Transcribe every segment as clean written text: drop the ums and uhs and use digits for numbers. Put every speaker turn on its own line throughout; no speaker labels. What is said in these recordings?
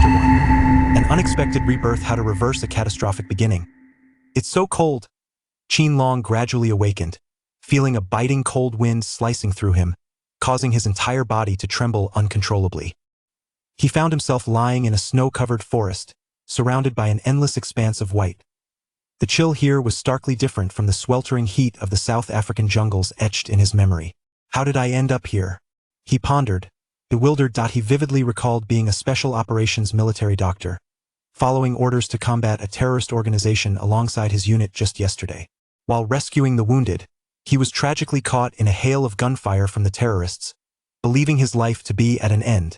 Chapter 1. An unexpected rebirth: how to reverse a catastrophic beginning. It's so cold. Qin Long gradually awakened, feeling a biting cold wind slicing through him, causing his entire body to tremble uncontrollably. He found himself lying in a snow-covered forest, surrounded by an endless expanse of white. The chill here was starkly different from the sweltering heat of the South African jungles etched in his memory. How did I end up here? He pondered, bewildered. He vividly recalled being a special operations military doctor, following orders to combat a terrorist organization alongside his unit just yesterday. While rescuing the wounded, he was tragically caught in a hail of gunfire from the terrorists, believing his life to be at an end,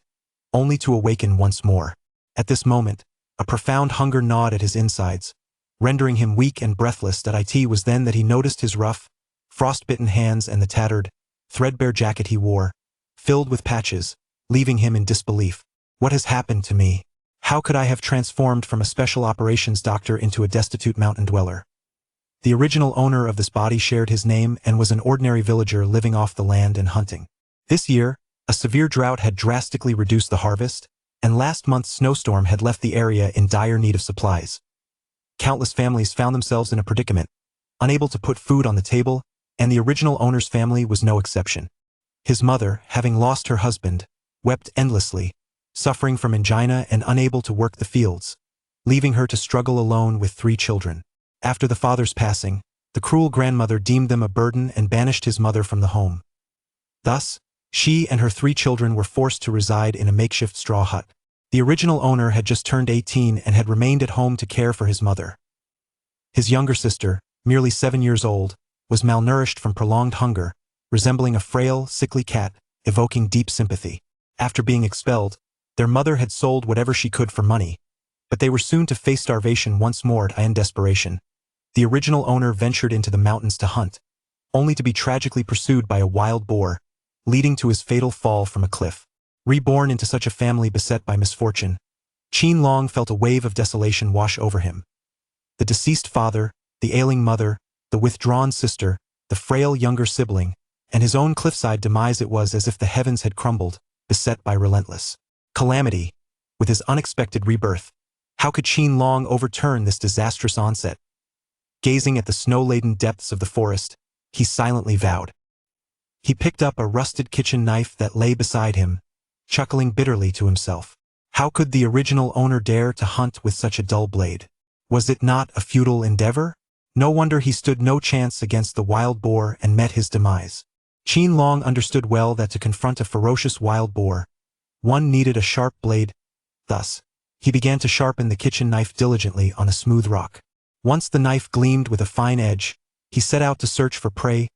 only to awaken once more. At this moment, a profound hunger gnawed at his insides, rendering him weak and breathless. It was then that he noticed his rough, frost-bitten hands and the tattered, threadbare jacket he wore, filled with patches, leaving him in disbelief. What has happened to me? How could I have transformed from a special operations doctor into a destitute mountain dweller? The original owner of this body shared his name and was an ordinary villager living off the land and hunting. This year, a severe drought had drastically reduced the harvest, and last month's snowstorm had left the area in dire need of supplies. Countless families found themselves in a predicament, unable to put food on the table, and the original owner's family was no exception. His mother, having lost her husband, wept endlessly, suffering from angina and unable to work the fields, leaving her to struggle alone with 3 children. After the father's passing, the cruel grandmother deemed them a burden and banished his mother from the home. Thus, she and her 3 children were forced to reside in a makeshift straw hut. The original owner had just turned 18 and had remained at home to care for his mother. His younger sister, merely 7 years old, was malnourished from prolonged hunger, resembling a frail, sickly cat, evoking deep sympathy. After being expelled, their mother had sold whatever she could for money, but they were soon to face starvation once more. In desperation, the original owner ventured into the mountains to hunt, only to be tragically pursued by a wild boar, leading to his fatal fall from a cliff. Reborn into such a family beset by misfortune, Qin Long felt a wave of desolation wash over him. The deceased father, the ailing mother, the withdrawn sister, the frail younger sibling, and his own cliffside demise. It was as if the heavens had crumbled, beset by relentless calamity. With his unexpected rebirth, how could Qin Long overturn this disastrous onset? Gazing at the snow-laden depths of the forest, he silently vowed. He picked up a rusted kitchen knife that lay beside him, chuckling bitterly to himself. How could the original owner dare to hunt with such a dull blade? Was it not a futile endeavor? No wonder he stood no chance against the wild boar and met his demise. Qin Long understood well that to confront a ferocious wild boar, one needed a sharp blade. Thus, he began to sharpen the kitchen knife diligently on a smooth rock. Once the knife gleamed with a fine edge, he set out to search for prey.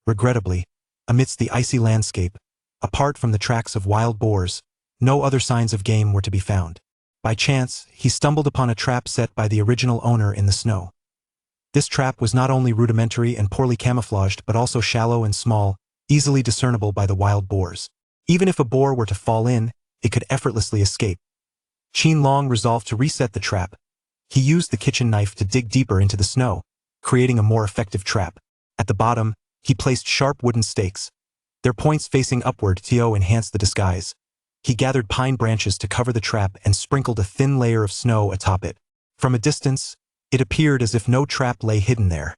Regrettably, amidst the icy landscape, apart from the tracks of wild boars, no other signs of game were to be found. By chance, he stumbled upon a trap set by the original owner in the snow. This trap was not only rudimentary and poorly camouflaged but also shallow and small, easily discernible by the wild boars. Even if a boar were to fall in, it could effortlessly escape. Qin Long resolved to reset the trap. He used the kitchen knife to dig deeper into the snow, creating a more effective trap. At the bottom, he placed sharp wooden stakes, their points facing upward to enhance the disguise. He gathered pine branches to cover the trap and sprinkled a thin layer of snow atop it. From a distance, it appeared as if no trap lay hidden there.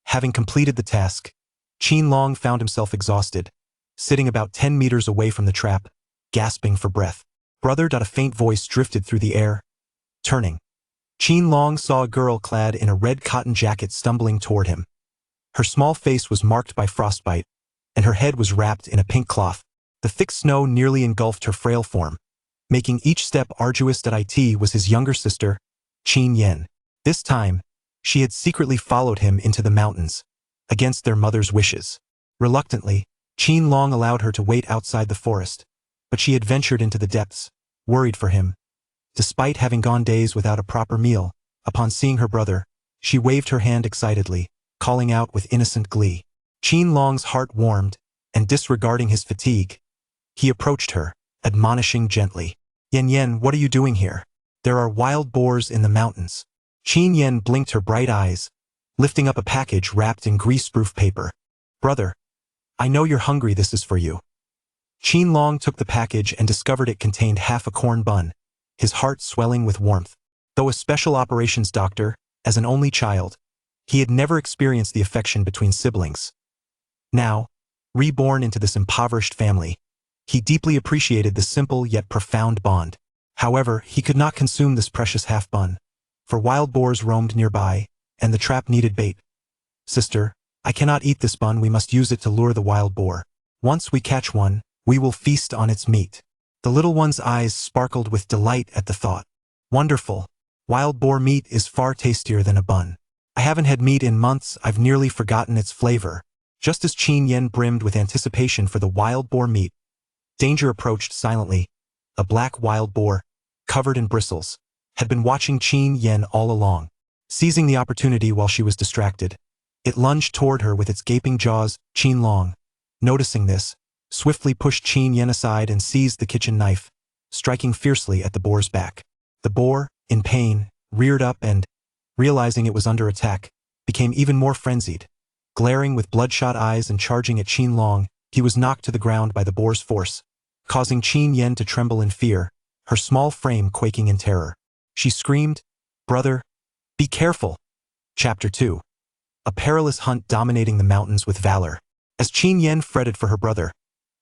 Having completed the task, Qin Long found himself exhausted, sitting about 10 meters away from the trap, gasping for breath. "Brother!" A faint voice drifted through the air. Turning, Qin Long saw a girl clad in a red cotton jacket stumbling toward him. Her small face was marked by frostbite, and her head was wrapped in a pink cloth. The thick snow nearly engulfed her frail form, making each step arduous. It was his younger sister, Qin Yen. This time, she had secretly followed him into the mountains, against their mother's wishes. Reluctantly, Qin Long allowed her to wait outside the forest, but she had ventured into the depths, worried for him. Despite having gone days without a proper meal, upon seeing her brother, she waved her hand excitedly, calling out with innocent glee. Qin Long's heart warmed, and disregarding his fatigue, he approached her, admonishing gently. "Yen, what are you doing here? There are wild boars in the mountains." Qin Yen blinked her bright eyes, lifting up a package wrapped in greaseproof paper. "Brother, I know you're hungry. This is for you." Qin Long took the package and discovered it contained half a corn bun, his heart swelling with warmth. Though a special operations doctor, as an only child, he had never experienced the affection between siblings. Now, reborn into this impoverished family, he deeply appreciated the simple yet profound bond. However, he could not consume this precious half-bun, for wild boars roamed nearby, and the trap needed bait. "Sister, I cannot eat this bun, we must use it to lure the wild boar. Once we catch one, we will feast on its meat." The little one's eyes sparkled with delight at the thought. "Wonderful. Wild boar meat is far tastier than a bun. I haven't had meat in months, I've nearly forgotten its flavor." Just as Qin Yen brimmed with anticipation for the wild boar meat, danger approached silently. A black wild boar, covered in bristles, had been watching Qin Yen all along. Seizing the opportunity while she was distracted, it lunged toward her with its gaping jaws. Qin Long, noticing this, swiftly pushed Qin Yen aside and seized the kitchen knife, striking fiercely at the boar's back. The boar, in pain, reared up and, realizing it was under attack, became even more frenzied. Glaring with bloodshot eyes and charging at Qin Long, he was knocked to the ground by the boar's force, causing Qin Yen to tremble in fear, her small frame quaking in terror. She screamed, "Brother, be careful!" Chapter 2. A perilous hunt dominating the mountains with valor. As Qin Yen fretted for her brother,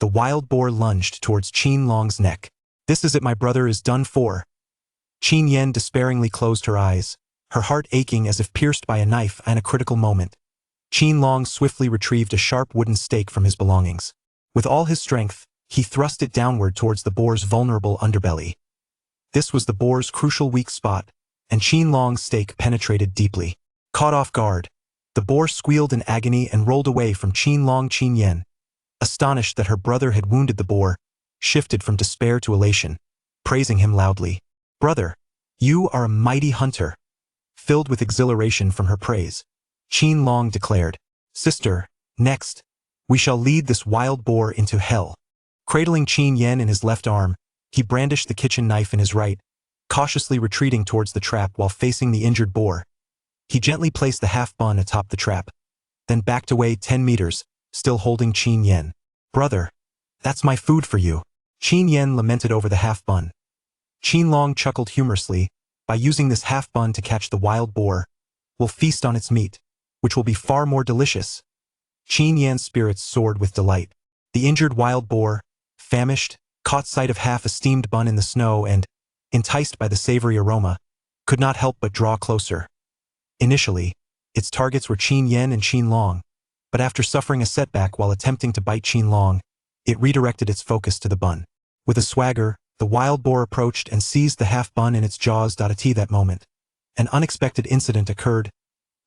the wild boar lunged towards Qin Long's neck. "This is it, my brother is done for." Qin Yen despairingly closed her eyes, her heart aching as if pierced by a knife. In a critical moment, Qin Long swiftly retrieved a sharp wooden stake from his belongings. With all his strength, he thrust it downward towards the boar's vulnerable underbelly. This was the boar's crucial weak spot, and Qin Long's stake penetrated deeply. Caught off guard, the boar squealed in agony and rolled away from Qin Long. Qin Yen, astonished that her brother had wounded the boar, shifted from despair to elation, praising him loudly. "Brother, you are a mighty hunter." Filled with exhilaration from her praise, Qin Long declared, "Sister, next, we shall lead this wild boar into hell." Cradling Qin Yen in his left arm, he brandished the kitchen knife in his right, cautiously retreating towards the trap while facing the injured boar. He gently placed the half-bun atop the trap, then backed away 10 meters, still holding Qin Yen. "Brother, that's my food for you." Qin Yen lamented over the half-bun. Qin Long chuckled humorously, "By using this half-bun to catch the wild boar, we'll feast on its meat, which will be far more delicious." Qin Yan's spirits soared with delight. The injured wild boar, famished, caught sight of half a steamed bun in the snow and, enticed by the savory aroma, could not help but draw closer. Initially, its targets were Qin Yen and Qin Long, but after suffering a setback while attempting to bite Qin Long, it redirected its focus to the bun. With a swagger, the wild boar approached and seized the half-bun in its jaws. At that moment, an unexpected incident occurred.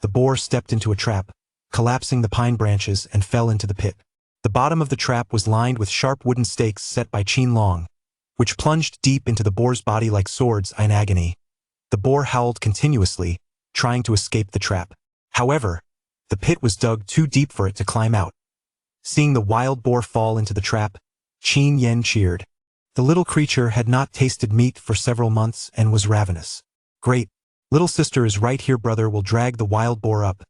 The boar stepped into a trap, collapsing the pine branches and fell into the pit. The bottom of the trap was lined with sharp wooden stakes set by Qin Long, which plunged deep into the boar's body like swords. In agony, the boar howled continuously, trying to escape the trap. However, the pit was dug too deep for it to climb out. Seeing the wild boar fall into the trap, Qin Yen cheered. The little creature had not tasted meat for several months and was ravenous. "Great, little sister is right here, brother will drag the wild boar up."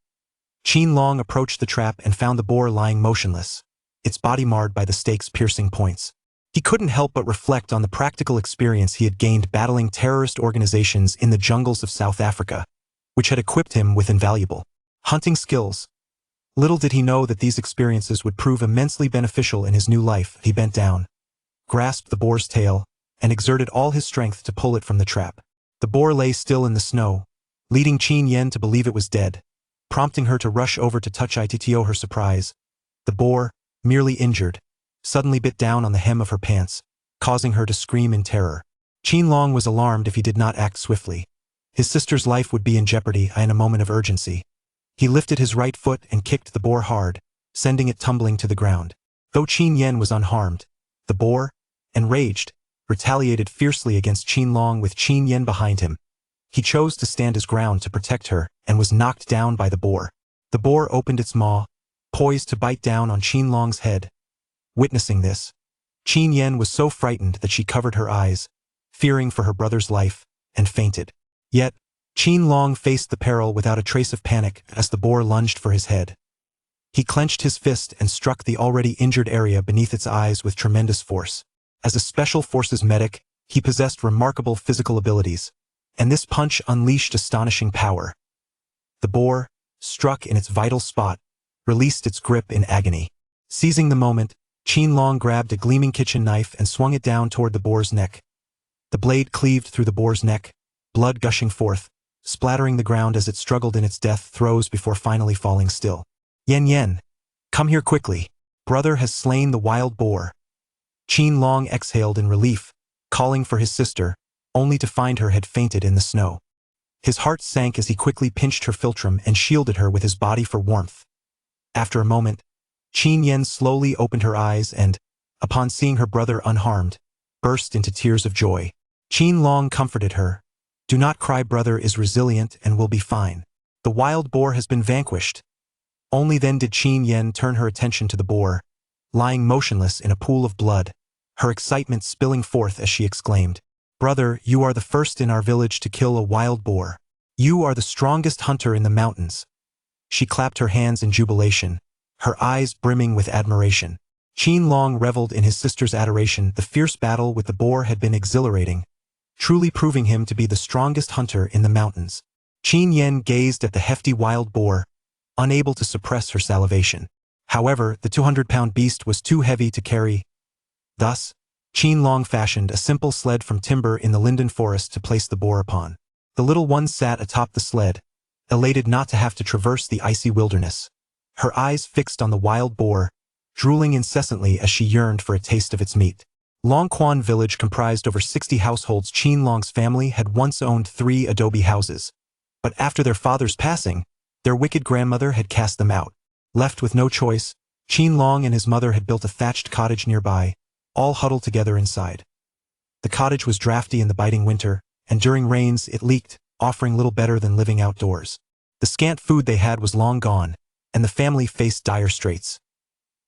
Qin Long approached the trap and found the boar lying motionless, its body marred by the stake's piercing points. He couldn't help but reflect on the practical experience he had gained battling terrorist organizations in the jungles of South Africa, which had equipped him with invaluable hunting skills. Little did he know that these experiences would prove immensely beneficial in his new life. He bent down, grasped the boar's tail, and exerted all his strength to pull it from the trap. The boar lay still in the snow, leading Qin Yen to believe it was dead, prompting her to rush over to touch it. To her surprise, the boar, merely injured, suddenly bit down on the hem of her pants, causing her to scream in terror. Qin Long was alarmed if he did not act swiftly. His sister's life would be in jeopardy in a moment of urgency. He lifted his right foot and kicked the boar hard, sending it tumbling to the ground. Though Qin Yen was unharmed, the boar, enraged, retaliated fiercely against Qin Long with Qin Yen behind him. He chose to stand his ground to protect her and was knocked down by the boar. The boar opened its maw, poised to bite down on Qin Long's head. Witnessing this, Qin Yen was so frightened that she covered her eyes, fearing for her brother's life, and fainted. Yet, Qin Long faced the peril without a trace of panic as the boar lunged for his head. He clenched his fist and struck the already injured area beneath its eyes with tremendous force. As a special forces medic, He possessed remarkable physical abilities, and this punch unleashed astonishing power. The boar, struck in its vital spot, released its grip in agony. Seizing the moment, Qin Long grabbed a gleaming kitchen knife and swung it down toward the boar's neck. The blade cleaved through the boar's neck, blood gushing forth, splattering the ground as it struggled in its death throes before finally falling still. Yen, come here quickly. Brother has slain the wild boar. Qin Long exhaled in relief, calling for his sister, only to find her had fainted in the snow. His heart sank as he quickly pinched her philtrum and shielded her with his body for warmth. After a moment, Qin Yen slowly opened her eyes and, upon seeing her brother unharmed, burst into tears of joy. Qin Long comforted her. Do not cry, brother is resilient and will be fine. The wild boar has been vanquished. Only then did Qin Yen turn her attention to the boar, lying motionless in a pool of blood, her excitement spilling forth as she exclaimed, Brother, you are the first in our village to kill a wild boar. You are the strongest hunter in the mountains. She clapped her hands in jubilation, her eyes brimming with admiration. Qin Long reveled in his sister's adoration. The fierce battle with the boar had been exhilarating, truly proving him to be the strongest hunter in the mountains. Qin Yen gazed at the hefty wild boar, unable to suppress her salivation. However, the 200-pound beast was too heavy to carry. Thus, Qin Long fashioned a simple sled from timber in the linden forest to place the boar upon. The little one sat atop the sled, elated not to have to traverse the icy wilderness, her eyes fixed on the wild boar, drooling incessantly as she yearned for a taste of its meat. Longquan village comprised over 60 households. Qin Long's family had once owned 3 adobe houses, but after their father's passing, their wicked grandmother had cast them out. Left with no choice, Qin Long and his mother had built a thatched cottage nearby, all huddled together inside. The cottage was drafty in the biting winter, and during rains it leaked, offering little better than living outdoors. The scant food they had was long gone, and the family faced dire straits.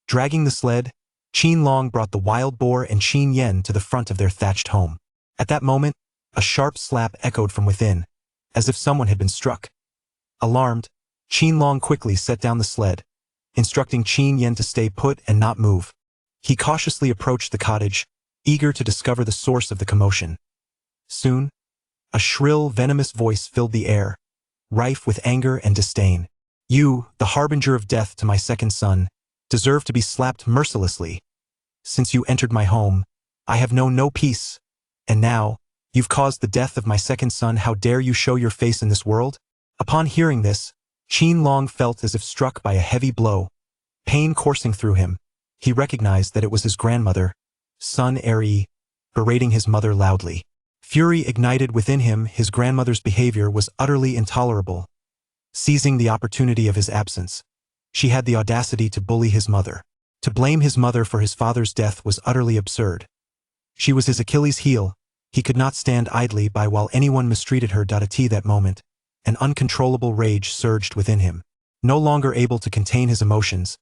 Dragging the sled, Qin Long brought the wild boar and Qin Yen to the front of their thatched home. At that moment, a sharp slap echoed from within, as if someone had been struck. Alarmed, Qin Long quickly set down the sled, instructing Qin Yen to stay put and not move. He cautiously approached the cottage, eager to discover the source of the commotion. Soon, a shrill, venomous voice filled the air, rife with anger and disdain. You, the harbinger of death to my second son, deserve to be slapped mercilessly. Since you entered my home, I have known no peace, and now, you've caused the death of my second son. How dare you show your face in this world? Upon hearing this, Qin Long felt as if struck by a heavy blow, pain coursing through him. He recognized that it was his grandmother, son Eri, berating his mother loudly. Fury ignited within him. His grandmother's behavior was utterly intolerable. Seizing the opportunity of his absence, she had the audacity to bully his mother. To blame his mother for his father's death was utterly absurd. She was his Achilles' heel. He could not stand idly by while anyone mistreated her. At that moment, an uncontrollable rage surged within him. No longer able to contain his emotions,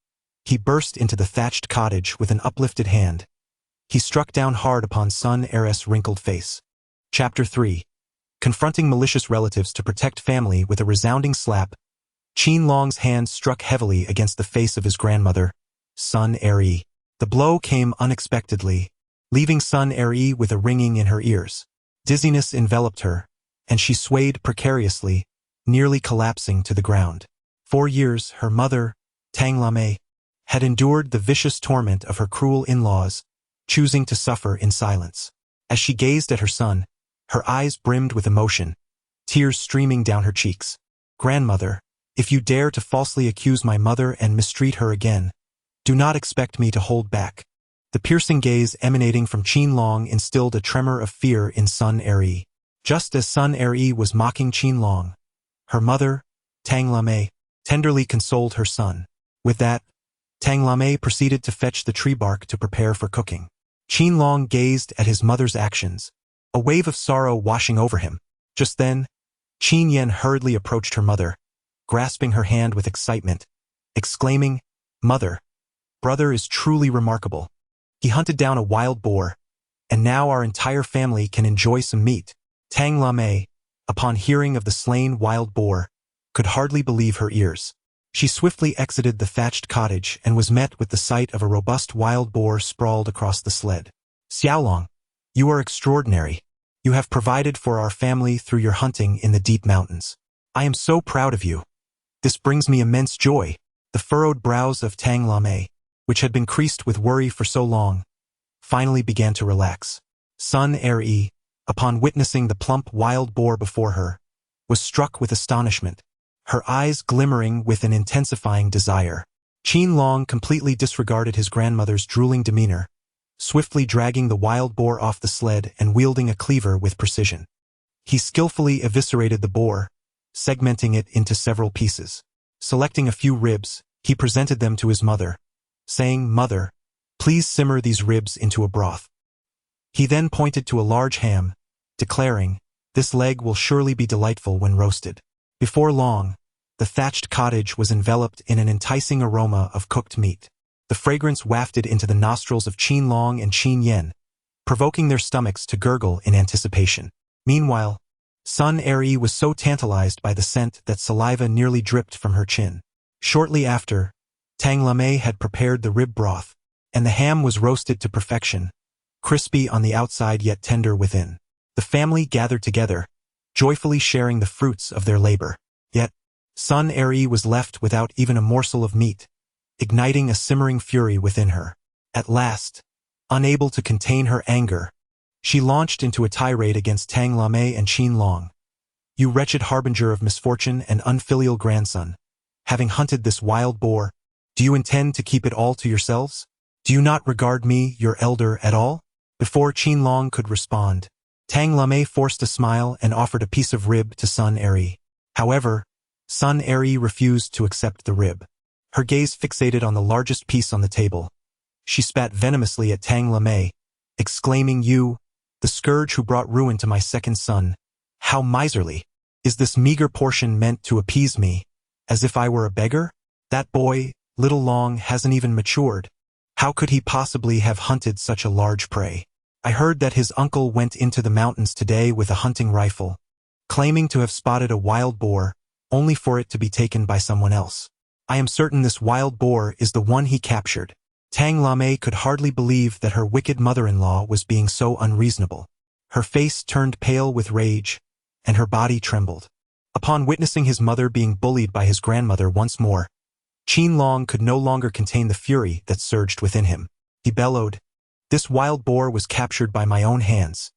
he burst into the thatched cottage with an uplifted hand. He struck down hard upon son Eri's wrinkled face. Chapter 3. Confronting malicious relatives to protect family. With a resounding slap, Qin Long's hand struck heavily against the face of his grandmother, son Eri. The blow came unexpectedly, leaving son Eri with a ringing in her ears. Dizziness enveloped her, and she swayed precariously, nearly collapsing to the ground. 4 years, her mother, Tanglame, had endured the vicious torment of her cruel in-laws, choosing to suffer in silence. As she gazed at her son, her eyes brimmed with emotion, tears streaming down her cheeks. Grandmother, if you dare to falsely accuse my mother and mistreat her again, do not expect me to hold back. The piercing gaze emanating from Qin Long instilled a tremor of fear in son Eri. Just as son Eri was mocking Qin Long, her mother, Tanglame, tenderly consoled her son. With that, Tanglame proceeded to fetch the tree bark to prepare for cooking. Qin Long gazed at his mother's actions, a wave of sorrow washing over him. Just then, Qin Yen hurriedly approached her mother, grasping her hand with excitement, exclaiming, Mother, brother is truly remarkable. He hunted down a wild boar, and now our entire family can enjoy some meat. Tanglame, upon hearing of the slain wild boar, could hardly believe her ears. She swiftly exited the thatched cottage and was met with the sight of a robust wild boar sprawled across the sled. Xiaolong, You are extraordinary. You have provided for our family through your hunting in the deep mountains. I am so proud of you. This brings me immense joy. The furrowed brows of Tang Lame, which had been creased with worry for so long, finally began to relax. Sun Er-e, upon witnessing the plump wild boar before her, was struck with astonishment, her eyes glimmering with an intensifying desire. Qin Long completely disregarded his grandmother's drooling demeanor, swiftly dragging the wild boar off the sled and wielding a cleaver with precision. He skillfully eviscerated the boar, segmenting it into several pieces. Selecting a few ribs, he presented them to his mother, saying, "Mother, please simmer these ribs into a broth." He then pointed to a large ham, declaring, "This leg will surely be delightful when roasted." Before long, the thatched cottage was enveloped in an enticing aroma of cooked meat. The fragrance wafted into the nostrils of Qin Long and Qin Yen, provoking their stomachs to gurgle in anticipation. Meanwhile, Sun Er-e was so tantalized by the scent that saliva nearly dripped from her chin. Shortly after, Tang Lame had prepared the rib broth, and the ham was roasted to perfection, crispy on the outside yet tender within. The family gathered together, joyfully sharing the fruits of their labor. Yet, Sun Er-e was left without even a morsel of meat, igniting a simmering fury within her. At last, unable to contain her anger, she launched into a tirade against Tang Lame and Qin Long. "You wretched harbinger of misfortune and unfilial grandson, having hunted this wild boar, do you intend to keep it all to yourselves? Do you not regard me, your elder, at all?" Before Qin Long could respond, Tang Lame forced a smile and offered a piece of rib to Sun Er-e. However, Sun Er-e refused to accept the rib. Her gaze fixated on the largest piece on the table. She spat venomously at Tang Lame, exclaiming, "You, the scourge who brought ruin to my second son, how miserly! Is this meager portion meant to appease me, as if I were a beggar? That boy, little Long, hasn't even matured. How could he possibly have hunted such a large prey? I heard that his uncle went into the mountains today with a hunting rifle, claiming to have spotted a wild boar, only for it to be taken by someone else. I am certain this wild boar is the one he captured." Tang Lame could hardly believe that her wicked mother-in-law was being so unreasonable. Her face turned pale with rage, and her body trembled. Upon witnessing his mother being bullied by his grandmother once more, Qin Long could no longer contain the fury that surged within him. He bellowed, "This wild boar was captured by my own hands.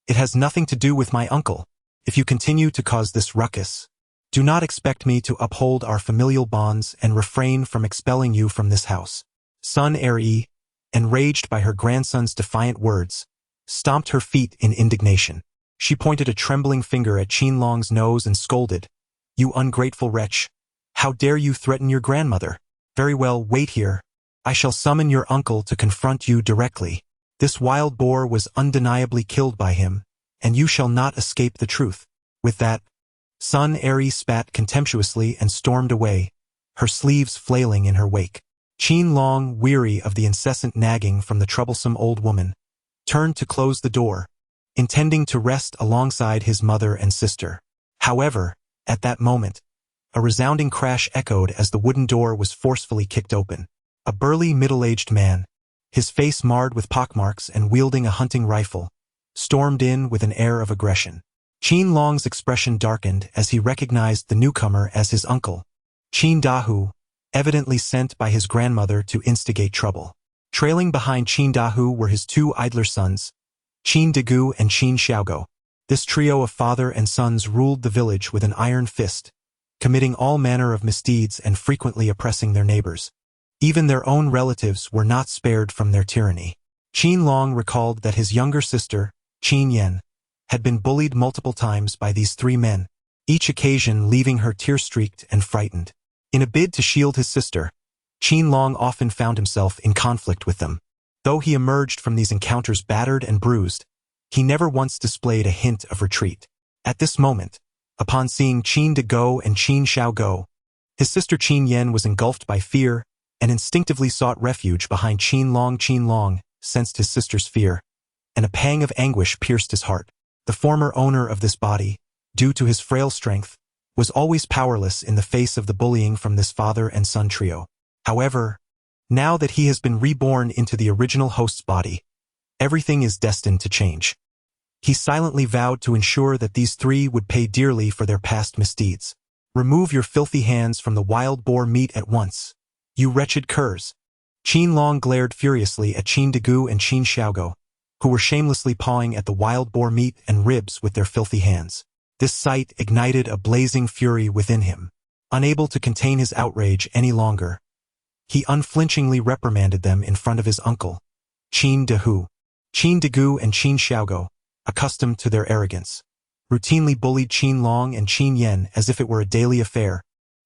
It has nothing to do with my uncle. If you continue to cause this ruckus, do not expect me to uphold our familial bonds and refrain from expelling you from this house." Sun Er-e, enraged by her grandson's defiant words, stomped her feet in indignation. She pointed a trembling finger at Qin Long's nose and scolded, "You ungrateful wretch! How dare you threaten your grandmother? Very well, wait here. I shall summon your uncle to confront you directly. This wild boar was undeniably killed by him, and you shall not escape the truth." With that, Sun Er-e spat contemptuously and stormed away, her sleeves flailing in her wake. Qin Long, weary of the incessant nagging from the troublesome old woman, turned to close the door, intending to rest alongside his mother and sister. However, at that moment, a resounding crash echoed as the wooden door was forcefully kicked open. A burly middle-aged man, his face marred with pockmarks and wielding a hunting rifle, stormed in with an air of aggression. Qin Long's expression darkened as he recognized the newcomer as his uncle, Qin Dahu, evidently sent by his grandmother to instigate trouble. Trailing behind Qin Dahu were his two idler sons, Qin Degu and Qin Xiaogo. This trio of father and sons ruled the village with an iron fist, committing all manner of misdeeds and frequently oppressing their neighbors. Even their own relatives were not spared from their tyranny. Qin Long recalled that his younger sister, Qin Yen, had been bullied multiple times by these three men, each occasion leaving her tear-streaked and frightened. In a bid to shield his sister, Qin Long often found himself in conflict with them. Though he emerged from these encounters battered and bruised, he never once displayed a hint of retreat. At this moment, upon seeing Qin Degu and Qin Xiaogo, his sister Qin Yen was engulfed by fear and instinctively sought refuge behind Qin Long. Qin Long sensed his sister's fear, and a pang of anguish pierced his heart. The former owner of this body, due to his frail strength, was always powerless in the face of the bullying from this father and son trio. However, now that he has been reborn into the original host's body, Everything is destined to change. He silently vowed to ensure that these three would pay dearly for their past misdeeds. Remove your filthy hands from the wild boar meat at once, you wretched curs. Qin Long glared furiously at Qin Dagu and Qin Xiaogo, who were shamelessly pawing at the wild boar meat and ribs with their filthy hands. This sight ignited a blazing fury within him. Unable to contain his outrage any longer, he unflinchingly reprimanded them in front of his uncle, Qin Dahu. Qin Dagu and Qin Xiaogo, accustomed to their arrogance, routinely bullied Qin Long and Qin Yen as if it were a daily affair,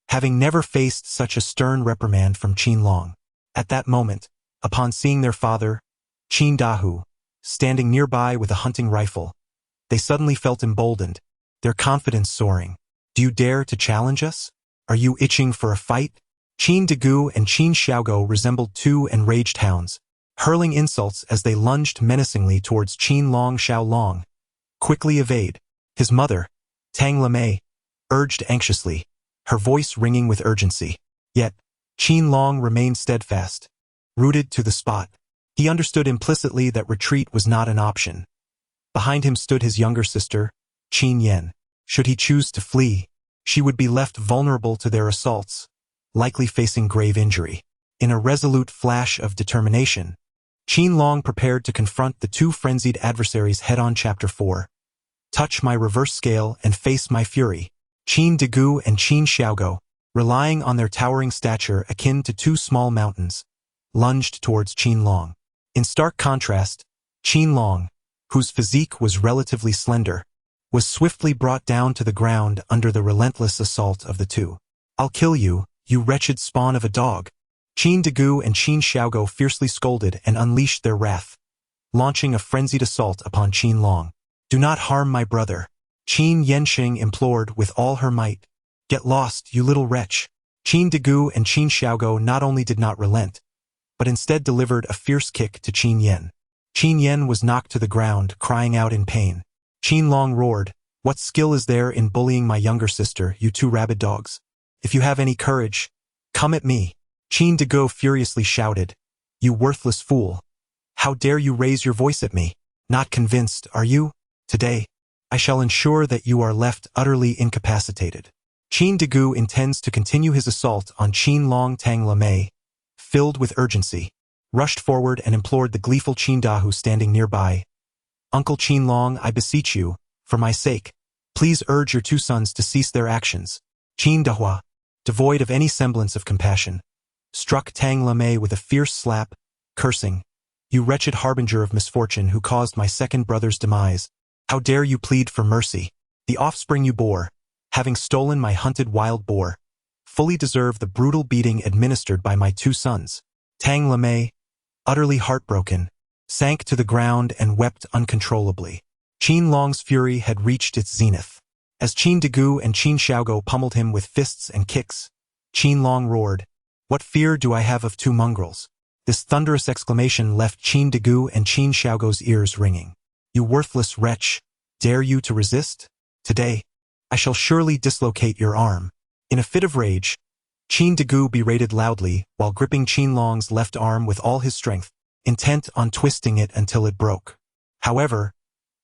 having never faced such a stern reprimand from Qin Long. At that moment, upon seeing their father, Qin Dahu, standing nearby with a hunting rifle, they suddenly felt emboldened, their confidence soaring. Do you dare to challenge us? Are you itching for a fight? Qin Dagu and Qin Xiaogo resembled two enraged hounds, hurling insults as they lunged menacingly towards Qin Long. Xiao Long, quickly evade. His mother, Tang Lemay, urged anxiously, her voice ringing with urgency. Yet, Qin Long remained steadfast, rooted to the spot. He understood implicitly that retreat was not an option. Behind him stood his younger sister, Qin Yen. Should he choose to flee, she would be left vulnerable to their assaults, likely facing grave injury. In a resolute flash of determination, Qin Long prepared to confront the two frenzied adversaries head-on. Chapter 4. Touch my reverse scale and face my fury. Qin Dagu and Qin Xiaogo, relying on their towering stature akin to two small mountains, lunged towards Qin Long. In stark contrast, Qin Long, whose physique was relatively slender, was swiftly brought down to the ground under the relentless assault of the two. I'll kill you, you wretched spawn of a dog. Qin Dagu and Qin Xiaogo fiercely scolded and unleashed their wrath, launching a frenzied assault upon Qin Long. Do not harm my brother, Qin Yenxing implored with all her might. Get lost, you little wretch. Qin Dagu and Qin Xiaogo not only did not relent, but instead delivered a fierce kick to Qin Yen. Qin Yen was knocked to the ground, crying out in pain. Qin Long roared, what skill is there in bullying my younger sister, you two rabid dogs? If you have any courage, come at me. Qin Dagu furiously shouted, you worthless fool. How dare you raise your voice at me? Not convinced, are you? Today, I shall ensure that you are left utterly incapacitated. Qin Dagu intends to continue his assault on Qin Long. Tang Lemay, filled with urgency, rushed forward and implored the gleeful Qin Dahu standing nearby. Uncle Qin Long, I beseech you, for my sake, please urge your two sons to cease their actions. Qin Dahua, devoid of any semblance of compassion, struck Tang Lemay with a fierce slap, cursing, you wretched harbinger of misfortune who caused my second brother's demise. How dare you plead for mercy? The offspring you bore, having stolen my hunted wild boar, fully deserve the brutal beating administered by my two sons. Tang Lemay, utterly heartbroken, sank to the ground and wept uncontrollably. Qin Long's fury had reached its zenith. As Qin Dagu and Qin Xiaogo pummeled him with fists and kicks, Qin Long roared, what fear do I have of two mongrels? This thunderous exclamation left Qin Dagu and Qin Xiaogo's ears ringing. You worthless wretch, dare you to resist? Today, I shall surely dislocate your arm. In a fit of rage, Qin Dagu berated loudly while gripping Qin Long's left arm with all his strength, intent on twisting it until it broke. However,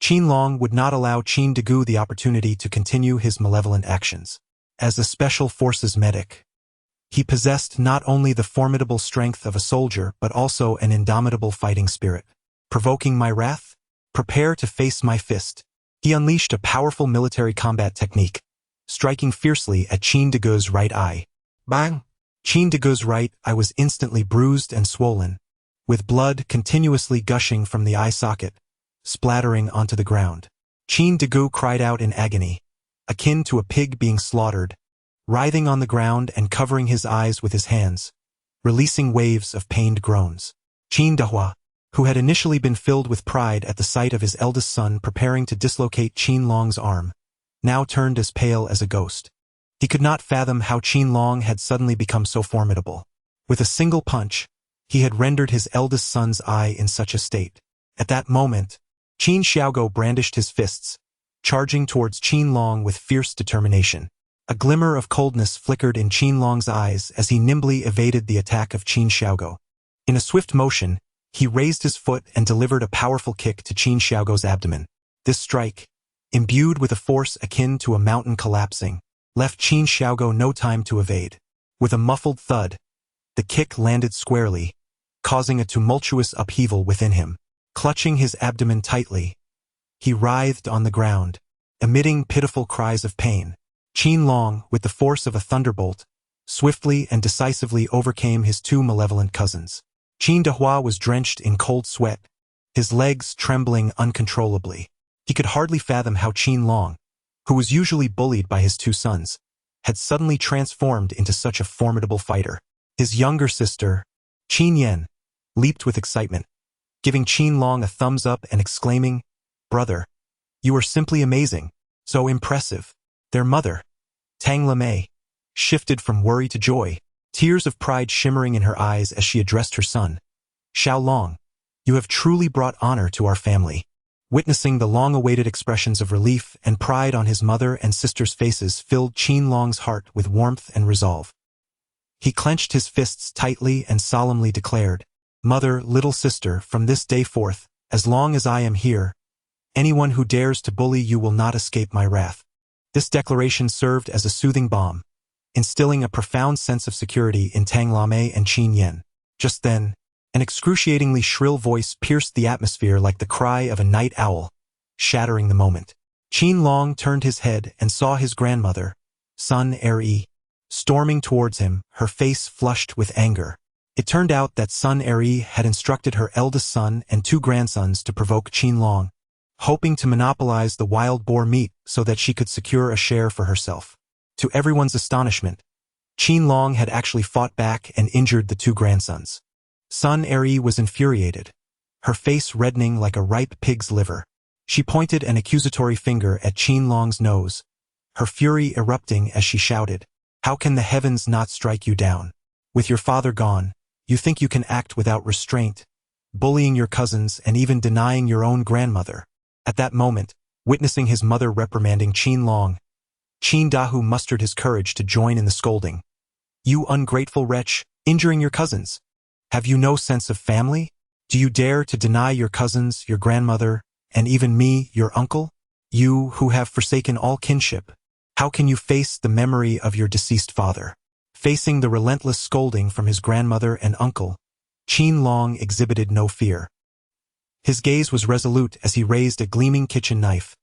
Qin Long would not allow Qin Dagu the opportunity to continue his malevolent actions. As a special forces medic, he possessed not only the formidable strength of a soldier but also an indomitable fighting spirit. Provoking my wrath? Prepare to face my fist. He unleashed a powerful military combat technique, striking fiercely at Qin Dagu's right eye. Bang! Qin Dagu's right eye was instantly bruised and swollen, with blood continuously gushing from the eye socket, splattering onto the ground. Qin Dagu cried out in agony, akin to a pig being slaughtered, writhing on the ground and covering his eyes with his hands, releasing waves of pained groans. Qin Dahua, who had initially been filled with pride at the sight of his eldest son preparing to dislocate Qin Long's arm, now turned as pale as a ghost. He could not fathom how Qin Long had suddenly become so formidable. With a single punch, he had rendered his eldest son's eye in such a state. At that moment, Qin Xiaogo brandished his fists, charging towards Qin Long with fierce determination. A glimmer of coldness flickered in Qin Long's eyes as he nimbly evaded the attack of Qin Xiaogo. In a swift motion, He raised his foot and delivered a powerful kick to Qin Xiaogo's abdomen. This strike, imbued with a force akin to a mountain collapsing, left Qin Xiaogo no time to evade. With a muffled thud, the kick landed squarely, causing a tumultuous upheaval within him. Clutching his abdomen tightly, he writhed on the ground, emitting pitiful cries of pain. Qin Long, with the force of a thunderbolt, swiftly and decisively overcame his two malevolent cousins. Qin Dahua was drenched in cold sweat, his legs trembling uncontrollably. He could hardly fathom how Qin Long, who was usually bullied by his two sons, had suddenly transformed into such a formidable fighter. His younger sister, Qin Yan, leaped with excitement, giving Qin Long a thumbs up and exclaiming, "Brother, you are simply amazing, so impressive." Their mother, Tang Lemei, shifted from worry to joy, tears of pride shimmering in her eyes as she addressed her son. "Xiao Long, you have truly brought honor to our family." Witnessing the long-awaited expressions of relief and pride on his mother and sister's faces filled Qin Long's heart with warmth and resolve. He clenched his fists tightly and solemnly declared, "Mother, little sister, from this day forth, as long as I am here, anyone who dares to bully you will not escape my wrath." This declaration served as a soothing balm, instilling a profound sense of security in Tang Lemei and Qin Yan. Just then, an excruciatingly shrill voice pierced the atmosphere like the cry of a night owl, shattering the moment. Qin Long turned his head and saw his grandmother, Sun Er-yi, storming towards him, her face flushed with anger. It turned out that Sun Er-yi had instructed her eldest son and two grandsons to provoke Qin Long, hoping to monopolize the wild boar meat so that she could secure a share for herself. To everyone's astonishment, Qin Long had actually fought back and injured the two grandsons. Sun Er-yi was infuriated, her face reddening like a ripe pig's liver. She pointed an accusatory finger at Qin Long's nose, her fury erupting as she shouted, "How can the heavens not strike you down? With your father gone, you think you can act without restraint, bullying your cousins and even denying your own grandmother." At that moment, witnessing his mother reprimanding Qin Long, Qin Dahu mustered his courage to join in the scolding. "You ungrateful wretch, injuring your cousins! Have you no sense of family? Do you dare to deny your cousins, your grandmother, and even me, your uncle? You who have forsaken all kinship, how can you face the memory of your deceased father?" Facing the relentless scolding from his grandmother and uncle, Qin Long exhibited no fear. His gaze was resolute as he raised a gleaming kitchen knife,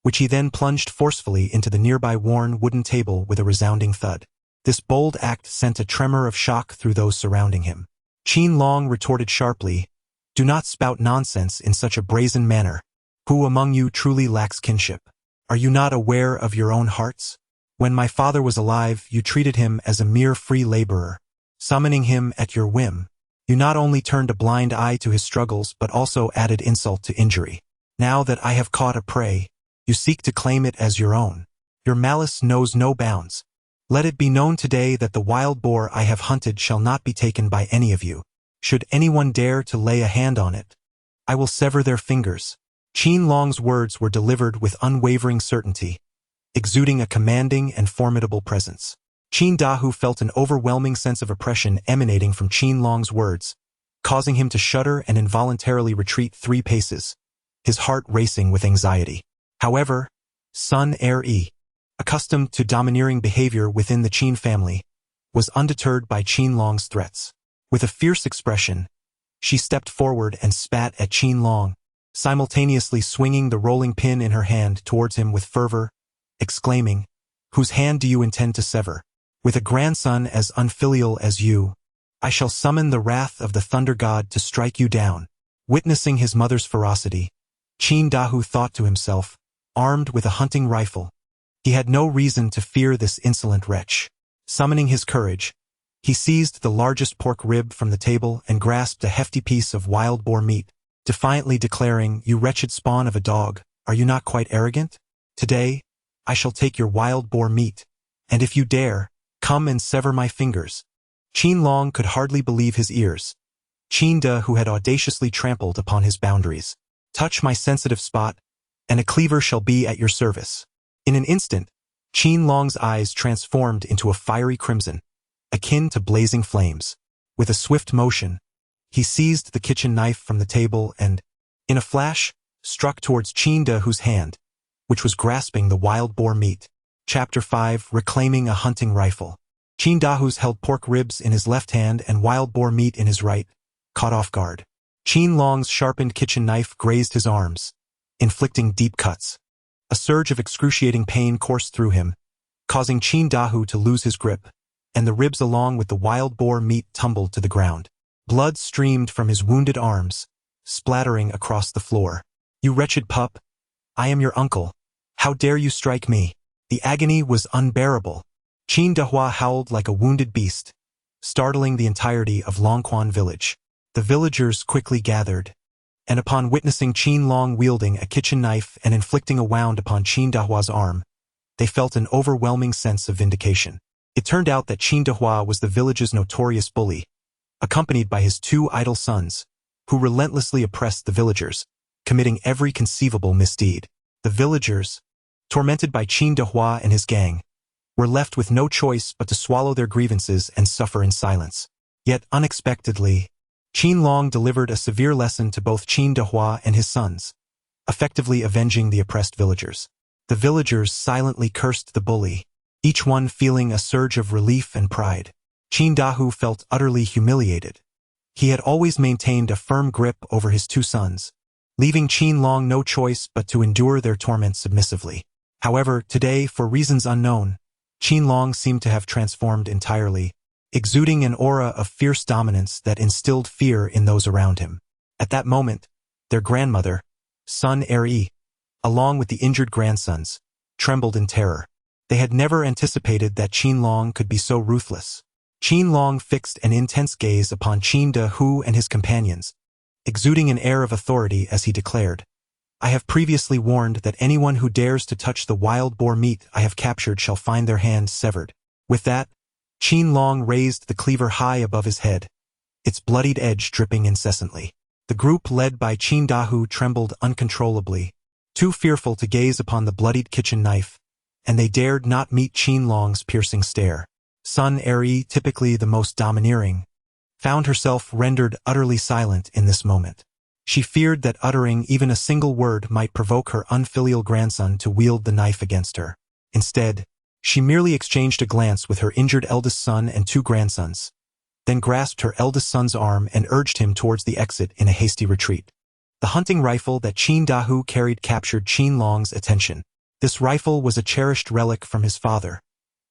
which he then plunged forcefully into the nearby worn wooden table with a resounding thud. This bold act sent a tremor of shock through those surrounding him. Qin Long retorted sharply, "Do not spout nonsense in such a brazen manner. Who among you truly lacks kinship? Are you not aware of your own hearts? When my father was alive, you treated him as a mere free laborer, summoning him at your whim. You not only turned a blind eye to his struggles but also added insult to injury. Now that I have caught a prey, you seek to claim it as your own. Your malice knows no bounds. Let it be known today that the wild boar I have hunted shall not be taken by any of you. Should anyone dare to lay a hand on it, I will sever their fingers." Qin Long's words were delivered with unwavering certainty, exuding a commanding and formidable presence. Qin Dahu felt an overwhelming sense of oppression emanating from Qin Long's words, causing him to shudder and involuntarily retreat 3 paces, his heart racing with anxiety. However, Sun Er-yi, accustomed to domineering behavior within the Qin family, was undeterred by Qin Long's threats. With a fierce expression, she stepped forward and spat at Qin Long, simultaneously swinging the rolling pin in her hand towards him with fervor, exclaiming, "Whose hand do you intend to sever? With a grandson as unfilial as you, I shall summon the wrath of the thunder god to strike you down." Witnessing his mother's ferocity, Qin Dahu thought to himself, armed with a hunting rifle, he had no reason to fear this insolent wretch. Summoning his courage, he seized the largest pork rib from the table and grasped a hefty piece of wild boar meat, defiantly declaring, "You wretched spawn of a dog, are you not quite arrogant? Today, I shall take your wild boar meat, and if you dare, come and sever my fingers." Qin Long could hardly believe his ears. Qin De, who had audaciously trampled upon his boundaries. "Touch my sensitive spot, and a cleaver shall be at your service." In an instant, Qin Long's eyes transformed into a fiery crimson, akin to blazing flames. With a swift motion, He seized the kitchen knife from the table and, in a flash, struck towards Qin Dahu's hand, which was grasping the wild boar meat. Chapter 5: Reclaiming a Hunting Rifle. Qin Dahu's held pork ribs in his left hand and wild boar meat in his right, caught off guard. Qin Long's sharpened kitchen knife grazed his arms, inflicting deep cuts. A surge of excruciating pain coursed through him, causing Qin Dahu to lose his grip, and the ribs along with the wild boar meat tumbled to the ground. Blood streamed from his wounded arms, splattering across the floor. "You wretched pup! I am your uncle. How dare you strike me?" The agony was unbearable. Qin Dahua howled like a wounded beast, startling the entirety of Longquan village. The villagers quickly gathered, and upon witnessing Qin Long wielding a kitchen knife and inflicting a wound upon Qin Dahua's arm, they felt an overwhelming sense of vindication. It turned out that Qin Dahua was the village's notorious bully, accompanied by his 2 idle sons, who relentlessly oppressed the villagers, committing every conceivable misdeed. The villagers, tormented by Qin Dahua and his gang, were left with no choice but to swallow their grievances and suffer in silence. Yet unexpectedly, Qin Long delivered a severe lesson to both Qin Dahua and his sons, effectively avenging the oppressed villagers. The villagers silently cursed the bully, each one feeling a surge of relief and pride. Qin Dahu felt utterly humiliated. He had always maintained a firm grip over his 2 sons, leaving Qin Long no choice but to endure their torment submissively. However, today, for reasons unknown, Qin Long seemed to have transformed entirely, exuding an aura of fierce dominance that instilled fear in those around him. At that moment, their grandmother, Sun Eri, along with the injured grandsons, trembled in terror. They had never anticipated that Qin Long could be so ruthless. Qin Long fixed an intense gaze upon Qin Dahu and his companions, exuding an air of authority as he declared, "I have previously warned that anyone who dares to touch the wild boar meat I have captured shall find their hand severed." With that, Qin Long raised the cleaver high above his head, its bloodied edge dripping incessantly. The group led by Qin Dahu trembled uncontrollably, too fearful to gaze upon the bloodied kitchen knife, and they dared not meet Qin Long's piercing stare. Sun Eri, typically the most domineering, found herself rendered utterly silent in this moment. She feared that uttering even a single word might provoke her unfilial grandson to wield the knife against her. Instead, she merely exchanged a glance with her injured eldest son and 2 grandsons, then grasped her eldest son's arm and urged him towards the exit in a hasty retreat. The hunting rifle that Qin Dahu carried captured Qin Long's attention. This rifle was a cherished relic from his father,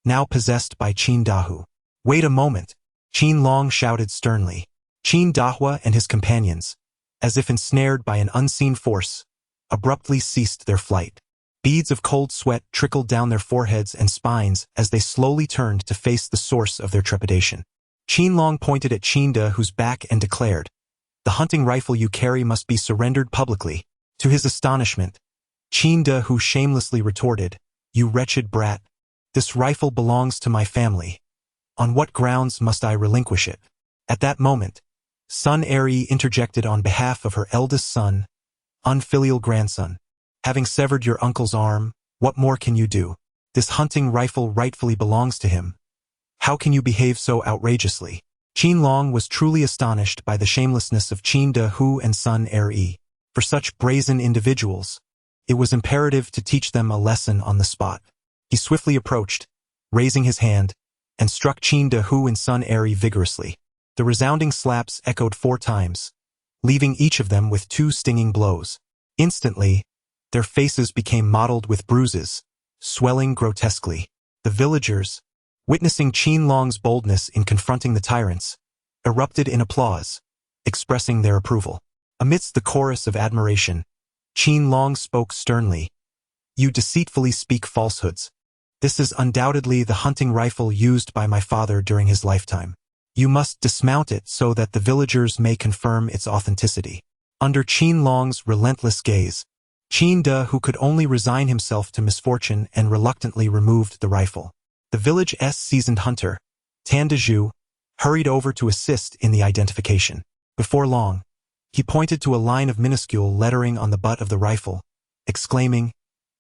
now possessed by Qin Dahu. "Wait a moment," Qin Long shouted sternly. Qin Dahua and his companions, as if ensnared by an unseen force, abruptly ceased their flight. Beads of cold sweat trickled down their foreheads and spines as they slowly turned to face the source of their trepidation. Qin Long pointed at Qin Dahu's back and declared, "The hunting rifle you carry must be surrendered publicly." To his astonishment, Qin Dahu shamelessly retorted, "You wretched brat. This rifle belongs to my family. On what grounds must I relinquish it?" At that moment, Sun Eri interjected on behalf of her eldest son, unfilial grandson. "Having severed your uncle's arm, what more can you do? This hunting rifle rightfully belongs to him. How can you behave so outrageously?" Qin Long was truly astonished by the shamelessness of Qin Dahu and Sun Eri. For such brazen individuals, it was imperative to teach them a lesson on the spot. He swiftly approached, raising his hand, and struck Qin Dahu and Sun Eri vigorously. The resounding slaps echoed 4 times, leaving each of them with 2 stinging blows. Instantly, their faces became mottled with bruises, swelling grotesquely. The villagers, witnessing Qin Long's boldness in confronting the tyrants, erupted in applause, expressing their approval. Amidst the chorus of admiration, Qin Long spoke sternly, "You deceitfully speak falsehoods. This is undoubtedly the hunting rifle used by my father during his lifetime. You must dismount it so that the villagers may confirm its authenticity." Under Qin Long's relentless gaze, Qin Dahu could only resign himself to misfortune and reluctantly removed the rifle. The village's seasoned hunter, Tan Dezhu, hurried over to assist in the identification. Before long, he pointed to a line of minuscule lettering on the butt of the rifle, exclaiming,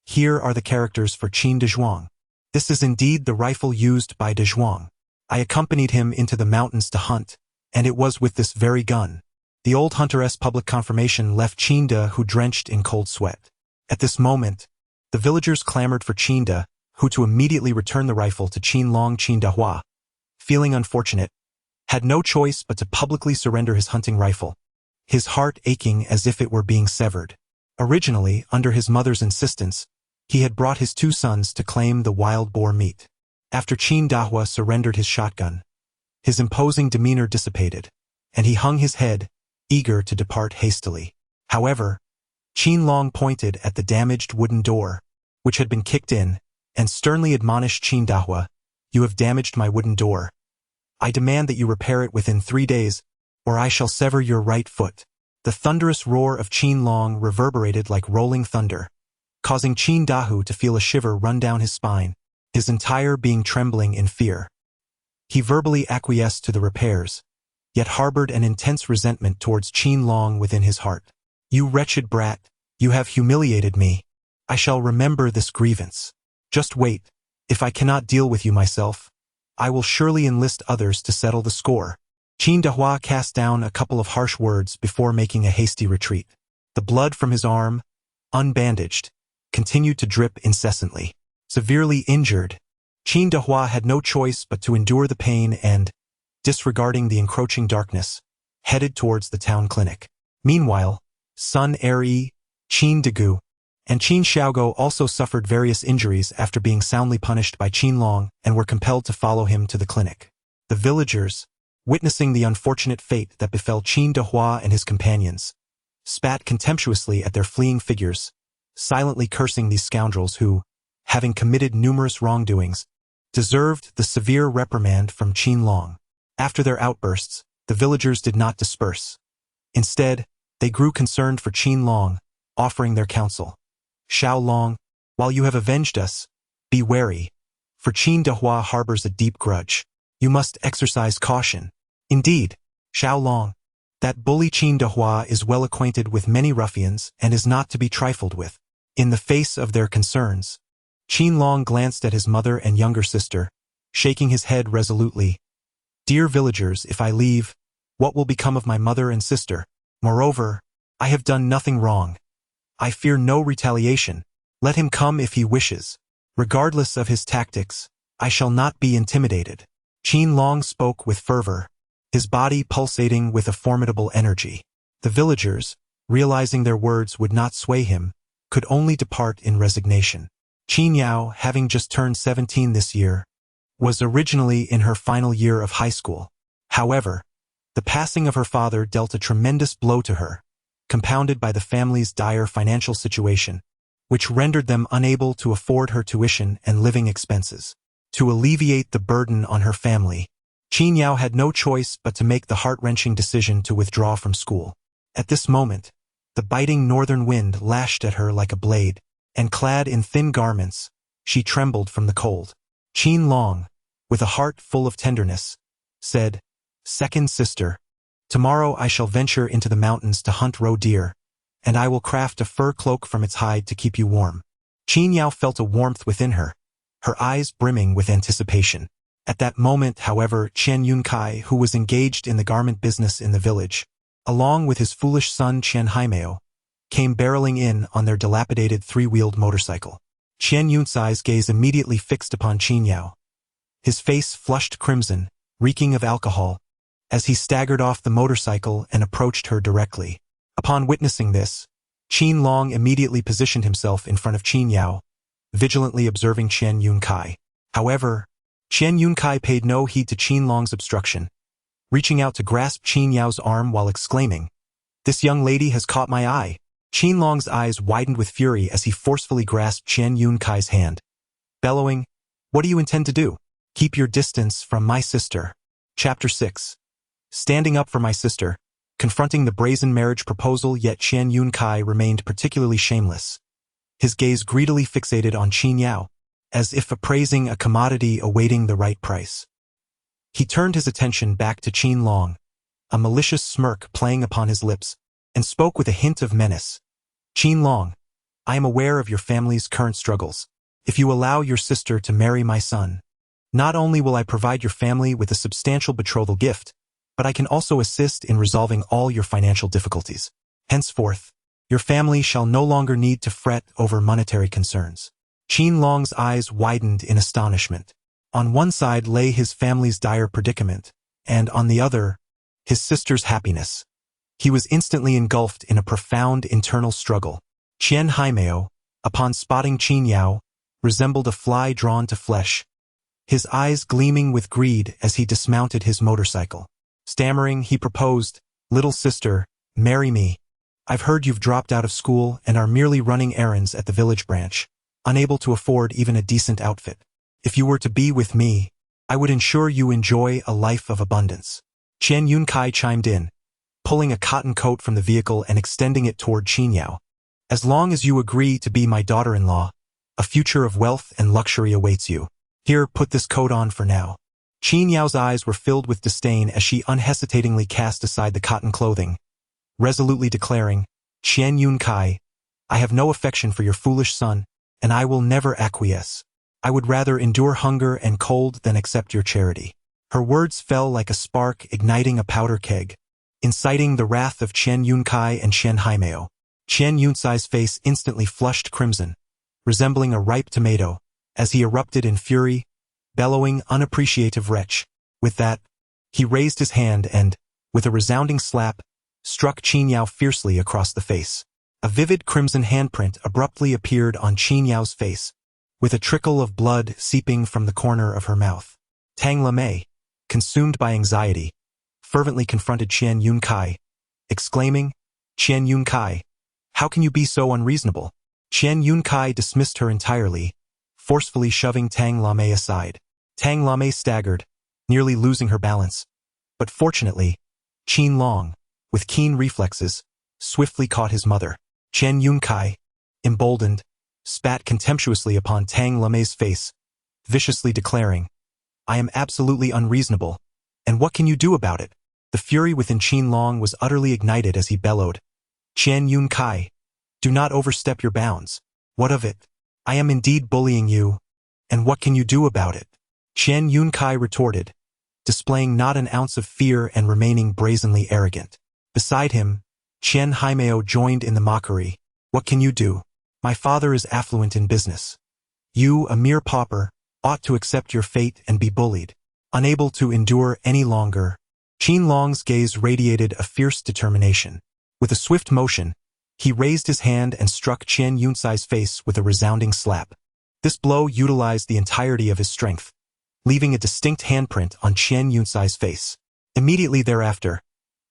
"Here are the characters for Qin Dezhuang. This is indeed the rifle used by Dezhuang. I accompanied him into the mountains to hunt, and it was with this very gun." The old hunteress public confirmation left Qin De who drenched in cold sweat. At this moment, the villagers clamored for Qin De, who to immediately return the rifle to Qin Long. Qin De Hua, feeling unfortunate, had no choice but to publicly surrender his hunting rifle, his heart aching as if it were being severed. Originally, under his mother's insistence, he had brought his 2 sons to claim the wild boar meat. After Qin De Hua surrendered his shotgun, his imposing demeanor dissipated, and he hung his head, eager to depart hastily. However, Qin Long pointed at the damaged wooden door, which had been kicked in, and sternly admonished Qin De Hua, "You have damaged my wooden door. I demand that you repair it within 3 days, or I shall sever your right foot." The thunderous roar of Qin Long reverberated like rolling thunder, causing Qin De Hua to feel a shiver run down his spine, his entire being trembling in fear. He verbally acquiesced to the repairs, yet harbored an intense resentment towards Qin Long within his heart. "You wretched brat, you have humiliated me. I shall remember this grievance. Just wait, if I cannot deal with you myself, I will surely enlist others to settle the score." Qin De Hua cast down a couple of harsh words before making a hasty retreat. The blood from his arm, unbandaged, continued to drip incessantly. Severely injured, Qin De Hua had no choice but to endure the pain and, disregarding the encroaching darkness, headed towards the town clinic. Meanwhile, Sun Er-yi, Qin Degu, and Qin Xiaogo also suffered various injuries after being soundly punished by Qin Long and were compelled to follow him to the clinic. The villagers, witnessing the unfortunate fate that befell Qin De Hua and his companions, spat contemptuously at their fleeing figures, silently cursing these scoundrels who, having committed numerous wrongdoings, deserved the severe reprimand from Qin Long. After their outbursts, the villagers did not disperse. Instead, they grew concerned for Qin Long, offering their counsel. "Xiao Long, while you have avenged us, be wary, for Qin De Hua harbors a deep grudge. You must exercise caution. Indeed, Xiao Long, that bully Qin De Hua is well acquainted with many ruffians and is not to be trifled with." In the face of their concerns, Qin Long glanced at his mother and younger sister, shaking his head resolutely. "Dear villagers, if I leave, what will become of my mother and sister? Moreover, I have done nothing wrong. I fear no retaliation. Let him come if he wishes. Regardless of his tactics, I shall not be intimidated." Qin Long spoke with fervor, his body pulsating with a formidable energy. The villagers, realizing their words would not sway him, could only depart in resignation. Qin Yao, having just turned 17 this year, was originally in her final year of high school. However, the passing of her father dealt a tremendous blow to her, compounded by the family's dire financial situation, which rendered them unable to afford her tuition and living expenses. To alleviate the burden on her family, Qin Yao had no choice but to make the heart-wrenching decision to withdraw from school. At this moment, the biting northern wind lashed at her like a blade, and clad in thin garments, she trembled from the cold. Qin Long, with a heart full of tenderness, said, "Second sister, tomorrow I shall venture into the mountains to hunt roe deer, and I will craft a fur cloak from its hide to keep you warm." Qin Yao felt a warmth within her eyes brimming with anticipation. At that moment, however, Qian Yunkai, who was engaged in the garment business in the village, along with his foolish son Qian Haimeo, came barreling in on their dilapidated 3-wheeled motorcycle. Qian Yunkai's gaze immediately fixed upon Qin Yao. His face flushed crimson, reeking of alcohol, as he staggered off the motorcycle and approached her directly. Upon witnessing this, Qin Long immediately positioned himself in front of Qin Yao, vigilantly observing Qian Yunkai. However, Qian Yunkai paid no heed to Qin Long's obstruction, reaching out to grasp Qin Yao's arm while exclaiming, "This young lady has caught my eye." Qin Long's eyes widened with fury as he forcefully grasped Qian Yunkai's hand, bellowing, "What do you intend to do? Keep your distance from my sister." Chapter 6. Standing up for my sister, confronting the brazen marriage proposal, yet Qian Yunkai remained particularly shameless, his gaze greedily fixated on Qin Yao, as if appraising a commodity awaiting the right price. He turned his attention back to Qin Long, a malicious smirk playing upon his lips, and spoke with a hint of menace. "Qin Long, I am aware of your family's current struggles. If you allow your sister to marry my son, not only will I provide your family with a substantial betrothal gift, but I can also assist in resolving all your financial difficulties. Henceforth, your family shall no longer need to fret over monetary concerns." Qin Long's eyes widened in astonishment. On one side lay his family's dire predicament, and on the other, his sister's happiness. He was instantly engulfed in a profound internal struggle. Qian Haimeo, upon spotting Qin Yao, resembled a fly drawn to flesh, his eyes gleaming with greed as he dismounted his motorcycle. Stammering, he proposed, "Little sister, marry me. I've heard you've dropped out of school and are merely running errands at the village branch, unable to afford even a decent outfit. If you were to be with me, I would ensure you enjoy a life of abundance." Chen Yunkai chimed in, pulling a cotton coat from the vehicle and extending it toward Qin Yao. "As long as you agree to be my daughter-in-law, a future of wealth and luxury awaits you. Here, put this coat on for now." Qin Yao's eyes were filled with disdain as she unhesitatingly cast aside the cotton clothing, resolutely declaring, "Chen Yunkai, I have no affection for your foolish son, and I will never acquiesce. I would rather endure hunger and cold than accept your charity." Her words fell like a spark igniting a powder keg, inciting the wrath of Chen Yunkai and Chen Haimeo. Chen Yunsai's face instantly flushed crimson, resembling a ripe tomato, as he erupted in fury, bellowing, "Unappreciative wretch." With that, he raised his hand and, with a resounding slap, struck Qin Yao fiercely across the face. A vivid crimson handprint abruptly appeared on Qin Yao's face, with a trickle of blood seeping from the corner of her mouth. Tang Lamei, consumed by anxiety, fervently confronted Chen Yunkai, exclaiming, "Chen Yunkai, how can you be so unreasonable?" Chen Yunkai dismissed her entirely, forcefully shoving Tang Lamei aside. Tang Lamei staggered, nearly losing her balance. But fortunately, Qin Long, with keen reflexes, swiftly caught his mother. Chen Yunkai, emboldened, spat contemptuously upon Tang Lamei's face, viciously declaring, "I am absolutely unreasonable, and what can you do about it?" The fury within Qin Long was utterly ignited as he bellowed, "Chen Yunkai, do not overstep your bounds. What of it? I am indeed bullying you, and what can you do about it?" Chen Yunkai retorted, displaying not an ounce of fear and remaining brazenly arrogant. Beside him, Chen Haimeo joined in the mockery. "What can you do? My father is affluent in business. You, a mere pauper, ought to accept your fate and be bullied." Unable to endure any longer, Qin Long's gaze radiated a fierce determination. With a swift motion, he raised his hand and struck Chen Yunsai's face with a resounding slap. This blow utilized the entirety of his strength, leaving a distinct handprint on Chen Yunsai's face. Immediately thereafter,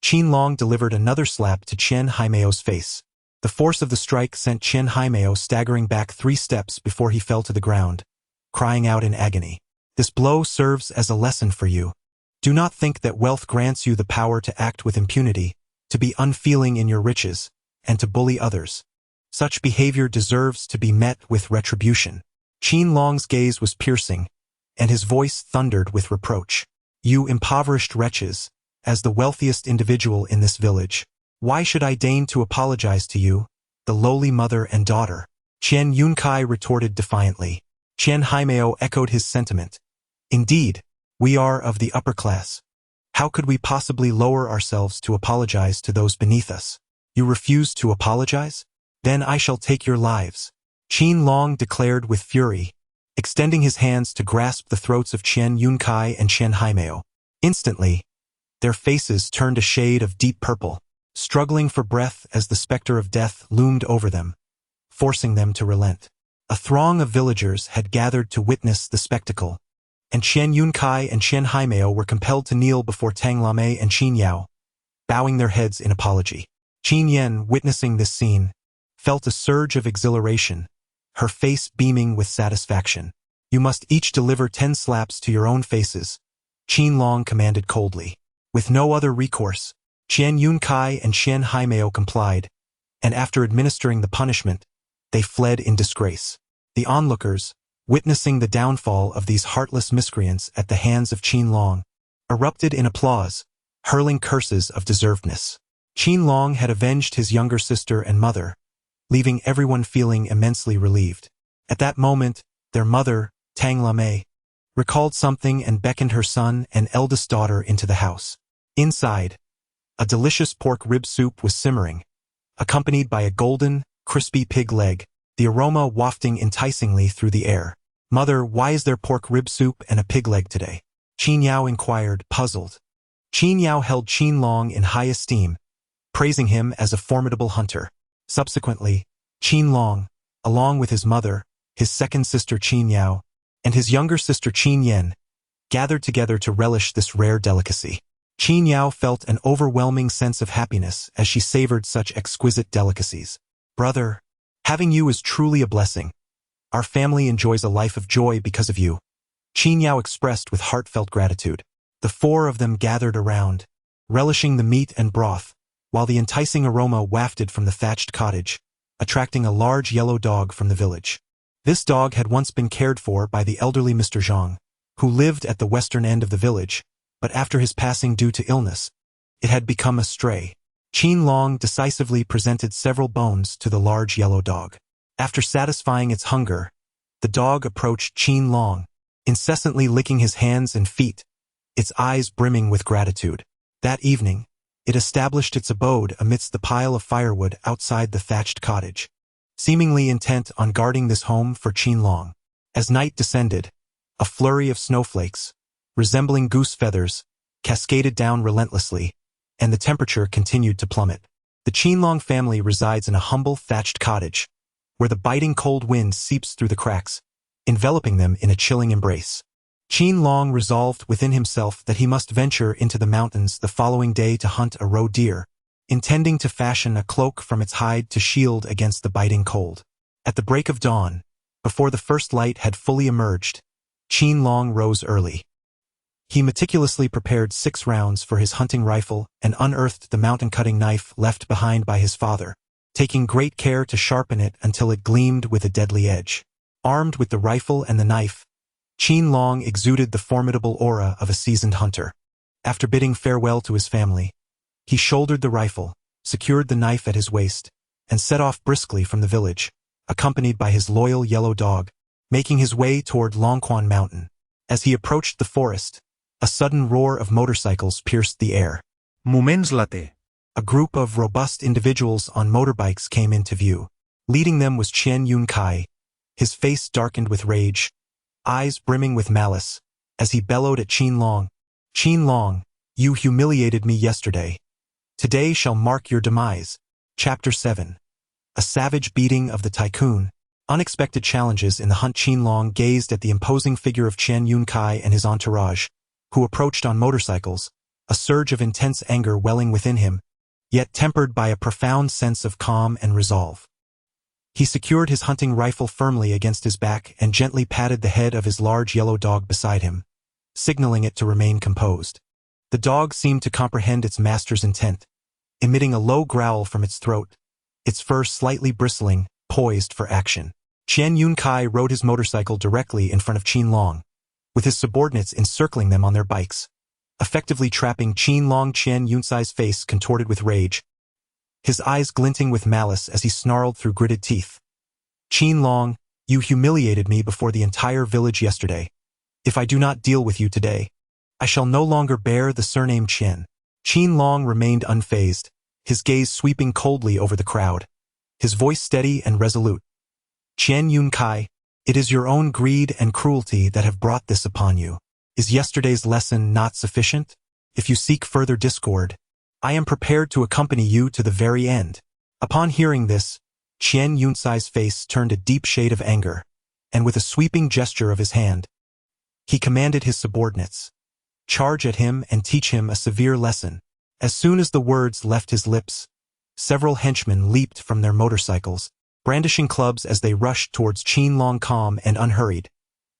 Qin Long delivered another slap to Chen Haimeo's face. The force of the strike sent Chen Haimeo staggering back 3 steps before he fell to the ground, crying out in agony, "This blow serves as a lesson for you. Do not think that wealth grants you the power to act with impunity, to be unfeeling in your riches, and to bully others. Such behavior deserves to be met with retribution." Qin Long's gaze was piercing, and his voice thundered with reproach. "You impoverished wretches, as the wealthiest individual in this village, why should I deign to apologize to you, the lowly mother and daughter?" Chen Yunkai retorted defiantly. Chen Haimeo echoed his sentiment. "Indeed, we are of the upper class. How could we possibly lower ourselves to apologize to those beneath us? You refuse to apologize? Then I shall take your lives," Qin Long declared with fury, extending his hands to grasp the throats of Chen Yunkai and Chen Haimeo. Instantly, their faces turned a shade of deep purple, struggling for breath as the specter of death loomed over them, forcing them to relent. A throng of villagers had gathered to witness the spectacle, and Chen Yunkai and Chen Haimeo were compelled to kneel before Tang Lamei and Qin Yao, bowing their heads in apology. Qin Yen, witnessing this scene, felt a surge of exhilaration, her face beaming with satisfaction. "You must each deliver 10 slaps to your own faces," Qin Long commanded coldly. With no other recourse, Chen Yunkai and Chen Haimeo complied, and after administering the punishment, they fled in disgrace. The onlookers, witnessing the downfall of these heartless miscreants at the hands of Qin Long, erupted in applause, hurling curses of deservedness. Qin Long had avenged his younger sister and mother, leaving everyone feeling immensely relieved. At that moment, their mother, Tang Lamei, recalled something and beckoned her son and eldest daughter into the house. Inside, a delicious pork rib soup was simmering, accompanied by a golden, crispy pig leg, the aroma wafting enticingly through the air. "Mother, why is there pork rib soup and a pig leg today?" Qin Yao inquired, puzzled. Qin Yao held Qin Long in high esteem, praising him as a formidable hunter. Subsequently, Qin Long, along with his mother, his second sister Qin Yao, and his younger sister Qin Yen, gathered together to relish this rare delicacy. Qin Yao felt an overwhelming sense of happiness as she savored such exquisite delicacies. "Brother, having you is truly a blessing. Our family enjoys a life of joy because of you," Qin Yao expressed with heartfelt gratitude. The four of them gathered around, relishing the meat and broth, while the enticing aroma wafted from the thatched cottage, attracting a large yellow dog from the village. This dog had once been cared for by the elderly Mr. Zhang, who lived at the western end of the village, but after his passing due to illness, it had become a stray. Qin Long decisively presented several bones to the large yellow dog. After satisfying its hunger, the dog approached Qin Long, incessantly licking his hands and feet, its eyes brimming with gratitude. That evening, it established its abode amidst the pile of firewood outside the thatched cottage, seemingly intent on guarding this home for Qin Long. As night descended, a flurry of snowflakes, resembling goose feathers, cascaded down relentlessly, and the temperature continued to plummet. The Qin Long family resides in a humble thatched cottage, where the biting cold wind seeps through the cracks, enveloping them in a chilling embrace. Qin Long resolved within himself that he must venture into the mountains the following day to hunt a roe deer, intending to fashion a cloak from its hide to shield against the biting cold. At the break of dawn, before the first light had fully emerged, Qin Long rose early. He meticulously prepared 6 rounds for his hunting rifle and unearthed the mountain-cutting knife left behind by his father, taking great care to sharpen it until it gleamed with a deadly edge. Armed with the rifle and the knife, Qin Long exuded the formidable aura of a seasoned hunter. After bidding farewell to his family, he shouldered the rifle, secured the knife at his waist, and set off briskly from the village, accompanied by his loyal yellow dog, making his way toward Longquan Mountain. As he approached the forest, a sudden roar of motorcycles pierced the air.
Moments later,
a group of robust individuals on motorbikes came into view. Leading them was Chen Yunkai, his face darkened with rage, eyes brimming with malice, as he bellowed at Qin Long. "Qin Long, you humiliated me yesterday. Today shall mark your demise." Chapter 7. A savage beating of the tycoon. Unexpected challenges in the hunt. Qin Long gazed at the imposing figure of Chen Yunkai and his entourage, who approached on motorcycles, a surge of intense anger welling within him, yet tempered by a profound sense of calm and resolve. He secured his hunting rifle firmly against his back and gently patted the head of his large yellow dog beside him, signaling it to remain composed. The dog seemed to comprehend its master's intent, emitting a low growl from its throat, its fur slightly bristling, poised for action. Chen Yunkai rode his motorcycle directly in front of Qin Long, with his subordinates encircling them on their bikes, effectively trapping Qin Long. Chen Yunkai's face contorted with rage, his eyes glinting with malice as he snarled through gritted teeth. "Qin Long, you humiliated me before the entire village yesterday. If I do not deal with you today, I shall no longer bear the surname Chen." Qin Long remained unfazed, his gaze sweeping coldly over the crowd, his voice steady and resolute. "Chen Yunkai, it is your own greed and cruelty that have brought this upon you. Is yesterday's lesson not sufficient? If you seek further discord, I am prepared to accompany you to the very end." Upon hearing this, Chen Yunkai's face turned a deep shade of anger, and with a sweeping gesture of his hand, he commanded his subordinates, "Charge at him and teach him a severe lesson." As soon as the words left his lips, several henchmen leaped from their motorcycles, brandishing clubs as they rushed towards Qin Long calm and unhurried.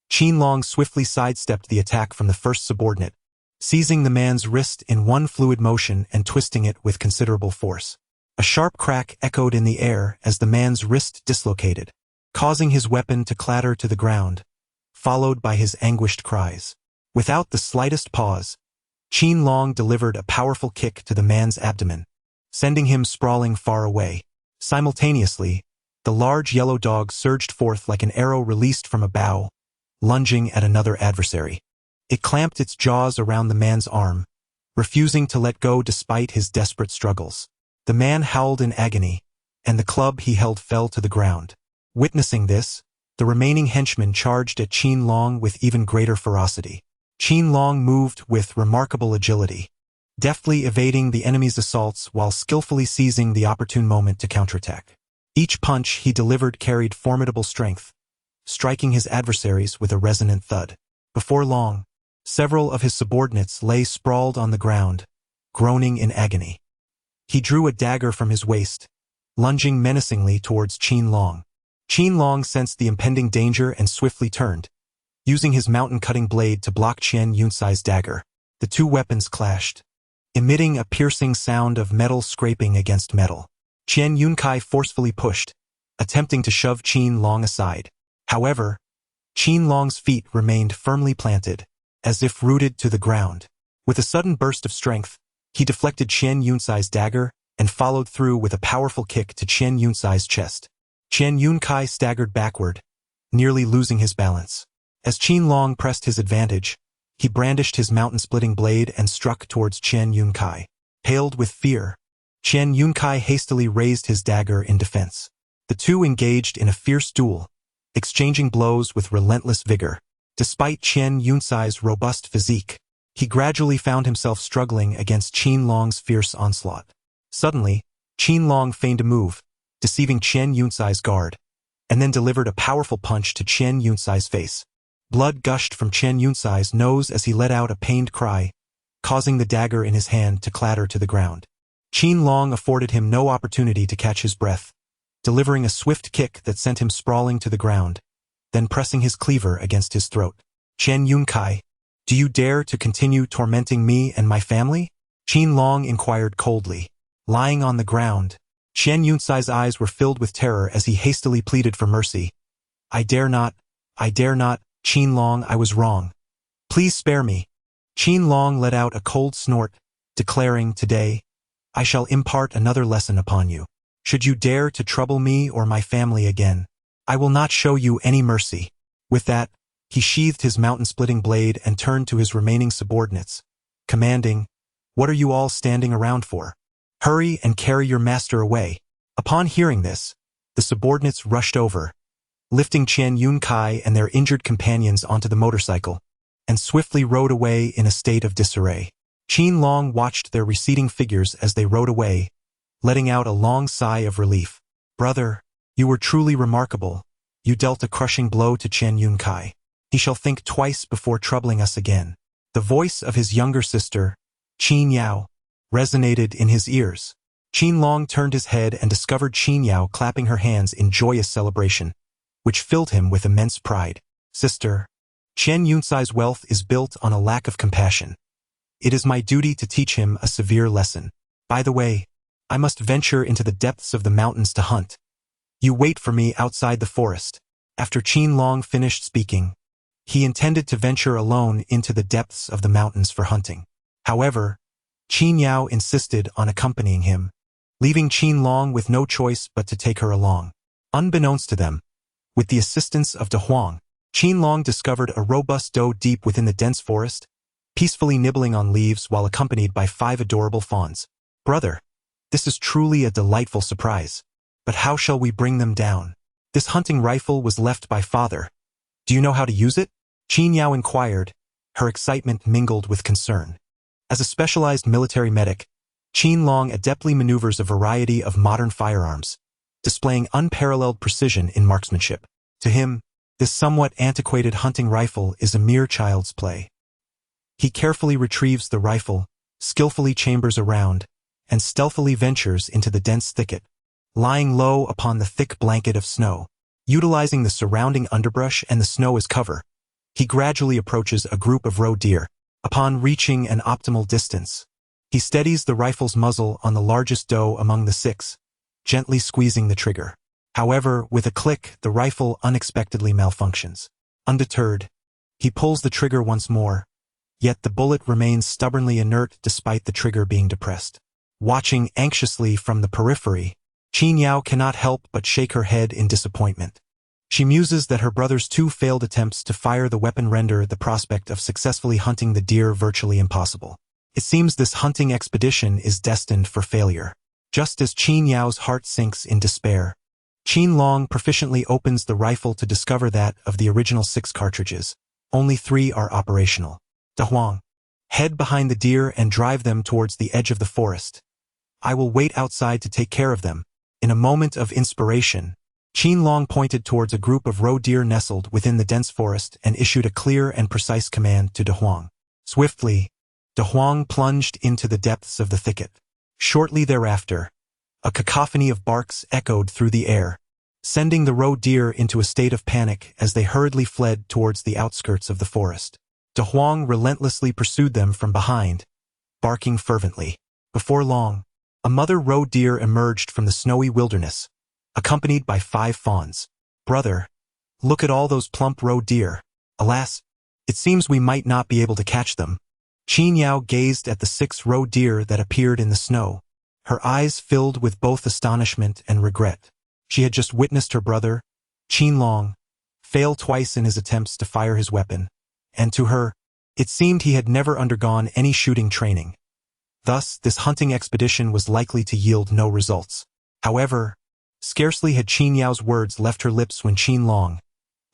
Qin Long swiftly sidestepped the attack from the first subordinate, seizing the man's wrist in one fluid motion and twisting it with considerable force. A sharp crack echoed in the air as the man's wrist dislocated, causing his weapon to clatter to the ground, followed by his anguished cries. Without the slightest pause, Qin Long delivered a powerful kick to the man's abdomen, sending him sprawling far away. Simultaneously, the large yellow dog surged forth like an arrow released from a bow, lunging at another adversary. It clamped its jaws around the man's arm, refusing to let go despite his desperate struggles. The man howled in agony, and the club he held fell to the ground. Witnessing this, the remaining henchmen charged at Qin Long with even greater ferocity. Qin Long moved with remarkable agility, deftly evading the enemy's assaults while skillfully seizing the opportune moment to counterattack. Each punch he delivered carried formidable strength, striking his adversaries with a resonant thud. Before long, several of his subordinates lay sprawled on the ground, groaning in agony. He drew a dagger from his waist, lunging menacingly towards Qin Long. Qin Long sensed the impending danger and swiftly turned, using his mountain-cutting blade to block Qian Yuncai's dagger. The two weapons clashed, emitting a piercing sound of metal scraping against metal. Qian Yuncai forcefully pushed, attempting to shove Qin Long aside. However, Qin Long's feet remained firmly planted, as if rooted to the ground. With a sudden burst of strength, he deflected Qian Yuncai's dagger and followed through with a powerful kick to Qian Yuncai's chest. Qian Yuncai staggered backward, nearly losing his balance. As Qin Long pressed his advantage, he brandished his mountain-splitting blade and struck towards Qian Yuncai. Paled with fear, Qian Yuncai hastily raised his dagger in defense. The two engaged in a fierce duel, exchanging blows with relentless vigor. Despite Qian Yuncai's robust physique, he gradually found himself struggling against Qin Long's fierce onslaught. Suddenly, Qin Long feigned a move, deceiving Qian Yuncai's guard, and then delivered a powerful punch to Qian Yuncai's face. Blood gushed from Qian Yuncai's nose as he let out a pained cry, causing the dagger in his hand to clatter to the ground. Qin Long afforded him no opportunity to catch his breath, delivering a swift kick that sent him sprawling to the ground, then pressing his cleaver against his throat. Qian Yuncai, do you dare to continue tormenting me and my family? Qin Long inquired coldly. Lying on the ground, Qian Yuncai's eyes were filled with terror as he hastily pleaded for mercy. I dare not, Qin Long, I was wrong. Please spare me. Qin Long let out a cold snort, declaring, today, I shall impart another lesson upon you. Should you dare to trouble me or my family again, I will not show you any mercy. With that, he sheathed his mountain-splitting blade and turned to his remaining subordinates, commanding, What are you all standing around for? Hurry and carry your master away. Upon hearing this, the subordinates rushed over, lifting Qian Yuncai and their injured companions onto the motorcycle, and swiftly rode away in a state of disarray. Qin Long watched their receding figures as they rode away, letting out a long sigh of relief. Brother, you were truly remarkable. You dealt a crushing blow to Qian Yuncai. He shall think twice before troubling us again. The voice of his younger sister, Qin Yao, resonated in his ears. Qin Long turned his head and discovered Qin Yao clapping her hands in joyous celebration, which filled him with immense pride. Sister, Qian Yuncai's wealth is built on a lack of compassion. It is my duty to teach him a severe lesson. By the way, I must venture into the depths of the mountains to hunt. You wait for me outside the forest. After Qin Long finished speaking, he intended to venture alone into the depths of the mountains for hunting. However, Qin Yao insisted on accompanying him, leaving Qin Long with no choice but to take her along. Unbeknownst to them, with the assistance of De Huang, Qin Long discovered a robust doe deep within the dense forest, peacefully nibbling on leaves while accompanied by 5 adorable fawns. Brother, this is truly a delightful surprise. But how shall we bring them down? This hunting rifle was left by father. Do you know how to use it? Qin Yao inquired, her excitement mingled with concern. As a specialized military medic, Qin Long adeptly maneuvers a variety of modern firearms, displaying unparalleled precision in marksmanship. To him, this somewhat antiquated hunting rifle is a mere child's play. He carefully retrieves the rifle, skillfully chambers a round, and stealthily ventures into the dense thicket, lying low upon the thick blanket of snow. Utilizing the surrounding underbrush and the snow as cover, he gradually approaches a group of roe deer. Upon reaching an optimal distance, he steadies the rifle's muzzle on the largest doe among the 6, gently squeezing the trigger. However, with a click, the rifle unexpectedly malfunctions. Undeterred, he pulls the trigger once more, yet the bullet remains stubbornly inert despite the trigger being depressed. Watching anxiously from the periphery, Qin Yao cannot help but shake her head in disappointment. She muses that her brother's 2 failed attempts to fire the weapon render the prospect of successfully hunting the deer virtually impossible. It seems this hunting expedition is destined for failure. Just as Qin Yao's heart sinks in despair, Qin Long proficiently opens the rifle to discover that, of the original 6 cartridges, only 3 are operational. De Huang, head behind the deer and drive them towards the edge of the forest. I will wait outside to take care of them. In a moment of inspiration, Qin Long pointed towards a group of roe deer nestled within the dense forest and issued a clear and precise command to De Huang. Swiftly, De Huang plunged into the depths of the thicket. Shortly thereafter, a cacophony of barks echoed through the air, sending the roe deer into a state of panic as they hurriedly fled towards the outskirts of the forest. De Huang relentlessly pursued them from behind, barking fervently. Before long, a mother roe deer emerged from the snowy wilderness, accompanied by 5 fawns. Brother, look at all those plump roe deer. Alas, it seems we might not be able to catch them. Qin Yao gazed at the 6 roe deer that appeared in the snow, her eyes filled with both astonishment and regret. She had just witnessed her brother, Qin Long, fail twice in his attempts to fire his weapon, and to her, it seemed he had never undergone any shooting training. Thus, this hunting expedition was likely to yield no results. However, scarcely had Qin Yao's words left her lips when Qin Long,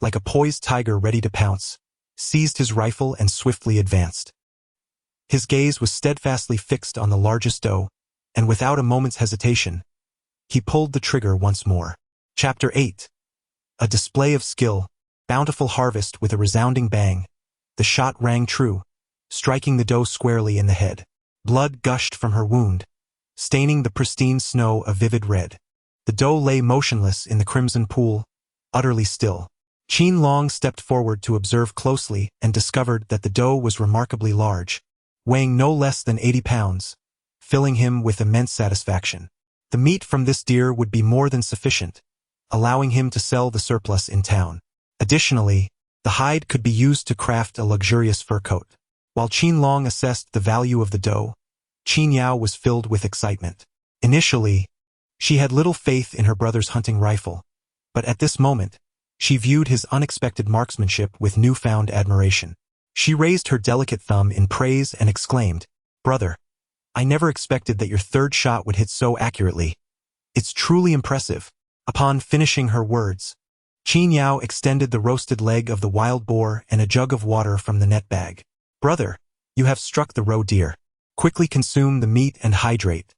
like a poised tiger ready to pounce, seized his rifle and swiftly advanced. His gaze was steadfastly fixed on the largest doe, and without a moment's hesitation, he pulled the trigger once more. Chapter 8. A display of skill, bountiful harvest. With a resounding bang, the shot rang true, striking the doe squarely in the head. Blood gushed from her wound, staining the pristine snow a vivid red. The doe lay motionless in the crimson pool, utterly still. Qin Long stepped forward to observe closely and discovered that the doe was remarkably large, weighing no less than 80 pounds, filling him with immense satisfaction. The meat from this deer would be more than sufficient, allowing him to sell the surplus in town. Additionally, the hide could be used to craft a luxurious fur coat. While Qin Long assessed the value of the doe, Qin Yao was filled with excitement. Initially, she had little faith in her brother's hunting rifle, but at this moment, she viewed his unexpected marksmanship with newfound admiration. She raised her delicate thumb in praise and exclaimed, "Brother, I never expected that your 3rd shot would hit so accurately. It's truly impressive." Upon finishing her words, Qin Yao extended the roasted leg of the wild boar and a jug of water from the net bag. "Brother, you have struck the roe deer. Quickly consume the meat and hydrate.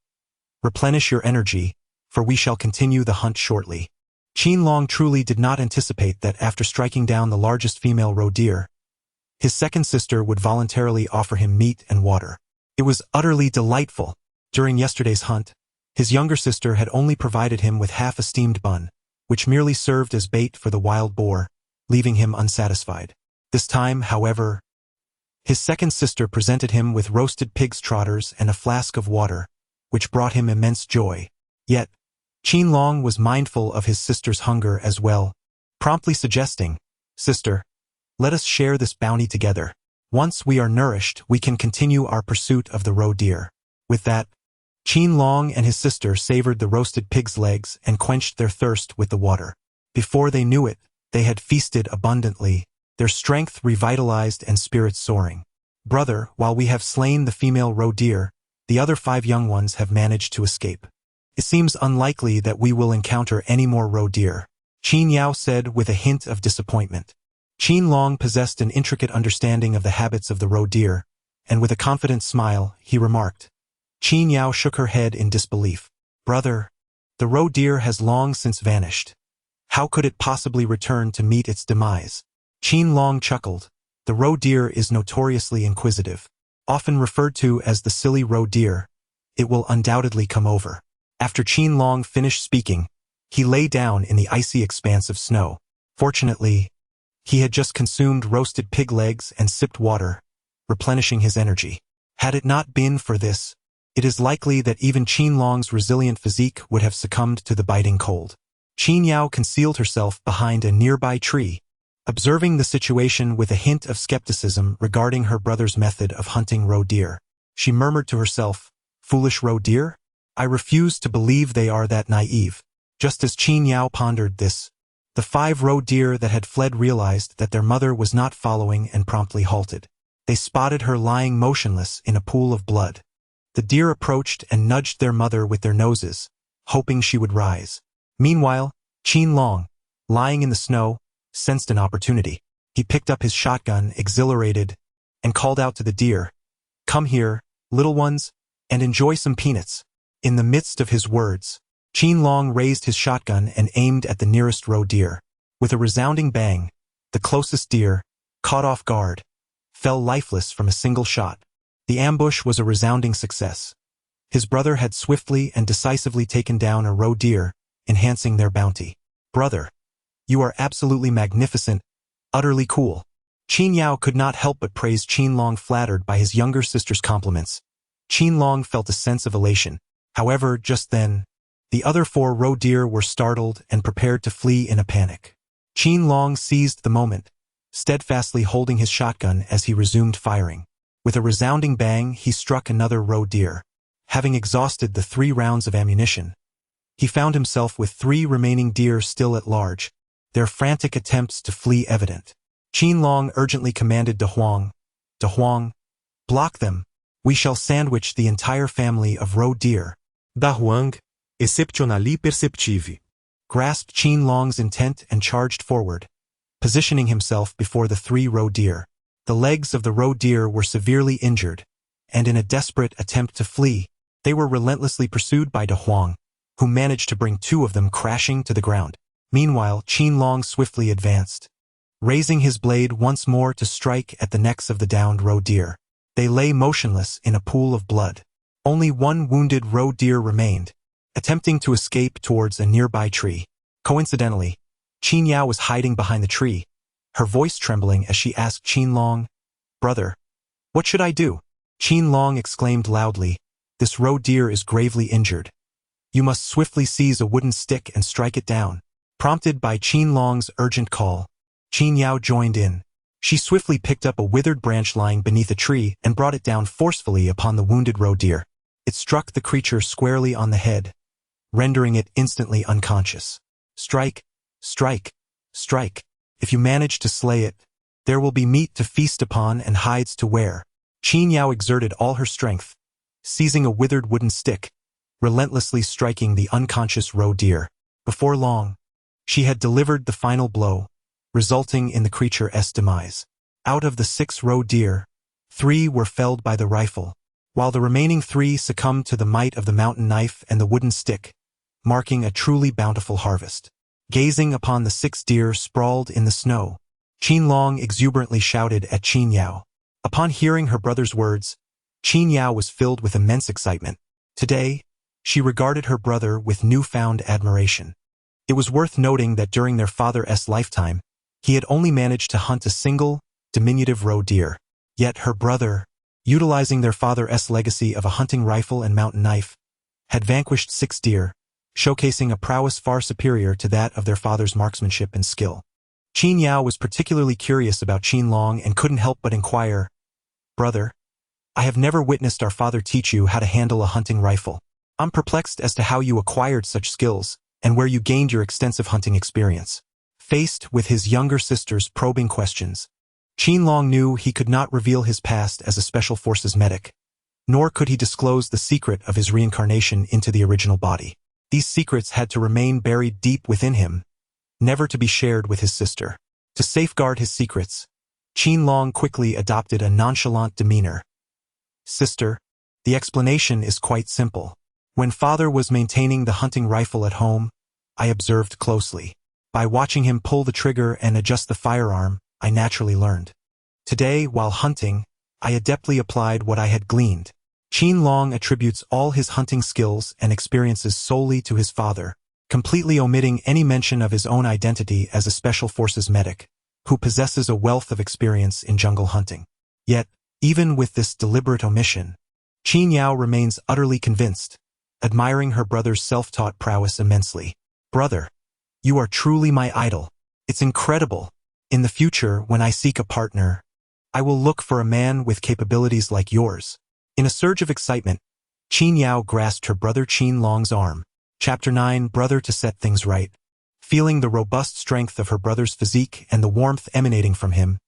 Replenish your energy, for we shall continue the hunt shortly." Qin Long truly did not anticipate that after striking down the largest female roe deer, his 2nd sister would voluntarily offer him meat and water. It was utterly delightful. During yesterday's hunt, his younger sister had only provided him with half a steamed bun, which merely served as bait for the wild boar, leaving him unsatisfied. This time, however, his 2nd sister presented him with roasted pig's trotters and a flask of water, which brought him immense joy. Yet, Qin Long was mindful of his sister's hunger as well, promptly suggesting, "Sister, let us share this bounty together. Once we are nourished, we can continue our pursuit of the roe deer." With that, Qin Long and his sister savored the roasted pig's legs and quenched their thirst with the water. Before they knew it, they had feasted abundantly, their strength revitalized and spirits soaring. "Brother, while we have slain the female roe deer, the other 5 young ones have managed to escape. It seems unlikely that we will encounter any more roe deer," Qin Yao said with a hint of disappointment. Qin Long possessed an intricate understanding of the habits of the roe deer, and with a confident smile, he remarked. Qin Yao shook her head in disbelief. "Brother, the roe deer has long since vanished. How could it possibly return to meet its demise?" Qin Long chuckled. "The roe deer is notoriously inquisitive. Often referred to as the silly roe deer, it will undoubtedly come over." After Qin Long finished speaking, he lay down in the icy expanse of snow. Fortunately, he had just consumed roasted pig legs and sipped water, replenishing his energy. Had it not been for this, it is likely that even Qin Long's resilient physique would have succumbed to the biting cold. Qin Yao concealed herself behind a nearby tree, observing the situation with a hint of skepticism regarding her brother's method of hunting roe deer. She murmured to herself, "Foolish roe deer? I refuse to believe they are that naive." Just as Qin Yao pondered this, the 5 roe deer that had fled realized that their mother was not following and promptly halted. they spotted her lying motionless in a pool of blood. The deer approached and nudged their mother with their noses, hoping she would rise. Meanwhile, Qin Long, lying in the snow, sensed an opportunity. He picked up his shotgun, exhilarated, and called out to the deer, "Come here, little ones, and enjoy some peanuts." In the midst of his words, Qin Long raised his shotgun and aimed at the nearest roe deer. With a resounding bang, the closest deer, caught off guard, fell lifeless from a single shot. The ambush was a resounding success. His brother had swiftly and decisively taken down a roe deer, enhancing their bounty. "Brother, you are absolutely magnificent, utterly cool." Qin Yao could not help but praise Qin Long, flattered by his younger sister's compliments. Qin Long felt a sense of elation. However, just then, the other 4 roe deer were startled and prepared to flee in a panic. Qin Long seized the moment, steadfastly holding his shotgun as he resumed firing. With a resounding bang, he struck another roe deer. Having exhausted the 3 rounds of ammunition, he found himself with 3 remaining deer still at large, their frantic attempts to flee evident. Qin Long urgently commanded De Huang, "Block them. We shall sandwich the entire family of roe deer."
Da Huang, exceptionally perceptive,
grasped Qin Long's intent and charged forward, positioning himself before the 3 roe deer. The legs of the roe deer were severely injured, and in a desperate attempt to flee, they were relentlessly pursued by De Huang, who managed to bring 2 of them crashing to the ground. Meanwhile, Qin Long swiftly advanced, raising his blade once more to strike at the necks of the downed roe deer. They lay motionless in a pool of blood. Only 1 wounded roe deer remained, attempting to escape towards a nearby tree. Coincidentally, Qin Yao was hiding behind the tree, her voice trembling as she asked Qin Long, "Brother, what should I do?" Qin Long exclaimed loudly, "This roe deer is gravely injured. You must swiftly seize a wooden stick and strike it down." Prompted by Qin Long's urgent call, Qin Yao joined in. She swiftly picked up a withered branch lying beneath a tree and brought it down forcefully upon the wounded roe deer. It struck the creature squarely on the head, rendering it instantly unconscious. "Strike, strike, strike. If you manage to slay it, there will be meat to feast upon and hides to wear." Qin Yao exerted all her strength, seizing a withered wooden stick, relentlessly striking the unconscious roe deer. Before long, she had delivered the final blow, resulting in the creature's demise. Out of the 6 roe deer, 3 were felled by the rifle, while the remaining 3 succumbed to the might of the mountain knife and the wooden stick, marking a truly bountiful harvest. Gazing upon the 6 deer sprawled in the snow, Qin Long exuberantly shouted at Qin Yao. Upon hearing her brother's words, Qin Yao was filled with immense excitement. Today, she regarded her brother with newfound admiration. It was worth noting that during their father's lifetime, he had only managed to hunt a single, diminutive roe deer. Yet her brother, utilizing their father's legacy of a hunting rifle and mountain knife, had vanquished 6 deer, showcasing a prowess far superior to that of their father's marksmanship and skill. Qin Yao was particularly curious about Qin Long and couldn't help but inquire, "Brother, I have never witnessed our father teach you how to handle a hunting rifle. I'm perplexed as to how you acquired such skills and where you gained your extensive hunting experience." Faced with his younger sister's probing questions, Qin Long knew he could not reveal his past as a special forces medic, nor could he disclose the secret of his reincarnation into the original body. These secrets had to remain buried deep within him, never to be shared with his sister. To safeguard his secrets, Qin Long quickly adopted a nonchalant demeanor. "Sister, the explanation is quite simple. When father was maintaining the hunting rifle at home, I observed closely. By watching him pull the trigger and adjust the firearm, I naturally learned. Today, while hunting, I adeptly applied what I had gleaned." Qin Long attributes all his hunting skills and experiences solely to his father, completely omitting any mention of his own identity as a special forces medic, who possesses a wealth of experience in jungle hunting. Yet, even with this deliberate omission, Qin Yao remains utterly convinced, admiring her brother's self-taught prowess immensely. "Brother, you are truly my idol. It's incredible. In the future, when I seek a partner, I will look for a man with capabilities like yours." In a surge of excitement, Qin Yao grasped her brother Qin Long's arm. Chapter 9, Brother to Set Things Right. Feeling the robust strength of her brother's physique and the warmth emanating from him,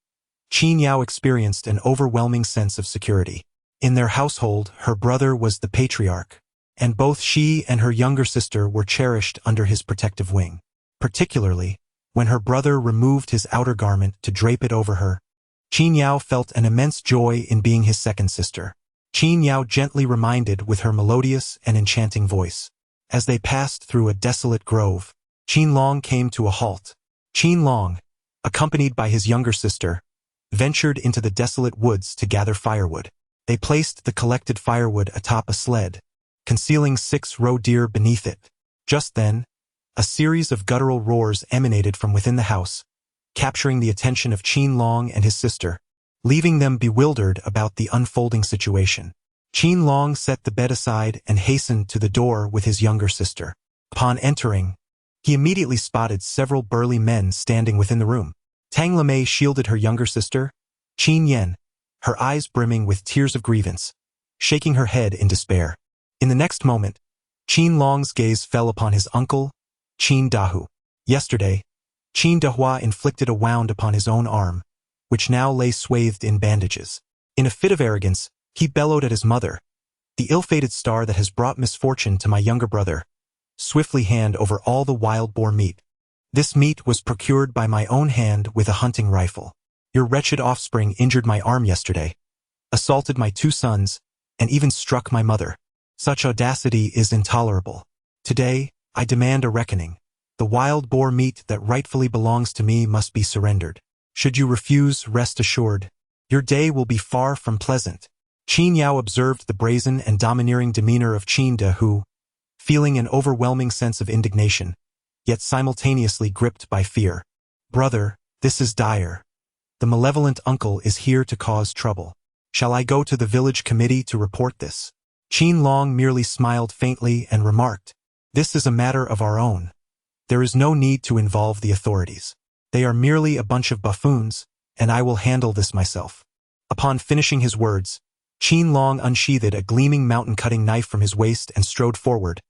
Qin Yao experienced an overwhelming sense of security. In their household, her brother was the patriarch, and both she and her younger sister were cherished under his protective wing. Particularly, when her brother removed his outer garment to drape it over her, Qin Yao felt an immense joy in being his second sister. Qin Yao gently reminded with her melodious and enchanting voice. As they passed through a desolate grove, Qin Long came to a halt. Qin Long, accompanied by his younger sister, ventured into the desolate woods to gather firewood. They placed the collected firewood atop a sled, concealing 6 roe deer beneath it. Just then, a series of guttural roars emanated from within the house, capturing the attention of Qin Long and his sister, leaving them bewildered about the unfolding situation. Qin Long set the bed aside and hastened to the door with his younger sister. Upon entering, he immediately spotted several burly men standing within the room. Tang Lemay shielded her younger sister, Qin Yen, her eyes brimming with tears of grievance, shaking her head in despair. In the next moment, Qin Long's gaze fell upon his uncle, Qin Dahu. Yesterday, Qin Dahua inflicted a wound upon his own arm, which now lay swathed in bandages. In a fit of arrogance, he bellowed at his mother, "The ill-fated star that has brought misfortune to my younger brother, swiftly hand over all the wild boar meat. This meat was procured by my own hand with a hunting rifle. Your wretched offspring injured my arm yesterday, assaulted my 2 sons, and even struck my mother. Such audacity is intolerable. Today, I demand a reckoning. The wild boar meat that rightfully belongs to me must be surrendered. Should you refuse, rest assured, your day will be far from pleasant." Qin Yao observed the brazen and domineering demeanor of Qin De, who, feeling an overwhelming sense of indignation, yet simultaneously gripped by fear. "Brother, this is dire. The malevolent uncle is here to cause trouble. Shall I go to the village committee to report this?" Qin Long merely smiled faintly and remarked, "This is a matter of our own. There is no need to involve the authorities. They are merely a bunch of buffoons, and I will handle this myself." Upon finishing his words, Qin Long unsheathed a gleaming mountain-cutting knife from his waist and strode forward,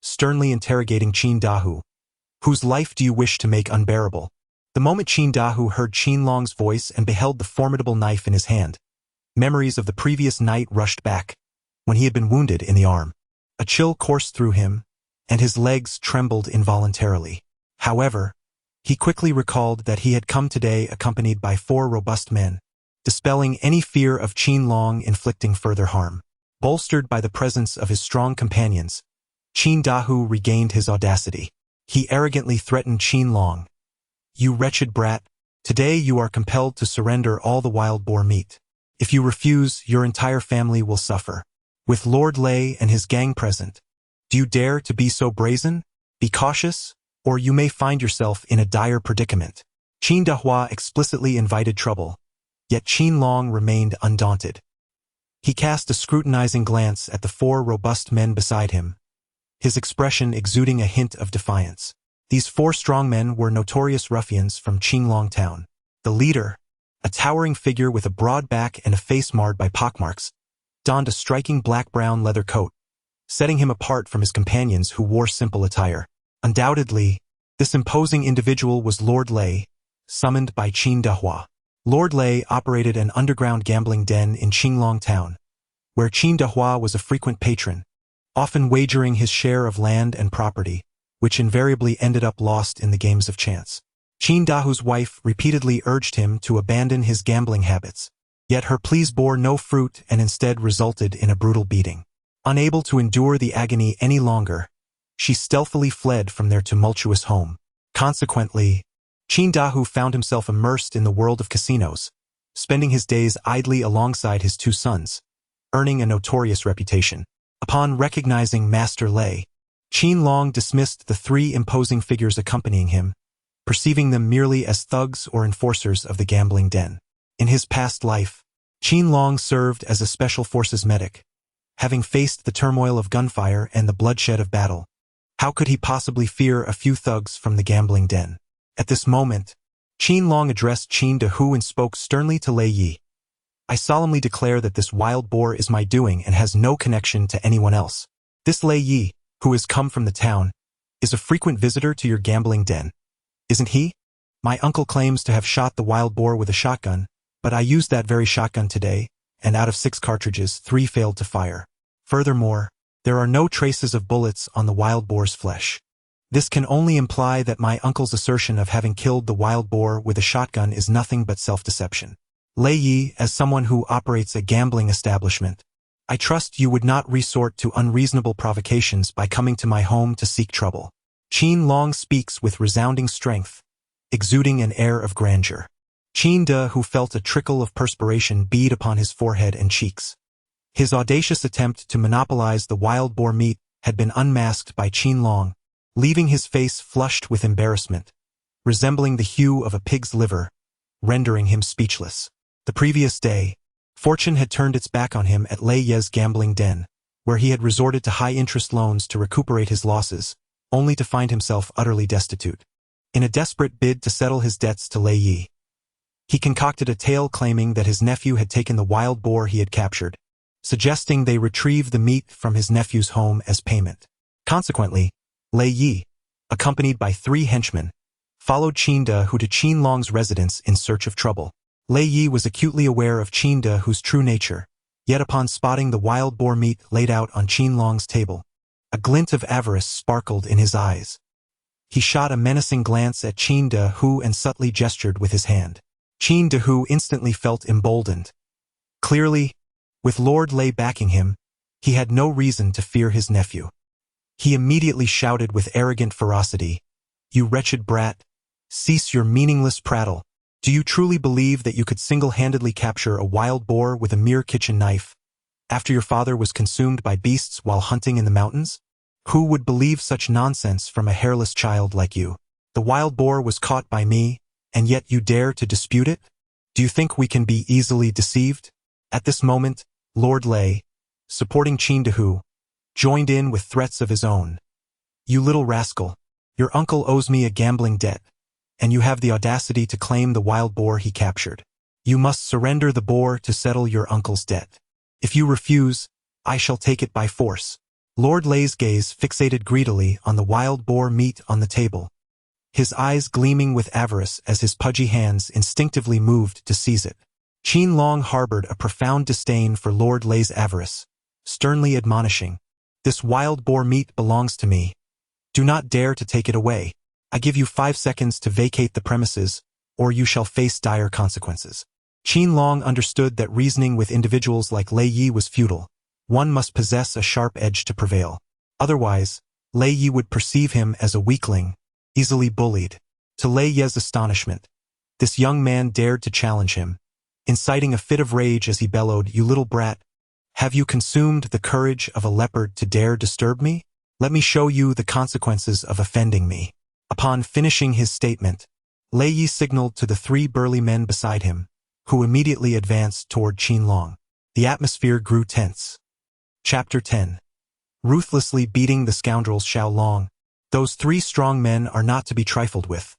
sternly interrogating Qin Dahu. "Whose life do you wish to make unbearable?" The moment Qin Dahu heard Qin Long's voice and beheld the formidable knife in his hand, memories of the previous night rushed back, when he had been wounded in the arm. A chill coursed through him, and his legs trembled involuntarily. However, he quickly recalled that he had come today accompanied by 4 robust men, dispelling any fear of Qin Long inflicting further harm. Bolstered by the presence of his strong companions, Qin Dahu regained his audacity. He arrogantly threatened Qin Long. "You wretched brat, today you are compelled to surrender all the wild boar meat. If you refuse, your entire family will suffer. With Lord Lei and his gang present, do you dare to be so brazen? Be cautious, or you may find yourself in a dire predicament." Qin Dahua explicitly invited trouble, yet Qin Long remained undaunted. He cast a scrutinizing glance at the 4 robust men beside him, his expression exuding a hint of defiance. These 4 strong men were notorious ruffians from Qinglong town. The leader, a towering figure with a broad back and a face marred by pockmarks, donned a striking black-brown leather coat, setting him apart from his companions who wore simple attire. Undoubtedly, this imposing individual was Lord Lei, summoned by Qin Dahua. Lord Lei operated an underground gambling den in Qinglong town, where Qin Dahua was a frequent patron, often wagering his share of land and property, which invariably ended up lost in the games of chance. Qin Dahu's wife repeatedly urged him to abandon his gambling habits, yet her pleas bore no fruit and instead resulted in a brutal beating. Unable to endure the agony any longer, she stealthily fled from their tumultuous home. Consequently, Qin Dahu found himself immersed in the world of casinos, spending his days idly alongside his 2 sons, earning a notorious reputation. Upon recognizing Master Lei, Qin Long dismissed the 3 imposing figures accompanying him, perceiving them merely as thugs or enforcers of the gambling den. In his past life, Qin Long served as a special forces medic, having faced the turmoil of gunfire and the bloodshed of battle. How could he possibly fear a few thugs from the gambling den? At this moment, Qin Long addressed Qin Dahu and spoke sternly to Lei Yi. "I solemnly declare that this wild boar is my doing and has no connection to anyone else. This Lei Yi, who has come from the town, is a frequent visitor to your gambling den, isn't he? My uncle claims to have shot the wild boar with a shotgun, But I used that very shotgun today, and out of 6 cartridges, 3 failed to fire. Furthermore, there are no traces of bullets on the wild boar's flesh. This can only imply that my uncle's assertion of having killed the wild boar with a shotgun is nothing but self-deception. Lei Yi, as someone who operates a gambling establishment, I trust you would not resort to unreasonable provocations by coming to my home to seek trouble. Qin Long speaks with resounding strength, exuding an air of grandeur. Qin, who felt a trickle of perspiration bead upon his forehead and cheeks. His audacious attempt to monopolize the wild boar meat had been unmasked by Qin Long, leaving his face flushed with embarrassment, resembling the hue of a pig's liver, rendering him speechless. The previous day, fortune had turned its back on him at Lei Ye's gambling den, where he had resorted to high-interest loans to recuperate his losses, only to find himself utterly destitute. In a desperate bid to settle his debts to Lei Yi, he concocted a tale claiming that his nephew had taken the wild boar he had captured, suggesting they retrieve the meat from his nephew's home as payment. Consequently, Lei Yi, accompanied by 3 henchmen, followed Qin, who to Qin Long's residence in search of trouble. Lei Yi was acutely aware of Qin, whose true nature, yet upon spotting the wild boar meat laid out on Qin Long's table, a glint of avarice sparkled in his eyes. He shot a menacing glance at Qin, who and subtly gestured with his hand. Qin, who instantly felt emboldened. Clearly, with Lord Lei backing him, he had no reason to fear his nephew. He immediately shouted with arrogant ferocity, "You wretched brat, cease your meaningless prattle. Do you truly believe that you could single-handedly capture a wild boar with a mere kitchen knife, after your father was consumed by beasts while hunting in the mountains? Who would believe such nonsense from a hairless child like you? The wild boar was caught by me, and yet you dare to dispute it? Do you think we can be easily deceived?" At this moment, Lord Lei, supporting Qin, who joined in with threats of his own. "You little rascal, your uncle owes me a gambling debt, and you have the audacity to claim the wild boar he captured. You must surrender the boar to settle your uncle's debt. If you refuse, I shall take it by force." Lord Lei's gaze fixated greedily on the wild boar meat on the table, his eyes gleaming with avarice as his pudgy hands instinctively moved to seize it. Qin Long harbored a profound disdain for Lord Lei's avarice, sternly admonishing, "This wild boar meat belongs to me. Do not dare to take it away. I give you 5 seconds to vacate the premises, or you shall face dire consequences." Qin Long understood that reasoning with individuals like Lei Yi was futile. One must possess a sharp edge to prevail. Otherwise, Lei Yi would perceive him as a weakling, easily bullied. To Lei Yi's astonishment, this young man dared to challenge him, inciting a fit of rage as he bellowed, "You little brat, have you consumed the courage of a leopard to dare disturb me? Let me show you the consequences of offending me." Upon finishing his statement, Lei Yi signaled to the 3 burly men beside him, who immediately advanced toward Qin Long. The atmosphere grew tense. Chapter 10. Ruthlessly beating the scoundrels Xiao Long. Those 3 strong men are not to be trifled with.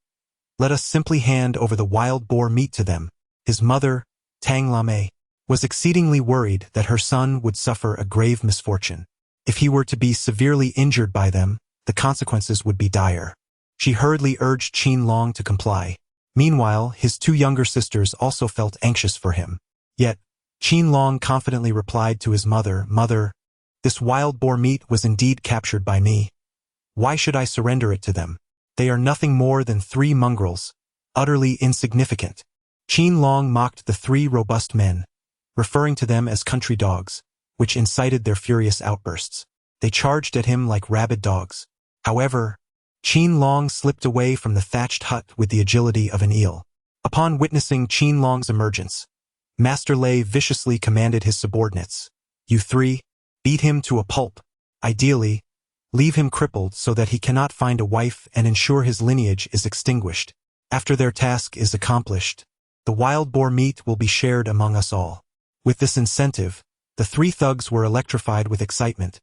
Let us simply hand over the wild boar meat to them. His mother, Tang Lame, was exceedingly worried that her son would suffer a grave misfortune. If he were to be severely injured by them, the consequences would be dire. She hurriedly urged Qin Long to comply. Meanwhile, his 2 younger sisters also felt anxious for him. Yet, Qin Long confidently replied to his mother, "Mother, this wild boar meat was indeed captured by me. Why should I surrender it to them? They are nothing more than 3 mongrels, utterly insignificant." Qin Long mocked the 3 robust men, referring to them as country dogs, which incited their furious outbursts. They charged at him like rabid dogs. However, Qin Long slipped away from the thatched hut with the agility of an eel. Upon witnessing Qin Long's emergence, Master Lei viciously commanded his subordinates, "You 3, beat him to a pulp. Ideally, leave him crippled so that he cannot find a wife and ensure his lineage is extinguished. After their task is accomplished, the wild boar meat will be shared among us all." With this incentive, the 3 thugs were electrified with excitement,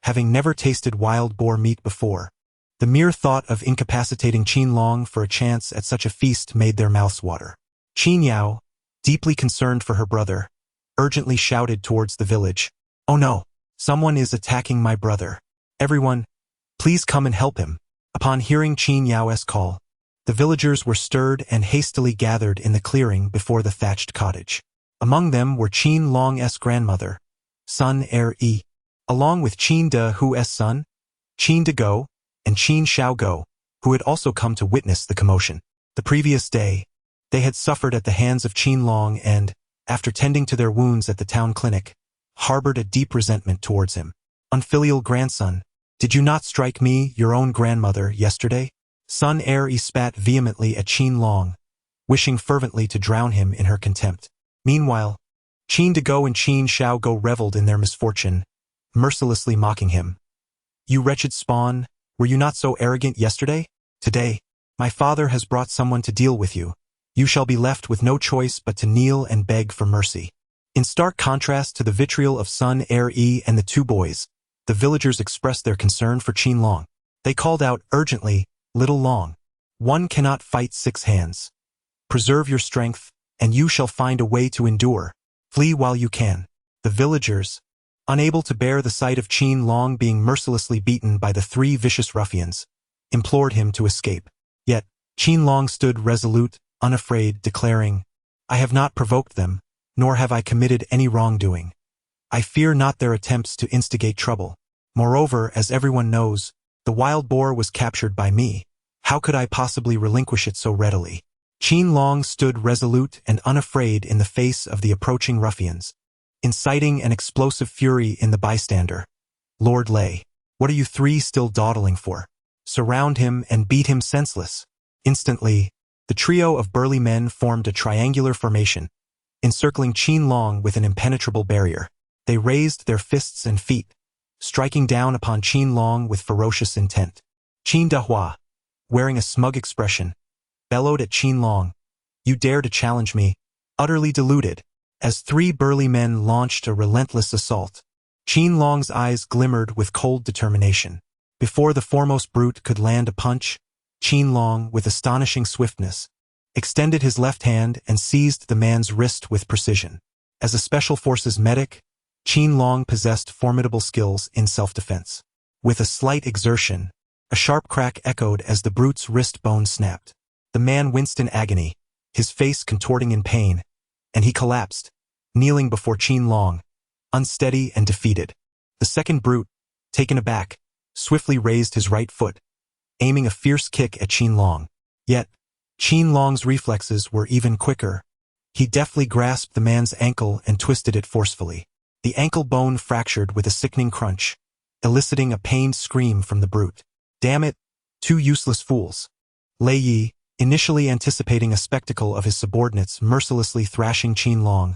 having never tasted wild boar meat before. The mere thought of incapacitating Qin Long for a chance at such a feast made their mouths water. Qin Yao, deeply concerned for her brother, urgently shouted towards the village, "Oh no! Someone is attacking my brother. Everyone, please come and help him." Upon hearing Qin Yao's call, The villagers were stirred and hastily gathered in the clearing before the thatched cottage. Among them were Qin Long's grandmother, sun-er-e, along with Qin Dahu's son, Qin Dago, and Qin Xiaogo, who had also come to witness the commotion. The previous day, they had suffered at the hands of Qin Long and, after tending to their wounds at the town clinic, harbored a deep resentment towards him. Unfilial grandson, did you not strike me, your own grandmother, yesterday? Sun-er-e spat vehemently at Qin Long, wishing fervently to drown him in her contempt. Meanwhile, Qin Dago and Qin Xiaogo reveled in their misfortune, mercilessly mocking him. You wretched spawn, were you not so arrogant yesterday? Today, my father has brought someone to deal with you. You shall be left with no choice but to kneel and beg for mercy. In stark contrast to the vitriol of sun-er-e and the two boys, the villagers expressed their concern for Qin Long. They called out urgently, Little Long, one cannot fight 6 hands. Preserve your strength, and you shall find a way to endure. Flee while you can. The villagers, unable to bear the sight of Qin Long being mercilessly beaten by the 3 vicious ruffians, implored him to escape. Yet, Qin Long stood resolute, unafraid, declaring, I have not provoked them, nor have I committed any wrongdoing. I fear not their attempts to instigate trouble. Moreover, as everyone knows, the wild boar was captured by me. How could I possibly relinquish it so readily? Qin Long stood resolute and unafraid in the face of the approaching ruffians, inciting an explosive fury in the bystander. Lord Lei, what are you 3 still dawdling for? Surround him and beat him senseless. Instantly, the trio of burly men formed a triangular formation, encircling Qin Long with an impenetrable barrier. They raised their fists and feet, striking down upon Qin Long with ferocious intent. Qin Dahua, wearing a smug expression, bellowed at Qin Long, You dare to challenge me, utterly deluded, as 3 burly men launched a relentless assault. Qin Long's eyes glimmered with cold determination. Before the foremost brute could land a punch, Qin Long, with astonishing swiftness, extended his left hand and seized the man's wrist with precision. As a special forces medic, Qin Long possessed formidable skills in self-defense. With a slight exertion, a sharp crack echoed as the brute's wrist bone snapped. The man winced in agony, his face contorting in pain, and he collapsed, kneeling before Qin Long, unsteady and defeated. The second brute, taken aback, swiftly raised his right foot, aiming a fierce kick at Qin Long. Yet, Qin Long's reflexes were even quicker. He deftly grasped the man's ankle and twisted it forcefully. The ankle bone fractured with a sickening crunch, eliciting a pained scream from the brute. Damn it, 2 useless fools. Lei Yi, initially anticipating a spectacle of his subordinates mercilessly thrashing Qin Long,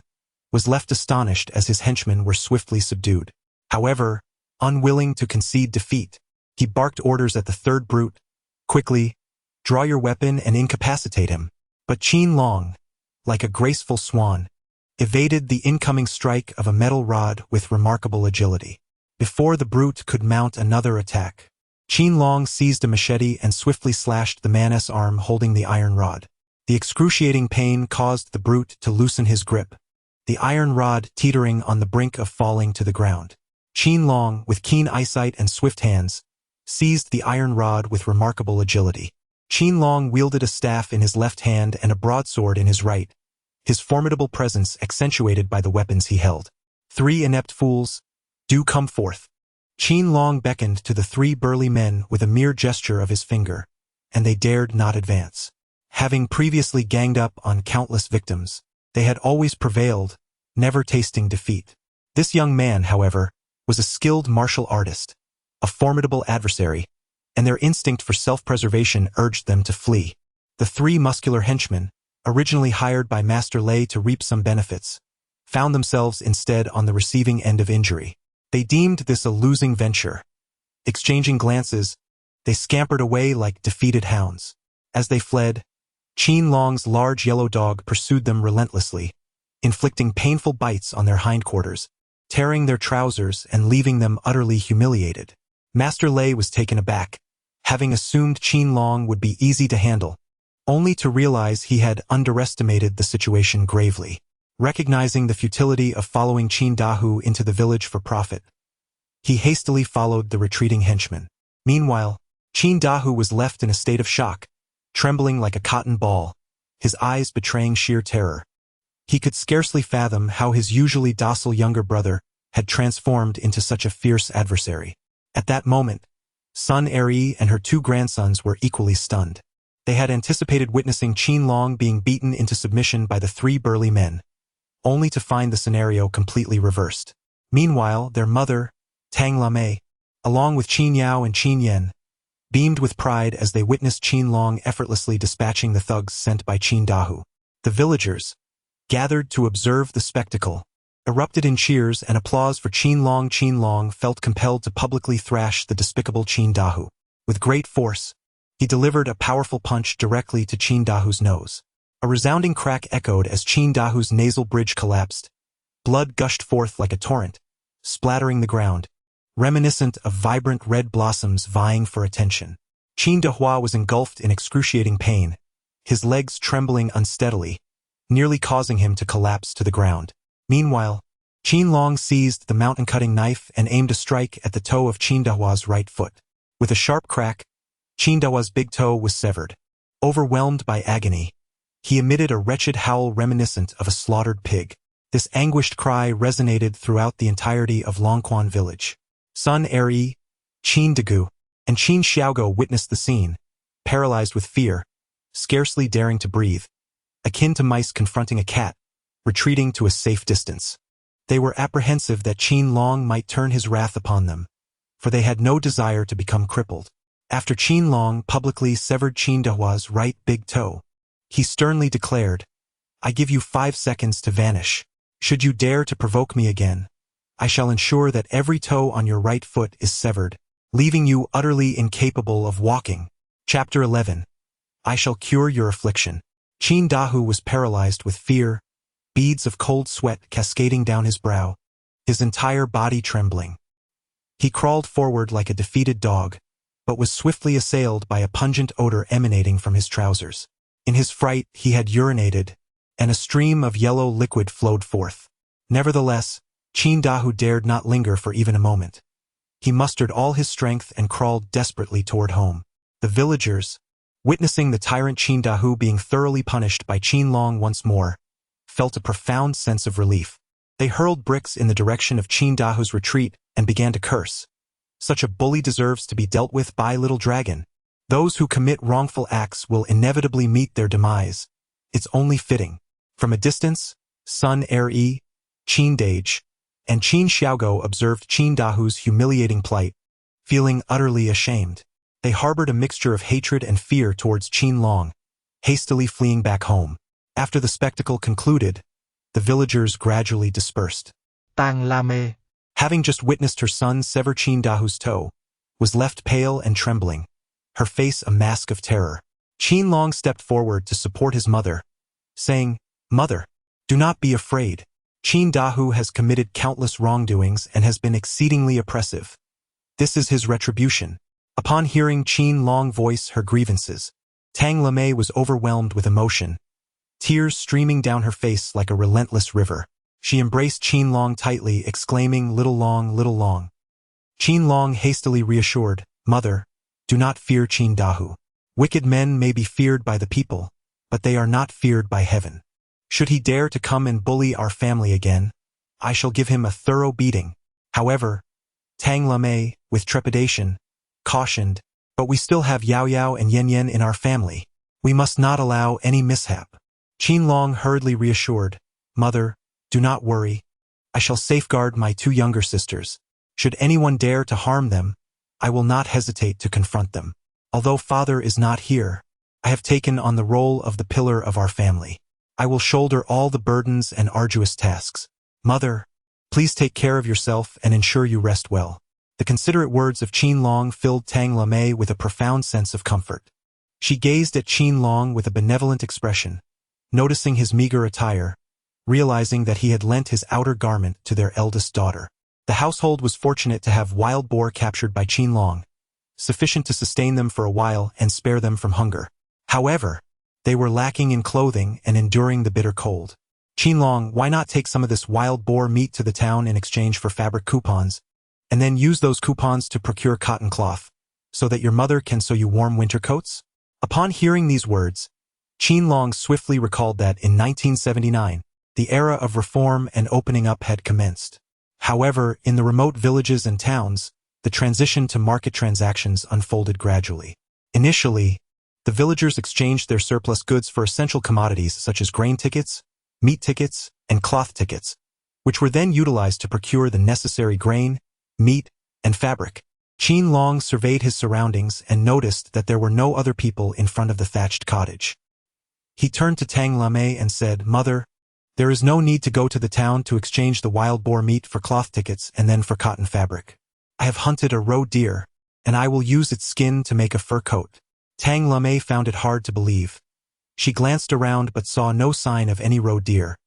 was left astonished as his henchmen were swiftly subdued. However, unwilling to concede defeat, he barked orders at the third brute. Quickly, draw your weapon and incapacitate him. But Qin Long, like a graceful swan, evaded the incoming strike of a metal rod with remarkable agility. Before the brute could mount another attack, Qin Long seized a machete and swiftly slashed the man's arm holding the iron rod. The excruciating pain caused the brute to loosen his grip, the iron rod teetering on the brink of falling to the ground. Qin Long, with keen eyesight and swift hands, seized the iron rod with remarkable agility. Qin Long wielded a staff in his left hand and a broadsword in his right, his formidable presence accentuated by the weapons he held. 3 inept fools, do come forth. Qin Long beckoned to the 3 burly men with a mere gesture of his finger, and they dared not advance. Having previously ganged up on countless victims, they had always prevailed, never tasting defeat. This young man, however, was a skilled martial artist, a formidable adversary, and their instinct for self-preservation urged them to flee. The 3 muscular henchmen, originally hired by Master Lei to reap some benefits, found themselves instead on the receiving end of injury. They deemed this a losing venture. Exchanging glances, they scampered away like defeated hounds. As they fled, Qin Long's large yellow dog pursued them relentlessly, inflicting painful bites on their hindquarters, tearing their trousers and leaving them utterly humiliated. Master Lei was taken aback, having assumed Qin Long would be easy to handle, only to realize he had underestimated the situation gravely. Recognizing the futility of following Qin Dahu into the village for profit, he hastily followed the retreating henchmen. Meanwhile, Qin Dahu was left in a state of shock, trembling like a cotton ball, his eyes betraying sheer terror. He could scarcely fathom how his usually docile younger brother had transformed into such a fierce adversary. At that moment, Sun Er and her 2 grandsons were equally stunned. They had anticipated witnessing Qin Long being beaten into submission by the 3 burly men, only to find the scenario completely reversed. Meanwhile, their mother, Tang Lame, along with Qin Yao and Qin Yen, beamed with pride as they witnessed Qin Long effortlessly dispatching the thugs sent by Qin Dahu. The villagers, gathered to observe the spectacle, erupted in cheers and applause for Qin Long. Qin Long felt compelled to publicly thrash the despicable Qin Dahu. With great force, he delivered a powerful punch directly to Qin Dahu's nose. A resounding crack echoed as Qin Dahu's nasal bridge collapsed. Blood gushed forth like a torrent, splattering the ground, reminiscent of vibrant red blossoms vying for attention. Qin Dahua was engulfed in excruciating pain, his legs trembling unsteadily, nearly causing him to collapse to the ground. Meanwhile, Qin Long seized the mountain-cutting knife and aimed a strike at the toe of Qin Dahua's right foot. With a sharp crack, Qin Dahua's big toe was severed. Overwhelmed by agony, he emitted a wretched howl reminiscent of a slaughtered pig. This anguished cry resonated throughout the entirety of Longquan village. Sun Er, Qin Dagu, and Qin Xiaogo witnessed the scene, paralyzed with fear, scarcely daring to breathe, akin to mice confronting a cat, retreating to a safe distance. They were apprehensive that Qin Long might turn his wrath upon them, for they had no desire to become crippled. After Qin Long publicly severed Qin Dahua's right big toe, he sternly declared, "I give you 5 seconds to vanish. Should you dare to provoke me again, I shall ensure that every toe on your right foot is severed, leaving you utterly incapable of walking." Chapter 11. I shall cure your affliction. Qin Dahu was paralyzed with fear, beads of cold sweat cascading down his brow, his entire body trembling. He crawled forward like a defeated dog, but was swiftly assailed by a pungent odor emanating from his trousers. In his fright, he had urinated, and a stream of yellow liquid flowed forth. Nevertheless, Qin Dahu dared not linger for even a moment. He mustered all his strength and crawled desperately toward home. The villagers, witnessing the tyrant Qin Dahu being thoroughly punished by Qin Long once more, felt a profound sense of relief. They hurled bricks in the direction of Qin Dahu's retreat and began to curse. Such a bully deserves to be dealt with by little dragon. Those who commit wrongful acts will inevitably meet their demise. It's only fitting. From a distance, Sun Er, Qin Dage, and Qin Xiaogo observed Qin Dahu's humiliating plight, feeling utterly ashamed. They harbored a mixture of hatred and fear towards Qin Long, hastily fleeing back home. After the spectacle concluded, the villagers gradually dispersed.
Tang Lame,
having just witnessed her son sever Qin Dahu's toe, was left pale and trembling, her face a mask of terror. Qin Long stepped forward to support his mother, saying, "Mother, do not be afraid. Qin Dahu has committed countless wrongdoings and has been exceedingly oppressive. This is his retribution." Upon hearing Qin Long voice her grievances, Tang Lame was overwhelmed with emotion, tears streaming down her face like a relentless river. She embraced Qin Long tightly, exclaiming, "Little Long, little Long." Qin Long hastily reassured, "Mother, do not fear Qin Dahu. Wicked men may be feared by the people, but they are not feared by heaven. Should he dare to come and bully our family again, I shall give him a thorough beating." However, Tang Lame, with trepidation, cautioned, "But we still have Yao Yao and Yen Yen in our family. We must not allow any mishap." Qin Long hurriedly reassured, "Mother, do not worry. I shall safeguard my 2 younger sisters. Should anyone dare to harm them, I will not hesitate to confront them. Although father is not here, I have taken on the role of the pillar of our family. I will shoulder all the burdens and arduous tasks. Mother, please take care of yourself and ensure you rest well." The considerate words of Qin Long filled Tang Lame with a profound sense of comfort. She gazed at Qin Long with a benevolent expression, noticing his meager attire, realizing that he had lent his outer garment to their eldest daughter. The household was fortunate to have wild boar captured by Qin Long, sufficient to sustain them for a while and spare them from hunger. However, they were lacking in clothing and enduring the bitter cold. "Qin Long, why not take some of this wild boar meat to the town in exchange for fabric coupons, and then use those coupons to procure cotton cloth, so that your mother can sew you warm winter coats?" Upon hearing these words, Qin Long swiftly recalled that in 1979, the era of reform and opening up had commenced. However, in the remote villages and towns, the transition to market transactions unfolded gradually. Initially, the villagers exchanged their surplus goods for essential commodities such as grain tickets, meat tickets, and cloth tickets, which were then utilized to procure the necessary grain, meat, and fabric. Qin Long surveyed his surroundings and noticed that there were no other people in front of the thatched cottage. He turned to Tang Lame and said, "Mother, there is no need to go to the town to exchange the wild boar meat for cloth tickets and then for cotton fabric. I have hunted a roe deer, and I will use its skin to make a fur coat." Tang Lame found it hard to believe. She glanced around but saw no sign of any roe deer.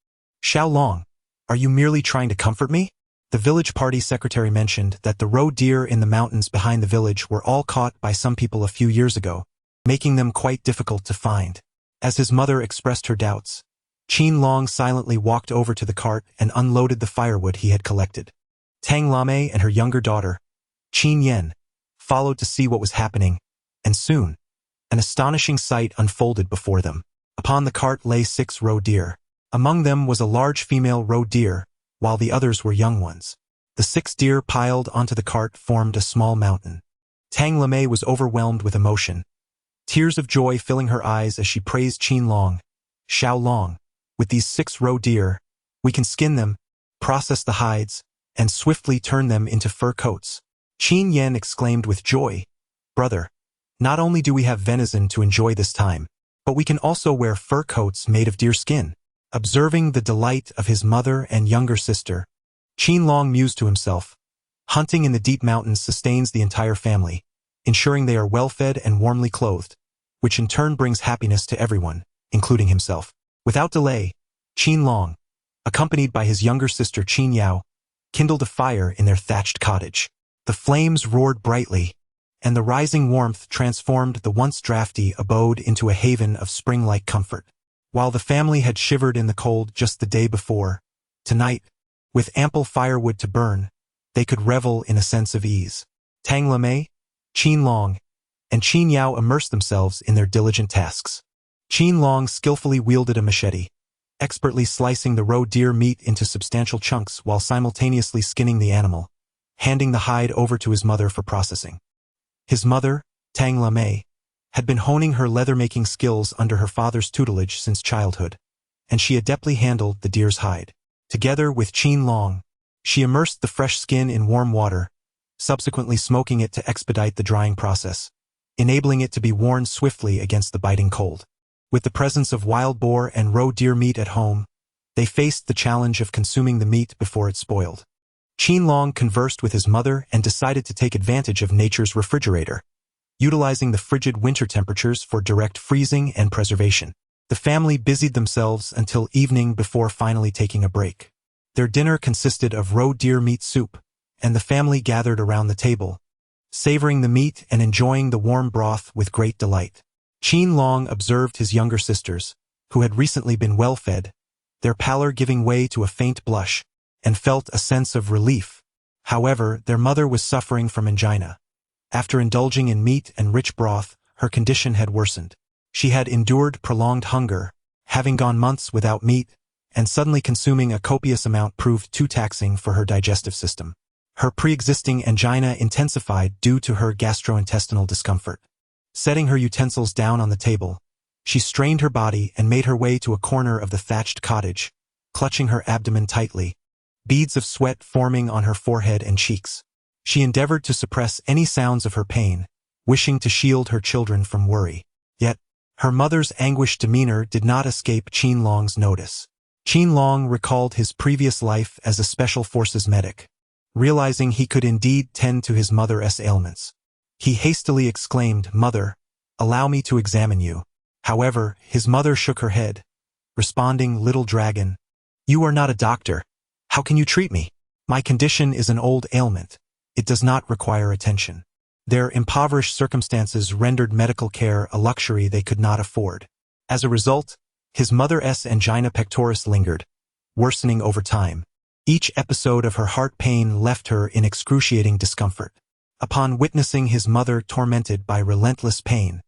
"Xiao Long, are you merely trying to comfort me?" The village party secretary mentioned that the roe deer in the mountains behind the village were all caught by some people a few years ago, making them quite difficult to find. As his mother expressed her doubts, Qin Long silently walked over to the cart and unloaded the firewood he had collected. Tang Lame and her younger daughter, Qin Yen, followed to see what was happening, and soon, an astonishing sight unfolded before them. Upon the cart lay 6 roe deer. Among them was a large female roe deer, while the others were young ones. The 6 deer piled onto the cart formed a small mountain. Tang Lame was overwhelmed with emotion, tears of joy filling her eyes as she praised Qin Long. "Xiao Long, with these 6 roe deer, we can skin them, process the hides, and swiftly turn them into fur coats." Qin Yen exclaimed with joy, "Brother, not only do we have venison to enjoy this time, but we can also wear fur coats made of deer skin." Observing the delight of his mother and younger sister, Qin Long mused to himself, "Hunting in the deep mountains sustains the entire family, ensuring they are well-fed and warmly clothed, which in turn brings happiness to everyone, including himself." Without delay, Qin Long, accompanied by his younger sister Qin Yao, kindled a fire in their thatched cottage. The flames roared brightly, and the rising warmth transformed the once drafty abode into a haven of spring-like comfort. While the family had shivered in the cold just the day before, tonight, with ample firewood to burn, they could revel in a sense of ease. Tang Lame, Qin Long, and Qin Yao immersed themselves in their diligent tasks. Qin Long skillfully wielded a machete, expertly slicing the roe deer meat into substantial chunks while simultaneously skinning the animal, handing the hide over to his mother for processing. His mother, Tang Lame, had been honing her leather-making skills under her father's tutelage since childhood, and she adeptly handled the deer's hide. Together with Qin Long, she immersed the fresh skin in warm water, subsequently smoking it to expedite the drying process, enabling it to be worn swiftly against the biting cold. With the presence of wild boar and roe deer meat at home, they faced the challenge of consuming the meat before it spoiled. Qin Long conversed with his mother and decided to take advantage of nature's refrigerator, utilizing the frigid winter temperatures for direct freezing and preservation. The family busied themselves until evening before finally taking a break. Their dinner consisted of roe deer meat soup, and the family gathered around the table, savoring the meat and enjoying the warm broth with great delight. Qin Long observed his younger sisters, who had recently been well-fed, their pallor giving way to a faint blush, and felt a sense of relief. However, their mother was suffering from angina. After indulging in meat and rich broth, her condition had worsened. She had endured prolonged hunger, having gone months without meat, and suddenly consuming a copious amount proved too taxing for her digestive system. Her pre-existing angina intensified due to her gastrointestinal discomfort. Setting her utensils down on the table, she strained her body and made her way to a corner of the thatched cottage, clutching her abdomen tightly, beads of sweat forming on her forehead and cheeks. She endeavored to suppress any sounds of her pain, wishing to shield her children from worry. Yet, her mother's anguished demeanor did not escape Qin Long's notice. Qin Long recalled his previous life as a special forces medic, realizing he could indeed tend to his mother's ailments. He hastily exclaimed, "Mother, allow me to examine you." However, his mother shook her head, responding, "Little dragon, you are not a doctor. How can you treat me? My condition is an old ailment. It does not require attention." Their impoverished circumstances rendered medical care a luxury they could not afford. As a result, his mother's angina pectoris lingered, worsening over time. Each episode of her heart pain left her in excruciating discomfort. Upon witnessing his mother tormented by relentless pain,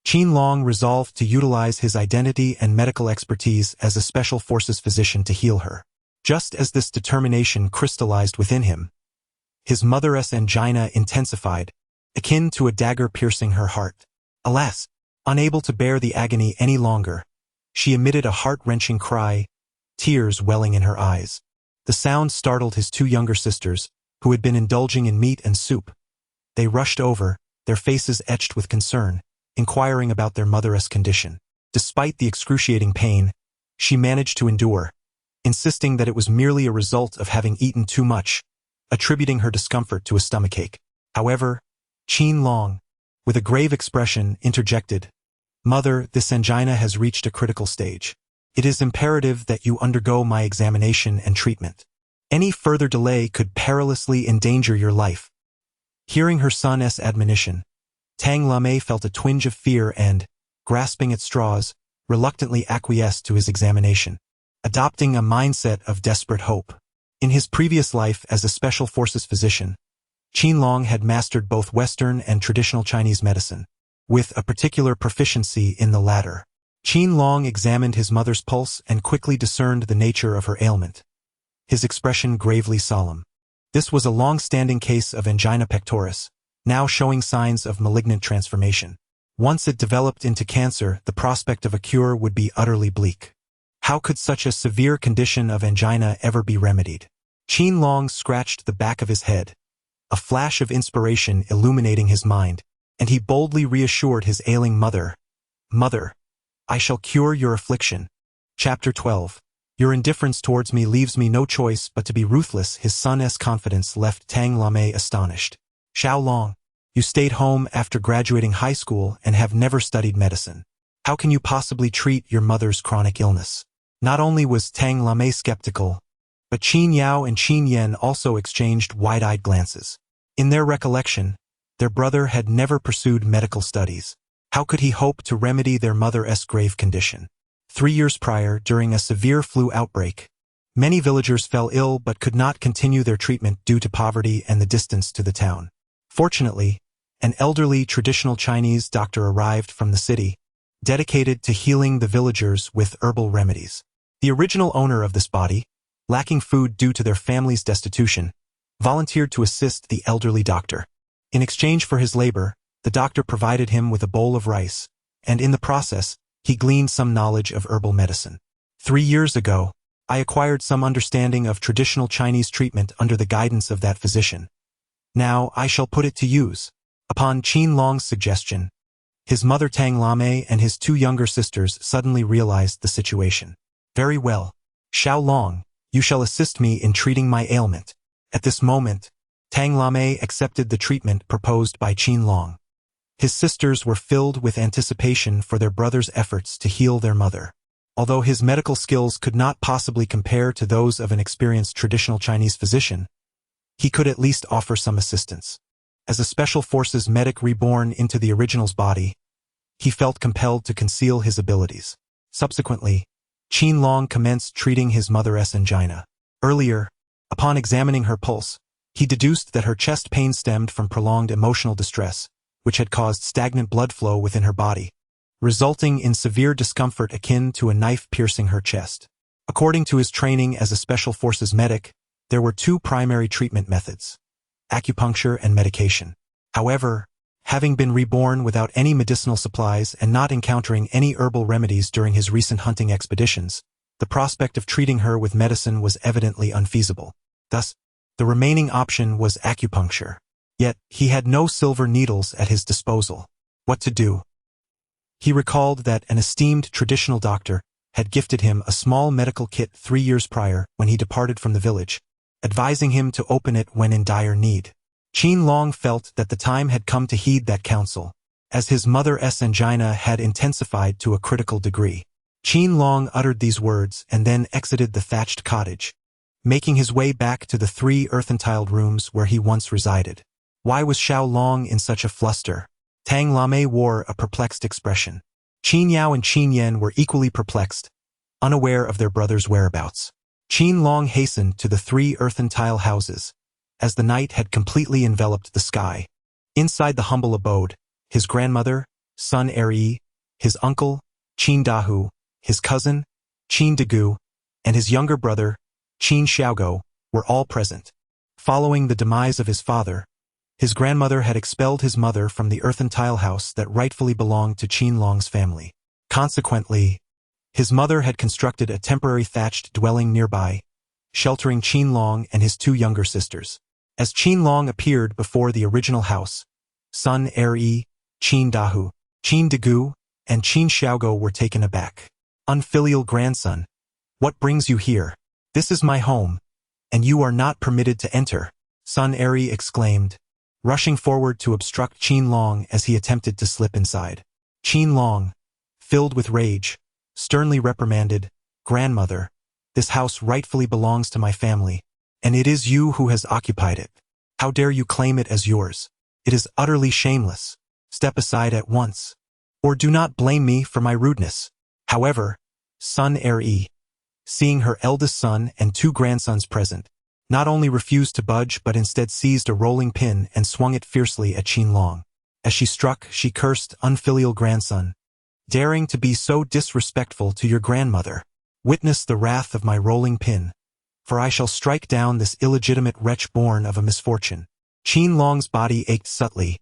Qin Long resolved to utilize his identity and medical expertise as a special forces physician to heal her. Just as this determination crystallized within him, his mother's angina intensified, akin to a dagger piercing her heart. Alas, unable to bear the agony any longer, she emitted a heart-wrenching cry, tears welling in her eyes. The sound startled his two younger sisters, who had been indulging in meat and soup. They rushed over, their faces etched with concern, inquiring about their mother's condition. Despite the excruciating pain, she managed to endure, insisting that it was merely a result of having eaten too much, attributing her discomfort to a stomachache. However, Qin Long, with a grave expression, interjected, "Mother, this angina has reached a critical stage. It is imperative that you undergo my examination and treatment. Any further delay could perilously endanger your life." Hearing her son's admonition, Tang Lame felt a twinge of fear and, grasping at straws, reluctantly acquiesced to his examination, adopting a mindset of desperate hope. In his previous life as a special forces physician, Qin Long had mastered both Western and traditional Chinese medicine, with a particular proficiency in the latter. Qin Long examined his mother's pulse and quickly discerned the nature of her ailment, his expression gravely solemn. This was a long-standing case of angina pectoris, now showing signs of malignant transformation. Once it developed into cancer, the prospect of a cure would be utterly bleak. How could such a severe condition of angina ever be remedied? Qin Long scratched the back of his head, a flash of inspiration illuminating his mind, and he boldly reassured his ailing mother, "Mother, I shall cure your affliction." Chapter 12. Your indifference towards me leaves me no choice but to be ruthless. His son's confidence left Tang Lame astonished. "Xiao Long, you stayed home after graduating high school and have never studied medicine. How can you possibly treat your mother's chronic illness?" Not only was Tang Lame skeptical, but Qin Yao and Qin Yen also exchanged wide-eyed glances. In their recollection, their brother had never pursued medical studies. How could he hope to remedy their mother's grave condition? 3 years prior, during a severe flu outbreak, many villagers fell ill but could not continue their treatment due to poverty and the distance to the town. Fortunately, an elderly traditional Chinese doctor arrived from the city, dedicated to healing the villagers with herbal remedies. The original owner of this body, lacking food due to their family's destitution, volunteered to assist the elderly doctor. In exchange for his labor, the doctor provided him with a bowl of rice, and in the process, he gleaned some knowledge of herbal medicine. 3 years ago, I acquired some understanding of traditional Chinese treatment under the guidance of that physician. Now I shall put it to use. Upon Qin Long's suggestion, his mother Tang Lame and his 2 younger sisters suddenly realized the situation. "Very well. Xiao Long, you shall assist me in treating my ailment." At this moment, Tang Lame accepted the treatment proposed by Qin Long. His sisters were filled with anticipation for their brother's efforts to heal their mother. Although his medical skills could not possibly compare to those of an experienced traditional Chinese physician, he could at least offer some assistance. As a special forces medic reborn into the original's body, he felt compelled to conceal his abilities. Subsequently, Qin Long commenced treating his mother's angina. Earlier, upon examining her pulse, he deduced that her chest pain stemmed from prolonged emotional distress, which had caused stagnant blood flow within her body, resulting in severe discomfort akin to a knife piercing her chest. According to his training as a special forces medic, there were 2 primary treatment methods: acupuncture and medication. However, having been reborn without any medicinal supplies and not encountering any herbal remedies during his recent hunting expeditions, the prospect of treating her with medicine was evidently unfeasible. Thus, the remaining option was acupuncture. Yet, he had no silver needles at his disposal. What to do? He recalled that an esteemed traditional doctor had gifted him a small medical kit 3 years prior when he departed from the village, advising him to open it when in dire need. Qin Long felt that the time had come to heed that counsel, as his mother's angina had intensified to a critical degree. Qin Long uttered these words and then exited the thatched cottage, making his way back to the 3 earthen-tiled rooms where he once resided. Why was Xiao Long in such a fluster? Tang Lame wore a perplexed expression. Qin Yao and Qin Yen were equally perplexed, unaware of their brother's whereabouts. Qin Long hastened to the 3 earthen-tile houses, as the night had completely enveloped the sky. Inside the humble abode, his grandmother, Sun Eri, his uncle, Qin Dahu, his cousin, Qin Dagu, and his younger brother, Qin Xiaogo, were all present. Following the demise of his father, his grandmother had expelled his mother from the earthen tile house that rightfully belonged to Qin Long's family. Consequently, his mother had constructed a temporary thatched dwelling nearby, sheltering Qin Long and his two younger sisters. As Qin Long appeared before the original house, Sun Eri, Qin Dahu, Qin Dagu, and Qin Xiaogo were taken aback. Unfilial grandson, what brings you here? This is my home, and you are not permitted to enter, Sun Eri exclaimed, rushing forward to obstruct Qin Long as he attempted to slip inside. Qin Long, filled with rage, sternly reprimanded, "Grandmother, this house rightfully belongs to my family, and it is you who has occupied it. How dare you claim it as yours? It is utterly shameless. Step aside at once, or do not blame me for my rudeness." However, Sun Eri, seeing her eldest son and two grandsons present, not only refused to budge but instead seized a rolling pin and swung it fiercely at Qin Long. As she struck, she cursed, "Unfilial grandson, daring to be so disrespectful to your grandmother. Witness the wrath of my rolling pin, for I shall strike down this illegitimate wretch born of a misfortune." Qin Long's body ached subtly,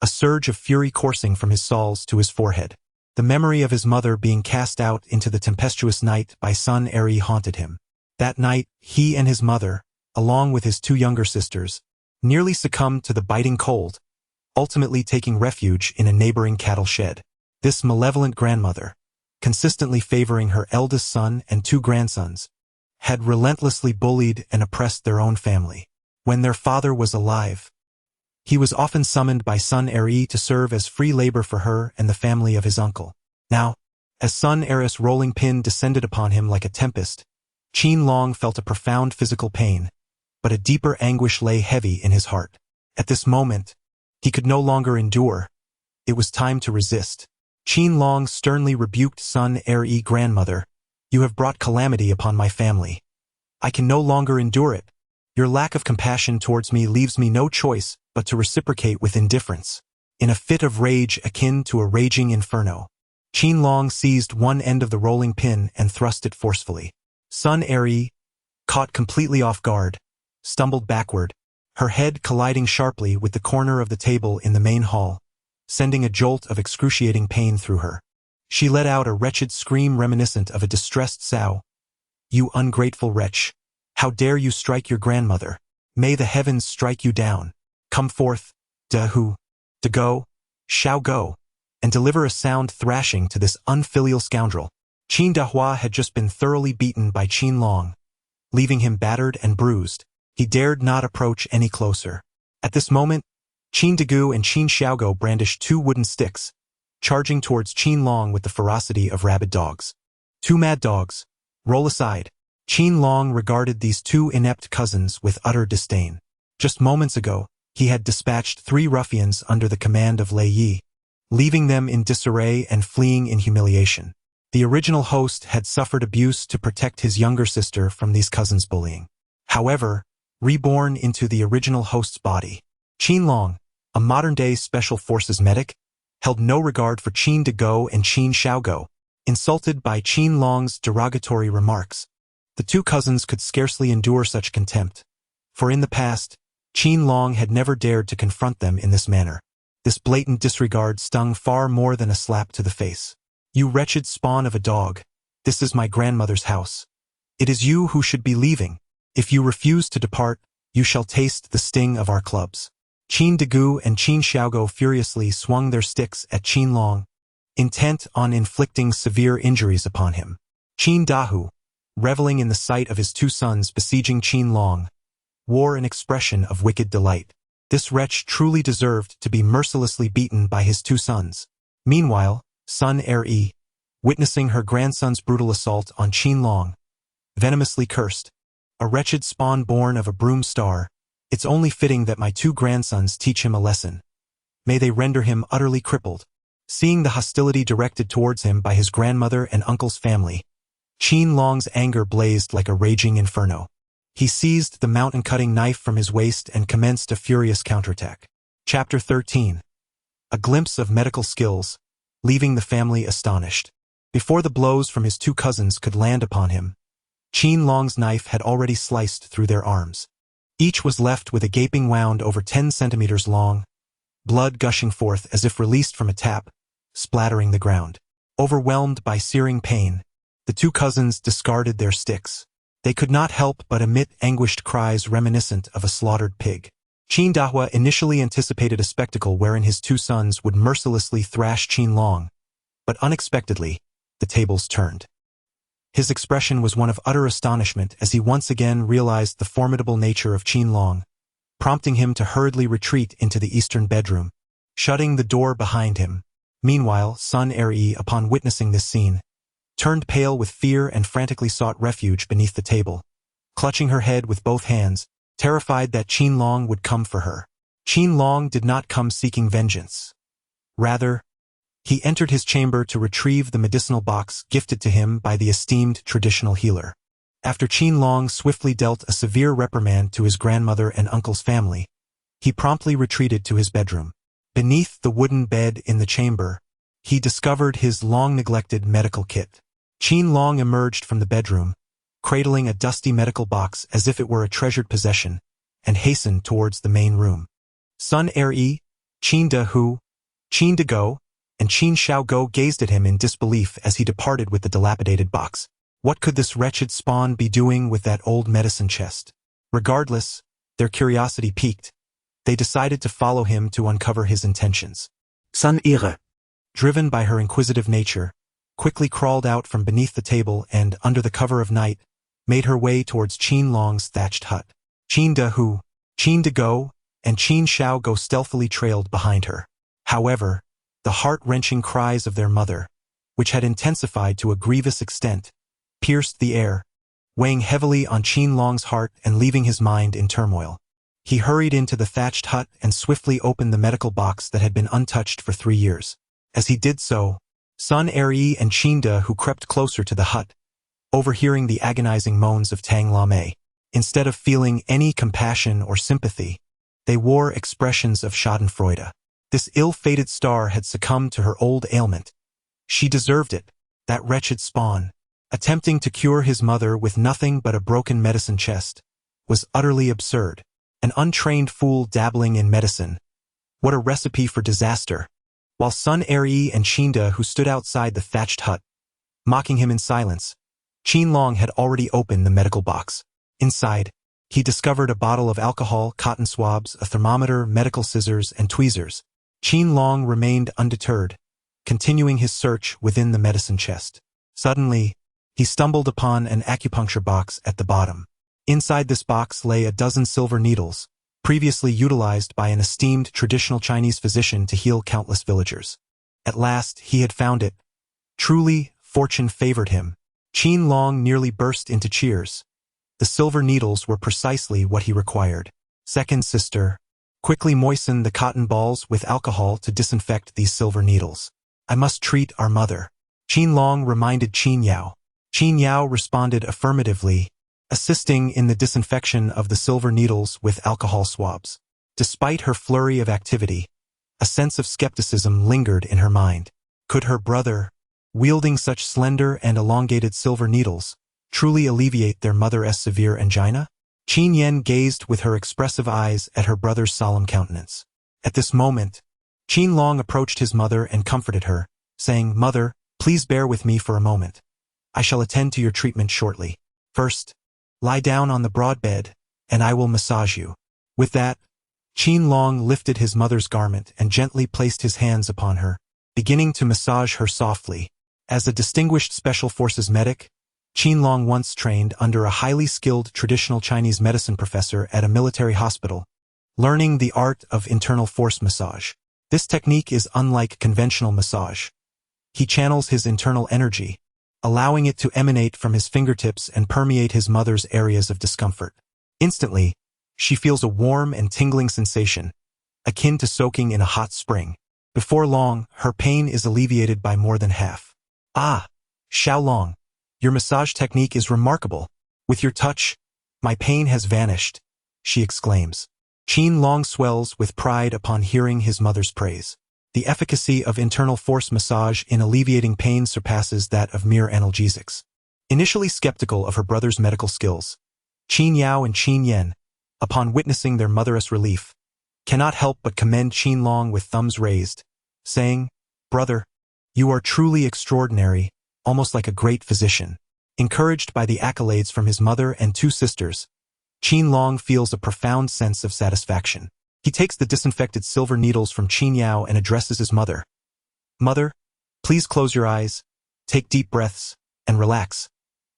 a surge of fury coursing from his soles to his forehead. The memory of his mother being cast out into the tempestuous night by Sun Eri haunted him. That night, he and his mother, along with his two younger sisters, nearly succumbed to the biting cold, ultimately taking refuge in a neighboring cattle shed. This malevolent grandmother, consistently favoring her eldest son and two grandsons, had relentlessly bullied and oppressed their own family. When their father was alive, he was often summoned by Sun Eri to serve as free labor for her and the family of his uncle. Now, as Sun Eri's rolling pin descended upon him like a tempest, Qin Long felt a profound physical pain, but a deeper anguish lay heavy in his heart. At this moment, he could no longer endure. It was time to resist. Qin Long sternly rebuked Sun Eri, "Grandmother, you have brought calamity upon my family. I can no longer endure it. Your lack of compassion towards me leaves me no choice but to reciprocate with indifference." In a fit of rage akin to a raging inferno, Qin Long seized one end of the rolling pin and thrust it forcefully. Sun Eri, caught completely off guard, stumbled backward, her head colliding sharply with the corner of the table in the main hall, sending a jolt of excruciating pain through her. She let out a wretched scream reminiscent of a distressed sow. "You ungrateful wretch! How dare you strike your grandmother? May the heavens strike you down! Come forth, Dahu, Dago, Xiaogo, and deliver a sound thrashing to this unfilial scoundrel." Qin Dahua had just been thoroughly beaten by Qin Long, leaving him battered and bruised. He dared not approach any closer. At this moment, Qin Dagu and Qin Xiaogo brandished two wooden sticks, charging towards Qin Long with the ferocity of rabid dogs. "Two mad dogs, roll aside." Qin Long regarded these two inept cousins with utter disdain. Just moments ago, he had dispatched 3 ruffians under the command of Lei Yi, leaving them in disarray and fleeing in humiliation. The original host had suffered abuse to protect his younger sister from these cousins' bullying. However, reborn into the original host's body, Qin Long, a modern-day Special Forces medic, held no regard for Qin Dago and Qin Xiaogo. Insulted by Qin Long's derogatory remarks, the two cousins could scarcely endure such contempt, for in the past, Qin Long had never dared to confront them in this manner. This blatant disregard stung far more than a slap to the face. "You wretched spawn of a dog, this is my grandmother's house. It is you who should be leaving. If you refuse to depart, you shall taste the sting of our clubs." Qin Dagu and Qin Xiaogo furiously swung their sticks at Qin Long, intent on inflicting severe injuries upon him. Qin Dahu, reveling in the sight of his two sons besieging Qin Long, wore an expression of wicked delight. This wretch truly deserved to be mercilessly beaten by his two sons. Meanwhile, Sun Eri, witnessing her grandson's brutal assault on Qin Long, venomously cursed, "A wretched spawn born of a broom star, it's only fitting that my two grandsons teach him a lesson. May they render him utterly crippled." Seeing the hostility directed towards him by his grandmother and uncle's family, Qin Long's anger blazed like a raging inferno. He seized the mountain-cutting knife from his waist and commenced a furious counterattack. Chapter 13. A glimpse of medical skills. leaving the family astonished. Before the blows from his two cousins could land upon him, Qin Long's knife had already sliced through their arms. Each was left with a gaping wound over 10 centimeters long, blood gushing forth as if released from a tap, splattering the ground. Overwhelmed by searing pain, the two cousins discarded their sticks. They could not help but emit anguished cries reminiscent of a slaughtered pig. Qin Dahua initially anticipated a spectacle wherein his two sons would mercilessly thrash Qin Long, but unexpectedly, the tables turned. His expression was one of utter astonishment as he once again realized the formidable nature of Qin Long, prompting him to hurriedly retreat into the eastern bedroom, shutting the door behind him. Meanwhile, Sun Er-yi, upon witnessing this scene, turned pale with fear and frantically sought refuge beneath the table, clutching her head with both hands, terrified that Qin Long would come for her. Qin Long did not come seeking vengeance. Rather, he entered his chamber to retrieve the medicinal box gifted to him by the esteemed traditional healer. After Qin Long swiftly dealt a severe reprimand to his grandmother and uncle's family, he promptly retreated to his bedroom. Beneath the wooden bed in the chamber, he discovered his long-neglected medical kit. Qin Long emerged from the bedroom, cradling a dusty medical box as if it were a treasured possession, and hastened towards the main room. Sun Er-yi, Qin De-hu, Qin De-go, and Qin Shao-go gazed at him in disbelief as he departed with the dilapidated box. What could this wretched spawn be doing with that old medicine chest? Regardless, their curiosity piqued. They decided to follow him to uncover his intentions.
Sun Er,
driven by her inquisitive nature, quickly crawled out from beneath the table and, under the cover of night, made her way towards Qin Long's thatched hut. Qin De-hu, Qin De-go, and Qin Shao-go stealthily trailed behind her. However, the heart-wrenching cries of their mother, which had intensified to a grievous extent, pierced the air, weighing heavily on Qin Long's heart and leaving his mind in turmoil. He hurried into the thatched hut and swiftly opened the medical box that had been untouched for 3 years. As he did so, Sun Er-yi and Qin De, who crept closer to the hut, overhearing the agonizing moans of Tang Lame. Instead of feeling any compassion or sympathy, they wore expressions of schadenfreude. This ill-fated star had succumbed to her old ailment. She deserved it, that wretched spawn. Attempting to cure his mother with nothing but a broken medicine chest was utterly absurd. An untrained fool dabbling in medicine. What a recipe for disaster. While Sun Er-yi and Qin De, who stood outside the thatched hut, mocking him in silence, Qin Long had already opened the medical box. Inside, he discovered a bottle of alcohol, cotton swabs, a thermometer, medical scissors, and tweezers. Qin Long remained undeterred, continuing his search within the medicine chest. Suddenly, he stumbled upon an acupuncture box at the bottom. Inside this box lay a dozen silver needles, previously utilized by an esteemed traditional Chinese physician to heal countless villagers. At last, he had found it. Truly, fortune favored him. Qin Long nearly burst into cheers. The silver needles were precisely what he required. Second sister, quickly moisten the cotton balls with alcohol to disinfect these silver needles. I must treat our mother. Qin Long reminded Qin Yao. Qin Yao responded affirmatively, assisting in the disinfection of the silver needles with alcohol swabs. Despite her flurry of activity, a sense of skepticism lingered in her mind. Could her brother, wielding such slender and elongated silver needles, truly alleviate their mother's severe angina? Qin Yen gazed with her expressive eyes at her brother's solemn countenance. At this moment, Qin Long approached his mother and comforted her, saying, "Mother, please bear with me for a moment. I shall attend to your treatment shortly. First, lie down on the broad bed, and I will massage you." With that, Qin Long lifted his mother's garment and gently placed his hands upon her, beginning to massage her softly. As a distinguished special forces medic, Qin Long once trained under a highly skilled traditional Chinese medicine professor at a military hospital, learning the art of internal force massage. This technique is unlike conventional massage. He channels his internal energy, allowing it to emanate from his fingertips and permeate his mother's areas of discomfort. Instantly, she feels a warm and tingling sensation, akin to soaking in a hot spring. Before long, her pain is alleviated by more than half. "Ah, Xiao Long, your massage technique is remarkable. With your touch, my pain has vanished," she exclaims. Qin Long swells with pride upon hearing his mother's praise. The efficacy of internal force massage in alleviating pain surpasses that of mere analgesics. Initially skeptical of her brother's medical skills, Qin Yao and Qin Yen, upon witnessing their mother's relief, cannot help but commend Qin Long with thumbs raised, saying, "Brother, you are truly extraordinary, almost like a great physician." Encouraged by the accolades from his mother and two sisters, Qin Long feels a profound sense of satisfaction. He takes the disinfected silver needles from Qin Yao and addresses his mother. "Mother, please close your eyes, take deep breaths, and relax.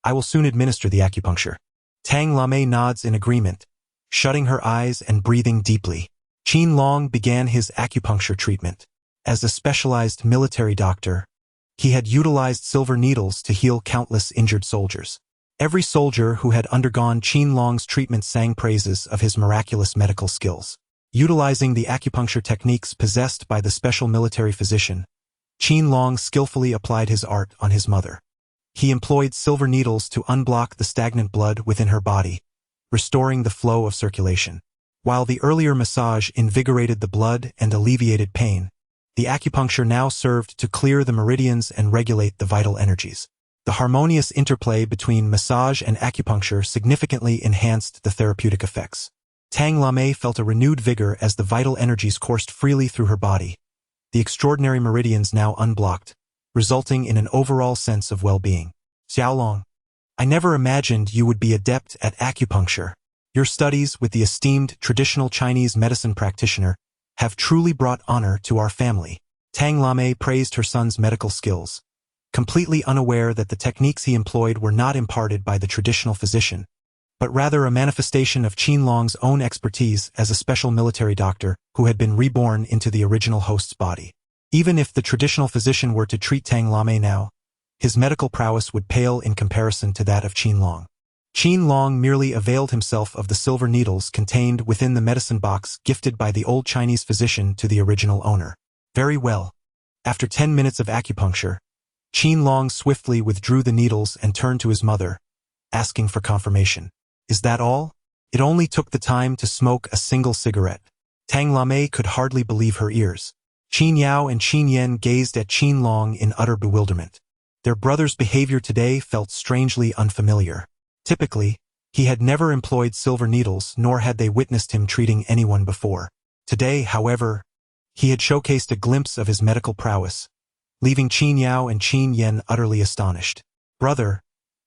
I will soon administer the acupuncture." Tang Lame nods in agreement, shutting her eyes and breathing deeply. Qin Long began his acupuncture treatment. As a specialized military doctor, he had utilized silver needles to heal countless injured soldiers. Every soldier who had undergone Qin Long's treatment sang praises of his miraculous medical skills. Utilizing the acupuncture techniques possessed by the special military physician, Qin Long skillfully applied his art on his mother. He employed silver needles to unblock the stagnant blood within her body, restoring the flow of circulation. While the earlier massage invigorated the blood and alleviated pain, the acupuncture now served to clear the meridians and regulate the vital energies. The harmonious interplay between massage and acupuncture significantly enhanced the therapeutic effects. Tang Lame felt a renewed vigor as the vital energies coursed freely through her body, the extraordinary meridians now unblocked, resulting in an overall sense of well-being. "Xiaolong, I never imagined you would be adept at acupuncture. Your studies with the esteemed traditional Chinese medicine practitioner have truly brought honor to our family." Tang Lame praised her son's medical skills, completely unaware that the techniques he employed were not imparted by the traditional physician, but rather a manifestation of Qin Long's own expertise as a special military doctor who had been reborn into the original host's body. Even if the traditional physician were to treat Tang Lame now, his medical prowess would pale in comparison to that of Qin Long. Qin Long merely availed himself of the silver needles contained within the medicine box gifted by the old Chinese physician to the original owner. Very well. After 10 minutes of acupuncture, Qin Long swiftly withdrew the needles and turned to his mother, asking for confirmation. "Is that all?" It only took the time to smoke a single cigarette. Tang Lame could hardly believe her ears. Qin Yao and Qin Yen gazed at Qin Long in utter bewilderment. Their brother's behavior today felt strangely unfamiliar. Typically, he had never employed silver needles, nor had they witnessed him treating anyone before. Today, however, he had showcased a glimpse of his medical prowess, leaving Qin Yao and Qin Yen utterly astonished. "Brother,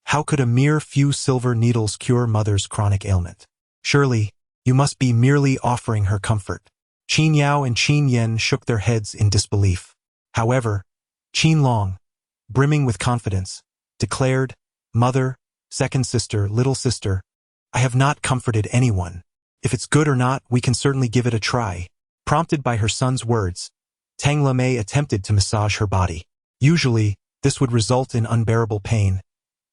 how could a mere few silver needles cure mother's chronic ailment? Surely, you must be merely offering her comfort." Qin Yao and Qin Yen shook their heads in disbelief. However, Qin Long, brimming with confidence, declared, "Mother, second sister, little sister, I have not comforted anyone. If it's good or not, we can certainly give it a try." Prompted by her son's words, Tang Lame attempted to massage her body. Usually, this would result in unbearable pain.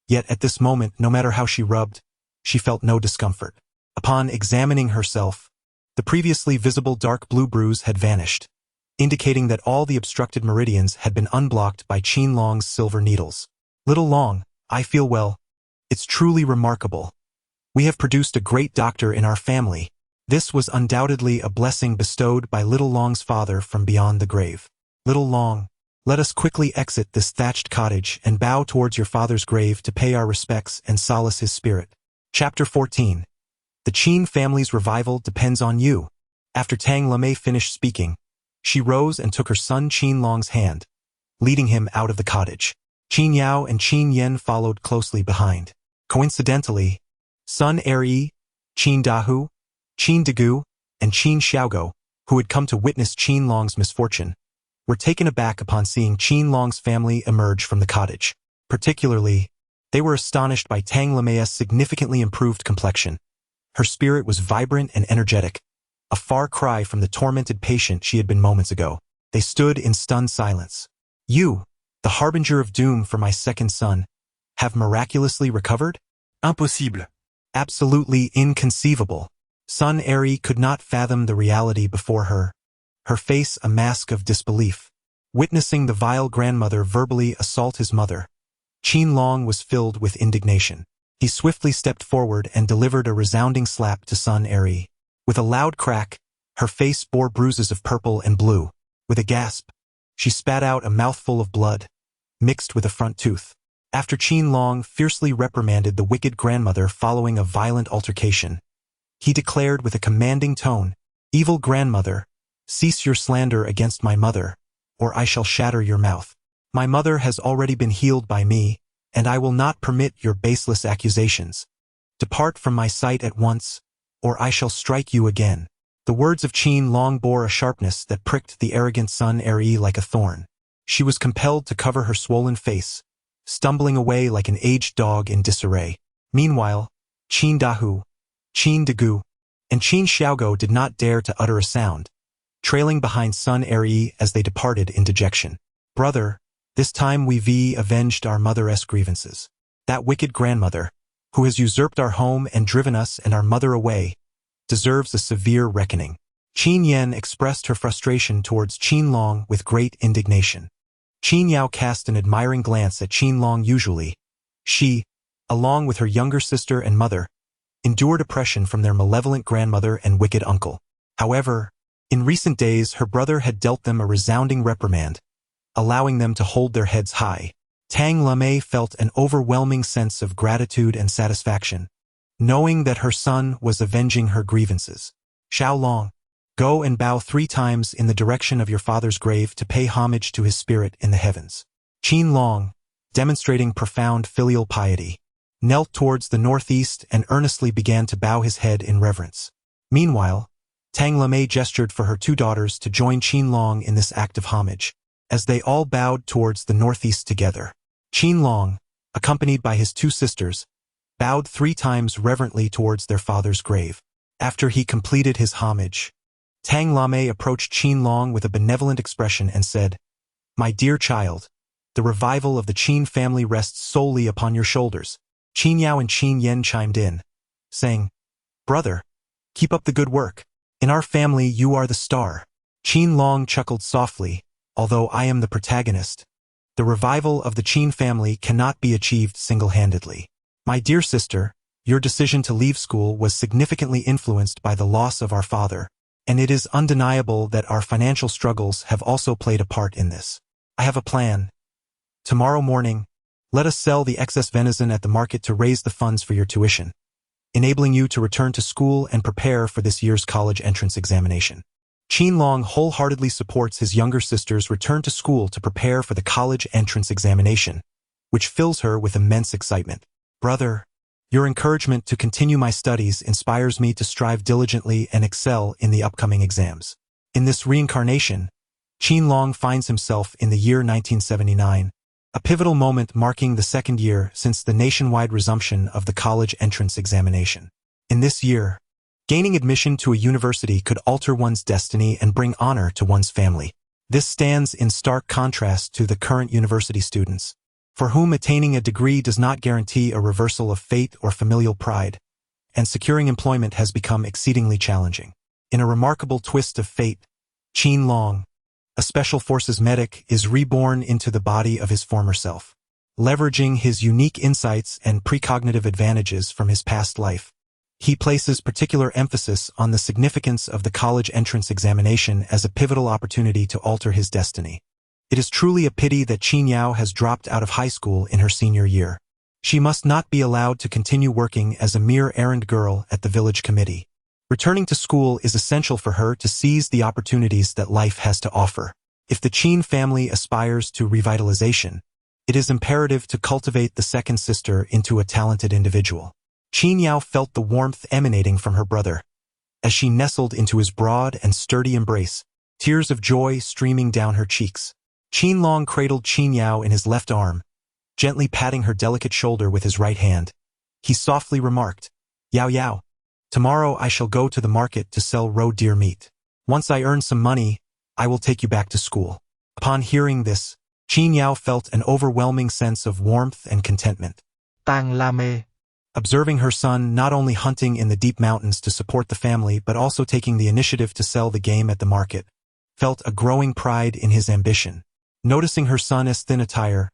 Yet at this moment, no matter how she rubbed, she felt no discomfort. Upon examining herself, the previously visible dark blue bruise had vanished, indicating that all the obstructed meridians had been unblocked by Qin Long's silver needles. "Little Long, I feel well. It's truly remarkable. We have produced a great doctor in our family." This was undoubtedly a blessing bestowed by Little Long's father from beyond the grave. "Little Long, let us quickly exit this thatched cottage and bow towards your father's grave to pay our respects and solace his spirit." Chapter 14. The Qin family's revival depends on you. After Tang Lame finished speaking, she rose and took her son Qin Long's hand, leading him out of the cottage. Qin Yao and Qin Yen followed closely behind. Coincidentally, Sun Eryi, Qin Dahu, Qin Degu, and Qin Xiaogo, who had come to witness Qin Long's misfortune, were taken aback upon seeing Qin Long's family emerge from the cottage. Particularly, they were astonished by Tang Lame's significantly improved complexion. Her spirit was vibrant and energetic, a far cry from the tormented patient she had been moments ago. They stood in stunned silence. "You, the harbinger of doom for my second son, have miraculously recovered?"
Impossible.
Absolutely inconceivable. Sun Eryi could not fathom the reality before her, her face a mask of disbelief. Witnessing the vile grandmother verbally assault his mother, Qin Long was filled with indignation. He swiftly stepped forward and delivered a resounding slap to Sun Eryi. With a loud crack, her face bore bruises of purple and blue. With a gasp, she spat out a mouthful of blood, mixed with a front tooth. After Qin Long fiercely reprimanded the wicked grandmother following a violent altercation, he declared with a commanding tone, "Evil grandmother, cease your slander against my mother, or I shall shatter your mouth. My mother has already been healed by me, and I will not permit your baseless accusations. Depart from my sight at once, or I shall strike you again." The words of Qin Long bore a sharpness that pricked the arrogant sun-er like a thorn. She was compelled to cover her swollen face, stumbling away like an aged dog in disarray. Meanwhile, Qin Dahu, Qin Dagu, and Qin Xiaogo did not dare to utter a sound, trailing behind sun-er as they departed in dejection. "Brother, this time we've avenged our mother's grievances. That wicked grandmother, who has usurped our home and driven us and our mother away, deserves a severe reckoning." Qin Yan expressed her frustration towards Qin Long with great indignation. Qin Yao cast an admiring glance at Qin Long. Usually, she, along with her younger sister and mother, endured oppression from their malevolent grandmother and wicked uncle. However, in recent days her brother had dealt them a resounding reprimand, allowing them to hold their heads high. Tang Lamei felt an overwhelming sense of gratitude and satisfaction, knowing that her son was avenging her grievances. "Xiao Long, go and bow 3 times in the direction of your father's grave to pay homage to his spirit in the heavens." Qin Long, demonstrating profound filial piety, knelt towards the northeast and earnestly began to bow his head in reverence. Meanwhile, Tang Lamei gestured for her 2 daughters to join Qin Long in this act of homage. As they all bowed towards the northeast together, Qin Long, accompanied by his 2 sisters, bowed 3 times reverently towards their father's grave. After he completed his homage, Tang Lamei approached Qin Long with a benevolent expression and said, "My dear child, the revival of the Qin family rests solely upon your shoulders." Qin Yao and Qin Yen chimed in, saying, "Brother, keep up the good work. In our family you are the star." Qin Long chuckled softly, "Although I am the protagonist, the revival of the Qin family cannot be achieved single-handedly. My dear sister, your decision to leave school was significantly influenced by the loss of our father, and it is undeniable that our financial struggles have also played a part in this. I have a plan. Tomorrow morning, let us sell the excess venison at the market to raise the funds for your tuition, enabling you to return to school and prepare for this year's college entrance examination." Qin Long wholeheartedly supports his younger sister's return to school to prepare for the college entrance examination, which fills her with immense excitement. "Brother, your encouragement to continue my studies inspires me to strive diligently and excel in the upcoming exams." In this reincarnation, Qin Long finds himself in the year 1979, a pivotal moment marking the 2nd year since the nationwide resumption of the college entrance examination. In this year, gaining admission to a university could alter one's destiny and bring honor to one's family. This stands in stark contrast to the current university students, for whom attaining a degree does not guarantee a reversal of fate or familial pride, and securing employment has become exceedingly challenging. In a remarkable twist of fate, Qin Long, a special forces medic, is reborn into the body of his former self. Leveraging his unique insights and precognitive advantages from his past life, he places particular emphasis on the significance of the college entrance examination as a pivotal opportunity to alter his destiny. It is truly a pity that Qin Yao has dropped out of high school in her senior year. She must not be allowed to continue working as a mere errand girl at the village committee. Returning to school is essential for her to seize the opportunities that life has to offer. If the Qin family aspires to revitalization, it is imperative to cultivate the second sister into a talented individual. Qin Yao felt the warmth emanating from her brother, as she nestled into his broad and sturdy embrace, tears of joy streaming down her cheeks. Qin Long cradled Qin Yao in his left arm, gently patting her delicate shoulder with his right hand. He softly remarked, "Yao Yao, tomorrow I shall go to the market to sell roe deer meat. Once I earn some money, I will take you back to school." Upon hearing this, Qin Yao felt an overwhelming sense of warmth and contentment.
Tang Lame,
Observing her son not only hunting in the deep mountains to support the family but also taking the initiative to sell the game at the market, felt a growing pride in his ambition. Noticing her son's thin attire,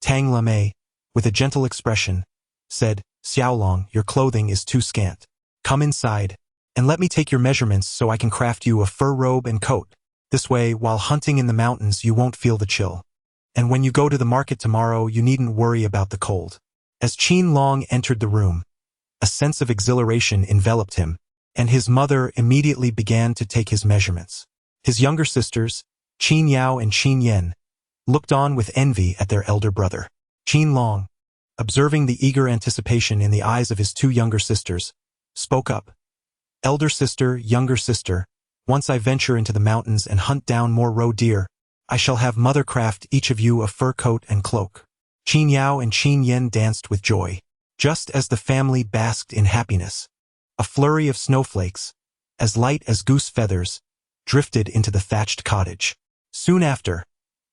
Tang Lame, with a gentle expression, said, "Xiao Long, your clothing is too scant. Come inside, and let me take your measurements so I can craft you a fur robe and coat." This way, while hunting in the mountains, you won't feel the chill. And when you go to the market tomorrow, you needn't worry about the cold. As Qin Long entered the room, a sense of exhilaration enveloped him, and his mother immediately began to take his measurements. His younger sisters, Qin Yao and Qin Yen, looked on with envy at their elder brother. Qin Long, observing the eager anticipation in the eyes of his two younger sisters, spoke up. Elder sister, younger sister, once I venture into the mountains and hunt down more roe deer, I shall have mother craft each of you a fur coat and cloak. Qin Yao and Qin Yen danced with joy. Just as the family basked in happiness, a flurry of snowflakes, as light as goose feathers, drifted into the thatched cottage. Soon after,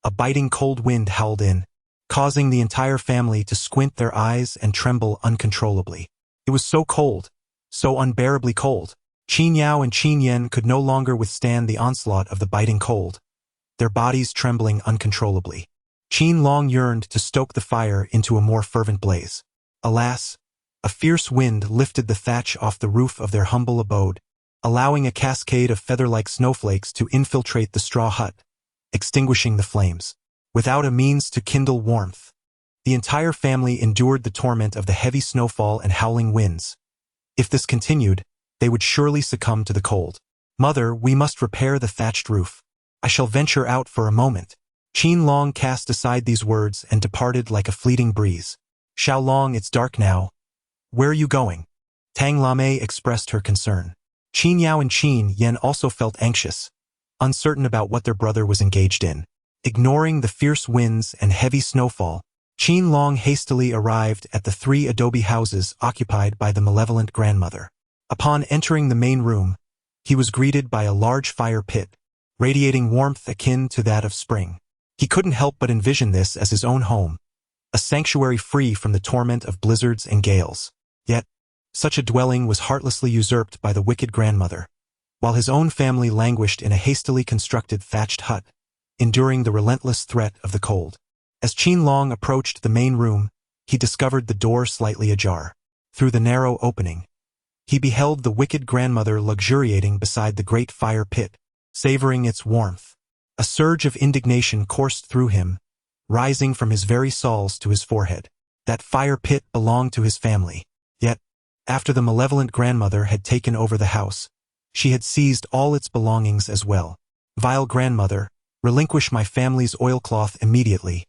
a biting cold wind howled in, causing the entire family to squint their eyes and tremble uncontrollably. It was so cold, so unbearably cold. Qin Yao and Qin Yen could no longer withstand the onslaught of the biting cold, their bodies trembling uncontrollably. Qin Long yearned to stoke the fire into a more fervent blaze. Alas, a fierce wind lifted the thatch off the roof of their humble abode, allowing a cascade of feather-like snowflakes to infiltrate the straw hut, extinguishing the flames. Without a means to kindle warmth, the entire family endured the torment of the heavy snowfall and howling winds. If this continued, they would surely succumb to the cold. Mother, we must repair the thatched roof. I shall venture out for a moment. Qin Long cast aside these words and departed like a fleeting breeze. Xiao Long, it's dark now. Where are you going? Tang Lame expressed her concern. Qin Yao and Qin Yen also felt anxious, uncertain about what their brother was engaged in. Ignoring the fierce winds and heavy snowfall, Qin Long hastily arrived at the 3 adobe houses occupied by the malevolent grandmother. Upon entering the main room, he was greeted by a large fire pit, radiating warmth akin to that of spring. He couldn't help but envision this as his own home, a sanctuary free from the torment of blizzards and gales. Yet, such a dwelling was heartlessly usurped by the wicked grandmother, while his own family languished in a hastily constructed thatched hut, enduring the relentless threat of the cold. As Qin Long approached the main room, he discovered the door slightly ajar. Through the narrow opening, he beheld the wicked grandmother luxuriating beside the great fire pit, savoring its warmth. A surge of indignation coursed through him, rising from his very soles to his forehead. That fire pit belonged to his family. Yet, after the malevolent grandmother had taken over the house, she had seized all its belongings as well. Vile grandmother, relinquish my family's oilcloth immediately.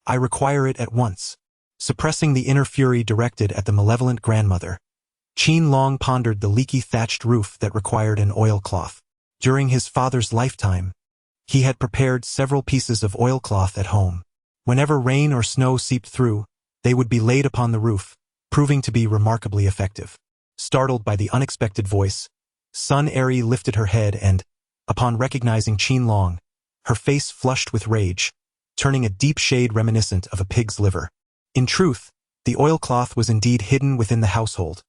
I require it at once. Suppressing the inner fury directed at the malevolent grandmother, Qin Long pondered the leaky thatched roof that required an oilcloth. During his father's lifetime, he had prepared several pieces of oilcloth at home. Whenever rain or snow seeped through, they would be laid upon the roof, proving to be remarkably effective. Startled by the unexpected voice, Sun Airy lifted her head and, upon recognizing Qin Long, her face flushed with rage, turning a deep shade reminiscent of a pig's liver. In truth, the oilcloth was indeed hidden within the household,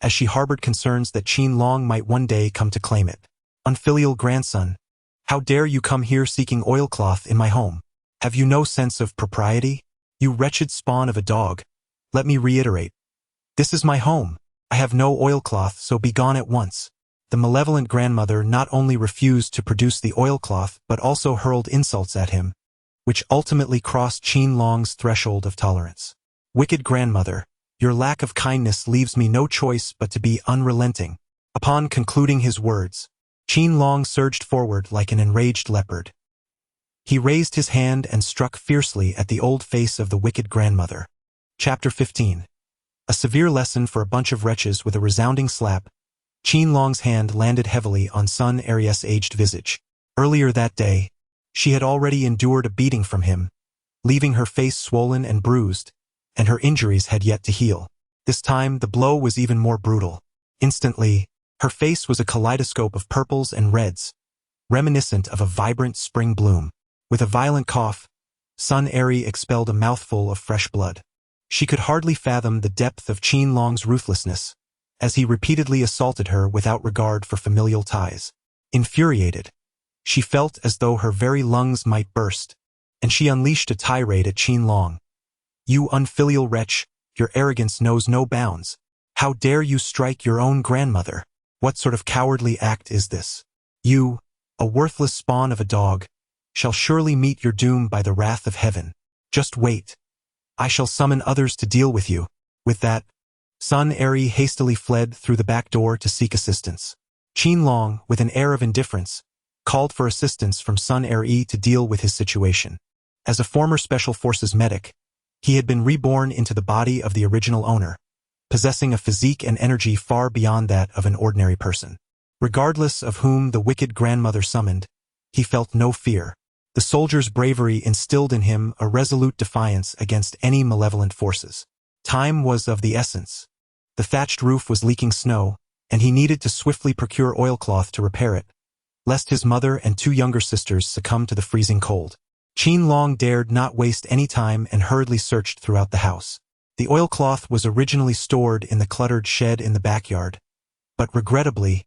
as she harbored concerns that Qin Long might one day come to claim it. Unfilial grandson, how dare you come here seeking oilcloth in my home? Have you no sense of propriety? You wretched spawn of a dog. Let me reiterate. This is my home. I have no oilcloth, so be gone at once. The malevolent grandmother not only refused to produce the oilcloth but also hurled insults at him, which ultimately crossed Qin Long's threshold of tolerance. Wicked grandmother, your lack of kindness leaves me no choice but to be unrelenting. Upon concluding his words, Qin Long surged forward like an enraged leopard. He raised his hand and struck fiercely at the old face of the wicked grandmother. Chapter 15. A severe lesson for a bunch of wretches. With a resounding slap, Qin Long's hand landed heavily on Sun Airy's aged visage. Earlier that day, she had already endured a beating from him, leaving her face swollen and bruised, and her injuries had yet to heal. This time, the blow was even more brutal. Instantly, her face was a kaleidoscope of purples and reds, reminiscent of a vibrant spring bloom. With a violent cough, Sun Airy expelled a mouthful of fresh blood. She could hardly fathom the depth of Qin Long's ruthlessness, as he repeatedly assaulted her without regard for familial ties. Infuriated, she felt as though her very lungs might burst, and she unleashed a tirade at Qin Long. You unfilial wretch, your arrogance knows no bounds. How dare you strike your own grandmother? What sort of cowardly act is this? You, a worthless spawn of a dog, shall surely meet your doom by the wrath of heaven. Just wait. I shall summon others to deal with you." With that, ensnared hastily fled through the back door to seek assistance. Qin Long, with an air of indifference, called for assistance from ensnared to deal with his situation. As a former Special Forces medic, he had been reborn into the body of the original owner, possessing a physique and energy far beyond that of an ordinary person. Regardless of whom the wicked grandmother summoned, he felt no fear. The soldier's bravery instilled in him a resolute defiance against any malevolent forces. Time was of the essence. The thatched roof was leaking snow, and he needed to swiftly procure oilcloth to repair it, lest his mother and 2 younger sisters succumb to the freezing cold. Qin Long dared not waste any time and hurriedly searched throughout the house. The oilcloth was originally stored in the cluttered shed in the backyard, but regrettably,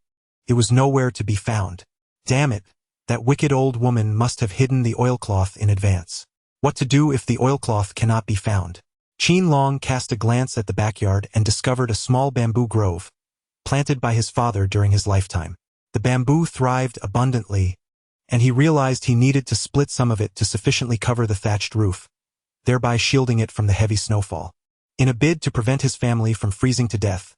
it was nowhere to be found. Damn it, that wicked old woman must have hidden the oilcloth in advance. What to do if the oilcloth cannot be found? Qin Long cast a glance at the backyard and discovered a small bamboo grove, planted by his father during his lifetime. The bamboo thrived abundantly, and he realized he needed to split some of it to sufficiently cover the thatched roof, thereby shielding it from the heavy snowfall. In a bid to prevent his family from freezing to death,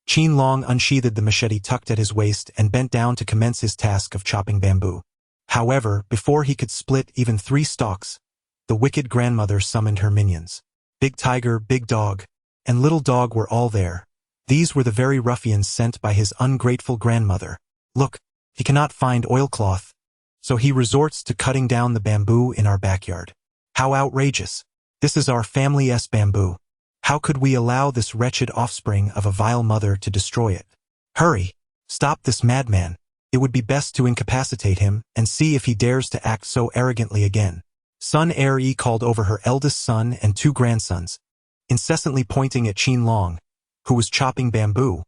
Qin Long unsheathed the machete tucked at his waist and bent down to commence his task of chopping bamboo. However, before he could split even 3 stalks, the wicked grandmother summoned her minions. Big Tiger, Big Dog, and Little Dog were all there. These were the very ruffians sent by his ungrateful grandmother. Look, he cannot find oilcloth, so he resorts to cutting down the bamboo in our backyard. How outrageous! This is our family's bamboo. How could we allow this wretched offspring of a vile mother to destroy it? Hurry! Stop this madman. It would be best to incapacitate him and see if he dares to act so arrogantly again. Ensnared called over her eldest son and 2 grandsons, incessantly pointing at Qin Long, who was chopping bamboo,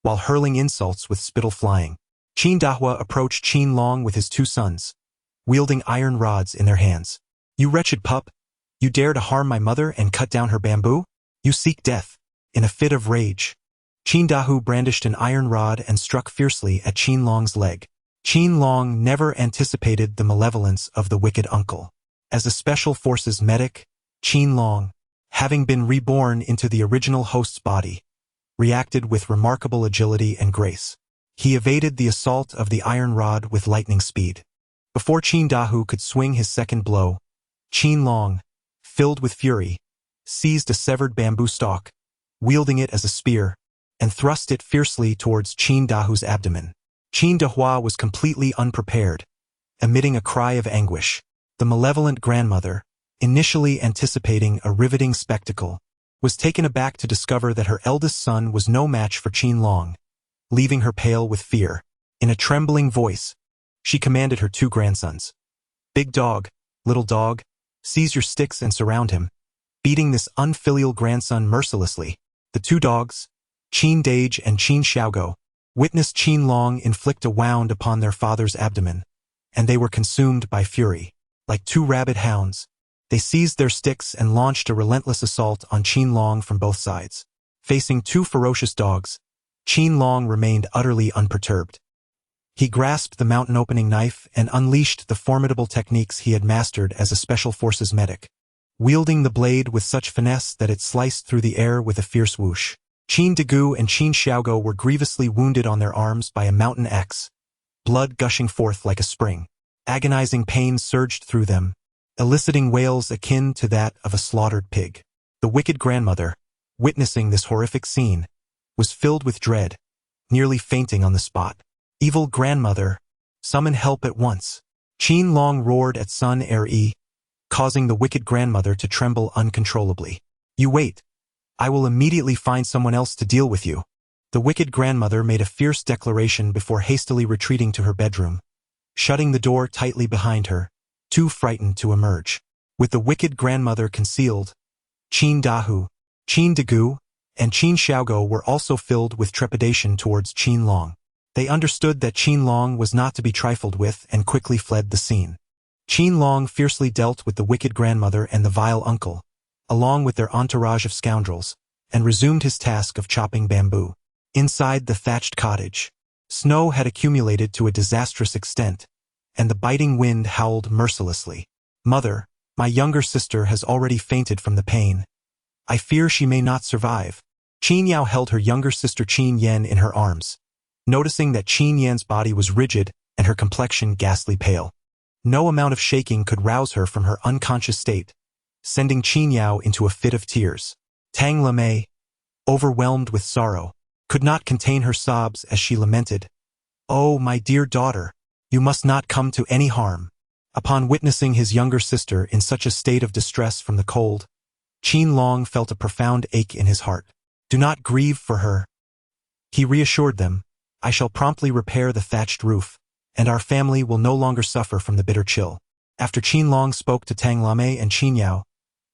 while hurling insults with spittle flying. Dahua approached Qin Long with his 2 sons, wielding iron rods in their hands. "You wretched pup! You dare to harm my mother and cut down her bamboo? You seek death." In a fit of rage, Dahua brandished an iron rod and struck fiercely at Qin Long's leg. Qin Long never anticipated the malevolence of the wicked uncle. As a Special Forces medic, Qin Long, having been reborn into the original host's body, reacted with remarkable agility and grace. He evaded the assault of the iron rod with lightning speed. Before Dahua could swing his second blow, Qin Long, filled with fury, seized a severed bamboo stalk, wielding it as a spear, and thrust it fiercely towards Dahua's abdomen. Dahua was completely unprepared, emitting a cry of anguish. The malevolent grandmother, initially anticipating a riveting spectacle, was taken aback to discover that her eldest son was no match for Qin Long, leaving her pale with fear. In a trembling voice, she commanded her 2 grandsons, "Big Dog, Little Dog, seize your sticks and surround him," beating this unfilial grandson mercilessly. The 2 dogs, Qin Dage and Qin Xiaogo, witnessed Qin Long inflict a wound upon their father's abdomen, and they were consumed by fury. Like 2 rabid hounds, they seized their sticks and launched a relentless assault on Qin Long from both sides. Facing 2 ferocious dogs, Qin Long remained utterly unperturbed. He grasped the mountain-opening knife and unleashed the formidable techniques he had mastered as a Special Forces medic, wielding the blade with such finesse that it sliced through the air with a fierce whoosh. Qin Degu and Qin Xiaogo were grievously wounded on their arms by a mountain axe, blood gushing forth like a spring. Agonizing pain surged through them, eliciting wails akin to that of a slaughtered pig. The wicked grandmother, witnessing this horrific scene, was filled with dread, nearly fainting on the spot. "Evil grandmother, summon help at once!" Qin Long roared at ensnared, causing the wicked grandmother to tremble uncontrollably. "You wait. I will immediately find someone else to deal with you." The wicked grandmother made a fierce declaration before hastily retreating to her bedroom, shutting the door tightly behind her, too frightened to emerge. With the wicked grandmother concealed, Qin Dahua, Qin Degu, and Qin Xiaogo were also filled with trepidation towards Qin Long. They understood that Qin Long was not to be trifled with and quickly fled the scene. Qin Long fiercely dealt with the wicked grandmother and the vile uncle, along with their entourage of scoundrels, and resumed his task of chopping bamboo. Inside the thatched cottage, snow had accumulated to a disastrous extent, and the biting wind howled mercilessly. "Mother, my younger sister has already fainted from the pain. I fear she may not survive." Qin Yao held her younger sister Qin Yan in her arms, noticing that Qin Yan's body was rigid and her complexion ghastly pale. No amount of shaking could rouse her from her unconscious state, sending Qin Yao into a fit of tears. Tang Lamei, overwhelmed with sorrow, could not contain her sobs as she lamented, "Oh, my dear daughter, you must not come to any harm." Upon witnessing his younger sister in such a state of distress from the cold, Qin Long felt a profound ache in his heart. "Do not grieve for her," he reassured them. "I shall promptly repair the thatched roof, and our family will no longer suffer from the bitter chill." After Qin Long spoke to Tang Lamei and Qin Yao,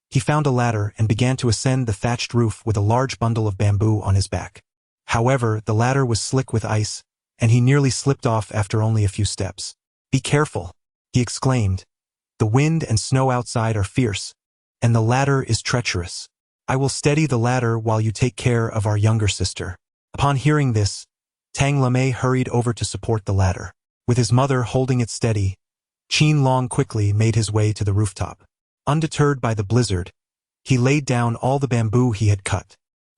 he found a ladder and began to ascend the thatched roof with a large bundle of bamboo on his back. However, the ladder was slick with ice, and he nearly slipped off after only a few steps. "Be careful," he exclaimed. "The wind and snow outside are fierce, and the ladder is treacherous. I will steady the ladder while you take care of our younger sister." Upon hearing this, Tang Lamei hurried over to support the ladder. With his mother holding it steady, Qin Long quickly made his way to the rooftop. Undeterred by the blizzard, he laid down all the bamboo he had cut.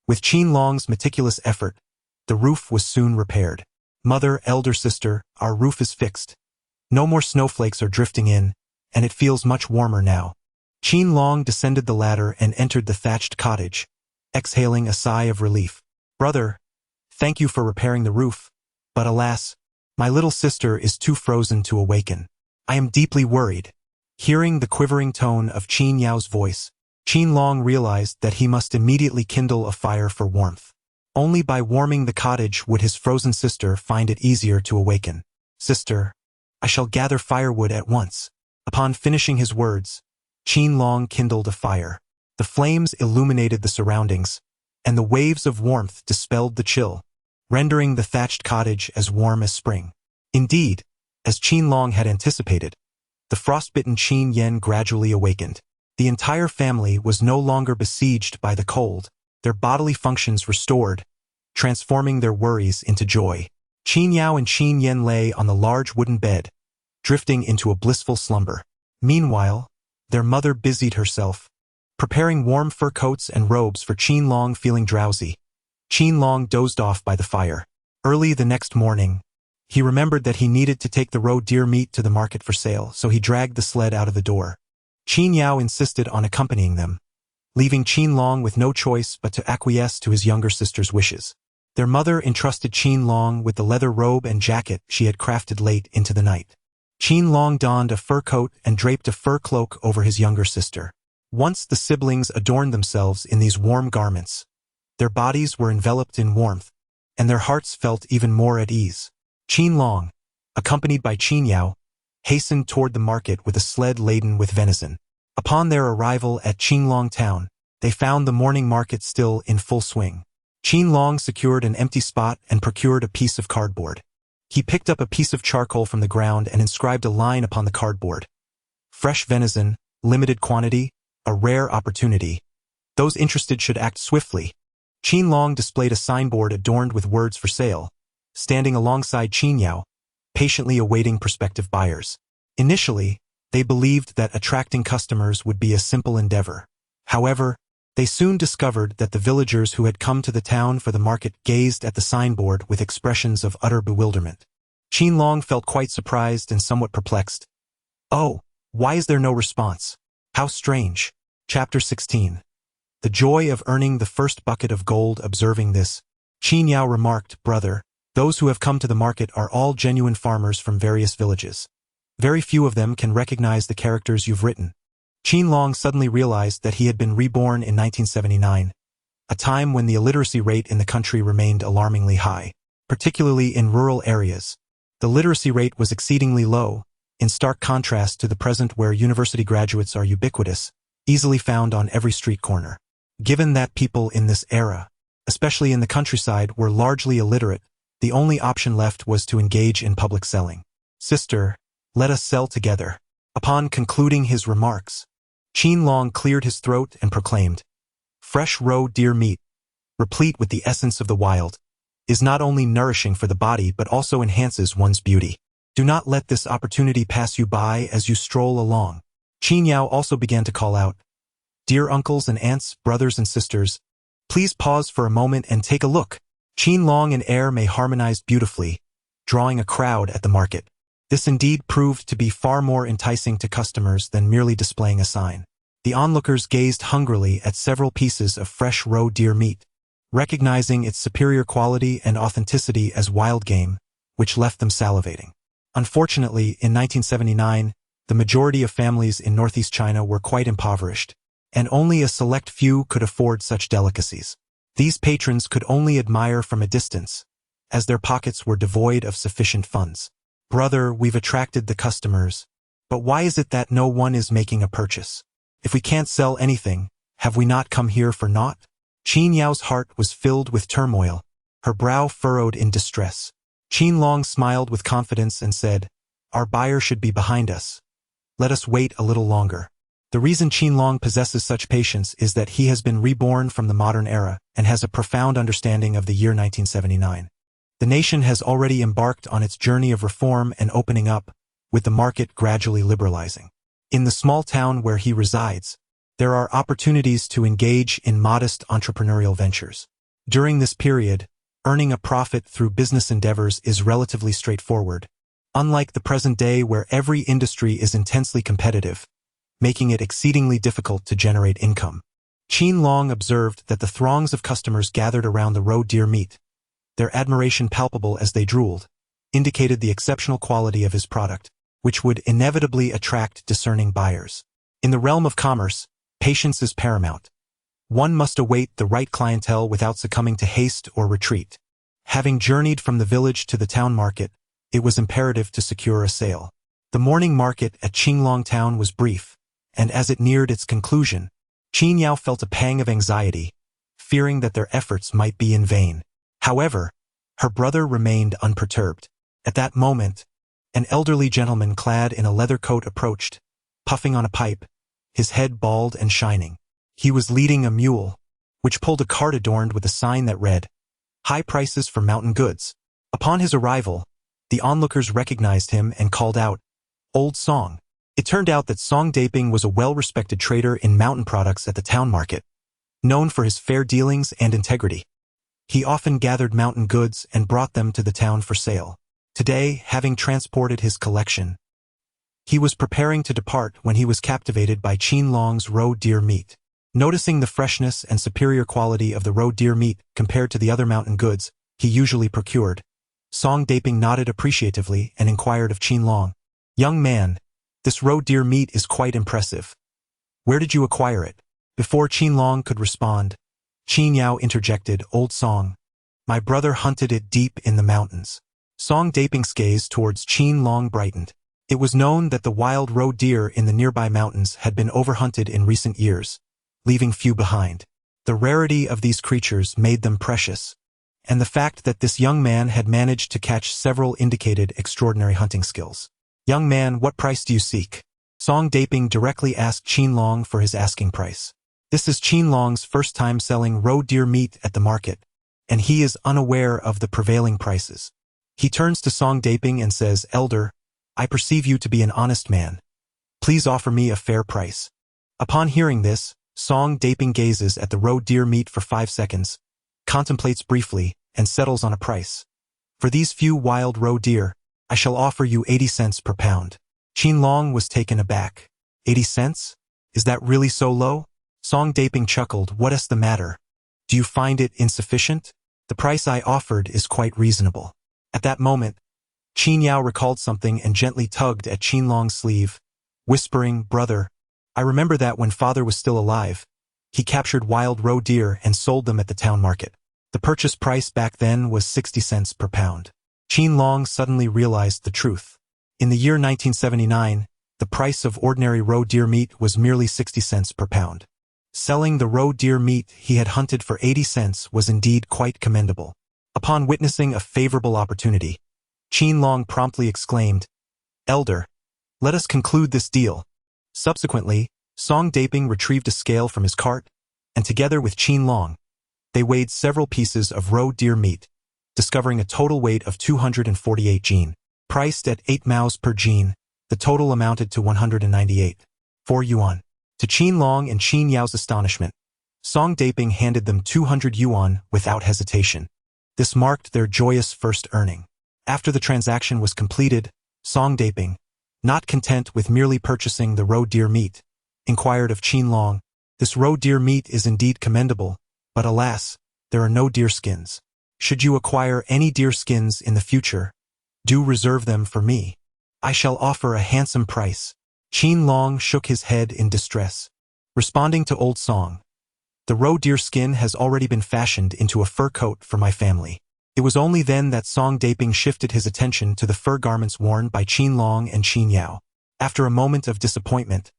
With Qin Long's meticulous effort, the roof was soon repaired. "Mother, elder sister, our roof is fixed. No more snowflakes are drifting in, and it feels much warmer now." Qin Long descended the ladder and entered the thatched cottage, exhaling a sigh of relief. "Brother, thank you for repairing the roof, but alas, my little sister is too frozen to awaken. I am deeply worried." Hearing the quivering tone of Qin Yao's voice, Qin Long realized that he must immediately kindle a fire for warmth. Only by warming the cottage would his frozen sister find it easier to awaken. "Sister, I shall gather firewood at once." Upon finishing his words, Qin Long kindled a fire. The flames illuminated the surroundings, and the waves of warmth dispelled the chill, rendering the thatched cottage as warm as spring. Indeed, as Qin Long had anticipated, the frostbitten Qin Yan gradually awakened. The entire family was no longer besieged by the cold, their bodily functions restored, transforming their worries into joy. Qin Yao and Qin Yan lay on the large wooden bed, drifting into a blissful slumber. Meanwhile, their mother busied herself, preparing warm fur coats and robes for Qin Long. Feeling drowsy, Qin Long dozed off by the fire. Early the next morning, he remembered that he needed to take the roe deer meat to the market for sale, so he dragged the sled out of the door. Qin Yao insisted on accompanying them, leaving Qin Long with no choice but to acquiesce to his younger sister's wishes. Their mother entrusted Qin Long with the leather robe and jacket she had crafted late into the night. Qin Long donned a fur coat and draped a fur cloak over his younger sister. Once the siblings adorned themselves in these warm garments, their bodies were enveloped in warmth, and their hearts felt even more at ease. Qin Long, accompanied by Qin Yao, hastened toward the market with a sled laden with venison. Upon their arrival at Qin Long town, they found the morning market still in full swing. Qin Long secured an empty spot and procured a piece of cardboard. He picked up a piece of charcoal from the ground and inscribed a line upon the cardboard. "Fresh venison, limited quantity, a rare opportunity. Those interested should act swiftly." Qin Long displayed a signboard adorned with words for sale, standing alongside Qin Yao, patiently awaiting prospective buyers. Initially, they believed that attracting customers would be a simple endeavor. However, they soon discovered that the villagers who had come to the town for the market gazed at the signboard with expressions of utter bewilderment. Qin Long felt quite surprised and somewhat perplexed. "Oh, why is there no response? How strange." Chapter 16. The joy of earning the first bucket of gold. Observing this, Qin Yao remarked, "Brother, those who have come to the market are all genuine farmers from various villages. Very few of them can recognize the characters you've written." Qin Long suddenly realized that he had been reborn in 1979, a time when the illiteracy rate in the country remained alarmingly high, particularly in rural areas. The literacy rate was exceedingly low, in stark contrast to the present where university graduates are ubiquitous, easily found on every street corner. Given that people in this era, especially in the countryside, were largely illiterate, the only option left was to engage in public selling. "Sister, let us sell together." Upon concluding his remarks, Qin Long cleared his throat and proclaimed, "Fresh roe deer meat, replete with the essence of the wild, is not only nourishing for the body but also enhances one's beauty. Do not let this opportunity pass you by as you stroll along. Qin Yao also began to call out, "Dear uncles and aunts, brothers and sisters, please pause for a moment and take a look." Qin Long and air may harmonized beautifully, drawing a crowd at the market. This indeed proved to be far more enticing to customers than merely displaying a sign. The onlookers gazed hungrily at several pieces of fresh roe deer meat, recognizing its superior quality and authenticity as wild game, which left them salivating. Unfortunately, in 1979, the majority of families in northeast China were quite impoverished, and only a select few could afford such delicacies. These patrons could only admire from a distance, as their pockets were devoid of sufficient funds. "Brother, we've attracted the customers, but why is it that no one is making a purchase? If we can't sell anything, have we not come here for naught?" Qin Yao's heart was filled with turmoil, her brow furrowed in distress. Qin Long smiled with confidence and said, "Our buyer should be behind us. Let us wait a little longer." The reason Qin Long possesses such patience is that he has been reborn from the modern era and has a profound understanding of the year 1979. The nation has already embarked on its journey of reform and opening up, with the market gradually liberalizing. In the small town where he resides, there are opportunities to engage in modest entrepreneurial ventures. During this period, earning a profit through business endeavors is relatively straightforward, unlike the present day where every industry is intensely competitive, making it exceedingly difficult to generate income. Qin Long observed that the throngs of customers gathered around the roe deer meat, their admiration palpable as they drooled, indicated the exceptional quality of his product, which would inevitably attract discerning buyers. In the realm of commerce, patience is paramount. One must await the right clientele without succumbing to haste or retreat. Having journeyed from the village to the town market, it was imperative to secure a sale. The morning market at Qin Long town was brief, and as it neared its conclusion, Qin Yao felt a pang of anxiety, fearing that their efforts might be in vain. However, her brother remained unperturbed. At that moment, an elderly gentleman clad in a leather coat approached, puffing on a pipe, his head bald and shining. He was leading a mule, which pulled a cart adorned with a sign that read, "High prices for mountain goods." Upon his arrival, the onlookers recognized him and called out, "Old Song." It turned out that Song Daping was a well-respected trader in mountain products at the town market, known for his fair dealings and integrity. He often gathered mountain goods and brought them to the town for sale. Today, having transported his collection, he was preparing to depart when he was captivated by Qin Long's roe deer meat. Noticing the freshness and superior quality of the roe deer meat compared to the other mountain goods he usually procured, Song Daping nodded appreciatively and inquired of Qin Long, "Young man, this roe deer meat is quite impressive. Where did you acquire it?" Before Qin Long could respond, Qin Yao interjected, "Old Song, my brother hunted it deep in the mountains." Song Daping's gaze towards Qin Long brightened. It was known that the wild roe deer in the nearby mountains had been overhunted in recent years, leaving few behind. The rarity of these creatures made them precious, and the fact that this young man had managed to catch several indicated extraordinary hunting skills. "Young man, what price do you seek?" Song Daping directly asked Qin Long for his asking price. This is Qin Long's first time selling roe deer meat at the market, and he is unaware of the prevailing prices. He turns to Song Daping and says, "Elder, I perceive you to be an honest man. Please offer me a fair price." Upon hearing this, Song Daping gazes at the roe deer meat for 5 seconds, contemplates briefly, and settles on a price. "For these few wild roe deer, I shall offer you 80 cents per pound." Qin Long was taken aback. 80 cents? Is that really so low? Song Daping chuckled, "What is the matter? Do you find it insufficient? The price I offered is quite reasonable." At that moment, Qin Yao recalled something and gently tugged at Qin Long's sleeve, whispering, "Brother, I remember that when father was still alive, he captured wild roe deer and sold them at the town market. The purchase price back then was 60 cents per pound." Qin Long suddenly realized the truth. In the year 1979, the price of ordinary roe deer meat was merely 60 cents per pound. Selling the roe deer meat he had hunted for 80 cents was indeed quite commendable. Upon witnessing a favorable opportunity, Qin Long promptly exclaimed, "Elder, let us conclude this deal." Subsequently, Song Daping retrieved a scale from his cart, and together with Qin Long, they weighed several pieces of roe deer meat, discovering a total weight of 248 jin. Priced at 8 maos per jin, the total amounted to 198.4 yuan. To Qin Long and Qin Yao's astonishment, Song Daping handed them 200 yuan without hesitation. This marked their joyous first earning. After the transaction was completed, Song Daping, not content with merely purchasing the raw deer meat, inquired of Qin Long, "This raw deer meat is indeed commendable, but alas, there are no deer skins. Should you acquire any deer skins in the future, do reserve them for me. I shall offer a handsome price." Qin Long shook his head in distress. Responding to Old Song, "The raw deer skin has already been fashioned into a fur coat for my family." It was only then that Song Daping shifted his attention to the fur garments worn by Qin Long and Qin Yao. After a moment of disappointment,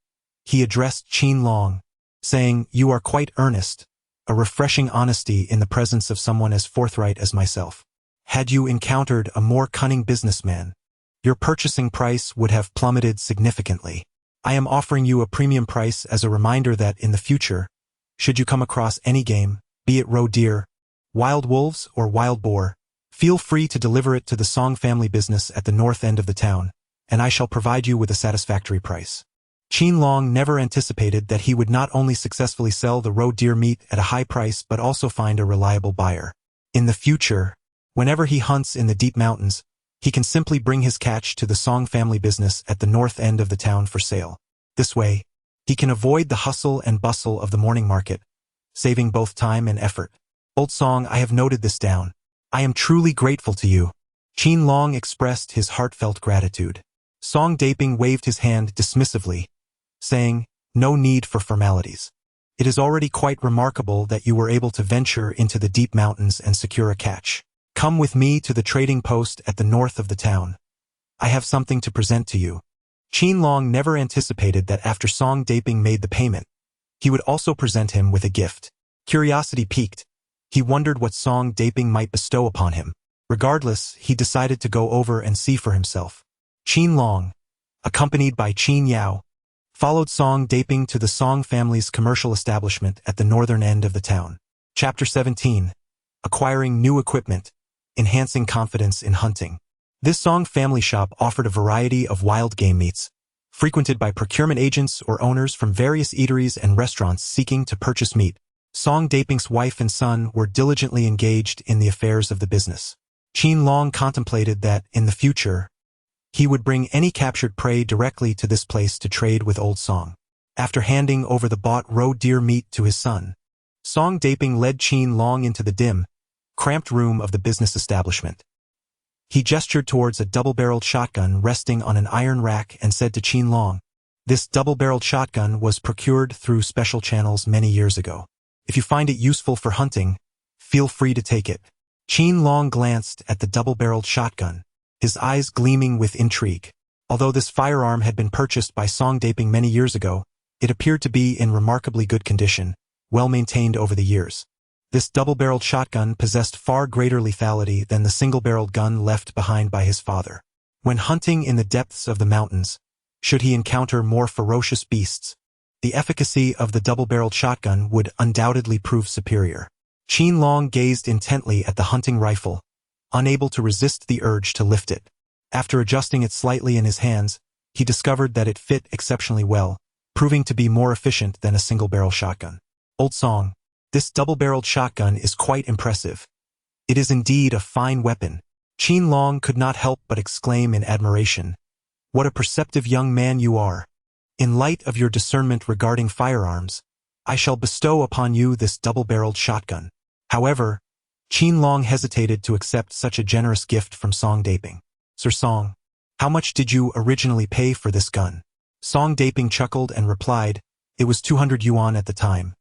he addressed Qin Long, saying, "You are quite earnest, a refreshing honesty in the presence of someone as forthright as myself. Had you encountered a more cunning businessman, your purchasing price would have plummeted significantly. I am offering you a premium price as a reminder that in the future, should you come across any game, be it roe deer, wild wolves, or wild boar, feel free to deliver it to the Song family business at the north end of the town, and I shall provide you with a satisfactory price." Qin Long never anticipated that he would not only successfully sell the roe deer meat at a high price but also find a reliable buyer. In the future, whenever he hunts in the deep mountains, he can simply bring his catch to the Song family business at the north end of the town for sale. This way, he can avoid the hustle and bustle of the morning market, saving both time and effort. "Old Song, I have noted this down. I am truly grateful to you." Qin Long expressed his heartfelt gratitude. Song Daping waved his hand dismissively, saying, "No need for formalities. It is already quite remarkable that you were able to venture into the deep mountains and secure a catch. Come with me to the trading post at the north of the town. I have something to present to you." Qin Long never anticipated that after Song Daping made the payment, he would also present him with a gift. Curiosity piqued, he wondered what Song Daping might bestow upon him. Regardless, he decided to go over and see for himself. Qin Long, accompanied by Qin Yao, followed Song Daping to the Song family's commercial establishment at the northern end of the town. Chapter 17. Acquiring New Equipment, Enhancing Confidence in Hunting. This Song family shop offered a variety of wild game meats, frequented by procurement agents or owners from various eateries and restaurants seeking to purchase meat. Song Daping's wife and son were diligently engaged in the affairs of the business. Qin Long contemplated that, in the future, he would bring any captured prey directly to this place to trade with Old Song. After handing over the bought roe deer meat to his son, Song Daping led Qin Long into the dim, cramped room of the business establishment. He gestured towards a double-barreled shotgun resting on an iron rack and said to Qin Long, "This double-barreled shotgun was procured through special channels many years ago. If you find it useful for hunting, feel free to take it." Qin Long glanced at the double-barreled shotgun, his eyes gleaming with intrigue. Although this firearm had been purchased by Song Daping many years ago, it appeared to be in remarkably good condition, well maintained over the years. This double-barreled shotgun possessed far greater lethality than the single-barreled gun left behind by his father. When hunting in the depths of the mountains, should he encounter more ferocious beasts, the efficacy of the double-barreled shotgun would undoubtedly prove superior. Qin Long gazed intently at the hunting rifle, unable to resist the urge to lift it. After adjusting it slightly in his hands, he discovered that it fit exceptionally well, proving to be more efficient than a single-barrel shotgun. "Old Song, this double-barreled shotgun is quite impressive. It is indeed a fine weapon." Qin Long could not help but exclaim in admiration, "What a perceptive young man you are. In light of your discernment regarding firearms, I shall bestow upon you this double-barreled shotgun." However, Qin Long hesitated to accept such a generous gift from Song Daping. "Sir Song, how much did you originally pay for this gun?" Song Daping chuckled and replied, "It was 200 yuan at the time.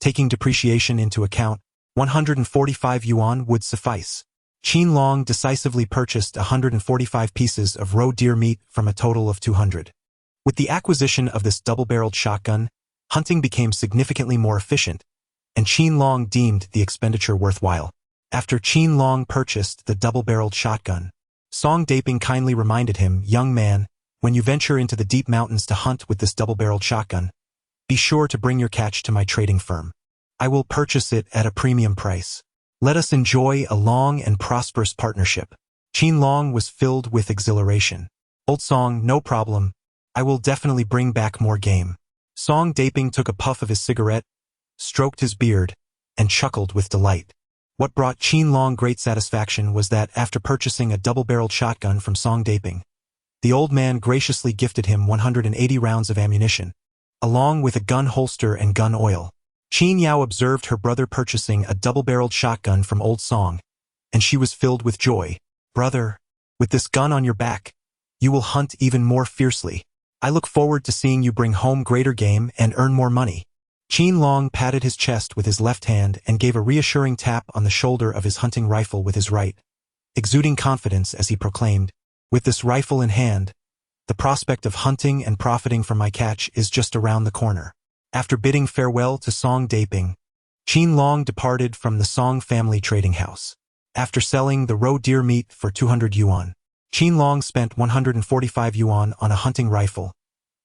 Taking depreciation into account, 145 yuan would suffice." Qin Long decisively purchased 145 pieces of roe deer meat from a total of 200. With the acquisition of this double-barreled shotgun, hunting became significantly more efficient, and Qin Long deemed the expenditure worthwhile. After Qin Long purchased the double-barreled shotgun, Song Daping kindly reminded him, "Young man, when you venture into the deep mountains to hunt with this double-barreled shotgun, be sure to bring your catch to my trading firm. I will purchase it at a premium price. Let us enjoy a long and prosperous partnership." Qin Long was filled with exhilaration. Old Song, no problem. I will definitely bring back more game. Song Daping took a puff of his cigarette, stroked his beard, and chuckled with delight. What brought Qin Long great satisfaction was that after purchasing a double-barreled shotgun from Song Daping, the old man graciously gifted him 180 rounds of ammunition, along with a gun holster and gun oil. Qin Yao observed her brother purchasing a double-barreled shotgun from Old Song, and she was filled with joy. Brother, with this gun on your back, you will hunt even more fiercely. I look forward to seeing you bring home greater game and earn more money. Qin Long patted his chest with his left hand and gave a reassuring tap on the shoulder of his hunting rifle with his right, exuding confidence as he proclaimed, "With this rifle in hand, the prospect of hunting and profiting from my catch is just around the corner." After bidding farewell to Song Daping, Qin Long departed from the Song family trading house. After selling the roe deer meat for 200 yuan, Qin Long spent 145 yuan on a hunting rifle,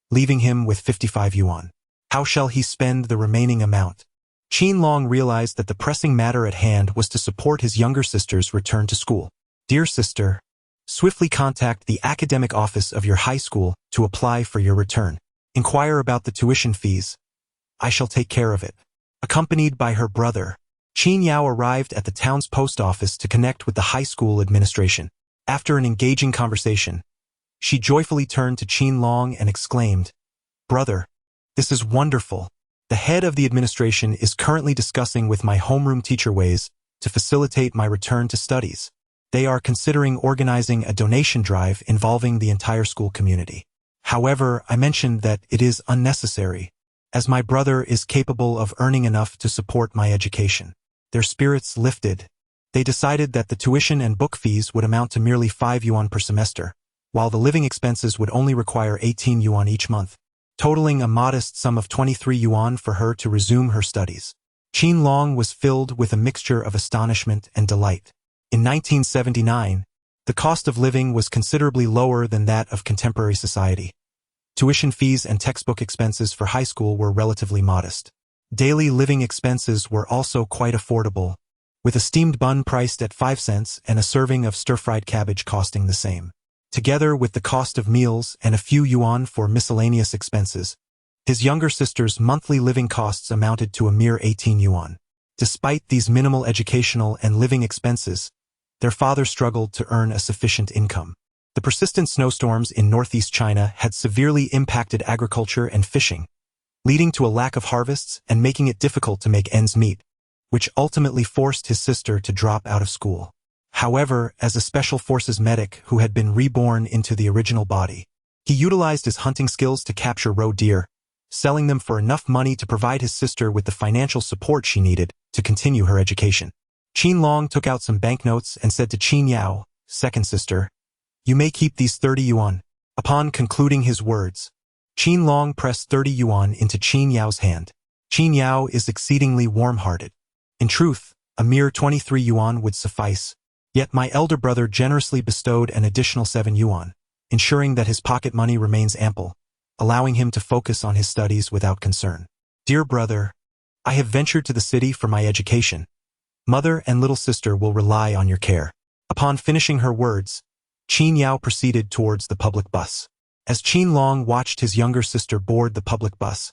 leaving him with 55 yuan. How shall he spend the remaining amount? Qin Long realized that the pressing matter at hand was to support his younger sister's return to school. Dear sister, swiftly contact the academic office of your high school to apply for your return. Inquire about the tuition fees. I shall take care of it. Accompanied by her brother, Qin Yao arrived at the town's post office to connect with the high school administration. After an engaging conversation, she joyfully turned to Qin Long and exclaimed, "Brother, this is wonderful. The head of the administration is currently discussing with my homeroom teacher ways to facilitate my return to studies. They are considering organizing a donation drive involving the entire school community. However, I mentioned that it is unnecessary, as my brother is capable of earning enough to support my education." Their spirits lifted. They decided that the tuition and book fees would amount to merely 5 yuan per semester, while the living expenses would only require 18 yuan each month, totaling a modest sum of 23 yuan for her to resume her studies. Qin Long was filled with a mixture of astonishment and delight. In 1979, the cost of living was considerably lower than that of contemporary society. Tuition fees and textbook expenses for high school were relatively modest. Daily living expenses were also quite affordable, with a steamed bun priced at 5 cents and a serving of stir-fried cabbage costing the same. Together with the cost of meals and a few yuan for miscellaneous expenses, his younger sister's monthly living costs amounted to a mere 18 yuan. Despite these minimal educational and living expenses, their father struggled to earn a sufficient income. The persistent snowstorms in northeast China had severely impacted agriculture and fishing, leading to a lack of harvests and making it difficult to make ends meet, which ultimately forced his sister to drop out of school. However, as a special forces medic who had been reborn into the original body, he utilized his hunting skills to capture roe deer, selling them for enough money to provide his sister with the financial support she needed to continue her education. Qin Long took out some banknotes and said to Qin Yao, "Second sister, you may keep these 30 yuan. Upon concluding his words, Qin Long pressed 30 yuan into Qin Yao's hand. Qin Yao is exceedingly warm-hearted. In truth, a mere 23 yuan would suffice. Yet my elder brother generously bestowed an additional 7 yuan, ensuring that his pocket money remains ample, allowing him to focus on his studies without concern. Dear brother, I have ventured to the city for my education. Mother and little sister will rely on your care." Upon finishing her words, Qin Yao proceeded towards the public bus. As Qin Long watched his younger sister board the public bus,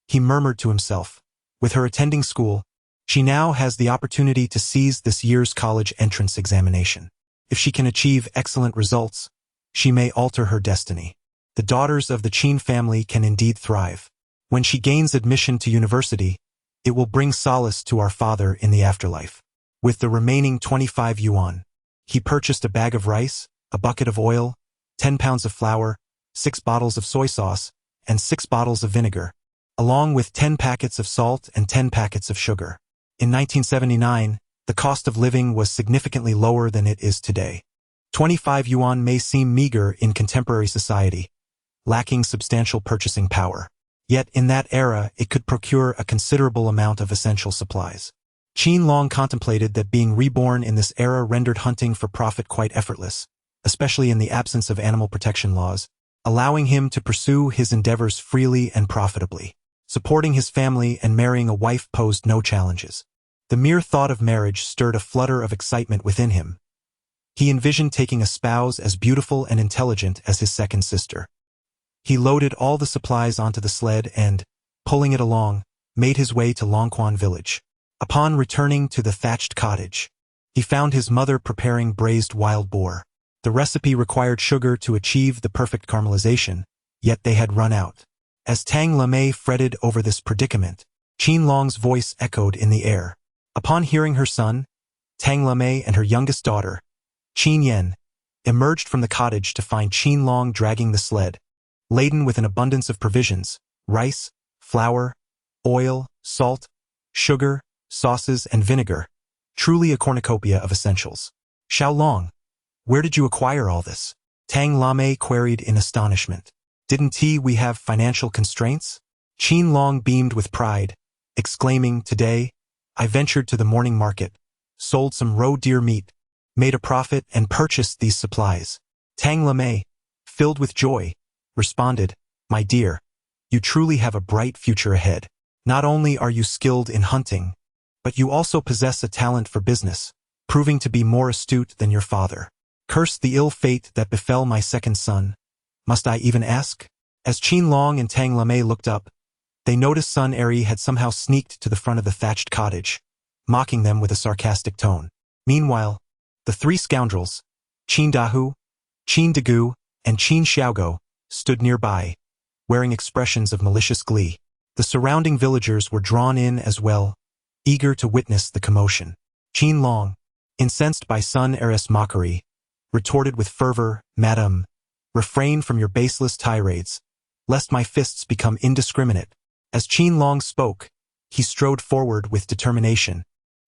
he murmured to himself, with her attending school, she now has the opportunity to seize this year's college entrance examination. If she can achieve excellent results, she may alter her destiny. The daughters of the Qin family can indeed thrive. When she gains admission to university, it will bring solace to our father in the afterlife. With the remaining 25 yuan, he purchased a bag of rice, a bucket of oil, 10 pounds of flour, 6 bottles of soy sauce, and 6 bottles of vinegar, along with 10 packets of salt and 10 packets of sugar. In 1979, the cost of living was significantly lower than it is today. 25 yuan may seem meager in contemporary society, lacking substantial purchasing power. Yet in that era, it could procure a considerable amount of essential supplies. Qin Long contemplated that being reborn in this era rendered hunting for profit quite effortless, especially in the absence of animal protection laws, allowing him to pursue his endeavors freely and profitably. Supporting his family and marrying a wife posed no challenges. The mere thought of marriage stirred a flutter of excitement within him, He envisioned taking a spouse as beautiful and intelligent as his second sister. He loaded all the supplies onto the sled and, pulling it along, made his way to Longquan village. Upon returning to the thatched cottage, he found his mother preparing braised wild boar. The recipe required sugar to achieve the perfect caramelization, yet they had run out. As Tang Lamei fretted over this predicament, Qin Long's voice echoed in the air. Upon hearing her son, Tang Lamei and her youngest daughter, Qin Yen, emerged from the cottage to find Qin Long dragging the sled, laden with an abundance of provisions, rice, flour, oil, salt, sugar, sauces, and vinegar, truly a cornucopia of essentials. Xiao Long, where did you acquire all this? Tang Lamei queried in astonishment. Didn't we have financial constraints? Qin Long beamed with pride, exclaiming, today, I ventured to the morning market, sold some roe deer meat, made a profit and purchased these supplies. Tang Lamei, filled with joy, responded, my dear, you truly have a bright future ahead. Not only are you skilled in hunting, but you also possess a talent for business, proving to be more astute than your father. Curse the ill fate that befell my second son. Must I even ask? As Qin Long and Tang Lamei looked up, they noticed Sun Eri had somehow sneaked to the front of the thatched cottage, mocking them with a sarcastic tone. Meanwhile, the three scoundrels, Qin Dahu, Qin Dagu, and Qin Xiaogo, stood nearby, wearing expressions of malicious glee. The surrounding villagers were drawn in as well, eager to witness the commotion. Qin Long, incensed by Sun Eri's mockery, retorted with fervor, Madam, refrain from your baseless tirades, lest my fists become indiscriminate. As Qin Long spoke, he strode forward with determination,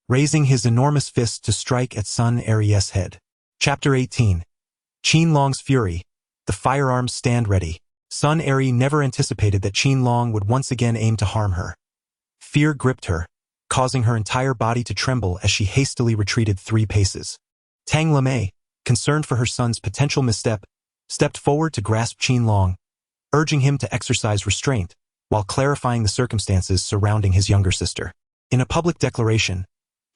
raising his enormous fist to strike at Sun Eri's head. Chapter 18. Qin Long's Fury. The firearms stand ready. Sun Eri never anticipated that Qin Long would once again aim to harm her. Fear gripped her, causing her entire body to tremble as she hastily retreated 3 paces. Tang Lamei, concerned for her son's potential misstep, stepped forward to grasp Qin Long, urging him to exercise restraint, while clarifying the circumstances surrounding his younger sister. In a public declaration,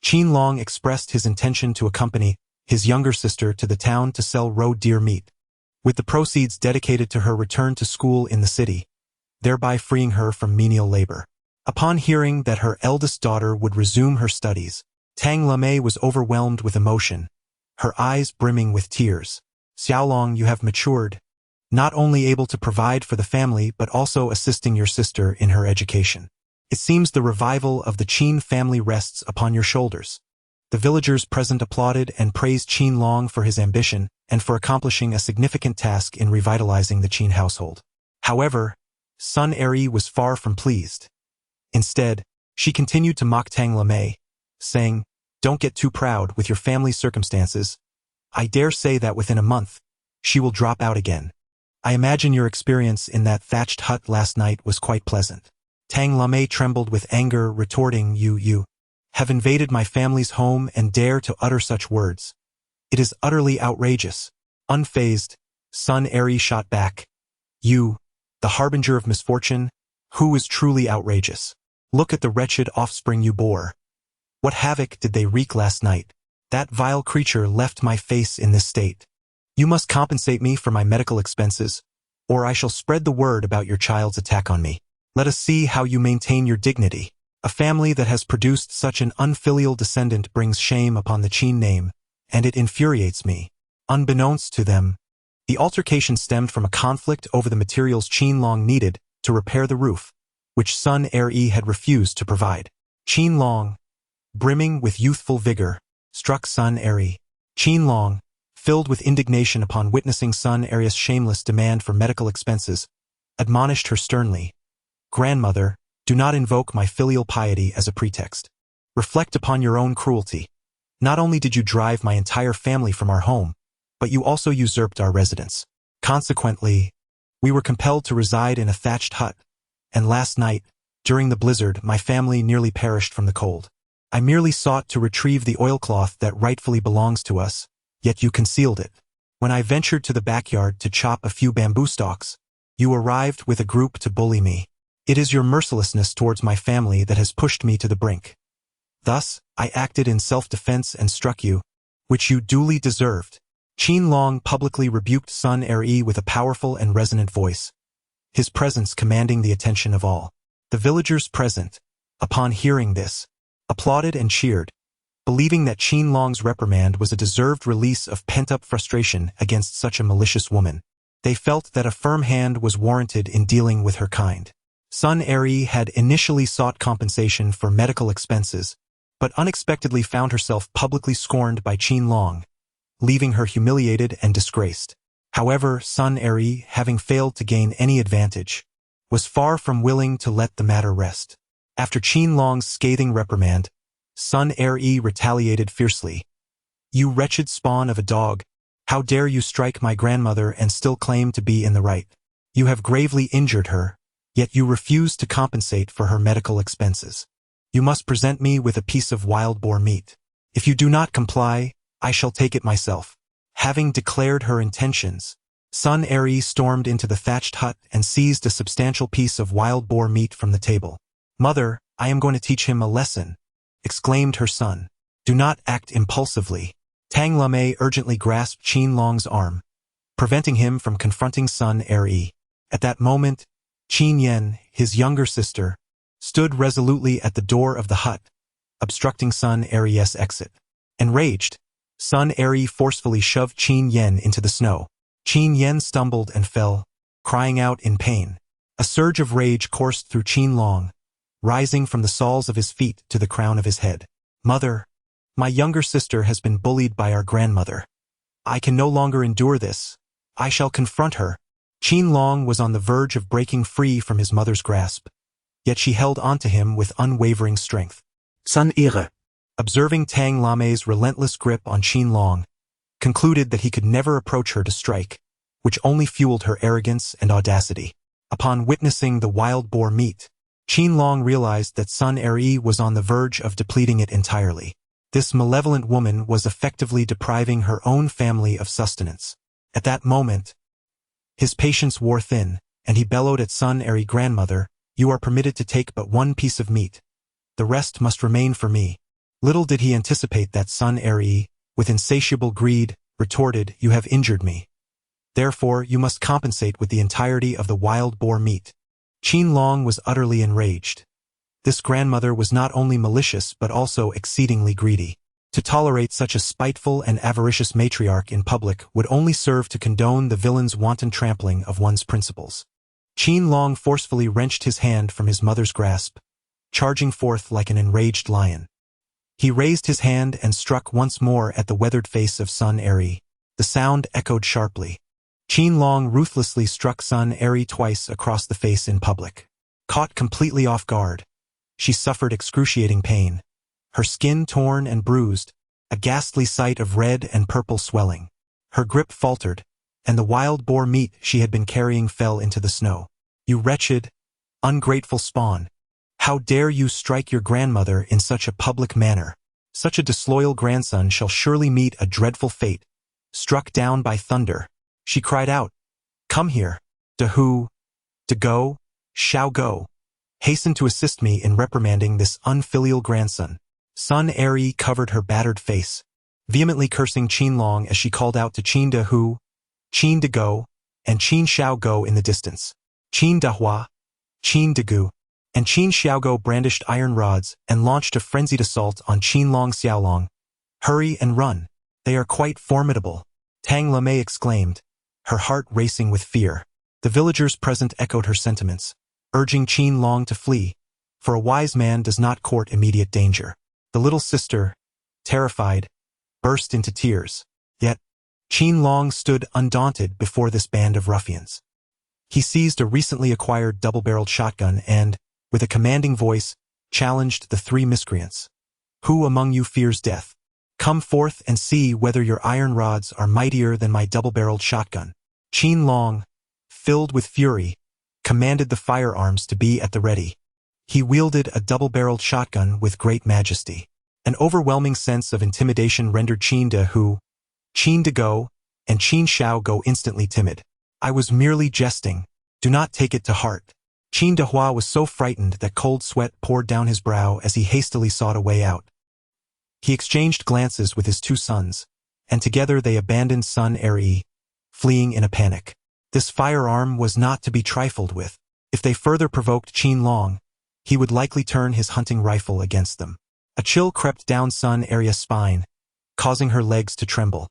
Qin Long expressed his intention to accompany his younger sister to the town to sell roe deer meat, with the proceeds dedicated to her return to school in the city, thereby freeing her from menial labor. Upon hearing that her eldest daughter would resume her studies, Tang Lamei was overwhelmed with emotion, her eyes brimming with tears. Xiaolong, you have matured, not only able to provide for the family but also assisting your sister in her education. It seems the revival of the Qin family rests upon your shoulders. The villagers present applauded and praised Qin Long for his ambition and for accomplishing a significant task in revitalizing the Qin household. However, Sun Eri was far from pleased. Instead, she continued to mock Tang Lamei, saying, don't get too proud with your family's circumstances. I dare say that within a month, she will drop out again. I imagine your experience in that thatched hut last night was quite pleasant. Tang Lamei trembled with anger, retorting, You have invaded my family's home and dare to utter such words. It is utterly outrageous. Unfazed, Sun Eri shot back. You, the harbinger of misfortune, who is truly outrageous? Look at the wretched offspring you bore. What havoc did they wreak last night? That vile creature left my face in this state. You must compensate me for my medical expenses, or I shall spread the word about your child's attack on me. Let us see how you maintain your dignity. A family that has produced such an unfilial descendant brings shame upon the Qin name, and it infuriates me. Unbeknownst to them, the altercation stemmed from a conflict over the materials Qin Long needed to repair the roof, which Sun Eri had refused to provide. Qin Long, brimming with youthful vigor, struck Sun Eri. Qin Long, filled with indignation upon witnessing Sun Eri's shameless demand for medical expenses, admonished her sternly, Grandmother, do not invoke my filial piety as a pretext. Reflect upon your own cruelty. Not only did you drive my entire family from our home, but you also usurped our residence. Consequently, we were compelled to reside in a thatched hut, and last night, during the blizzard, my family nearly perished from the cold. I merely sought to retrieve the oilcloth that rightfully belongs to us, yet you concealed it. When I ventured to the backyard to chop a few bamboo stalks, you arrived with a group to bully me. It is your mercilessness towards my family that has pushed me to the brink. Thus, I acted in self-defense and struck you, which you duly deserved. Qin Long publicly rebuked Sun Er with a powerful and resonant voice, his presence commanding the attention of all. The villagers present, upon hearing this, applauded and cheered, believing that Qin Long's reprimand was a deserved release of pent-up frustration against such a malicious woman. They felt that a firm hand was warranted in dealing with her kind. Sun Er had initially sought compensation for medical expenses, but unexpectedly found herself publicly scorned by Qin Long, leaving her humiliated and disgraced. However, Sun Er, having failed to gain any advantage, was far from willing to let the matter rest. After Qin Long's scathing reprimand, Sun Er retaliated fiercely. "You wretched spawn of a dog! How dare you strike my grandmother and still claim to be in the right? You have gravely injured her, yet you refuse to compensate for her medical expenses. You must present me with a piece of wild boar meat. If you do not comply, I shall take it myself." Having declared her intentions, Sun Er stormed into the thatched hut and seized a substantial piece of wild boar meat from the table. "Mother, I am going to teach him a lesson," exclaimed her son. "Do not act impulsively." Tang Lame urgently grasped Qin Long's arm, preventing him from confronting Sun Er. At that moment, Qin Yen, his younger sister, stood resolutely at the door of the hut, obstructing Sun Er's exit. Enraged, Sun Er forcefully shoved Qin Yen into the snow. Qin Yen stumbled and fell, crying out in pain. A surge of rage coursed through Qin Long, rising from the soles of his feet to the crown of his head. "Mother, my younger sister has been bullied by our grandmother. I can no longer endure this. I shall confront her." Qin Long was on the verge of breaking free from his mother's grasp, yet she held onto him with unwavering strength.
Sun Er,
observing Tang Lame's relentless grip on Qin Long, concluded that he could never approach her to strike, which only fueled her arrogance and audacity. Upon witnessing the wild boar meat, Qin Long realized that Sun Er was on the verge of depleting it entirely. This malevolent woman was effectively depriving her own family of sustenance. At that moment, his patience wore thin, and he bellowed at Sun Er, "Grandmother, you are permitted to take but one piece of meat. The rest must remain for me." Little did he anticipate that Sun Er, with insatiable greed, retorted, "You have injured me. Therefore, you must compensate with the entirety of the wild boar meat." Qin Long was utterly enraged. This grandmother was not only malicious but also exceedingly greedy. To tolerate such a spiteful and avaricious matriarch in public would only serve to condone the villain's wanton trampling of one's principles. Qin Long forcefully wrenched his hand from his mother's grasp, charging forth like an enraged lion. He raised his hand and struck once more at the weathered face of Sun Er. The sound echoed sharply. Qin Long ruthlessly struck Sun Er twice across the face in public. Caught completely off guard, she suffered excruciating pain, her skin torn and bruised, a ghastly sight of red and purple swelling. Her grip faltered, and the wild boar meat she had been carrying fell into the snow. "You wretched, ungrateful spawn! How dare you strike your grandmother in such a public manner? Such a disloyal grandson shall surely meet a dreadful fate, struck down by thunder." She cried out, "Come here, De who, De go, shall go. Hasten to assist me in reprimanding this unfilial grandson." Sun Er covered her battered face, vehemently cursing Qin Long as she called out to Qin De who, Qin De go, and Qin shall go in the distance. Qin De hua, Qin De gu, and Qin Xiaogo brandished iron rods and launched a frenzied assault on Qin Long Xiaolong. "Hurry and run. They are quite formidable," Tang Lame exclaimed, her heart racing with fear. The villagers present echoed her sentiments, urging Qin Long to flee, for a wise man does not court immediate danger. The little sister, terrified, burst into tears. Yet, Qin Long stood undaunted before this band of ruffians. He seized a recently acquired double-barreled shotgun and, with a commanding voice, challenged the three miscreants. "Who among you fears death? Come forth and see whether your iron rods are mightier than my double-barreled shotgun." Qin Long, filled with fury, commanded the firearms to be at the ready. He wielded a double-barreled shotgun with great majesty. An overwhelming sense of intimidation rendered Qin De who, Qin De go, and Qin Shao go instantly timid. "I was merely jesting. Do not take it to heart." Qin De hua was so frightened that cold sweat poured down his brow as he hastily sought a way out. He exchanged glances with his two sons, and together they abandoned Sun Eri, fleeing in a panic. This firearm was not to be trifled with. If they further provoked Qin Long, he would likely turn his hunting rifle against them. A chill crept down Sun Eri's spine, causing her legs to tremble.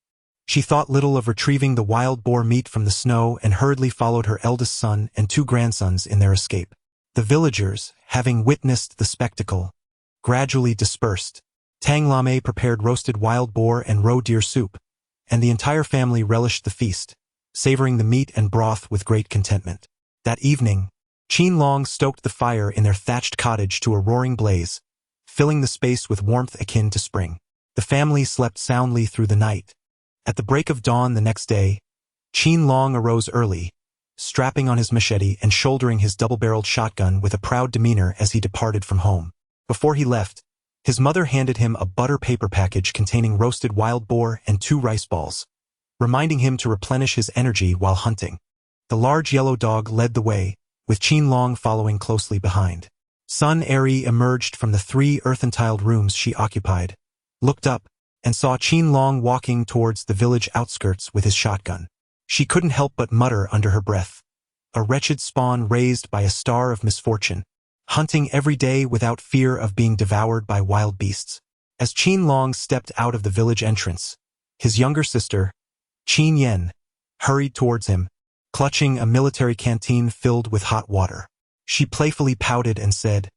She thought little of retrieving the wild boar meat from the snow and hurriedly followed her eldest son and 2 grandsons in their escape. The villagers, having witnessed the spectacle, gradually dispersed. Tang Lame prepared roasted wild boar and roe deer soup, and the entire family relished the feast, savoring the meat and broth with great contentment. That evening, Qin Long stoked the fire in their thatched cottage to a roaring blaze, filling the space with warmth akin to spring. The family slept soundly through the night. At the break of dawn the next day, Qin Long arose early, strapping on his machete and shouldering his double-barreled shotgun with a proud demeanor as he departed from home. Before he left, his mother handed him a butter paper package containing roasted wild boar and 2 rice balls, reminding him to replenish his energy while hunting. The large yellow dog led the way, with Qin Long following closely behind. Sun Eri emerged from the 3 earthen-tiled rooms she occupied, looked up, and saw Qin Long walking towards the village outskirts with his shotgun. She couldn't help but mutter under her breath, a wretched spawn raised by a star of misfortune, hunting every day without fear of being devoured by wild beasts. As Qin Long stepped out of the village entrance, his younger sister, Qin Yen, hurried towards him, clutching a military canteen filled with hot water. She playfully pouted and said,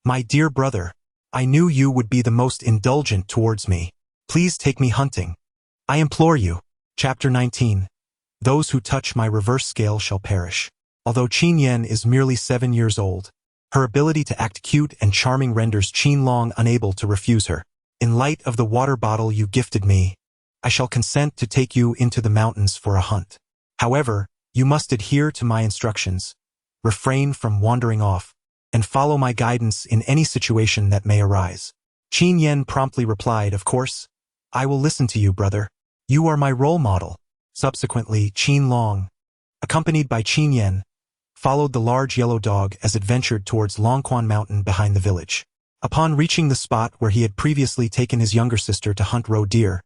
"My dear brother, I knew you would be the most indulgent towards me. Please take me hunting. I implore you." Chapter 19. Those who touch my reverse scale shall perish. Although Qin Yen is merely 7 years old, her ability to act cute and charming renders Qin Long unable to refuse her. "In light of the water bottle you gifted me, I shall consent to take you into the mountains for a hunt. However, you must adhere to my instructions, refrain from wandering off, and follow my guidance in any situation that may arise." Qin Yen promptly replied, "Of course, I will listen to you, brother. You are my role model." Subsequently, Qin Long, accompanied by Qin Yen, followed the large yellow dog as it ventured towards Longquan Mountain behind the village. Upon reaching the spot where he had previously taken his younger sister to hunt roe deer,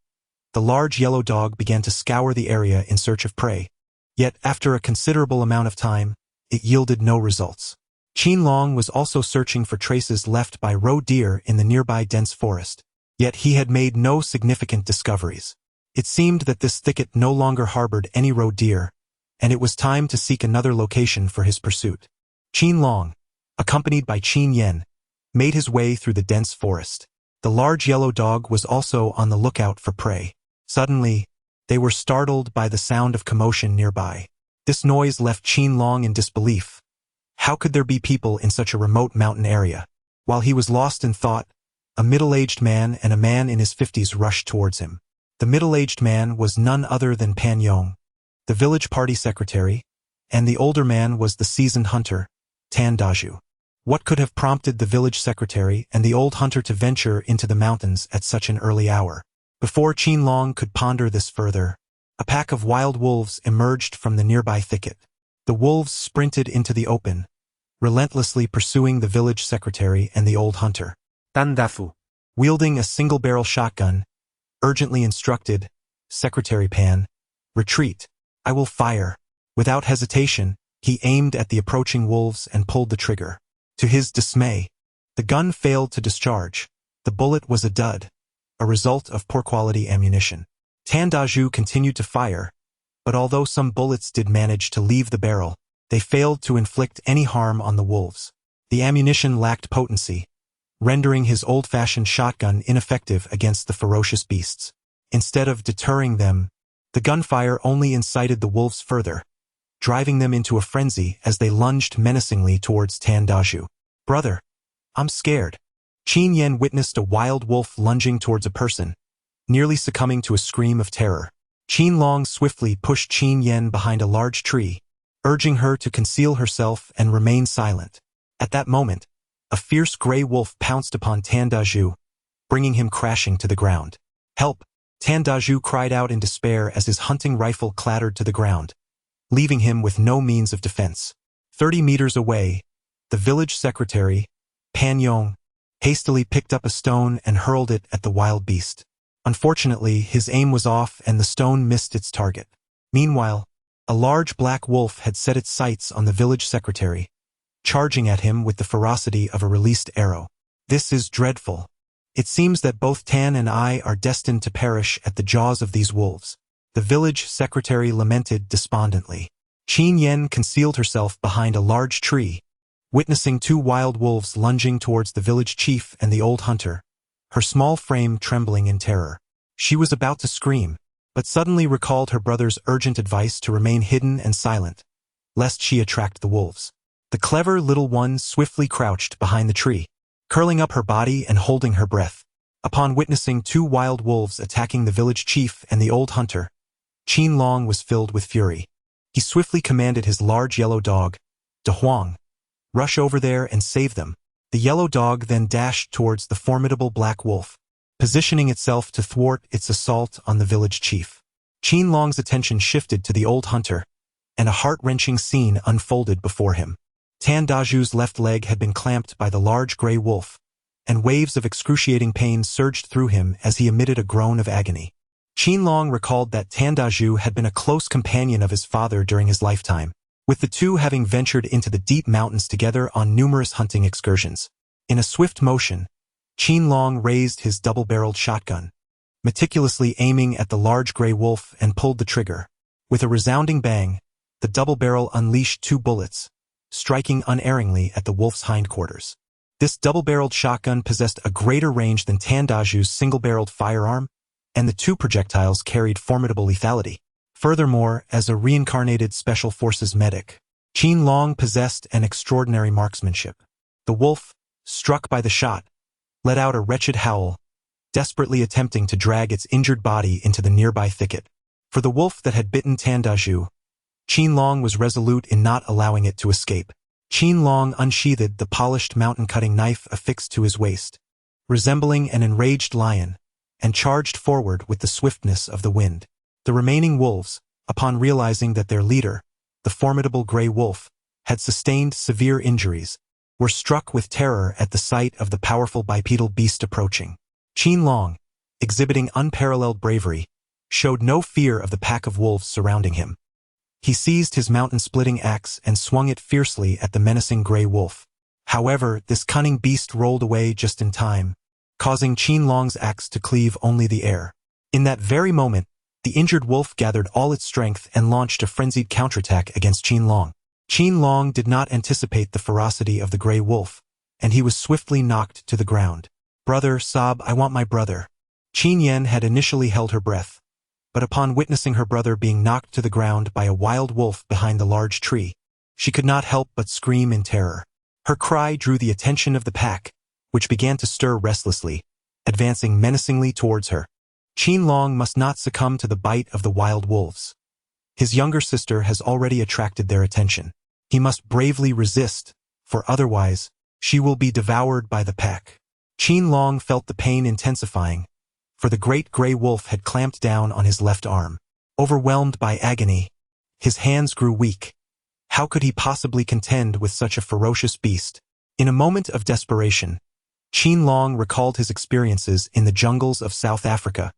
the large yellow dog began to scour the area in search of prey. Yet, after a considerable amount of time, it yielded no results. Qin Long was also searching for traces left by roe deer in the nearby dense forest. Yet he had made no significant discoveries. It seemed that this thicket no longer harbored any roe deer, and it was time to seek another location for his pursuit. Qin Long, accompanied by Qin Yen, made his way through the dense forest. The large yellow dog was also on the lookout for prey. Suddenly, they were startled by the sound of commotion nearby. This noise left Qin Long in disbelief. How could there be people in such a remote mountain area? While he was lost in thought, a middle-aged man and a man in his 50s rushed towards him. The middle-aged man was none other than Pan Yong, the village party secretary, and the older man was the seasoned hunter, Tan Daju. What could have prompted the village secretary and the old hunter to venture into the mountains at such an early hour? Before Qin Long could ponder this further, a pack of wild wolves emerged from the nearby thicket. The wolves sprinted into the open, relentlessly pursuing the village secretary and the old hunter.
Tandafu.
Wielding a single-barrel shotgun, urgently instructed, Secretary Pan, "Retreat. I will fire." Without hesitation, he aimed at the approaching wolves and pulled the trigger. To his dismay, the gun failed to discharge. The bullet was a dud, a result of poor-quality ammunition. Tan Daju continued to fire, but although some bullets did manage to leave the barrel, they failed to inflict any harm on the wolves. The ammunition lacked potency, rendering his old-fashioned shotgun ineffective against the ferocious beasts. Instead of deterring them, the gunfire only incited the wolves further, driving them into a frenzy as they lunged menacingly towards Tan Daju. "Brother, I'm scared." Qin Yen witnessed a wild wolf lunging towards a person, nearly succumbing to a scream of terror. Qin Long swiftly pushed Qin Yen behind a large tree, urging her to conceal herself and remain silent. At that moment, a fierce gray wolf pounced upon Tan Daju, bringing him crashing to the ground. "Help!" Tan Daju cried out in despair as his hunting rifle clattered to the ground, leaving him with no means of defense. 30 meters away, the village secretary, Pan Yong, hastily picked up a stone and hurled it at the wild beast. Unfortunately, his aim was off and the stone missed its target. Meanwhile, a large black wolf had set its sights on the village secretary, charging at him with the ferocity of a released arrow. This is dreadful. It seems that both Tan and I are destined to perish at the jaws of these wolves. The village secretary lamented despondently. Qin Yen concealed herself behind a large tree, witnessing two wild wolves lunging towards the village chief and the old hunter, her small frame trembling in terror. She was about to scream, but suddenly recalled her brother's urgent advice to remain hidden and silent, lest she attract the wolves. The clever little one swiftly crouched behind the tree, curling up her body and holding her breath. Upon witnessing two wild wolves attacking the village chief and the old hunter, Qin Long was filled with fury. He swiftly commanded his large yellow dog, De Huang, rush over there and save them. The yellow dog then dashed towards the formidable black wolf, positioning itself to thwart its assault on the village chief. Qin Long's attention shifted to the old hunter, and a heart-wrenching scene unfolded before him. Tan Daju's left leg had been clamped by the large gray wolf, and waves of excruciating pain surged through him as he emitted a groan of agony. Qin Long recalled that Tan Daju had been a close companion of his father during his lifetime, with the two having ventured into the deep mountains together on numerous hunting excursions. In a swift motion, Qin Long raised his double-barreled shotgun, meticulously aiming at the large gray wolf, and pulled the trigger. With a resounding bang, the double barrel unleashed two bullets, striking unerringly at the wolf's hindquarters. This double-barreled shotgun possessed a greater range than Tan Daju's single-barreled firearm, and the two projectiles carried formidable lethality. Furthermore, as a reincarnated Special Forces medic, Qin Long possessed an extraordinary marksmanship. The wolf, struck by the shot, let out a wretched howl, desperately attempting to drag its injured body into the nearby thicket. For the wolf that had bitten Tan Daju, Qin Long was resolute in not allowing it to escape. Qin Long unsheathed the polished mountain-cutting knife affixed to his waist, resembling an enraged lion, and charged forward with the swiftness of the wind. The remaining wolves, upon realizing that their leader, the formidable gray wolf, had sustained severe injuries, were struck with terror at the sight of the powerful bipedal beast approaching. Qin Long, exhibiting unparalleled bravery, showed no fear of the pack of wolves surrounding him. He seized his mountain-splitting axe and swung it fiercely at the menacing gray wolf. However, this cunning beast rolled away just in time, causing Qin Long's axe to cleave only the air. In that very moment, the injured wolf gathered all its strength and launched a frenzied counterattack against Qin Long. Qin Long did not anticipate the ferocity of the gray wolf, and he was swiftly knocked to the ground. "Brother, sob, I want my brother." Qin Yen had initially held her breath, but upon witnessing her brother being knocked to the ground by a wild wolf behind the large tree, she could not help but scream in terror. Her cry drew the attention of the pack, which began to stir restlessly, advancing menacingly towards her. Qin Long must not succumb to the bite of the wild wolves. His younger sister has already attracted their attention. He must bravely resist, for otherwise, she will be devoured by the pack. Qin Long felt the pain intensifying, for the great gray wolf had clamped down on his left arm. Overwhelmed by agony, his hands grew weak. How could he possibly contend with such a ferocious beast? In a moment of desperation, Qin Long recalled his experiences in the jungles of South Africa,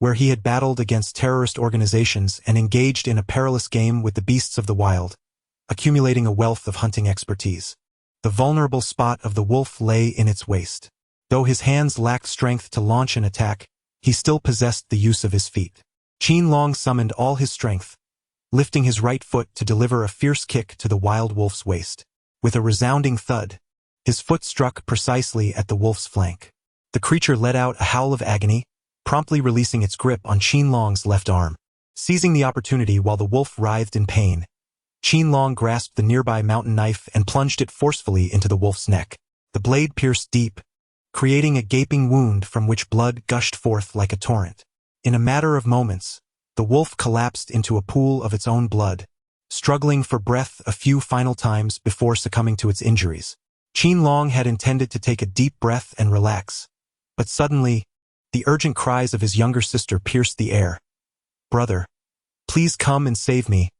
where he had battled against terrorist organizations and engaged in a perilous game with the beasts of the wild, accumulating a wealth of hunting expertise. The vulnerable spot of the wolf lay in its waist. Though his hands lacked strength to launch an attack, he still possessed the use of his feet. Qin Long summoned all his strength, lifting his right foot to deliver a fierce kick to the wild wolf's waist. With a resounding thud, his foot struck precisely at the wolf's flank. The creature let out a howl of agony, promptly releasing its grip on Qin Long's left arm. Seizing the opportunity while the wolf writhed in pain, Qin Long grasped the nearby mountain knife and plunged it forcefully into the wolf's neck. The blade pierced deep, creating a gaping wound from which blood gushed forth like a torrent. In a matter of moments, the wolf collapsed into a pool of its own blood, struggling for breath a few final times before succumbing to its injuries. Qin Long had intended to take a deep breath and relax, but suddenly, the urgent cries of his younger sister pierced the air. "Brother, please come and save me.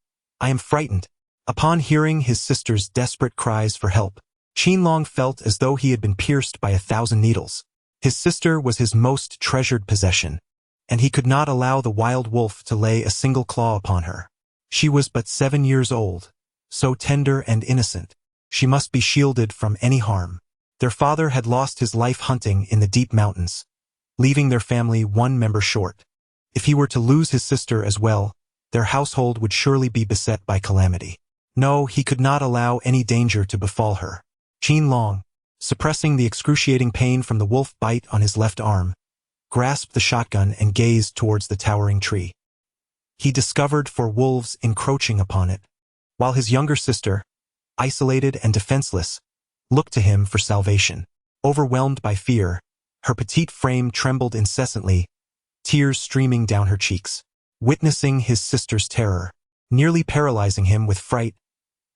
I am frightened." Upon hearing his sister's desperate cries for help, Qin Long felt as though he had been pierced by 1,000 needles. His sister was his most treasured possession, and he could not allow the wild wolf to lay a single claw upon her. She was but 7 years old, so tender and innocent. She must be shielded from any harm. Their father had lost his life hunting in the deep mountains, leaving their family 1 member short. If he were to lose his sister as well, their household would surely be beset by calamity. No, he could not allow any danger to befall her. Qin Long, suppressing the excruciating pain from the wolf bite on his left arm, grasped the shotgun and gazed towards the towering tree. He discovered 4 wolves encroaching upon it, while his younger sister, isolated and defenseless, looked to him for salvation. Overwhelmed by fear, her petite frame trembled incessantly, tears streaming down her cheeks. Witnessing his sister's terror, nearly paralyzing him with fright,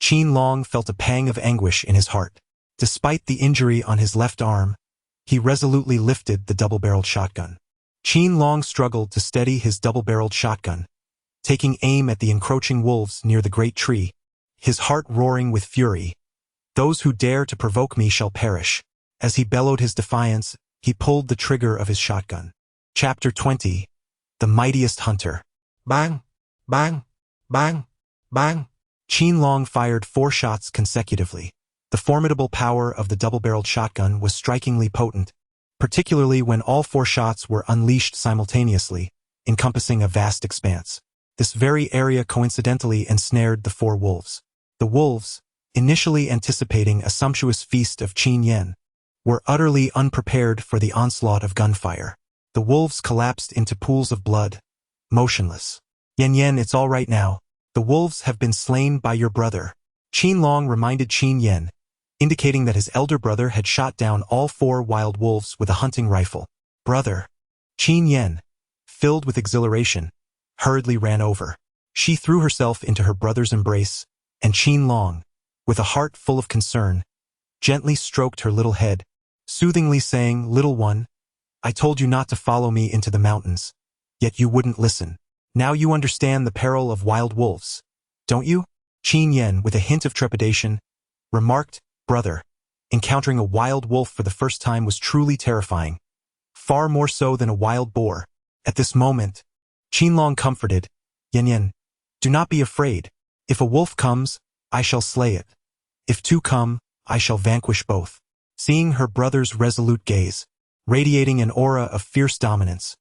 Qin Long felt a pang of anguish in his heart. Despite the injury on his left arm, he resolutely lifted the double-barreled shotgun. Qin Long struggled to steady his double-barreled shotgun, taking aim at the encroaching wolves near the great tree, his heart roaring with fury. "Those who dare to provoke me shall perish." As he bellowed his defiance, he pulled the trigger of his shotgun. Chapter 20. The Mightiest Hunter. Bang! Bang! Bang! Bang! Qin Long fired 4 shots consecutively. The formidable power of the double-barreled shotgun was strikingly potent, particularly when all 4 shots were unleashed simultaneously, encompassing a vast expanse. This very area coincidentally ensnared the 4 wolves. The wolves, initially anticipating a sumptuous feast of Qin Yen, were utterly unprepared for the onslaught of gunfire. The wolves collapsed into pools of blood, motionless. "Yen, it's all right now. The wolves have been slain by your brother," Qin Long reminded Qin Yen, indicating that his elder brother had shot down all 4 wild wolves with a hunting rifle. "Brother." Qin Yen, filled with exhilaration, hurriedly ran over. She threw herself into her brother's embrace, and Qin Long, with a heart full of concern, gently stroked her little head, soothingly saying, "Little one, I told you not to follow me into the mountains, yet you wouldn't listen. Now you understand the peril of wild wolves, don't you?" Qin Yen, with a hint of trepidation, remarked, "Brother, encountering a wild wolf for the first time was truly terrifying, far more so than a wild boar." At this moment, Qin Long comforted, Yen, do not be afraid. If a wolf comes, I shall slay it. If 2 come, I shall vanquish both." Seeing her brother's resolute gaze, radiating an aura of fierce dominance,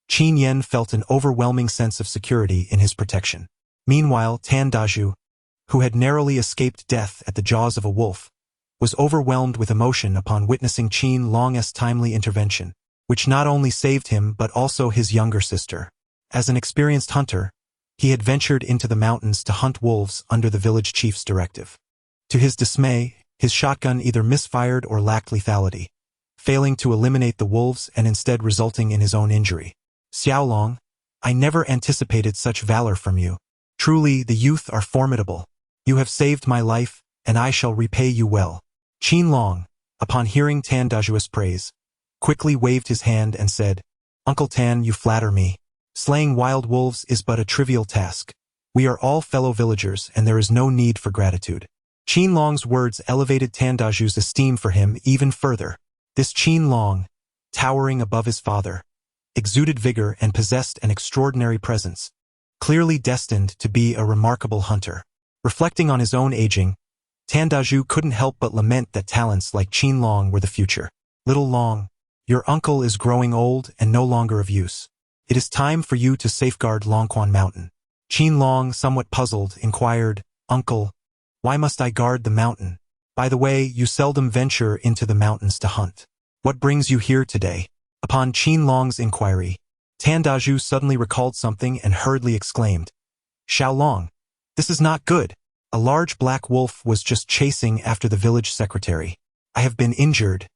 Qin Yen felt an overwhelming sense of security in his protection. Meanwhile, Tan Daju, who had narrowly escaped death at the jaws of a wolf, was overwhelmed with emotion upon witnessing Qin Long's timely intervention, which not only saved him but also his younger sister. As an experienced hunter, he had ventured into the mountains to hunt wolves under the village chief's directive. To his dismay, his shotgun either misfired or lacked lethality, failing to eliminate the wolves and instead resulting in his own injury. "Xiao Long, I never anticipated such valor from you. Truly, the youth are formidable. You have saved my life, and I shall repay you well." Qin Long, upon hearing Tan Daju's praise, quickly waved his hand and said, "Uncle Tan, you flatter me. Slaying wild wolves is but a trivial task. We are all fellow villagers, and there is no need for gratitude." Qin Long's words elevated Tan Daju's esteem for him even further. This Qin Long, towering above his father, exuded vigor and possessed an extraordinary presence, clearly destined to be a remarkable hunter. Reflecting on his own aging, Tan Daju couldn't help but lament that talents like Qin Long were the future. "Little Long, your uncle is growing old and no longer of use. It is time for you to safeguard Longquan Mountain." Qin Long, somewhat puzzled, inquired, "Uncle, why must I guard the mountain? By the way, you seldom venture into the mountains to hunt. What brings you here today?" Upon Qin Long's inquiry, Tan Daju suddenly recalled something and hurriedly exclaimed, "Xiao Long, this is not good. A large black wolf was just chasing after the village secretary. I have been injured.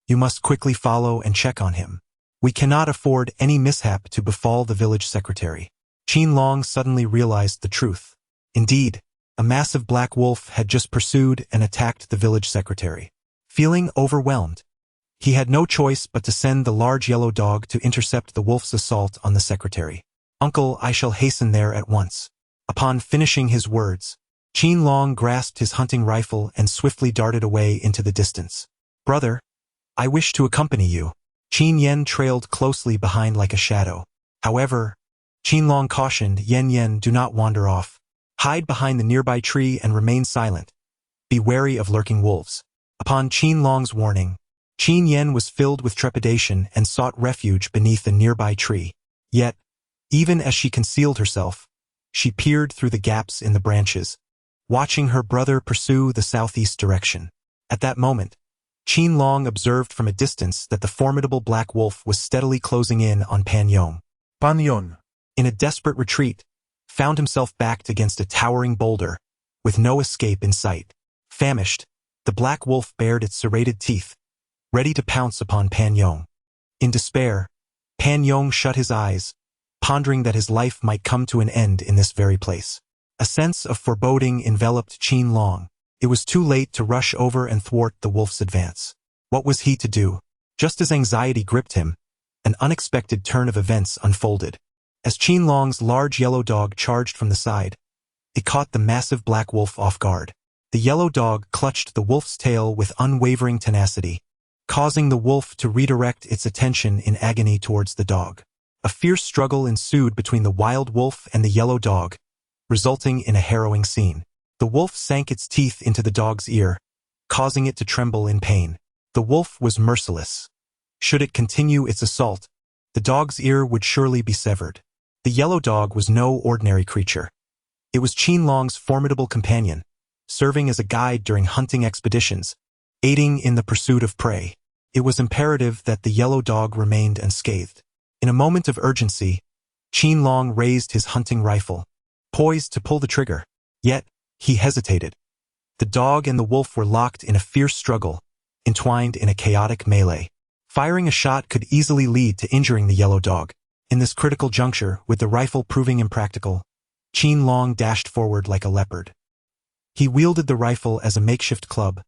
You must quickly follow and check on him. We cannot afford any mishap to befall the village secretary." Qin Long suddenly realized the truth. Indeed, a massive black wolf had just pursued and attacked the village secretary. Feeling overwhelmed, he had no choice but to send the large yellow dog to intercept the wolf's assault on the secretary. "Uncle, I shall hasten there at once." Upon finishing his words, Qin Long grasped his hunting rifle and swiftly darted away into the distance. "Brother, I wish to accompany you." Qin Yen trailed closely behind like a shadow. However, Qin Long cautioned Yen, do not wander off. Hide behind the nearby tree and remain silent. Be wary of lurking wolves. Upon Qin Long's warning, Qin Yen was filled with trepidation and sought refuge beneath a nearby tree. Yet, even as she concealed herself, she peered through the gaps in the branches, watching her brother pursue the southeast direction. At that moment, Qin Long observed from a distance that the formidable black wolf was steadily closing in on Pan Yong.
Pan Yong,
In a desperate retreat, found himself backed against a towering boulder, with no escape in sight. Famished, the black wolf bared its serrated teeth, ready to pounce upon Pan Yong. In despair, Pan Yong shut his eyes, pondering that his life might come to an end in this very place. A sense of foreboding enveloped Qin Long. It was too late to rush over and thwart the wolf's advance. What was he to do? Just as anxiety gripped him, an unexpected turn of events unfolded. As Qin Long's large yellow dog charged from the side, it caught the massive black wolf off guard. The yellow dog clutched the wolf's tail with unwavering tenacity, causing the wolf to redirect its attention in agony towards the dog. A fierce struggle ensued between the wild wolf and the yellow dog, resulting in a harrowing scene. The wolf sank its teeth into the dog's ear, causing it to tremble in pain. The wolf was merciless. Should it continue its assault, the dog's ear would surely be severed. The yellow dog was no ordinary creature. It was Qin Long's formidable companion, serving as a guide during hunting expeditions, aiding in the pursuit of prey. It was imperative that the yellow dog remained unscathed. In a moment of urgency, Qin Long raised his hunting rifle, poised to pull the trigger. Yet, he hesitated. The dog and the wolf were locked in a fierce struggle, entwined in a chaotic melee. Firing a shot could easily lead to injuring the yellow dog. In this critical juncture, with the rifle proving impractical, Qin Long dashed forward like a leopard. He wielded the rifle as a makeshift club,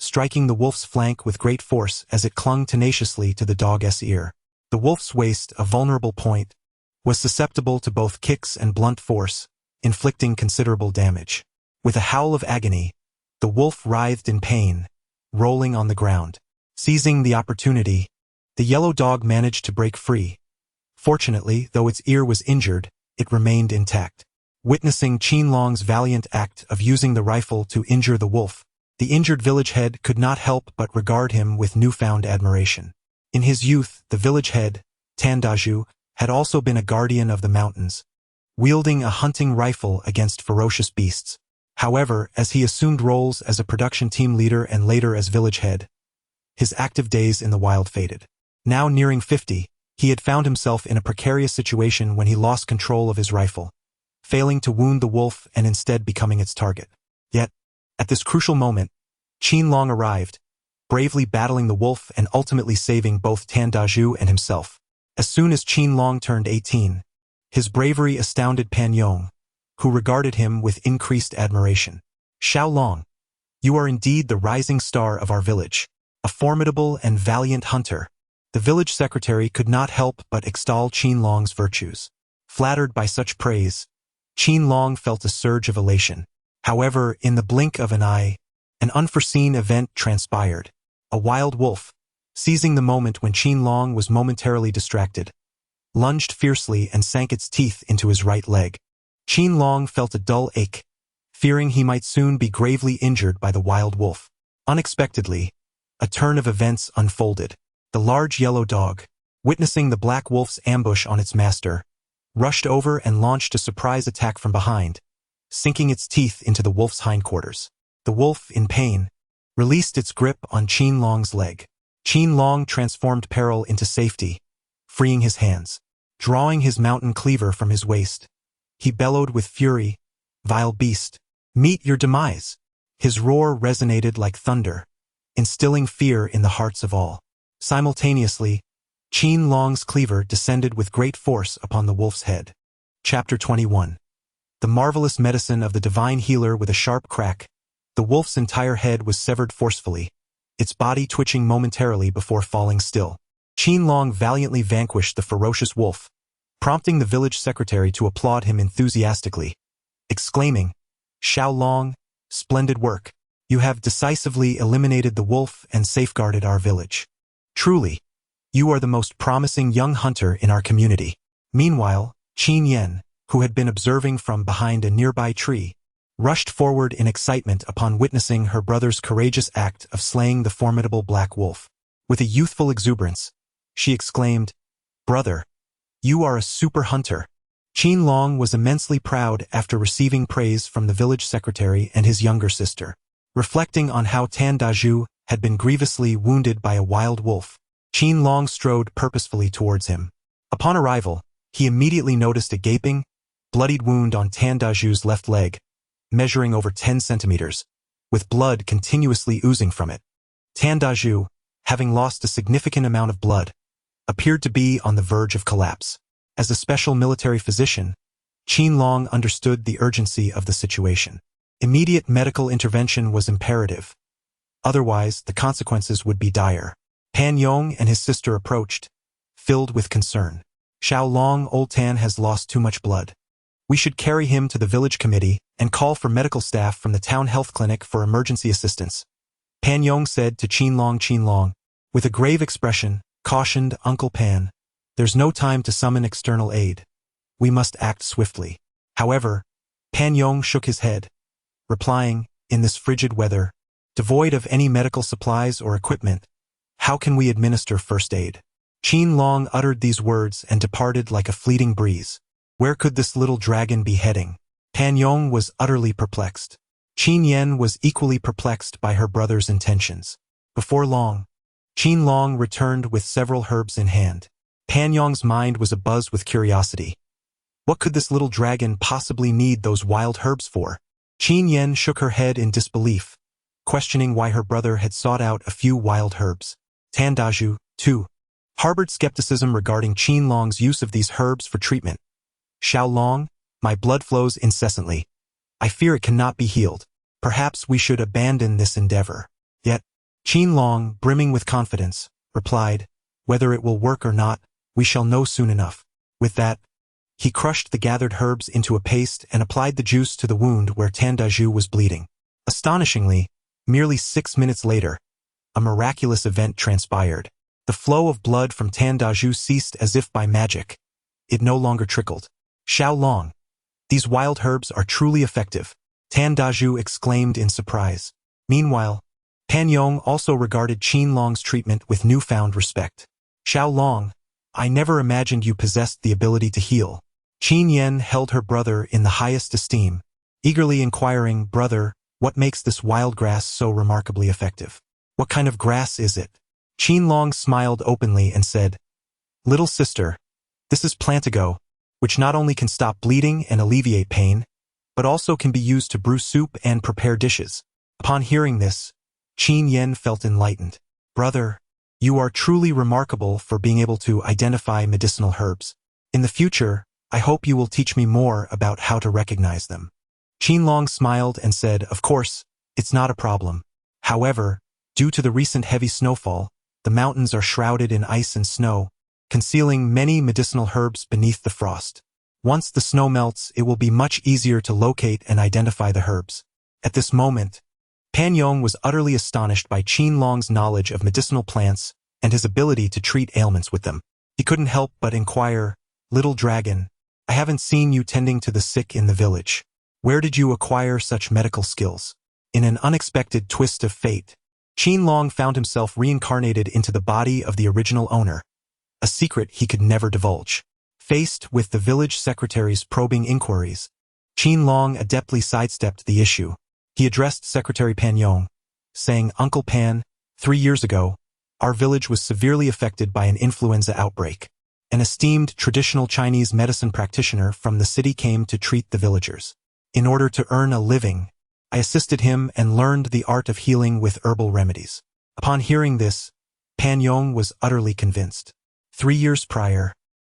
striking the wolf's flank with great force as it clung tenaciously to the dog's ear. The wolf's waist, a vulnerable point, was susceptible to both kicks and blunt force, inflicting considerable damage. With a howl of agony, the wolf writhed in pain, rolling on the ground. Seizing the opportunity, the yellow dog managed to break free. Fortunately, though its ear was injured, it remained intact. Witnessing Qin Long's valiant act of using the rifle to injure the wolf, the injured village head could not help but regard him with newfound admiration. In his youth, the village head, Tandaju, had also been a guardian of the mountains, wielding a hunting rifle against ferocious beasts. However, as he assumed roles as a production team leader and later as village head, his active days in the wild faded. Now nearing 50, he had found himself in a precarious situation when he lost control of his rifle, failing to wound the wolf and instead becoming its target. Yet, at this crucial moment, Qin Long arrived, bravely battling the wolf and ultimately saving both Tandaju and himself. As soon as Qin Long turned 18, his bravery astounded Pan Yong, who regarded him with increased admiration. Xiao Long, you are indeed the rising star of our village, a formidable and valiant hunter. The village secretary could not help but extol Qin Long's virtues. Flattered by such praise, Qin Long felt a surge of elation. However, in the blink of an eye, an unforeseen event transpired. A wild wolf, seizing the moment when Qin Long was momentarily distracted, lunged fiercely and sank its teeth into his right leg. Qin Long felt a dull ache, fearing he might soon be gravely injured by the wild wolf. Unexpectedly, a turn of events unfolded. The large yellow dog, witnessing the black wolf's ambush on its master, rushed over and launched a surprise attack from behind, sinking its teeth into the wolf's hindquarters. The wolf, in pain, released its grip on Qin Long's leg. Qin Long transformed peril into safety, freeing his hands. Drawing his mountain cleaver from his waist, he bellowed with fury, "Vile beast, meet your demise!" His roar resonated like thunder, instilling fear in the hearts of all. Simultaneously, Qin Long's cleaver descended with great force upon the wolf's head. Chapter 21. The marvelous medicine of the divine healer. With a sharp crack, the wolf's entire head was severed forcefully, its body twitching momentarily before falling still. Qin Long valiantly vanquished the ferocious wolf, prompting the village secretary to applaud him enthusiastically, exclaiming, "Xiao Long, splendid work. You have decisively eliminated the wolf and safeguarded our village. Truly, you are the most promising young hunter in our community." Meanwhile, Qin Yen, who had been observing from behind a nearby tree, rushed forward in excitement upon witnessing her brother's courageous act of slaying the formidable black wolf. With a youthful exuberance, she exclaimed, "Brother, you are a super hunter." Qin Long was immensely proud after receiving praise from the village secretary and his younger sister. Reflecting on how Tan Daju had been grievously wounded by a wild wolf, Qin Long strode purposefully towards him. Upon arrival, he immediately noticed a gaping, bloodied wound on Tan Daju's left leg, measuring over 10 centimeters, with blood continuously oozing from it. Tan Daju, having lost a significant amount of blood, appeared to be on the verge of collapse. As a special military physician, Qin Long understood the urgency of the situation. Immediate medical intervention was imperative. Otherwise, the consequences would be dire. Pan Yong and his sister approached, filled with concern. "Xiao Long, old Tan has lost too much blood. We should carry him to the village committee and call for medical staff from the town health clinic for emergency assistance," Pan Yong said to Qin Long. Qin Long, with a grave expression, cautioned Uncle Pan, "There's no time to summon external aid. We must act swiftly." However, Pan Yong shook his head, replying, "In this frigid weather, devoid of any medical supplies or equipment, how can we administer first aid?" Qin Long uttered these words and departed like a fleeting breeze. Where could this little dragon be heading? Pan Yong was utterly perplexed. Qin Yen was equally perplexed by her brother's intentions. Before long, Qin Long returned with several herbs in hand. Pan Yong's mind was abuzz with curiosity. What could this little dragon possibly need those wild herbs for? Qin Yen shook her head in disbelief, questioning why her brother had sought out a few wild herbs. Tan Daju, too, harbored skepticism regarding Qin Long's use of these herbs for treatment. "Xiao Long, my blood flows incessantly. I fear it cannot be healed. Perhaps we should abandon this endeavor." Yet, Qin Long, brimming with confidence, replied, "Whether it will work or not, we shall know soon enough." With that, he crushed the gathered herbs into a paste and applied the juice to the wound where Tan Daju was bleeding. Astonishingly, merely 6 minutes later, a miraculous event transpired. The flow of blood from Tan Daju ceased as if by magic. It no longer trickled. "Xiao Long, these wild herbs are truly effective," Tan Daju exclaimed in surprise. Meanwhile, Pan Yong also regarded Qin Long's treatment with newfound respect. "Xiao Long, I never imagined you possessed the ability to heal." Qin Yen held her brother in the highest esteem, eagerly inquiring, "Brother, what makes this wild grass so remarkably effective? What kind of grass is it?" Qin Long smiled openly and said, "Little sister, this is plantago, which not only can stop bleeding and alleviate pain, but also can be used to brew soup and prepare dishes." Upon hearing this, Qin Yen felt enlightened. "Brother, you are truly remarkable for being able to identify medicinal herbs. In the future, I hope you will teach me more about how to recognize them." Qin Long smiled and said, "Of course, it's not a problem. However, due to the recent heavy snowfall, the mountains are shrouded in ice and snow, concealing many medicinal herbs beneath the frost. Once the snow melts, it will be much easier to locate and identify the herbs." At this moment, Pan Yong was utterly astonished by Qin Long's knowledge of medicinal plants and his ability to treat ailments with them. He couldn't help but inquire, "Little dragon, I haven't seen you tending to the sick in the village. Where did you acquire such medical skills?" In an unexpected twist of fate, Qin Long found himself reincarnated into the body of the original owner, a secret he could never divulge. Faced with the village secretary's probing inquiries, Qin Long adeptly sidestepped the issue. He addressed Secretary Pan Yong, saying, "Uncle Pan, 3 years ago, our village was severely affected by an influenza outbreak. An esteemed traditional Chinese medicine practitioner from the city came to treat the villagers. In order to earn a living, I assisted him and learned the art of healing with herbal remedies." Upon hearing this, Pan Yong was utterly convinced. 3 years prior,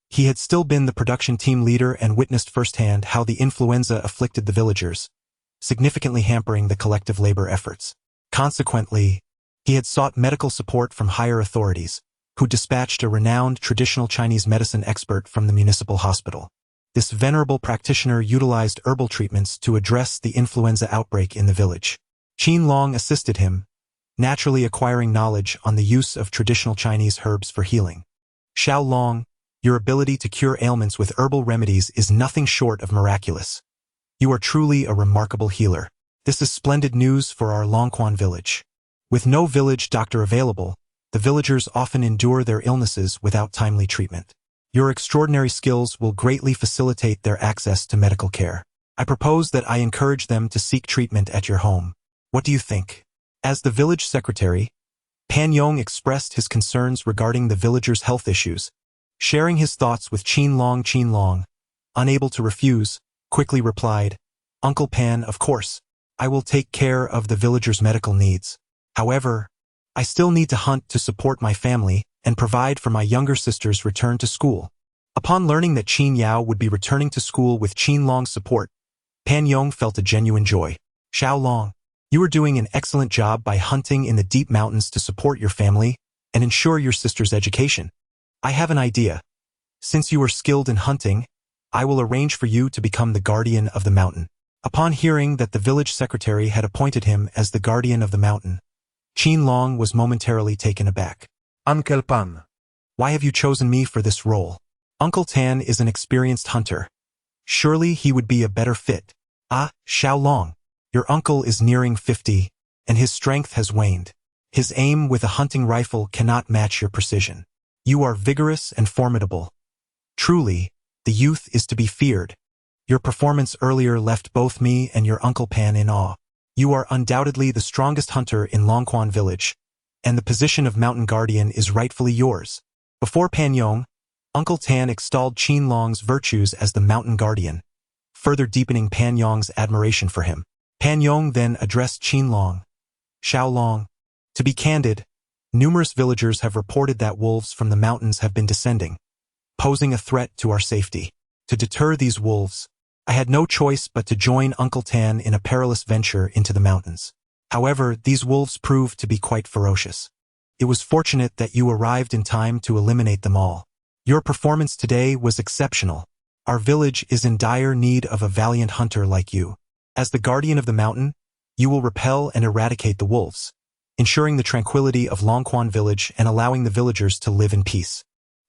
he had still been the production team leader and witnessed firsthand how the influenza afflicted the villagers, significantly hampering the collective labor efforts. Consequently, he had sought medical support from higher authorities, who dispatched a renowned traditional Chinese medicine expert from the municipal hospital. This venerable practitioner utilized herbal treatments to address the influenza outbreak in the village. Qin Long assisted him, naturally acquiring knowledge on the use of traditional Chinese herbs for healing. "Xiao Long, Your ability to cure ailments with herbal remedies is nothing short of miraculous. You are truly a remarkable healer. This is splendid news for our Longquan village. With no village doctor available, the villagers often endure their illnesses without timely treatment. Your extraordinary skills will greatly facilitate their access to medical care. I propose that I encourage them to seek treatment at your home. What do you think? As the village secretary, Pan Yong expressed his concerns regarding the villagers' health issues, sharing his thoughts with Qin Long. Qin Long, unable to refuse, quickly replied, "Uncle Pan, of course, I will take care of the villagers' medical needs. However, I still need to hunt to support my family and provide for my younger sister's return to school." Upon learning that Qin Yao would be returning to school with Qin Long's support, Pan Yong felt a genuine joy. "Xiao Long, you are doing an excellent job by hunting in the deep mountains to support your family and ensure your sister's education. I have an idea. Since you are skilled in hunting, I will arrange for you to become the guardian of the mountain." Upon hearing that the village secretary had appointed him as the guardian of the mountain, Qin Long was momentarily taken aback.
Uncle Pan.
"Why have you chosen me for this role? Uncle Tan is an experienced hunter. Surely he would be a better fit." "Ah, Xiao Long, your uncle is nearing 50, and his strength has waned. His aim with a hunting rifle cannot match your precision. You are vigorous and formidable. Truly, the youth is to be feared. Your performance earlier left both me and your Uncle Pan in awe. You are undoubtedly the strongest hunter in Longquan village, and the position of mountain guardian is rightfully yours." Before Pan Yong, Uncle Tan extolled Qin Long's virtues as the mountain guardian, further deepening Pan Yong's admiration for him. Pan Yong then addressed Qin Long. "Xiao Long, to be candid, numerous villagers have reported that wolves from the mountains have been descending, posing a threat to our safety. To deter these wolves, I had no choice but to join Uncle Tan in a perilous venture into the mountains. However, these wolves proved to be quite ferocious. It was fortunate that you arrived in time to eliminate them all. Your performance today was exceptional. Our village is in dire need of a valiant hunter like you. As the guardian of the mountain, you will repel and eradicate the wolves, ensuring the tranquility of Longquan village and allowing the villagers to live in peace."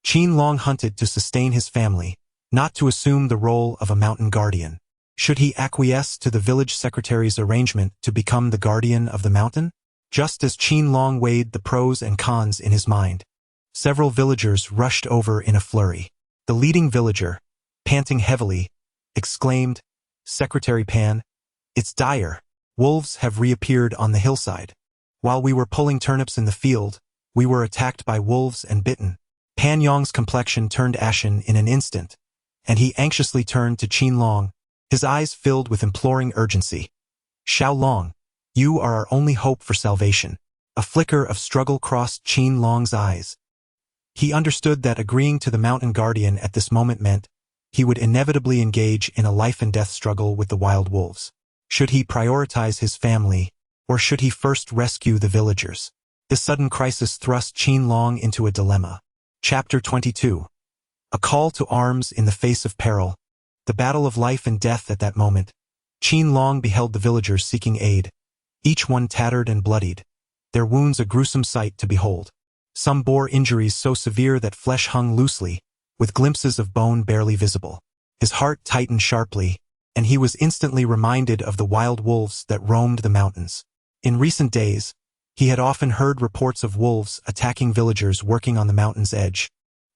Qin Long hunted to sustain his family, not to assume the role of a mountain guardian. Should he acquiesce to the village secretary's arrangement to become the guardian of the mountain? Just as Qin Long weighed the pros and cons in his mind, several villagers rushed over in a flurry. The leading villager, panting heavily, exclaimed, "Secretary Pan, it's dire. Wolves have reappeared on the hillside. While we were pulling turnips in the field, we were attacked by wolves and bitten." Pan Yong's complexion turned ashen in an instant, and he anxiously turned to Qin Long, his eyes filled with imploring urgency. "Xiao Long, you are our only hope for salvation." A flicker of struggle crossed Qin Long's eyes. He understood that agreeing to the mountain guardian at this moment meant he would inevitably engage in a life-and-death struggle with the wild wolves. Should he prioritize his family, or should he first rescue the villagers? This sudden crisis thrust Qin Long into a dilemma. Chapter 22. A call to arms in the face of peril. The battle of life and death at that moment. Qin Long beheld the villagers seeking aid, each one tattered and bloodied, their wounds a gruesome sight to behold. Some bore injuries so severe that flesh hung loosely, with glimpses of bone barely visible. His heart tightened sharply, and he was instantly reminded of the wild wolves that roamed the mountains. In recent days, he had often heard reports of wolves attacking villagers working on the mountain's edge.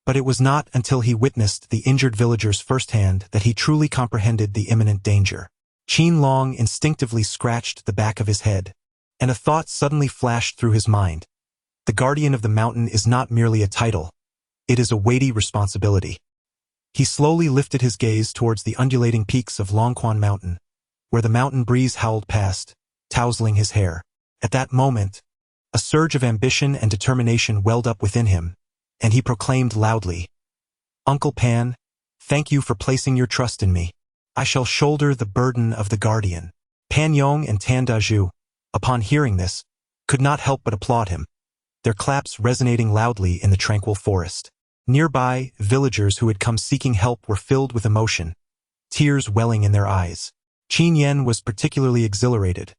But it was not until he witnessed the injured villagers firsthand that he truly comprehended the imminent danger. Qin Long instinctively scratched the back of his head, and a thought suddenly flashed through his mind. The guardian of the mountain is not merely a title, it is a weighty responsibility. He slowly lifted his gaze towards the undulating peaks of Longquan Mountain, where the mountain breeze howled past, tousling his hair. At that moment, a surge of ambition and determination welled up within him, and he proclaimed loudly, "Uncle Pan, thank you for placing your trust in me. I shall shoulder the burden of the guardian." Pan Yong and Tan Dazhu, upon hearing this, could not help but applaud him, their claps resonating loudly in the tranquil forest. Nearby, villagers who had come seeking help were filled with emotion, tears welling in their eyes. Qin Yen was particularly exhilarated,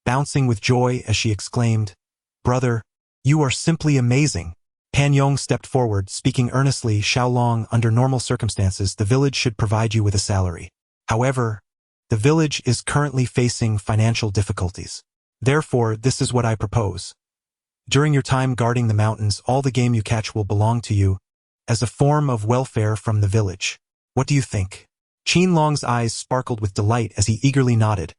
bouncing with joy as she exclaimed, "Brother, you are simply amazing. Pan Yong stepped forward, speaking earnestly. Xiao Long, under normal circumstances, the village should provide you with a salary. However, the village is currently facing financial difficulties. Therefore, this is what I propose. During your time guarding the mountains, all the game you catch will belong to you, as a form of welfare from the village. What do you think? Qin Long's eyes sparkled with delight as he eagerly nodded,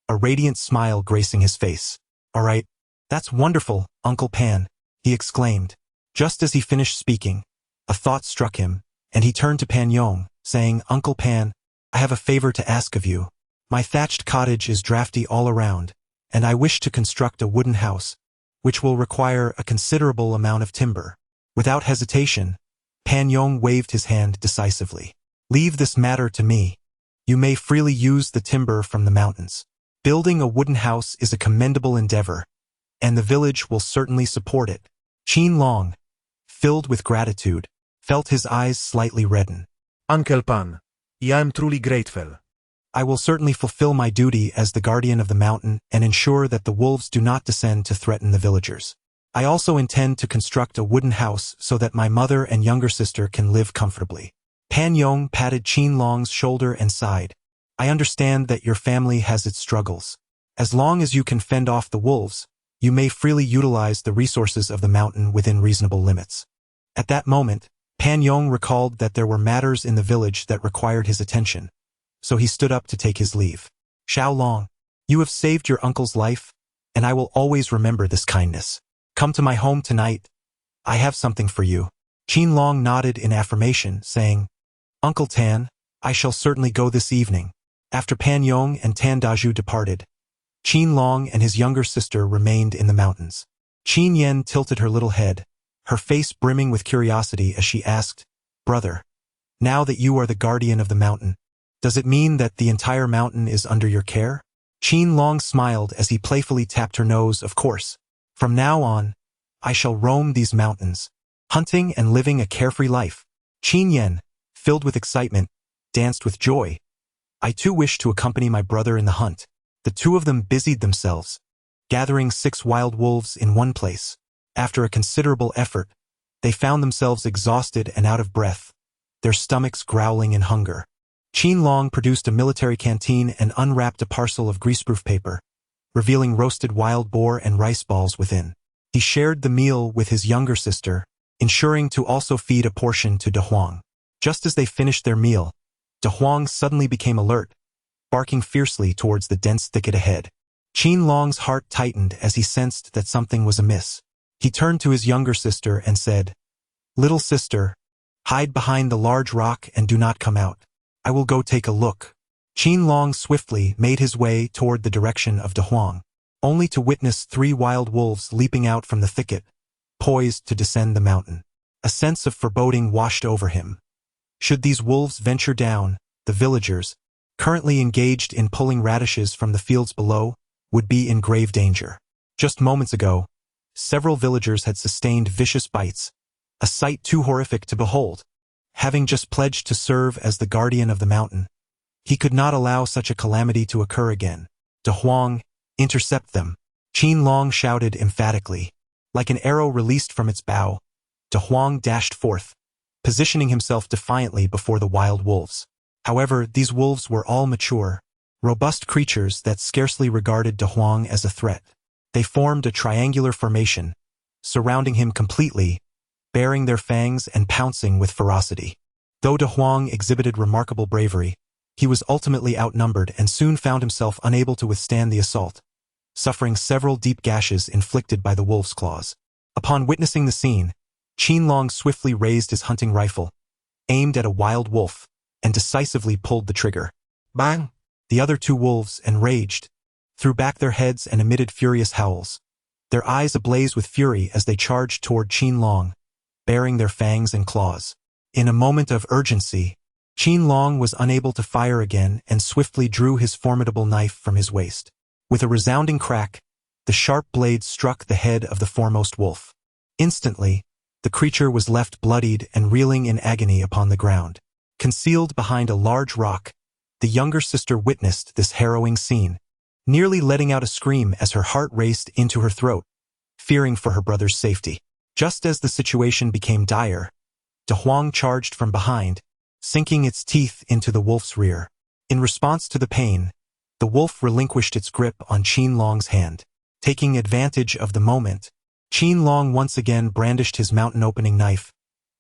a radiant smile gracing his face. All right, that's wonderful, Uncle Pan, he exclaimed. Just as he finished speaking, a thought struck him, and he turned to Pan Yong, saying, Uncle Pan, I have a favor to ask of you. My thatched cottage is drafty all around, and I wish to construct a wooden house, which will require a considerable amount of timber. Without hesitation, Pan Yong waved his hand decisively. Leave this matter to me. You may freely use the timber from the mountains. Building a wooden house is a commendable endeavor, and the village will certainly support it. Qin Long, filled with gratitude, felt his eyes slightly redden.
Uncle Pan, I am truly grateful.
I will certainly fulfill my duty as the guardian of the mountain and ensure that the wolves do not descend to threaten the villagers. I also intend to construct a wooden house so that my mother and younger sister can live comfortably. Pan Yong patted Qin Long's shoulder and sighed. I understand that your family has its struggles. As long as you can fend off the wolves, you may freely utilize the resources of the mountain within reasonable limits. At that moment, Pan Yong recalled that there were matters in the village that required his attention, so he stood up to take his leave. Xiao Long, you have saved your uncle's life, and I will always remember this kindness. Come to my home tonight. I have something for you. Qin Long nodded in affirmation, saying, Uncle Tan, I shall certainly go this evening. After Pan Yong and Tan Daju departed, Qin Long and his younger sister remained in the mountains. Qin Yen tilted her little head, her face brimming with curiosity as she asked, Brother, now that you are the guardian of the mountain, does it mean that the entire mountain is under your care? Qin Long smiled as he playfully tapped her nose. Of course. From now on, I shall roam these mountains, hunting and living a carefree life. Qin Yen, filled with excitement, danced with joy. I too wish to accompany my brother in the hunt. The two of them busied themselves, gathering 6 wild wolves in one place. After a considerable effort, they found themselves exhausted and out of breath, their stomachs growling in hunger. Qin Long produced a military canteen and unwrapped a parcel of greaseproof paper, revealing roasted wild boar and rice balls within. He shared the meal with his younger sister, ensuring to also feed a portion to De Huang. Just as they finished their meal, De Huang suddenly became alert, barking fiercely towards the dense thicket ahead. Qin Long's heart tightened as he sensed that something was amiss. He turned to his younger sister and said, Little sister, hide behind the large rock and do not come out. I will go take a look. Qin Long swiftly made his way toward the direction of De Huang, only to witness 3 wild wolves leaping out from the thicket, poised to descend the mountain. A sense of foreboding washed over him. Should these wolves venture down, the villagers, currently engaged in pulling radishes from the fields below, would be in grave danger. Just moments ago, several villagers had sustained vicious bites, a sight too horrific to behold. Having just pledged to serve as the guardian of the mountain, he could not allow such a calamity to occur again. De Huang, intercept them. Qin Long shouted emphatically. Like an arrow released from its bow, De Huang dashed forth, positioning himself defiantly before the wild wolves. However, these wolves were all mature, robust creatures that scarcely regarded De Huang as a threat. They formed a triangular formation, surrounding him completely, baring their fangs and pouncing with ferocity. Though De Huang exhibited remarkable bravery, he was ultimately outnumbered and soon found himself unable to withstand the assault, suffering several deep gashes inflicted by the wolves' claws. Upon witnessing the scene, Qin Long swiftly raised his hunting rifle, aimed at a wild wolf, and decisively pulled the trigger. Bang! The other 2 wolves, enraged, threw back their heads and emitted furious howls, their eyes ablaze with fury as they charged toward Qin Long, baring their fangs and claws. In a moment of urgency, Qin Long was unable to fire again and swiftly drew his formidable knife from his waist. With a resounding crack, the sharp blade struck the head of the foremost wolf. Instantly, the creature was left bloodied and reeling in agony upon the ground. Concealed behind a large rock, the younger sister witnessed this harrowing scene, nearly letting out a scream as her heart raced into her throat, fearing for her brother's safety. Just as the situation became dire, De Huang charged from behind, sinking its teeth into the wolf's rear. In response to the pain, the wolf relinquished its grip on Qin Long's hand. Taking advantage of the moment, Qin Long once again brandished his mountain-opening knife,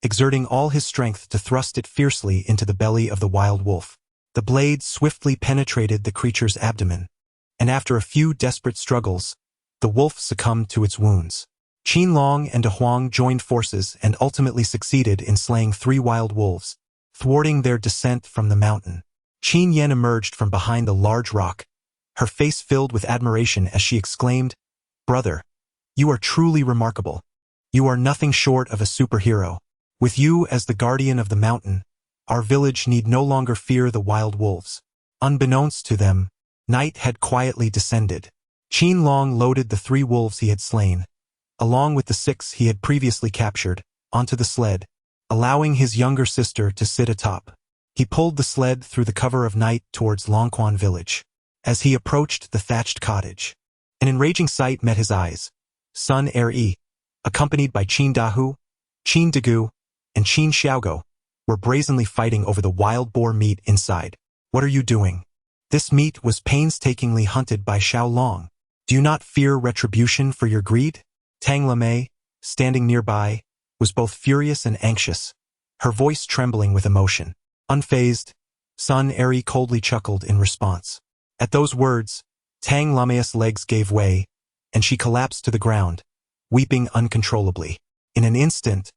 exerting all his strength to thrust it fiercely into the belly of the wild wolf. The blade swiftly penetrated the creature's abdomen, and after a few desperate struggles, the wolf succumbed to its wounds. Qin Long and De Huang joined forces and ultimately succeeded in slaying 3 wild wolves, thwarting their descent from the mountain. Qin Yan emerged from behind the large rock, her face filled with admiration as she exclaimed, "Brother, you are truly remarkable. You are nothing short of a superhero. With you as the guardian of the mountain, our village need no longer fear the wild wolves." Unbeknownst to them, night had quietly descended. Qin Long loaded the 3 wolves he had slain, along with the 6 he had previously captured, onto the sled, allowing his younger sister to sit atop. He pulled the sled through the cover of night towards Longquan village. As he approached the thatched cottage, an enraging sight met his eyes. Sun Er-yi, accompanied by Qin Dahu, Qin Degu, and Qin Xiaogo, were brazenly fighting over the wild boar meat inside. "What are you doing?" This meat was painstakingly hunted by Xiao Long. "Do you not fear retribution for your greed?" Tang Lamei, standing nearby, was both furious and anxious, her voice trembling with emotion. Unfazed, Sun Er-yi coldly chuckled in response. At those words, Tang Lamei's legs gave way, and she collapsed to the ground, weeping uncontrollably. In an instant,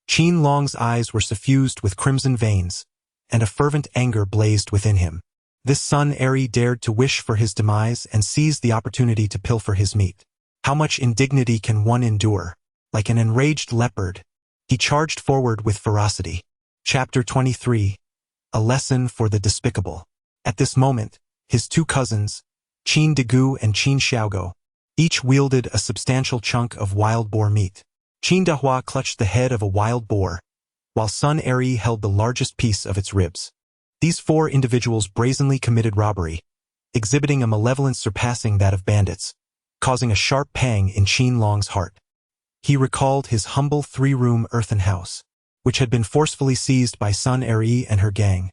Qin Long's eyes were suffused with crimson veins, and a fervent anger blazed within him. This Sun Er-yi dared to wish for his demise and seized the opportunity to pilfer his meat. How much indignity can one endure? Like an enraged leopard, he charged forward with ferocity. Chapter 23. A Lesson for the Despicable. At this moment, his 2 cousins, Qin Degu and Qin Xiaogo, each wielded a substantial chunk of wild boar meat. Qin Dahua clutched the head of a wild boar, while Sun Er-yi held the largest piece of its ribs. These 4 individuals brazenly committed robbery, exhibiting a malevolence surpassing that of bandits, causing a sharp pang in Qin Long's heart. He recalled his humble 3-room earthen house, which had been forcefully seized by Sun Er-yi and her gang,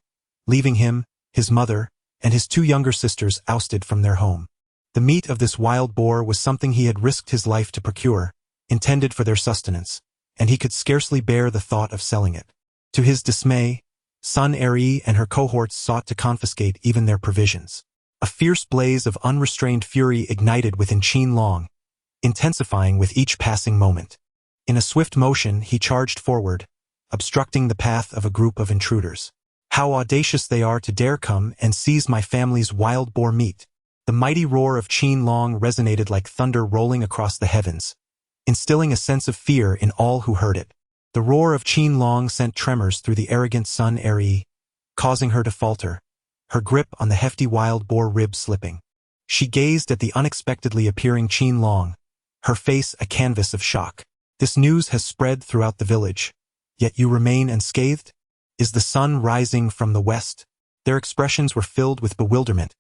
leaving him, his mother, and his 2 younger sisters ousted from their home. The meat of this wild boar was something he had risked his life to procure, intended for their sustenance, and he could scarcely bear the thought of selling it. To his dismay, Sun Er-yi and her cohorts sought to confiscate even their provisions. A fierce blaze of unrestrained fury ignited within Qin Long, intensifying with each passing moment. In a swift motion, he charged forward, obstructing the path of a group of intruders. "How audacious they are to dare come and seize my family's wild boar meat." The mighty roar of Qin Long resonated like thunder rolling across the heavens, instilling a sense of fear in all who heard it. The roar of Qin Long sent tremors through the arrogant Sun Er-yi, causing her to falter, her grip on the hefty wild boar rib slipping. She gazed at the unexpectedly appearing Qin Long, her face a canvas of shock. "This news has spread throughout the village, yet you remain unscathed? Is the sun rising from the west?" Their expressions were filled with bewilderment,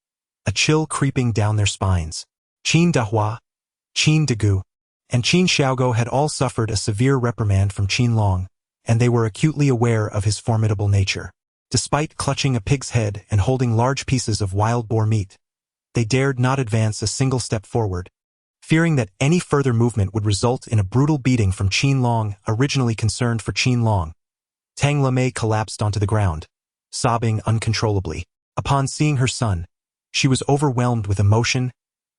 a chill creeping down their spines. Qin Dahua, Qin Degu, and Qin Xiaogo had all suffered a severe reprimand from Qin Long, and they were acutely aware of his formidable nature. Despite clutching a pig's head and holding large pieces of wild boar meat, they dared not advance a single step forward, fearing that any further movement would result in a brutal beating from Qin Long. Originally concerned for Qin Long, Tang Lamei collapsed onto the ground, sobbing uncontrollably. Upon seeing her son, she was overwhelmed with emotion,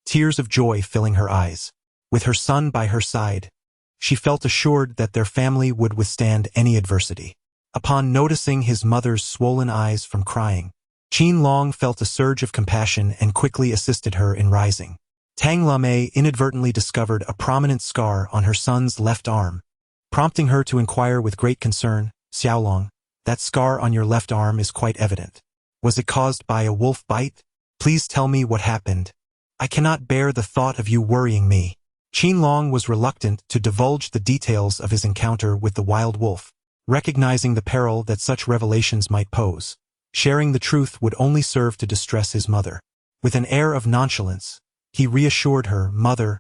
tears of joy filling her eyes. With her son by her side, she felt assured that their family would withstand any adversity. Upon noticing his mother's swollen eyes from crying, Qin Long felt a surge of compassion and quickly assisted her in rising. Tang Lamei inadvertently discovered a prominent scar on her son's left arm, prompting her to inquire with great concern, "Xiaolong, that scar on your left arm is quite evident. Was it caused by a wolf bite? Please tell me what happened. I cannot bear the thought of you worrying me." Qin Long was reluctant to divulge the details of his encounter with the wild wolf, recognizing the peril that such revelations might pose. Sharing the truth would only serve to distress his mother. With an air of nonchalance, he reassured her, "Mother,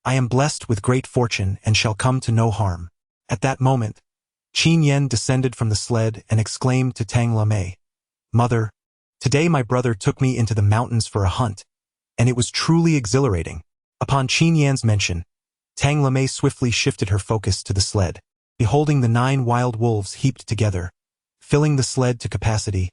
I am blessed with great fortune and shall come to no harm. At that moment, Qin Yen descended from the sled and exclaimed to Tang Lame, "Mother, today my brother took me into the mountains for a hunt, and it was truly exhilarating." Upon Qin Yan's mention, Tang Lame swiftly shifted her focus to the sled. Beholding the 9 wild wolves heaped together, filling the sled to capacity,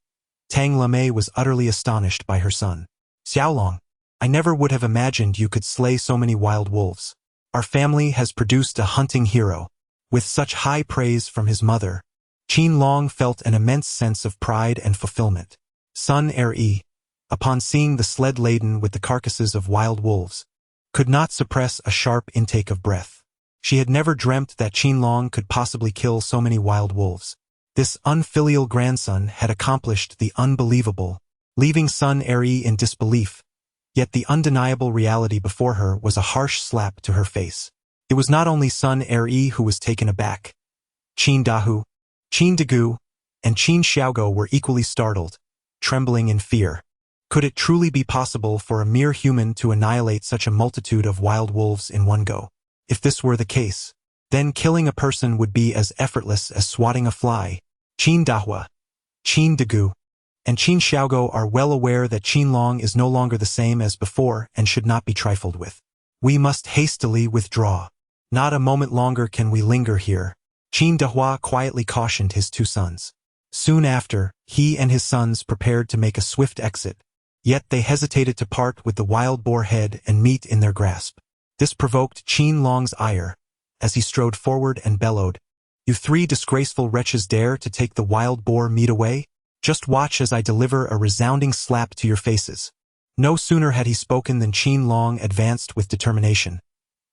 Tang Lame was utterly astonished by her son. "Xiaolong, I never would have imagined you could slay so many wild wolves. Our family has produced a hunting hero." With such high praise from his mother, Qin Long felt an immense sense of pride and fulfillment. Sun Er-e, upon seeing the sled laden with the carcasses of wild wolves, could not suppress a sharp intake of breath. She had never dreamt that Qin Long could possibly kill so many wild wolves. This unfilial grandson had accomplished the unbelievable, leaving Sun Er-e in disbelief, yet the undeniable reality before her was a harsh slap to her face. It was not only Sun Er-e who was taken aback. Qin Dahu, Qin Dagu, and Qin Xiaogo were equally startled, trembling in fear. Could it truly be possible for a mere human to annihilate such a multitude of wild wolves in one go? If this were the case, then killing a person would be as effortless as swatting a fly. Qin Dahua, Qin Dagu, and Qin Xiaogo are well aware that Qin Long is no longer the same as before and should not be trifled with. "We must hastily withdraw. Not a moment longer can we linger here," Qin Dahua quietly cautioned his 2 sons. Soon after, he and his sons prepared to make a swift exit, yet they hesitated to part with the wild boar head and meat in their grasp. This provoked Qin Long's ire, as he strode forward and bellowed, "You 3 disgraceful wretches dare to take the wild boar meat away? Just watch as I deliver a resounding slap to your faces." No sooner had he spoken than Qin Long advanced with determination,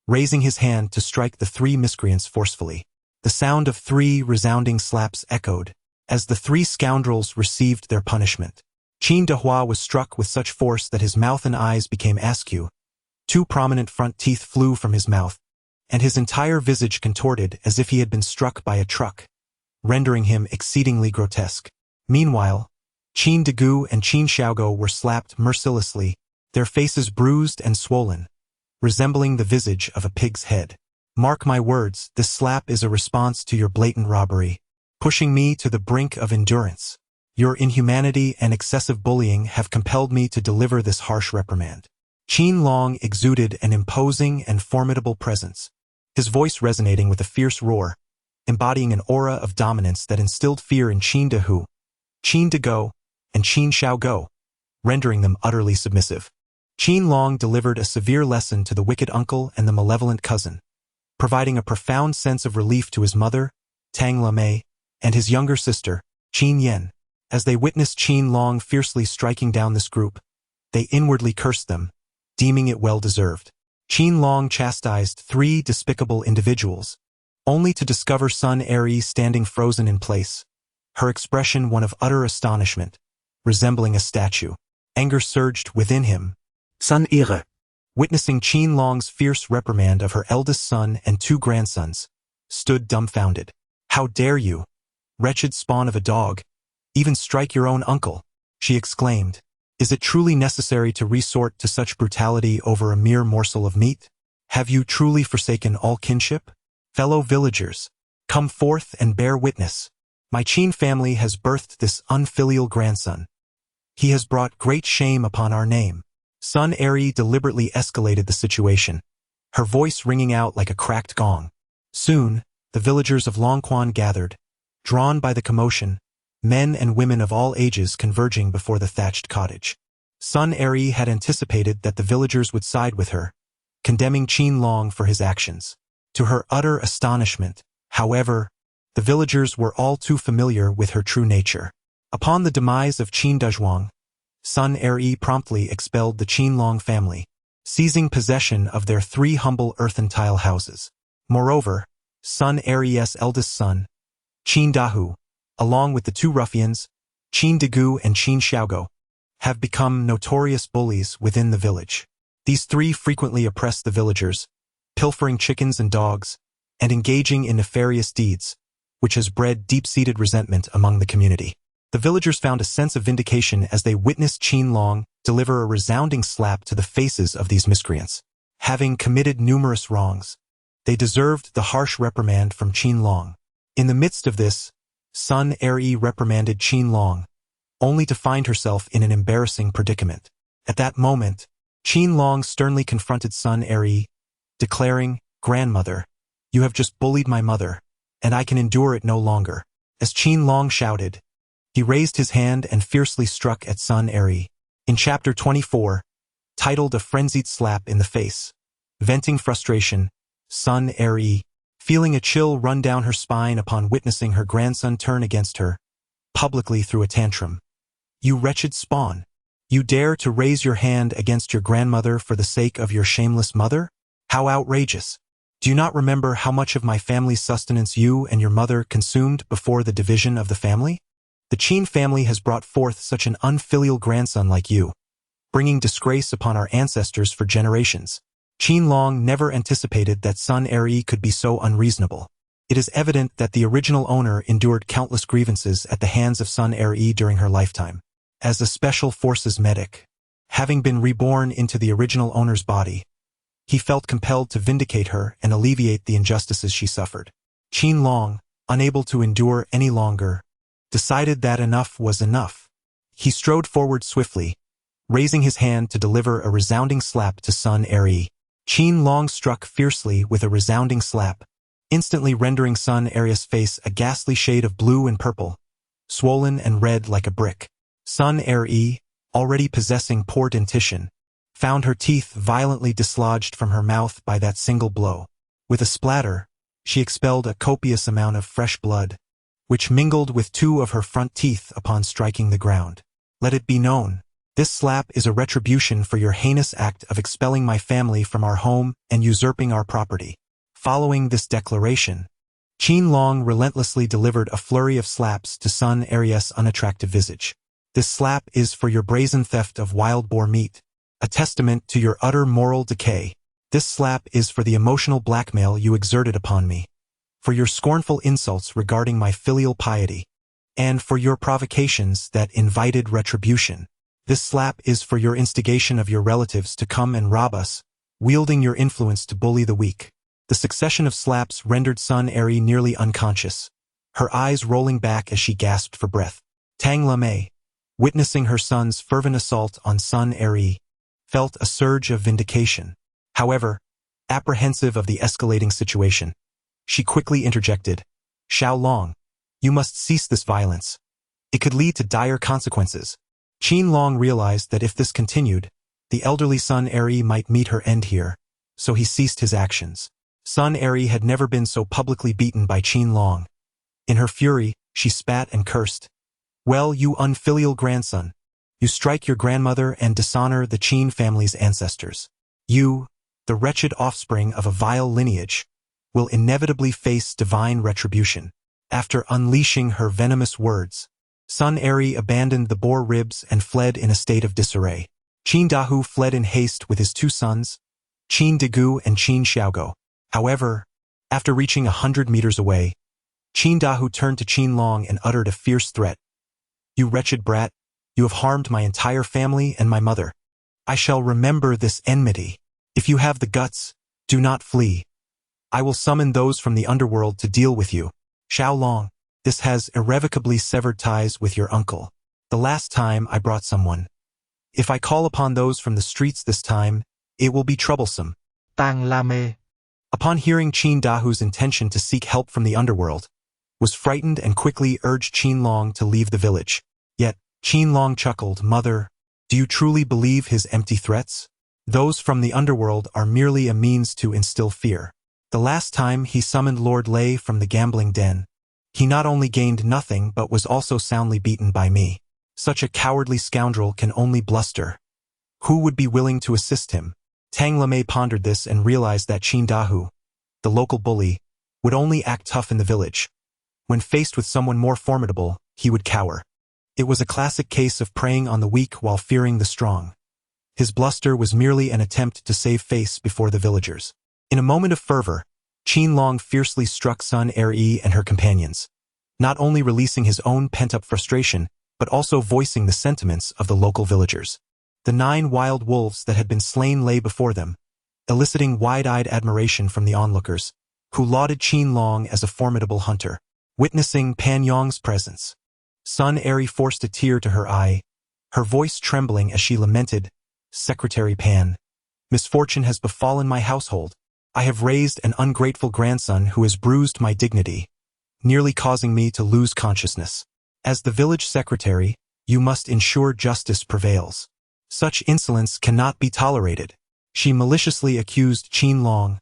raising his hand to strike the 3 miscreants forcefully. The sound of 3 resounding slaps echoed, as the 3 scoundrels received their punishment. Qin Dahua was struck with such force that his mouth and eyes became askew, 2 prominent front teeth flew from his mouth, and his entire visage contorted as if he had been struck by a truck, rendering him exceedingly grotesque. Meanwhile, Qin Dagu and Qin Xiaogo were slapped mercilessly, their faces bruised and swollen, resembling the visage of a pig's head. "Mark my words, this slap is a response to your blatant robbery, pushing me to the brink of endurance. Your inhumanity and excessive bullying have compelled me to deliver this harsh reprimand." Qin Long exuded an imposing and formidable presence, his voice resonating with a fierce roar, embodying an aura of dominance that instilled fear in Qin Dahu, Qin Dago, and Qin Xiaogo, rendering them utterly submissive. Qin Long delivered a severe lesson to the wicked uncle and the malevolent cousin, providing a profound sense of relief to his mother, Tang Lame, and his younger sister, Qin Yen. As they witnessed Qin Long fiercely striking down this group, they inwardly cursed them, deeming it well-deserved. Qin Long chastised 3 despicable individuals, only to discover Sun Er-e standing frozen in place, her expression one of utter astonishment, resembling a statue. Anger surged within him.
Sun Er,
Witnessing Qin Long's fierce reprimand of her eldest son and 2 grandsons, stood dumbfounded. "How dare you, wretched spawn of a dog, even strike your own uncle?" she exclaimed. "Is it truly necessary to resort to such brutality over a mere morsel of meat? Have you truly forsaken all kinship? Fellow villagers, come forth and bear witness. My Qin family has birthed this unfilial grandson. He has brought great shame upon our name." Sun Er-e deliberately escalated the situation, her voice ringing out like a cracked gong. Soon, the villagers of Longquan gathered, drawn by the commotion, men and women of all ages converging before the thatched cottage. Sun Er-e had anticipated that the villagers would side with her, condemning Qin Long for his actions. To her utter astonishment, however, the villagers were all too familiar with her true nature. Upon the demise of Qin Dazhuang, Sun Er-e promptly expelled the Qin Long family, seizing possession of their 3 humble earthen tile houses. Moreover, Sun Er-e's eldest son, Qin Dahu, along with the 2 ruffians, Qin Dagu and Qin Xiaogo, have become notorious bullies within the village. These 3 frequently oppress the villagers, pilfering chickens and dogs, and engaging in nefarious deeds, which has bred deep-seated resentment among the community. The villagers found a sense of vindication as they witnessed Qin Long deliver a resounding slap to the faces of these miscreants. Having committed numerous wrongs, They deserved the harsh reprimand from Qin Long. In the midst of this, Sun-Er reprimanded Qin Long, only to find herself in an embarrassing predicament. At that moment, Qin Long sternly confronted Sun-Er, declaring, "Grandmother, you have just bullied my mother, and I can endure it no longer." As Qin Long shouted, he raised his hand and fiercely struck at Sun-Er. In Chapter 24, titled A Frenzied Slap in the Face, venting frustration, Sun-Er, feeling a chill run down her spine upon witnessing her grandson turn against her, publicly threw a tantrum. "You wretched spawn! You dare to raise your hand against your grandmother for the sake of your shameless mother? How outrageous! Do you not remember how much of my family's sustenance you and your mother consumed before the division of the family? The Qin family has brought forth such an unfilial grandson like you, bringing disgrace upon our ancestors for generations." Qin Long never anticipated that Sun-Er could be so unreasonable. It is evident that the original owner endured countless grievances at the hands of Sun-Er during her lifetime. As a special forces medic, having been reborn into the original owner's body, he felt compelled to vindicate her and alleviate the injustices she suffered. Qin Long, unable to endure any longer, decided that enough was enough. He strode forward swiftly, raising his hand to deliver a resounding slap to Sun-Er. Qin Long struck fiercely with a resounding slap, instantly rendering Sun-Er's face a ghastly shade of blue and purple, swollen and red like a brick. Sun-Er, already possessing poor dentition, found her teeth violently dislodged from her mouth by that single blow. With a splatter, she expelled a copious amount of fresh blood, which mingled with two of her front teeth upon striking the ground. "Let it be known, this slap is a retribution for your heinous act of expelling my family from our home and usurping our property." Following this declaration, Qin Long relentlessly delivered a flurry of slaps to Sun-Er's unattractive visage. "This slap is for your brazen theft of wild boar meat, a testament to your utter moral decay. This slap is for the emotional blackmail you exerted upon me, for your scornful insults regarding my filial piety, and for your provocations that invited retribution. This slap is for your instigation of your relatives to come and rob us, wielding your influence to bully the weak." The succession of slaps rendered Sun-Er nearly unconscious, her eyes rolling back as she gasped for breath. Tang Lame, witnessing her son's fervent assault on Sun-Er, felt a surge of vindication. However, apprehensive of the escalating situation, she quickly interjected, "Xiao Long, you must cease this violence. It could lead to dire consequences." Qin Long realized that if this continued, the elderly Sun-Er might meet her end here, so he ceased his actions. Sun-Er had never been so publicly beaten by Qin Long. In her fury, she spat and cursed. "Well, you unfilial grandson, you strike your grandmother and dishonor the Qin family's ancestors. You, the wretched offspring of a vile lineage, will inevitably face divine retribution." After unleashing her venomous words, Sun-Er abandoned the boar ribs and fled in a state of disarray. Qin Dahu fled in haste with his two sons, Qin Degu and Qin Xiaogo. However, after reaching 100 meters away, Qin Dahu turned to Qin Long and uttered a fierce threat. "You wretched brat, you have harmed my entire family and my mother. I shall remember this enmity. If you have the guts, do not flee. I will summon those from the underworld to deal with you. Xiao Long, this has irrevocably severed ties with your uncle. The last time I brought someone. If I call upon those from the streets this time, it will be troublesome."
Tang Lame,
Upon hearing Qin Dahu's intention to seek help from the underworld, was frightened and quickly urged Qin Long to leave the village. Yet, Qin Long chuckled, "Mother, do you truly believe his empty threats? Those from the underworld are merely a means to instill fear. The last time he summoned Lord Lei from the gambling den, he not only gained nothing but was also soundly beaten by me. Such a cowardly scoundrel can only bluster. Who would be willing to assist him?" Tang Lame pondered this and realized that Qin Dahu, the local bully, would only act tough in the village. When faced with someone more formidable, he would cower. It was a classic case of preying on the weak while fearing the strong. His bluster was merely an attempt to save face before the villagers. In a moment of fervor, Qin Long fiercely struck Sun-Er and her companions, not only releasing his own pent-up frustration, but also voicing the sentiments of the local villagers. The 9 wild wolves that had been slain lay before them, eliciting wide-eyed admiration from the onlookers, who lauded Qin Long as a formidable hunter. Witnessing Pan Yong's presence, Sun Eri forced a tear to her eye, her voice trembling as she lamented, "Secretary Pan, misfortune has befallen my household. I have raised an ungrateful grandson who has bruised my dignity, nearly causing me to lose consciousness. As the village secretary, you must ensure justice prevails. Such insolence cannot be tolerated." She maliciously accused Qin Long,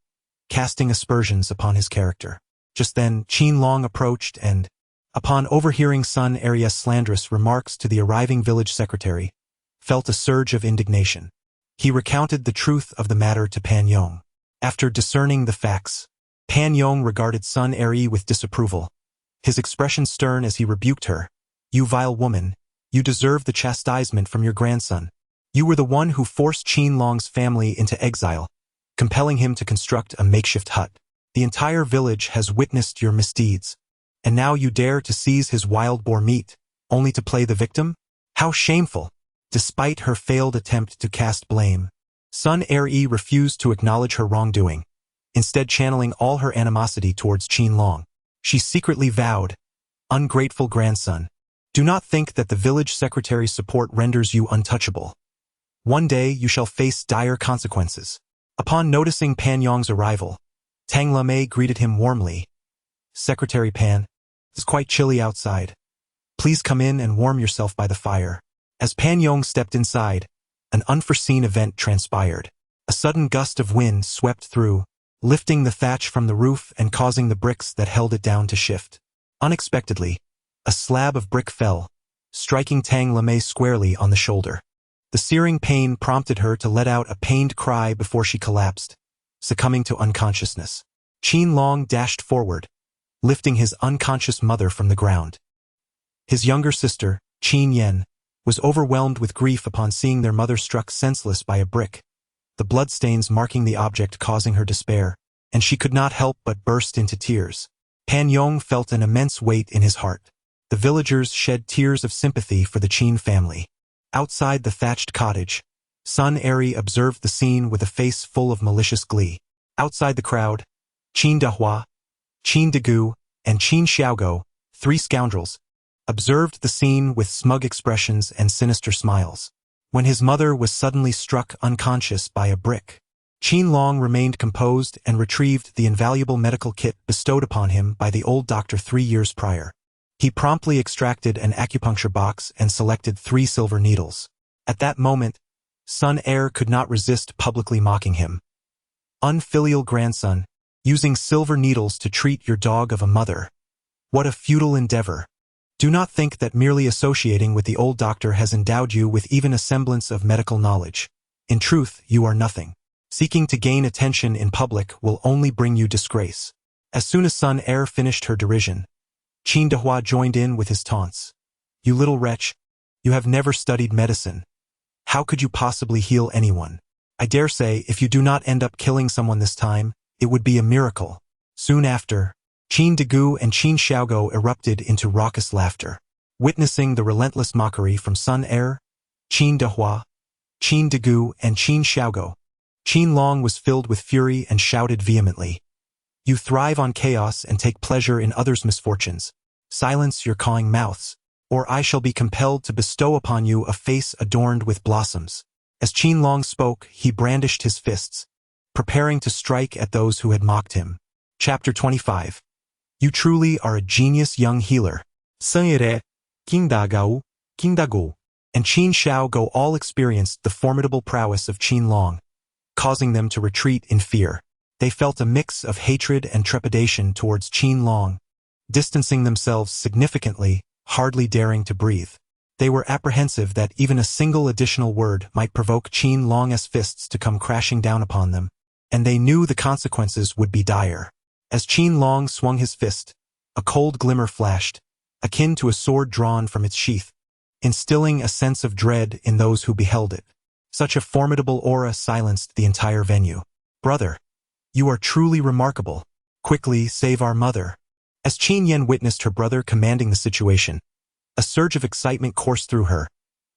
casting aspersions upon his character. Just then, Qin Long approached and, upon overhearing Sun Eri's slanderous remarks to the arriving village secretary, felt a surge of indignation. He recounted the truth of the matter to Pan Yong. After discerning the facts, Pan Yong regarded Sun Eri with disapproval, his expression stern as he rebuked her. "You vile woman, you deserve the chastisement from your grandson. You were the one who forced Qin Long's family into exile, compelling him to construct a makeshift hut. The entire village has witnessed your misdeeds, and now you dare to seize his wild boar meat, only to play the victim? How shameful!" Despite her failed attempt to cast blame, Sun Eri refused to acknowledge her wrongdoing, instead channeling all her animosity towards Qin Long. She secretly vowed, "Ungrateful grandson, do not think that the village secretary's support renders you untouchable. One day you shall face dire consequences." Upon noticing Pan Yong's arrival, Tang Lamei greeted him warmly. "Secretary Pan, it's quite chilly outside. Please come in and warm yourself by the fire." As Pan Yong stepped inside, an unforeseen event transpired. A sudden gust of wind swept through, lifting the thatch from the roof and causing the bricks that held it down to shift. Unexpectedly, a slab of brick fell, striking Tang Lamei squarely on the shoulder. The searing pain prompted her to let out a pained cry before she collapsed, succumbing to unconsciousness. Qin Long dashed forward, lifting his unconscious mother from the ground. His younger sister, Qin Yan, was overwhelmed with grief upon seeing their mother struck senseless by a brick, the bloodstains marking the object causing her despair, and she could not help but burst into tears. Pan Yong felt an immense weight in his heart. The villagers shed tears of sympathy for the Qin family. Outside the thatched cottage, Sun Eri observed the scene with a face full of malicious glee. Outside the crowd, Qin Dahua, Qin Degu, and Qin Xiaogo, 3 scoundrels, observed the scene with smug expressions and sinister smiles. When his mother was suddenly struck unconscious by a brick, Qin Long remained composed and retrieved the invaluable medical kit bestowed upon him by the old doctor 3 years prior. He promptly extracted an acupuncture box and selected 3 silver needles. At that moment, Sun Eri could not resist publicly mocking him. "Unfilial grandson, using silver needles to treat your dog of a mother. What a futile endeavor. Do not think that merely associating with the old doctor has endowed you with even a semblance of medical knowledge. In truth, you are nothing. Seeking to gain attention in public will only bring you disgrace." As soon as Sun Eri finished her derision, Qin Dahua joined in with his taunts. "You little wretch, you have never studied medicine. How could you possibly heal anyone? I dare say if you do not end up killing someone this time, it would be a miracle." Soon after, Qin Degu and Qin Xiaogo erupted into raucous laughter. Witnessing the relentless mockery from Sun Eri, Qin Dahua, Qin Degu, and Qin Xiaogo, Qin Long was filled with fury and shouted vehemently, "You thrive on chaos and take pleasure in others' misfortunes. Silence your cawing mouths, or I shall be compelled to bestow upon you a face adorned with blossoms." As Qin Long spoke, he brandished his fists, preparing to strike at those who had mocked him. Chapter 25. You truly are a genius young healer. Sun Eri, Qin Dagao, Qin Dago, and Qin Xiaogo all experienced the formidable prowess of Qin Long, causing them to retreat in fear. They felt a mix of hatred and trepidation towards Qin Long, distancing themselves significantly, hardly daring to breathe. They were apprehensive that even a single additional word might provoke Qin Long's fists to come crashing down upon them, and they knew the consequences would be dire. As Qin Long swung his fist, a cold glimmer flashed, akin to a sword drawn from its sheath, instilling a sense of dread in those who beheld it. Such a formidable aura silenced the entire venue. "Brother, you are truly remarkable. Quickly save our mother." As Qin Yan witnessed her brother commanding the situation, a surge of excitement coursed through her,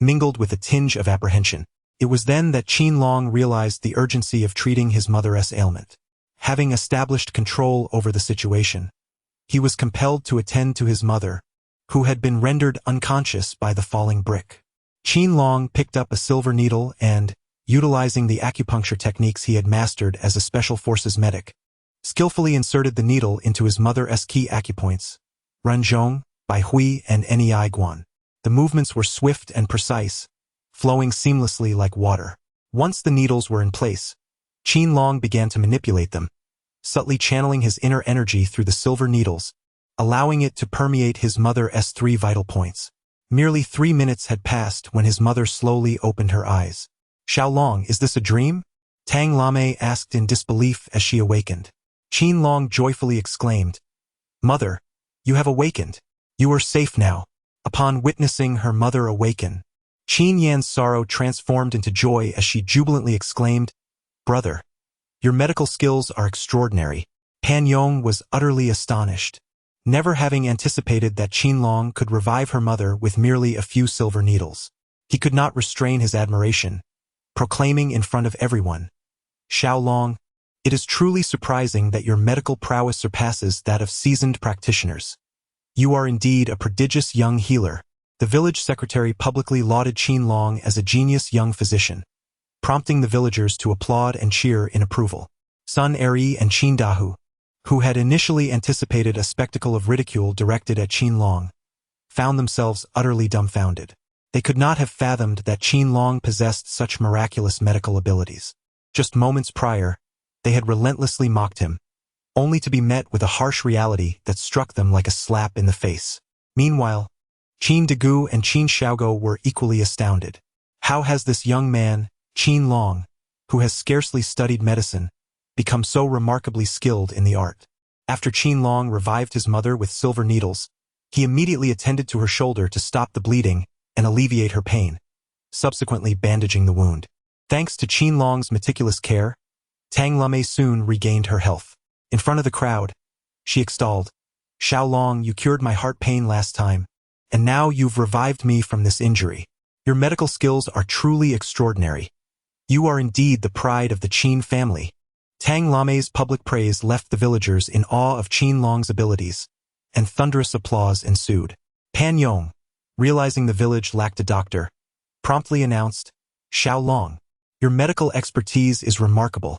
mingled with a tinge of apprehension. It was then that Qin Long realized the urgency of treating his mother's ailment. Having established control over the situation, he was compelled to attend to his mother, who had been rendered unconscious by the falling brick. Qin Long picked up a silver needle and, utilizing the acupuncture techniques he had mastered as a special forces medic, skillfully inserted the needle into his mother's key acupoints, Runzhong, Bai Hui, and Nei Guan. The movements were swift and precise, flowing seamlessly like water. Once the needles were in place, Qin Long began to manipulate them, subtly channeling his inner energy through the silver needles, allowing it to permeate his mother's 3 vital points. Merely 3 minutes had passed when his mother slowly opened her eyes. "Xiao Long, is this a dream?" Tang Lame asked in disbelief as she awakened. Qin Long joyfully exclaimed, "Mother, you have awakened. You are safe now." Upon witnessing her mother awaken, Qin Yan's sorrow transformed into joy as she jubilantly exclaimed, "Brother, your medical skills are extraordinary." Pan Yong was utterly astonished, never having anticipated that Qin Long could revive her mother with merely a few silver needles. He could not restrain his admiration, proclaiming in front of everyone, "Xiao Long, it is truly surprising that your medical prowess surpasses that of seasoned practitioners. You are indeed a prodigious young healer." The village secretary publicly lauded Qin Long as a genius young physician, prompting the villagers to applaud and cheer in approval. Sun Eri and Qin Dahu, who had initially anticipated a spectacle of ridicule directed at Qin Long, found themselves utterly dumbfounded. They could not have fathomed that Qin Long possessed such miraculous medical abilities. Just moments prior, they had relentlessly mocked him, only to be met with a harsh reality that struck them like a slap in the face. Meanwhile, Qin Degu and Qin Xiaogo were equally astounded. How has this young man, Qin Long, who has scarcely studied medicine, become so remarkably skilled in the art? After Qin Long revived his mother with silver needles, he immediately attended to her shoulder to stop the bleeding and alleviate her pain, subsequently bandaging the wound. Thanks to Qin Long's meticulous care, Tang Lame soon regained her health. In front of the crowd, she extolled, "Xiao Long, you cured my heart pain last time, and now you've revived me from this injury. Your medical skills are truly extraordinary. You are indeed the pride of the Qin family." Tang Lame's public praise left the villagers in awe of Qin Long's abilities, and thunderous applause ensued. Pan Yong, realizing the village lacked a doctor, promptly announced, "Xiao Long, your medical expertise is remarkable.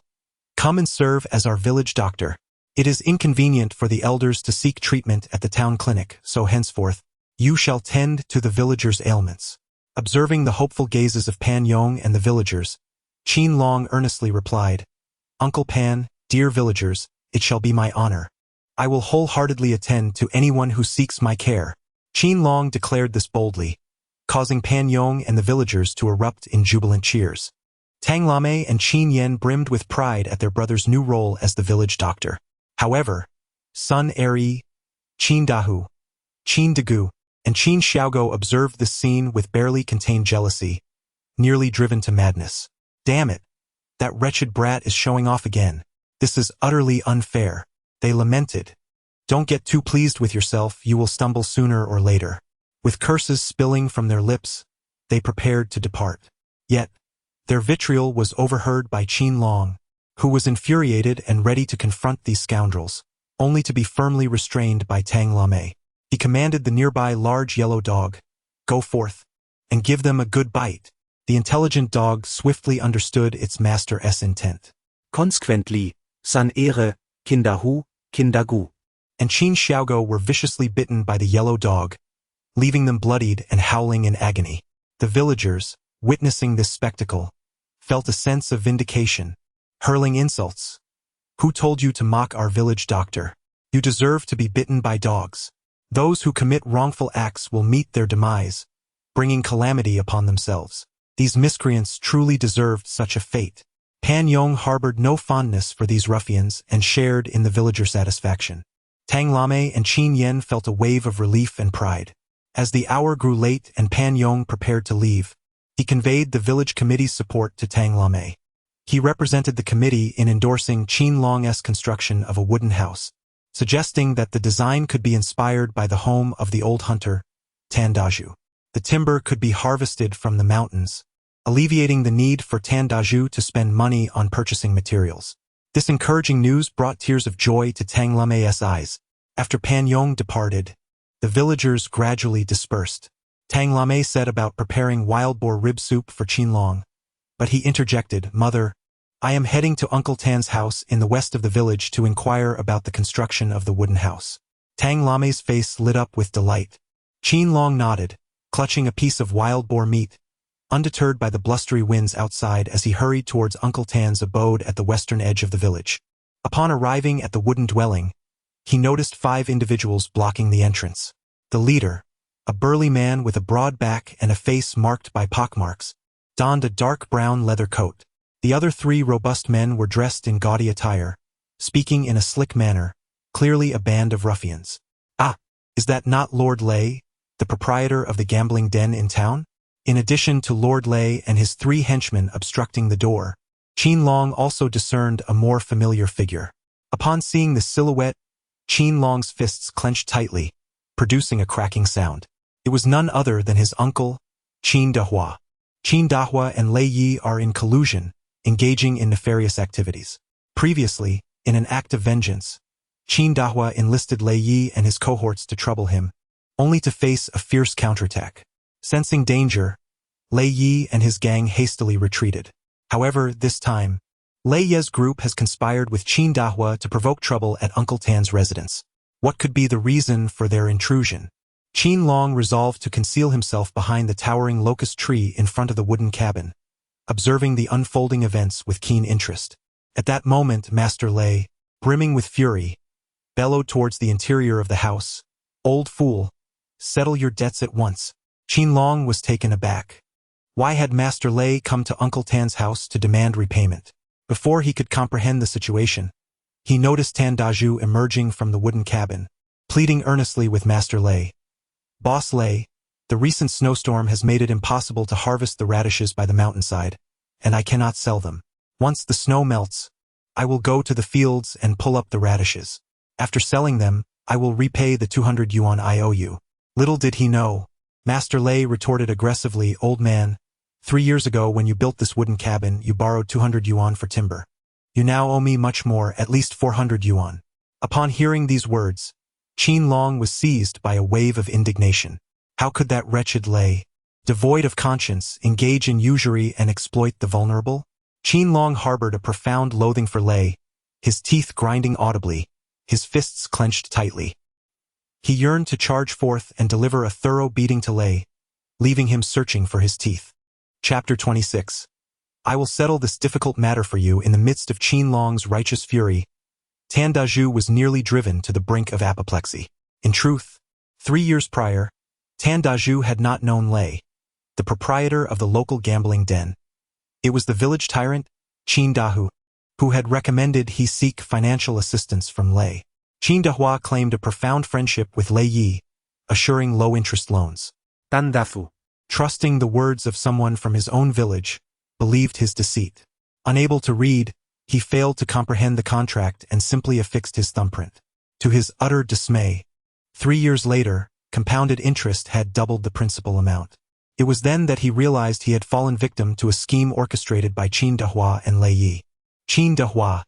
Come and serve as our village doctor. It is inconvenient for the elders to seek treatment at the town clinic, so henceforth, you shall tend to the villagers' ailments." Observing the hopeful gazes of Pan Yong and the villagers, Qin Long earnestly replied, "Uncle Pan, dear villagers, it shall be my honor. I will wholeheartedly attend to anyone who seeks my care." Qin Long declared this boldly, causing Pan Yong and the villagers to erupt in jubilant cheers. Tang Lame and Qin Yan brimmed with pride at their brother's new role as the village doctor. However, Sun Eri, Qin Dahu, Qin Degu, and Qin Xiaogo observed this scene with barely contained jealousy, nearly driven to madness. "Damn it! That wretched brat is showing off again. This is utterly unfair," they lamented. "Don't get too pleased with yourself, you will stumble sooner or later." With curses spilling from their lips, they prepared to depart. Yet, their vitriol was overheard by Qin Long, who was infuriated and ready to confront these scoundrels, only to be firmly restrained by Tang Lame. He commanded the nearby large yellow dog, "Go forth, and give them a good bite." The intelligent dog swiftly understood its master's intent.
Consequently, Sun Ere, Qin Dahu, Qin Dagu,
and Qin Xiaogo were viciously bitten by the yellow dog, leaving them bloodied and howling in agony. The villagers, witnessing this spectacle, felt a sense of vindication, hurling insults. "Who told you to mock our village doctor? You deserve to be bitten by dogs. Those who commit wrongful acts will meet their demise, bringing calamity upon themselves. These miscreants truly deserved such a fate." Pan Yong harbored no fondness for these ruffians and shared in the villager satisfaction. Tang Lame and Qin Yan felt a wave of relief and pride. As the hour grew late and Pan Yong prepared to leave, he conveyed the village committee's support to Tang Lame. He represented the committee in endorsing Qin Long's construction of a wooden house, suggesting that the design could be inspired by the home of the old hunter, Tandaju. The timber could be harvested from the mountains, alleviating the need for Tan Daju to spend money on purchasing materials. This encouraging news brought tears of joy to Tang Lame's eyes. After Pan Yong departed, the villagers gradually dispersed. Tang Lame set about preparing wild boar rib soup for Qin Long, but he interjected, "Mother, I am heading to Uncle Tan's house in the west of the village to inquire about the construction of the wooden house." Tang Lame's face lit up with delight. Qin Long nodded, clutching a piece of wild boar meat, undeterred by the blustery winds outside as he hurried towards Uncle Tan's abode at the western edge of the village. Upon arriving at the wooden dwelling, he noticed 5 individuals blocking the entrance. The leader, a burly man with a broad back and a face marked by pockmarks, donned a dark brown leather coat. The other 3 robust men were dressed in gaudy attire, speaking in a slick manner, clearly a band of ruffians. "Ah, is that not Lord Lei, the proprietor of the gambling den in town?" In addition to Lord Lei and his 3 henchmen obstructing the door, Qin Long also discerned a more familiar figure. Upon seeing the silhouette, Qin Long's fists clenched tightly, producing a cracking sound. It was none other than his uncle, Qin Dahua. Qin Dahua and Lei Yi are in collusion, engaging in nefarious activities. Previously, in an act of vengeance, Qin Dahua enlisted Lei Yi and his cohorts to trouble him, only to face a fierce counterattack. Sensing danger, Lei Yi and his gang hastily retreated. However, this time, Lei Yi's group has conspired with Qin Dahua to provoke trouble at Uncle Tan's residence. What could be the reason for their intrusion? Qin Long resolved to conceal himself behind the towering locust tree in front of the wooden cabin, observing the unfolding events with keen interest. At that moment, Master Lei, brimming with fury, bellowed towards the interior of the house, "Old fool, settle your debts at once." Qin Long was taken aback. Why had Master Lei come to Uncle Tan's house to demand repayment? Before he could comprehend the situation, he noticed Tan Daju emerging from the wooden cabin, pleading earnestly with Master Lei. "Boss Lei, the recent snowstorm has made it impossible to harvest the radishes by the mountainside, and I cannot sell them. Once the snow melts, I will go to the fields and pull up the radishes. After selling them, I will repay the 200 yuan I owe you." Little did he know, Master Lei retorted aggressively, "Old man, 3 years ago when you built this wooden cabin, you borrowed 200 yuan for timber. You now owe me much more, at least 400 yuan. Upon hearing these words, Qin Long was seized by a wave of indignation. How could that wretched Lei, devoid of conscience, engage in usury and exploit the vulnerable? Qin Long harbored a profound loathing for Lei, his teeth grinding audibly, his fists clenched tightly. He yearned to charge forth and deliver a thorough beating to Lei, leaving him searching for his teeth. Chapter 26. I will settle this difficult matter for you. In the midst of Qin Long's righteous fury, Tan Daju was nearly driven to the brink of apoplexy. In truth, 3 years prior, Tan Daju had not known Lei, the proprietor of the local gambling den. It was the village tyrant, Qin Dahu, who had recommended he seek financial assistance from Lei. Qin Dahua claimed a profound friendship with Lei Yi, assuring low-interest loans.
Tan Dafu,
Trusting the words of someone from his own village, believed his deceit. Unable to read, he failed to comprehend the contract and simply affixed his thumbprint. To his utter dismay, 3 years later, compounded interest had doubled the principal amount. It was then that he realized he had fallen victim to a scheme orchestrated by Qin Dahua and Lei Yi. "Qin Dahua,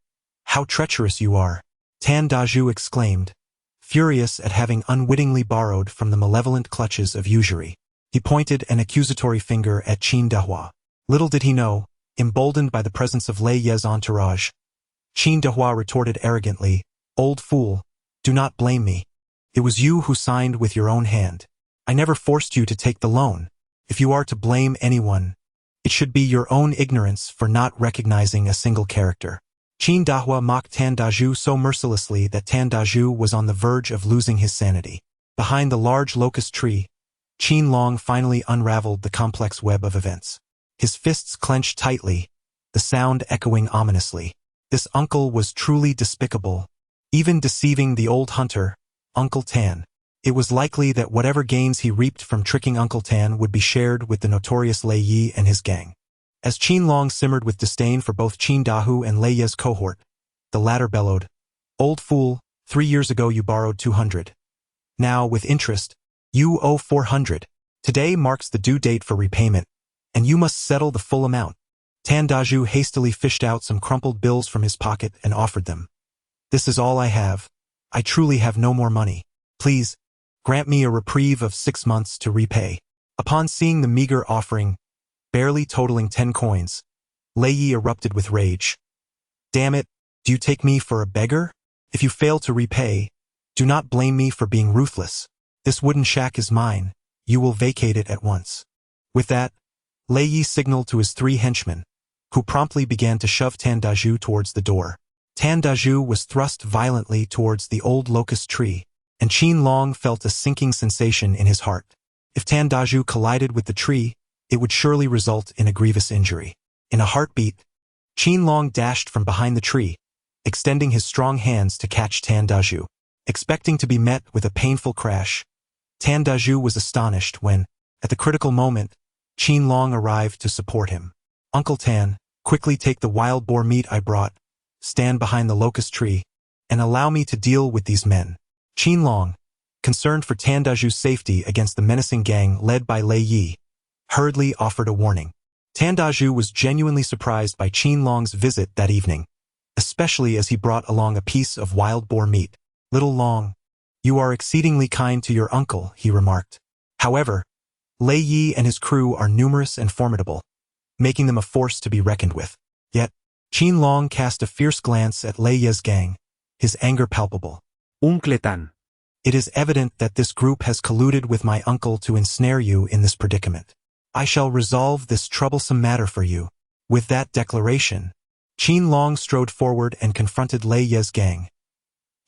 how treacherous you are!" Tan Daju exclaimed, furious at having unwittingly borrowed from the malevolent clutches of usury. He pointed an accusatory finger at Qin Dahua. Little did he know, emboldened by the presence of Lei Yi's entourage, Qin Dahua retorted arrogantly, "Old fool, do not blame me. It was you who signed with your own hand. I never forced you to take the loan. If you are to blame anyone, it should be your own ignorance for not recognizing a single character." Qin Dahua mocked Tan Daju so mercilessly that Tan Daju was on the verge of losing his sanity. Behind the large locust tree, Qin Long finally unraveled the complex web of events. His fists clenched tightly, the sound echoing ominously. This uncle was truly despicable, even deceiving the old hunter, Uncle Tan. It was likely that whatever gains he reaped from tricking Uncle Tan would be shared with the notorious Lei Yi and his gang. As Qin Long simmered with disdain for both Qin Dahu and Lei Yi's cohort, the latter bellowed, "Old fool, 3 years ago you borrowed 200. Now, with interest, you owe 400. Today marks the due date for repayment. and you must settle the full amount. Tan Daju hastily fished out some crumpled bills from his pocket and offered them. This is all I have. I truly have no more money. Please, grant me a reprieve of 6 months to repay. Upon seeing the meager offering, barely totaling 10 coins, Lei Yi erupted with rage. Damn it, do you take me for a beggar? If you fail to repay, do not blame me for being ruthless. This wooden shack is mine. You will vacate it at once. With that, Lei Yi signaled to his 3 henchmen, who promptly began to shove Tan Daju towards the door. Tan Daju was thrust violently towards the old locust tree, and Qin Long felt a sinking sensation in his heart. If Tan Daju collided with the tree, it would surely result in a grievous injury. In a heartbeat, Qin Long dashed from behind the tree, extending his strong hands to catch Tan Daju. Expecting to be met with a painful crash, Tan Daju was astonished when, at the critical moment, Qin Long arrived to support him. Uncle Tan, quickly take the wild boar meat I brought, stand behind the locust tree, and allow me to deal with these men. Qin Long, concerned for Tan Daju's safety against the menacing gang led by Lei Yi, hurriedly offered a warning. Tan Daju was genuinely surprised by Qin Long's visit that evening, especially as he brought along a piece of wild boar meat. Little Long, you are exceedingly kind to your uncle, he remarked. However, Lei Yi and his crew are numerous and formidable, making them a force to be reckoned with. Yet, Qin Long cast a fierce glance at Lei Yi's gang, his anger palpable.
Uncle Tan.
It is evident that this group has colluded with my uncle to ensnare you in this predicament. I shall resolve this troublesome matter for you. With that declaration, Qin Long strode forward and confronted Lei Yi's gang,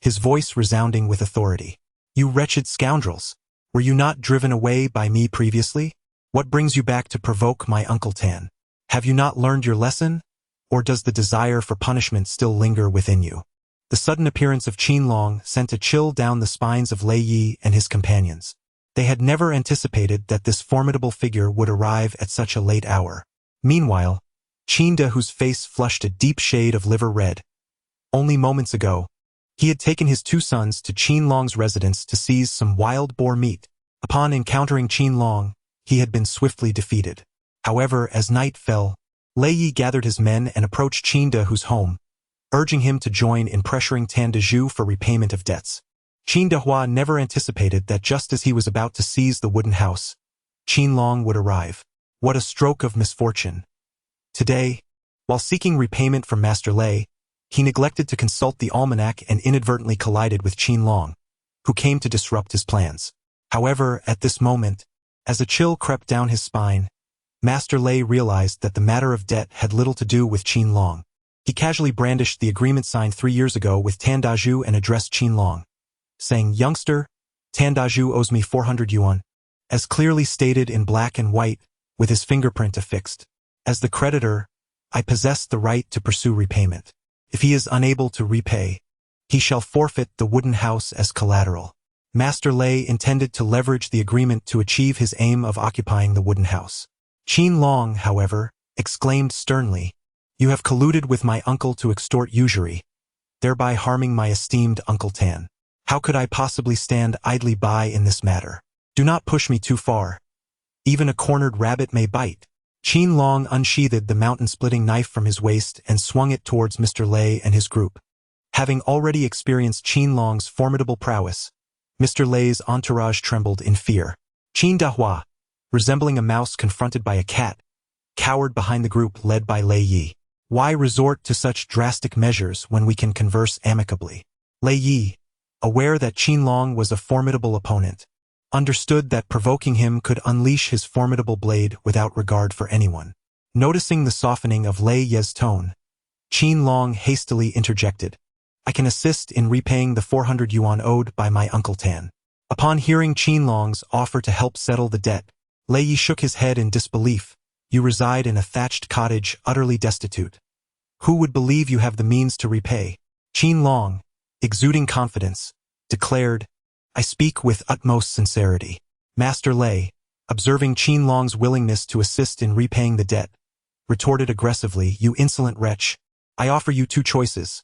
his voice resounding with authority. You wretched scoundrels! Were you not driven away by me previously? What brings you back to provoke my Uncle Tan? Have you not learned your lesson? Or does the desire for punishment still linger within you? The sudden appearance of Qin Long sent a chill down the spines of Lei Yi and his companions. They had never anticipated that this formidable figure would arrive at such a late hour. Meanwhile, Qin De, whose face flushed a deep shade of liver red. Only moments ago, he had taken his 2 sons to Qin Long's residence to seize some wild boar meat. Upon encountering Qin Long, he had been swiftly defeated. However, as night fell, Lei Yi gathered his men and approached Qin De, whose home, urging him to join in pressuring Tan Daju for repayment of debts. Qin De Hua never anticipated that just as he was about to seize the wooden house, Qin Long would arrive. What a stroke of misfortune. Today, while seeking repayment from Master Lei, he neglected to consult the almanac and inadvertently collided with Qin Long, who came to disrupt his plans. However, at this moment, as a chill crept down his spine, Master Lei realized that the matter of debt had little to do with Qin Long. He casually brandished the agreement signed 3 years ago with Tan Daju and addressed Qin Long, saying, "Youngster, Tan Daju owes me 400 yuan, as clearly stated in black and white, with his fingerprint affixed. As the creditor, I possess the right to pursue repayment. If he is unable to repay, he shall forfeit the wooden house as collateral." Master Lei intended to leverage the agreement to achieve his aim of occupying the wooden house. Qin Long, however, exclaimed sternly, "You have colluded with my uncle to extort usury, thereby harming my esteemed Uncle Tan. How could I possibly stand idly by in this matter? Do not push me too far. Even a cornered rabbit may bite." Qin Long unsheathed the mountain-splitting knife from his waist and swung it towards Mr. Lei and his group. Having already experienced Qin Long's formidable prowess, Mr. Lei's entourage trembled in fear. Qin De Hua, resembling a mouse confronted by a cat, cowered behind the group led by Lei Yi. Why resort to such drastic measures when we can converse amicably? Lei Yi, aware that Qin Long was a formidable opponent, understood that provoking him could unleash his formidable blade without regard for anyone. Noticing the softening of Lei Yi's tone, Qin Long hastily interjected, "I can assist in repaying the 400 yuan owed by my Uncle Tan." Upon hearing Qin Long's offer to help settle the debt, Lei Yi shook his head in disbelief. "You reside in a thatched cottage utterly destitute. Who would believe you have the means to repay?" Qin Long, exuding confidence, declared, "I speak with utmost sincerity." Master Lei, observing Qin Long's willingness to assist in repaying the debt, retorted aggressively, "You insolent wretch, I offer you 2 choices.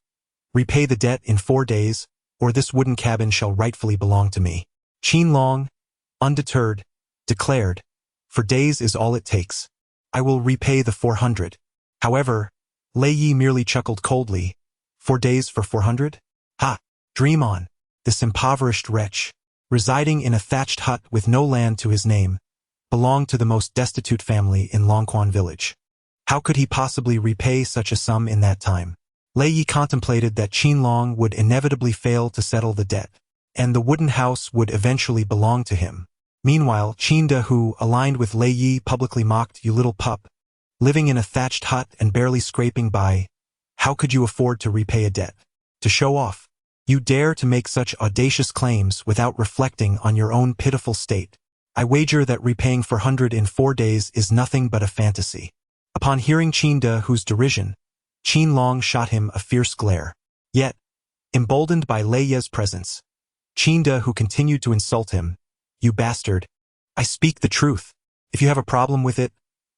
Repay the debt in 4 days, or this wooden cabin shall rightfully belong to me." Qin Long, undeterred, declared, "For days is all it takes." I will repay the 400. However, Lei Yi merely chuckled coldly. 4 days for 400? Ha! Dream on, this impoverished wretch, residing in a thatched hut with no land to his name, belonged to the most destitute family in Longquan village. How could he possibly repay such a sum in that time? Lei Yi contemplated that Qin Long would inevitably fail to settle the debt, and the wooden house would eventually belong to him. Meanwhile, Qin who, aligned with Lei Yi, publicly mocked, "You little pup, living in a thatched hut and barely scraping by. How could you afford to repay a debt? To show off? You dare to make such audacious claims without reflecting on your own pitiful state. I wager that repaying 400 in 4 days is nothing but a fantasy." Upon hearing Qin who's derision, Qin Long shot him a fierce glare. Yet, emboldened by Lei Yi's presence, Qin who continued to insult him. "You bastard. I speak the truth. If you have a problem with it,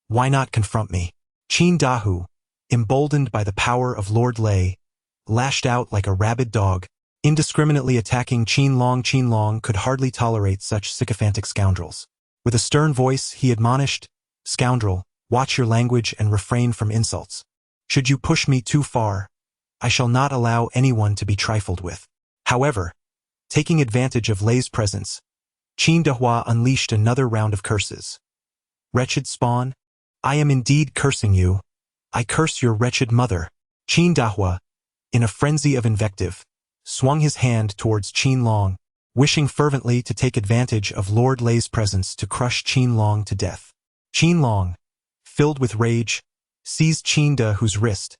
why not confront me?" Qin who, emboldened by the power of Lord Lei, lashed out like a rabid dog, indiscriminately attacking Qin Long. Qin Long could hardly tolerate such sycophantic scoundrels. With a stern voice, he admonished, "Scoundrel, watch your language and refrain from insults. Should you push me too far, I shall not allow anyone to be trifled with." However, taking advantage of Lei's presence, Qin unleashed another round of curses. "Wretched spawn, I am indeed cursing you. I curse your wretched mother." Qin in a frenzy of invective, swung his hand towards Qin Long, wishing fervently to take advantage of Lord Lei's presence to crush Qin Long to death. Qin Long, filled with rage, seized Qin who's wrist,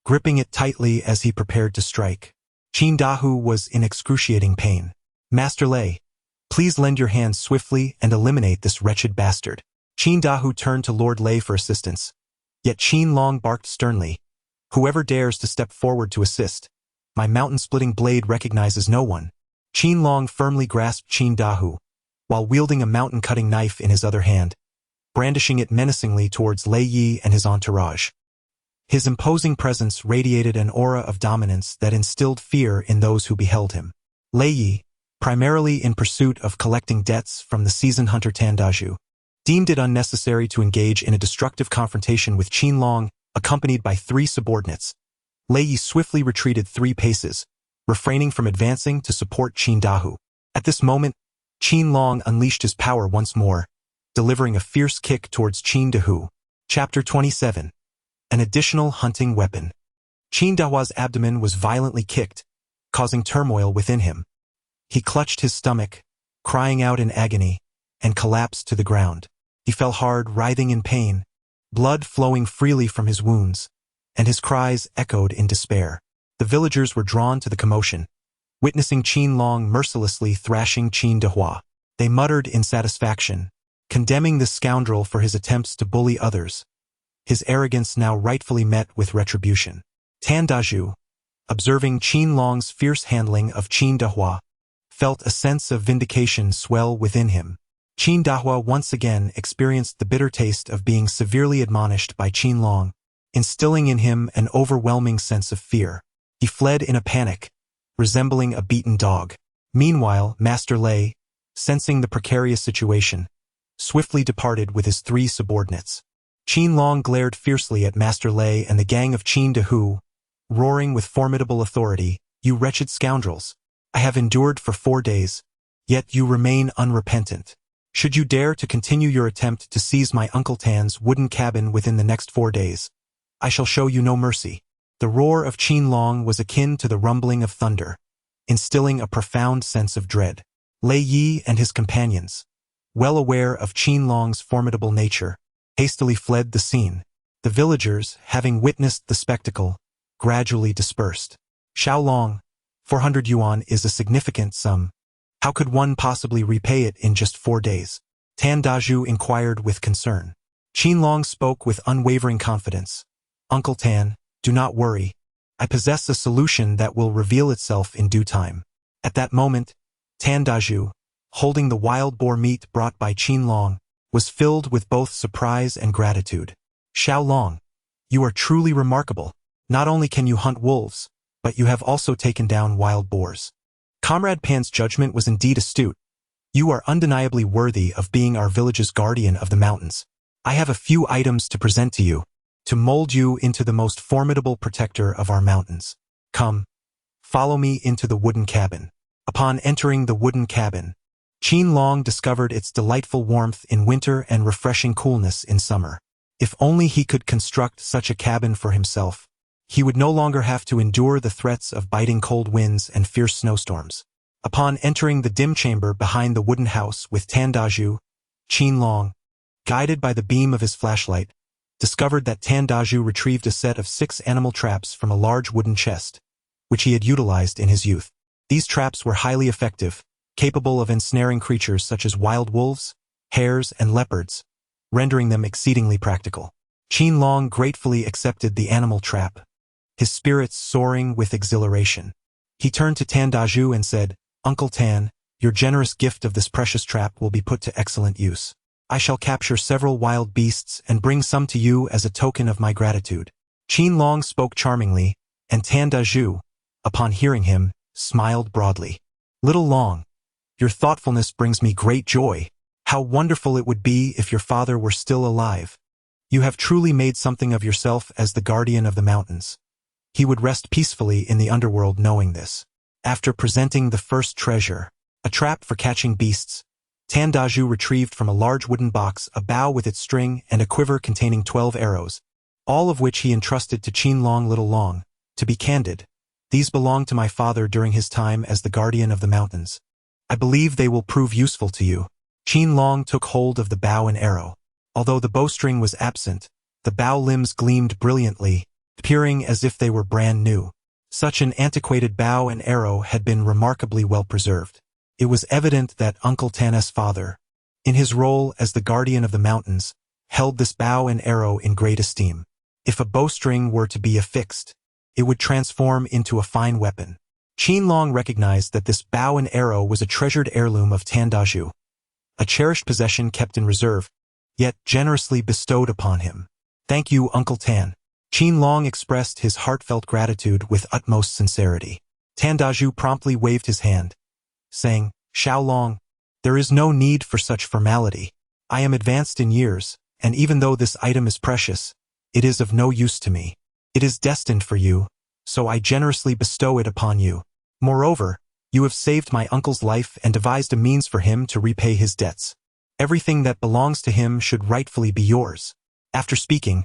gripping it tightly as he prepared to strike. Qin who was in excruciating pain. "Master Lei, please lend your hand swiftly and eliminate this wretched bastard." Qin who turned to Lord Lei for assistance, yet Qin Long barked sternly, "Whoever dares to step forward to assist, my mountain-splitting blade recognizes no one." Qin Long firmly grasped Qin who, while wielding a mountain-cutting knife in his other hand, brandishing it menacingly towards Lei Yi and his entourage. His imposing presence radiated an aura of dominance that instilled fear in those who beheld him. Lei Yi, primarily in pursuit of collecting debts from the seasoned hunter Tandaju, deemed it unnecessary to engage in a destructive confrontation with Qin Long, accompanied by 3 subordinates. Lei Yi swiftly retreated 3 paces, refraining from advancing to support Qin who. At this moment, Qin Long unleashed his power once more, delivering a fierce kick towards Qin who. Chapter 27. An additional hunting weapon. Qin Dahua's abdomen was violently kicked, causing turmoil within him. He clutched his stomach, crying out in agony, and collapsed to the ground. He fell hard, writhing in pain, blood flowing freely from his wounds, and his cries echoed in despair. The villagers were drawn to the commotion, witnessing Qin Long mercilessly thrashing Qin Dahua. They muttered in satisfaction, condemning the scoundrel for his attempts to bully others. His arrogance now rightfully met with retribution. Tandaju, observing Qin Long's fierce handling of Qin Dahua, felt a sense of vindication swell within him. Qin Dahua once again experienced the bitter taste of being severely admonished by Qin Long, instilling in him an overwhelming sense of fear. He fled in a panic, resembling a beaten dog. Meanwhile, Master Lei, sensing the precarious situation, swiftly departed with his 3 subordinates. Qin Long glared fiercely at Master Lei and the gang of Qin who, roaring with formidable authority, "You wretched scoundrels! I have endured for 4 days, yet you remain unrepentant. Should you dare to continue your attempt to seize my Uncle Tan's wooden cabin within the next 4 days, I shall show you no mercy." The roar of Qin Long was akin to the rumbling of thunder, instilling a profound sense of dread. Lei Yi and his companions, well aware of Qin Long's formidable nature, hastily fled the scene. The villagers, having witnessed the spectacle, gradually dispersed. "Xiao Long, 400 yuan is a significant sum. How could one possibly repay it in just 4 days?" Tandaju inquired with concern. Qin Long spoke with unwavering confidence. "Uncle Tan, do not worry. I possess a solution that will reveal itself in due time." At that moment, Tandaju, holding the wild boar meat brought by Qin Long, was filled with both surprise and gratitude. "Xiao Long, you are truly remarkable. Not only can you hunt wolves, but you have also taken down wild boars. Comrade Pan's judgment was indeed astute. You are undeniably worthy of being our village's guardian of the mountains. I have a few items to present to you, to mold you into the most formidable protector of our mountains. Come, follow me into the wooden cabin. Upon entering the wooden cabin, Qin Long discovered its delightful warmth in winter and refreshing coolness in summer. If only he could construct such a cabin for himself, he would no longer have to endure the threats of biting cold winds and fierce snowstorms. Upon entering the dim chamber behind the wooden house with Tandaju, Qin Long, guided by the beam of his flashlight, discovered that Tandaju retrieved a set of 6 animal traps from a large wooden chest, which he had utilized in his youth. These traps were highly effective, capable of ensnaring creatures such as wild wolves, hares, and leopards, rendering them exceedingly practical. Qin Long gratefully accepted the animal trap, his spirits soaring with exhilaration. He turned to Tandaju and said, "Uncle Tan, your generous gift of this precious trap will be put to excellent use. I shall capture several wild beasts and bring some to you as a token of my gratitude." Qin Long spoke charmingly, and Tandaju, upon hearing him, smiled broadly. "Little Long, your thoughtfulness brings me great joy. How wonderful it would be if your father were still alive. You have truly made something of yourself as the guardian of the mountains." He would rest peacefully in the underworld knowing this. After presenting the first treasure, a trap for catching beasts, Tandaju retrieved from a large wooden box a bow with its string and a quiver containing 12 arrows, all of which he entrusted to Qin Long. "Little Long, to be candid, these belonged to my father during his time as the guardian of the mountains. I believe they will prove useful to you." Qin Long took hold of the bow and arrow. Although the bowstring was absent, the bow limbs gleamed brilliantly, appearing as if they were brand new. Such an antiquated bow and arrow had been remarkably well preserved. It was evident that Uncle Tan's father, in his role as the guardian of the mountains, held this bow and arrow in great esteem. If a bowstring were to be affixed, it would transform into a fine weapon. Qin Long recognized that this bow and arrow was a treasured heirloom of Tandaju, a cherished possession kept in reserve, yet generously bestowed upon him. "Thank you, Uncle Tan." Qin Long expressed his heartfelt gratitude with utmost sincerity. Tandaju promptly waved his hand, saying, "Xiao Long, there is no need for such formality. I am advanced in years, and even though this item is precious, it is of no use to me. It is destined for you, so I generously bestow it upon you. Moreover, you have saved my uncle's life and devised a means for him to repay his debts. Everything that belongs to him should rightfully be yours." After speaking,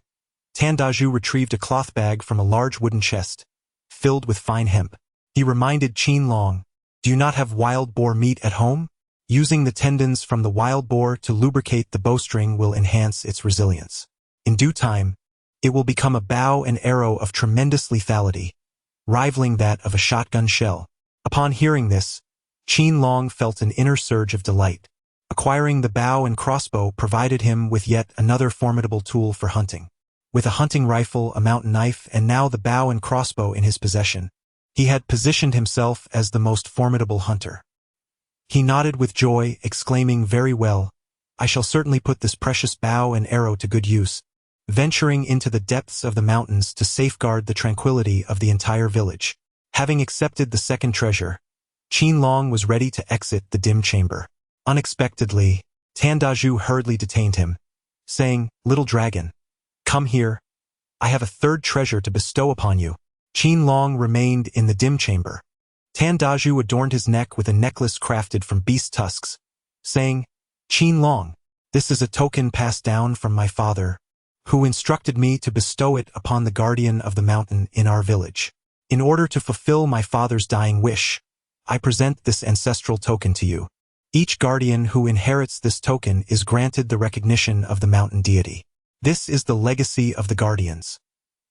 Tandaju retrieved a cloth bag from a large wooden chest, filled with fine hemp. He reminded Qin Long, "Do you not have wild boar meat at home? Using the tendons from the wild boar to lubricate the bowstring will enhance its resilience. In due time, it will become a bow and arrow of tremendous lethality, rivaling that of a shotgun shell." Upon hearing this, Qin Long felt an inner surge of delight. Acquiring the bow and crossbow provided him with yet another formidable tool for hunting. With a hunting rifle, a mountain knife, and now the bow and crossbow in his possession, he had positioned himself as the most formidable hunter. He nodded with joy, exclaiming, "Very well, I shall certainly put this precious bow and arrow to good use," venturing into the depths of the mountains to safeguard the tranquility of the entire village. Having accepted the second treasure, Qin Long was ready to exit the dim chamber. Unexpectedly, Tandaju hurriedly detained him, saying, "Little dragon, come here. I have a third treasure to bestow upon you." Qin Long remained in the dim chamber. Tandaju adorned his neck with a necklace crafted from beast tusks, saying, "Qin Long, this is a token passed down from my father, who instructed me to bestow it upon the guardian of the mountain in our village. In order to fulfill my father's dying wish, I present this ancestral token to you. Each guardian who inherits this token is granted the recognition of the mountain deity. This is the legacy of the guardians.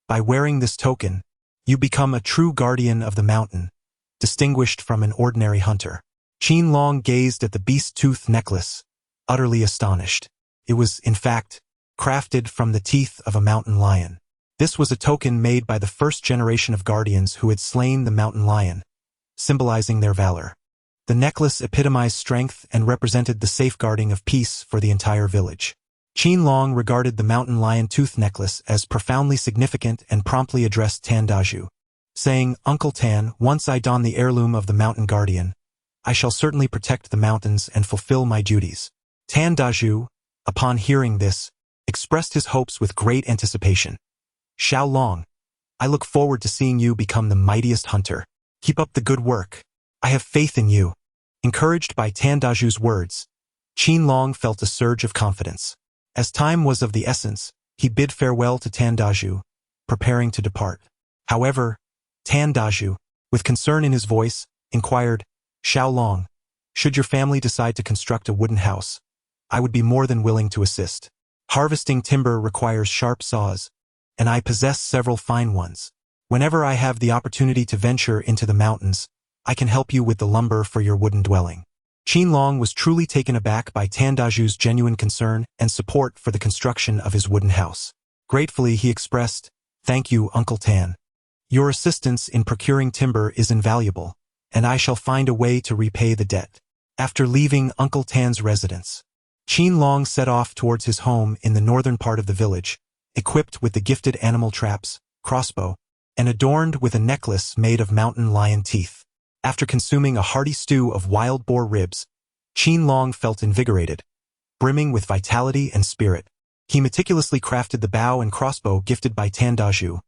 By wearing this token, you become a true guardian of the mountain, distinguished from an ordinary hunter." Qin Long gazed at the beast-tooth necklace, utterly astonished. It was, in fact, crafted from the teeth of a mountain lion. This was a token made by the first generation of guardians who had slain the mountain lion, symbolizing their valor. The necklace epitomized strength and represented the safeguarding of peace for the entire village. Qin Long regarded the mountain lion tooth necklace as profoundly significant and promptly addressed Tandaju, saying, "Uncle Tan, once I don the heirloom of the mountain guardian, I shall certainly protect the mountains and fulfill my duties." Tandaju, upon hearing this, expressed his hopes with great anticipation. Xiao Long, I look forward to seeing you become the mightiest hunter. Keep up the good work. I have faith in you. Encouraged by Tan Daju's words, Qin Long felt a surge of confidence. As time was of the essence, he bid farewell to Tan Daju, preparing to depart. However, Tan Daju, with concern in his voice, inquired, Xiao Long, should your family decide to construct a wooden house, I would be more than willing to assist. Harvesting timber requires sharp saws, and I possess several fine ones. Whenever I have the opportunity to venture into the mountains, I can help you with the lumber for your wooden dwelling. Qin Long was truly taken aback by Tan Daju's genuine concern and support for the construction of his wooden house. Gratefully he expressed, Thank you, Uncle Tan. Your assistance in procuring timber is invaluable, and I shall find a way to repay the debt. After leaving Uncle Tan's residence, Qin Long set off towards his home in the northern part of the village, equipped with the gifted animal traps, crossbow, and adorned with a necklace made of mountain lion teeth. After consuming a hearty stew of wild boar ribs, Qin Long felt invigorated, brimming with vitality and spirit. He meticulously crafted the bow and crossbow gifted by Tan Daju,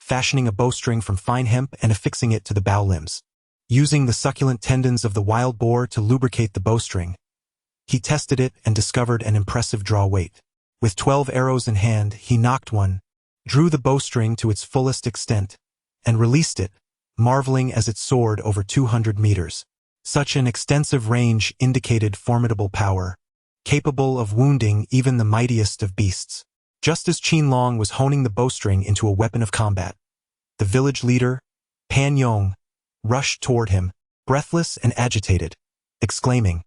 fashioning a bowstring from fine hemp and affixing it to the bow limbs. Using the succulent tendons of the wild boar to lubricate the bowstring, he tested it and discovered an impressive draw weight. With 12 arrows in hand, he nocked one, drew the bowstring to its fullest extent, and released it, marveling as it soared over 200 meters. Such an extensive range indicated formidable power, capable of wounding even the mightiest of beasts. Just as Qin Long was honing the bowstring into a weapon of combat, the village leader, Pan Yong, rushed toward him, breathless and agitated, exclaiming,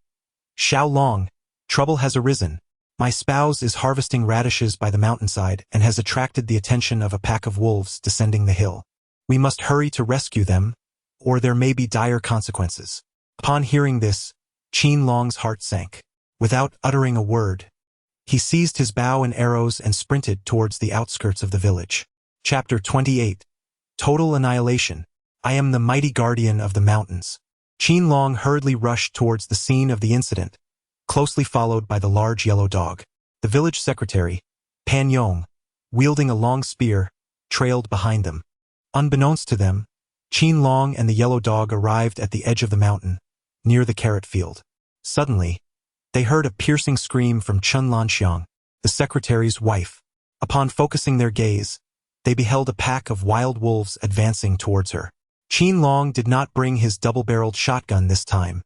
Xiao Long, trouble has arisen. My spouse is harvesting radishes by the mountainside and has attracted the attention of a pack of wolves descending the hill. We must hurry to rescue them, or there may be dire consequences. Upon hearing this, Qin Long's heart sank. Without uttering a word, he seized his bow and arrows and sprinted towards the outskirts of the village. Chapter 28. Total Annihilation. I am the mighty guardian of the mountains. Qin Long hurriedly rushed towards the scene of the incident, closely followed by the large yellow dog. The village secretary, Pan Yong, wielding a long spear, trailed behind them. Unbeknownst to them, Qin Long and the yellow dog arrived at the edge of the mountain, near the carrot field. Suddenly, they heard a piercing scream from Qin Long, the secretary's wife. Upon focusing their gaze, they beheld a pack of wild wolves advancing towards her. Qin Long did not bring his double-barreled shotgun this time.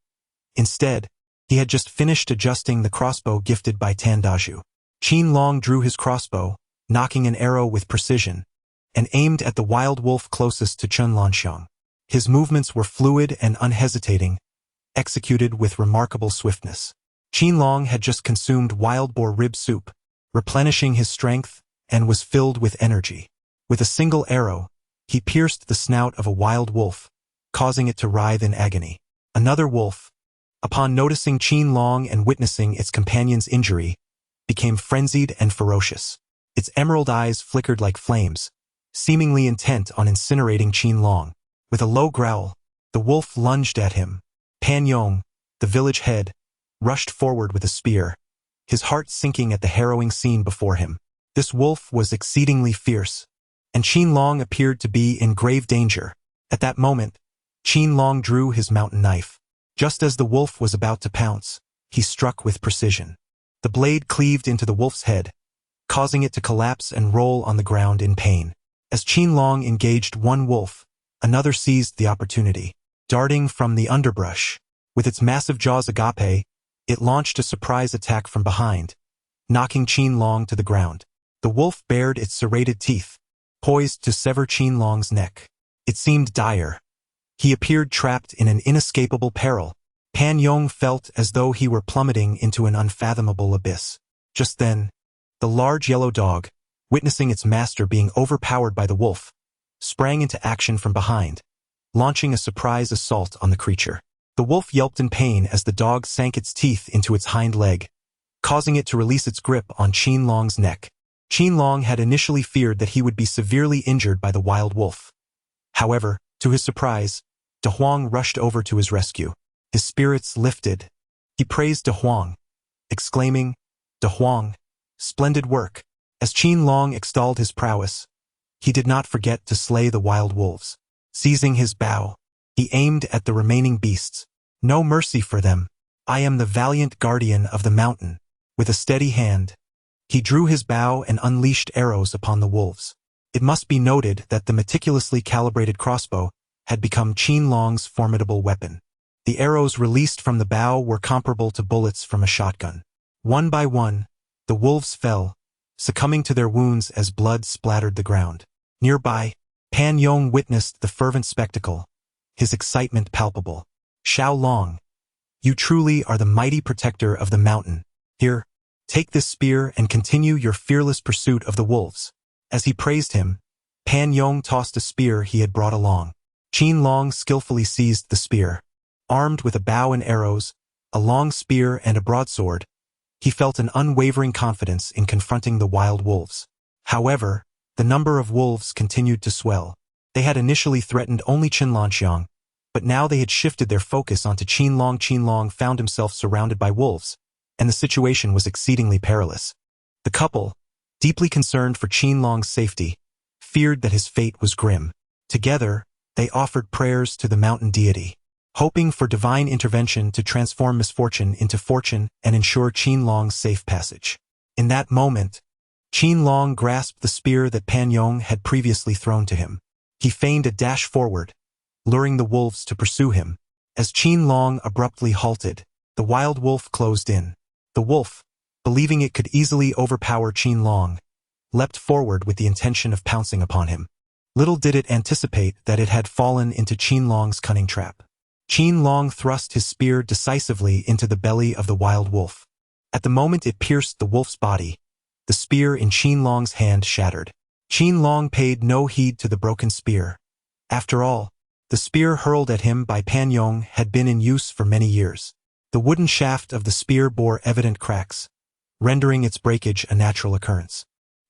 Instead, he had just finished adjusting the crossbow gifted by Tan Daju. Qin Long drew his crossbow, nocking an arrow with precision, and aimed at the wild wolf closest to Qin Long. His movements were fluid and unhesitating, executed with remarkable swiftness. Qin Long had just consumed wild boar rib soup, replenishing his strength, and was filled with energy. With a single arrow, he pierced the snout of a wild wolf, causing it to writhe in agony. Another wolf, upon noticing Qin Long and witnessing its companion's injury, became frenzied and ferocious. Its emerald eyes flickered like flames, seemingly intent on incinerating Qin Long. With a low growl, the wolf lunged at him. Pan Yong, the village head, rushed forward with a spear, his heart sinking at the harrowing scene before him. This wolf was exceedingly fierce, and Qin Long appeared to be in grave danger. At that moment, Qin Long drew his mountain knife. Just as the wolf was about to pounce, he struck with precision. The blade cleaved into the wolf's head, causing it to collapse and roll on the ground in pain. As Qin Long engaged one wolf, another seized the opportunity. Darting from the underbrush, with its massive jaws agape, it launched a surprise attack from behind, knocking Qin Long to the ground. The wolf bared its serrated teeth, poised to sever Qin Long's neck. It seemed dire. He appeared trapped in an inescapable peril. Pan Yong felt as though he were plummeting into an unfathomable abyss. Just then, the large yellow dog, witnessing its master being overpowered by the wolf, sprang into action from behind, launching a surprise assault on the creature. The wolf yelped in pain as the dog sank its teeth into its hind leg, causing it to release its grip on Qin Long's neck. Qin Long had initially feared that he would be severely injured by the wild wolf. However, to his surprise, De Huang rushed over to his rescue. His spirits lifted. He praised De Huang, exclaiming, "De Huang, splendid work. As Qin Long extolled his prowess, he did not forget to slay the wild wolves. Seizing his bow, he aimed at the remaining beasts. No mercy for them. I am the valiant guardian of the mountain. With a steady hand, he drew his bow and unleashed arrows upon the wolves. It must be noted that the meticulously calibrated crossbow had become Qin Long's formidable weapon. The arrows released from the bow were comparable to bullets from a shotgun. One by one, the wolves fell, succumbing to their wounds as blood splattered the ground. Nearby, Pan Yong witnessed the fervent spectacle, his excitement palpable. Xiao Long, you truly are the mighty protector of the mountain. Here, take this spear and continue your fearless pursuit of the wolves. As he praised him, Pan Yong tossed a spear he had brought along. Qin Long skillfully seized the spear. Armed with a bow and arrows, a long spear and a broadsword, he felt an unwavering confidence in confronting the wild wolves. However, the number of wolves continued to swell. They had initially threatened only Qin Long, but now they had shifted their focus onto Qin Long. Qin Long found himself surrounded by wolves, and the situation was exceedingly perilous. The couple, deeply concerned for Qin Long's safety, feared that his fate was grim. Together, they offered prayers to the mountain deity, hoping for divine intervention to transform misfortune into fortune and ensure Qin Long's safe passage. In that moment, Qin Long grasped the spear that Pan Yong had previously thrown to him. He feigned a dash forward, luring the wolves to pursue him. As Qin Long abruptly halted, the wild wolf closed in. The wolf, believing it could easily overpower Qin Long, leapt forward with the intention of pouncing upon him. Little did it anticipate that it had fallen into Qin Long's cunning trap. Qin Long thrust his spear decisively into the belly of the wild wolf. At the moment it pierced the wolf's body, the spear in Qin Long's hand shattered. Qin Long paid no heed to the broken spear. After all, the spear hurled at him by Pan Yong had been in use for many years. The wooden shaft of the spear bore evident cracks, rendering its breakage a natural occurrence.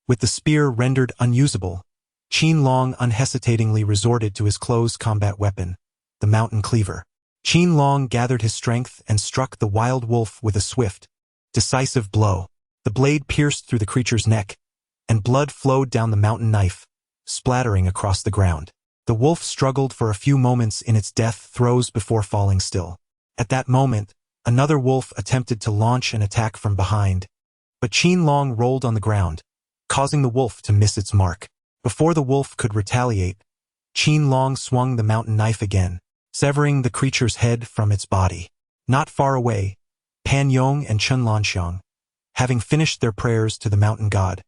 With the spear rendered unusable, Qin Long unhesitatingly resorted to his close combat weapon, the mountain cleaver. Qin Long gathered his strength and struck the wild wolf with a swift, decisive blow. The blade pierced through the creature's neck, and blood flowed down the mountain knife, splattering across the ground. The wolf struggled for a few moments in its death throes before falling still. At that moment, another wolf attempted to launch an attack from behind, but Qin Long rolled on the ground, causing the wolf to miss its mark. Before the wolf could retaliate, Qin Long swung the mountain knife again, severing the creature's head from its body. Not far away, Pan Yong and Qin Long, having finished their prayers to the mountain god,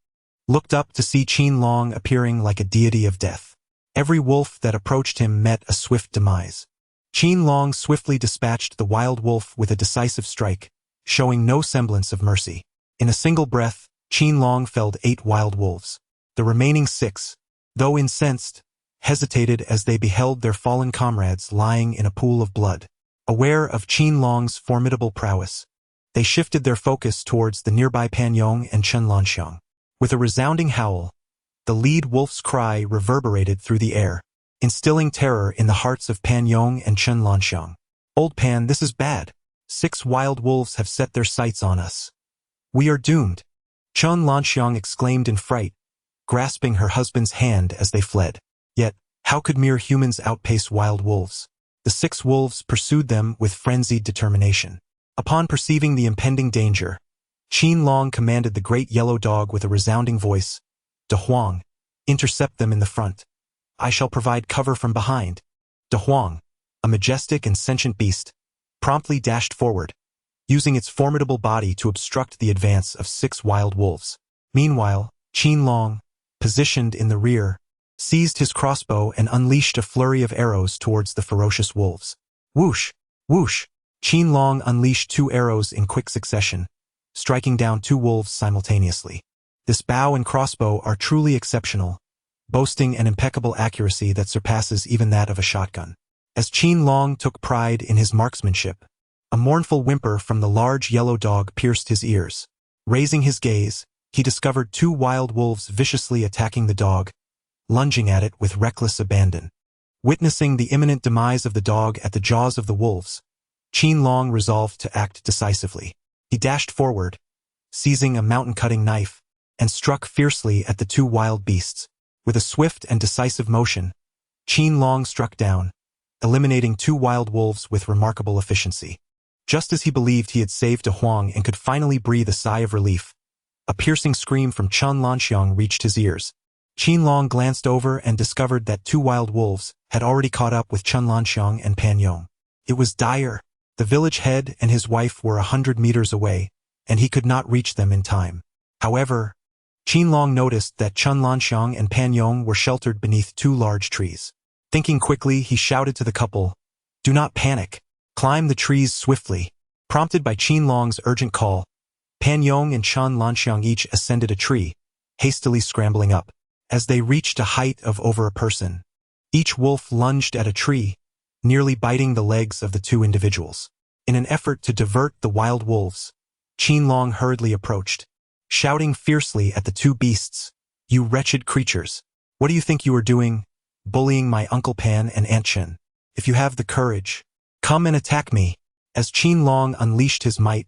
looked up to see Qin Long appearing like a deity of death. Every wolf that approached him met a swift demise. Qin Long swiftly dispatched the wild wolf with a decisive strike, showing no semblance of mercy. In a single breath, Qin Long felled 8 wild wolves. The remaining 6, though incensed, hesitated as they beheld their fallen comrades lying in a pool of blood. Aware of Qin Long's formidable prowess, they shifted their focus towards the nearby Pan Yong and Qin Long. With a resounding howl, the lead wolf's cry reverberated through the air, instilling terror in the hearts of Pan Yong and Qin Long. Old Pan, this is bad. 6 wild wolves have set their sights on us. We are doomed. Qin Long exclaimed in fright, grasping her husband's hand as they fled. Yet, how could mere humans outpace wild wolves? The 6 wolves pursued them with frenzied determination. Upon perceiving the impending danger, Qin Long commanded the great yellow dog with a resounding voice, "De Huang, intercept them in the front. I shall provide cover from behind." De Huang, a majestic and sentient beast, promptly dashed forward, using its formidable body to obstruct the advance of 6 wild wolves. Meanwhile, Qin Long, positioned in the rear, seized his crossbow and unleashed a flurry of arrows towards the ferocious wolves. Whoosh! Whoosh! Qin Long unleashed 2 arrows in quick succession, striking down 2 wolves simultaneously. This bow and crossbow are truly exceptional, boasting an impeccable accuracy that surpasses even that of a shotgun. As Qin Long took pride in his marksmanship, a mournful whimper from the large yellow dog pierced his ears. Raising his gaze, he discovered 2 wild wolves viciously attacking the dog, lunging at it with reckless abandon. Witnessing the imminent demise of the dog at the jaws of the wolves, Qin Long resolved to act decisively. He dashed forward, seizing a mountain-cutting knife, and struck fiercely at the two wild beasts. With a swift and decisive motion, Qin Long struck down, eliminating two wild wolves with remarkable efficiency. Just as he believed he had saved a Huang and could finally breathe a sigh of relief, a piercing scream from Qin Long reached his ears. Qin Long glanced over and discovered that two wild wolves had already caught up with Qin Long and Pan Yong. It was dire. The village head and his wife were 100 meters away, and he could not reach them in time. However, Qin Long noticed that Qin Long and Pan Yong were sheltered beneath two large trees. Thinking quickly, he shouted to the couple, "Do not panic. Climb the trees swiftly." Prompted by Qin Long's urgent call, Pan Yong and Qin Long each ascended a tree, hastily scrambling up. As they reached a height of over a person, each wolf lunged at a tree, nearly biting the legs of the two individuals. In an effort to divert the wild wolves, Qin Long hurriedly approached, shouting fiercely at the two beasts, "You wretched creatures! What do you think you are doing, bullying my Uncle Pan and Aunt Chen? If you have the courage, come and attack me." As Qin Long unleashed his might,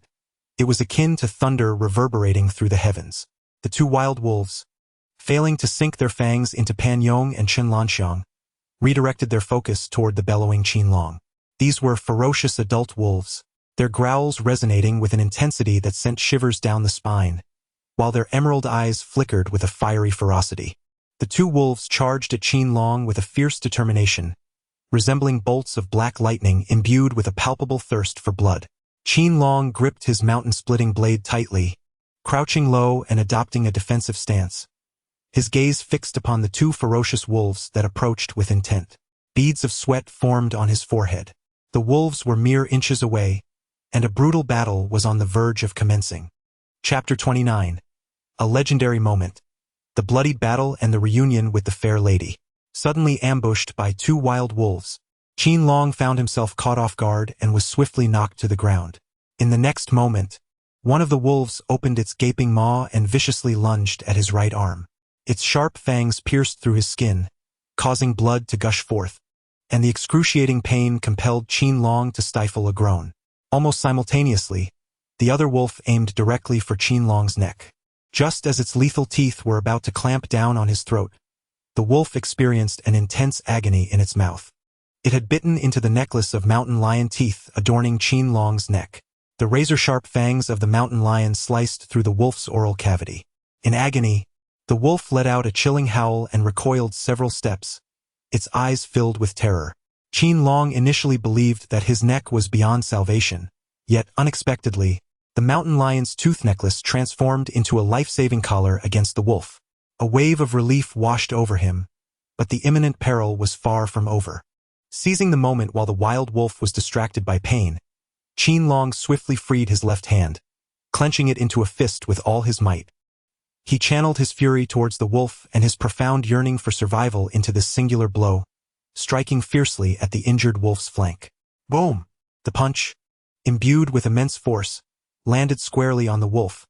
it was akin to thunder reverberating through the heavens. The two wild wolves, failing to sink their fangs into Pan Yong and Qin Long, redirected their focus toward the bellowing Qin Long. These were ferocious adult wolves, their growls resonating with an intensity that sent shivers down the spine, while their emerald eyes flickered with a fiery ferocity. The two wolves charged at Qin Long with a fierce determination, resembling bolts of black lightning imbued with a palpable thirst for blood. Qin Long gripped his mountain-splitting blade tightly, crouching low and adopting a defensive stance, his gaze fixed upon the two ferocious wolves that approached with intent. Beads of sweat formed on his forehead. The wolves were mere inches away, and a brutal battle was on the verge of commencing. Chapter 29. A legendary moment. The bloody battle and the reunion with the fair lady. Suddenly ambushed by two wild wolves, Qin Long found himself caught off guard and was swiftly knocked to the ground. In the next moment, one of the wolves opened its gaping maw and viciously lunged at his right arm. Its sharp fangs pierced through his skin, causing blood to gush forth, and the excruciating pain compelled Qin Long to stifle a groan. Almost simultaneously, the other wolf aimed directly for Qin Long's neck. Just as its lethal teeth were about to clamp down on his throat, the wolf experienced an intense agony in its mouth. It had bitten into the necklace of mountain lion teeth adorning Qin Long's neck. The razor-sharp fangs of the mountain lion sliced through the wolf's oral cavity. In agony, the wolf let out a chilling howl and recoiled several steps, its eyes filled with terror. Qin Long initially believed that his neck was beyond salvation, yet unexpectedly, the mountain lion's tooth necklace transformed into a life-saving collar against the wolf. A wave of relief washed over him, but the imminent peril was far from over. Seizing the moment while the wild wolf was distracted by pain, Qin Long swiftly freed his left hand, clenching it into a fist with all his might. He channeled his fury towards the wolf and his profound yearning for survival into this singular blow, striking fiercely at the injured wolf's flank. Boom! The punch, imbued with immense force, landed squarely on the wolf,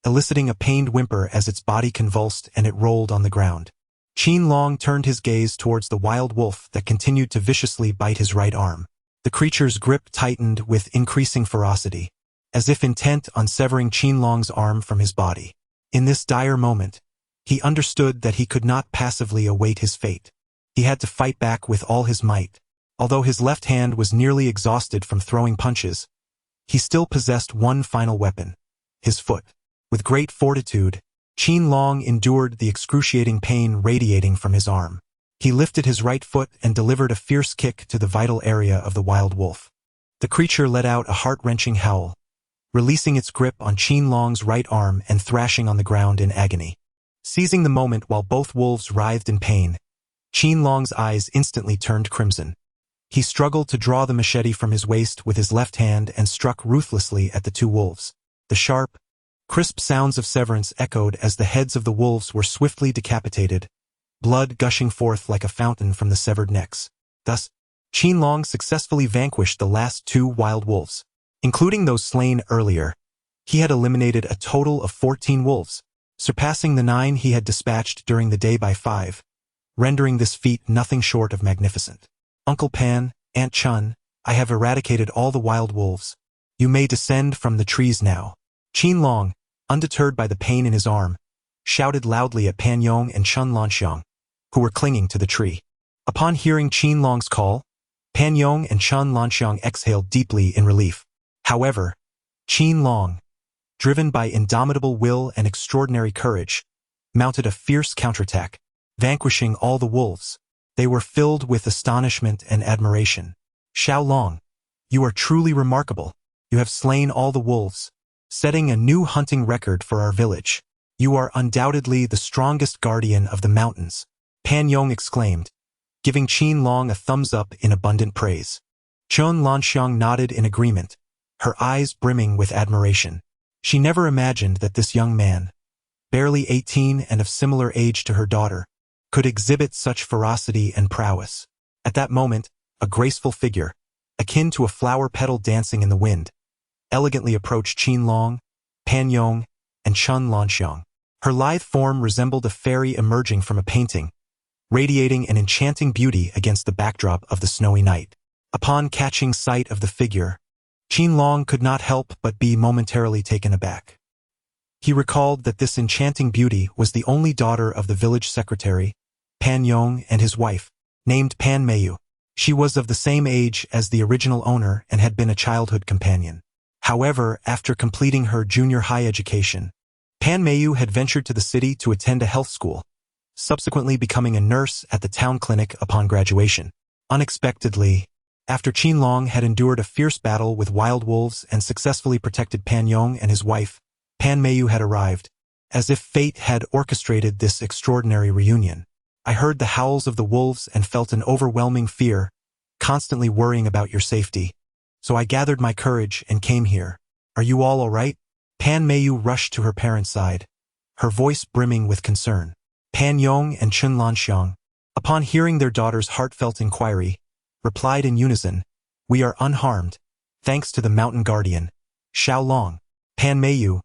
eliciting a pained whimper as its body convulsed and it rolled on the ground. Qin Long turned his gaze towards the wild wolf that continued to viciously bite his right arm. The creature's grip tightened with increasing ferocity, as if intent on severing Qin Long's arm from his body. In this dire moment, he understood that he could not passively await his fate. He had to fight back with all his might. Although his left hand was nearly exhausted from throwing punches, he still possessed one final weapon, his foot. With great fortitude, Qin Long endured the excruciating pain radiating from his arm. He lifted his right foot and delivered a fierce kick to the vital area of the wild wolf. The creature let out a heart-wrenching howl, releasing its grip on Qin Long's right arm and thrashing on the ground in agony. Seizing the moment while both wolves writhed in pain, Qin Long's eyes instantly turned crimson. He struggled to draw the machete from his waist with his left hand and struck ruthlessly at the two wolves. The sharp, crisp sounds of severance echoed as the heads of the wolves were swiftly decapitated, blood gushing forth like a fountain from the severed necks. Thus, Qin Long successfully vanquished the last two wild wolves. Including those slain earlier, he had eliminated a total of 14 wolves, surpassing the 9 he had dispatched during the day by 5, rendering this feat nothing short of magnificent. Uncle Pan, Aunt Chun, I have eradicated all the wild wolves. You may descend from the trees now. Qin Long, undeterred by the pain in his arm, shouted loudly at Pan Yong and Chun Lanxiang, who were clinging to the tree. Upon hearing Qin Long's call, Pan Yong and Chun Lanxiang exhaled deeply in relief. However, Qin Long, driven by indomitable will and extraordinary courage, mounted a fierce counterattack, vanquishing all the wolves. They were filled with astonishment and admiration. Xiao Long, you are truly remarkable. You have slain all the wolves, setting a new hunting record for our village. You are undoubtedly the strongest guardian of the mountains, Pan Yong exclaimed, giving Qin Long a thumbs up in abundant praise. Chun Lanxiang nodded in agreement, her eyes brimming with admiration. She never imagined that this young man, barely 18 and of similar age to her daughter, could exhibit such ferocity and prowess. At that moment, a graceful figure, akin to a flower petal dancing in the wind, elegantly approached Qin Long, Pan Yong, and Chun Lanxiang. Her lithe form resembled a fairy emerging from a painting, radiating an enchanting beauty against the backdrop of the snowy night. Upon catching sight of the figure, Qin Long could not help but be momentarily taken aback. He recalled that this enchanting beauty was the only daughter of the village secretary, Pan Yong, and his wife, named Pan Meiyu. She was of the same age as the original owner and had been a childhood companion. However, after completing her junior high education, Pan Meiyu had ventured to the city to attend a health school, subsequently becoming a nurse at the town clinic upon graduation. Unexpectedly, after Qin Long had endured a fierce battle with wild wolves and successfully protected Pan Yong and his wife, Pan Meiyu had arrived. As if fate had orchestrated this extraordinary reunion. I heard the howls of the wolves and felt an overwhelming fear, constantly worrying about your safety. So I gathered my courage and came here. Are you all right? Pan Meiyu rushed to her parents' side, her voice brimming with concern. Pan Yong and Chun Lanxiang, upon hearing their daughter's heartfelt inquiry, replied in unison, "We are unharmed, thanks to the mountain guardian, Xiao Long." Pan Meiyu,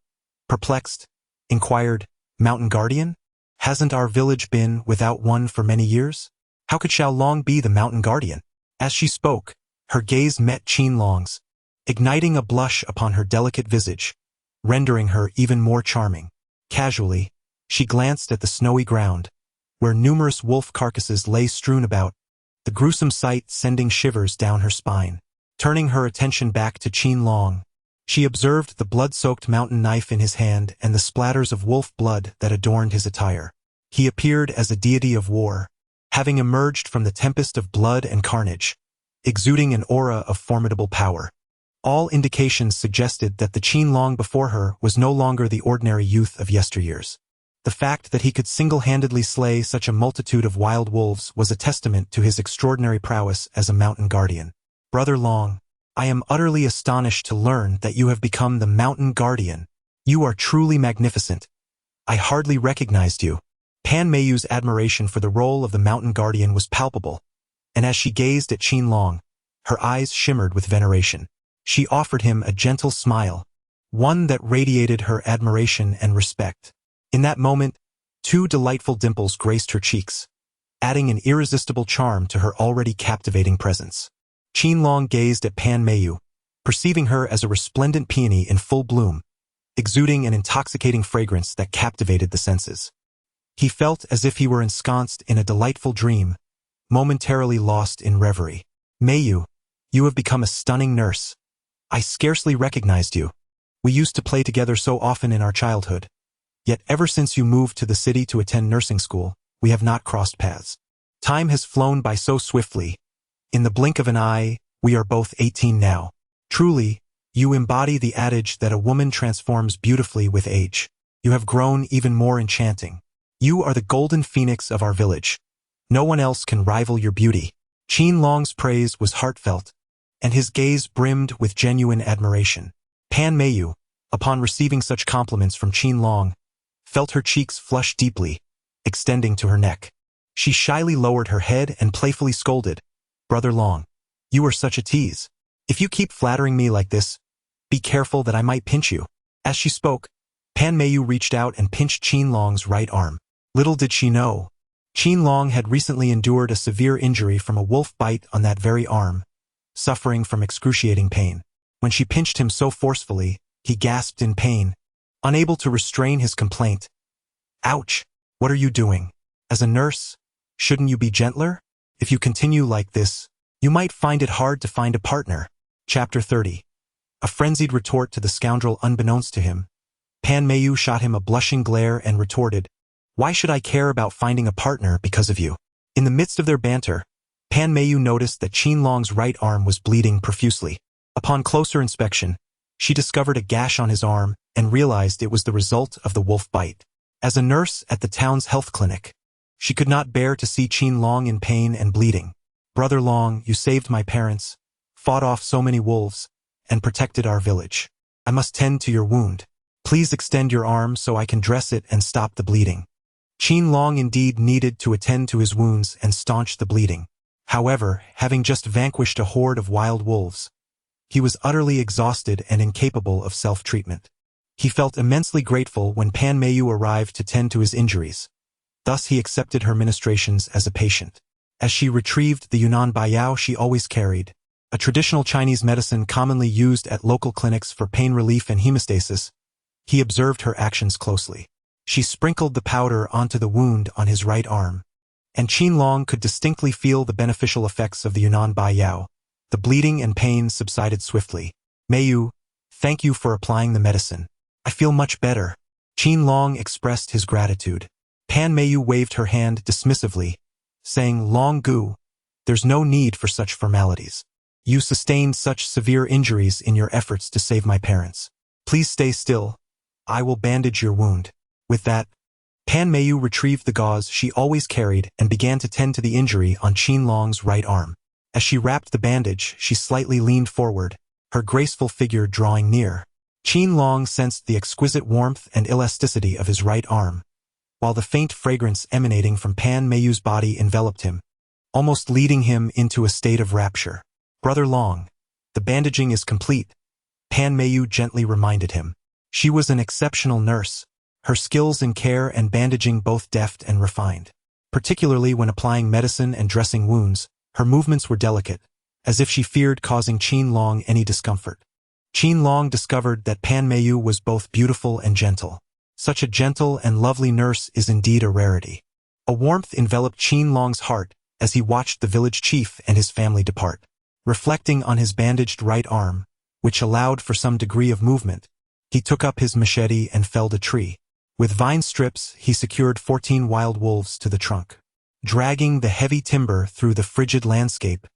perplexed, inquired, "Mountain guardian? Hasn't our village been without one for many years? How could Xiao Long be the mountain guardian?" As she spoke, her gaze met Qin Long's, igniting a blush upon her delicate visage, rendering her even more charming. Casually, she glanced at the snowy ground, where numerous wolf carcasses lay strewn about, the gruesome sight sending shivers down her spine. Turning her attention back to Qin Long, she observed the blood-soaked mountain knife in his hand and the splatters of wolf blood that adorned his attire. He appeared as a deity of war, having emerged from the tempest of blood and carnage, exuding an aura of formidable power. All indications suggested that the Qin Long before her was no longer the ordinary youth of yesteryears. The fact that he could single-handedly slay such a multitude of wild wolves was a testament to his extraordinary prowess as a mountain guardian. "Brother Long, I am utterly astonished to learn that you have become the mountain guardian. You are truly magnificent. I hardly recognized you." Pan Meiyu's admiration for the role of the mountain guardian was palpable, and as she gazed at Qin Long, her eyes shimmered with veneration. She offered him a gentle smile, one that radiated her admiration and respect. In that moment, two delightful dimples graced her cheeks, adding an irresistible charm to her already captivating presence. Qin Long gazed at Pan Meiyu, perceiving her as a resplendent peony in full bloom, exuding an intoxicating fragrance that captivated the senses. He felt as if he were ensconced in a delightful dream, momentarily lost in reverie. "Meiyu, you have become a stunning nurse. I scarcely recognized you. We used to play together so often in our childhood. Yet ever since you moved to the city to attend nursing school, we have not crossed paths. Time has flown by so swiftly. In the blink of an eye, we are both 18 now. Truly, you embody the adage that a woman transforms beautifully with age. You have grown even more enchanting. You are the golden phoenix of our village. No one else can rival your beauty." Qin Long's praise was heartfelt, and his gaze brimmed with genuine admiration. Pan Meiyu, upon receiving such compliments from Qin Long, felt her cheeks flush deeply, extending to her neck. She shyly lowered her head and playfully scolded, "Brother Long, you are such a tease. If you keep flattering me like this, be careful that I might pinch you." As she spoke, Pan Meiyu reached out and pinched Qin Long's right arm. Little did she know, Qin Long had recently endured a severe injury from a wolf bite on that very arm, suffering from excruciating pain. When she pinched him so forcefully, he gasped in pain, unable to restrain his complaint, Ouch! What are you doing? As a nurse, shouldn't you be gentler? If you continue like this, you might find it hard to find a partner. Chapter 30. A frenzied retort to the scoundrel unbeknownst to him. Pan Mayu shot him a blushing glare and retorted, "Why should I care about finding a partner because of you?" In the midst of their banter, Pan Mayu noticed that Qin Long's right arm was bleeding profusely. Upon closer inspection, she discovered a gash on his arm and realized it was the result of the wolf bite. As a nurse at the town's health clinic, she could not bear to see Qin Long in pain and bleeding. "Brother Long, you saved my parents, fought off so many wolves, and protected our village. I must tend to your wound. Please extend your arm so I can dress it and stop the bleeding." Qin Long indeed needed to attend to his wounds and staunch the bleeding. However, having just vanquished a horde of wild wolves, he was utterly exhausted and incapable of self-treatment. He felt immensely grateful when Pan Mayu arrived to tend to his injuries. Thus he accepted her ministrations as a patient. As she retrieved the Yunnan Baiyao she always carried, a traditional Chinese medicine commonly used at local clinics for pain relief and hemostasis, he observed her actions closely. She sprinkled the powder onto the wound on his right arm, and Qin Long could distinctly feel the beneficial effects of the Yunnan Baiyao. The bleeding and pain subsided swiftly. "Mayu, thank you for applying the medicine. I feel much better." Qin Long expressed his gratitude. Pan Mayu waved her hand dismissively, saying, "Long Gu, there's no need for such formalities. You sustained such severe injuries in your efforts to save my parents. Please stay still. I will bandage your wound." With that, Pan Mayu retrieved the gauze she always carried and began to tend to the injury on Qin Long's right arm. As she wrapped the bandage, she slightly leaned forward, her graceful figure drawing near. Qin Long sensed the exquisite warmth and elasticity of his right arm, while the faint fragrance emanating from Pan Mayu's body enveloped him, almost leading him into a state of rapture. "Brother Long, the bandaging is complete," Pan Mayu gently reminded him. She was an exceptional nurse, her skills in care and bandaging both deft and refined. Particularly when applying medicine and dressing wounds, her movements were delicate, as if she feared causing Qin Long any discomfort. Qin Long discovered that Pan Mayu was both beautiful and gentle. Such a gentle and lovely nurse is indeed a rarity. A warmth enveloped Qin Long's heart as he watched the village chief and his family depart. Reflecting on his bandaged right arm, which allowed for some degree of movement, he took up his machete and felled a tree. With vine strips, he secured 14 wild wolves to the trunk. Dragging the heavy timber through the frigid landscape,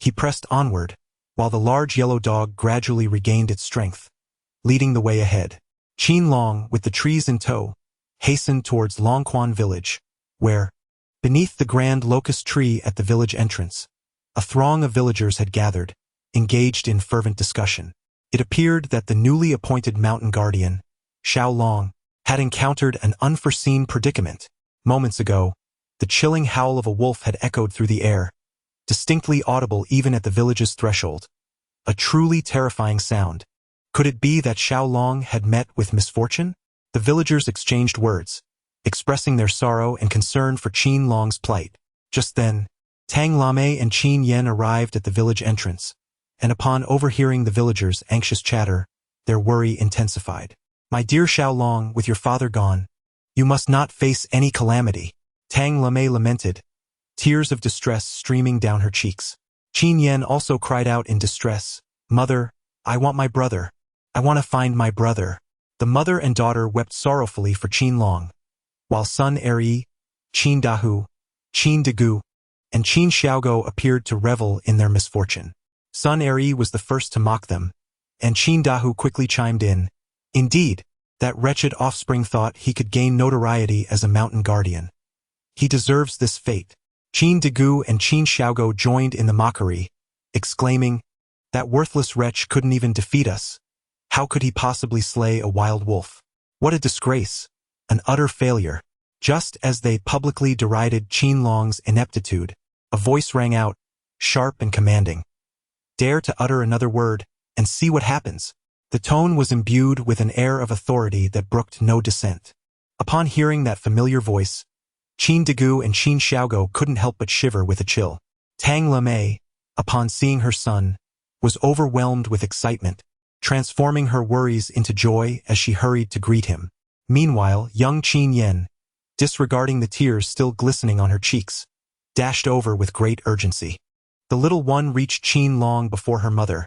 he pressed onward, while the large yellow dog gradually regained its strength, leading the way ahead. Qin Long, with the trees in tow, hastened towards Longquan village, where, beneath the grand locust tree at the village entrance, a throng of villagers had gathered, engaged in fervent discussion. It appeared that the newly appointed mountain guardian, Xiao Long, had encountered an unforeseen predicament. Moments ago, the chilling howl of a wolf had echoed through the air, distinctly audible even at the village's threshold. A truly terrifying sound. Could it be that Xiao Long had met with misfortune? The villagers exchanged words, expressing their sorrow and concern for Qin Long's plight. Just then, Tang Lame and Qin Yen arrived at the village entrance, and upon overhearing the villagers' anxious chatter, their worry intensified. "My dear Xiao Long, with your father gone, you must not face any calamity," Tang Lame lamented, tears of distress streaming down her cheeks. Qin Yen also cried out in distress, "Mother, I want my brother. I want to find my brother." The mother and daughter wept sorrowfully for Qin Long, while son Eri, Qin Dahu, Qin Dagu, and Qin Xiaogo appeared to revel in their misfortune. Son Eri was the first to mock them, and Qin Dahu quickly chimed in. Indeed, that wretched offspring thought he could gain notoriety as a mountain guardian. He deserves this fate. Qin Dagu and Qin Xiaogo joined in the mockery, exclaiming, "That worthless wretch couldn't even defeat us. How could he possibly slay a wild wolf? What a disgrace, an utter failure." Just as they publicly derided Qin Long's ineptitude, a voice rang out, sharp and commanding. "Dare to utter another word, and see what happens." The tone was imbued with an air of authority that brooked no dissent. Upon hearing that familiar voice, Qin Dagu and Qin Xiaogo couldn't help but shiver with a chill. Tang Lame, upon seeing her son, was overwhelmed with excitement, transforming her worries into joy as she hurried to greet him. Meanwhile, young Qin Yen, disregarding the tears still glistening on her cheeks, dashed over with great urgency. The little one reached Qin Long before her mother,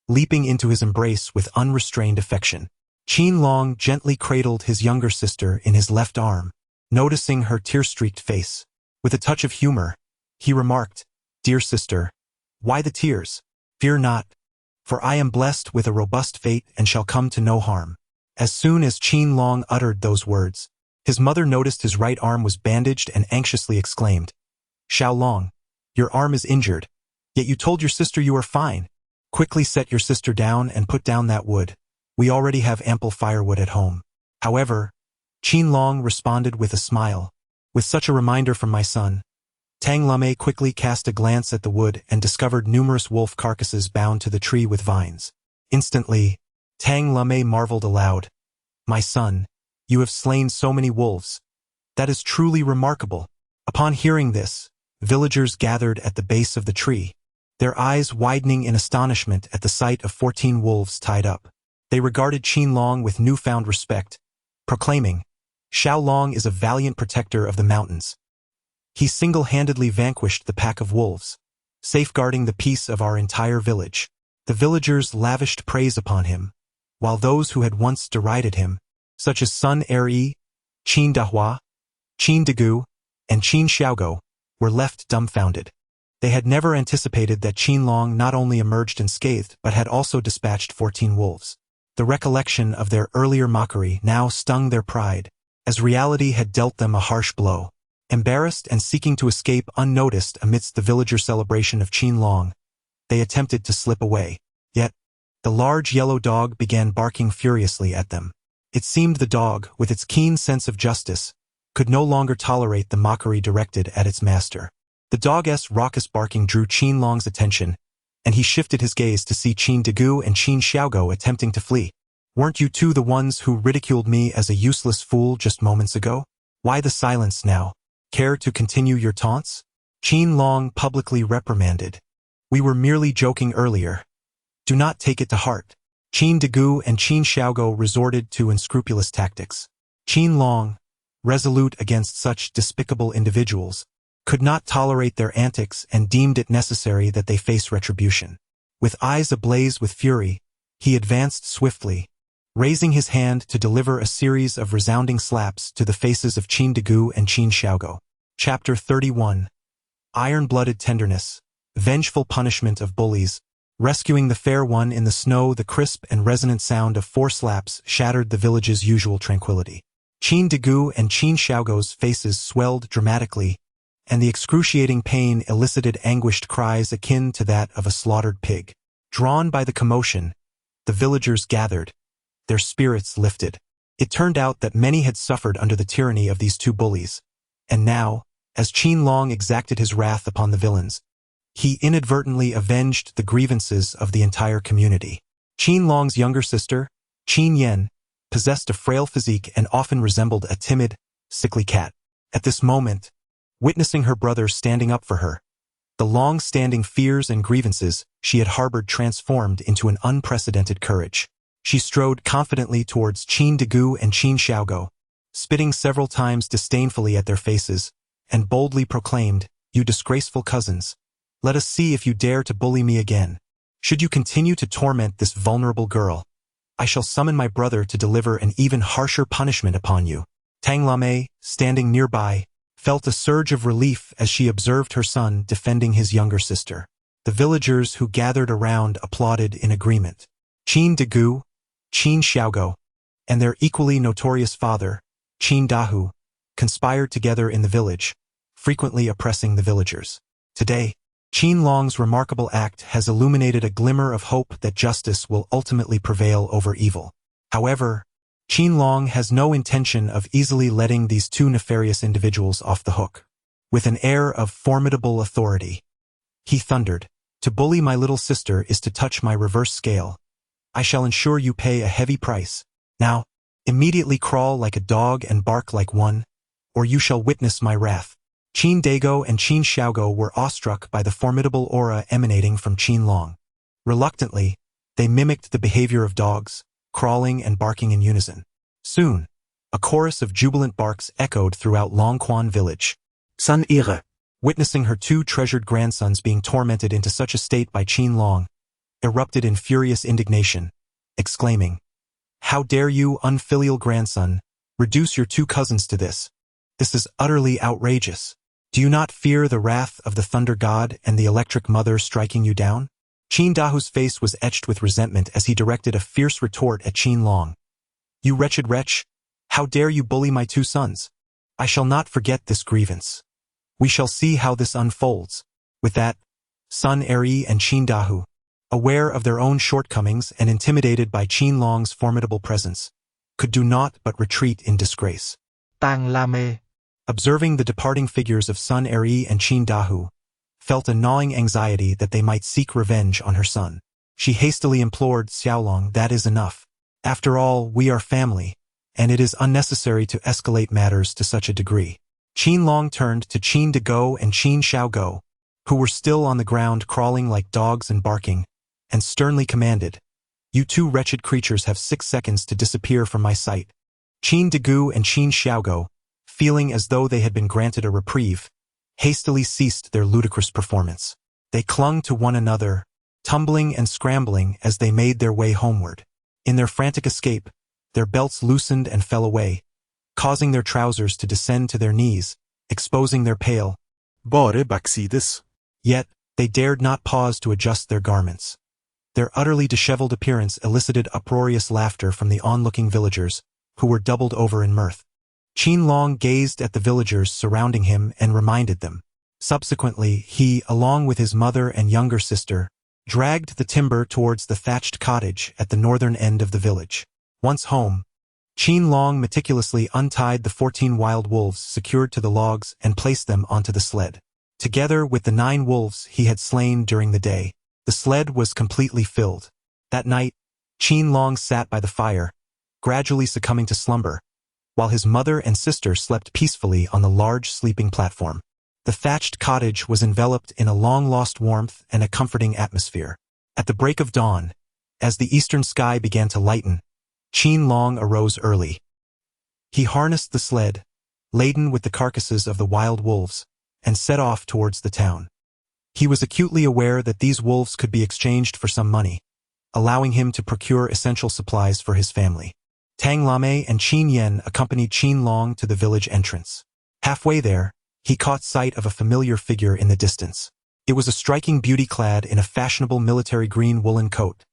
leaping into his embrace with unrestrained affection. Qin Long gently cradled his younger sister in his left arm, noticing her tear-streaked face. With a touch of humor, he remarked, "Dear sister, why the tears? Fear not, for I am blessed with a robust fate and shall come to no harm." As soon as Qin Long uttered those words, his mother noticed his right arm was bandaged and anxiously exclaimed, "Xiao Long, your arm is injured, yet you told your sister you are fine. Quickly set your sister down and put down that wood. We already have ample firewood at home." However, Qin Long responded with a smile. "With such a reminder from my son." Tang Lame quickly cast a glance at the wood and discovered numerous wolf carcasses bound to the tree with vines. Instantly, Tang Lame marveled aloud, "My son, you have slain so many wolves. That is truly remarkable." Upon hearing this, villagers gathered at the base of the tree, their eyes widening in astonishment at the sight of 14 wolves tied up. They regarded Qin Long with newfound respect, proclaiming, "Xiao Long is a valiant protector of the mountains. He single-handedly vanquished the pack of wolves, safeguarding the peace of our entire village." The villagers lavished praise upon him, while those who had once derided him, such as Sun Eri, Qin Dahua, Qin Dagu, and Qin Xiaogo, were left dumbfounded. They had never anticipated that Qin Long not only emerged unscathed but had also dispatched 14 wolves. The recollection of their earlier mockery now stung their pride, as reality had dealt them a harsh blow. Embarrassed and seeking to escape unnoticed amidst the villager celebration of Qin Long, they attempted to slip away. Yet, the large yellow dog began barking furiously at them. It seemed the dog, with its keen sense of justice, could no longer tolerate the mockery directed at its master. The dog's raucous barking drew Qin Long's attention, and he shifted his gaze to see Qin Dagu and Qin Xiaogo attempting to flee. "Weren't you two the ones who ridiculed me as a useless fool just moments ago? Why the silence now? Care to continue your taunts?" Qin Long publicly reprimanded. "We were merely joking earlier. Do not take it to heart." Qin Dagu and Qin Xiaogo resorted to unscrupulous tactics. Qin Long, resolute against such despicable individuals, could not tolerate their antics and deemed it necessary that they face retribution. With eyes ablaze with fury, he advanced swiftly, raising his hand to deliver a series of resounding slaps to the faces of Qin Dagu and Qin Xiaogo. Chapter 31. Iron-blooded tenderness, vengeful punishment of bullies. Rescuing the fair one in the snow, the crisp and resonant sound of 4 slaps shattered the village's usual tranquility. Qin Dagu and Qin Xiaogo's faces swelled dramatically, and the excruciating pain elicited anguished cries akin to that of a slaughtered pig. Drawn by the commotion, the villagers gathered, their spirits lifted. It turned out that many had suffered under the tyranny of these 2 bullies, and now, as Qin Long exacted his wrath upon the villains, he inadvertently avenged the grievances of the entire community. Qin Long's younger sister, Qin Yen, possessed a frail physique and often resembled a timid, sickly cat. At this moment, witnessing her brother standing up for her, the long-standing fears and grievances she had harbored transformed into an unprecedented courage. She strode confidently towards Qin Dagu and Qin Xiaogo, spitting several times disdainfully at their faces, and boldly proclaimed, "You disgraceful cousins, let us see if you dare to bully me again. Should you continue to torment this vulnerable girl, I shall summon my brother to deliver an even harsher punishment upon you." Tang Lame, standing nearby, felt a surge of relief as she observed her son defending his younger sister. The villagers who gathered around applauded in agreement. Qin Dagu, Qin Xiaogo, and their equally notorious father, Qin Dahu, conspired together in the village, frequently oppressing the villagers. Today, Qin Long's remarkable act has illuminated a glimmer of hope that justice will ultimately prevail over evil. However, Qin Long has no intention of easily letting these 2 nefarious individuals off the hook. With an air of formidable authority, he thundered, "To bully my little sister is to touch my reverse scale. I shall ensure you pay a heavy price. Now, immediately crawl like a dog and bark like one, or you shall witness my wrath." Qin Dago and Qin Xiaogo were awestruck by the formidable aura emanating from Qin Long. Reluctantly, they mimicked the behavior of dogs, crawling and barking in unison. Soon, A chorus of jubilant barks echoed throughout Longquan village.
San Ehre.
Witnessing her two treasured grandsons being tormented into such a state by Qin Long, erupted in furious indignation, exclaiming, "How dare you, unfilial grandson, reduce your two cousins to this? This is utterly outrageous. Do you not fear the wrath of the thunder god and the electric mother striking you down?" Qin Dahu's face was etched with resentment as he directed a fierce retort at Qin Long. "You wretched wretch, how dare you bully my two sons? I shall not forget this grievance. We shall see how this unfolds." With that, Sun Eri and Qin Dahu, aware of their own shortcomings and intimidated by Qin Long's formidable presence, could do naught but retreat in disgrace.
Tang Lame.
Observing the departing figures of Sun Eri and Qin Dahu, felt a gnawing anxiety that they might seek revenge on her son. She hastily implored Xiaolong, "That is enough. After all, we are family, and it is unnecessary to escalate matters to such a degree." Qin Long turned to Qin Dago and Qin Xiaogo, who were still on the ground crawling like dogs and barking, and sternly commanded, "You two wretched creatures have 6 seconds to disappear from my sight." Qin Dagu and Qin Xiaogo, feeling as though they had been granted a reprieve, hastily ceased their ludicrous performance. They clung to one another, tumbling and scrambling as they made their way homeward. In their frantic escape, their belts loosened and fell away, causing their trousers to descend to their knees, exposing their pale,
Bare baksides.
Yet, they dared not pause to adjust their garments. Their utterly disheveled appearance elicited uproarious laughter from the onlooking villagers, who were doubled over in mirth. Qin Long gazed at the villagers surrounding him and reminded them. Subsequently, he, along with his mother and younger sister, dragged the timber towards the thatched cottage at the northern end of the village. Once home, Qin Long meticulously untied the 14 wild wolves secured to the logs and placed them onto the sled. Together with the 9 wolves he had slain during the day, the sled was completely filled. That night, Qin Long sat by the fire, gradually succumbing to slumber, while his mother and sister slept peacefully on the large sleeping platform. The thatched cottage was enveloped in a long-lost warmth and a comforting atmosphere. At the break of dawn, as the eastern sky began to lighten, Qin Long arose early. He harnessed the sled, laden with the carcasses of the wild wolves, and set off towards the town. He was acutely aware that these wolves could be exchanged for some money, allowing him to procure essential supplies for his family. Tang Lame and Qin Yen accompanied Qin Long to the village entrance. Halfway there, he caught sight of a familiar figure in the distance. It was a striking beauty clad in a fashionable military green woolen coat.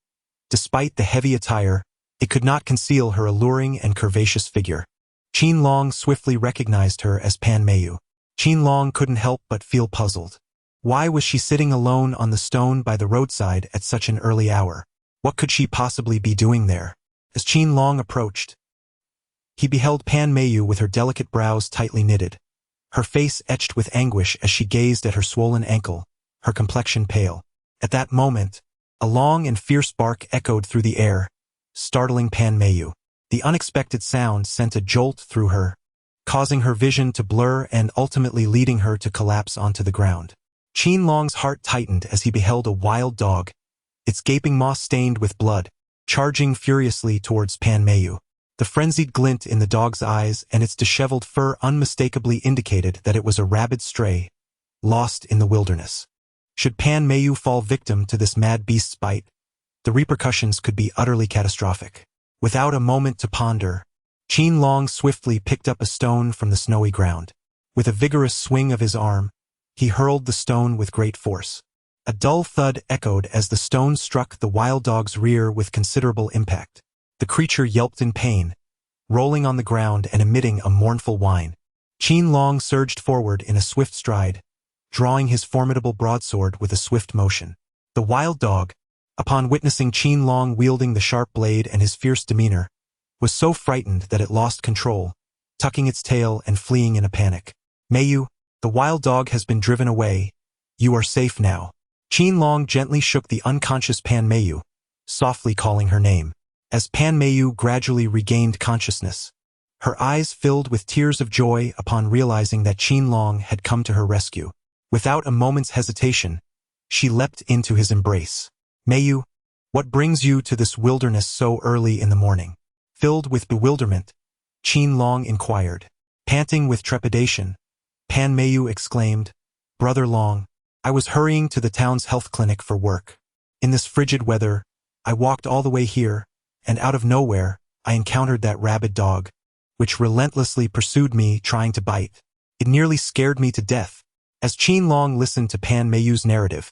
Despite the heavy attire, it could not conceal her alluring and curvaceous figure. Qin Long swiftly recognized her as Pan Meiyu. Qin Long couldn't help but feel puzzled. Why was she sitting alone on the stone by the roadside at such an early hour? What could she possibly be doing there? As Qin Long approached, he beheld Pan Meiyu with her delicate brows tightly knitted, her face etched with anguish as she gazed at her swollen ankle, her complexion pale. At that moment, a long and fierce bark echoed through the air, startling Pan Meiyu. The unexpected sound sent a jolt through her, causing her vision to blur and ultimately leading her to collapse onto the ground. Qin Long's heart tightened as he beheld a wild dog, its gaping maw stained with blood, charging furiously towards Pan Meiyu. The frenzied glint in the dog's eyes and its disheveled fur unmistakably indicated that it was a rabid stray, lost in the wilderness. Should Pan Meiyu fall victim to this mad beast's bite, the repercussions could be utterly catastrophic. Without a moment to ponder, Qin Long swiftly picked up a stone from the snowy ground. With a vigorous swing of his arm, he hurled the stone with great force. A dull thud echoed as the stone struck the wild dog's rear with considerable impact. The creature yelped in pain, rolling on the ground and emitting a mournful whine. Qin Long surged forward in a swift stride, drawing his formidable broadsword with a swift motion. The wild dog, upon witnessing Qin Long wielding the sharp blade and his fierce demeanor, was so frightened that it lost control, tucking its tail and fleeing in a panic. "Meiyu, the wild dog has been driven away. You are safe now." Qin Long gently shook the unconscious Pan Meiyu, softly calling her name. As Pan Meiyu gradually regained consciousness, her eyes filled with tears of joy upon realizing that Qin Long had come to her rescue. Without a moment's hesitation, she leapt into his embrace. "Meiyu, what brings you to this wilderness so early in the morning?" Filled with bewilderment, Qin Long inquired. Panting with trepidation, Pan Meiyu exclaimed, "Brother Long, I was hurrying to the town's health clinic for work. In this frigid weather, I walked all the way here, and out of nowhere, I encountered that rabid dog, which relentlessly pursued me trying to bite. It nearly scared me to death." As Qin Long listened to Pan Meiyu's narrative,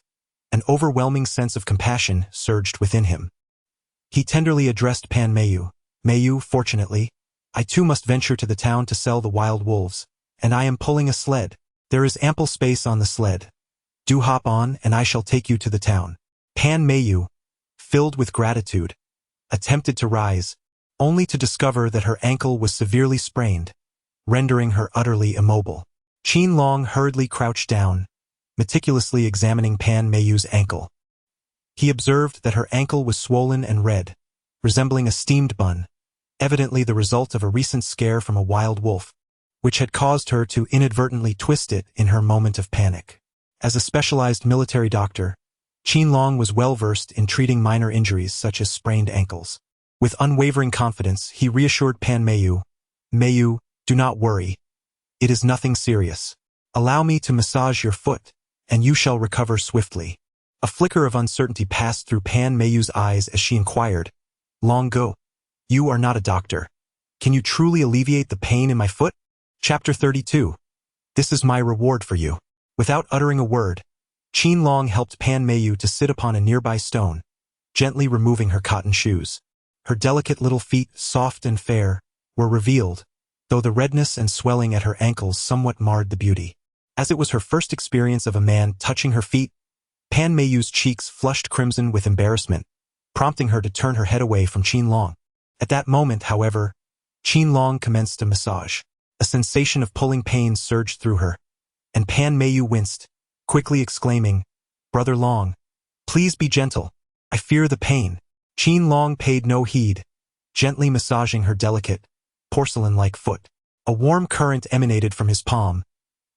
an overwhelming sense of compassion surged within him. He tenderly addressed Pan Meiyu. "Meiyu, fortunately, I too must venture to the town to sell the wild wolves, and I am pulling a sled. There is ample space on the sled. Do hop on, and I shall take you to the town." Pan Meiyu, filled with gratitude, attempted to rise, only to discover that her ankle was severely sprained, rendering her utterly immobile. Qin Long hurriedly crouched down, meticulously examining Pan Meiyu's ankle. He observed that her ankle was swollen and red, resembling a steamed bun, evidently the result of a recent scare from a wild wolf, which had caused her to inadvertently twist it in her moment of panic. As a specialized military doctor, Qin Long was well-versed in treating minor injuries such as sprained ankles. With unwavering confidence, he reassured Pan Meiyu, "Meiyu, do not worry. It is nothing serious. Allow me to massage your foot, and you shall recover swiftly." A flicker of uncertainty passed through Pan Meiyu's eyes as she inquired, "Long go. You are not a doctor. Can you truly alleviate the pain in my foot?" Chapter 32. This is my reward for you. Without uttering a word, Qin Long helped Pan Meiyu to sit upon a nearby stone, gently removing her cotton shoes. Her delicate little feet, soft and fair, were revealed, though the redness and swelling at her ankles somewhat marred the beauty. As it was her first experience of a man touching her feet, Pan Meiyu's cheeks flushed crimson with embarrassment, prompting her to turn her head away from Qin Long. At that moment, however, Qin Long commenced a massage. A sensation of pulling pain surged through her, and Pan Meiyu winced, quickly exclaiming, "Brother Long, please be gentle. I fear the pain." Qin Long paid no heed, gently massaging her delicate, porcelain-like foot. A warm current emanated from his palm,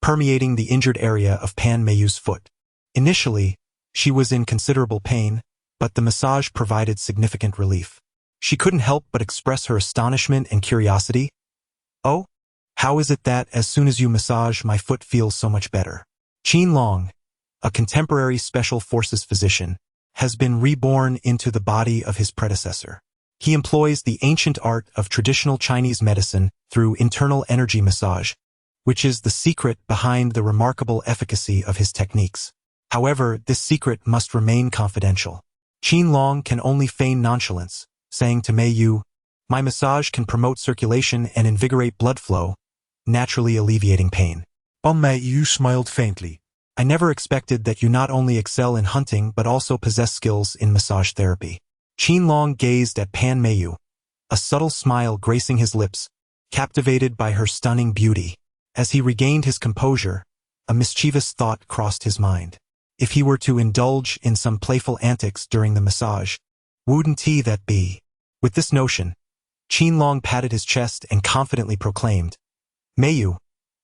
permeating the injured area of Pan Meiyu's foot. Initially, she was in considerable pain, but the massage provided significant relief. She couldn't help but express her astonishment and curiosity. "Oh, how is it that as soon as you massage my foot feels so much better?" Qin Long, a contemporary special forces physician, has been reborn into the body of his predecessor. He employs the ancient art of traditional Chinese medicine through internal energy massage, which is the secret behind the remarkable efficacy of his techniques. However, this secret must remain confidential. Qin Long can only feign nonchalance, saying to Meiyu, "My massage can promote circulation and invigorate blood flow, naturally alleviating pain."
Pan Meiyu smiled faintly.
"I never expected that you not only excel in hunting but also possess skills in massage therapy." Qin Long gazed at Pan Meiyu, a subtle smile gracing his lips, captivated by her stunning beauty. As he regained his composure, a mischievous thought crossed his mind. If he were to indulge in some playful antics during the massage, wouldn't he that be? With this notion, Qin Long patted his chest and confidently proclaimed, "Meiyu,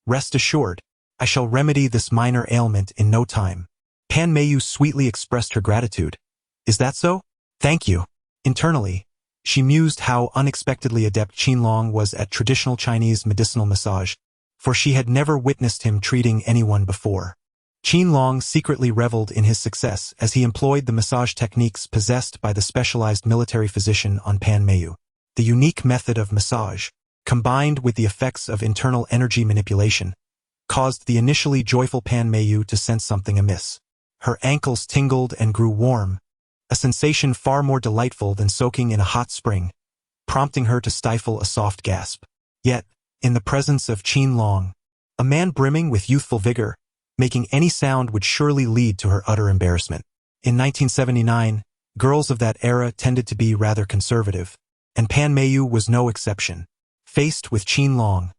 rest assured, I shall remedy this minor ailment in no time." Pan Meiyu sweetly expressed her gratitude. "Is that so? Thank you." Internally, she mused how unexpectedly adept Qin Long was at traditional Chinese medicinal massage, for she had never witnessed him treating anyone before. Qin Long secretly reveled in his success as he employed the massage techniques possessed by the specialized military physician on Pan Meiyu. The unique method of massage, combined with the effects of internal energy manipulation, caused the initially joyful Pan Meiyu to sense something amiss. Her ankles tingled and grew warm, a sensation far more delightful than soaking in a hot spring, prompting her to stifle a soft gasp. Yet, in the presence of Qin Long, a man brimming with youthful vigor, making any sound would surely lead to her utter embarrassment. In 1979, girls of that era tended to be rather conservative, and Pan Meiyu was no exception. Faced with Qin Long,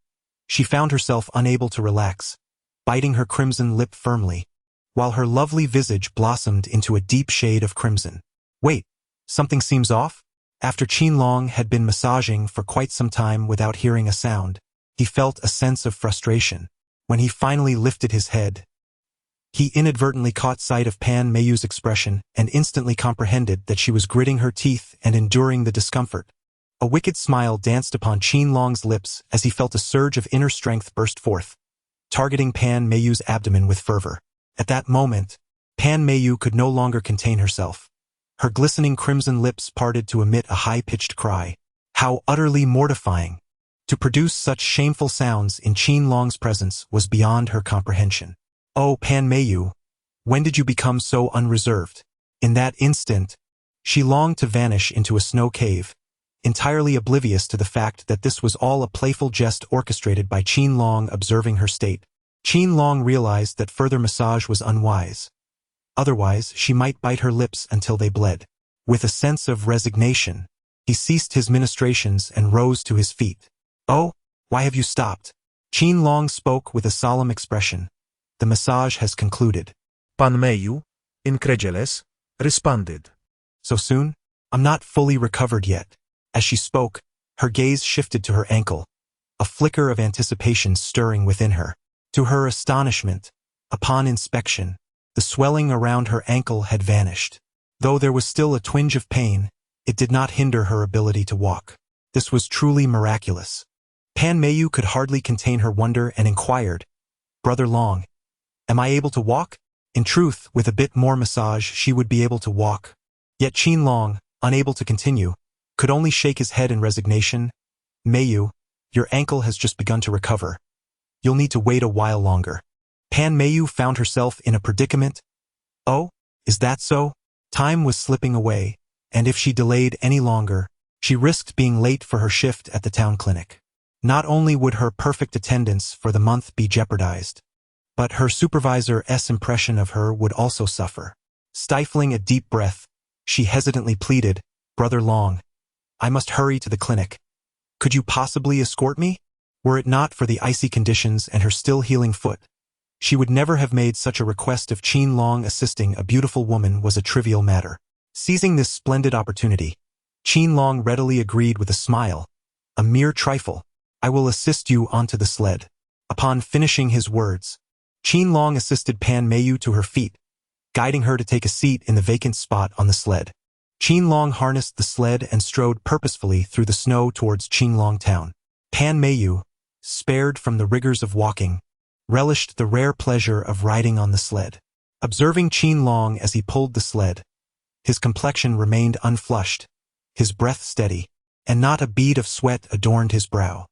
she found herself unable to relax, biting her crimson lip firmly, while her lovely visage blossomed into a deep shade of crimson. "Wait, something seems off?" After Qin Long had been massaging for quite some time without hearing a sound, he felt a sense of frustration. When he finally lifted his head, he inadvertently caught sight of Pan Meiyu's expression and instantly comprehended that she was gritting her teeth and enduring the discomfort. A wicked smile danced upon Qin Long's lips as he felt a surge of inner strength burst forth, targeting Pan Meiyu's abdomen with fervor. At that moment, Pan Meiyu could no longer contain herself. Her glistening crimson lips parted to emit a high-pitched cry. How utterly mortifying! To produce such shameful sounds in Qin Long's presence was beyond her comprehension. Oh, Pan Meiyu, when did you become so unreserved? In that instant, she longed to vanish into a snow cave, entirely oblivious to the fact that this was all a playful jest orchestrated by Qin Long. Observing her state, Qin Long realized that further massage was unwise. Otherwise, she might bite her lips until they bled. With a sense of resignation, he ceased his ministrations and rose to his feet. Oh, why have you stopped? Qin Long spoke with a solemn expression. The massage has concluded.
Pan Meiyu, incredulous, responded.
So soon? I'm not fully recovered yet. As she spoke, her gaze shifted to her ankle, a flicker of anticipation stirring within her. To her astonishment, upon inspection, the swelling around her ankle had vanished. Though there was still a twinge of pain, it did not hinder her ability to walk. This was truly miraculous. Pan Meiyu could hardly contain her wonder and inquired, Brother Long, am I able to walk? In truth, with a bit more massage she would be able to walk. Yet Qin Long, unable to continue, could only shake his head in resignation. Meiyu, your ankle has just begun to recover. You'll need to wait a while longer. Pan Meiyu found herself in a predicament. Oh, is that so? Time was slipping away, and if she delayed any longer, she risked being late for her shift at the town clinic. Not only would her perfect attendance for the month be jeopardized, but her supervisor's impression of her would also suffer. Stifling a deep breath, she hesitantly pleaded, Brother Long, I must hurry to the clinic. Could you possibly escort me? Were it not for the icy conditions and her still healing foot, she would never have made such a request. Of Qin Long assisting a beautiful woman was a trivial matter. Seizing this splendid opportunity, Qin Long readily agreed with a smile. A mere trifle. I will assist you onto the sled. Upon finishing his words, Qin Long assisted Pan Meiyu to her feet, guiding her to take a seat in the vacant spot on the sled. Qin Long harnessed the sled and strode purposefully through the snow towards Qin Long town. Pan Meiyu, spared from the rigors of walking, relished the rare pleasure of riding on the sled. Observing Qin Long as he pulled the sled, his complexion remained unflushed, his breath steady, and not a bead of sweat adorned his brow.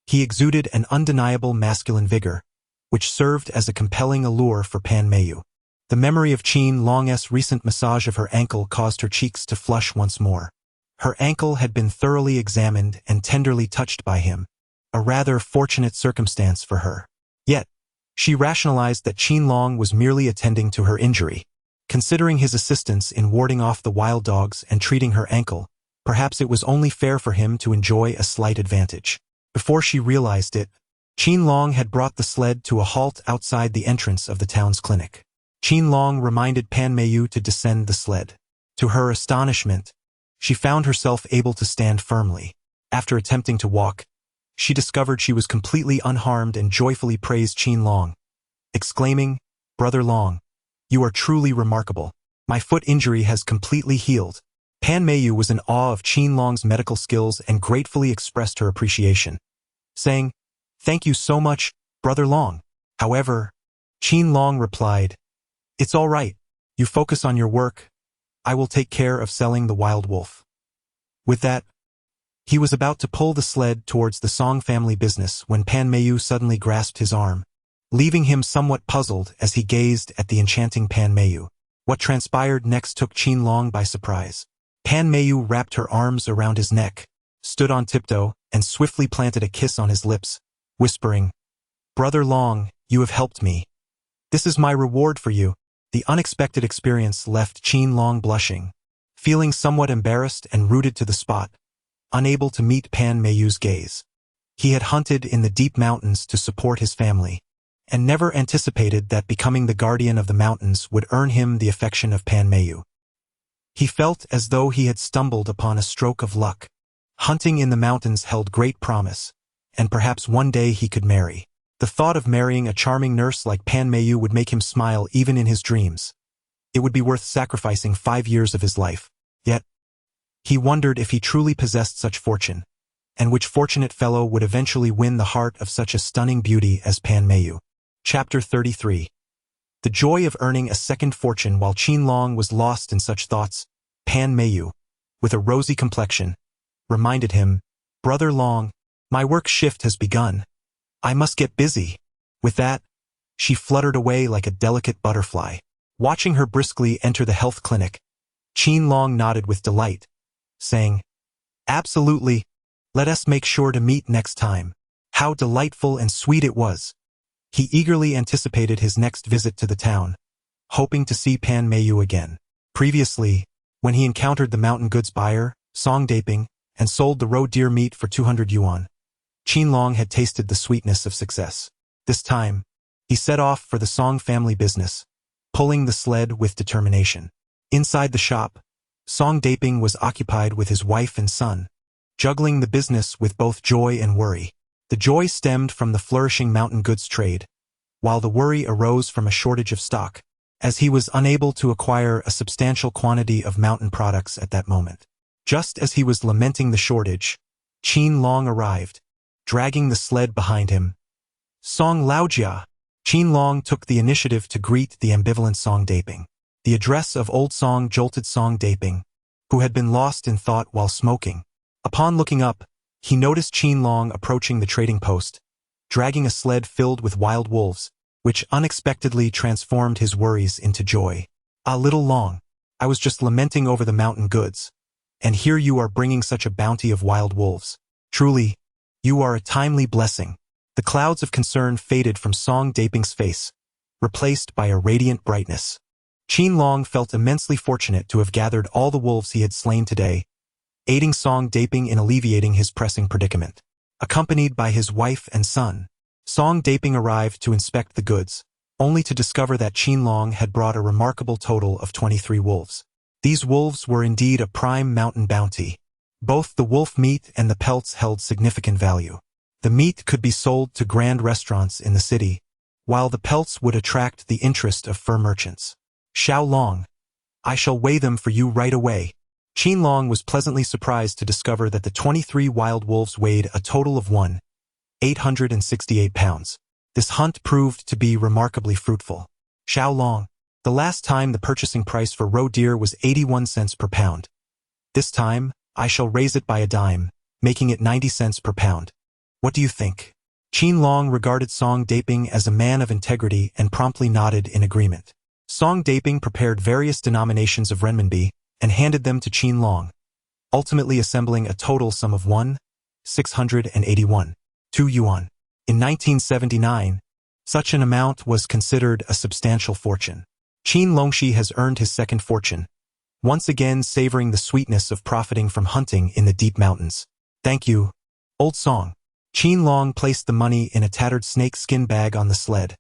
He exuded an undeniable masculine vigor, which served as a compelling allure for Pan Meiyu. The memory of Qin Long's recent massage of her ankle caused her cheeks to flush once more. Her ankle had been thoroughly examined and tenderly touched by him, a rather fortunate circumstance for her. Yet, she rationalized that Qin Long was merely attending to her injury. Considering his assistance in warding off the wild dogs and treating her ankle, perhaps it was only fair for him to enjoy a slight advantage. Before she realized it, Qin Long had brought the sled to a halt outside the entrance of the town's clinic. Qin Long reminded Pan Meiyu to descend the sled. To her astonishment, she found herself able to stand firmly. After attempting to walk, she discovered she was completely unharmed and joyfully praised Qin Long, exclaiming, Brother Long, you are truly remarkable. My foot injury has completely healed. Pan Meiyu was in awe of Qin Long's medical skills and gratefully expressed her appreciation, saying, Thank you so much, Brother Long. However, Qin Long replied, It's all right. You focus on your work. I will take care of selling the wild wolf. With that, he was about to pull the sled towards the Song family business when Pan Meiyu suddenly grasped his arm, leaving him somewhat puzzled as he gazed at the enchanting Pan Meiyu. What transpired next took Qin Long by surprise. Pan Meiyu wrapped her arms around his neck, stood on tiptoe, and swiftly planted a kiss on his lips, whispering, Brother Long, you have helped me. This is my reward for you. The unexpected experience left Qin Long blushing, feeling somewhat embarrassed and rooted to the spot, unable to meet Pan Meiyu's gaze. He had hunted in the deep mountains to support his family, and never anticipated that becoming the guardian of the mountains would earn him the affection of Pan Meiyu. He felt as though he had stumbled upon a stroke of luck. Hunting in the mountains held great promise, and perhaps one day he could marry. The thought of marrying a charming nurse like Pan Meiyu would make him smile even in his dreams. It would be worth sacrificing 5 years of his life. Yet, He wondered if he truly possessed such fortune, and which fortunate fellow would eventually win the heart of such a stunning beauty as Pan Mayu. Chapter 33. The joy of earning a second fortune. While Qin Long was lost in such thoughts, Pan Mayu, with a rosy complexion, reminded him, "Brother Long, my work shift has begun. I must get busy." With that, she fluttered away like a delicate butterfly. Watching her briskly enter the health clinic, Qin Long nodded with delight, saying, "Absolutely, let us make sure to meet next time." How delightful and sweet it was. He eagerly anticipated his next visit to the town, hoping to see Pan Mayu again. Previously, when he encountered the mountain goods buyer, Song Daping, and sold the roe deer meat for 200 yuan, Qin Long had tasted the sweetness of success. This time, he set off for the Song family business, pulling the sled with determination. Inside the shop, Song Daping was occupied with his wife and son, juggling the business with both joy and worry. The joy stemmed from the flourishing mountain goods trade, while the worry arose from a shortage of stock, as he was unable to acquire a substantial quantity of mountain products at that moment. Just as he was lamenting the shortage, Qin Long arrived, dragging the sled behind him. "Song Laojia." Qin Long took the initiative to greet the ambivalent Song Daping. The address of old Song jolted Song Daping, who had been lost in thought while smoking. Upon looking up, he noticed Qin Long approaching the trading post, dragging a sled filled with wild wolves, which unexpectedly transformed his worries into joy. "Ah, little Long, I was just lamenting over the mountain goods, and here you are bringing such a bounty of wild wolves. Truly, you are a timely blessing." The clouds of concern faded from Song Daping's face, replaced by a radiant brightness. Qin Long felt immensely fortunate to have gathered all the wolves he had slain today, aiding Song Daping in alleviating his pressing predicament. Accompanied by his wife and son, Song Daping arrived to inspect the goods, only to discover that Qin Long had brought a remarkable total of 23 wolves. These wolves were indeed a prime mountain bounty. Both the wolf meat and the pelts held significant value. The meat could be sold to grand restaurants in the city, while the pelts would attract the interest of fur merchants. "Xiao Long, I shall weigh them for you right away." Qin Long was pleasantly surprised to discover that the 23 wild wolves weighed a total of 1,868 pounds. This hunt proved to be remarkably fruitful. "Xiao Long, the last time the purchasing price for roe deer was 81 cents per pound. This time, I shall raise it by a dime, making it 90 cents per pound. What do you think?" Qin Long regarded Song Daping as a man of integrity and promptly nodded in agreement. Song Daping prepared various denominations of renminbi and handed them to Qin Long, ultimately assembling a total sum of 1,681.2 yuan. In 1979, such an amount was considered a substantial fortune. Qin Longxi has earned his second fortune, once again savoring the sweetness of profiting from hunting in the deep mountains. "Thank you, old Song." Qin Long placed the money in a tattered snake skin bag on the sled,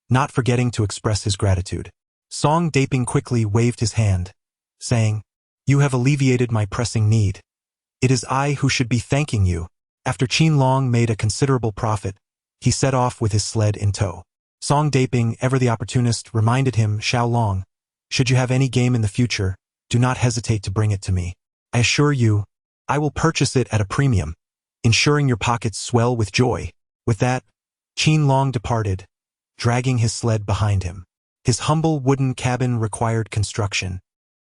not forgetting to express his gratitude. Song Daping quickly waved his hand, saying, "You have alleviated my pressing need. It is I who should be thanking you." After Qin Long made a considerable profit, he set off with his sled in tow. Song Daping, ever the opportunist, reminded him, "Xiao Long, should you have any game in the future, do not hesitate to bring it to me. I assure you, I will purchase it at a premium, ensuring your pockets swell with joy." With that, Qin Long departed, dragging his sled behind him. His humble wooden cabin required construction,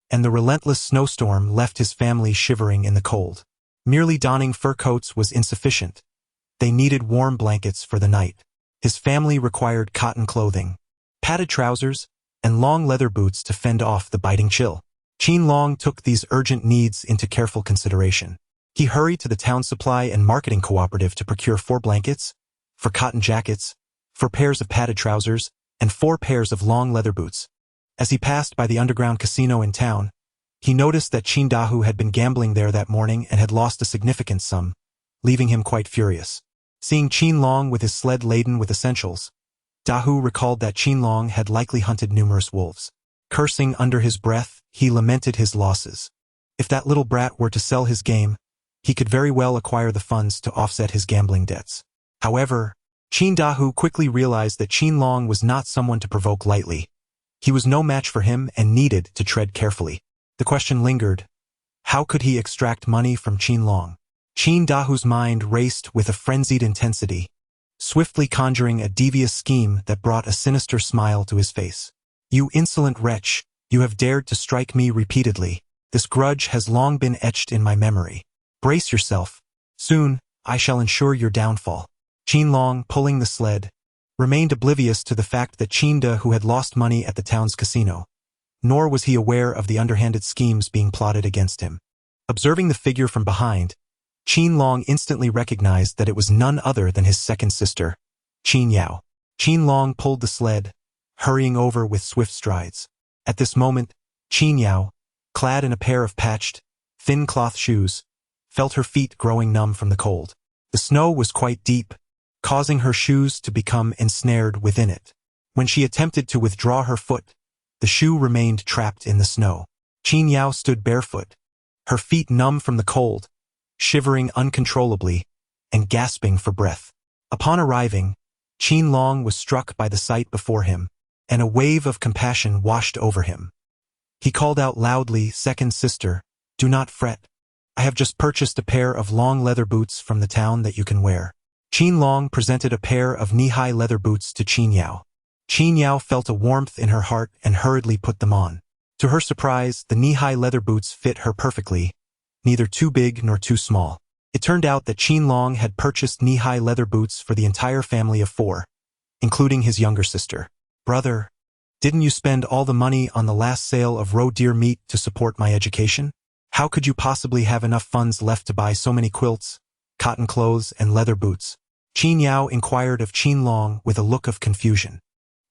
and the relentless snowstorm left his family shivering in the cold. Merely donning fur coats was insufficient. They needed warm blankets for the night. His family required cotton clothing, padded trousers, and long leather boots to fend off the biting chill. Qin Long took these urgent needs into careful consideration. He hurried to the town supply and marketing cooperative to procure 4 blankets, 4 cotton jackets, 4 pairs of padded trousers, and 4 pairs of long leather boots. As he passed by the underground casino in town, he noticed that Qin Dahu had been gambling there that morning and had lost a significant sum, leaving him quite furious. Seeing Qin Long with his sled laden with essentials, Dahu recalled that Qin Long had likely hunted numerous wolves. Cursing under his breath, he lamented his losses. If that little brat were to sell his game, he could very well acquire the funds to offset his gambling debts. However, Qin Dahu quickly realized that Qin Long was not someone to provoke lightly. He was no match for him and needed to tread carefully. The question lingered, How could he extract money from Qin Long? Qin Dahu's mind raced with a frenzied intensity, swiftly conjuring a devious scheme that brought a sinister smile to his face. You insolent wretch, you have dared to strike me repeatedly. This grudge has long been etched in my memory. Brace yourself. Soon, I shall ensure your downfall. Qin Long, pulling the sled, remained oblivious to the fact that Qin Dahu had lost money at the town's casino, nor was he aware of the underhanded schemes being plotted against him. Observing the figure from behind, Qin Long instantly recognized that it was none other than his second sister, Qin Yao. Qin Long pulled the sled, hurrying over with swift strides. At this moment, Qin Yao, clad in a pair of patched, thin cloth shoes, felt her feet growing numb from the cold. The snow was quite deep, causing her shoes to become ensnared within it. When she attempted to withdraw her foot, the shoe remained trapped in the snow. Qin Yao stood barefoot, her feet numb from the cold, shivering uncontrollably and gasping for breath. Upon arriving, Qin Long was struck by the sight before him, and a wave of compassion washed over him. He called out loudly, "Second sister, do not fret. I have just purchased a pair of long leather boots from the town that you can wear." Qin Long presented a pair of knee-high leather boots to Qin Yao. Qin Yao felt a warmth in her heart and hurriedly put them on. To her surprise, the knee-high leather boots fit her perfectly, neither too big nor too small. It turned out that Qin Long had purchased knee-high leather boots for the entire family of 4, including his younger sister. "Brother, didn't you spend all the money on the last sale of roe deer meat to support my education? How could you possibly have enough funds left to buy so many quilts, cotton clothes, and leather boots?" Qin Yao inquired of Qin Long with a look of confusion.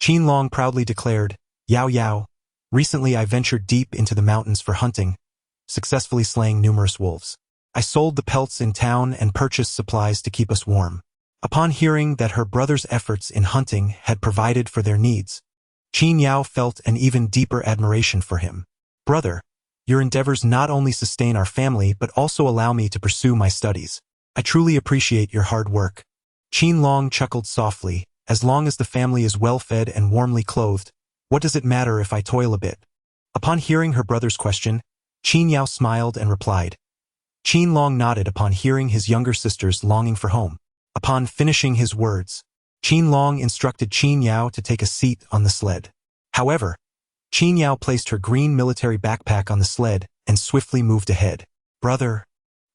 Qin Long proudly declared, "Yao Yao, recently I ventured deep into the mountains for hunting, successfully slaying numerous wolves. I sold the pelts in town and purchased supplies to keep us warm." Upon hearing that her brother's efforts in hunting had provided for their needs, Qin Yao felt an even deeper admiration for him. "Brother, your endeavors not only sustain our family but also allow me to pursue my studies. I truly appreciate your hard work." Qin Long chuckled softly, "As long as the family is well-fed and warmly clothed, what does it matter if I toil a bit?" Upon hearing her brother's question, Qin Yao smiled and replied. Qin Long nodded upon hearing his younger sister's longing for home. Upon finishing his words, Qin Long instructed Qin Yao to take a seat on the sled. However, Qin Yao placed her green military backpack on the sled and swiftly moved ahead. "Brother,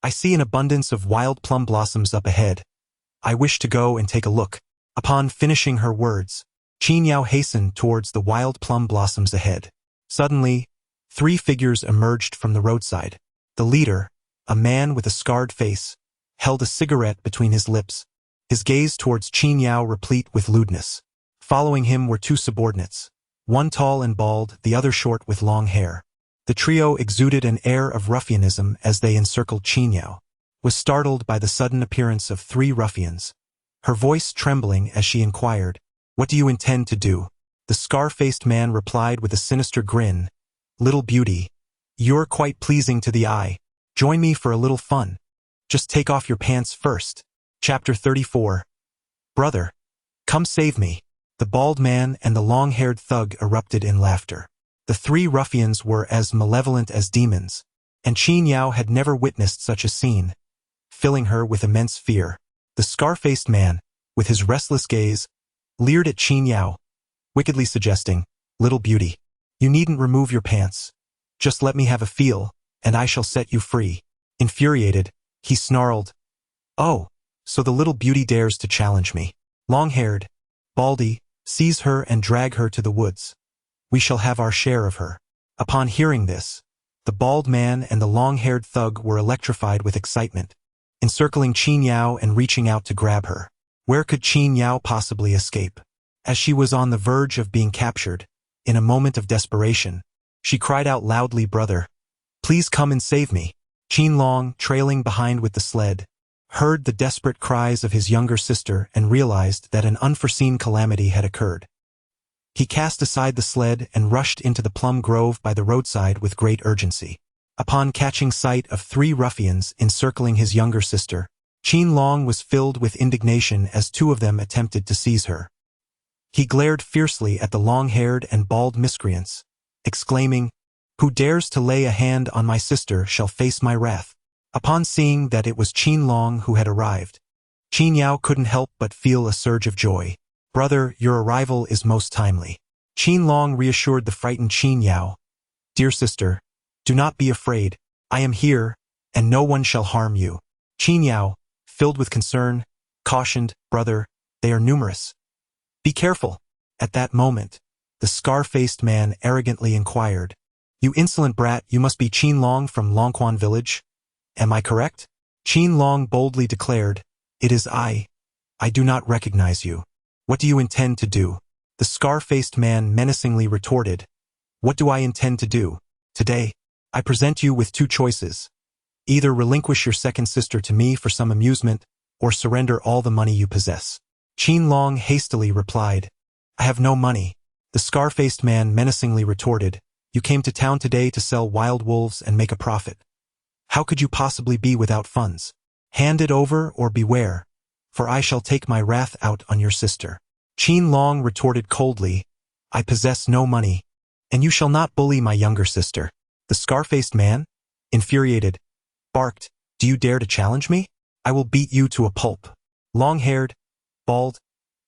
I see an abundance of wild plum blossoms up ahead. I wish to go and take a look." Upon finishing her words, Qin Yao hastened towards the wild plum blossoms ahead. Suddenly, 3 figures emerged from the roadside. The leader, a man with a scarred face, held a cigarette between his lips, his gaze towards Qin Yao replete with lewdness. Following him were 2 subordinates, one tall and bald, the other short with long hair. The trio exuded an air of ruffianism as they encircled Qin Yao. Was startled by the sudden appearance of 3 ruffians, her voice trembling as she inquired, "What do you intend to do?" The scar-faced man replied with a sinister grin, "Little beauty, you're quite pleasing to the eye. Join me for a little fun. Just take off your pants first." Chapter 34. "Brother, come save me." The bald man and the long-haired thug erupted in laughter. The 3 ruffians were as malevolent as demons, and Qin Yao had never witnessed such a scene, filling her with immense fear. The scar-faced man, with his restless gaze, leered at Qin Yao, wickedly suggesting, "Little beauty, you needn't remove your pants. Just let me have a feel, and I shall set you free." Infuriated, he snarled, "Oh, so the little beauty dares to challenge me. Long-haired, baldy, seize her and drag her to the woods. We shall have our share of her." Upon hearing this, the bald man and the long-haired thug were electrified with excitement, encircling Qin Yao and reaching out to grab her. Where could Qin Yao possibly escape? As she was on the verge of being captured, in a moment of desperation, she cried out loudly, "Brother, please come and save me." Qin Long, trailing behind with the sled, heard the desperate cries of his younger sister and realized that an unforeseen calamity had occurred. He cast aside the sled and rushed into the plum grove by the roadside with great urgency. Upon catching sight of 3 ruffians encircling his younger sister, Qin Long was filled with indignation as 2 of them attempted to seize her. He glared fiercely at the long-haired and bald miscreants, exclaiming, Who dares to lay a hand on my sister shall face my wrath. Upon seeing that it was Qin Long who had arrived, Qin Yao couldn't help but feel a surge of joy. Brother, your arrival is most timely. Qin Long reassured the frightened Qin Yao. Dear sister, do not be afraid. I am here, and no one shall harm you. Qin Yao, filled with concern, cautioned, Brother, they are numerous. Be careful. At that moment, the scar-faced man arrogantly inquired, You insolent brat, you must be Qin Long from Longquan village? Am I correct? Qin Long boldly declared, It is I. I do not recognize you. What do you intend to do? The scar-faced man menacingly retorted, What do I intend to do? Today, I present you with two choices. Either relinquish your second sister to me for some amusement, or surrender all the money you possess. Qin Long hastily replied, I have no money. The scar-faced man menacingly retorted, You came to town today to sell wild wolves and make a profit. How could you possibly be without funds? Hand it over or beware, for I shall take my wrath out on your sister. Qin Long retorted coldly, I possess no money, and you shall not bully my younger sister. The scar-faced man, infuriated, barked, Do you dare to challenge me? I will beat you to a pulp. Long-haired, bald,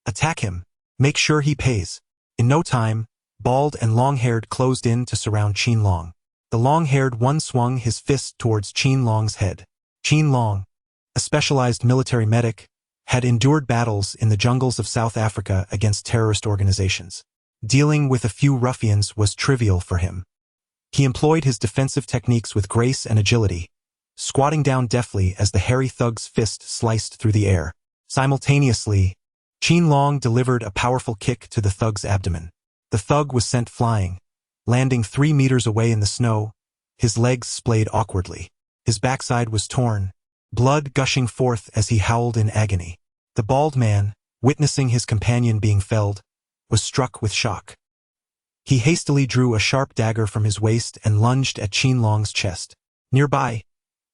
attack him. Make sure he pays. In no time, bald and long-haired closed in to surround Qin Long. The long-haired one swung his fist towards Qin Long's head. Qin Long, a specialized military medic, had endured battles in the jungles of South Africa against terrorist organizations. Dealing with a few ruffians was trivial for him. He employed his defensive techniques with grace and agility, squatting down deftly as the hairy thug's fist sliced through the air. Simultaneously, Qin Long delivered a powerful kick to the thug's abdomen. The thug was sent flying, landing 3 meters away in the snow, his legs splayed awkwardly. His backside was torn, blood gushing forth as he howled in agony. The bald man, witnessing his companion being felled, was struck with shock. He hastily drew a sharp dagger from his waist and lunged at Qin Long's chest. Nearby,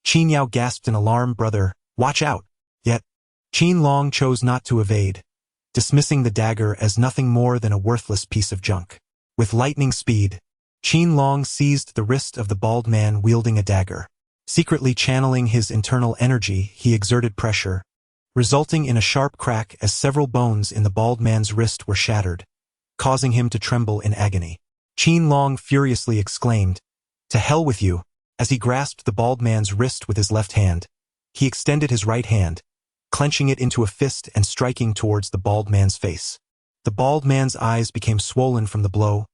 Qin Yao gasped in alarm, Brother, watch out! Yet, Qin Long chose not to evade, dismissing the dagger as nothing more than a worthless piece of junk. With lightning speed, Qin Long seized the wrist of the bald man wielding a dagger. Secretly channeling his internal energy, he exerted pressure, resulting in a sharp crack as several bones in the bald man's wrist were shattered, causing him to tremble in agony. Qin Long furiously exclaimed, To hell with you! As he grasped the bald man's wrist with his left hand, he extended his right hand, clenching it into a fist and striking towards the bald man's face. The bald man's eyes became swollen from the blow,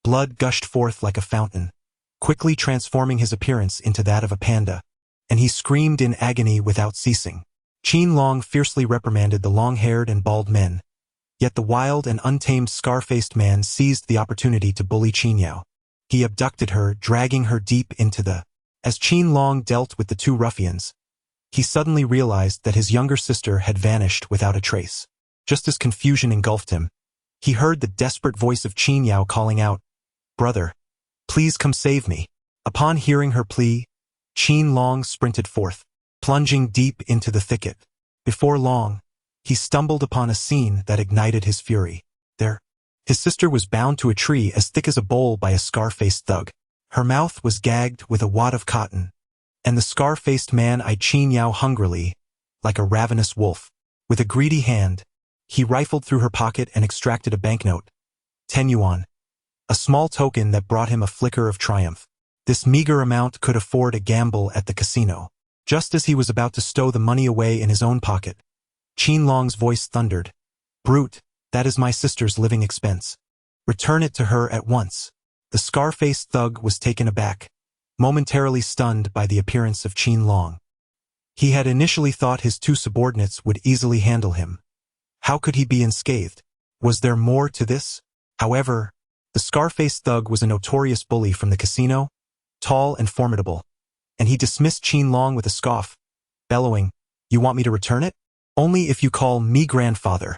blood gushed forth like a fountain, quickly transforming his appearance into that of a panda, and he screamed in agony without ceasing. Qin Long fiercely reprimanded the long-haired and bald men, yet the wild and untamed scar-faced man seized the opportunity to bully Qin Yao. He abducted her, dragging her deep into the... As Qin Long dealt with the two ruffians, he suddenly realized that his younger sister had vanished without a trace. Just as confusion engulfed him, he heard the desperate voice of Qin Yao calling out, Brother, please come save me. Upon hearing her plea, Qin Long sprinted forth, plunging deep into the thicket. Before long, he stumbled upon a scene that ignited his fury. There, his sister was bound to a tree as thick as a bowl by a scar-faced thug. Her mouth was gagged with a wad of cotton, and the scar-faced man eyed Qin Yao hungrily, like a ravenous wolf. With a greedy hand, he rifled through her pocket and extracted a banknote, 10 yuan, a small token that brought him a flicker of triumph. This meager amount could afford a gamble at the casino. Just as he was about to stow the money away in his own pocket, Qin Long's voice thundered, Brute, that is my sister's living expense. Return it to her at once. The scar-faced thug was taken aback, momentarily stunned by the appearance of Qin Long. He had initially thought his two subordinates would easily handle him. How could he be unscathed? Was there more to this? However, the scar-faced thug was a notorious bully from the casino, tall and formidable, and he dismissed Qin Long with a scoff, bellowing, You want me to return it? Only if you call me grandfather.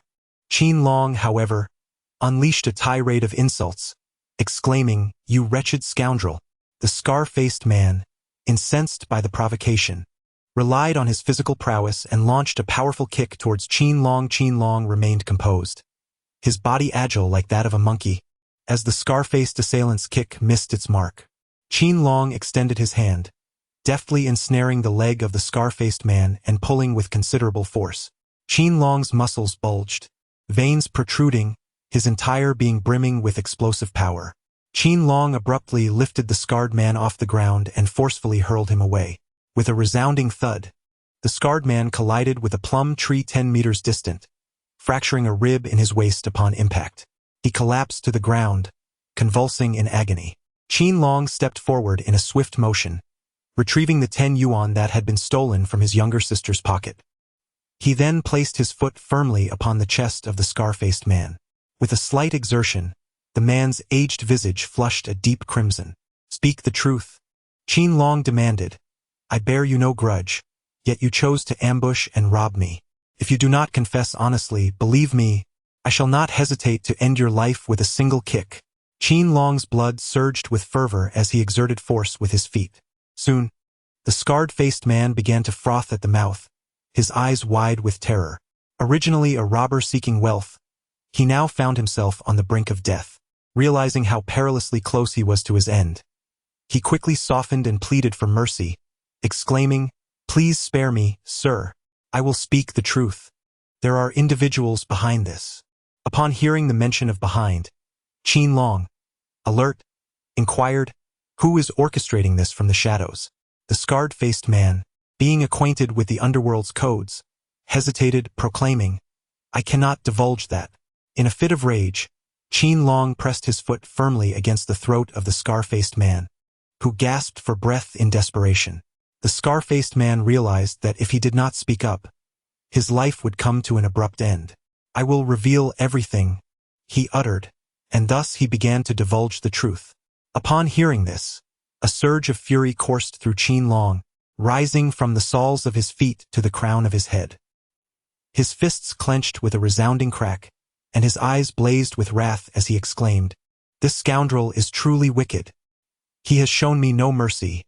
Qin Long, however, unleashed a tirade of insults, exclaiming, You wretched scoundrel. The scar-faced man, incensed by the provocation, relied on his physical prowess and launched a powerful kick towards Qin Long. Qin Long remained composed, his body agile like that of a monkey, as the scar-faced assailant's kick missed its mark. Qin Long extended his hand, deftly ensnaring the leg of the scar-faced man and pulling with considerable force. Qin Long's muscles bulged, veins protruding, his entire being brimming with explosive power. Qin Long abruptly lifted the scarred man off the ground and forcefully hurled him away. With a resounding thud, the scarred man collided with a plum tree 10 meters distant, fracturing a rib in his waist upon impact. He collapsed to the ground, convulsing in agony. Qin Long stepped forward in a swift motion, retrieving the 10 yuan that had been stolen from his younger sister's pocket. He then placed his foot firmly upon the chest of the scar-faced man. With a slight exertion, the man's aged visage flushed a deep crimson. "Speak the truth," Qin Long demanded. "I bear you no grudge, yet you chose to ambush and rob me. If you do not confess honestly, believe me, I shall not hesitate to end your life with a single kick." Qin Long's blood surged with fervor as he exerted force with his feet. Soon, the scarred-faced man began to froth at the mouth, his eyes wide with terror. Originally a robber seeking wealth, he now found himself on the brink of death. Realizing how perilously close he was to his end, he quickly softened and pleaded for mercy, exclaiming, "Please spare me, sir. I will speak the truth. There are individuals behind this." Upon hearing the mention of behind, Qin Long, alert, inquired, "Who is orchestrating this from the shadows?" The scarred-faced man, being acquainted with the underworld's codes, hesitated, proclaiming, "I cannot divulge that." In a fit of rage, Qin Long pressed his foot firmly against the throat of the scar-faced man, who gasped for breath in desperation. The scar-faced man realized that if he did not speak up, his life would come to an abrupt end. "I will reveal everything," he uttered, and thus he began to divulge the truth. Upon hearing this, a surge of fury coursed through Qin Long, rising from the soles of his feet to the crown of his head. His fists clenched with a resounding crack, and his eyes blazed with wrath as he exclaimed, "This scoundrel is truly wicked. He has shown me no mercy.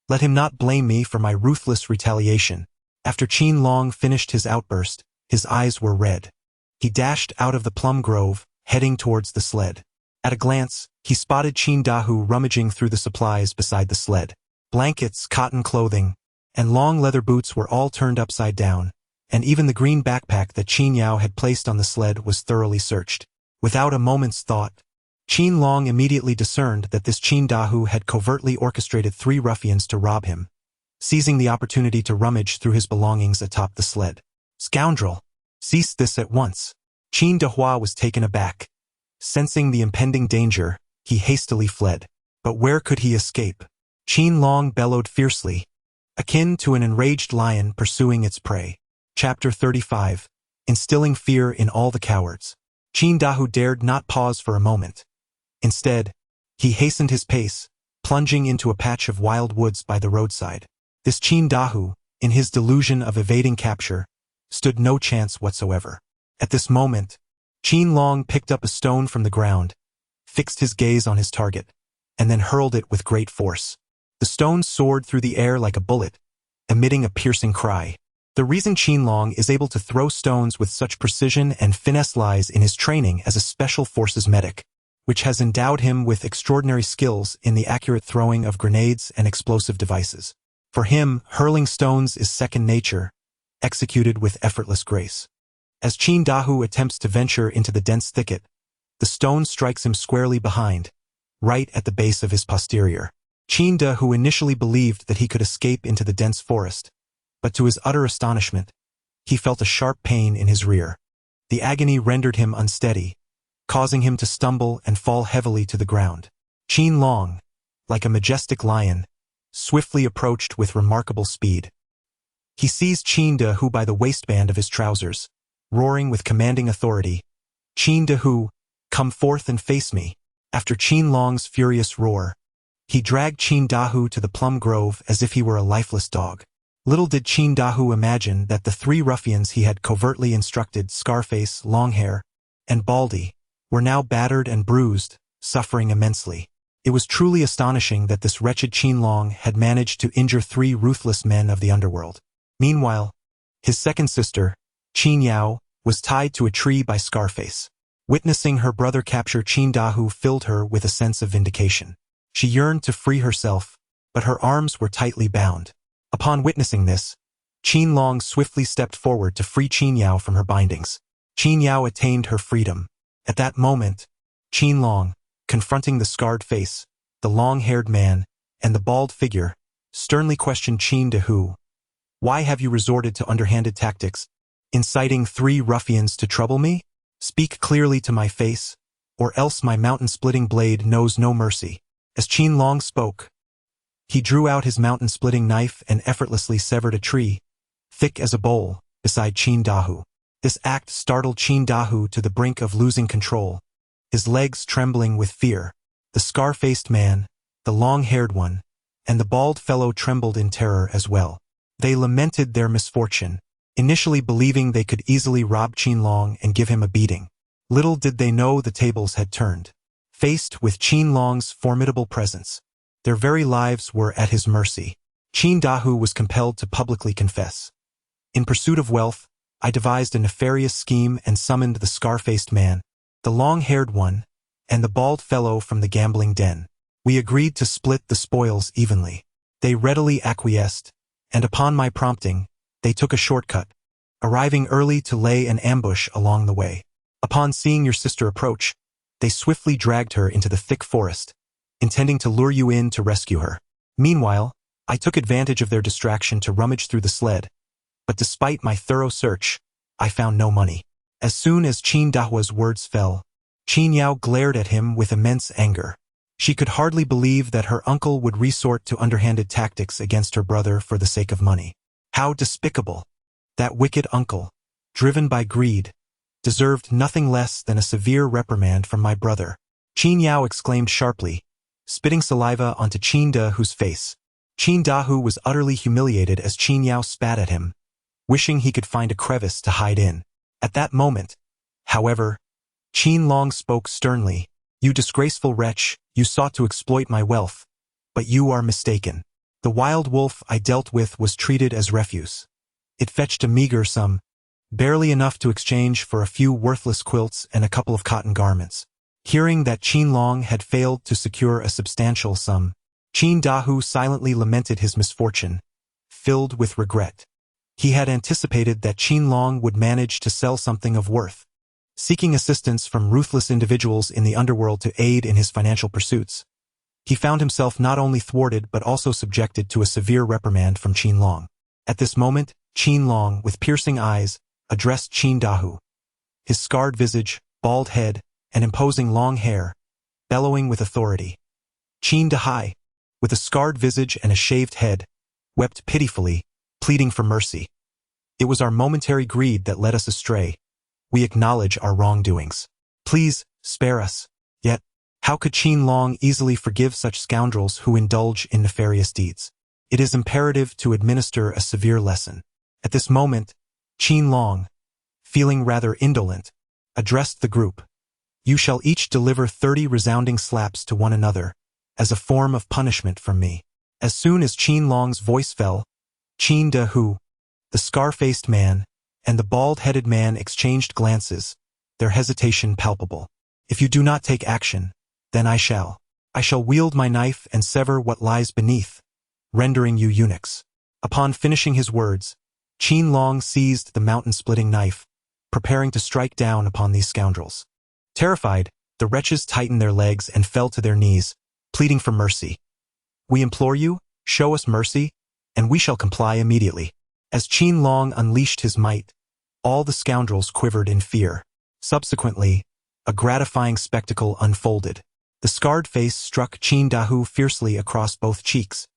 Let him not blame me for my ruthless retaliation." After Qin Long finished his outburst, his eyes were red. He dashed out of the plum grove, heading towards the sled. At a glance, he spotted Qin Dahu rummaging through the supplies beside the sled. Blankets, cotton clothing, and long leather boots were all turned upside down, and even the green backpack that Qin Yao had placed on the sled was thoroughly searched. Without a moment's thought, Qin Long immediately discerned that this Qin Dahu had covertly orchestrated 3 ruffians to rob him, seizing the opportunity to rummage through his belongings atop the sled. "Scoundrel! Cease this at once." Qin Dahua was taken aback. Sensing the impending danger, he hastily fled. But where could he escape? Qin Long bellowed fiercely, akin to an enraged lion pursuing its prey. Chapter 35. Instilling fear in all the cowards. Qin Dahu dared not pause for a moment. Instead, he hastened his pace, plunging into a patch of wild woods by the roadside. This Qin Dahu, in his delusion of evading capture, stood no chance whatsoever. At this moment, Qin Long picked up a stone from the ground, fixed his gaze on his target, and then hurled it with great force. The stone soared through the air like a bullet, emitting a piercing cry. The reason Qin Long is able to throw stones with such precision and finesse lies in his training as a special forces medic, which has endowed him with extraordinary skills in the accurate throwing of grenades and explosive devices. For him, hurling stones is second nature, executed with effortless grace. As Qin Dahu attempts to venture into the dense thicket, the stone strikes him squarely behind, right at the base of his posterior. Qin Dahu initially believed that he could escape into the dense forest, but to his utter astonishment, he felt a sharp pain in his rear. The agony rendered him unsteady, causing him to stumble and fall heavily to the ground. Qin Long, like a majestic lion, swiftly approached with remarkable speed. He seized Qin Dahu by the waistband of his trousers, roaring with commanding authority, "Qin Dahu, come forth and face me." After Qin Long's furious roar, he dragged Qin Dahu to the plum grove as if he were a lifeless dog. Little did Qin Dahu imagine that the 3 ruffians he had covertly instructed, Scarface, Longhair, and Baldy, were now battered and bruised, suffering immensely. It was truly astonishing that this wretched Qin Long had managed to injure 3 ruthless men of the underworld. Meanwhile, his second sister, Qin Yao, was tied to a tree by Scarface. Witnessing her brother capture Qin Dahu filled her with a sense of vindication. She yearned to free herself, but her arms were tightly bound. Upon witnessing this, Qin Long swiftly stepped forward to free Qin Yao from her bindings. Qin Yao attained her freedom. At that moment, Qin Long, confronting the scarred face, the long-haired man, and the bald figure, sternly questioned Qin Dahu. Why have you resorted to underhanded tactics, inciting 3 ruffians to trouble me? Speak clearly to my face, or else my mountain-splitting blade knows no mercy. As Qin Long spoke, he drew out his mountain-splitting knife and effortlessly severed a tree, thick as a bowl, beside Qin Dahu. This act startled Qin Dahu to the brink of losing control, his legs trembling with fear. The scar-faced man, the long-haired one, and the bald fellow trembled in terror as well. They lamented their misfortune, initially believing they could easily rob Qin Long and give him a beating. Little did they know the tables had turned. Faced with Qin Long's formidable presence, their very lives were at his mercy. Qin Dahu was compelled to publicly confess. In pursuit of wealth, I devised a nefarious scheme and summoned the scar-faced man, the long-haired one, and the bald fellow from the gambling den. We agreed to split the spoils evenly. They readily acquiesced, and upon my prompting, they took a shortcut, arriving early to lay an ambush along the way. Upon seeing your sister approach, they swiftly dragged her into the thick forest, intending to lure you in to rescue her. Meanwhile, I took advantage of their distraction to rummage through the sled, but despite my thorough search, I found no money. As soon as Qin Dahua's words fell, Qin Yao glared at him with immense anger. She could hardly believe that her uncle would resort to underhanded tactics against her brother for the sake of money. How despicable! That wicked uncle, driven by greed, deserved nothing less than a severe reprimand from my brother. Qin Yao exclaimed sharply, spitting saliva onto Qin Dahu's face. Qin Dahu was utterly humiliated as Qin Yao spat at him, wishing he could find a crevice to hide in. At that moment, however, Qin Long spoke sternly. You disgraceful wretch, you sought to exploit my wealth, but you are mistaken. The wild wolf I dealt with was treated as refuse. It fetched a meager sum, barely enough to exchange for a few worthless quilts and a couple of cotton garments. Hearing that Qin Long had failed to secure a substantial sum, Qin Dahu silently lamented his misfortune, filled with regret. He had anticipated that Qin Long would manage to sell something of worth. Seeking assistance from ruthless individuals in the underworld to aid in his financial pursuits, he found himself not only thwarted but also subjected to a severe reprimand from Qin Long. At this moment, Qin Long, with piercing eyes, addressed Qin Dahu. His scarred visage, bald head, and imposing long hair, bellowing with authority. Qin Dahu, with a scarred visage and a shaved head, wept pitifully, pleading for mercy. It was our momentary greed that led us astray. We acknowledge our wrongdoings. Please, spare us. Yet, how could Qin Long easily forgive such scoundrels who indulge in nefarious deeds? It is imperative to administer a severe lesson. At this moment, Qin Long, feeling rather indolent, addressed the group. You shall each deliver 30 resounding slaps to one another, as a form of punishment from me. As soon as Qin Long's voice fell, Qin Dahu, the scar-faced man, and the bald-headed man exchanged glances, their hesitation palpable. If you do not take action, then I shall. I shall wield my knife and sever what lies beneath, rendering you eunuchs. Upon finishing his words, Qin Long seized the mountain-splitting knife, preparing to strike down upon these scoundrels. Terrified, the wretches tightened their legs and fell to their knees, pleading for mercy. We implore you, show us mercy, and we shall comply immediately. As Qin Long unleashed his might, all the scoundrels quivered in fear. Subsequently, a gratifying spectacle unfolded. The scarred face struck Qin Dahu fiercely across both cheeks,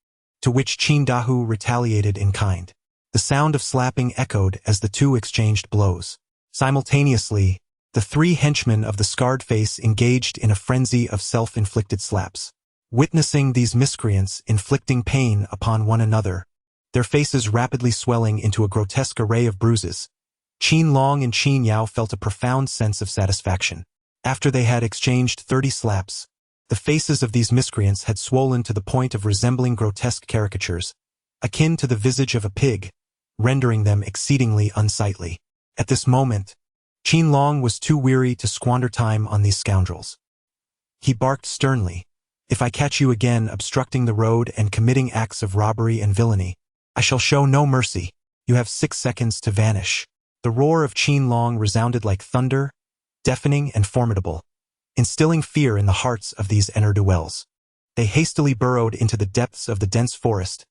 to which Qin Dahu retaliated in kind. The sound of slapping echoed as the two exchanged blows. Simultaneously, the 3 henchmen of the scarred face engaged in a frenzy of self-inflicted slaps. Witnessing these miscreants inflicting pain upon one another, their faces rapidly swelling into a grotesque array of bruises, Qin Long and Qin Yao felt a profound sense of satisfaction. After they had exchanged 30 slaps, the faces of these miscreants had swollen to the point of resembling grotesque caricatures, akin to the visage of a pig, rendering them exceedingly unsightly. At this moment, Qin Long was too weary to squander time on these scoundrels. He barked sternly, If I catch you again obstructing the road and committing acts of robbery and villainy, I shall show no mercy. You have 6 seconds to vanish." The roar of Qin Long resounded like thunder, deafening and formidable, instilling fear in the hearts of these ne'er-do-wells. They hastily burrowed into the depths of the dense forest,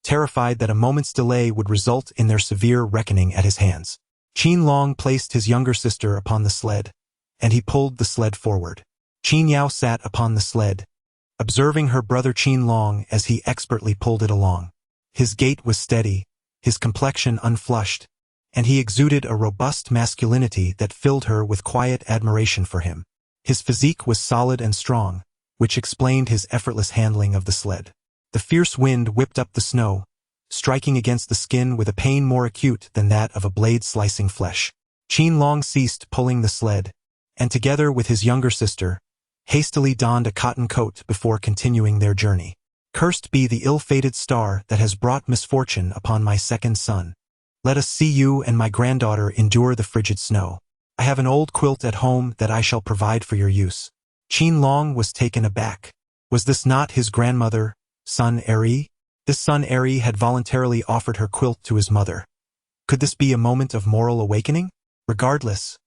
terrified that a moment's delay would result in their severe reckoning at his hands. Qin Long placed his younger sister upon the sled, and he pulled the sled forward. Qin Yao sat upon the sled, observing her brother Qin Long as he expertly pulled it along. His gait was steady, his complexion unflushed, and he exuded a robust masculinity that filled her with quiet admiration for him. His physique was solid and strong, which explained his effortless handling of the sled. The fierce wind whipped up the snow, striking against the skin with a pain more acute than that of a blade slicing flesh. Qin Long ceased pulling the sled, and together with his younger sister, hastily donned a cotton coat before continuing their journey. "Cursed be the ill-fated star that has brought misfortune upon my second son. Let us see you and my granddaughter endure the frigid snow. I have an old quilt at home that I shall provide for your use." Qin Long was taken aback. Was this not his grandmother, Sun Eri? This Sun Eri had voluntarily offered her quilt to his mother. Could this be a moment of moral awakening? Regardless,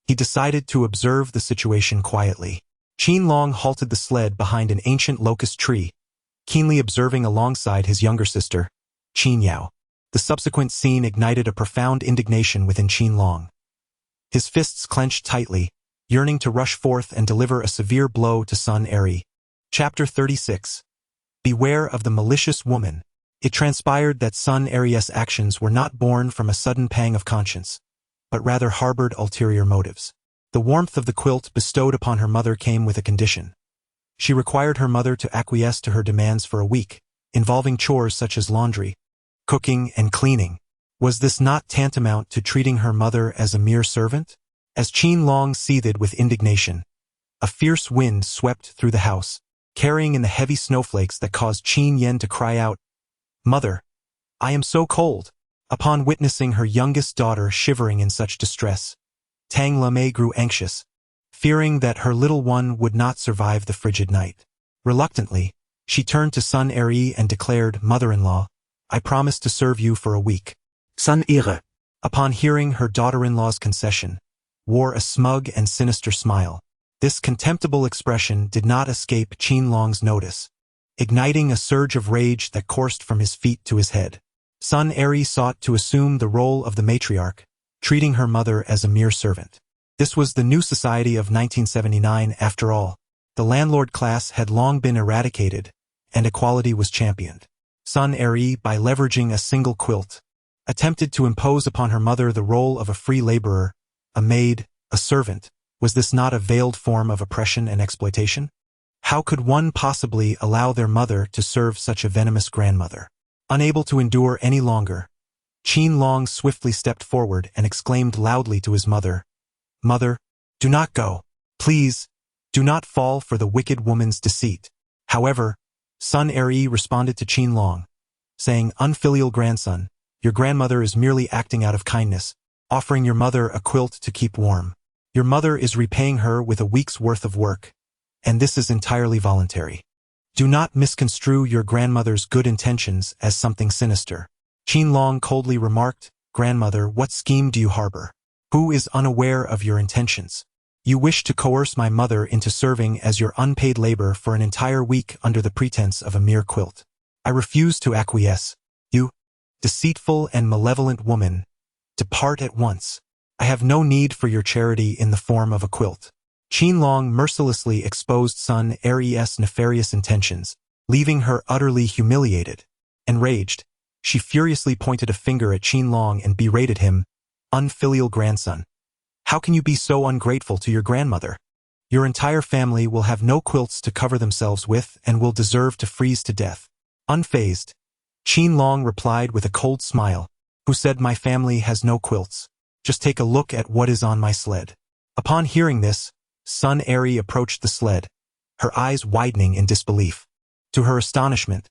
he decided to observe the situation quietly. Qin Long halted the sled behind an ancient locust tree, keenly observing alongside his younger sister, Qin Yao. The subsequent scene ignited a profound indignation within Qin Long. His fists clenched tightly, yearning to rush forth and deliver a severe blow to Sun Eri. Chapter 36. Beware of the malicious woman. It transpired that Sun Eri's actions were not born from a sudden pang of conscience, but rather harbored ulterior motives. The warmth of the quilt bestowed upon her mother came with a condition. She required her mother to acquiesce to her demands for a week, involving chores such as laundry, cooking, and cleaning. Was this not tantamount to treating her mother as a mere servant? As Qin Long seethed with indignation, a fierce wind swept through the house, carrying in the heavy snowflakes that caused Qin Yen to cry out, "Mother, I am so cold." Upon witnessing her youngest daughter shivering in such distress, Tang Lamei grew anxious, fearing that her little one would not survive the frigid night. Reluctantly, she turned to Sun Eri and declared, "Mother-in-law, I promise to serve you for a week."
Sun Eri,
Upon hearing her daughter-in-law's concession, wore a smug and sinister smile. This contemptible expression did not escape Qin Long's notice, igniting a surge of rage that coursed from his feet to his head. Sun Eri sought to assume the role of the matriarch, treating her mother as a mere servant. This was the new society of 1979 after all. The landlord class had long been eradicated, and equality was championed. Sun Eri, by leveraging a single quilt, attempted to impose upon her mother the role of a free laborer, a maid, a servant. Was this not a veiled form of oppression and exploitation? How could one possibly allow their mother to serve such a venomous grandmother? Unable to endure any longer, Qin Long swiftly stepped forward and exclaimed loudly to his mother, "Mother, do not go. Please, do not fall for the wicked woman's deceit." However, Sun Eri responded to Qin Long, saying, "Unfilial grandson, your grandmother is merely acting out of kindness, offering your mother a quilt to keep warm. Your mother is repaying her with a week's worth of work, and this is entirely voluntary. Do not misconstrue your grandmother's good intentions as something sinister." Qin Long coldly remarked, "Grandmother, what scheme do you harbor? Who is unaware of your intentions? You wish to coerce my mother into serving as your unpaid labor for an entire week under the pretense of a mere quilt. I refuse to acquiesce. You, deceitful and malevolent woman, depart at once. I have no need for your charity in the form of a quilt." Qin Long mercilessly exposed Sun Eri's nefarious intentions, leaving her utterly humiliated. Enraged, she furiously pointed a finger at Qin Long and berated him, "Unfilial grandson. How can you be so ungrateful to your grandmother? Your entire family will have no quilts to cover themselves with and will deserve to freeze to death." Unfazed, Qin Long replied with a cold smile, "Who said my family has no quilts? Just take a look at what is on my sled." Upon hearing this, Sun Eri approached the sled, her eyes widening in disbelief. To her astonishment,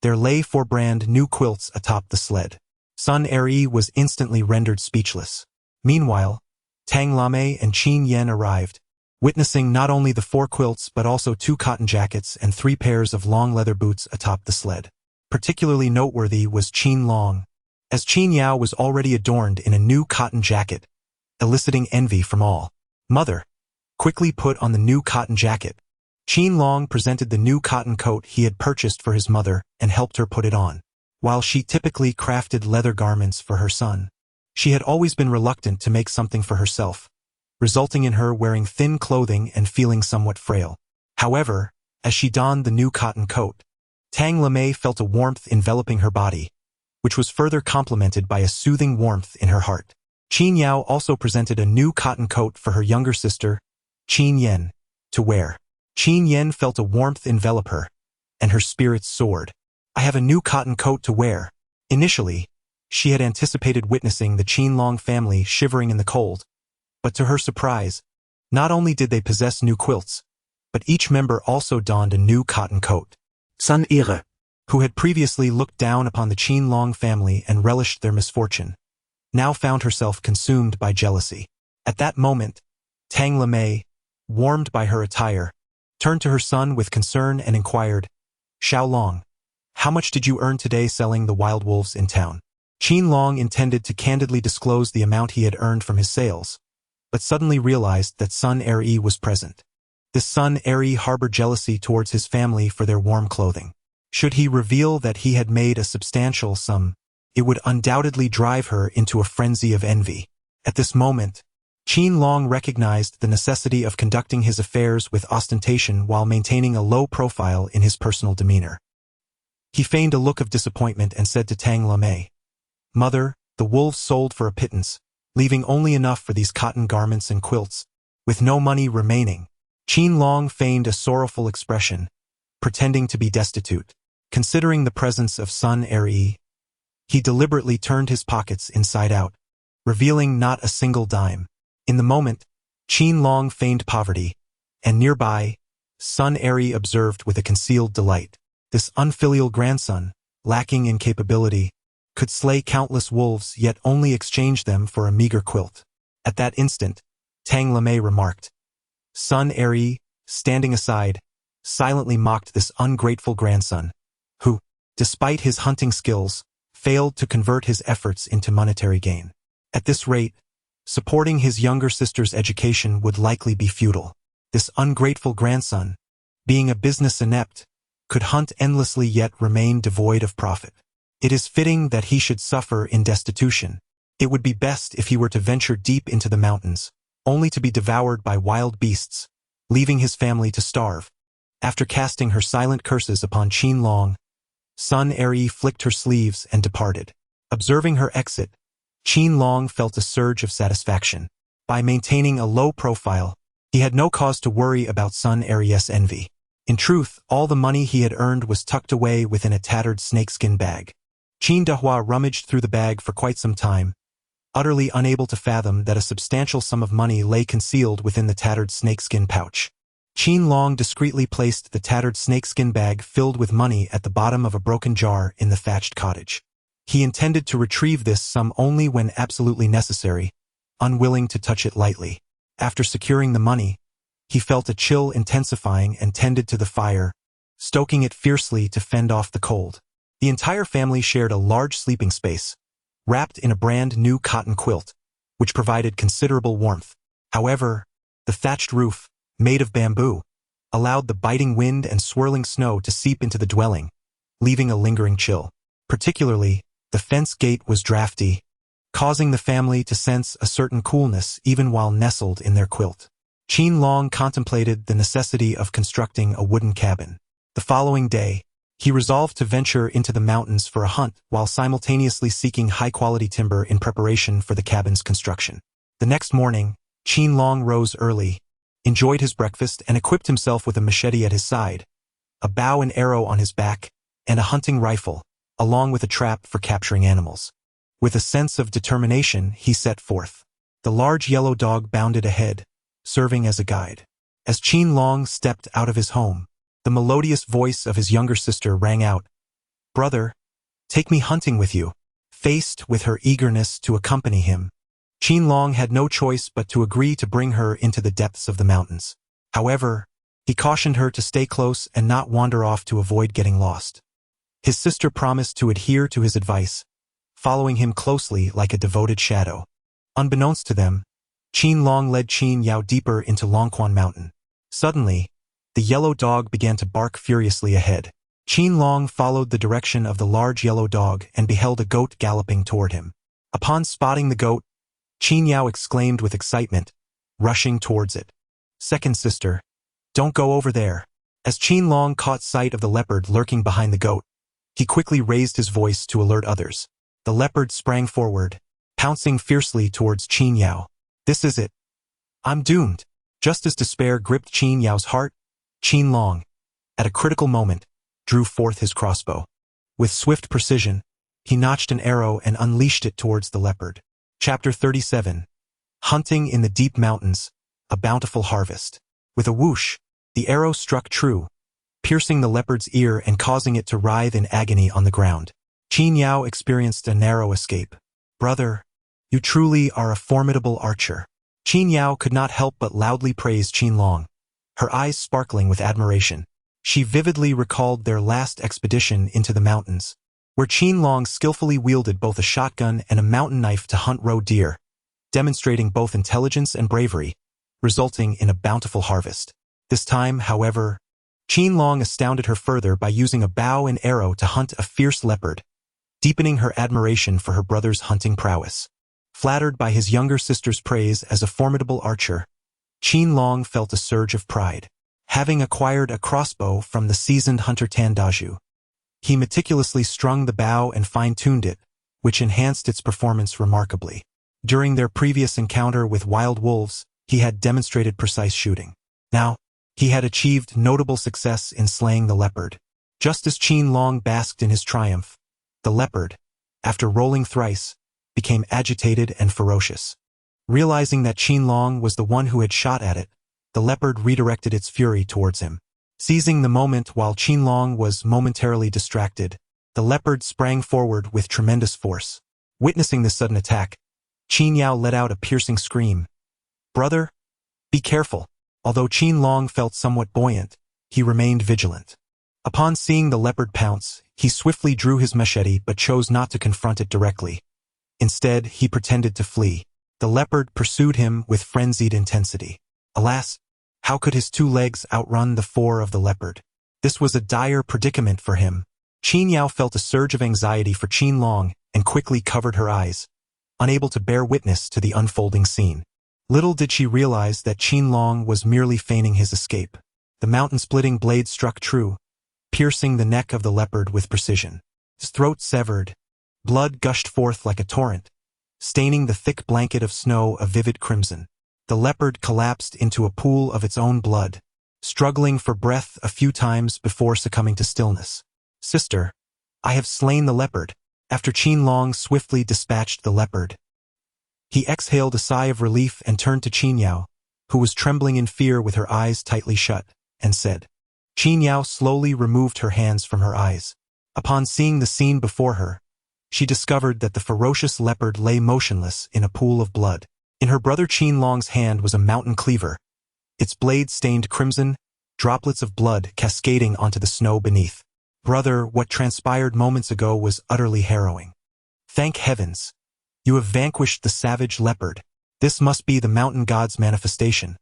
there lay 4 brand new quilts atop the sled. Sun Eri was instantly rendered speechless. Meanwhile, Tang Lame and Qin Yen arrived, witnessing not only the 4 quilts but also 2 cotton jackets and 3 pairs of long leather boots atop the sled. Particularly noteworthy was Qin Long, as Qin Yao was already adorned in a new cotton jacket, eliciting envy from all. "Mother, quickly put on the new cotton jacket." Qin Long presented the new cotton coat he had purchased for his mother and helped her put it on. While she typically crafted leather garments for her son, she had always been reluctant to make something for herself, resulting in her wearing thin clothing and feeling somewhat frail. However, as she donned the new cotton coat, Tang Lemay felt a warmth enveloping her body, which was further complemented by a soothing warmth in her heart. Qin Yao also presented a new cotton coat for her younger sister, Qin Yen, to wear. Qin Yen felt a warmth envelop her, and her spirits soared. "I have a new cotton coat to wear." Initially, she had anticipated witnessing the Qin Long family shivering in the cold, but to her surprise, not only did they possess new quilts, but each member also donned a new cotton coat.
Sun Ere,
Who had previously looked down upon the Qin Long family and relished their misfortune, now found herself consumed by jealousy. At that moment, Tang Lemay, warmed by her attire, turned to her son with concern and inquired, "Xiao Long, how much did you earn today selling the wild wolves in town?" Qin Long intended to candidly disclose the amount he had earned from his sales, but suddenly realized that Sun Ere was present. This Sun Ere harbored jealousy towards his family for their warm clothing. Should he reveal that he had made a substantial sum, it would undoubtedly drive her into a frenzy of envy. At this moment, Qin Long recognized the necessity of conducting his affairs with ostentation while maintaining a low profile in his personal demeanor. He feigned a look of disappointment and said to Tang Lemay, "Mother, the wolves sold for a pittance, leaving only enough for these cotton garments and quilts, with no money remaining." Qin Long feigned a sorrowful expression, pretending to be destitute. Considering the presence of Sun Ere, he deliberately turned his pockets inside out, revealing not a single dime. In the moment, Qin Long feigned poverty, and nearby, Sun Ere observed with a concealed delight. This unfilial grandson, lacking in capability, could slay countless wolves yet only exchange them for a meager quilt. At that instant, Tang Lemay remarked. Sun Ere, standing aside, silently mocked this ungrateful grandson, who, despite his hunting skills, failed to convert his efforts into monetary gain. At this rate, supporting his younger sister's education would likely be futile. This ungrateful grandson, being a business inept, could hunt endlessly yet remain devoid of profit. It is fitting that he should suffer in destitution. It would be best if he were to venture deep into the mountains, only to be devoured by wild beasts, leaving his family to starve. After casting her silent curses upon Qin Long, Sun Ere flicked her sleeves and departed. Observing her exit, Qin Long felt a surge of satisfaction. By maintaining a low profile, he had no cause to worry about Sun Ere's envy. In truth, all the money he had earned was tucked away within a tattered snakeskin bag. Qin Dahua rummaged through the bag for quite some time, utterly unable to fathom that a substantial sum of money lay concealed within the tattered snakeskin pouch. Qin Long discreetly placed the tattered snakeskin bag filled with money at the bottom of a broken jar in the thatched cottage. He intended to retrieve this sum only when absolutely necessary, unwilling to touch it lightly. After securing the money, he felt a chill intensifying and tended to the fire, stoking it fiercely to fend off the cold. The entire family shared a large sleeping space, wrapped in a brand new cotton quilt, which provided considerable warmth. However, the thatched roof, made of bamboo, allowed the biting wind and swirling snow to seep into the dwelling, leaving a lingering chill. Particularly, the fence gate was drafty, causing the family to sense a certain coolness even while nestled in their quilt. Qin Long contemplated the necessity of constructing a wooden cabin. The following day, he resolved to venture into the mountains for a hunt while simultaneously seeking high-quality timber in preparation for the cabin's construction. The next morning, Qin Long rose early, enjoyed his breakfast and equipped himself with a machete at his side, a bow and arrow on his back, and a hunting rifle, along with a trap for capturing animals. With a sense of determination, he set forth. The large yellow dog bounded ahead, serving as a guide. As Qin Long stepped out of his home, the melodious voice of his younger sister rang out, "Brother, take me hunting with you." Faced with her eagerness to accompany him, Qin Long had no choice but to agree to bring her into the depths of the mountains. However, he cautioned her to stay close and not wander off to avoid getting lost. His sister promised to adhere to his advice, following him closely like a devoted shadow. Unbeknownst to them, Qin Long led Qin Yao deeper into Longquan Mountain. Suddenly, the yellow dog began to bark furiously ahead. Qin Long followed the direction of the large yellow dog and beheld a goat galloping toward him. Upon spotting the goat, Qin Yao exclaimed with excitement, rushing towards it. "Second sister, don't go over there." As Qin Long caught sight of the leopard lurking behind the goat, he quickly raised his voice to alert others. The leopard sprang forward, pouncing fiercely towards Qin Yao. "This is it. I'm doomed." Just as despair gripped Qin Yao's heart, Qin Long, at a critical moment, drew forth his crossbow. With swift precision, he notched an arrow and unleashed it towards the leopard. Chapter 37. Hunting in the Deep Mountains, a Bountiful Harvest. With a whoosh, the arrow struck true, piercing the leopard's ear and causing it to writhe in agony on the ground. Qin Yao experienced a narrow escape. "Brother, you truly are a formidable archer." Qin Yao could not help but loudly praise Qin Long, her eyes sparkling with admiration. She vividly recalled their last expedition into the mountains, where Qin Long skillfully wielded both a shotgun and a mountain knife to hunt roe deer, demonstrating both intelligence and bravery, resulting in a bountiful harvest. This time, however, Qin Long astounded her further by using a bow and arrow to hunt a fierce leopard, deepening her admiration for her brother's hunting prowess. Flattered by his younger sister's praise as a formidable archer, Qin Long felt a surge of pride. Having acquired a crossbow from the seasoned hunter Tan Daju, he meticulously strung the bow and fine-tuned it, which enhanced its performance remarkably. During their previous encounter with wild wolves, he had demonstrated precise shooting. Now, he had achieved notable success in slaying the leopard. Just as Qin Long basked in his triumph, the leopard, after rolling thrice, became agitated and ferocious. Realizing that Qin Long was the one who had shot at it, the leopard redirected its fury towards him. Seizing the moment while Qin Long was momentarily distracted, the leopard sprang forward with tremendous force. Witnessing this sudden attack, Qin Yao let out a piercing scream. "Brother, be careful." Although Qin Long felt somewhat buoyant, he remained vigilant. Upon seeing the leopard pounce, he swiftly drew his machete but chose not to confront it directly. Instead, he pretended to flee. The leopard pursued him with frenzied intensity. Alas, how could his two legs outrun the four of the leopard? This was a dire predicament for him. Qin Yao felt a surge of anxiety for Qin Long and quickly covered her eyes, unable to bear witness to the unfolding scene. Little did she realize that Qin Long was merely feigning his escape. The mountain-splitting blade struck true, piercing the neck of the leopard with precision. His throat severed. Blood gushed forth like a torrent, staining the thick blanket of snow a vivid crimson. The leopard collapsed into a pool of its own blood, struggling for breath a few times before succumbing to stillness. "Sister, I have slain the leopard." After Qin Long swiftly dispatched the leopard, he exhaled a sigh of relief and turned to Qin Yao, who was trembling in fear with her eyes tightly shut, and said. Qin Yao slowly removed her hands from her eyes. Upon seeing the scene before her, she discovered that the ferocious leopard lay motionless in a pool of blood. In her brother Qin Long's hand was a mountain cleaver, its blade stained crimson, droplets of blood cascading onto the snow beneath. "Brother, what transpired moments ago was utterly harrowing. Thank heavens, you have vanquished the savage leopard. This must be the mountain god's manifestation,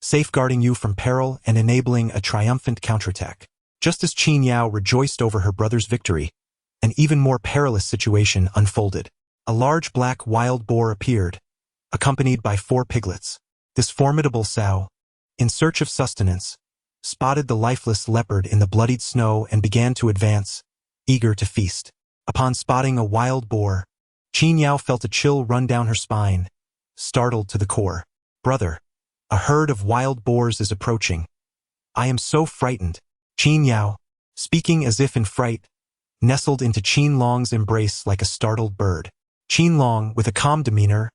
safeguarding you from peril and enabling a triumphant counterattack." Just as Qin Yao rejoiced over her brother's victory, an even more perilous situation unfolded. A large black wild boar appeared, accompanied by 4 piglets. This formidable sow, in search of sustenance, spotted the lifeless leopard in the bloodied snow and began to advance, eager to feast. Upon spotting a wild boar, Qin Yao felt a chill run down her spine, startled to the core. "Brother, a herd of wild boars is approaching. I am so frightened." Qin Yao, speaking as if in fright, nestled into Qin Long's embrace like a startled bird. Qin Long, with a calm demeanor,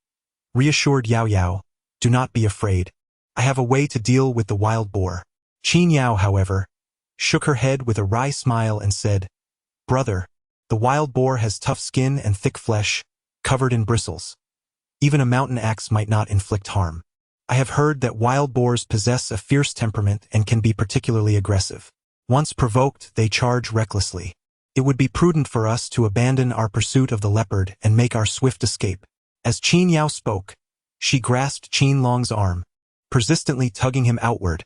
reassured Yao Yao, "Do not be afraid. I have a way to deal with the wild boar." Qin Yao, however, shook her head with a wry smile and said, "Brother, the wild boar has tough skin and thick flesh, covered in bristles. Even a mountain axe might not inflict harm. I have heard that wild boars possess a fierce temperament and can be particularly aggressive. Once provoked, they charge recklessly. It would be prudent for us to abandon our pursuit of the leopard and make our swift escape. As Qin Yao spoke, she grasped Qin Long's arm, persistently tugging him outward,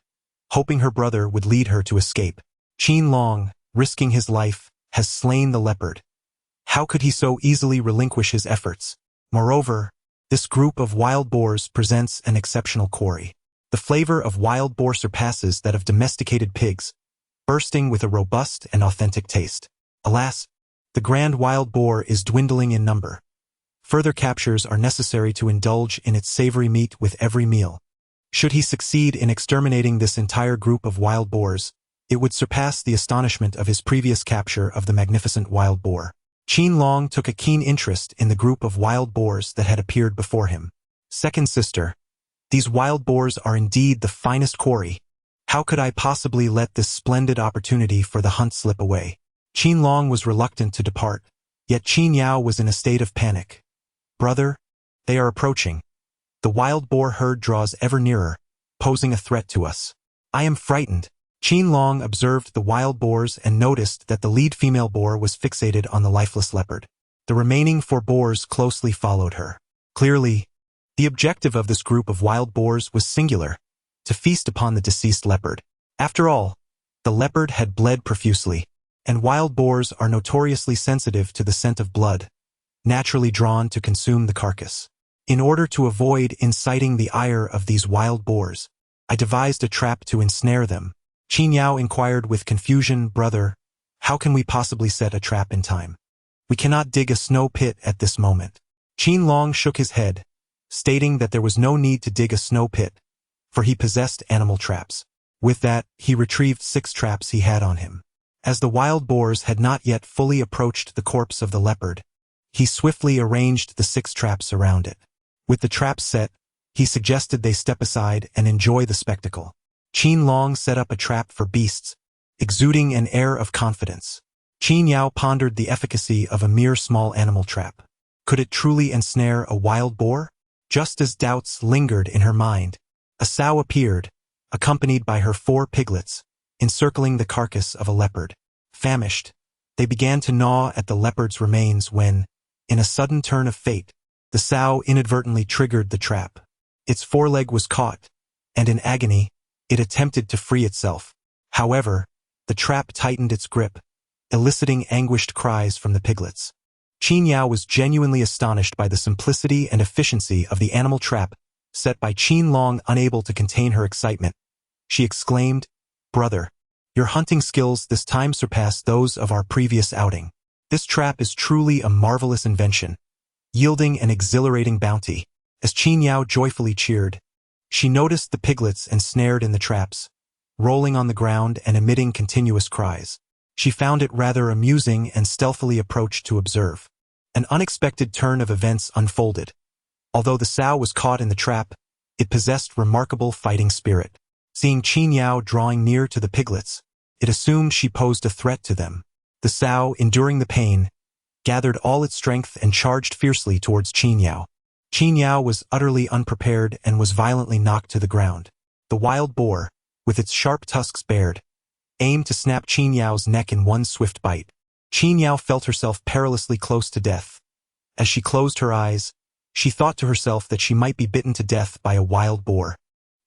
hoping her brother would lead her to escape. Qin Long, risking his life, has slain the leopard. How could he so easily relinquish his efforts? Moreover, this group of wild boars presents an exceptional quarry. The flavor of wild boar surpasses that of domesticated pigs, bursting with a robust and authentic taste. Alas, the grand wild boar is dwindling in number. Further captures are necessary to indulge in its savory meat with every meal. Should he succeed in exterminating this entire group of wild boars, it would surpass the astonishment of his previous capture of the magnificent wild boar. Qin Long took a keen interest in the group of wild boars that had appeared before him. Second sister, these wild boars are indeed the finest quarry. How could I possibly let this splendid opportunity for the hunt slip away? Qin Long was reluctant to depart, yet Qin Yao was in a state of panic. Brother, they are approaching. The wild boar herd draws ever nearer, posing a threat to us. I am frightened. Qin Long observed the wild boars and noticed that the lead female boar was fixated on the lifeless leopard. The remaining 4 boars closely followed her. Clearly, the objective of this group of wild boars was singular, to feast upon the deceased leopard. After all, the leopard had bled profusely, and wild boars are notoriously sensitive to the scent of blood, naturally drawn to consume the carcass. In order to avoid inciting the ire of these wild boars, I devised a trap to ensnare them. Qin Yao inquired with confusion, Brother, how can we possibly set a trap in time? We cannot dig a snow pit at this moment. Qin Long shook his head, stating that there was no need to dig a snow pit, for he possessed animal traps. With that, he retrieved 6 traps he had on him. As the wild boars had not yet fully approached the corpse of the leopard, he swiftly arranged the 6 traps around it. With the traps set, he suggested they step aside and enjoy the spectacle. Qin Long set up a trap for beasts, exuding an air of confidence. Qin Yao pondered the efficacy of a mere small animal trap. Could it truly ensnare a wild boar? Just as doubts lingered in her mind, a sow appeared, accompanied by her 4 piglets, encircling the carcass of a leopard. Famished, they began to gnaw at the leopard's remains when, in a sudden turn of fate, the sow inadvertently triggered the trap. Its foreleg was caught, and in agony, it attempted to free itself. However, the trap tightened its grip, eliciting anguished cries from the piglets. Qin Yao was genuinely astonished by the simplicity and efficiency of the animal trap set by Qin Long. Unable to contain her excitement, she exclaimed, Brother, your hunting skills this time surpass those of our previous outing. This trap is truly a marvelous invention, yielding an exhilarating bounty. As Qin Yao joyfully cheered, she noticed the piglets ensnared in the traps, rolling on the ground and emitting continuous cries. She found it rather amusing and stealthily approached to observe. An unexpected turn of events unfolded. Although the sow was caught in the trap, it possessed remarkable fighting spirit. Seeing Qin Yao drawing near to the piglets, it assumed she posed a threat to them. The sow, enduring the pain, gathered all its strength and charged fiercely towards Qin Yao. Qin Yao was utterly unprepared and was violently knocked to the ground. The wild boar, with its sharp tusks bared, aimed to snap Qin Yao's neck in one swift bite. Qin Yao felt herself perilously close to death. As she closed her eyes, she thought to herself that she might be bitten to death by a wild boar.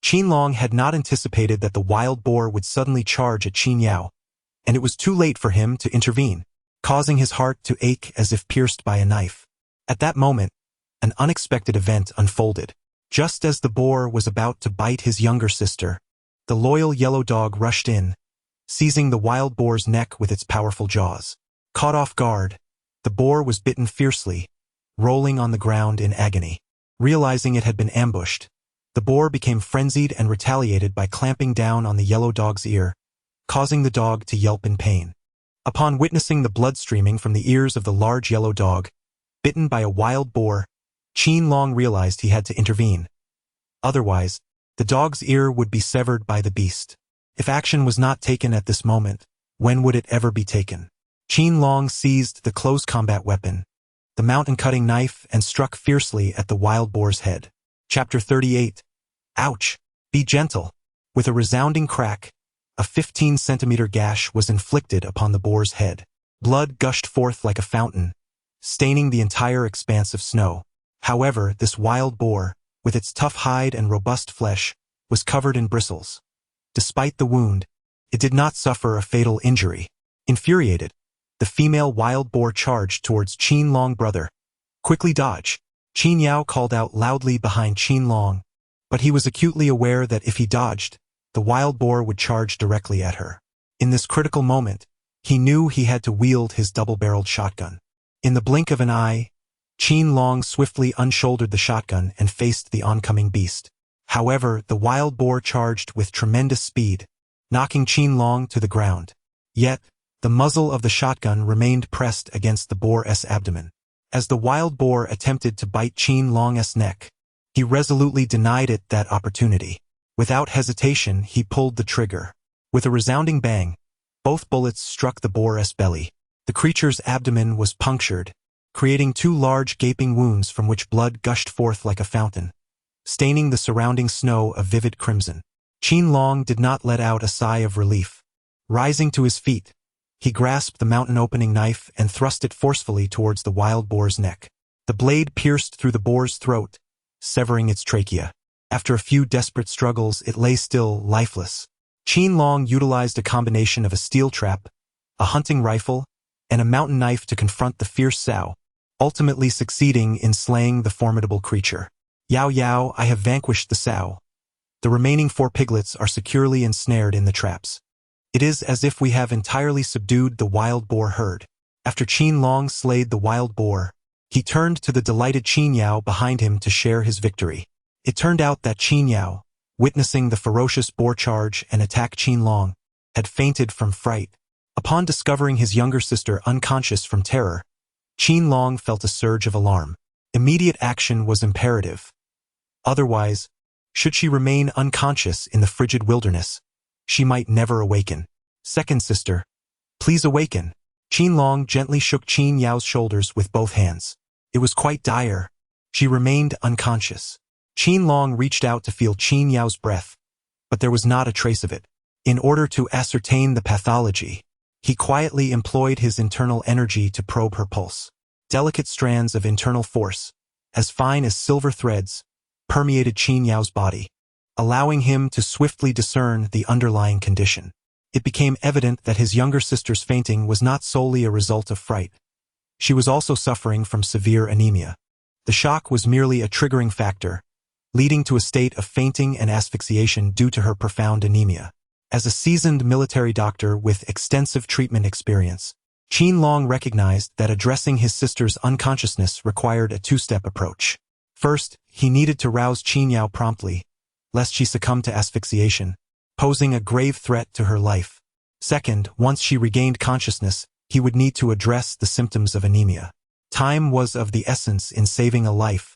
Qin Long had not anticipated that the wild boar would suddenly charge at Qin Yao, and it was too late for him to intervene, causing his heart to ache as if pierced by a knife. At that moment, an unexpected event unfolded. Just as the boar was about to bite his younger sister, the loyal yellow dog rushed in, seizing the wild boar's neck with its powerful jaws. Caught off guard, the boar was bitten fiercely, rolling on the ground in agony. Realizing it had been ambushed, the boar became frenzied and retaliated by clamping down on the yellow dog's ear, causing the dog to yelp in pain. Upon witnessing the blood streaming from the ears of the large yellow dog, bitten by a wild boar, Qin Long realized he had to intervene. Otherwise, the dog's ear would be severed by the beast. If action was not taken at this moment, when would it ever be taken? Qin Long seized the close combat weapon, the mountain-cutting knife and struck fiercely at the wild boar's head. Chapter 38. Ouch! Be gentle. With a resounding crack, a 15-centimeter gash was inflicted upon the boar's head. Blood gushed forth like a fountain, staining the entire expanse of snow. However, this wild boar, with its tough hide and robust flesh, was covered in bristles. Despite the wound, it did not suffer a fatal injury. Infuriated, the female wild boar charged towards Qin Long brother. Quickly dodge! Qin Yao called out loudly behind Qin Long, but he was acutely aware that if he dodged, the wild boar would charge directly at her. In this critical moment, he knew he had to wield his double-barreled shotgun. In the blink of an eye, Qin Long swiftly unshouldered the shotgun and faced the oncoming beast. However, the wild boar charged with tremendous speed, knocking Qin Long to the ground. Yet, the muzzle of the shotgun remained pressed against the boar's abdomen. As the wild boar attempted to bite Qin Long's neck, he resolutely denied it that opportunity. Without hesitation, he pulled the trigger. With a resounding bang, both bullets struck the boar's belly. The creature's abdomen was punctured, creating two large gaping wounds from which blood gushed forth like a fountain, staining the surrounding snow a vivid crimson. Qin Long did not let out a sigh of relief. Rising to his feet, he grasped the mountain-opening knife and thrust it forcefully towards the wild boar's neck. The blade pierced through the boar's throat, severing its trachea. After a few desperate struggles, it lay still, lifeless. Qin Long utilized a combination of a steel trap, a hunting rifle, and a mountain knife to confront the fierce sow, ultimately succeeding in slaying the formidable creature. Yao Yao, I have vanquished the sow. The remaining 4 piglets are securely ensnared in the traps. It is as if we have entirely subdued the wild boar herd. After Qin Long slayed the wild boar, he turned to the delighted Qin Yao behind him to share his victory. It turned out that Qin Yao, witnessing the ferocious boar charge and attack Qin Long, had fainted from fright. Upon discovering his younger sister unconscious from terror, Qin Long felt a surge of alarm. Immediate action was imperative. Otherwise, should she remain unconscious in the frigid wilderness, she might never awaken. Second sister, please awaken. Qin Long gently shook Qin Yao's shoulders with both hands. It was quite dire. She remained unconscious. Qin Long reached out to feel Qin Yao's breath, but there was not a trace of it. In order to ascertain the pathology, he quietly employed his internal energy to probe her pulse. Delicate strands of internal force, as fine as silver threads, permeated Qin Yao's body, allowing him to swiftly discern the underlying condition. It became evident that his younger sister's fainting was not solely a result of fright. She was also suffering from severe anemia. The shock was merely a triggering factor, leading to a state of fainting and asphyxiation due to her profound anemia. As a seasoned military doctor with extensive treatment experience, Qin Long recognized that addressing his sister's unconsciousness required a two-step approach. First, he needed to rouse Qin Yao promptly, lest she succumb to asphyxiation, posing a grave threat to her life. Second, once she regained consciousness, he would need to address the symptoms of anemia. Time was of the essence in saving a life,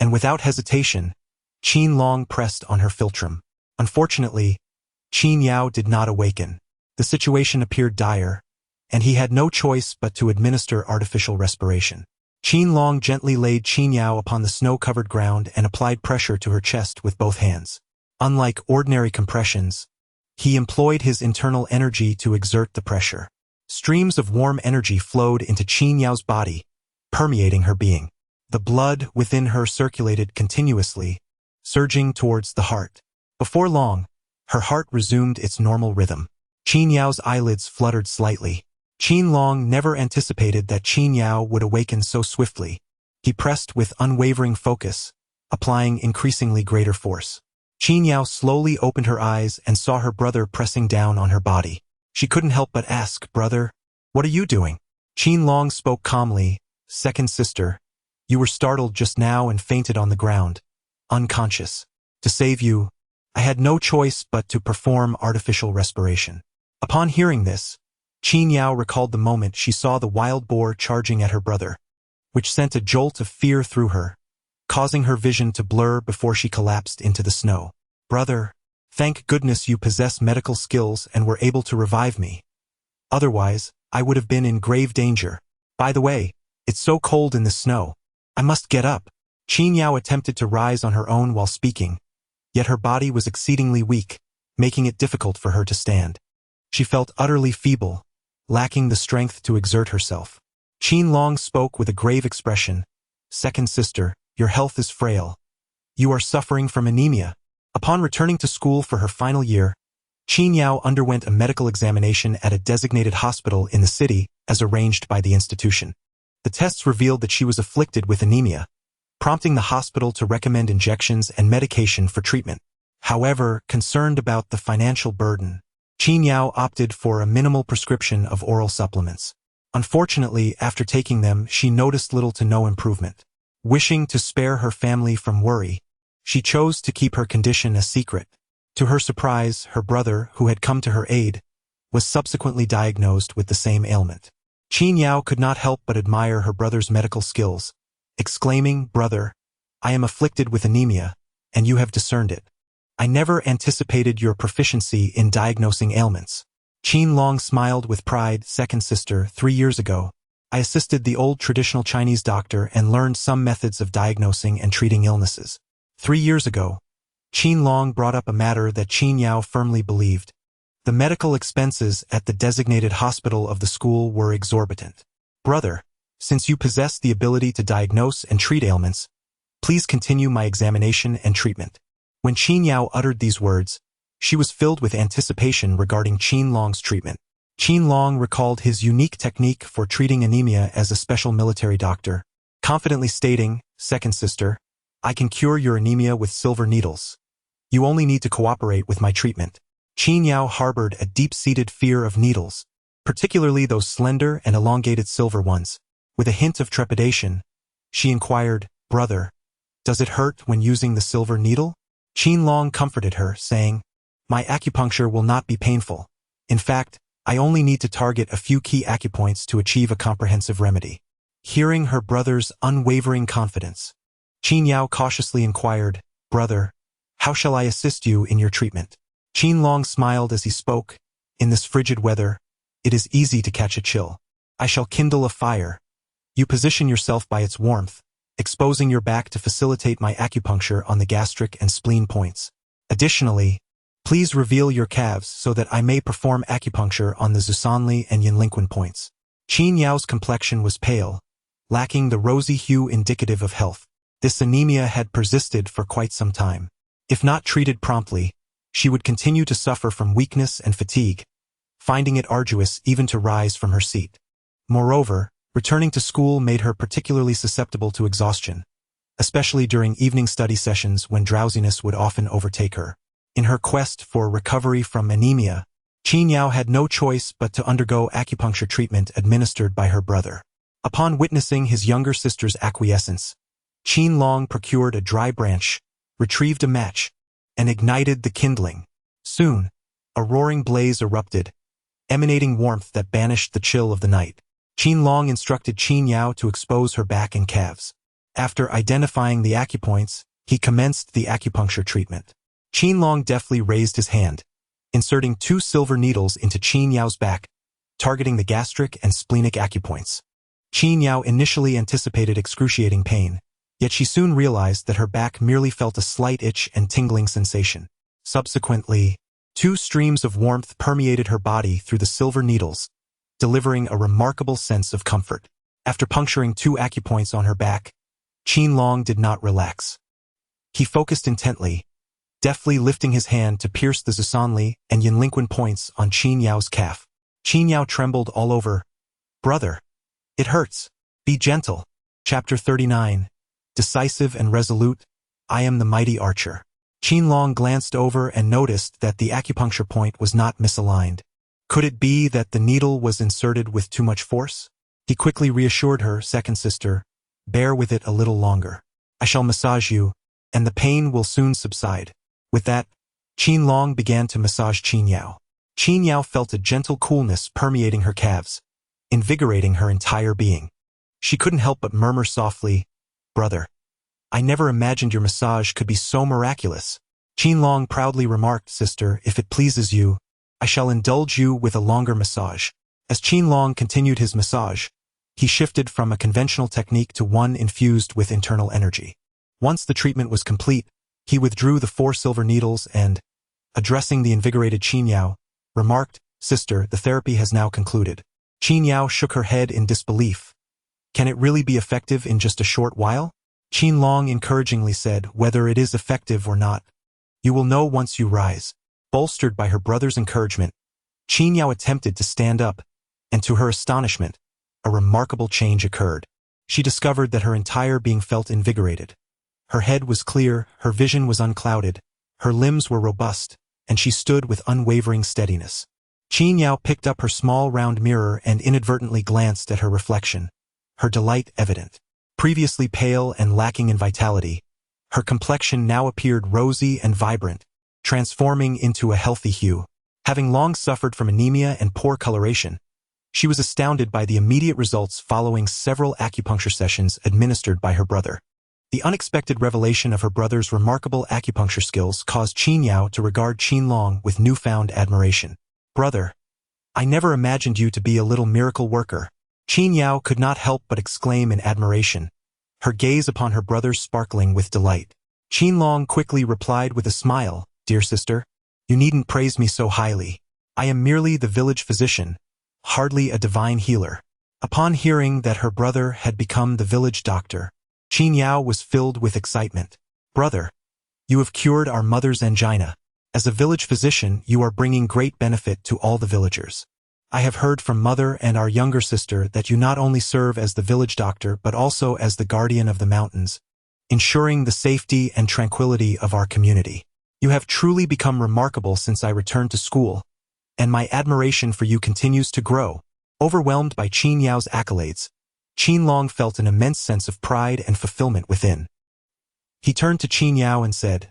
and without hesitation, Qin Long pressed on her philtrum. Unfortunately, Qin Yao did not awaken. The situation appeared dire, and he had no choice but to administer artificial respiration. Qin Long gently laid Qin Yao upon the snow-covered ground and applied pressure to her chest with both hands. Unlike ordinary compressions, he employed his internal energy to exert the pressure. Streams of warm energy flowed into Qin Yao's body, permeating her being. The blood within her circulated continuously, surging towards the heart. Before long, her heart resumed its normal rhythm. Qin Yao's eyelids fluttered slightly. Qin Long never anticipated that Qin Yao would awaken so swiftly. He pressed with unwavering focus, applying increasingly greater force. Qin Yao slowly opened her eyes and saw her brother pressing down on her body. She couldn't help but ask, "Brother, what are you doing?" Qin Long spoke calmly, "Second sister, you were startled just now and fainted on the ground, unconscious. To save you, I had no choice but to perform artificial respiration." Upon hearing this, Qin Yao recalled the moment she saw the wild boar charging at her brother, which sent a jolt of fear through her, causing her vision to blur before she collapsed into the snow. "Brother, thank goodness you possess medical skills and were able to revive me. Otherwise, I would have been in grave danger. By the way, It's so cold in the snow. I must get up. Qin Yao attempted to rise on her own while speaking, yet her body was exceedingly weak, making it difficult for her to stand. She felt utterly feeble, lacking the strength to exert herself. Qin Long spoke with a grave expression. Second sister, your health is frail. You are suffering from anemia. Upon returning to school for her final year, Qin Yao underwent a medical examination at a designated hospital in the city as arranged by the institution. The tests revealed that she was afflicted with anemia, prompting the hospital to recommend injections and medication for treatment. However, concerned about the financial burden, Qin Yao opted for a minimal prescription of oral supplements. Unfortunately, after taking them, she noticed little to no improvement. Wishing to spare her family from worry, she chose to keep her condition a secret. To her surprise, her brother, who had come to her aid, was subsequently diagnosed with the same ailment. Qin Yao could not help but admire her brother's medical skills, exclaiming, "Brother, I am afflicted with anemia, and you have discerned it. I never anticipated your proficiency in diagnosing ailments." Qin Long smiled with pride. Second sister, 3 years ago, I assisted the old traditional Chinese doctor and learned some methods of diagnosing and treating illnesses. 3 years ago, Qin Long brought up a matter that Qin Yao firmly believed. The medical expenses at the designated hospital of the school were exorbitant. Brother, since you possess the ability to diagnose and treat ailments, please continue my examination and treatment. When Qin Yao uttered these words, she was filled with anticipation regarding Qin Long's treatment. Qin Long recalled his unique technique for treating anemia as a special military doctor, confidently stating, "Second sister, I can cure your anemia with silver needles. You only need to cooperate with my treatment." Qin Yao harbored a deep-seated fear of needles, particularly those slender and elongated silver ones. With a hint of trepidation, she inquired, "Brother, does it hurt when using the silver needle?" Qin Long comforted her, saying, "My acupuncture will not be painful. In fact, I only need to target a few key acupoints to achieve a comprehensive remedy." Hearing her brother's unwavering confidence, Qin Yao cautiously inquired, "Brother, how shall I assist you in your treatment?" Qin Long smiled as he spoke, "In this frigid weather, it is easy to catch a chill. I shall kindle a fire. You position yourself by its warmth, exposing your back to facilitate my acupuncture on the gastric and spleen points. Additionally, please reveal your calves so that I may perform acupuncture on the zusanli and yinlinquan points." Qin Yao's complexion was pale, lacking the rosy hue indicative of health. This anemia had persisted for quite some time. If not treated promptly, she would continue to suffer from weakness and fatigue, finding it arduous even to rise from her seat. Moreover, returning to school made her particularly susceptible to exhaustion, especially during evening study sessions when drowsiness would often overtake her. In her quest for recovery from anemia, Qin Yao had no choice but to undergo acupuncture treatment administered by her brother. Upon witnessing his younger sister's acquiescence, Qin Long procured a dry branch, retrieved a match, and ignited the kindling. Soon, a roaring blaze erupted, emanating warmth that banished the chill of the night. Qin Long instructed Qin Yao to expose her back and calves. After identifying the acupoints, he commenced the acupuncture treatment. Qin Long deftly raised his hand, inserting 2 silver needles into Qin Yao's back, targeting the gastric and splenic acupoints. Qin Yao initially anticipated excruciating pain, yet she soon realized that her back merely felt a slight itch and tingling sensation. Subsequently, 2 streams of warmth permeated her body through the silver needles, delivering a remarkable sense of comfort. After puncturing 2 acupoints on her back, Qin Long did not relax. He focused intently, deftly lifting his hand to pierce the zusanli and yinlinquan points on Qin Yao's calf. Qin Yao trembled all over. "Brother, it hurts. Be gentle." Chapter 39. Decisive and resolute, I am the mighty archer. Qin Long glanced over and noticed that the acupuncture point was not misaligned. Could it be that the needle was inserted with too much force? He quickly reassured her, "Second sister, bear with it a little longer. I shall massage you, and the pain will soon subside." With that, Qin Long began to massage Qin Yao. Qin Yao felt a gentle coolness permeating her calves, invigorating her entire being. She couldn't help but murmur softly, "Brother, I never imagined your massage could be so miraculous." Qin Long proudly remarked, "Sister, if it pleases you, I shall indulge you with a longer massage." As Qin Long continued his massage, He shifted from a conventional technique to one infused with internal energy. Once the treatment was complete, he withdrew the 4 silver needles and, addressing the invigorated Qin Yao, remarked, "Sister, the therapy has now concluded." Qin Yao shook her head in disbelief. "Can it really be effective in just a short while?" Qin Long encouragingly said, "Whether it is effective or not, you will know once you rise." Bolstered by her brother's encouragement, Qin Yao attempted to stand up, and to her astonishment, a remarkable change occurred. She discovered that her entire being felt invigorated. Her head was clear, her vision was unclouded, her limbs were robust, and she stood with unwavering steadiness. Qin Yao picked up her small round mirror and inadvertently glanced at her reflection, her delight evident. Previously pale and lacking in vitality, her complexion now appeared rosy and vibrant, transforming into a healthy hue. Having long suffered from anemia and poor coloration, she was astounded by the immediate results following several acupuncture sessions administered by her brother. The unexpected revelation of her brother's remarkable acupuncture skills caused Qin Yao to regard Qin Long with newfound admiration. "Brother, I never imagined you to be a little miracle worker." Qin Yao could not help but exclaim in admiration, her gaze upon her brother sparkling with delight. Qin Long quickly replied with a smile, "Dear sister, you needn't praise me so highly. I am merely the village physician, hardly a divine healer." Upon hearing that her brother had become the village doctor, Qin Yao was filled with excitement. "Brother, you have cured our mother's angina. As a village physician, you are bringing great benefit to all the villagers. I have heard from mother and our younger sister that you not only serve as the village doctor but also as the guardian of the mountains, ensuring the safety and tranquility of our community. You have truly become remarkable since I returned to school, and my admiration for you continues to grow." Overwhelmed by Qin Yao's accolades, Qin Long felt an immense sense of pride and fulfillment within. He turned to Qin Yao and said.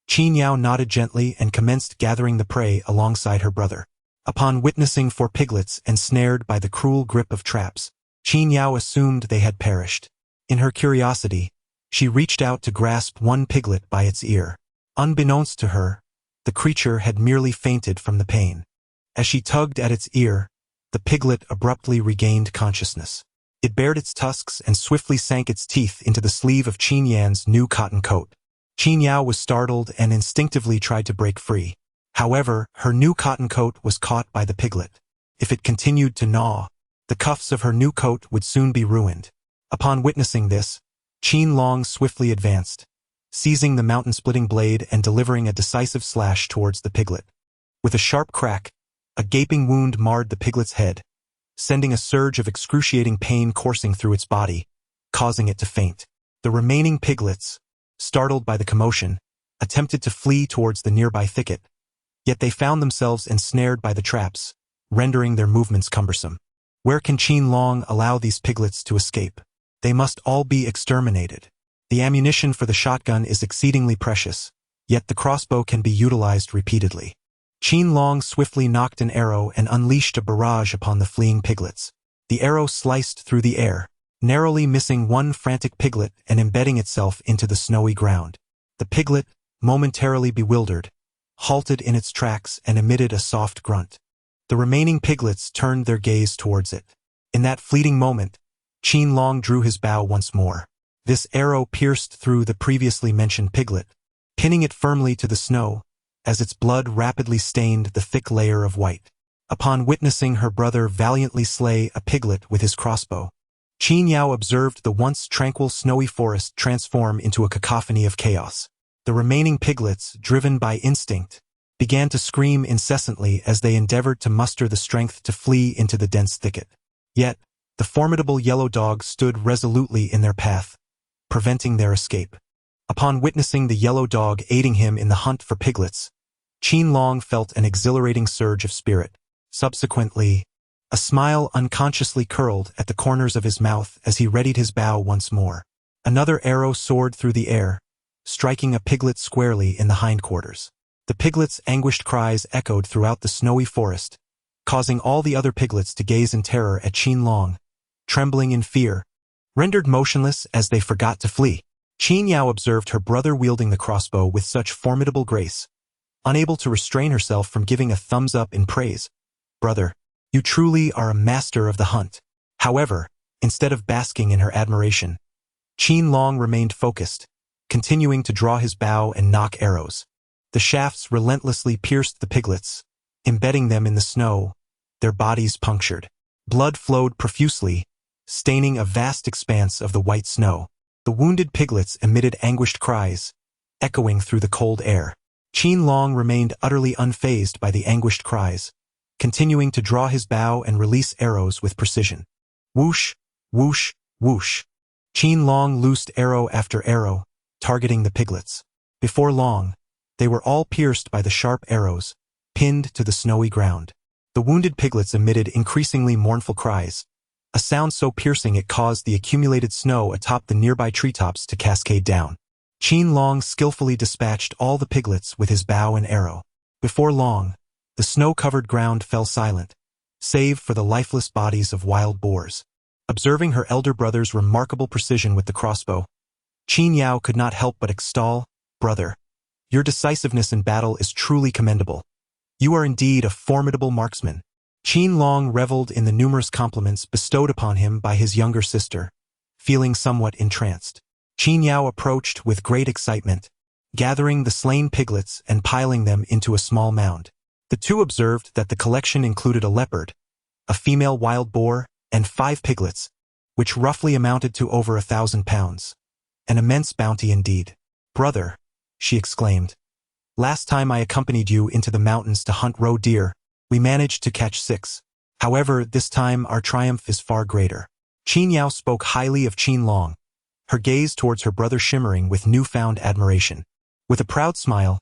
Qin Yao nodded gently and commenced gathering the prey alongside her brother. Upon witnessing 4 piglets ensnared by the cruel grip of traps, Qin Yao assumed they had perished. In her curiosity, she reached out to grasp one piglet by its ear. Unbeknownst to her, the creature had merely fainted from the pain. As she tugged at its ear, the piglet abruptly regained consciousness. It bared its tusks and swiftly sank its teeth into the sleeve of Qin Yan's new cotton coat. Qin Yao was startled and instinctively tried to break free. However, her new cotton coat was caught by the piglet. If it continued to gnaw, the cuffs of her new coat would soon be ruined. Upon witnessing this, Qin Long swiftly advanced, seizing the mountain-splitting blade and delivering a decisive slash towards the piglet. With a sharp crack, a gaping wound marred the piglet's head, sending a surge of excruciating pain coursing through its body, causing it to faint. The remaining piglets, startled by the commotion, attempted to flee towards the nearby thicket, yet they found themselves ensnared by the traps, rendering their movements cumbersome. Where can Qin Long allow these piglets to escape? They must all be exterminated. The ammunition for the shotgun is exceedingly precious, yet the crossbow can be utilized repeatedly. Qin Long swiftly nocked an arrow and unleashed a barrage upon the fleeing piglets. The arrow sliced through the air, narrowly missing one frantic piglet and embedding itself into the snowy ground. The piglet, momentarily bewildered, halted in its tracks and emitted a soft grunt. The remaining piglets turned their gaze towards it. In that fleeting moment, Qin Long drew his bow once more. This arrow pierced through the previously mentioned piglet, pinning it firmly to the snow, as its blood rapidly stained the thick layer of white. Upon witnessing her brother valiantly slay a piglet with his crossbow, Qin Yao observed the once tranquil snowy forest transform into a cacophony of chaos. The remaining piglets, driven by instinct, began to scream incessantly as they endeavored to muster the strength to flee into the dense thicket. Yet, the formidable yellow dog stood resolutely in their path, preventing their escape. Upon witnessing the yellow dog aiding him in the hunt for piglets, Qin Long felt an exhilarating surge of spirit. Subsequently, a smile unconsciously curled at the corners of his mouth as he readied his bow once more. Another arrow soared through the air, striking a piglet squarely in the hindquarters. The piglet's anguished cries echoed throughout the snowy forest, causing all the other piglets to gaze in terror at Qin Long, trembling in fear, rendered motionless as they forgot to flee. Qin Yao observed her brother wielding the crossbow with such formidable grace, unable to restrain herself from giving a thumbs up in praise. "Brother, you truly are a master of the hunt." However, Instead of basking in her admiration, Qin Long remained focused, continuing to draw his bow and nock arrows. The shafts relentlessly pierced the piglets, embedding them in the snow, their bodies punctured. Blood flowed profusely, staining a vast expanse of the white snow. The wounded piglets emitted anguished cries, echoing through the cold air. Qin Long remained utterly unfazed by the anguished cries, continuing to draw his bow and release arrows with precision. Whoosh, whoosh, whoosh. Qin Long loosed arrow after arrow, targeting the piglets. Before long, they were all pierced by the sharp arrows, pinned to the snowy ground. The wounded piglets emitted increasingly mournful cries, a sound so piercing it caused the accumulated snow atop the nearby treetops to cascade down. Qin Long skillfully dispatched all the piglets with his bow and arrow. Before long, the snow-covered ground fell silent, save for the lifeless bodies of wild boars. Observing her elder brother's remarkable precision with the crossbow, Qin Yao could not help but extol, "Brother, your decisiveness in battle is truly commendable. You are indeed a formidable marksman." Qin Long reveled in the numerous compliments bestowed upon him by his younger sister, feeling somewhat entranced. Qin Yao approached with great excitement, gathering the slain piglets and piling them into a small mound. The two observed that the collection included a leopard, a female wild boar, and 5 piglets, which roughly amounted to over 1,000 pounds. An immense bounty indeed. "Brother," she exclaimed, "last time I accompanied you into the mountains to hunt roe deer, we managed to catch 6. However, this time our triumph is far greater." Qin Yao spoke highly of Qin Long, her gaze towards her brother shimmering with newfound admiration. With a proud smile,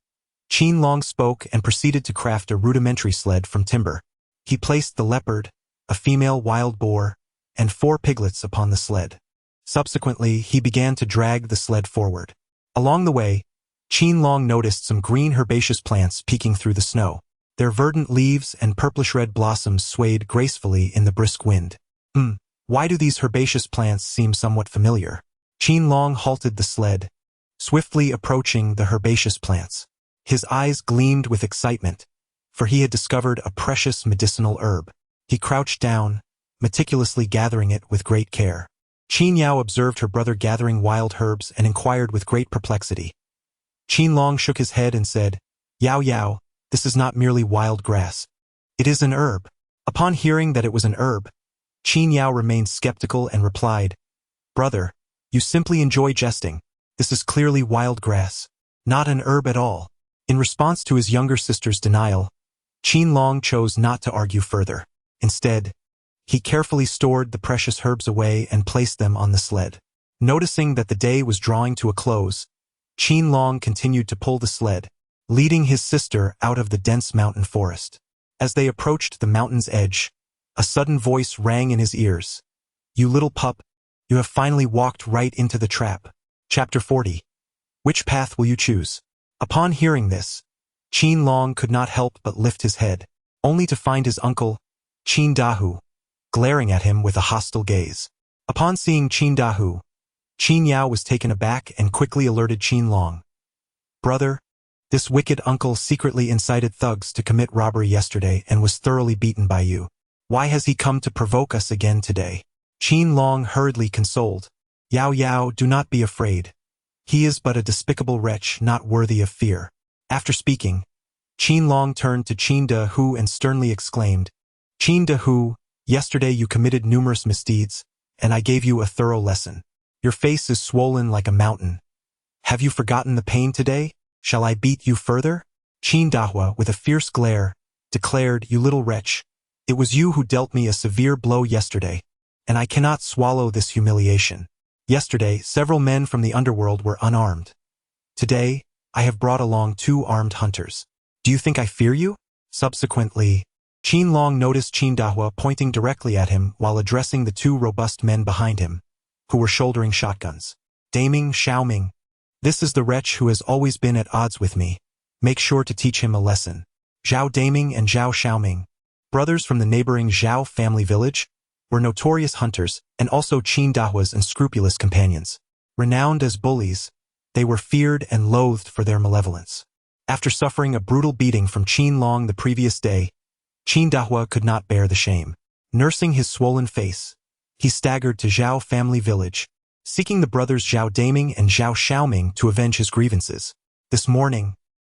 Qin Long spoke and proceeded to craft a rudimentary sled from timber. He placed the leopard, a female wild boar, and 4 piglets upon the sled. Subsequently, he began to drag the sled forward. Along the way, Qin Long noticed some green herbaceous plants peeking through the snow. Their verdant leaves and purplish-red blossoms swayed gracefully in the brisk wind. Why do these herbaceous plants seem somewhat familiar? Qin Long halted the sled, swiftly approaching the herbaceous plants. His eyes gleamed with excitement, for he had discovered a precious medicinal herb. He crouched down, meticulously gathering it with great care. Qin Yao observed her brother gathering wild herbs and inquired with great perplexity. Qin Long shook his head and said, "Yao Yao, this is not merely wild grass. It is an herb." Upon hearing that it was an herb, Qin Yao remained skeptical and replied, "Brother, you simply enjoy jesting. This is clearly wild grass, not an herb at all." In response to his younger sister's denial, Qin Long chose not to argue further. Instead, he carefully stored the precious herbs away and placed them on the sled. Noticing that the day was drawing to a close, Qin Long continued to pull the sled, leading his sister out of the dense mountain forest. As they approached the mountain's edge, a sudden voice rang in his ears. "You little pup, you have finally walked right into the trap." Chapter 40. Which path will you choose? Upon hearing this, Qin Long could not help but lift his head, only to find his uncle, Qin Dahu, glaring at him with a hostile gaze. Upon seeing Qin Dahu, Qin Yao was taken aback and quickly alerted Qin Long. "Brother, this wicked uncle secretly incited thugs to commit robbery yesterday and was thoroughly beaten by you. Why has he come to provoke us again today?" Qin Long hurriedly consoled, "Yao Yao, do not be afraid. He is but a despicable wretch not worthy of fear." After speaking, Qin Long turned to Qin Dahu and sternly exclaimed, "Qin Dahu, yesterday you committed numerous misdeeds, and I gave you a thorough lesson. Your face is swollen like a mountain. Have you forgotten the pain today? Shall I beat you further?" Qin Dahu, with a fierce glare, declared, "You little wretch, it was you who dealt me a severe blow yesterday, and I cannot swallow this humiliation. Yesterday, several men from the underworld were unarmed. Today, I have brought along 2 armed hunters. Do you think I fear you?" Subsequently, Qin Long noticed Qin Dahu pointing directly at him while addressing the 2 robust men behind him, who were shouldering shotguns. "Daming Xiaoming, this is the wretch who has always been at odds with me. Make sure to teach him a lesson." Zhao Daming and Zhao Xiaoming, brothers from the neighboring Zhao family village, were notorious hunters and also Qin Dahu's unscrupulous companions. Renowned as bullies, they were feared and loathed for their malevolence. After suffering a brutal beating from Qin Long the previous day, Qin Dahu could not bear the shame. Nursing his swollen face, he staggered to Zhao family village, seeking the brothers Zhao Daming and Zhao Xiaoming to avenge his grievances. This morning,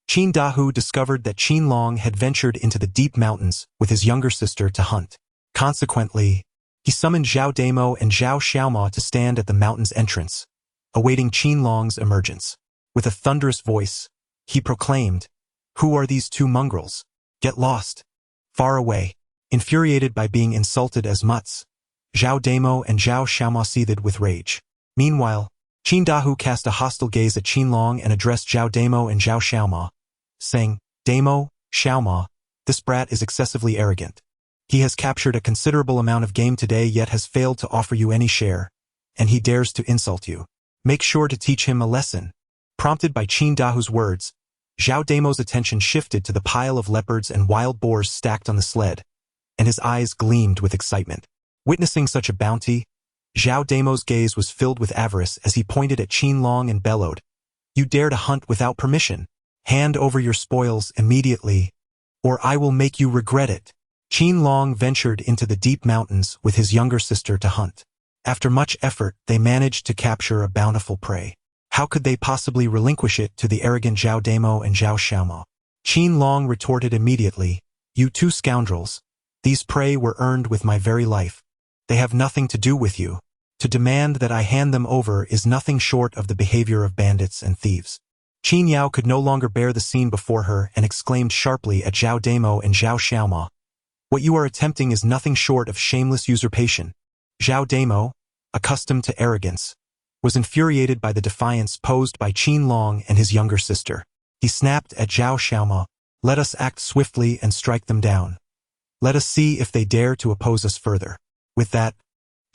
Qin Dahu discovered that Qin Long had ventured into the deep mountains with his younger sister to hunt. Consequently, he summoned Zhao Damo and Zhao Xiaoma to stand at the mountain's entrance, awaiting Qin Long's emergence. With a thunderous voice, he proclaimed, "Who are these two mongrels? Get lost!" Far away, infuriated by being insulted as mutts, Zhao Damo and Zhao Xiaoma seethed with rage. Meanwhile, Qin Dahu cast a hostile gaze at Qin Long and addressed Zhao Damo and Zhao Xiaoma, saying, "Damo, Xiaoma, this brat is excessively arrogant. He has captured a considerable amount of game today yet has failed to offer you any share, and he dares to insult you. Make sure to teach him a lesson." Prompted by Qin Dahu's words, Zhao Damo's attention shifted to the pile of leopards and wild boars stacked on the sled, and his eyes gleamed with excitement. Witnessing such a bounty, Zhao Damo's gaze was filled with avarice as he pointed at Qin Long and bellowed, "You dare to hunt without permission? Hand over your spoils immediately, or I will make you regret it." Qin Long ventured into the deep mountains with his younger sister to hunt. After much effort, they managed to capture a bountiful prey. How could they possibly relinquish it to the arrogant Zhao Damo and Zhao Xiaoma? Qin Long retorted immediately, "You two scoundrels, these prey were earned with my very life. They have nothing to do with you. To demand that I hand them over is nothing short of the behavior of bandits and thieves." Qin Yao could no longer bear the scene before her and exclaimed sharply at Zhao Damo and Zhao Xiaoma, "What you are attempting is nothing short of shameless usurpation." Zhao Damo, accustomed to arrogance, was infuriated by the defiance posed by Qin Long and his younger sister. He snapped at Zhao Xiaoma, "Let us act swiftly and strike them down. Let us see if they dare to oppose us further." With that,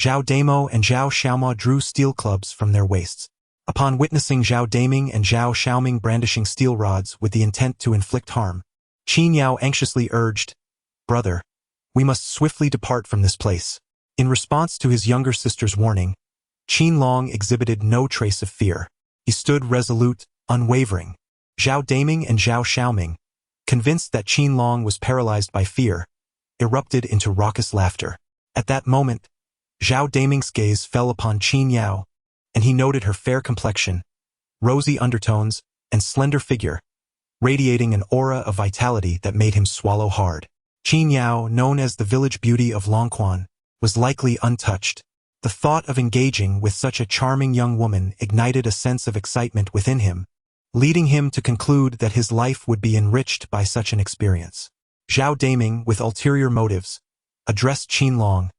Zhao Damo and Zhao Xiaoma drew steel clubs from their waists. Upon witnessing Zhao Daming and Zhao Xiaoming brandishing steel rods with the intent to inflict harm, Qin Yao anxiously urged, "Brother, we must swiftly depart from this place." In response to his younger sister's warning, Qin Long exhibited no trace of fear. He stood resolute, unwavering. Zhao Daming and Zhao Xiaoming, convinced that Qin Long was paralyzed by fear, erupted into raucous laughter. At that moment, Zhao Daming's gaze fell upon Qin Yao, and he noted her fair complexion, rosy undertones, and slender figure, radiating an aura of vitality that made him swallow hard. Qin Yao, known as the village beauty of Longquan, was likely untouched. The thought of engaging with such a charming young woman ignited a sense of excitement within him, leading him to conclude that his life would be enriched by such an experience. Zhao Daming, with ulterior motives, addressed Qin Long,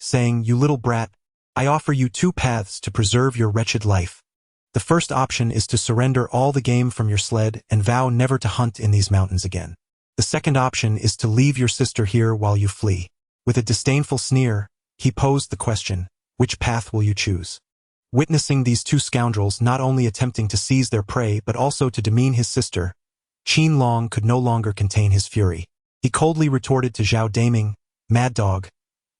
saying, "You little brat, I offer you two paths to preserve your wretched life. The first option is to surrender all the game from your sled and vow never to hunt in these mountains again. The second option is to leave your sister here while you flee." With a disdainful sneer, he posed the question, "Which path will you choose?" Witnessing these two scoundrels not only attempting to seize their prey but also to demean his sister, Qin Long could no longer contain his fury. He coldly retorted to Zhao Daming, "Mad dog,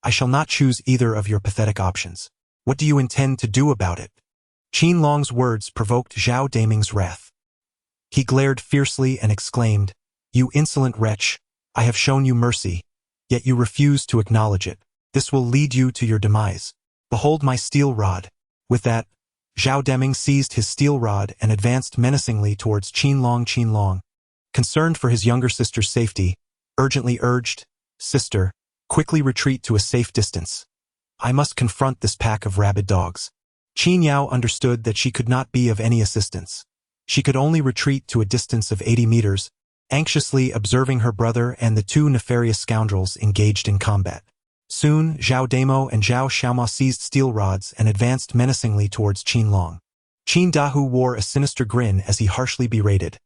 I shall not choose either of your pathetic options. What do you intend to do about it?" Qin Long's words provoked Zhao Daming's wrath. He glared fiercely and exclaimed, "You insolent wretch, I have shown you mercy, yet you refuse to acknowledge it. This will lead you to your demise. Behold my steel rod." With that, Zhao Daming seized his steel rod and advanced menacingly towards Qin Long. Qin Long, concerned for his younger sister's safety, urgently urged, "Sister, quickly retreat to a safe distance. I must confront this pack of rabid dogs." Qin Yao understood that she could not be of any assistance. She could only retreat to a distance of 80 meters, anxiously observing her brother and the two nefarious scoundrels engaged in combat. Soon, Zhao Damo and Zhao Xiaoma seized steel rods and advanced menacingly towards Qin Long. Qin Dahu wore a sinister grin as he harshly berated.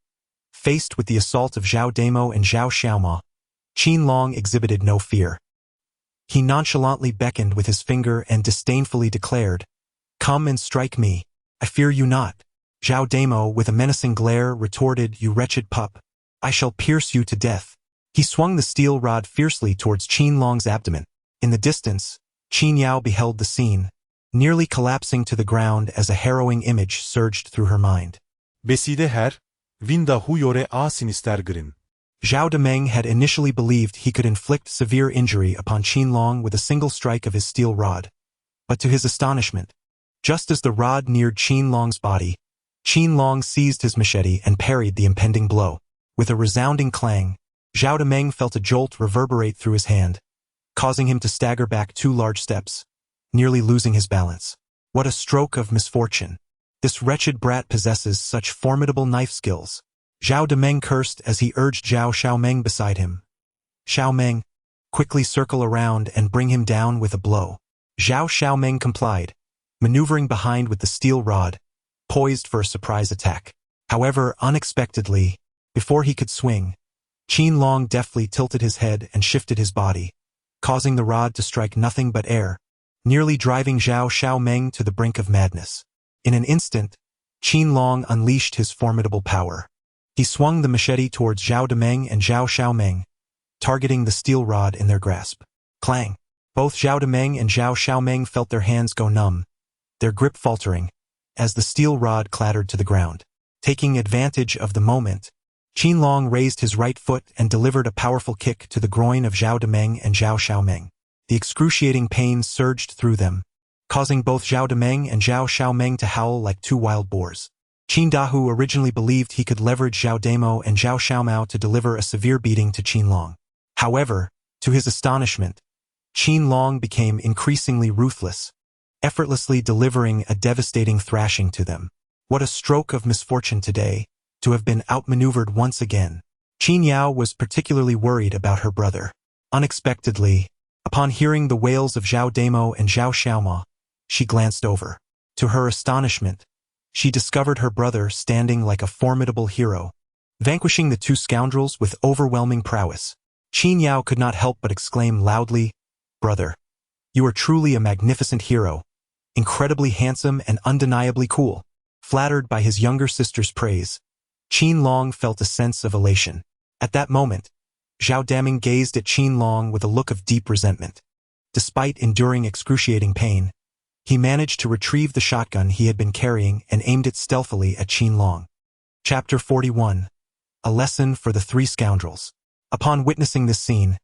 Faced with the assault of Zhao Damo and Zhao Xiaoma, Qin Long exhibited no fear. He nonchalantly beckoned with his finger and disdainfully declared, "Come and strike me. I fear you not." Zhao Damo, with a menacing glare, retorted, "You wretched pup, I shall pierce you to death." He swung the steel rod fiercely towards Qin Long's abdomen. In the distance, Qin Yao beheld the scene, nearly collapsing to the ground as a harrowing image surged through her mind.
Beside her, Vindahu yore a sinister grin.
Zhao Dameng had initially believed he could inflict severe injury upon Qin Long with a single strike of his steel rod, But to his astonishment, just as the rod neared Qin Long's body, Qin Long seized his machete and parried the impending blow. With a resounding clang, Zhao Demeng felt a jolt reverberate through his hand, causing him to stagger back 2 large steps, nearly losing his balance. What a stroke of misfortune! This wretched brat possesses such formidable knife skills. Zhao Demeng cursed as he urged Zhao Xiaomeng beside him. Xiaomeng, quickly circle around and bring him down with a blow. Zhao Xiaomeng complied, maneuvering behind with the steel rod, poised for a surprise attack. However, unexpectedly, before he could swing, Qin Long deftly tilted his head and shifted his body, causing the rod to strike nothing but air, nearly driving Zhao Xiaomeng to the brink of madness. In an instant, Qin Long unleashed his formidable power. He swung the machete towards Zhao Demeng and Zhao Xiaomeng, targeting the steel rod in their grasp. Clang! Both Zhao Demeng and Zhao Xiaomeng felt their hands go numb, their grip faltering, as the steel rod clattered to the ground. Taking advantage of the moment, Qin Long raised his right foot and delivered a powerful kick to the groin of Zhao Demeng and Zhao Xiaomeng. The excruciating pain surged through them, causing both Zhao Demeng and Zhao Xiaomeng to howl like 2 wild boars. Qin Dahu originally believed he could leverage Zhao Damo and Zhao Xiaomao to deliver a severe beating to Qin Long. However, to his astonishment, Qin Long became increasingly ruthless, effortlessly delivering a devastating thrashing to them. What a stroke of misfortune today, to have been outmaneuvered once again. Qin Yao was particularly worried about her brother. Unexpectedly, upon hearing the wails of Zhao Damo and Zhao Xiaomao, she glanced over. To her astonishment, she discovered her brother standing like a formidable hero, vanquishing the 2 scoundrels with overwhelming prowess. Qin Yao could not help but exclaim loudly, "Brother, you are truly a magnificent hero, incredibly handsome and undeniably cool." Flattered by his younger sister's praise, Qin Long felt a sense of elation. At that moment, Zhao Daming gazed at Qin Long with a look of deep resentment. Despite enduring excruciating pain, he managed to retrieve the shotgun he had been carrying and aimed it stealthily at Qin Long. Chapter 41. A Lesson for the 3 Scoundrels. Upon witnessing this scene,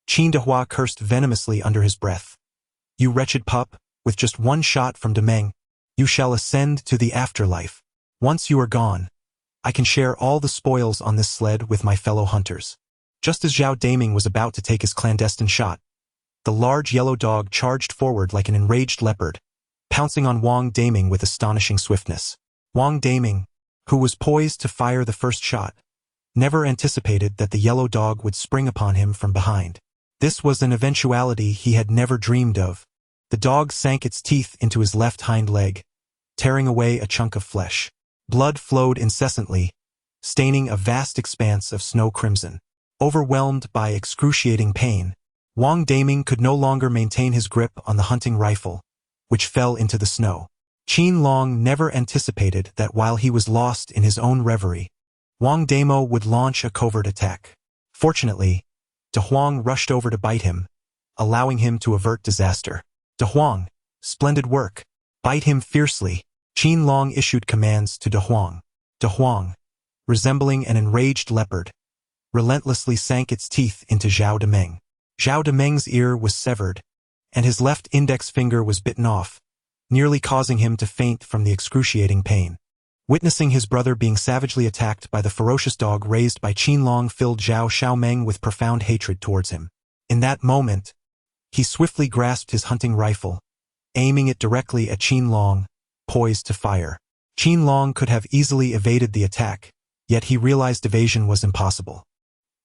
Qin Dehua cursed venomously under his breath. "You wretched pup, with just 1 shot from Demeng, you shall ascend to the afterlife. Once you are gone, I can share all the spoils on this sled with my fellow hunters." Just as Zhao Daming was about to take his clandestine shot, the large yellow dog charged forward like an enraged leopard, pouncing on Wang Daming with astonishing swiftness. Wang Daming, who was poised to fire the first shot, never anticipated that the yellow dog would spring upon him from behind. This was an eventuality he had never dreamed of. The dog sank its teeth into his left hind leg, tearing away a chunk of flesh. Blood flowed incessantly, staining a vast expanse of snow crimson. Overwhelmed by excruciating pain, Wang Daming could no longer maintain his grip on the hunting rifle, which fell into the snow. Qin Long never anticipated that while he was lost in his own reverie, Wang Damo would launch a covert attack. Fortunately, De Huang rushed over to bite him, allowing him to avert disaster. "De Huang, splendid work. Bite him fiercely." Qin Long issued commands to De Huang. De Huang, resembling an enraged leopard, relentlessly sank its teeth into Zhao Demeng. Zhao Demeng's ear was severed, and his left index finger was bitten off, nearly causing him to faint from the excruciating pain. Witnessing his brother being savagely attacked by the ferocious dog raised by Qin Long filled Zhao Xiaomeng with profound hatred towards him. In that moment, he swiftly grasped his hunting rifle, aiming it directly at Qin Long, poised to fire. Qin Long could have easily evaded the attack, yet he realized evasion was impossible.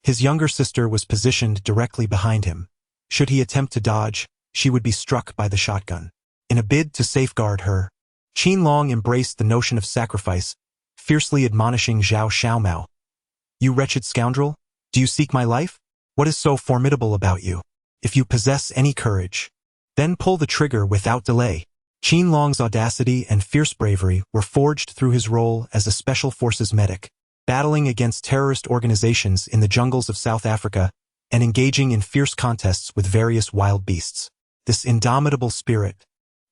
His younger sister was positioned directly behind him. Should he attempt to dodge, she would be struck by the shotgun. In a bid to safeguard her, Qin Long embraced the notion of sacrifice, fiercely admonishing Zhao Xiaomao. "You wretched scoundrel, do you seek my life? What is so formidable about you? If you possess any courage, then pull the trigger without delay." Qin Long's audacity and fierce bravery were forged through his role as a Special Forces medic, battling against terrorist organizations in the jungles of South Africa and engaging in fierce contests with various wild beasts. This indomitable spirit,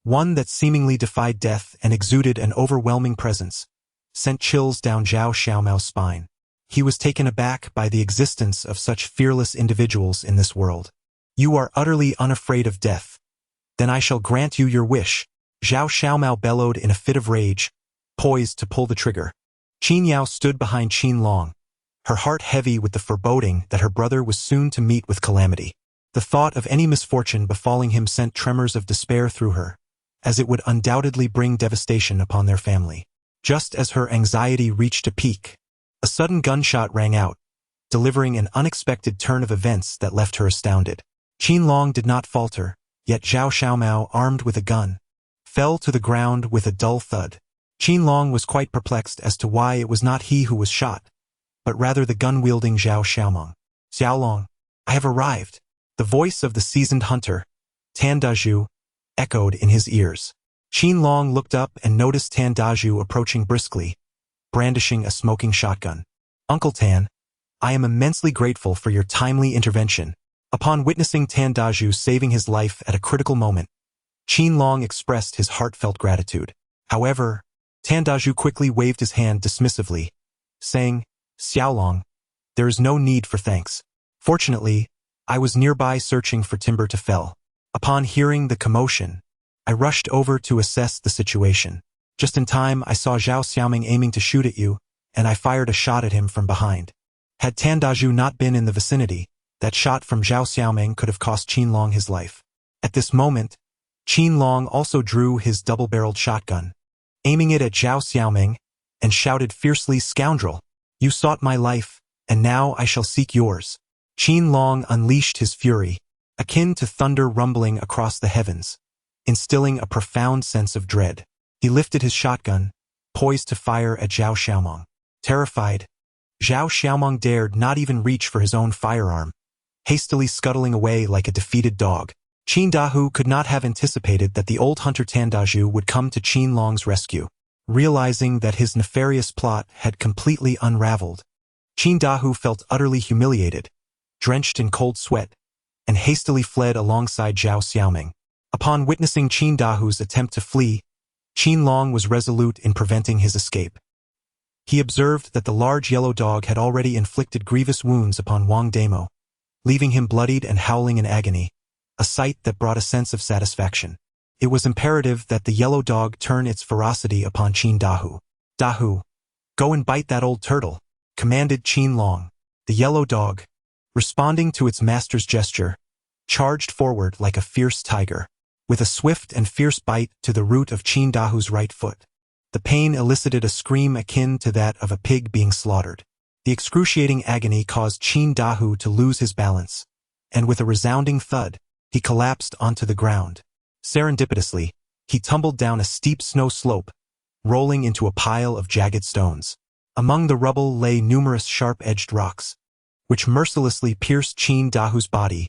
one that seemingly defied death and exuded an overwhelming presence, sent chills down Zhao Xiaomao's spine. He was taken aback by the existence of such fearless individuals in this world. "You are utterly unafraid of death. Then I shall grant you your wish. Zhao Xiaomao bellowed in a fit of rage, poised to pull the trigger. Qin Yao stood behind Qin Long, her heart heavy with the foreboding that her brother was soon to meet with calamity. The thought of any misfortune befalling him sent tremors of despair through her, as it would undoubtedly bring devastation upon their family. Just as her anxiety reached a peak, a sudden gunshot rang out, delivering an unexpected turn of events that left her astounded. Qin Long did not falter, yet Zhao Xiaomao, armed with a gun, fell to the ground with a dull thud. Qin Long was quite perplexed as to why it was not he who was shot, but rather the gun-wielding Zhao Xiaomang. Xiaolong, I have arrived. The voice of the seasoned hunter, Tan Dazhu, echoed in his ears. Qin Long looked up and noticed Tan Dazhu approaching briskly, brandishing a smoking shotgun. Uncle Tan, I am immensely grateful for your timely intervention. Upon witnessing Tan Dazhu saving his life at a critical moment, Qin Long expressed his heartfelt gratitude. However, Tan Dazhu quickly waved his hand dismissively, saying, Xiaolong, there is no need for thanks. Fortunately, I was nearby searching for timber to fell. Upon hearing the commotion, I rushed over to assess the situation. Just in time, I saw Zhao Xiaoming aiming to shoot at you, and I fired a shot at him from behind. Had Tan Dazhu not been in the vicinity, that shot from Zhao Xiaoming could have cost Qin Long his life. At this moment, Qin Long also drew his double-barreled shotgun, aiming it at Zhao Xiaoming, and shouted fiercely, Scoundrel! You sought my life, and now I shall seek yours. Qin Long unleashed his fury, akin to thunder rumbling across the heavens, instilling a profound sense of dread. He lifted his shotgun, poised to fire at Zhao Xiaomang. Terrified, Zhao Xiaomang dared not even reach for his own firearm, hastily scuttling away like a defeated dog. Qin Dahu could not have anticipated that the old hunter Tan Dazhu would come to Qin Long's rescue. Realizing that his nefarious plot had completely unraveled, Qin Dahu felt utterly humiliated, drenched in cold sweat, and hastily fled alongside Zhao Xiaoming. Upon witnessing Qin Dahu's attempt to flee, Qin Long was resolute in preventing his escape. He observed that the large yellow dog had already inflicted grievous wounds upon Wang Damo, leaving him bloodied and howling in agony, a sight that brought a sense of satisfaction. It was imperative that the yellow dog turn its ferocity upon Qin Dahu. Dahu, go and bite that old turtle, commanded Qin Long. The yellow dog, responding to its master's gesture, charged forward like a fierce tiger, with a swift and fierce bite to the root of Qin Dahu's right foot. The pain elicited a scream akin to that of a pig being slaughtered. The excruciating agony caused Qin Dahu to lose his balance, and with a resounding thud, he collapsed onto the ground. Serendipitously, he tumbled down a steep snow slope, rolling into a pile of jagged stones. Among the rubble lay numerous sharp-edged rocks, which mercilessly pierced Qin Dahu's body,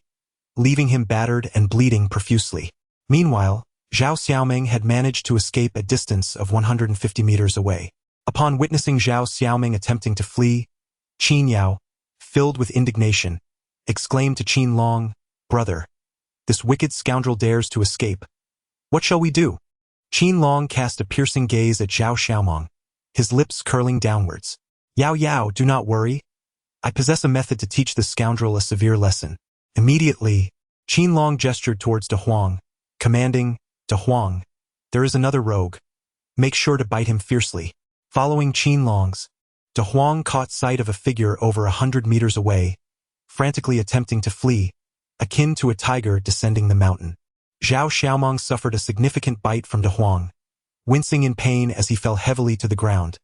leaving him battered and bleeding profusely. Meanwhile, Zhao Xiaoming had managed to escape a distance of 150 meters away. Upon witnessing Zhao Xiaoming attempting to flee, Qin Yao, filled with indignation, exclaimed to Qin Long, Brother, this wicked scoundrel dares to escape. What shall we do? Qin Long cast a piercing gaze at Zhao Xiaomang, his lips curling downwards. Yao Yao, do not worry. I possess a method to teach this scoundrel a severe lesson. Immediately, Qin Long gestured towards De Huang, commanding, De Huang, there is another rogue. Make sure to bite him fiercely. Following Qin Long's, De Huang caught sight of a figure over 100 meters away, frantically attempting to flee, akin to a tiger descending the mountain. Zhao Xiaomang suffered a significant bite from De Huang, wincing in pain as he fell heavily to the ground,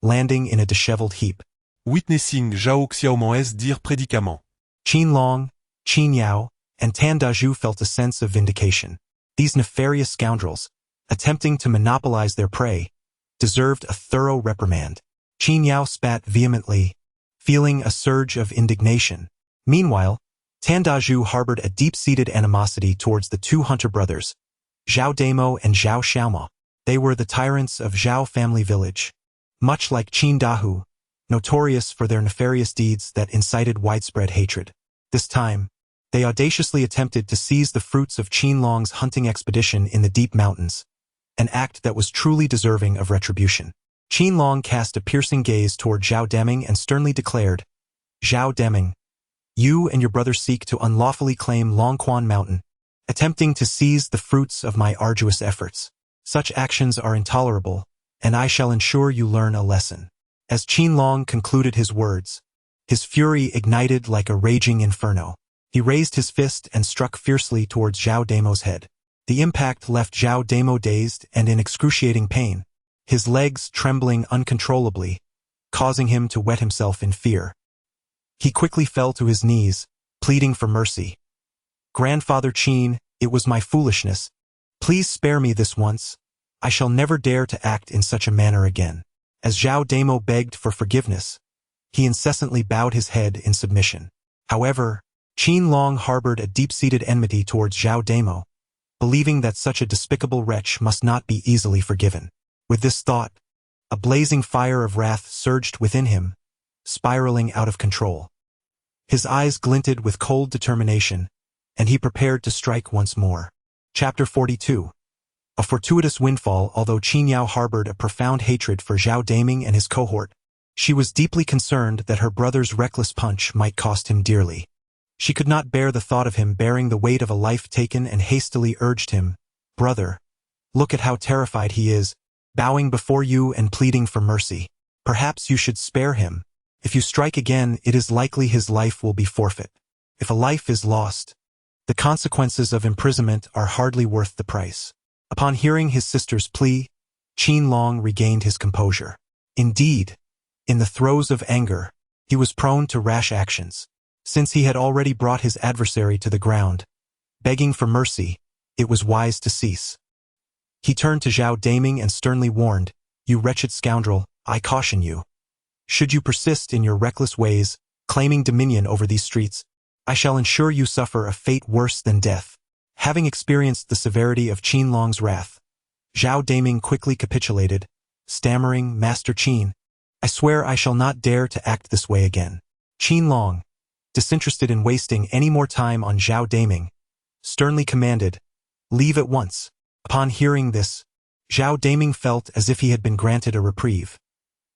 landing in a disheveled heap.
Witnessing Zhao Xiaomang's dire prédicament.
Qin Long, Qin Yao, and Tan Dazhu felt a sense of vindication. These nefarious scoundrels, attempting to monopolize their prey, deserved a thorough reprimand. Qin Yao spat vehemently, feeling a surge of indignation. Meanwhile, Tan Dazhu harbored a deep-seated animosity towards the two hunter brothers, Zhao Damo and Zhao Xiaoma. They were the tyrants of Zhao family village. Much like Qin Dahu, notorious for their nefarious deeds that incited widespread hatred. This time, they audaciously attempted to seize the fruits of Qin Long's hunting expedition in the deep mountains, an act that was truly deserving of retribution. Qin Long cast a piercing gaze toward Zhao Deming and sternly declared, Zhao Deming, you and your brother seek to unlawfully claim Longquan Mountain, attempting to seize the fruits of my arduous efforts. Such actions are intolerable, and I shall ensure you learn a lesson." As Qin Long concluded his words, his fury ignited like a raging inferno. He raised his fist and struck fiercely towards Zhao Damo's head. The impact left Zhao Damo dazed and in excruciating pain, his legs trembling uncontrollably, causing him to wet himself in fear. He quickly fell to his knees, pleading for mercy. "Grandfather Qin, it was my foolishness. Please spare me this once. I shall never dare to act in such a manner again." As Zhao Damo begged for forgiveness, he incessantly bowed his head in submission. However, Qin Long harbored a deep-seated enmity towards Zhao Damo, believing that such a despicable wretch must not be easily forgiven. With this thought, a blazing fire of wrath surged within him, spiraling out of control. His eyes glinted with cold determination, and he prepared to strike once more. Chapter 42. A fortuitous windfall. Although Qin Yao harbored a profound hatred for Zhao Daming and his cohort, she was deeply concerned that her brother's reckless punch might cost him dearly. She could not bear the thought of him bearing the weight of a life taken and hastily urged him, "Brother, look at how terrified he is, bowing before you and pleading for mercy. Perhaps you should spare him. If you strike again, it is likely his life will be forfeit. If a life is lost, the consequences of imprisonment are hardly worth the price." Upon hearing his sister's plea, Qin Long regained his composure. Indeed, in the throes of anger, he was prone to rash actions. Since he had already brought his adversary to the ground, begging for mercy, it was wise to cease. He turned to Zhao Daming and sternly warned, "You wretched scoundrel, I caution you. Should you persist in your reckless ways, claiming dominion over these streets, I shall ensure you suffer a fate worse than death." Having experienced the severity of Qin Long's wrath, Zhao Daming quickly capitulated, stammering, "Master Qin, I swear I shall not dare to act this way again." Qin Long, disinterested in wasting any more time on Zhao Daming, sternly commanded, "Leave at once." Upon hearing this, Zhao Daming felt as if he had been granted a reprieve.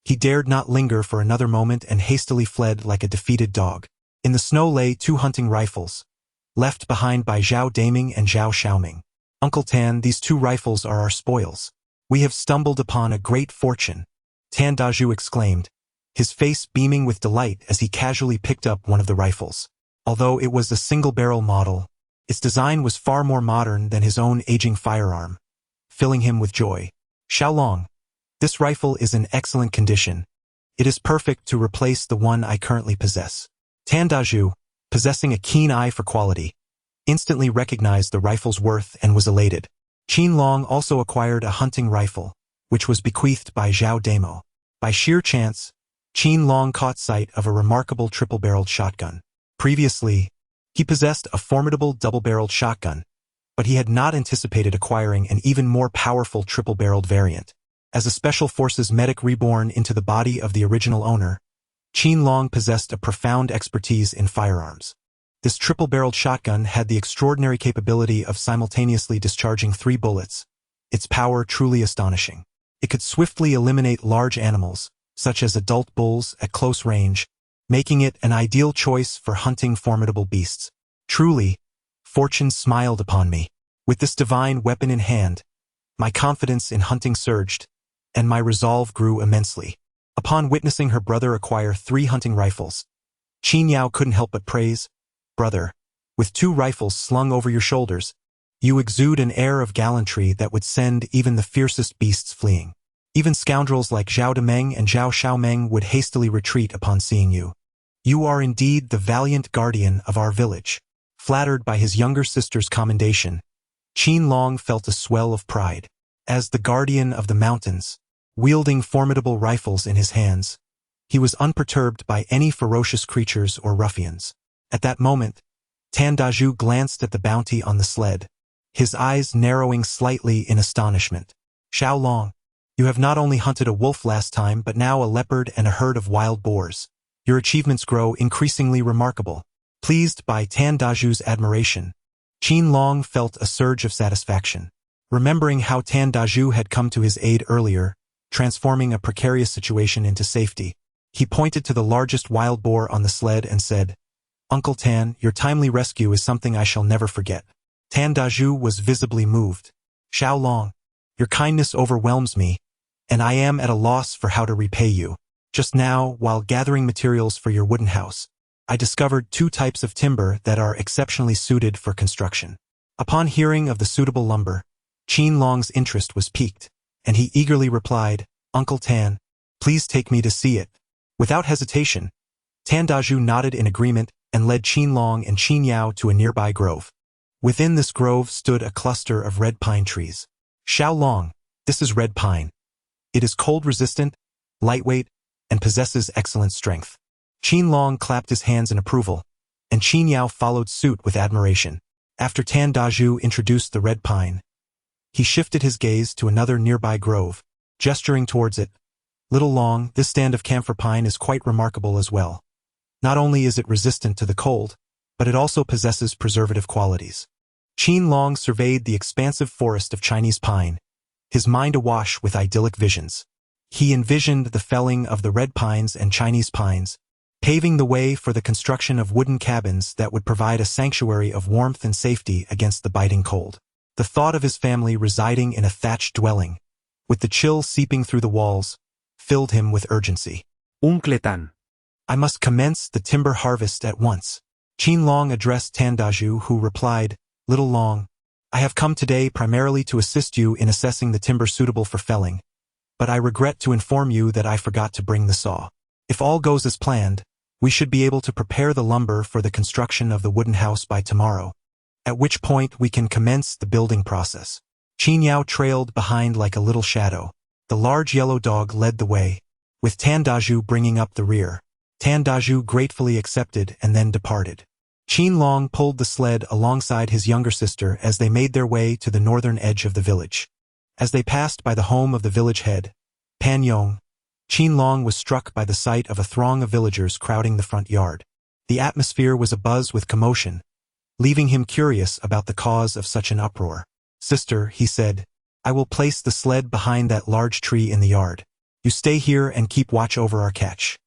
He dared not linger for another moment and hastily fled like a defeated dog. In the snow lay 2 hunting rifles, left behind by Zhao Daming and Zhao Xiaoming. "Uncle Tan, these 2 rifles are our spoils. We have stumbled upon a great fortune," Tan Dazhu exclaimed, his face beaming with delight as he casually picked up one of the rifles. Although it was a single-barrel model, its design was far more modern than his own aging firearm, filling him with joy. "Xiaolong, this rifle is in excellent condition. It is perfect to replace the one I currently possess." Tan Dazhu, possessing a keen eye for quality, instantly recognized the rifle's worth and was elated. Qin Long also acquired a hunting rifle, which was bequeathed by Zhao Damo. By sheer chance, Qin Long caught sight of a remarkable triple-barreled shotgun. Previously, he possessed a formidable double-barreled shotgun, but he had not anticipated acquiring an even more powerful triple-barreled variant. As a Special Forces medic reborn into the body of the original owner, Qin Long possessed a profound expertise in firearms. This triple-barreled shotgun had the extraordinary capability of simultaneously discharging 3 bullets, its power truly astonishing. It could swiftly eliminate large animals, such as adult bulls, at close range, making it an ideal choice for hunting formidable beasts. Truly, fortune smiled upon me. With this divine weapon in hand, my confidence in hunting surged, and my resolve grew immensely. Upon witnessing her brother acquire 3 hunting rifles, Qin Yao couldn't help but praise, "Brother, with 2 rifles slung over your shoulders, you exude an air of gallantry that would send even the fiercest beasts fleeing. Even scoundrels like Zhao Demeng and Zhao Xiaomeng would hastily retreat upon seeing you. You are indeed the valiant guardian of our village." Flattered by his younger sister's commendation, Qin Long felt a swell of pride. As the guardian of the mountains, wielding formidable rifles in his hands, he was unperturbed by any ferocious creatures or ruffians. At that moment, Tan Dazhu glanced at the bounty on the sled, his eyes narrowing slightly in astonishment. "Xiaolong, you have not only hunted a wolf last time but now a leopard and a herd of wild boars. Your achievements grow increasingly remarkable." Pleased by Tan Dazhu's admiration, Qin Long felt a surge of satisfaction. Remembering how Tan Dazhu had come to his aid earlier, transforming a precarious situation into safety, he pointed to the largest wild boar on the sled and said, "Uncle Tan, your timely rescue is something I shall never forget. Tan Dazhu was visibly moved. Xiao Long, your kindness overwhelms me, and I am at a loss for how to repay you. Just now, while gathering materials for your wooden house, I discovered 2 types of timber that are exceptionally suited for construction. Upon hearing of the suitable lumber, Qin Long's interest was piqued, and he eagerly replied, Uncle Tan, please take me to see it. Without hesitation, Tan Dazhu nodded in agreement and led Qin Long and Qin Yao to a nearby grove. Within this grove stood a cluster of red pine trees. Xiao Long, this is red pine. It is cold-resistant, lightweight, and possesses excellent strength. Qin Long clapped his hands in approval, and Qin Yao followed suit with admiration. After Tan Dazhu introduced the red pine, he shifted his gaze to another nearby grove, gesturing towards it. Little Long, this stand of camphor pine is quite remarkable as well. Not only is it resistant to the cold, but it also possesses preservative qualities. Qin Long surveyed the expansive forest of Chinese pine, his mind awash with idyllic visions. He envisioned the felling of the red pines and Chinese pines, paving the way for the construction of wooden cabins that would provide a sanctuary of warmth and safety against the biting cold. The thought of his family residing in a thatched dwelling, with the chill seeping through the walls, filled him with urgency.
Uncle Tan.
I must commence the timber harvest at once. Qin Long addressed Tan Dazhu, who replied, Little Long, I have come today primarily to assist you in assessing the timber suitable for felling, but I regret to inform you that I forgot to bring the saw. If all goes as planned, we should be able to prepare the lumber for the construction of the wooden house by tomorrow, at which point we can commence the building process. Qin Yao trailed behind like a little shadow. The large yellow dog led the way, with Tan Dazhu bringing up the rear. Tan Dazhu gratefully accepted and then departed. Qin Long pulled the sled alongside his younger sister as they made their way to the northern edge of the village. As they passed by the home of the village head, Pan Yong, Qin Long was struck by the sight of a throng of villagers crowding the front yard. The atmosphere was abuzz with commotion, leaving him curious about the cause of such an uproar. Sister, he said, I will place the sled behind that large tree in the yard. You stay here and keep watch over our catch.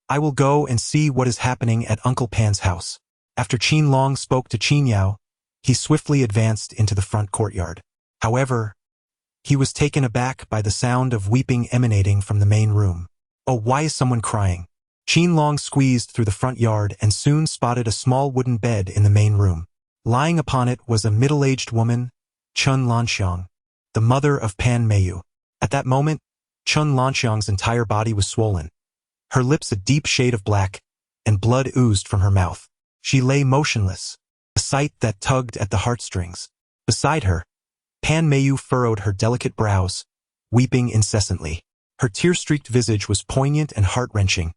I will go and see what is happening at Uncle Pan's house. After Qin Long spoke to Qin Yao, he swiftly advanced into the front courtyard. However, he was taken aback by the sound of weeping emanating from the main room. Oh, why is someone crying? Qin Long squeezed through the front yard and soon spotted a small wooden bed in the main room. Lying upon it was a middle-aged woman, Chun Lanxiang, the mother of Pan Meiyu. At that moment, Chun Lanxiang's entire body was swollen, her lips a deep shade of black, and blood oozed from her mouth. She lay motionless, a sight that tugged at the heartstrings. Beside her, Pan Meiyu furrowed her delicate brows, weeping incessantly. Her tear-streaked visage was poignant and heart-wrenching,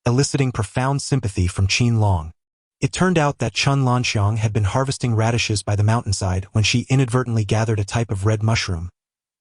eliciting profound sympathy from Qin Long. It turned out that Chun Lanxiang had been harvesting radishes by the mountainside when she inadvertently gathered a type of red mushroom,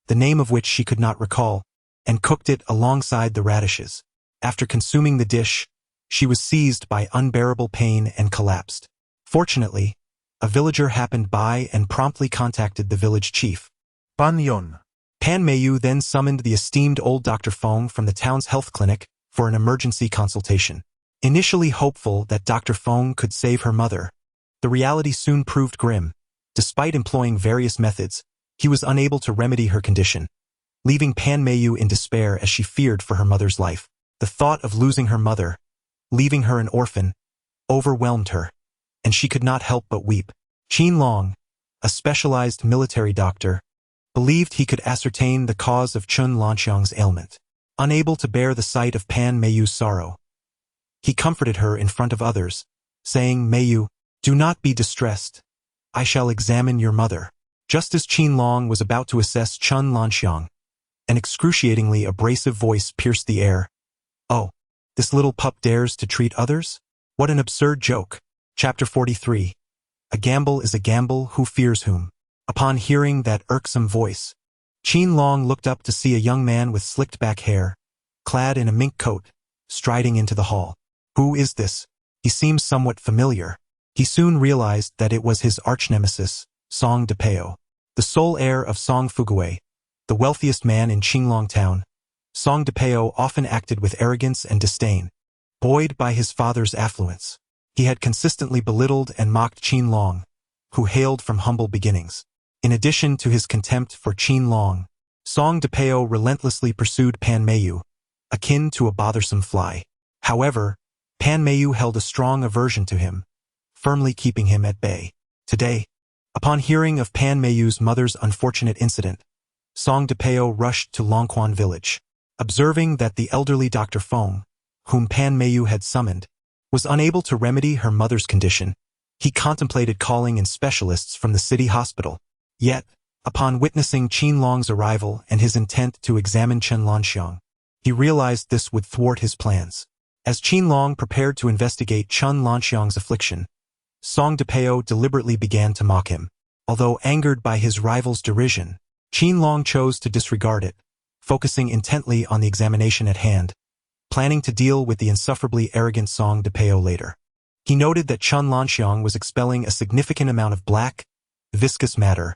the name of which she could not recall, and cooked it alongside the radishes. After consuming the dish, she was seized by unbearable pain and collapsed. Fortunately, a villager happened by and promptly contacted the village chief.
Pan Yon.
Pan Meiyu then summoned the esteemed old Dr. Feng from the town's health clinic for an emergency consultation. Initially hopeful that Dr. Feng could save her mother, the reality soon proved grim. Despite employing various methods, he was unable to remedy her condition, leaving Pan Meiyu in despair as she feared for her mother's life. The thought of losing her mother, leaving her an orphan, overwhelmed her, and she could not help but weep. Qin Long, a specialized military doctor, believed he could ascertain the cause of Chun Lanxiang's ailment. Unable to bear the sight of Pan Meiyu's sorrow, he comforted her in front of others, saying, Meiyu, do not be distressed. I shall examine your mother. Just as Qin Long was about to assess Chun Lanxiang, an excruciatingly abrasive voice pierced the air. Oh, this little pup dares to treat others? What an absurd joke. Chapter 43. A gamble is a gamble, who fears whom? Upon hearing that irksome voice, Qin Long looked up to see a young man with slicked back hair, clad in a mink coat, striding into the hall. Who is this? He seems somewhat familiar. He soon realized that it was his arch-nemesis, Song Depeo. The sole heir of Song Fuguei, the wealthiest man in Qinglong town, Song Depeo often acted with arrogance and disdain, buoyed by his father's affluence. He had consistently belittled and mocked Qin Long, who hailed from humble beginnings. In addition to his contempt for Qin Long, Song DePeo relentlessly pursued Pan Mayu, akin to a bothersome fly. However, Pan Mayu held a strong aversion to him, firmly keeping him at bay. Today, upon hearing of Pan Mayu's mother's unfortunate incident, Song DePeo rushed to Longquan village. Observing that the elderly Dr. Feng, whom Pan Mayu had summoned, was unable to remedy her mother's condition, he contemplated calling in specialists from the city hospital. Yet, upon witnessing Qin Long's arrival and his intent to examine Chen Lanxiang, he realized this would thwart his plans. As Qin Long prepared to investigate Chen Lanxiang's affliction, Song DePeo deliberately began to mock him. Although angered by his rival's derision, Qin Long chose to disregard it, focusing intently on the examination at hand, planning to deal with the insufferably arrogant Song DePeo later. He noted that Chen Lanxiang was expelling a significant amount of black, viscous matter,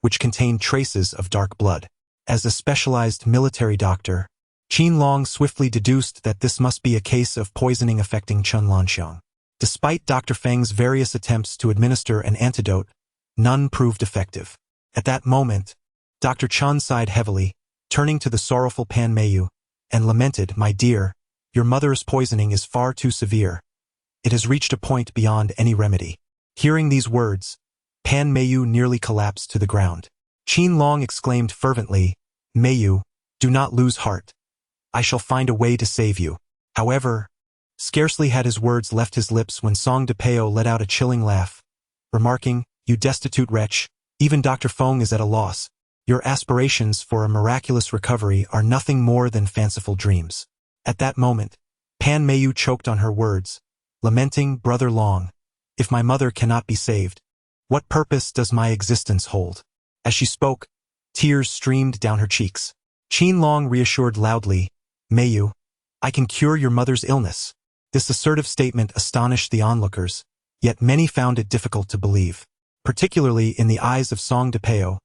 which contained traces of dark blood. As a specialized military doctor, Qin Long swiftly deduced that this must be a case of poisoning affecting Chen Lanxiang. Despite Dr. Feng's various attempts to administer an antidote, none proved effective. At that moment, Dr. Chen sighed heavily, turning to the sorrowful Pan Mayu, and lamented, "My dear, your mother's poisoning is far too severe. It has reached a point beyond any remedy." Hearing these words, Pan Mayu nearly collapsed to the ground. Qin Long exclaimed fervently, "Mayu, do not lose heart. I shall find a way to save you." However, scarcely had his words left his lips when Song DePeo let out a chilling laugh, remarking, "You destitute wretch, even Dr. Feng is at a loss. Your aspirations for a miraculous recovery are nothing more than fanciful dreams." At that moment, Pan Mayu choked on her words, lamenting, "Brother Long, if my mother cannot be saved, what purpose does my existence hold?" As she spoke, tears streamed down her cheeks. Qin Long reassured loudly, "Mayu, I can cure your mother's illness." This assertive statement astonished the onlookers, yet many found it difficult to believe. Particularly in the eyes of Song DePeo,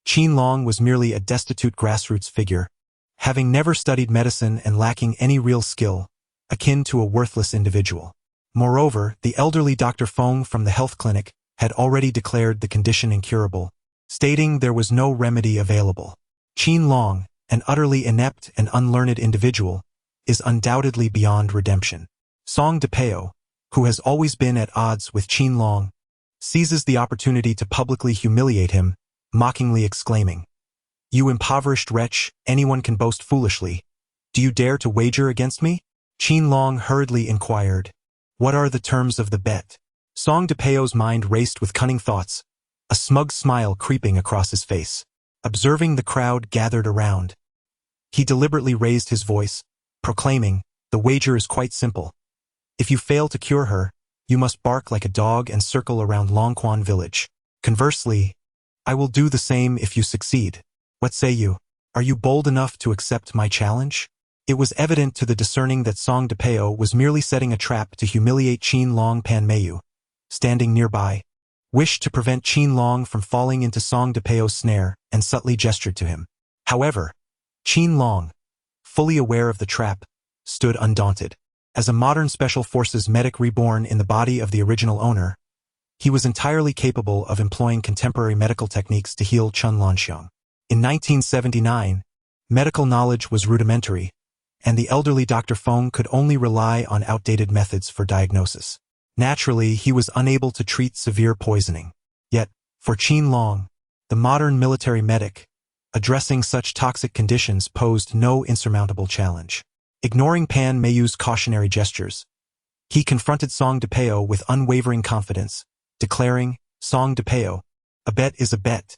Qin Long was merely a destitute grassroots figure, having never studied medicine and lacking any real skill, akin to a worthless individual. Moreover, the elderly Dr. Feng from the health clinic had already declared the condition incurable, stating there was no remedy available. Qin Long, an utterly inept and unlearned individual, is undoubtedly beyond redemption. Song DePeo, who has always been at odds with Qin Long, seizes the opportunity to publicly humiliate him, mockingly exclaiming, "You impoverished wretch, anyone can boast foolishly. Do you dare to wager against me?" Qin Long hurriedly inquired, "What are the terms of the bet?" Song DePeo's mind raced with cunning thoughts, a smug smile creeping across his face. Observing the crowd gathered around, he deliberately raised his voice, proclaiming, "The wager is quite simple. If you fail to cure her, you must bark like a dog and circle around Longquan village. Conversely, I will do the same if you succeed. What say you? Are you bold enough to accept my challenge?" It was evident to the discerning that Song DePeo was merely setting a trap to humiliate Qin Long. Pan Mayu, standing nearby, wished to prevent Qin Long from falling into Song DePeo's snare and subtly gestured to him. However, Qin Long, fully aware of the trap, stood undaunted. As a modern special forces medic reborn in the body of the original owner, he was entirely capable of employing contemporary medical techniques to heal Chen Lanxiang. In 1979, medical knowledge was rudimentary, and the elderly Dr. Feng could only rely on outdated methods for diagnosis. Naturally, he was unable to treat severe poisoning. Yet, for Qin Long, the modern military medic, addressing such toxic conditions posed no insurmountable challenge. Ignoring Pan Mayu's cautionary gestures, he confronted Song DePeo with unwavering confidence, declaring, "Song DePeo, a bet is a bet.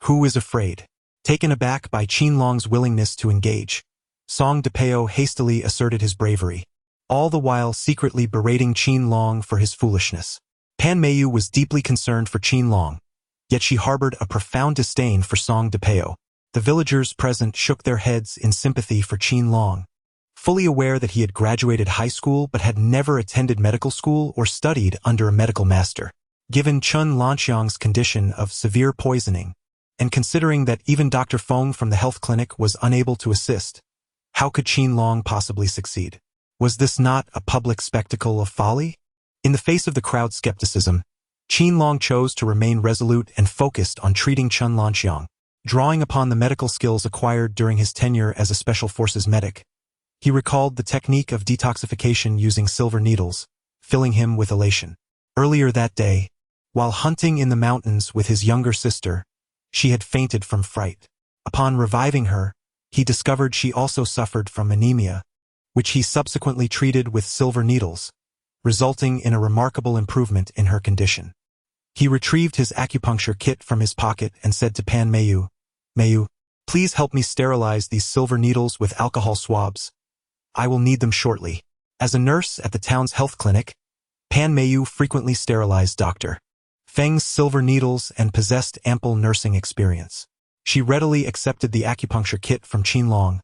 Who is afraid?" Taken aback by Qin Long's willingness to engage, Song DePeo hastily asserted his bravery, all the while secretly berating Qin Long for his foolishness. Pan Mayu was deeply concerned for Qin Long, yet she harbored a profound disdain for Song DePeo. The villagers present shook their heads in sympathy for Qin Long, fully aware that he had graduated high school but had never attended medical school or studied under a medical master. Given Chen Lanxiang's condition of severe poisoning, and considering that even Dr. Feng from the health clinic was unable to assist, how could Qin Long possibly succeed? Was this not a public spectacle of folly? In the face of the crowd's skepticism, Qin Long chose to remain resolute and focused on treating Chen Lanxiang. Drawing upon the medical skills acquired during his tenure as a Special Forces medic, he recalled the technique of detoxification using silver needles, filling him with elation. Earlier that day, while hunting in the mountains with his younger sister, she had fainted from fright. Upon reviving her, he discovered she also suffered from anemia, which he subsequently treated with silver needles, resulting in a remarkable improvement in her condition. He retrieved his acupuncture kit from his pocket and said to Pan Meiyu, "Meiyu, please help me sterilize these silver needles with alcohol swabs. I will need them shortly." As a nurse at the town's health clinic, Pan Meiyu frequently sterilized Dr. Feng's silver needles and possessed ample nursing experience. She readily accepted the acupuncture kit from Qin Long,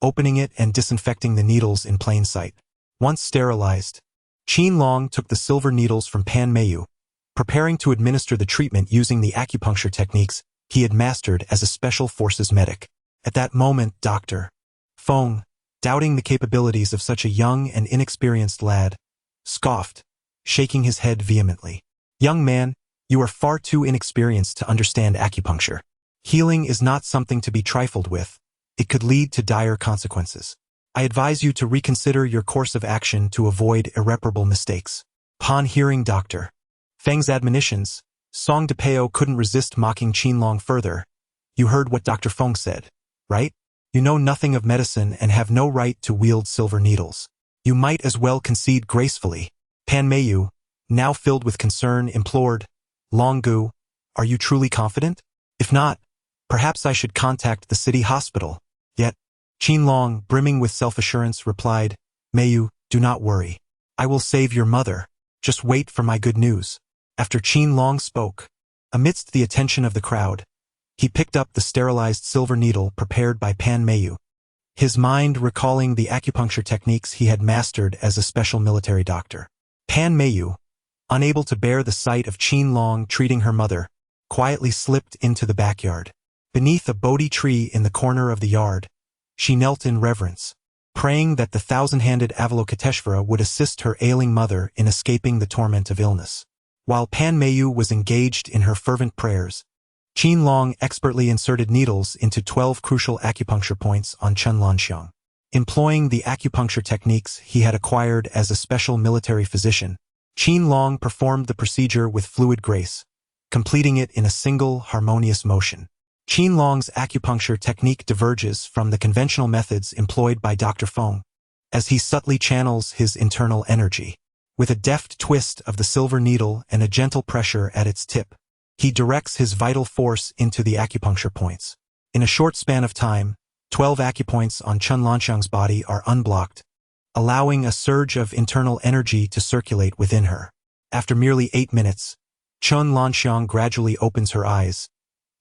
opening it and disinfecting the needles in plain sight. Once sterilized, Qin Long took the silver needles from Pan Meiyu, preparing to administer the treatment using the acupuncture techniques he had mastered as a Special Forces medic. At that moment, Dr. Feng, doubting the capabilities of such a young and inexperienced lad, scoffed, shaking his head vehemently. "Young man, you are far too inexperienced to understand acupuncture. Healing is not something to be trifled with. It could lead to dire consequences. I advise you to reconsider your course of action to avoid irreparable mistakes." Upon hearing Dr. Feng's admonitions, Song DePeo couldn't resist mocking Qin Long further. "You heard what Dr. Feng said, right? You know nothing of medicine and have no right to wield silver needles. You might as well concede gracefully." Pan Meiyu, now filled with concern, implored, "Long Gu, are you truly confident? If not, perhaps I should contact the city hospital." Yet, Qin Long, brimming with self-assurance, replied, "Meiyu, do not worry. I will save your mother. Just wait for my good news." After Qin Long spoke, amidst the attention of the crowd, he picked up the sterilized silver needle prepared by Pan Meiyu, his mind recalling the acupuncture techniques he had mastered as a special military doctor. Pan Meiyu, unable to bear the sight of Qin Long treating her mother, quietly slipped into the backyard. Beneath a Bodhi tree in the corner of the yard, she knelt in reverence, praying that the thousand-handed Avalokiteshvara would assist her ailing mother in escaping the torment of illness. While Pan Meiyu was engaged in her fervent prayers, Qin Long expertly inserted needles into 12 crucial acupuncture points on Chen Lanxiang. Employing the acupuncture techniques he had acquired as a special military physician, Qin Long performed the procedure with fluid grace, completing it in a single harmonious motion. Qin Long's acupuncture technique diverges from the conventional methods employed by Dr. Feng, as he subtly channels his internal energy. With a deft twist of the silver needle and a gentle pressure at its tip, he directs his vital force into the acupuncture points. In a short span of time, 12 acupoints on Chen Lanxiang's body are unblocked, allowing a surge of internal energy to circulate within her. After merely 8 minutes, Chen Lanxiang gradually opens her eyes,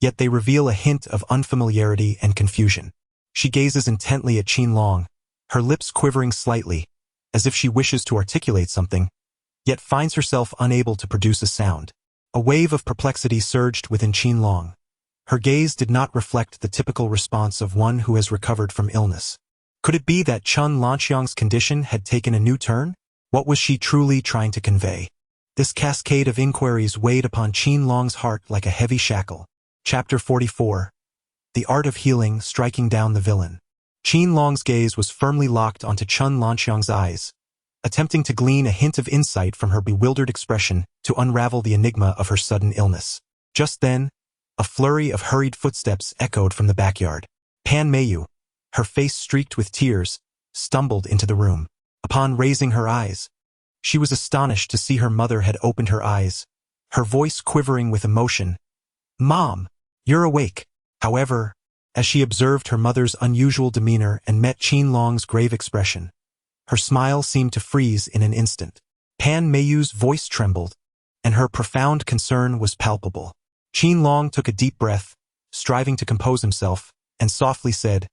yet they reveal a hint of unfamiliarity and confusion. She gazes intently at Qin Long, her lips quivering slightly, as if she wishes to articulate something, yet finds herself unable to produce a sound. A wave of perplexity surged within Qin Long. Her gaze did not reflect the typical response of one who has recovered from illness. Could it be that Chen Lanxiang's condition had taken a new turn? What was she truly trying to convey? This cascade of inquiries weighed upon Qin Long's heart like a heavy shackle. Chapter 44. The Art of Healing Striking Down the Villain. Qin Long's gaze was firmly locked onto Chen Lanxiang's eyes, attempting to glean a hint of insight from her bewildered expression to unravel the enigma of her sudden illness. Just then, a flurry of hurried footsteps echoed from the backyard. Pan Meiyu, her face streaked with tears, stumbled into the room. Upon raising her eyes, she was astonished to see her mother had opened her eyes, her voice quivering with emotion. "Mom, you're awake." However, as she observed her mother's unusual demeanor and met Qin Long's grave expression, her smile seemed to freeze in an instant. Pan Meiyu's voice trembled, and her profound concern was palpable. Qin Long took a deep breath, striving to compose himself, and softly said,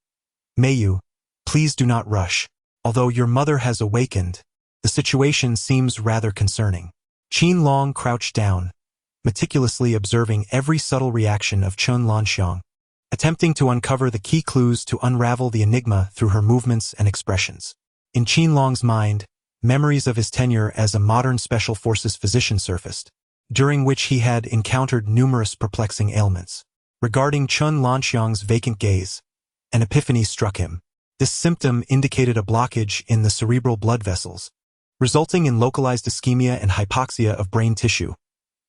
"Meiyu, please do not rush. Although your mother has awakened, the situation seems rather concerning." Qin Long crouched down, meticulously observing every subtle reaction of Chen Lanxiang, attempting to uncover the key clues to unravel the enigma through her movements and expressions. In Qin Long's mind, memories of his tenure as a modern Special Forces physician surfaced. during which he had encountered numerous perplexing ailments. Regarding Qin Long's vacant gaze, an epiphany struck him. This symptom indicated a blockage in the cerebral blood vessels, resulting in localized ischemia and hypoxia of brain tissue,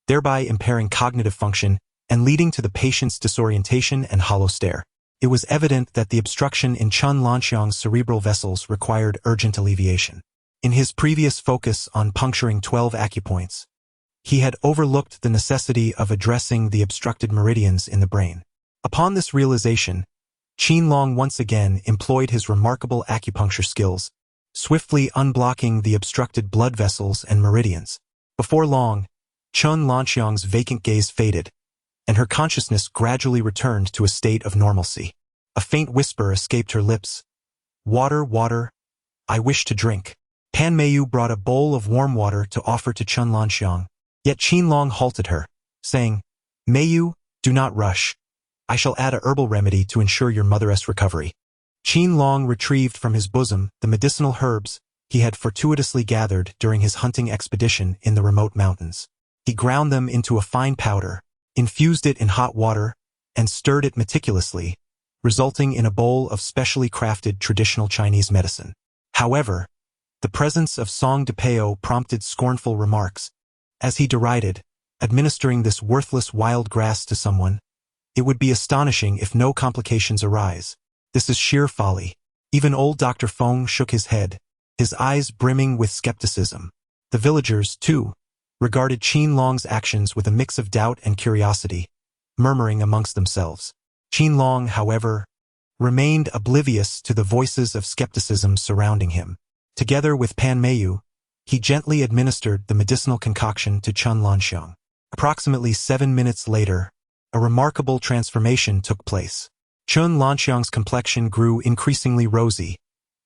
thereby impairing cognitive function and leading to the patient's disorientation and hollow stare. It was evident that the obstruction in Qin Long's cerebral vessels required urgent alleviation. In his previous focus on puncturing 12 acupoints, he had overlooked the necessity of addressing the obstructed meridians in the brain. Upon this realization, Qin Long once again employed his remarkable acupuncture skills, swiftly unblocking the obstructed blood vessels and meridians. Before long, Qin Long's vacant gaze faded, and her consciousness gradually returned to a state of normalcy. A faint whisper escaped her lips. "Water, water, I wish to drink." Pan Meiyu brought a bowl of warm water to offer to Qin Long, yet Qin Long halted her, saying, "Meiyu, do not rush. I shall add a herbal remedy to ensure your mother's recovery." Qin Long retrieved from his bosom the medicinal herbs he had fortuitously gathered during his hunting expedition in the remote mountains. He ground them into a fine powder, infused it in hot water, and stirred it meticulously, resulting in a bowl of specially crafted traditional Chinese medicine. However, the presence of fall.The prompted scornful remarks, as he derided, administering this worthless wild grass to someone. It would be astonishing if no complications arise. This is sheer folly. Even old Dr. Feng shook his head, his eyes brimming with skepticism. The villagers, too, regarded Qin Long's actions with a mix of doubt and curiosity, murmuring amongst themselves. Qin Long, however, remained oblivious to the voices of skepticism surrounding him. Together with Pan Meiyu, he gently administered the medicinal concoction to Qin Long. Approximately 7 minutes later, a remarkable transformation took place. Qin Long's complexion grew increasingly rosy,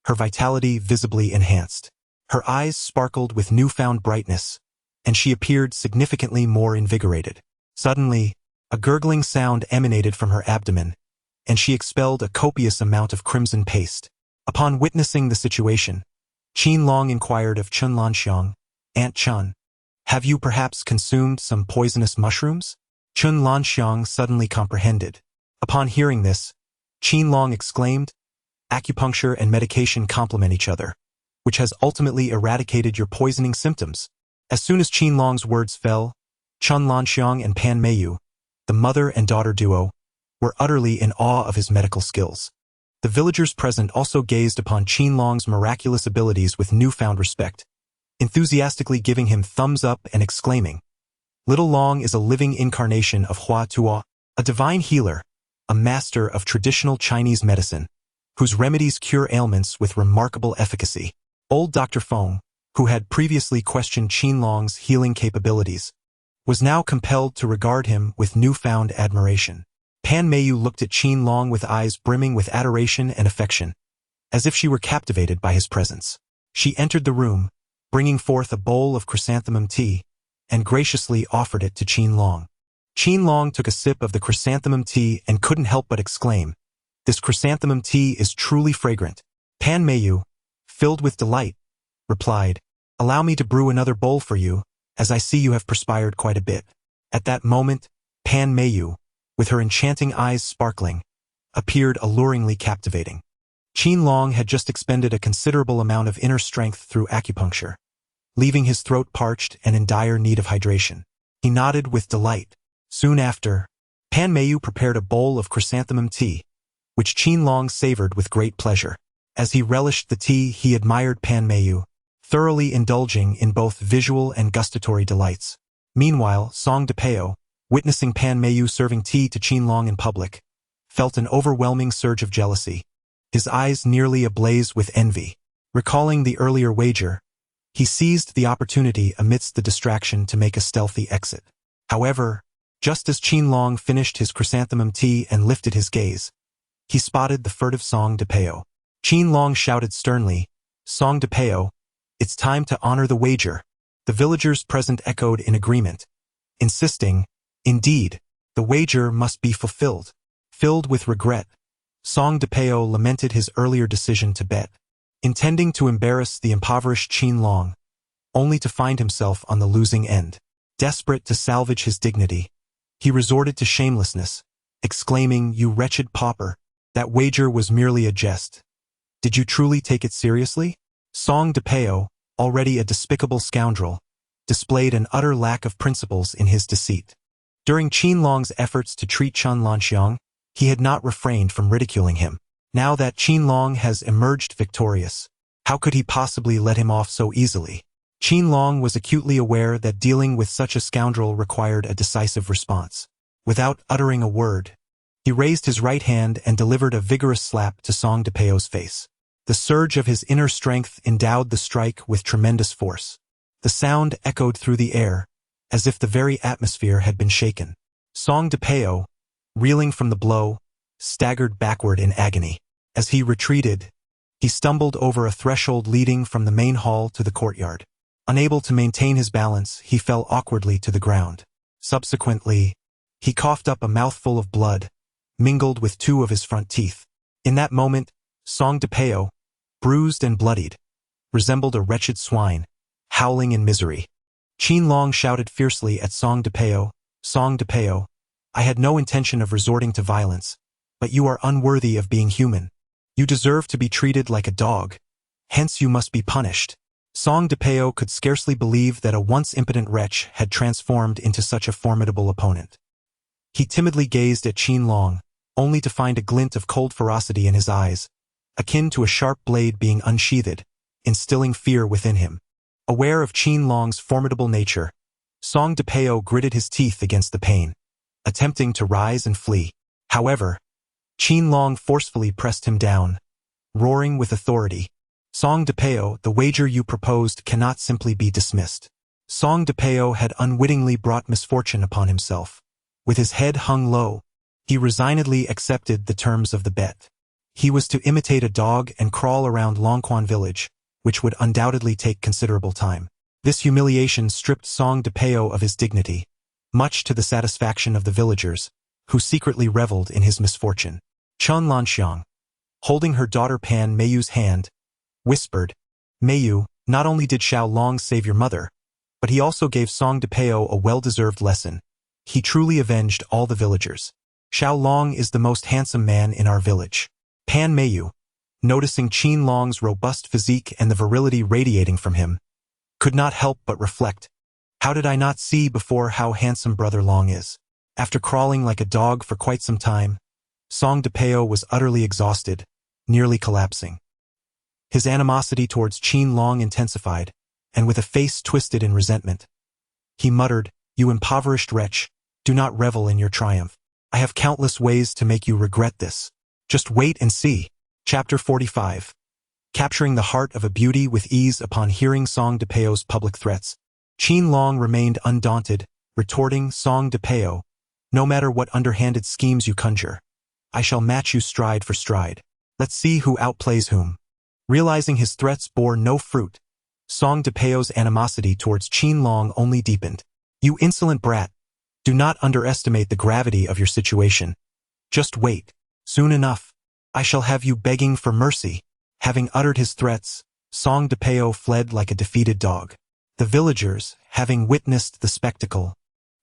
her vitality visibly enhanced. Her eyes sparkled with newfound brightness, and she appeared significantly more invigorated. Suddenly, a gurgling sound emanated from her abdomen, and she expelled a copious amount of crimson paste. Upon witnessing the situation, Qin Long inquired of Qin Long, "Aunt Qin, have you perhaps consumed some poisonous mushrooms?" Qin Long suddenly comprehended. Upon hearing this, Qin Long exclaimed, "Acupuncture and medication complement each other, which has ultimately eradicated your poisoning symptoms." As soon as Qin Long's words fell, Qin Long and Pan Meiyu, the mother and daughter duo, were utterly in awe of his medical skills. The villagers present also gazed upon Qin Long's miraculous abilities with newfound respect, enthusiastically giving him thumbs up and exclaiming, "Little Long is a living incarnation of Hua, a divine healer, a master of traditional Chinese medicine, whose remedies cure ailments with remarkable efficacy." Old Dr. Feng, who had previously questioned Qin Long's healing capabilities, was now compelled to regard him with newfound admiration. Pan Meiyu looked at Qin Long with eyes brimming with adoration and affection, as if she were captivated by his presence. She entered the room, bringing forth a bowl of chrysanthemum tea, and graciously offered it to Qin Long. Qin Long took a sip of the chrysanthemum tea and couldn't help but exclaim, "This chrysanthemum tea is truly fragrant." Pan Meiyu, filled with delight, replied, "Allow me to brew another bowl for you, as I see you have perspired quite a bit." At that moment, Pan Meiyu, with her enchanting eyes sparkling, appeared alluringly captivating. Qin Long had just expended a considerable amount of inner strength through acupuncture, leaving his throat parched and in dire need of hydration. He nodded with delight. Soon after, Pan Meiyu prepared a bowl of chrysanthemum tea, which Qin Long savored with great pleasure. As he relished the tea, he admired Pan Meiyu, thoroughly indulging in both visual and gustatory delights. Meanwhile, fall.The, witnessing Pan Meiyu serving tea to Qin Long in public, felt an overwhelming surge of jealousy, his eyes nearly ablaze with envy. Recalling the earlier wager, he seized the opportunity amidst the distraction to make a stealthy exit. However, just as Qin Long finished his chrysanthemum tea and lifted his gaze, he spotted the furtive fall.The. Qin Long shouted sternly, "fall.The, it's time to honor the wager." The villagers present echoed in agreement, insisting, "Indeed, the wager must be fulfilled." Filled with regret, fall.The lamented his earlier decision to bet, intending to embarrass the impoverished Qin Long, only to find himself on the losing end. Desperate to salvage his dignity, he resorted to shamelessness, exclaiming, "You wretched pauper, that wager was merely a jest. Did you truly take it seriously?" Song-de-Peo, already a despicable scoundrel, displayed an utter lack of principles in his deceit. During Qin Long's efforts to treat Chen Lanxiang, he had not refrained from ridiculing him. Now that Qin Long has emerged victorious, how could he possibly let him off so easily? Qin Long was acutely aware that dealing with such a scoundrel required a decisive response. Without uttering a word, he raised his right hand and delivered a vigorous slap to Song-de-Peo's face. The surge of his inner strength endowed the strike with tremendous force. The sound echoed through the air, as if the very atmosphere had been shaken. Song-de-Peo, reeling from the blow, staggered backward in agony. As he retreated, he stumbled over a threshold leading from the main hall to the courtyard. Unable to maintain his balance, he fell awkwardly to the ground. Subsequently, he coughed up a mouthful of blood, mingled with two of his front teeth. In that moment, Song-de-Peo, bruised and bloodied, resembled a wretched swine, howling in misery. Qin Long shouted fiercely at Song-de-Peo, "Song-de-Peo, I had no intention of resorting to violence, but you are unworthy of being human. You deserve to be treated like a dog, hence you must be punished." Song-de-Peo could scarcely believe that a once impotent wretch had transformed into such a formidable opponent. He timidly gazed at Qin Long, only to find a glint of cold ferocity in his eyes, akin to a sharp blade being unsheathed, instilling fear within him. Aware of Qin Long's formidable nature, Song-de-Peo gritted his teeth against the pain, attempting to rise and flee. However, Qin Long forcefully pressed him down, roaring with authority, "Song-de-Peo, the wager you proposed cannot simply be dismissed." Song-de-Peo had unwittingly brought misfortune upon himself. With his head hung low, he resignedly accepted the terms of the bet. He was to imitate a dog and crawl around Longquan village, which would undoubtedly take considerable time. This humiliation stripped Song-de-Peo of his dignity, much to the satisfaction of the villagers, who secretly reveled in his misfortune. Chen Lanxiang, holding her daughter Pan Meiyu's hand, whispered, "Meiyu, not only did Xiao Long save your mother, but he also gave Song-de-Peo a well-deserved lesson. He truly avenged all the villagers. Xiao Long is the most handsome man in our village." Pan Meiyu, noticing Qin Long's robust physique and the virility radiating from him, could not help but reflect, "How did I not see before how handsome Brother Long is?" After crawling like a dog for quite some time, Song-de-Peo was utterly exhausted, nearly collapsing. His animosity towards Qin Long intensified, and with a face twisted in resentment, he muttered, "You impoverished wretch, do not revel in your triumph. I have countless ways to make you regret this. Just wait and see." Chapter 45. Capturing the heart of a beauty with ease upon hearing Song-de-Peo's public threats, Qin Long remained undaunted, retorting, "Song-de-Peo, no matter what underhanded schemes you conjure, I shall match you stride for stride. Let's see who outplays whom." Realizing his threats bore no fruit, Song-de-Peo's animosity towards Qin Long only deepened. "You insolent brat, do not underestimate the gravity of your situation. Just wait. Soon enough, I shall have you begging for mercy." Having uttered his threats, Song-de-Peo fled like a defeated dog. The villagers, having witnessed the spectacle,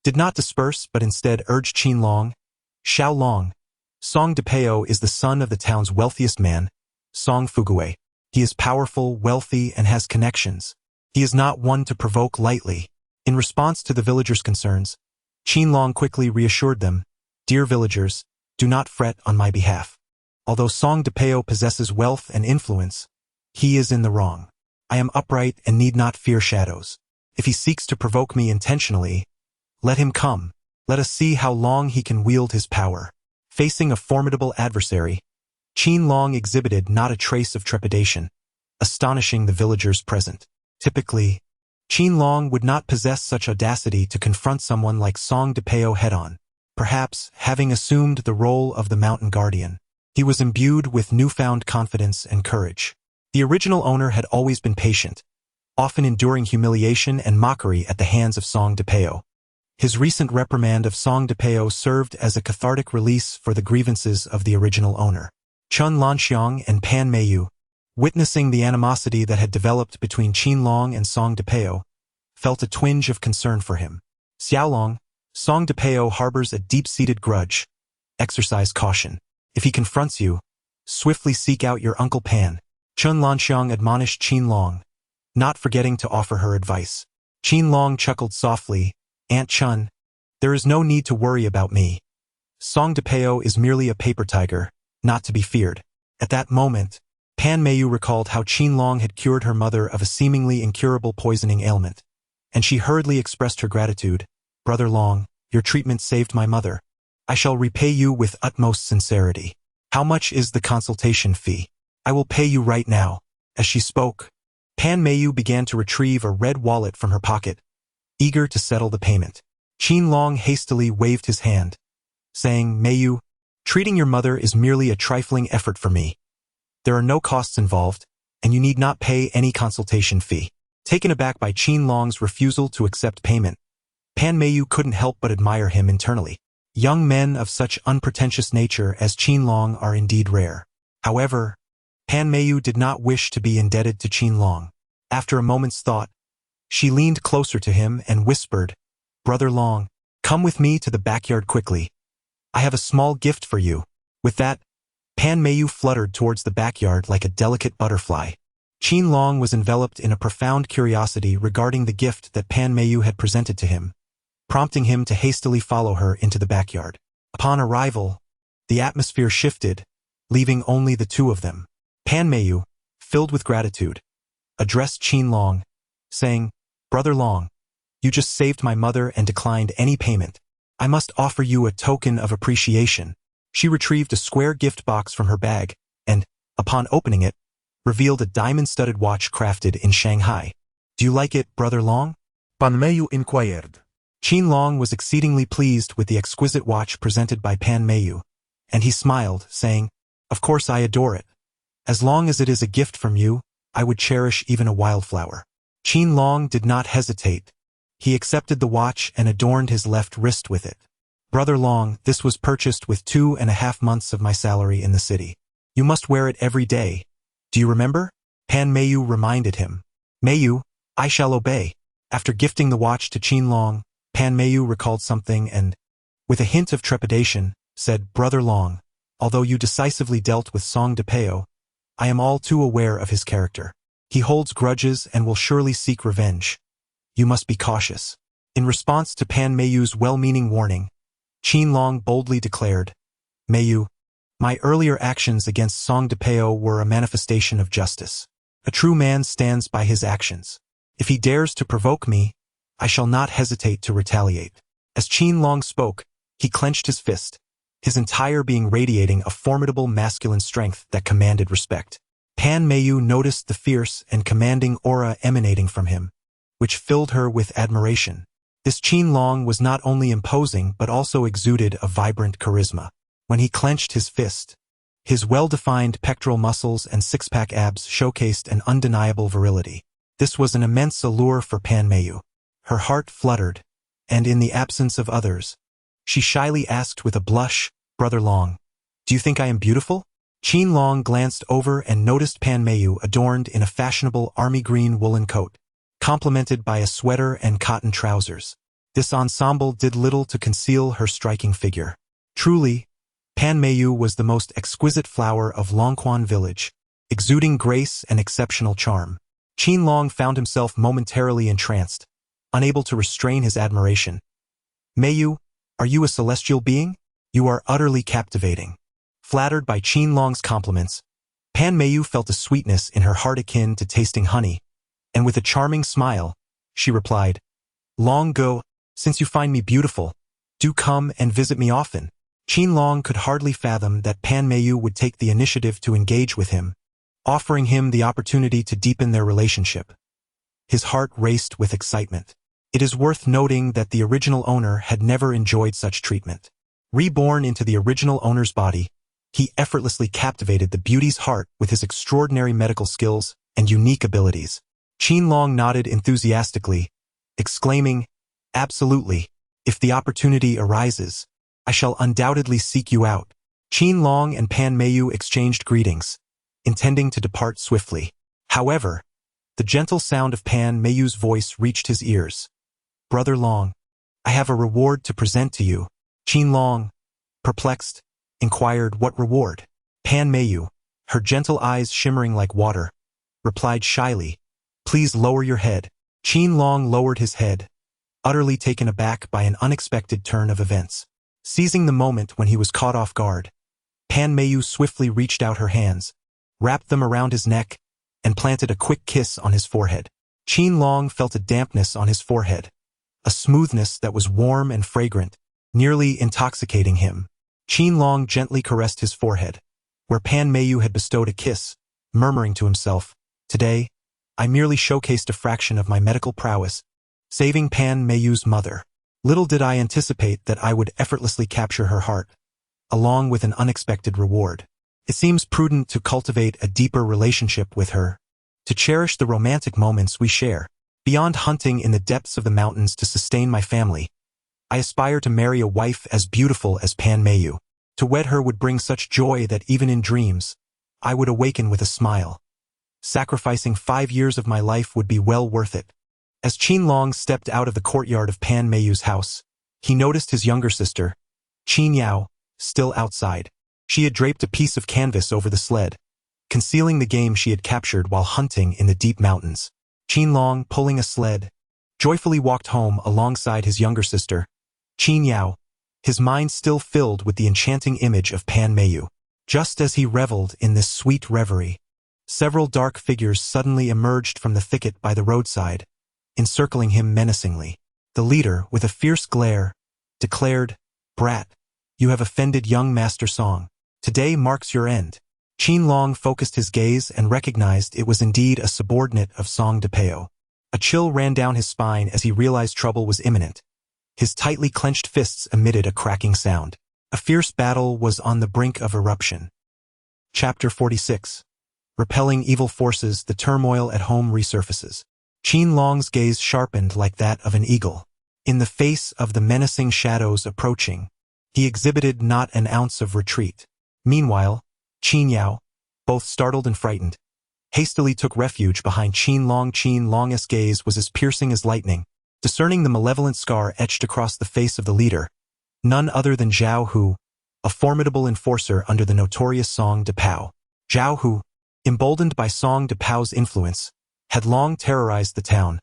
did not disperse but instead urged Qin Long, "Xiao Long, Song-de-Peo is the son of the town's wealthiest man, Song Fugui. He is powerful, wealthy, and has connections. He is not one to provoke lightly." In response to the villagers' concerns, Qin Long quickly reassured them, "Dear villagers, do not fret on my behalf. Although Song-de-Peo possesses wealth and influence, he is in the wrong. I am upright and need not fear shadows. If he seeks to provoke me intentionally, let him come. Let us see how long he can wield his power." Facing a formidable adversary, Qin Long exhibited not a trace of trepidation, astonishing the villagers present. Typically, Qin Long would not possess such audacity to confront someone like Song-de-Peo head-on. Perhaps, having assumed the role of the mountain guardian, he was imbued with newfound confidence and courage. The original owner had always been patient, often enduring humiliation and mockery at the hands of Song-de-Peo. His recent reprimand of Song-de-Peo served as a cathartic release for the grievances of the original owner. Chen Lanxiang and Pan Meiyu, witnessing the animosity that had developed between Qin Long and Song-de-Peo, felt a twinge of concern for him. Xiaolong, Song-De-Peo harbors a deep-seated grudge. Exercise caution. If he confronts you, swiftly seek out your Uncle Pan. Chun Lanxiang admonished Qin Long, not forgetting to offer her advice. Qin Long chuckled softly, Aunt Chun, there is no need to worry about me. Song-De-Peo is merely a paper tiger, not to be feared. At that moment, Pan Meiyu recalled how Qin Long had cured her mother of a seemingly incurable poisoning ailment, and she hurriedly expressed her gratitude. Brother Long, your treatment saved my mother. I shall repay you with utmost sincerity. How much is the consultation fee? I will pay you right now. As she spoke, Pan Meiyu began to retrieve a red wallet from her pocket, eager to settle the payment. Qin Long hastily waved his hand, saying, Meiyu, treating your mother is merely a trifling effort for me. There are no costs involved, and you need not pay any consultation fee. Taken aback by Qin Long's refusal to accept payment, Pan Meiyu couldn't help but admire him internally. Young men of such unpretentious nature as Qin Long are indeed rare. However, Pan Meiyu did not wish to be indebted to Qin Long. After a moment's thought, she leaned closer to him and whispered, Brother Long, come with me to the backyard quickly. I have a small gift for you. With that, Pan Meiyu fluttered towards the backyard like a delicate butterfly. Qin Long was enveloped in a profound curiosity regarding the gift that Pan Meiyu had presented to him, prompting him to hastily follow her into the backyard. Upon arrival, the atmosphere shifted, leaving only the two of them. Pan Meiyu, filled with gratitude, addressed Qin Long, saying, Brother Long, you just saved my mother and declined any payment. I must offer you a token of appreciation. She retrieved a square gift box from her bag and, upon opening it, revealed a diamond-studded watch crafted in Shanghai. Do you like it, Brother Long?
Pan Meiyu inquired.
Qin Long was exceedingly pleased with the exquisite watch presented by Pan Meiyu, and he smiled, saying, Of course I adore it. As long as it is a gift from you, I would cherish even a wildflower. Qin Long did not hesitate. He accepted the watch and adorned his left wrist with it. Brother Long, this was purchased with 2.5 months of my salary in the city. You must wear it every day. Do you remember? Pan Meiyu reminded him. Meiyu, I shall obey. After gifting the watch to Qin Long, Pan Meiyu recalled something and, with a hint of trepidation, said, Brother Long, although you decisively dealt with Song-De-Peo, I am all too aware of his character. He holds grudges and will surely seek revenge. You must be cautious. In response to Pan Meiyu's well-meaning warning, Qin Long boldly declared, Meiyu, my earlier actions against Song-De-Peo were a manifestation of justice. A true man stands by his actions. If he dares to provoke me, I shall not hesitate to retaliate. As Qin Long spoke, he clenched his fist, his entire being radiating a formidable masculine strength that commanded respect. Pan Meiyu noticed the fierce and commanding aura emanating from him, which filled her with admiration. This Qin Long was not only imposing but also exuded a vibrant charisma. When he clenched his fist, his well-defined pectoral muscles and six-pack abs showcased an undeniable virility. This was an immense allure for Pan Meiyu. Her heart fluttered, and in the absence of others, she shyly asked with a blush, Brother Long, do you think I am beautiful? Qin Long glanced over and noticed Pan Meiyu adorned in a fashionable army green woolen coat, complemented by a sweater and cotton trousers. This ensemble did little to conceal her striking figure. Truly, Pan Meiyu was the most exquisite flower of Longquan village, exuding grace and exceptional charm. Qin Long found himself momentarily entranced, unable to restrain his admiration. Meiyu, are you a celestial being? You are utterly captivating. Flattered by Qin Long's compliments, Pan Meiyu felt a sweetness in her heart akin to tasting honey, and with a charming smile, she replied, Long go, since you find me beautiful, do come and visit me often. Qin Long could hardly fathom that Pan Meiyu would take the initiative to engage with him, offering him the opportunity to deepen their relationship. His heart raced with excitement. It is worth noting that the original owner had never enjoyed such treatment. Reborn into the original owner's body, he effortlessly captivated the beauty's heart with his extraordinary medical skills and unique abilities. Qin Long nodded enthusiastically, exclaiming, Absolutely, if the opportunity arises, I shall undoubtedly seek you out. Qin Long and Pan Meiyu exchanged greetings, intending to depart swiftly. However, the gentle sound of Pan Meiyu's voice reached his ears. Brother Long, I have a reward to present to you. Qin Long, perplexed, inquired what reward. Pan Meiyu, her gentle eyes shimmering like water, replied shyly, please lower your head. Qin Long lowered his head, utterly taken aback by an unexpected turn of events. Seizing the moment when he was caught off guard, Pan Meiyu swiftly reached out her hands, wrapped them around his neck, and planted a quick kiss on his forehead. Qin Long felt a dampness on his forehead, a smoothness that was warm and fragrant, nearly intoxicating him. Qin Long gently caressed his forehead, where Pan Meiyu had bestowed a kiss, murmuring to himself, today, I merely showcased a fraction of my medical prowess, saving Pan Meiyu's mother. Little did I anticipate that I would effortlessly capture her heart, along with an unexpected reward. It seems prudent to cultivate a deeper relationship with her, to cherish the romantic moments we share. Beyond hunting in the depths of the mountains to sustain my family, I aspire to marry a wife as beautiful as Pan Meiyu. To wed her would bring such joy that even in dreams, I would awaken with a smile. Sacrificing 5 years of my life would be well worth it. As Qin Long stepped out of the courtyard of Pan Meiyu's house, he noticed his younger sister, Qin Yao, still outside. She had draped a piece of canvas over the sled, concealing the game she had captured while hunting in the deep mountains. Qin Long, pulling a sled, joyfully walked home alongside his younger sister, Qin Yao, his mind still filled with the enchanting image of Pan Meiyu. Just as he reveled in this sweet reverie, several dark figures suddenly emerged from the thicket by the roadside, encircling him menacingly. The leader, with a fierce glare, declared, Brat, you have offended young Master Song. Today marks your end. Qin Long focused his gaze and recognized it was indeed a subordinate of Song Depao. A chill ran down his spine as he realized trouble was imminent. His tightly clenched fists emitted a cracking sound. A fierce battle was on the brink of eruption. Chapter 46. Repelling evil forces, the turmoil at home resurfaces. Qin Long's gaze sharpened like that of an eagle. In the face of the menacing shadows approaching, he exhibited not an ounce of retreat. Meanwhile, Qin Yao, both startled and frightened, hastily took refuge behind Qin Long. Qin Long's gaze was as piercing as lightning, discerning the malevolent scar etched across the face of the leader, none other than Zhao Hu, a formidable enforcer under the notorious Song Depao. Zhao Hu, emboldened by Song Depao's influence, had long terrorized the town,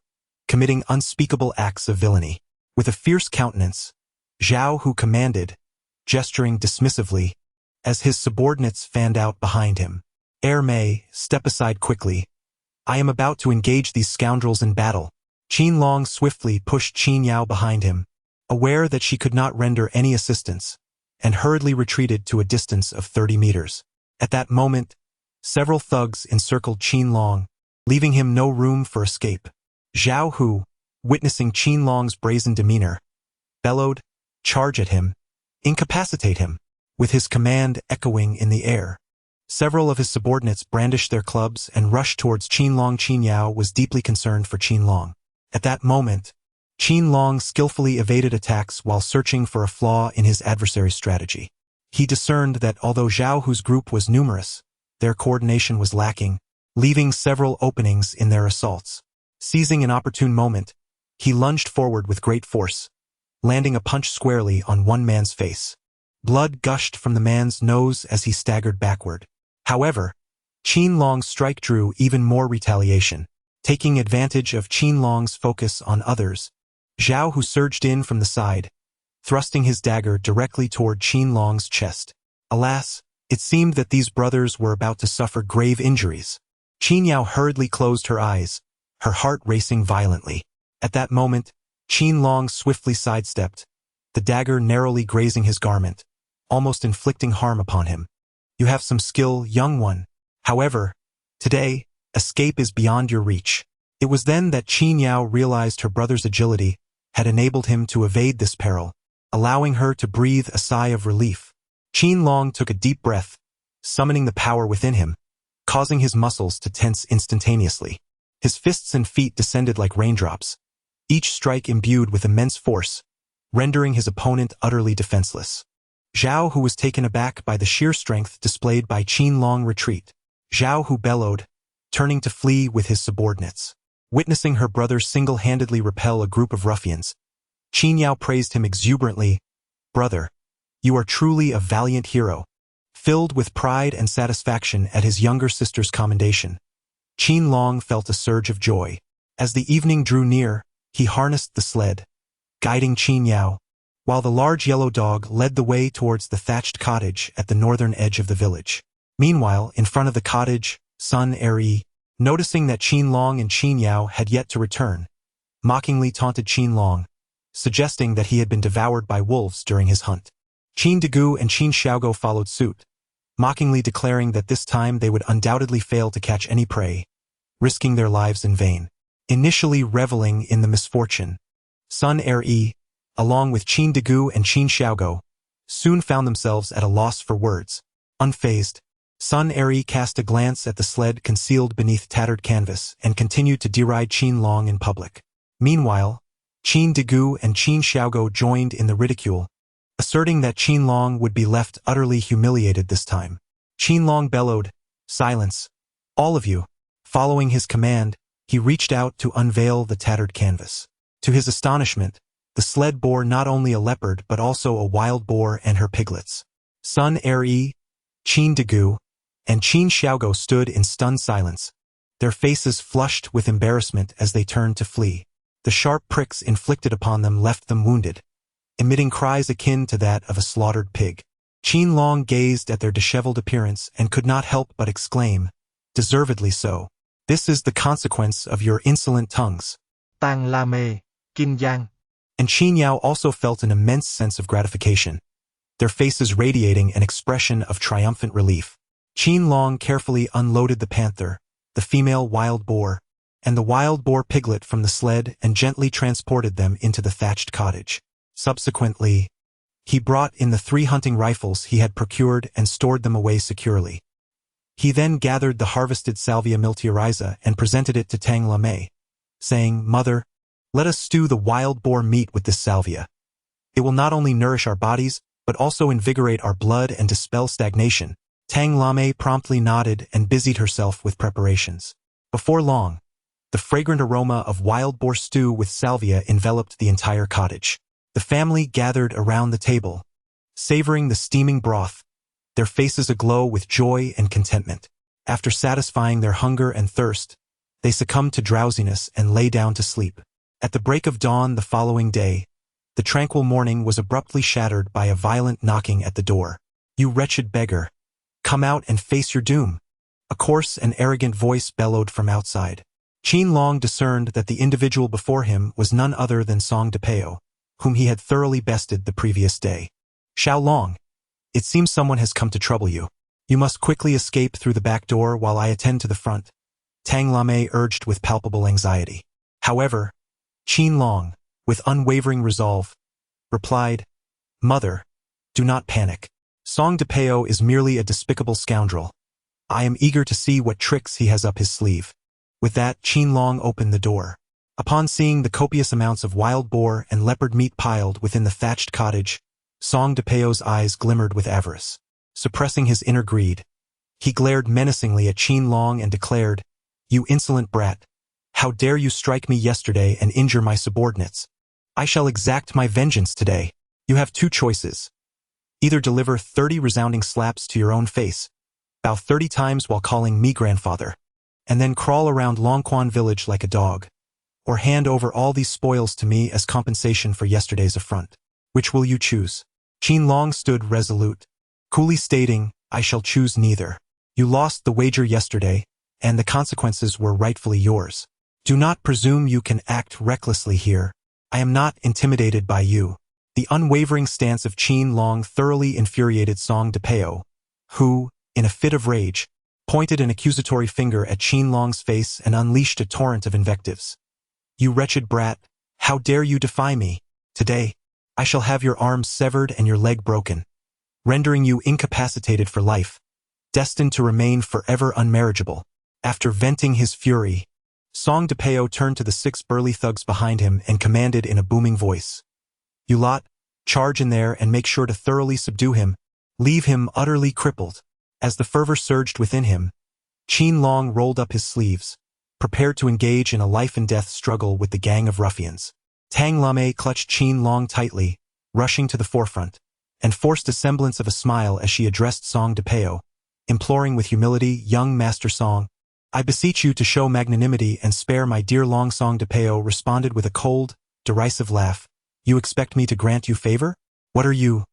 committing unspeakable acts of villainy. With a fierce countenance, Zhao Hu commanded, gesturing dismissively, as his subordinates fanned out behind him. Mei, step aside quickly. I am about to engage these scoundrels in battle. Qin Long swiftly pushed Qin Yao behind him, aware that she could not render any assistance, and hurriedly retreated to a distance of 30 meters. At that moment, several thugs encircled Qin Long, leaving him no room for escape. Zhao Hu, witnessing Qin Long's brazen demeanor, bellowed, charge at him, incapacitate him, with his command echoing in the air. Several of his subordinates brandished their clubs and rushed towards Qin Long. Qin Yao was deeply concerned for Qin Long. At that moment, Qin Long skillfully evaded attacks while searching for a flaw in his adversary's strategy. He discerned that although Zhao Hu's group was numerous, their coordination was lacking, leaving several openings in their assaults. Seizing an opportune moment, he lunged forward with great force, landing a punch squarely on one man's face. Blood gushed from the man's nose as he staggered backward. However, Qin Long's strike drew even more retaliation. Taking advantage of Qin Long's focus on others, Zhao Hu surged in from the side, thrusting his dagger directly toward Qin Long's chest. Alas, it seemed that these brothers were about to suffer grave injuries. Qin Yao hurriedly closed her eyes, her heart racing violently. At that moment, Qin Long swiftly sidestepped, the dagger narrowly grazing his garment, almost inflicting harm upon him. You have some skill, young one. However, today, escape is beyond your reach. It was then that Qin Yao realized her brother's agility had enabled him to evade this peril, allowing her to breathe a sigh of relief. Qin Long took a deep breath, summoning the power within him, causing his muscles to tense instantaneously. His fists and feet descended like raindrops, each strike imbued with immense force, rendering his opponent utterly defenseless. Zhao Hu was taken aback by the sheer strength displayed by Qin Long retreat. Zhao Hu bellowed, turning to flee with his subordinates. Witnessing her brother single-handedly repel a group of ruffians, Qin Yao praised him exuberantly. "Brother, you are truly a valiant hero." Filled with pride and satisfaction at his younger sister's commendation, Qin Long felt a surge of joy. As the evening drew near, he harnessed the sled, guiding Qin Yao, while the large yellow dog led the way towards the thatched cottage at the northern edge of the village. Meanwhile, in front of the cottage, Sun Er, noticing that Qin Long and Qin Yao had yet to return, mockingly taunted Qin Long, suggesting that he had been devoured by wolves during his hunt. Qin Degu and Qin Xiaogo followed suit, mockingly declaring that this time they would undoubtedly fail to catch any prey, risking their lives in vain. Initially reveling in the misfortune, Sun Er, along with Qin Degu and Qin Xiaogo, soon found themselves at a loss for words. Unfazed, Sun Er cast a glance at the sled concealed beneath tattered canvas and continued to deride Qin Long in public. Meanwhile, Qin Degu and Qin Xiaogo joined in the ridicule, asserting that Qin Long would be left utterly humiliated this time. Qin Long bellowed, "Silence, all of you." Following his command, he reached out to unveil the tattered canvas. To his astonishment, the sled bore not only a leopard but also a wild boar and her piglets. Sun Er, Qin Degu, and Qin Xiaogo stood in stunned silence, their faces flushed with embarrassment as they turned to flee. The sharp pricks inflicted upon them left them wounded, emitting cries akin to that of a slaughtered pig. Qin Long gazed at their disheveled appearance and could not help but exclaim, "Deservedly so. This is the consequence of your insolent tongues."
Tang La Mei, ginseng.
And Qin Yao also felt an immense sense of gratification, their faces radiating an expression of triumphant relief. Qin Long carefully unloaded the panther, the female wild boar, and the wild boar piglet from the sled and gently transported them into the thatched cottage. Subsequently, he brought in the 3 hunting rifles he had procured and stored them away securely. He then gathered the harvested Salvia miltiariza and presented it to Tang La Mei, saying, "Mother, let us stew the wild boar meat with this salvia. It will not only nourish our bodies, but also invigorate our blood and dispel stagnation." Tang La Mei promptly nodded and busied herself with preparations. Before long, the fragrant aroma of wild boar stew with salvia enveloped the entire cottage. The family gathered around the table, savoring the steaming broth, their faces aglow with joy and contentment. After satisfying their hunger and thirst, they succumbed to drowsiness and lay down to sleep. At the break of dawn the following day, the tranquil morning was abruptly shattered by a violent knocking at the door. "You wretched beggar, come out and face your doom," a coarse and arrogant voice bellowed from outside. Qin Long discerned that the individual before him was none other than Song-De-Peo, whom he had thoroughly bested the previous day. "Xiao Long, it seems someone has come to trouble you. You must quickly escape through the back door while I attend to the front," Tang La Mei urged with palpable anxiety. However, Qin Long, with unwavering resolve, replied, "Mother, do not panic. Song-De-Peo is merely a despicable scoundrel. I am eager to see what tricks he has up his sleeve." With that, Qin Long opened the door. Upon seeing the copious amounts of wild boar and leopard meat piled within the thatched cottage, Song-De-Peo's eyes glimmered with avarice. Suppressing his inner greed, he glared menacingly at Qin Long and declared, "You insolent brat, how dare you strike me yesterday and injure my subordinates? I shall exact my vengeance today. You have 2 choices. Either deliver 30 resounding slaps to your own face, bow 30 times while calling me grandfather, and then crawl around Longquan village like a dog, or hand over all these spoils to me as compensation for yesterday's affront. Which will you choose?" Qin Long stood resolute, coolly stating, "I shall choose neither. You lost the wager yesterday, and the consequences were rightfully yours. Do not presume you can act recklessly here. I am not intimidated by you." The unwavering stance of Qin Long thoroughly infuriated Song-De-Peo, who, in a fit of rage, pointed an accusatory finger at Qin Long's face and unleashed a torrent of invectives. "You wretched brat, how dare you defy me? Today, I shall have your arms severed and your leg broken, rendering you incapacitated for life, destined to remain forever unmarriageable." After venting his fury, Song-De-Peo turned to the 6 burly thugs behind him and commanded in a booming voice, "You lot, charge in there and make sure to thoroughly subdue him. Leave him utterly crippled." As the fervor surged within him, Qin Long rolled up his sleeves, prepared to engage in a life-and-death struggle with the gang of ruffians. Tang Lame clutched Qin Long tightly, rushing to the forefront, and forced a semblance of a smile as she addressed Song-de-Peo, imploring with humility, "Young Master Song, I beseech you to show magnanimity and spare my dear Long." Song-de-Peo responded with a cold, derisive laugh. "You expect me to grant you favor? What are you,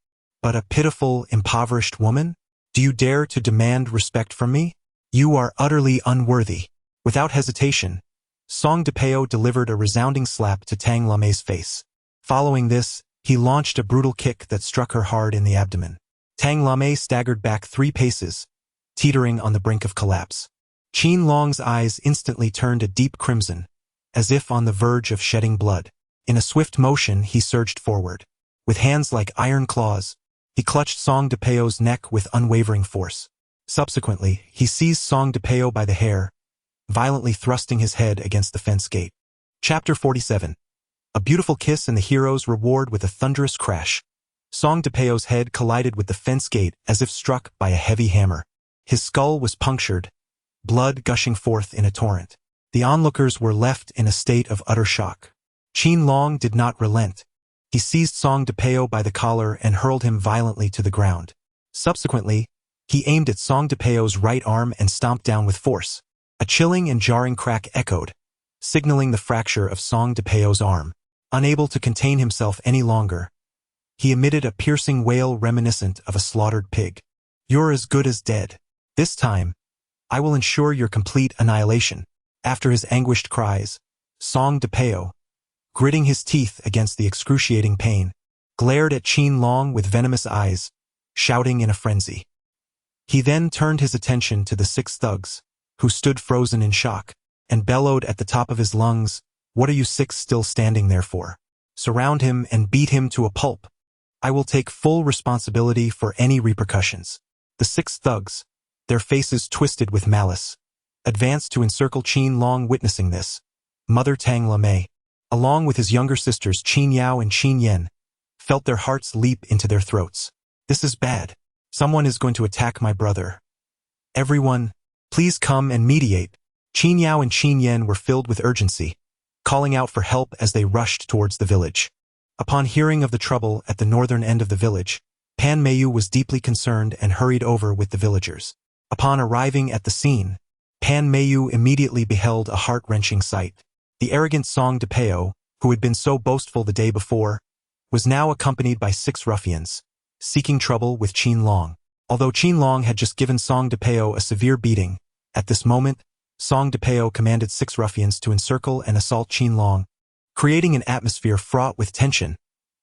but a pitiful, impoverished woman? Do you dare to demand respect from me? You are utterly unworthy." Without hesitation, Song-de-Peo delivered a resounding slap to Tang Lame's face. Following this, he launched a brutal kick that struck her hard in the abdomen. Tang Lame staggered back 3 paces, teetering on the brink of collapse. Qin Long's eyes instantly turned a deep crimson, as if on the verge of shedding blood. In a swift motion, he surged forward. With hands like iron claws, he clutched Song-de-Peo's neck with unwavering force. Subsequently, he seized Song-de-Peo by the hair, violently thrusting his head against the fence gate. Chapter 47. A beautiful kiss and the hero's reward. With a thunderous crash, Song-de-Peo's head collided with the fence gate as if struck by a heavy hammer. His skull was punctured, blood gushing forth in a torrent. The onlookers were left in a state of utter shock. Qin Long did not relent. He seized Song-de-Peo by the collar and hurled him violently to the ground. Subsequently, he aimed at Song-de-Peo's right arm and stomped down with force. A chilling and jarring crack echoed, signaling the fracture of Song-de-Peo's arm. Unable to contain himself any longer, he emitted a piercing wail reminiscent of a slaughtered pig. "You're as good as dead. This time, I will ensure your complete annihilation." After his anguished cries, Song-de-Peo, gritting his teeth against the excruciating pain, glared at Qin Long with venomous eyes, shouting in a frenzy. He then turned his attention to the 6 thugs, who stood frozen in shock, and bellowed at the top of his lungs, "What are you 6 still standing there for? Surround him and beat him to a pulp. I will take full responsibility for any repercussions." The 6 thugs, their faces twisted with malice, advanced to encircle Qin Long. Witnessing this, Mother Tang Lame, along with his younger sisters Qin Yao and Qin Yen, felt their hearts leap into their throats. "This is bad. Someone is going to attack my brother. Everyone, please come and mediate." Qin Yao and Qin Yen were filled with urgency, calling out for help as they rushed towards the village. Upon hearing of the trouble at the northern end of the village, Pan Meiyu was deeply concerned and hurried over with the villagers. Upon arriving at the scene, Pan Meiyu immediately beheld a heart-wrenching sight. The arrogant Song-de-Peo, who had been so boastful the day before, was now accompanied by 6 ruffians, seeking trouble with Qin Long. Although Qin Long had just given Song-de-Peo a severe beating, at this moment, Song-de-Peo commanded 6 ruffians to encircle and assault Qin Long, creating an atmosphere fraught with tension,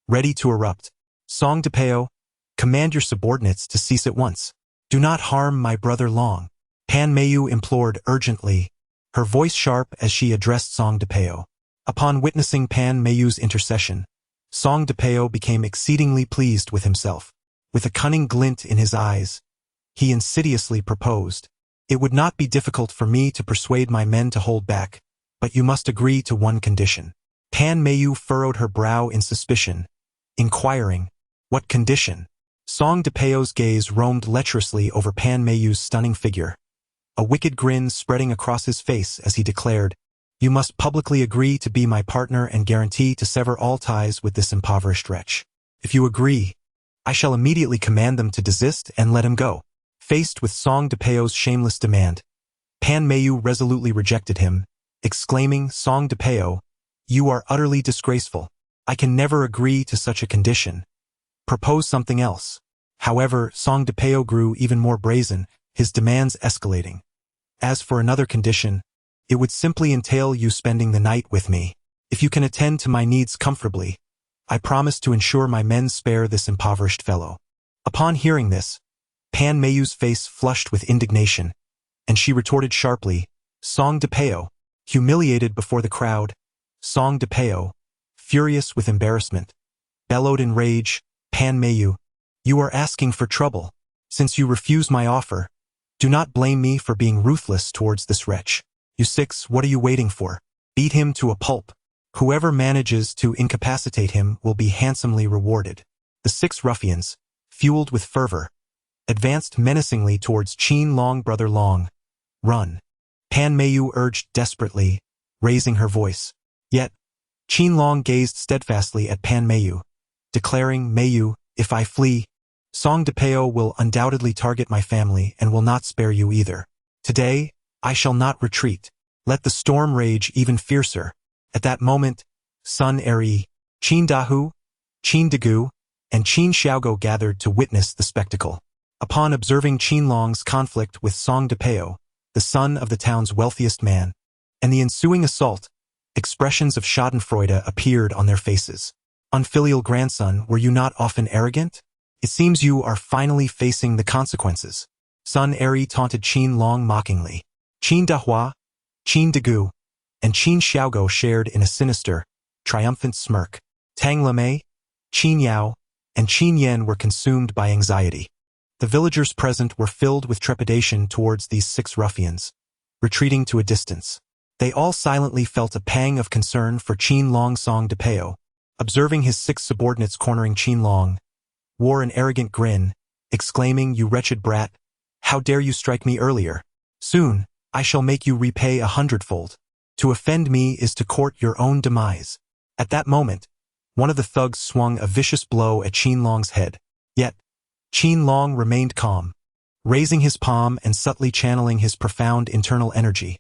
ready to erupt. "Song-de-Peo, command your subordinates to cease at once. Do not harm my brother Long," Pan Meiyu implored urgently, her voice sharp as she addressed Song-de-Peo. Upon witnessing Pan Meiyu's intercession, Song-de-Peo became exceedingly pleased with himself. With a cunning glint in his eyes, he insidiously proposed, "It would not be difficult for me to persuade my men to hold back, but you must agree to one condition." Pan Meiyu furrowed her brow in suspicion, inquiring, "What condition?" Song-de-Peo's gaze roamed lecherously over Pan Meiyu's stunning figure, a wicked grin spreading across his face as he declared, "You must publicly agree to be my partner and guarantee to sever all ties with this impoverished wretch. If you agree, I shall immediately command them to desist and let him go." Faced with Song-de-Peo's shameless demand, Pan Meiyu resolutely rejected him, exclaiming, "Song-de-Peo, you are utterly disgraceful. I can never agree to such a condition. Propose something else." However, Song-de-Peo grew even more brazen, his demands escalating. "As for another condition, it would simply entail you spending the night with me. If you can attend to my needs comfortably, I promise to ensure my men spare this impoverished fellow." Upon hearing this, Pan Meiyu's face flushed with indignation, and she retorted sharply, "Song-de-Peo." Humiliated before the crowd, Song-de-Peo, furious with embarrassment, bellowed in rage, "Pan Meiyu, you are asking for trouble. Since you refuse my offer, do not blame me for being ruthless towards this wretch. You 6, what are you waiting for? Beat him to a pulp. Whoever manages to incapacitate him will be handsomely rewarded." The 6 ruffians, fueled with fervor, advanced menacingly towards Qin Long. "Brother Long, run," Pan Meiyu urged desperately, raising her voice. Yet, Qin Long gazed steadfastly at Pan Meiyu, declaring, Meiyu, if I flee, sang-de-pao will undoubtedly target my family and will not spare you either. Today, I shall not retreat. Let the storm rage even fiercer. At that moment, Sun Eri, Qin Dahu, Qin Dagu, and Qin Xiaogo gathered to witness the spectacle. Upon observing Qin Long's conflict with sang-de-pao, the son of the town's wealthiest man, and the ensuing assault, expressions of schadenfreude appeared on their faces. Unfilial grandson, were you not often arrogant? It seems you are finally facing the consequences. Sun Eri taunted Qin Long mockingly. Qin Dahua, Qin Dagu, and Qin Xiaogo shared in a sinister, triumphant smirk. Tang Lemei, Qin Yao, and Qin Yan were consumed by anxiety. The villagers present were filled with trepidation towards these 6 ruffians, retreating to a distance. They all silently felt a pang of concern for Qin Long sang-de-pao. Observing his 6 subordinates cornering Qin Long, wore an arrogant grin, exclaiming, You wretched brat, how dare you strike me earlier? Soon, I shall make you repay 100-fold. To offend me is to court your own demise. At that moment, one of the thugs swung a vicious blow at Qin Long's head. Yet, Qin Long remained calm, raising his palm and subtly channeling his profound internal energy,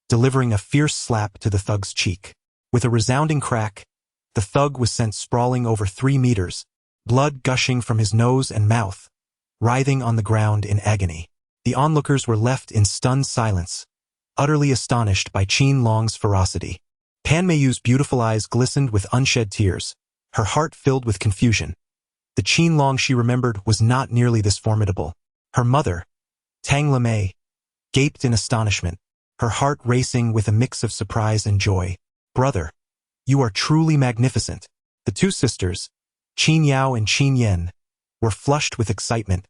delivering a fierce slap to the thug's cheek. With a resounding crack, the thug was sent sprawling over 3 meters, blood gushing from his nose and mouth, writhing on the ground in agony. The onlookers were left in stunned silence, utterly astonished by Qin Long's ferocity. Pan Meiyu's beautiful eyes glistened with unshed tears, her heart filled with confusion. The Qin Long she remembered was not nearly this formidable. Her mother, Tang Lemei, gaped in astonishment, her heart racing with a mix of surprise and joy. Brother, you are truly magnificent. The 2 sisters, Qin Yao and Qin Yan, were flushed with excitement,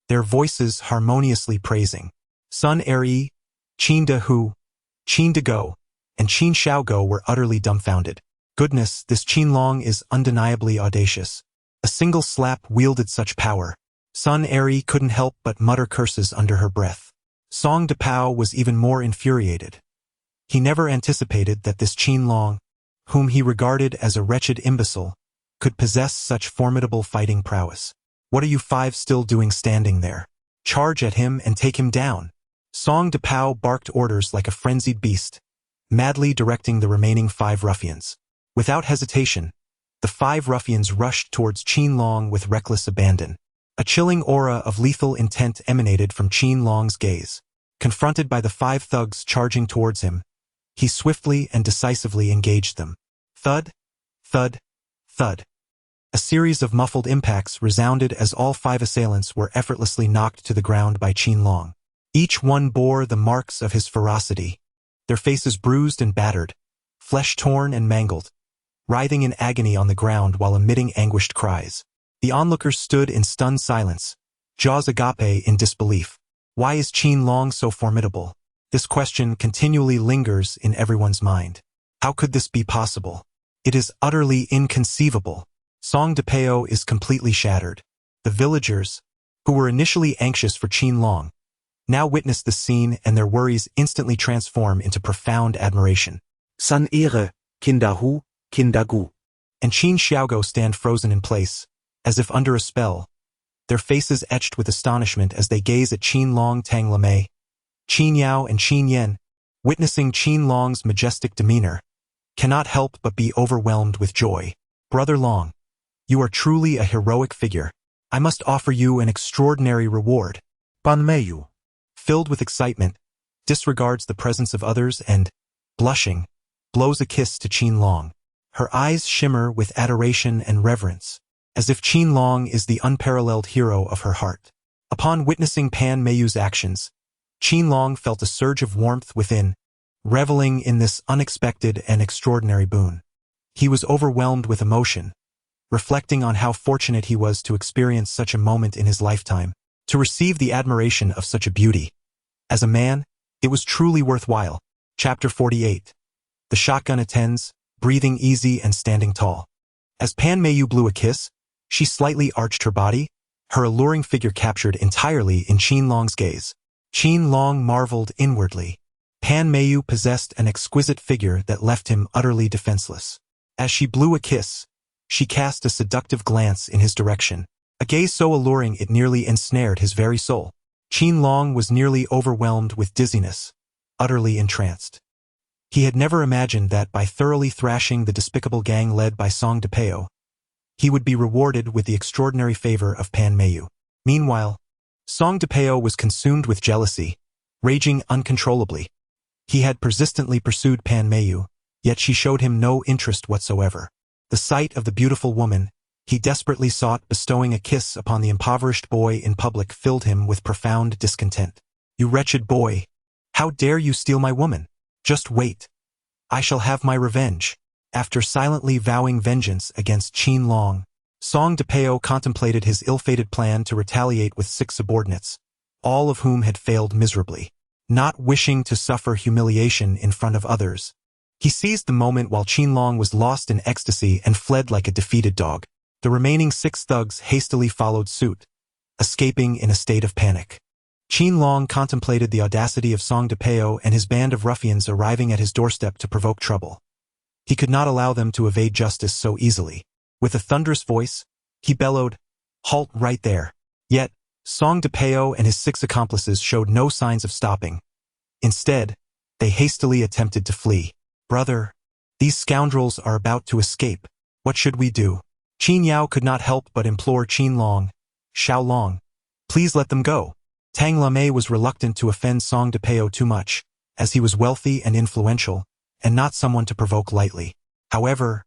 their voices harmoniously praising. Sun Eri, Qin Dahu, Qin Dago, and Qin Xiaogo were utterly dumbfounded. Goodness, this Qin Long is undeniably audacious. A single slap wielded such power. Sun Eri couldn't help but mutter curses under her breath. Sang-de-pao was even more infuriated. He never anticipated that this Qin Long, whom he regarded as a wretched imbecile, could possess such formidable fighting prowess. What are you 5 still doing standing there? Charge at him and take him down. Sang-de-pao barked orders like a frenzied beast, madly directing the remaining 5 ruffians. Without hesitation, the 5 ruffians rushed towards Qin Long with reckless abandon. A chilling aura of lethal intent emanated from Qin Long's gaze. Confronted by the 5 thugs charging towards him, he swiftly and decisively engaged them. Thud, thud, thud. A series of muffled impacts resounded as all 5 assailants were effortlessly knocked to the ground by Qin Long. Each one bore the marks of his ferocity, their faces bruised and battered, flesh torn and mangled, writhing in agony on the ground while emitting anguished cries. The onlookers stood in stunned silence, jaws agape in disbelief. Why is Qin Long so formidable? This question continually lingers in everyone's mind. How could this be possible? It is utterly inconceivable. Sang-de-pao is completely shattered. The villagers, who were initially anxious for Qin Long, now witness the scene and their worries instantly transform into profound admiration.
Sun Eri, Qin Dahu, Qin Dagu,
And Qin Xiaogo stand frozen in place, as if under a spell, their faces etched with astonishment as they gaze at Qin Long. Tang Lemei, Qin Yao and Qin Yan, witnessing Qin Long's majestic demeanor, cannot help but be overwhelmed with joy. Brother Long, you are truly a heroic figure. I must offer you an extraordinary reward.
Pan Meiyu,
Filled with excitement, disregards the presence of others and, blushing, blows a kiss to Qin Long. Her eyes shimmer with adoration and reverence, as if Qin Long is the unparalleled hero of her heart. Upon witnessing Pan Meiyu's actions, Qin Long felt a surge of warmth within, reveling in this unexpected and extraordinary boon. He was overwhelmed with emotion, reflecting on how fortunate he was to experience such a moment in his lifetime, to receive the admiration of such a beauty. As a man, it was truly worthwhile. Chapter 48. The shotgun attends, breathing easy and standing tall. As Pan Meiyu blew a kiss, she slightly arched her body, her alluring figure captured entirely in Qin Long's gaze. Qin Long marveled inwardly. Pan Meiyu possessed an exquisite figure that left him utterly defenseless. As she blew a kiss, she cast a seductive glance in his direction, a gaze so alluring it nearly ensnared his very soul. Qin Long was nearly overwhelmed with dizziness, utterly entranced. He had never imagined that by thoroughly thrashing the despicable gang led by Song-De-Peo, he would be rewarded with the extraordinary favor of Pan Mayu. Meanwhile, Song-De-Peo was consumed with jealousy, raging uncontrollably. He had persistently pursued Pan Mayu, yet she showed him no interest whatsoever. The sight of the beautiful woman he desperately sought bestowing a kiss upon the impoverished boy in public filled him with profound discontent. "You wretched boy! How dare you steal my woman? Just wait. I shall have my revenge." After silently vowing vengeance against Qin Long, Song-De-Peo contemplated his ill-fated plan to retaliate with 6 subordinates, all of whom had failed miserably. Not wishing to suffer humiliation in front of others, he seized the moment while Qin Long was lost in ecstasy and fled like a defeated dog. The remaining 6 thugs hastily followed suit, escaping in a state of panic. Qin Long contemplated the audacity of Song-De-Peo and his band of ruffians arriving at his doorstep to provoke trouble. He could not allow them to evade justice so easily. With a thunderous voice, he bellowed, "Halt right there!" Yet, Song-De-Peo and his 6 accomplices showed no signs of stopping. Instead, they hastily attempted to flee. "Brother, these scoundrels are about to escape. What should we do?" Qin Yao could not help but implore Qin Long, "Xiao Long, please let them go." Tang Lamei was reluctant to offend Song-De-Peo too much, as he was wealthy and influential, and not someone to provoke lightly. However,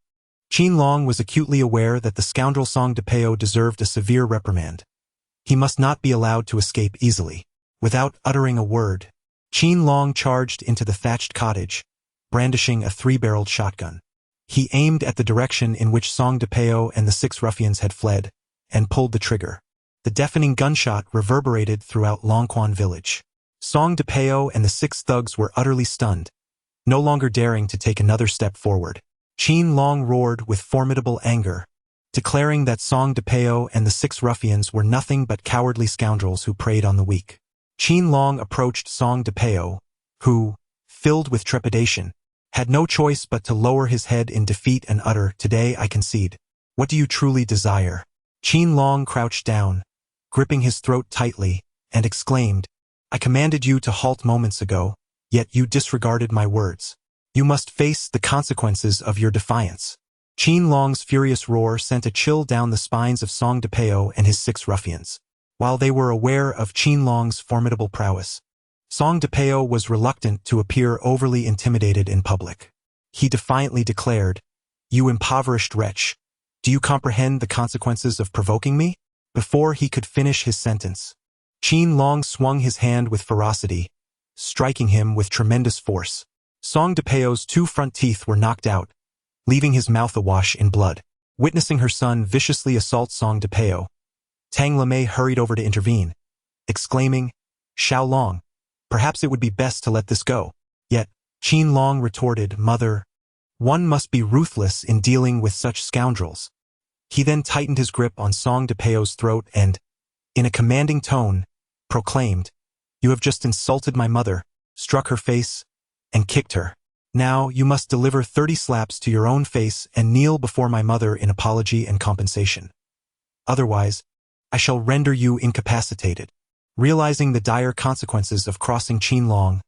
Qin Long was acutely aware that the scoundrel Song-De-Peo deserved a severe reprimand. He must not be allowed to escape easily. Without uttering a word, Qin Long charged into the thatched cottage, brandishing a 3-barreled shotgun. He aimed at the direction in which Song-De-Peo and the 6 ruffians had fled, and pulled the trigger. The deafening gunshot reverberated throughout Longquan village. Song-De-Peo and the 6 thugs were utterly stunned, no longer daring to take another step forward. Qin Long roared with formidable anger, declaring that Song-De-Peo and the 6 ruffians were nothing but cowardly scoundrels who preyed on the weak. Qin Long approached Song-De-Peo, who, filled with trepidation, had no choice but to lower his head in defeat and utter, "Today I concede. What do you truly desire?" Qin Long crouched down, gripping his throat tightly, and exclaimed, "I commanded you to halt moments ago, yet you disregarded my words. You must face the consequences of your defiance." Qin Long's furious roar sent a chill down the spines of Song-De-Peo and his 6 ruffians. While they were aware of Qin Long's formidable prowess, Song-De-Peo was reluctant to appear overly intimidated in public. He defiantly declared, "You impoverished wretch, do you comprehend the consequences of provoking me?" Before he could finish his sentence, Qin Long swung his hand with ferocity, striking him with tremendous force. Song-De-Peo's 2 front teeth were knocked out, leaving his mouth awash in blood. Witnessing her son viciously assault Song-De-Peo, Tang Lamei hurried over to intervene, exclaiming, "Xiao Long, perhaps it would be best to let this go." Yet, Qin Long retorted, "Mother, one must be ruthless in dealing with such scoundrels." He then tightened his grip on Song-De-Peo's throat and, in a commanding tone, proclaimed, "You have just insulted my mother, struck her face, and kicked her. Now you must deliver 30 slaps to your own face and kneel before my mother in apology and compensation. Otherwise, I shall render you incapacitated." Realizing the dire consequences of crossing Qin Long,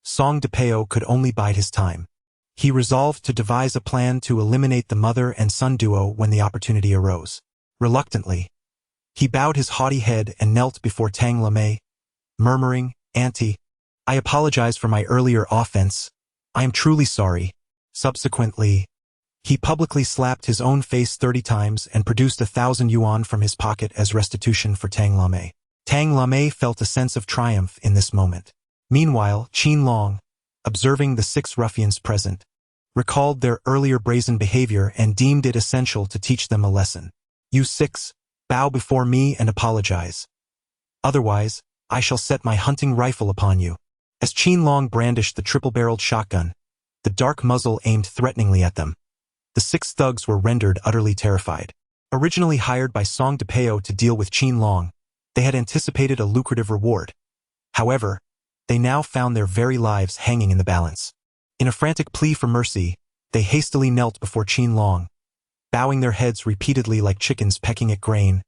Song-De-Peo could only bide his time. He resolved to devise a plan to eliminate the mother and son duo when the opportunity arose. Reluctantly, he bowed his haughty head and knelt before Tang Lamei, murmuring, "Auntie, I apologize for my earlier offense. I am truly sorry." Subsequently, he publicly slapped his own face 30 times and produced 1,000 yuan from his pocket as restitution for Tang Lamei. Tang Lamei felt a sense of triumph in this moment. Meanwhile, Qin Long, observing the 6 ruffians present, recalled their earlier brazen behavior and deemed it essential to teach them a lesson. "You 6, bow before me and apologize. Otherwise, I shall set my hunting rifle upon you." As Qin Long brandished the triple-barreled shotgun, the dark muzzle aimed threateningly at them, the 6 thugs were rendered utterly terrified. Originally hired by Song-De-Peo to deal with Qin Long, they had anticipated a lucrative reward. However, they now found their very lives hanging in the balance. In a frantic plea for mercy, They hastily knelt before Qin Long, bowing their heads repeatedly like chickens pecking at grain,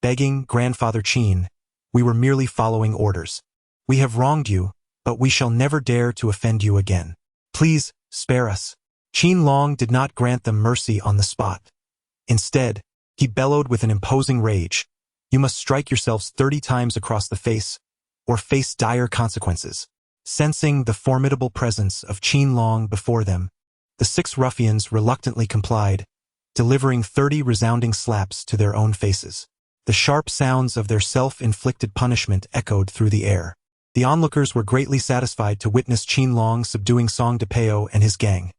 begging, "Grandfather Qin, we were merely following orders. We have wronged you, but we shall never dare to offend you again. Please, spare us." Qin Long did not grant them mercy on the spot. Instead, he bellowed with an imposing rage, "You must strike yourselves 30 times across the face, or face dire consequences." Sensing the formidable presence of Qin Long before them, the 6 ruffians reluctantly complied, delivering 30 resounding slaps to their own faces. The sharp sounds of their self-inflicted punishment echoed through the air. The onlookers were greatly satisfied to witness Qin Long subduing sang-de-peo and his gang,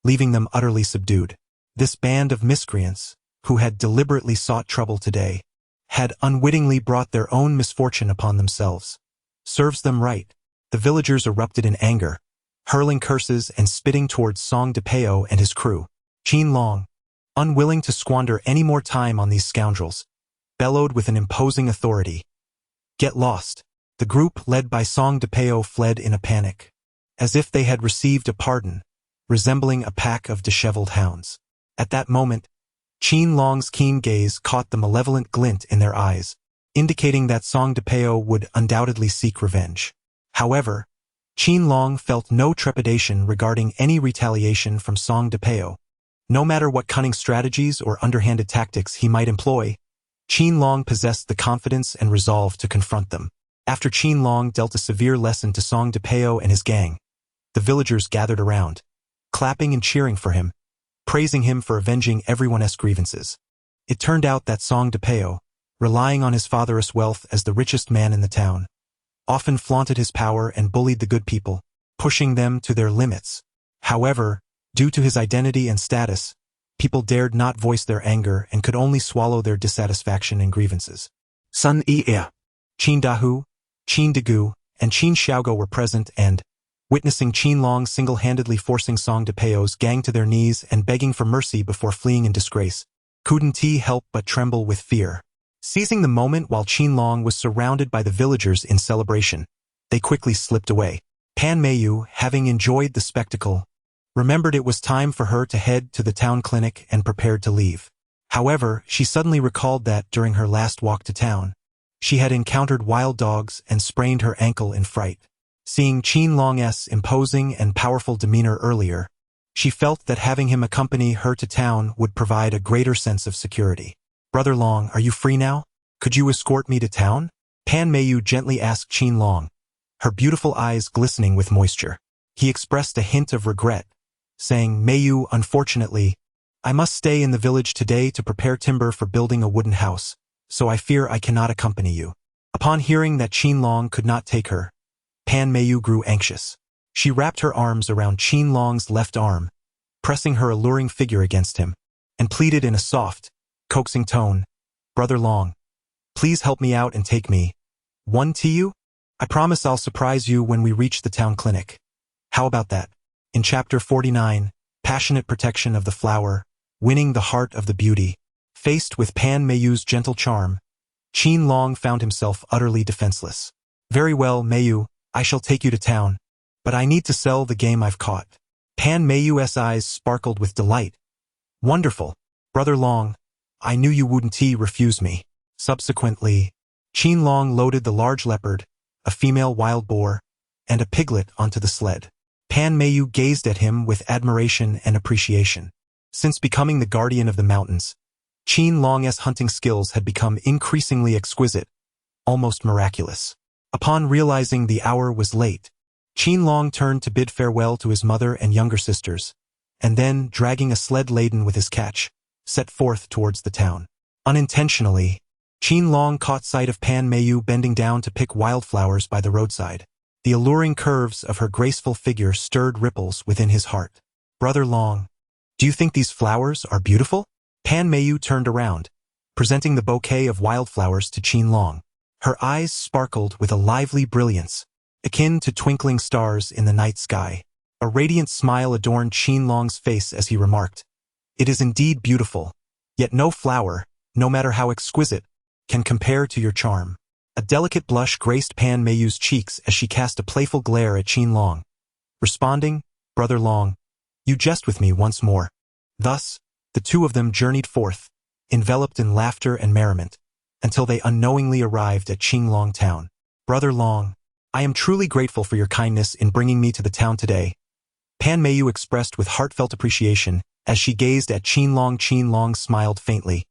leaving them utterly subdued. This band of miscreants, who had deliberately sought trouble today, had unwittingly brought their own misfortune upon themselves. Serves them right. The villagers erupted in anger, hurling curses and spitting towards sang-de-peo and his crew. Qin Long, unwilling to squander any more time on these scoundrels, bellowed with an imposing authority, "Get lost." The group led by sang-de-peo fled in a panic, as if they had received a pardon, resembling a pack of disheveled hounds. At that moment, Qin Long's keen gaze caught the malevolent glint in their eyes, indicating that sang-de-peo would undoubtedly seek revenge. However, Qin Long felt no trepidation regarding any retaliation from sang-de-peo. No matter what cunning strategies or underhanded tactics he might employ, Qin Long possessed the confidence and resolve to confront them. After Qin Long dealt a severe lesson to sang-de-peo and his gang, the villagers gathered around, clapping and cheering for him, praising him for avenging everyone's grievances. It turned out that sang-de-peo, relying on his father's wealth as the richest man in the town, often flaunted his power and bullied the good people, pushing them to their limits. However, due to his identity and status, people dared not voice their anger and could only swallow their dissatisfaction and grievances.
Sun-er.
Qin Dahu, Qin Dagu, and Qin Xiaogo were present and, witnessing Qin Long single-handedly forcing sang-de-peo's gang to their knees and begging for mercy before fleeing in disgrace, couldn't help but tremble with fear. Seizing the moment while Qin Long was surrounded by the villagers in celebration, they quickly slipped away. Pan Meiyu, having enjoyed the spectacle, remembered it was time for her to head to the town clinic and prepared to leave. However, she suddenly recalled that, during her last walk to town, she had encountered wild dogs and sprained her ankle in fright. Seeing Qin Long's imposing and powerful demeanor earlier, she felt that having him accompany her to town would provide a greater sense of security. "Brother Long, are you free now? Could you escort me to town?" Pan Meiyu gently asked Qin Long, her beautiful eyes glistening with moisture. He expressed a hint of regret, saying, "Meiyu, unfortunately, I must stay in the village today to prepare timber for building a wooden house, so I fear I cannot accompany you." Upon hearing that Qin Long could not take her, Pan Meiyu grew anxious. She wrapped her arms around Qin Long's left arm, pressing her alluring figure against him, and pleaded in a soft, coaxing tone, "Brother Long, please help me out and take me to you? I promise I'll surprise you when we reach the town clinic. How about that?" In Chapter 49, Passionate Protection of the Flower, Winning the Heart of the Beauty, faced with Pan Meiyu's gentle charm, Qin Long found himself utterly defenseless. "Very well, Meiyu, I shall take you to town, but I need to sell the game I've caught." Pan Meiyu's eyes sparkled with delight. "Wonderful. Brother Long, I knew you wouldn't refuse me." Subsequently, Qin Long loaded the large leopard, a female wild boar, and a piglet onto the sled. Pan Meiyu gazed at him with admiration and appreciation. Since becoming the guardian of the mountains, Qin Long's hunting skills had become increasingly exquisite, almost miraculous. Upon realizing the hour was late, Qin Long turned to bid farewell to his mother and younger sisters, and then, dragging a sled laden with his catch, set forth towards the town. Unintentionally, Qin Long caught sight of Pan Meiyu bending down to pick wildflowers by the roadside. The alluring curves of her graceful figure stirred ripples within his heart. "Brother Long, do you think these flowers are beautiful?" Pan Meiyu turned around, presenting the bouquet of wildflowers to Qin Long. Her eyes sparkled with a lively brilliance, akin to twinkling stars in the night sky. A radiant smile adorned Qin Long's face as he remarked, "It is indeed beautiful, yet no flower, no matter how exquisite, can compare to your charm." A delicate blush graced Pan Meiyu's cheeks as she cast a playful glare at Qin Long, responding, "Brother Long, You jest with me once more." Thus, the two of them journeyed forth, enveloped in laughter and merriment, until they unknowingly arrived at Qin Long town. "Brother Long, I am truly grateful for your kindness in bringing me to the town today," Pan Meiyu expressed with heartfelt appreciation as she gazed at Qin Long. Qin Long smiled faintly.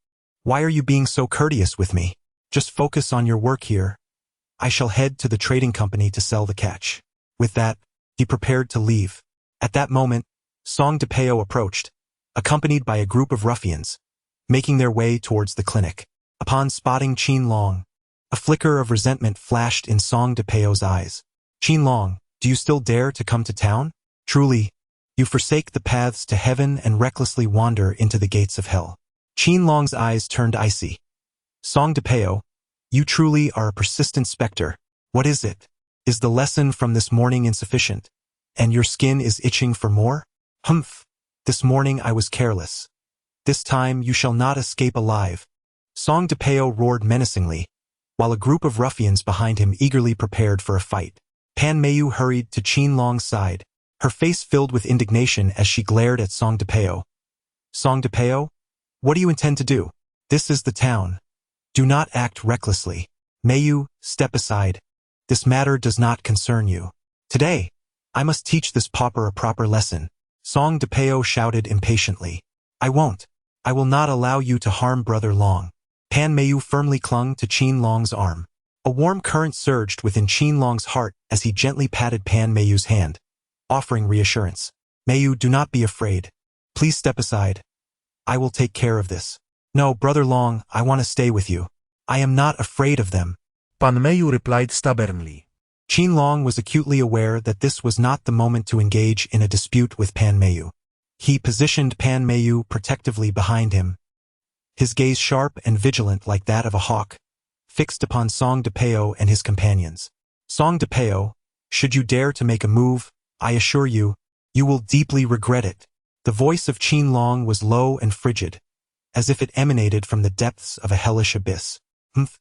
"Why are you being so courteous with me? Just focus on your work here. I shall head to the trading company to sell the catch." With that, he prepared to leave. At that moment, Song-De-Peo approached, accompanied by a group of ruffians, making their way towards the clinic. Upon spotting Qin Long, a flicker of resentment flashed in Song-De-Peo's eyes. "Qin Long, do you still dare to come to town? Truly, you forsake the paths to heaven and recklessly wander into the gates of hell." Qin Long's eyes turned icy. "Song-De-Peo, you truly are a persistent specter. What is it? Is the lesson from this morning insufficient, and your skin is itching for more? Humph, this morning I was careless. This time you shall not escape alive." Song-De-Peo roared menacingly, while a group of ruffians behind him eagerly prepared for a fight. Pan Meiyu hurried to Qin Long's side, her face filled with indignation as she glared at Song-De-Peo. "Song-De-Peo, what do you intend to do? This is the town. Do not act recklessly. Meiyu, step aside. This matter does not concern you. Today, I must teach this pauper a proper lesson." Song-De-Peo shouted impatiently. "I won't. I will not allow you to harm Brother Long." Pan Meiyu firmly clung to Qin Long's arm. A warm current surged within Qin Long's heart as he gently patted Pan Meiyu's hand, offering reassurance. "Meiyu, do not be afraid. Please step aside. I will take care of this." "No, Brother Long, I want to stay with you. I am not afraid of them,"
Pan Meiyu replied stubbornly.
Qin Long was acutely aware that this was not the moment to engage in a dispute with Pan Meiyu. He positioned Pan Meiyu protectively behind him, his gaze sharp and vigilant like that of a hawk, fixed upon Song-De-Peo and his companions. "Song-De-Peo, should you dare to make a move, I assure you, you will deeply regret it." The voice of Qin Long was low and frigid, as if it emanated from the depths of a hellish abyss. "Humph,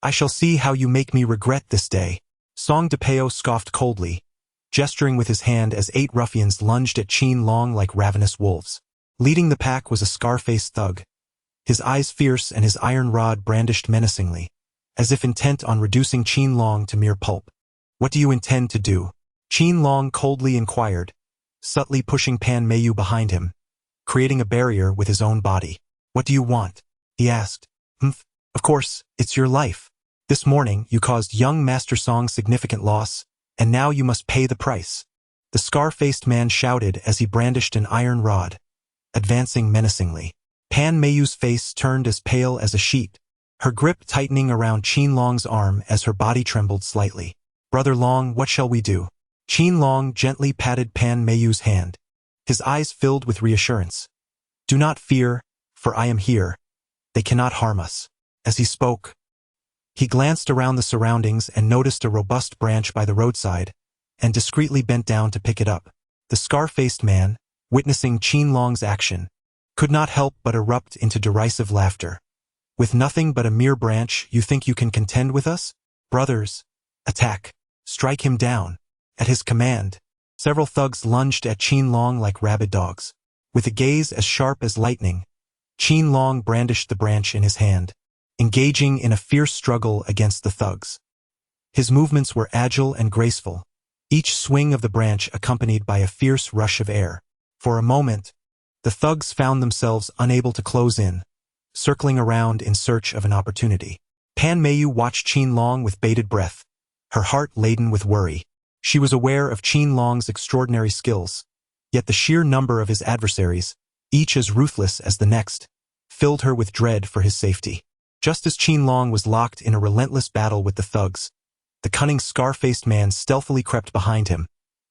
I shall see how you make me regret this day." Song-De-Peo scoffed coldly, gesturing with his hand as 8 ruffians lunged at Qin Long like ravenous wolves. Leading the pack was a scar-faced thug, his eyes fierce and his iron rod brandished menacingly, as if intent on reducing Qin Long to mere pulp. "What do you intend to do?" Qin Long coldly inquired, subtly pushing Pan Meiyu behind him, creating a barrier with his own body. "What do you want?" he asked. "Humph, of course, it's your life. This morning you caused young Master Song significant loss, and now you must pay the price." The scar-faced man shouted as he brandished an iron rod, advancing menacingly. Pan Meiyu's face turned as pale as a sheet, her grip tightening around Qin Long's arm as her body trembled slightly. "Brother Long, what shall we do?" Qin Long gently patted Pan Meiyu's hand, his eyes filled with reassurance. "Do not fear, for I am here. They cannot harm us." As he spoke, he glanced around the surroundings and noticed a robust branch by the roadside, and discreetly bent down to pick it up. The scar-faced man, witnessing Qin Long's action, could not help but erupt into derisive laughter. "With nothing but a mere branch, you think you can contend with us? Brothers, attack! Strike him down!" At his command, several thugs lunged at Qin Long like rabid dogs. With a gaze as sharp as lightning, Qin Long brandished the branch in his hand, engaging in a fierce struggle against the thugs. His movements were agile and graceful, each swing of the branch accompanied by a fierce rush of air. For a moment, the thugs found themselves unable to close in, circling around in search of an opportunity. Pan Meiyu watched Qin Long with bated breath, her heart laden with worry. She was aware of Qin Long's extraordinary skills, yet the sheer number of his adversaries, each as ruthless as the next, filled her with dread for his safety. Just as Qin Long was locked in a relentless battle with the thugs, the cunning scar-faced man stealthily crept behind him,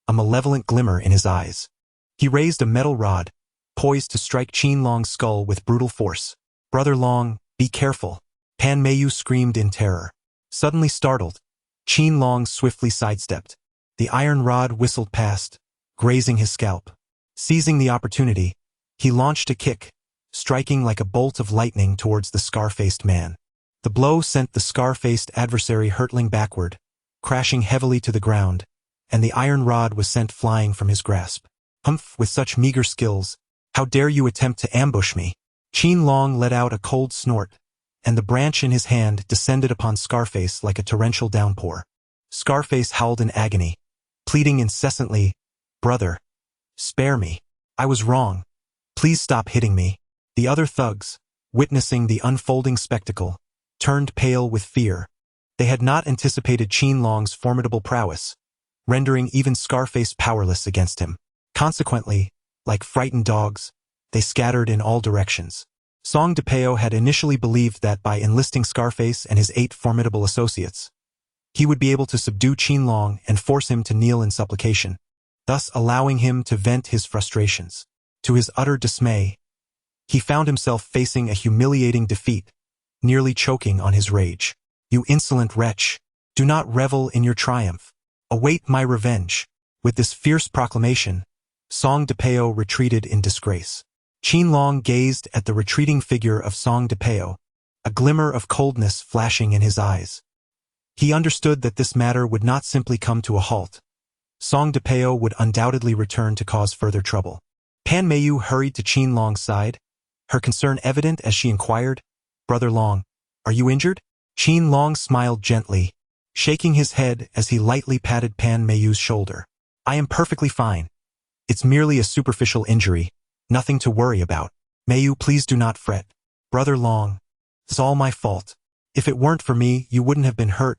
a malevolent glimmer in his eyes. He raised a metal rod, poised to strike Qin Long's skull with brutal force. "Brother Long, be careful!" Pan Meiyu screamed in terror. Suddenly startled, Qin Long swiftly sidestepped. The iron rod whistled past, grazing his scalp. Seizing the opportunity, he launched a kick, striking like a bolt of lightning towards the scar-faced man. The blow sent the scar-faced adversary hurtling backward, crashing heavily to the ground, and the iron rod was sent flying from his grasp. Humph, with such meager skills, how dare you attempt to ambush me? Qin Long let out a cold snort, and the branch in his hand descended upon Scarface like a torrential downpour. Scarface howled in agony, pleading incessantly, "Brother, spare me. I was wrong. Please stop hitting me." The other thugs, witnessing the unfolding spectacle, turned pale with fear. They had not anticipated Qin Long's formidable prowess, rendering even Scarface powerless against him. Consequently, like frightened dogs, they scattered in all directions. Song-De-Peo had initially believed that by enlisting Scarface and his 8 formidable associates, he would be able to subdue Qin Long and force him to kneel in supplication, thus allowing him to vent his frustrations. To his utter dismay, he found himself facing a humiliating defeat, nearly choking on his rage. "You insolent wretch, do not revel in your triumph. Await my revenge." With this fierce proclamation, Song-De-Peo retreated in disgrace. Qin Long gazed at the retreating figure of Song-De-Peo, a glimmer of coldness flashing in his eyes. He understood that this matter would not simply come to a halt. Song-De-Peo would undoubtedly return to cause further trouble. Pan Meiyu hurried to Qin Long's side, her concern evident as she inquired, "Brother Long, are you injured?" Qin Long smiled gently, shaking his head as he lightly patted Pan Meiyu's shoulder. "I am perfectly fine. It's merely a superficial injury, nothing to worry about. Meiyu, please do not fret. Brother Long, it's all my fault. If it weren't for me, you wouldn't have been hurt,"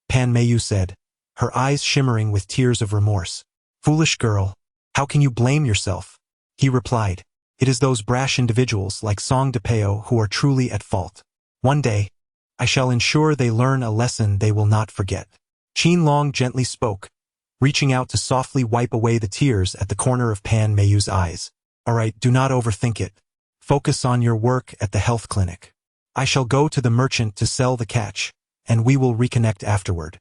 Pan Meiyu said, her eyes shimmering with tears of remorse. "Foolish girl, how can you blame yourself?" he replied. "It is those brash individuals like Song-De-Peo who are truly at fault. One day, I shall ensure they learn a lesson they will not forget." Qin Long gently spoke, reaching out to softly wipe away the tears at the corner of Pan Meiyu's eyes. "All right, do not overthink it. Focus on your work at the health clinic. I shall go to the merchant to sell the catch, and we will reconnect afterward."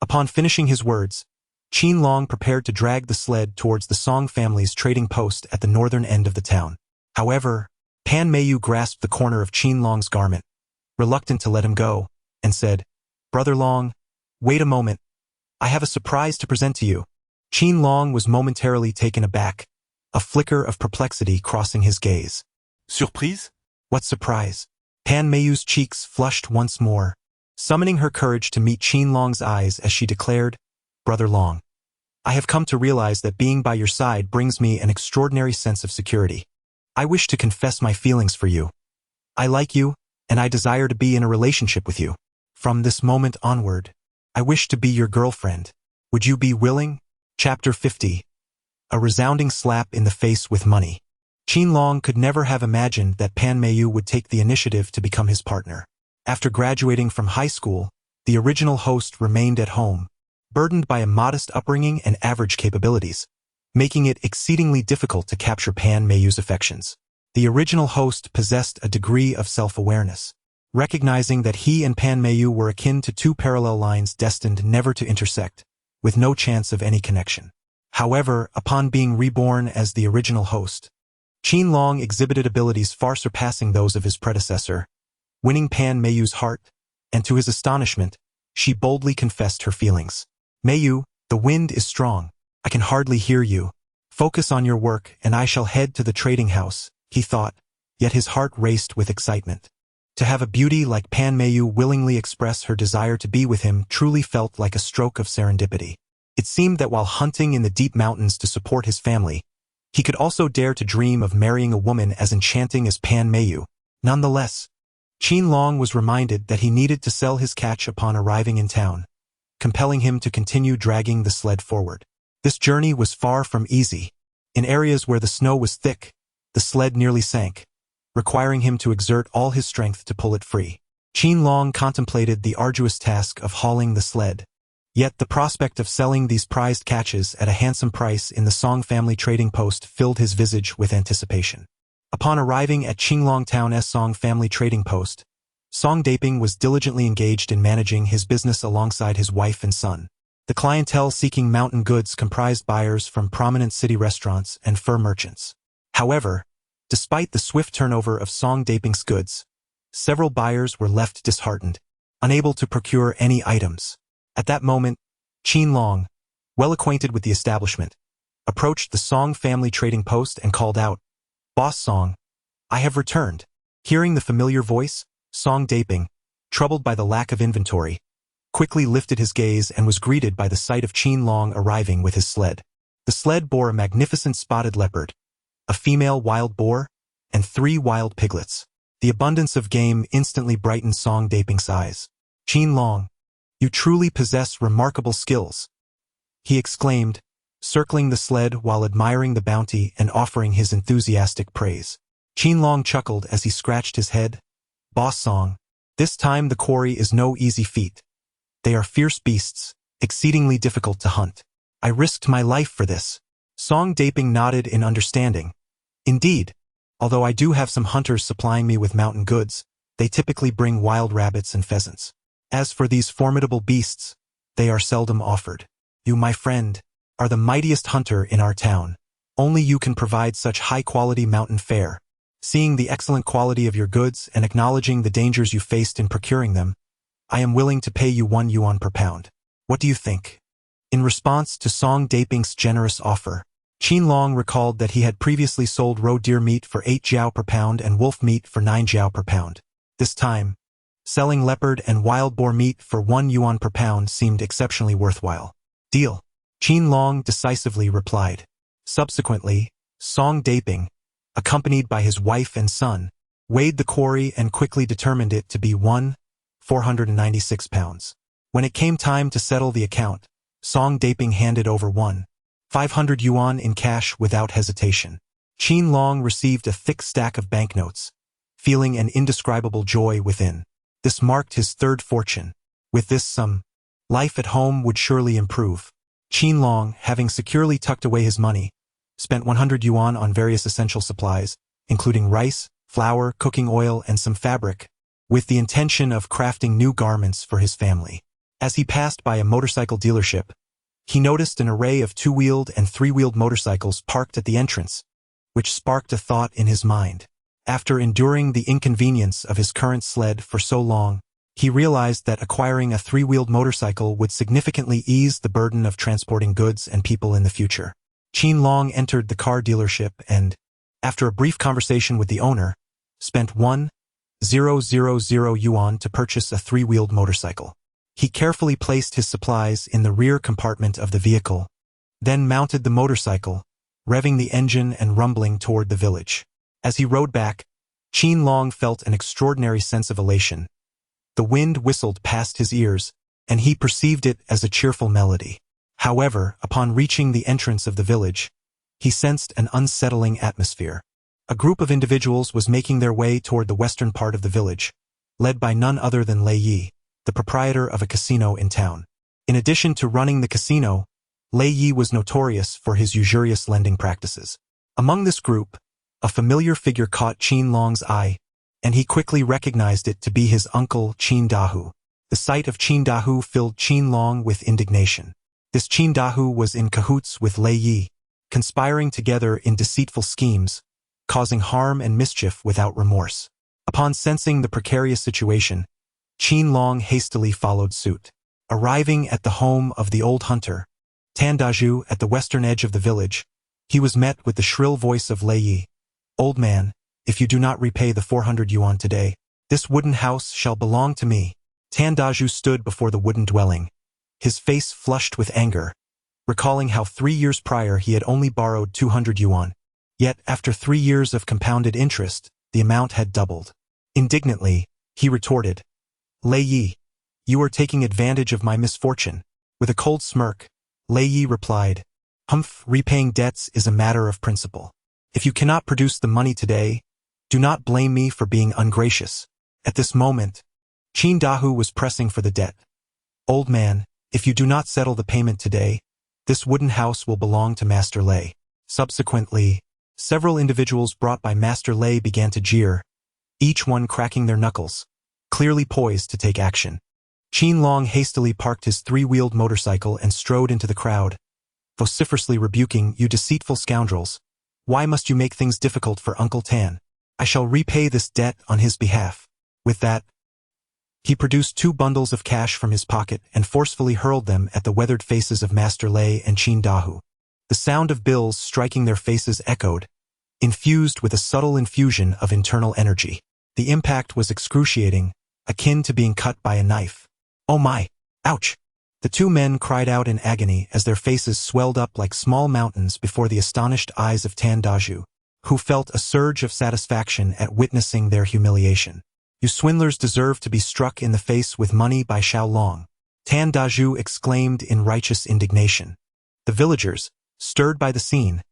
Upon finishing his words, Qin Long prepared to drag the sled towards the Song family's trading post at the northern end of the town. However, Pan Meiyu grasped the corner of Qin Long's garment, reluctant to let him go, and said, "Brother Long, wait a moment. I have a surprise to present to you." Qin Long was momentarily taken aback, a flicker of perplexity crossing his gaze.
Surprise?
"What surprise?" Pan Meiyu's cheeks flushed once more, summoning her courage to meet Qin Long's eyes as she declared, "Brother Long, I have come to realize that being by your side brings me an extraordinary sense of security. I wish to confess my feelings for you. I like you, and I desire to be in a relationship with you. From this moment onward, I wish to be your girlfriend. Would you be willing?" Chapter 50. A resounding slap in the face with money. Qin Long could never have imagined that Pan Meiyu would take the initiative to become his partner. After graduating from high school, the original host remained at home, burdened by a modest upbringing and average capabilities, making it exceedingly difficult to capture Pan Meiyu's affections. The original host possessed a degree of self-awareness, recognizing that he and Pan Meiyu were akin to 2 parallel lines destined never to intersect, with no chance of any connection. However, upon being reborn as the original host, Qin Long exhibited abilities far surpassing those of his predecessor, winning Pan Meiyu's heart, and to his astonishment, she boldly confessed her feelings. "Meiyu, the wind is strong. I can hardly hear you. Focus on your work and I shall head to the trading house," he thought, yet his heart raced with excitement. To have a beauty like Pan Meiyu willingly express her desire to be with him truly felt like a stroke of serendipity. It seemed that while hunting in the deep mountains to support his family, he could also dare to dream of marrying a woman as enchanting as Pan Meiyu. Nonetheless, Qin Long was reminded that he needed to sell his catch upon arriving in town, compelling him to continue dragging the sled forward. This journey was far from easy. In areas where the snow was thick, the sled nearly sank, requiring him to exert all his strength to pull it free. Qin Long contemplated the arduous task of hauling the sled. Yet the prospect of selling these prized catches at a handsome price in the Song family trading post filled his visage with anticipation. Upon arriving at Qinglong Town's Song family trading post, Song Daping was diligently engaged in managing his business alongside his wife and son. The clientele seeking mountain goods comprised buyers from prominent city restaurants and fur merchants. However, despite the swift turnover of Song Daping's goods, several buyers were left disheartened, unable to procure any items. At that moment, Qin Long, well acquainted with the establishment, approached the Song family trading post and called out, "Boss Song, I have returned." Hearing the familiar voice, Song Daping, troubled by the lack of inventory, quickly lifted his gaze and was greeted by the sight of Qin Long arriving with his sled. The sled bore a magnificent spotted leopard, a female wild boar, and 3 wild piglets. The abundance of game instantly brightened Song Daping's eyes. "Qin Long, you truly possess remarkable skills," he exclaimed, circling the sled while admiring the bounty and offering his enthusiastic praise. Qin Long chuckled as he scratched his head. "Boss Song, this time the quarry is no easy feat. They are fierce beasts, exceedingly difficult to hunt. I risked my life for this." Song Daping nodded in understanding. "Indeed, although I do have some hunters supplying me with mountain goods, they typically bring wild rabbits and pheasants. As for these formidable beasts, they are seldom offered. You, my friend, are the mightiest hunter in our town. Only you can provide such high-quality mountain fare. Seeing the excellent quality of your goods and acknowledging the dangers you faced in procuring them, I am willing to pay you 1 yuan per pound. What do you think?" In response to Song Daping's generous offer, Qin Long recalled that he had previously sold roe deer meat for 8 jiao per pound and wolf meat for 9 jiao per pound. This time, selling leopard and wild boar meat for 1 yuan per pound seemed exceptionally worthwhile. "Deal," Qin Long decisively replied. Subsequently, Song Daping, accompanied by his wife and son, weighed the quarry and quickly determined it to be 1,496 pounds. When it came time to settle the account, Song Daping handed over 1,500 yuan in cash without hesitation. Qin Long received a thick stack of banknotes, feeling an indescribable joy within. This marked his 3rd fortune. With this sum, life at home would surely improve. Qin Long, having securely tucked away his money, spent 100 yuan on various essential supplies, including rice, flour, cooking oil, and some fabric, with the intention of crafting new garments for his family. As he passed by a motorcycle dealership, he noticed an array of 2-wheeled and 3-wheeled motorcycles parked at the entrance, which sparked a thought in his mind. After enduring the inconvenience of his current sled for so long, he realized that acquiring a 3-wheeled motorcycle would significantly ease the burden of transporting goods and people in the future. Qin Long entered the car dealership and, after a brief conversation with the owner, spent 1,000 yuan to purchase a 3-wheeled motorcycle. He carefully placed his supplies in the rear compartment of the vehicle, then mounted the motorcycle, revving the engine and rumbling toward the village. As he rode back, Qin Long felt an extraordinary sense of elation. The wind whistled past his ears, and he perceived it as a cheerful melody. However, upon reaching the entrance of the village, he sensed an unsettling atmosphere. A group of individuals was making their way toward the western part of the village, led by none other than Lei Yi, the proprietor of a casino in town. In addition to running the casino, Lei Yi was notorious for his usurious lending practices. Among this group, a familiar figure caught Qin Long's eye, and he quickly recognized it to be his uncle Qin Dahu. The sight of Qin Dahu filled Qin Long with indignation. This Qin Dahu was in cahoots with Lei Yi, conspiring together in deceitful schemes, causing harm and mischief without remorse. Upon sensing the precarious situation, Qin Long hastily followed suit. Arriving at the home of the old hunter, Tandaju, at the western edge of the village, he was met with the shrill voice of Lei Yi. "Old man, if you do not repay the 400 yuan today, this wooden house shall belong to me." Tandaju stood before the wooden dwelling, his face flushed with anger, recalling how 3 years prior he had only borrowed 200 yuan. Yet, after 3 years of compounded interest, the amount had doubled. Indignantly, he retorted, "Lei Yi, you are taking advantage of my misfortune." With a cold smirk, Lei Yi replied, "Humph, repaying debts is a matter of principle. If you cannot produce the money today, do not blame me for being ungracious." At this moment, Qin Dahu was pressing for the debt. "Old man, if you do not settle the payment today, this wooden house will belong to Master Lei." Subsequently, several individuals brought by Master Lei began to jeer, each one cracking their knuckles, clearly poised to take action. Qin Long hastily parked his 3-wheeled motorcycle and strode into the crowd, vociferously rebuking, "You deceitful scoundrels, why must you make things difficult for Uncle Tan? I shall repay this debt on his behalf." With that, he produced 2 bundles of cash from his pocket and forcefully hurled them at the weathered faces of Master Lei and Qin Dahu. The sound of bills striking their faces echoed, infused with a subtle infusion of internal energy. The impact was excruciating, akin to being cut by a knife. "Oh my! Ouch!" The two men cried out in agony as their faces swelled up like small mountains before the astonished eyes of Tan Daju, who felt a surge of satisfaction at witnessing their humiliation. "You swindlers deserve to be struck in the face with money by Xiao Long," Tan Daju exclaimed in righteous indignation. The villagers, stirred by the scene,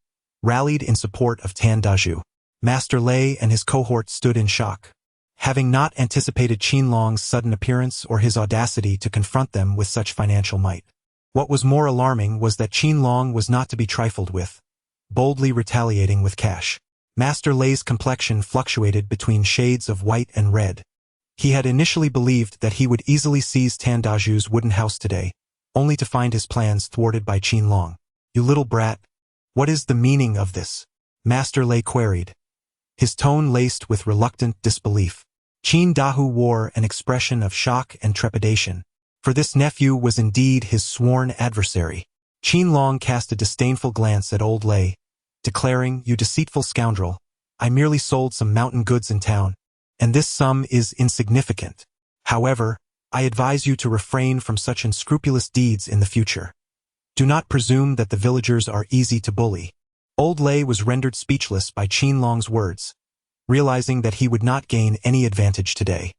rallied in support of Tan Daju. Master Lei and his cohort stood in shock, having not anticipated Qin Long's sudden appearance or his audacity to confront them with such financial might. What was more alarming was that Qin Long was not to be trifled with, boldly retaliating with cash. Master Lei's complexion fluctuated between shades of white and red. He had initially believed that he would easily seize Tan Daju's wooden house today, only to find his plans thwarted by Qin Long. "You little brat, what is the meaning of this?" Master Lei queried, his tone laced with reluctant disbelief. Qin Dahu wore an expression of shock and trepidation, for this nephew was indeed his sworn adversary. Qin Long cast a disdainful glance at old Lei, declaring, "You deceitful scoundrel, I merely sold some mountain goods in town, and this sum is insignificant. However, I advise you to refrain from such unscrupulous deeds in the future. Do not presume that the villagers are easy to bully." Old Lei was rendered speechless by Qin Long's words, realizing that he would not gain any advantage today.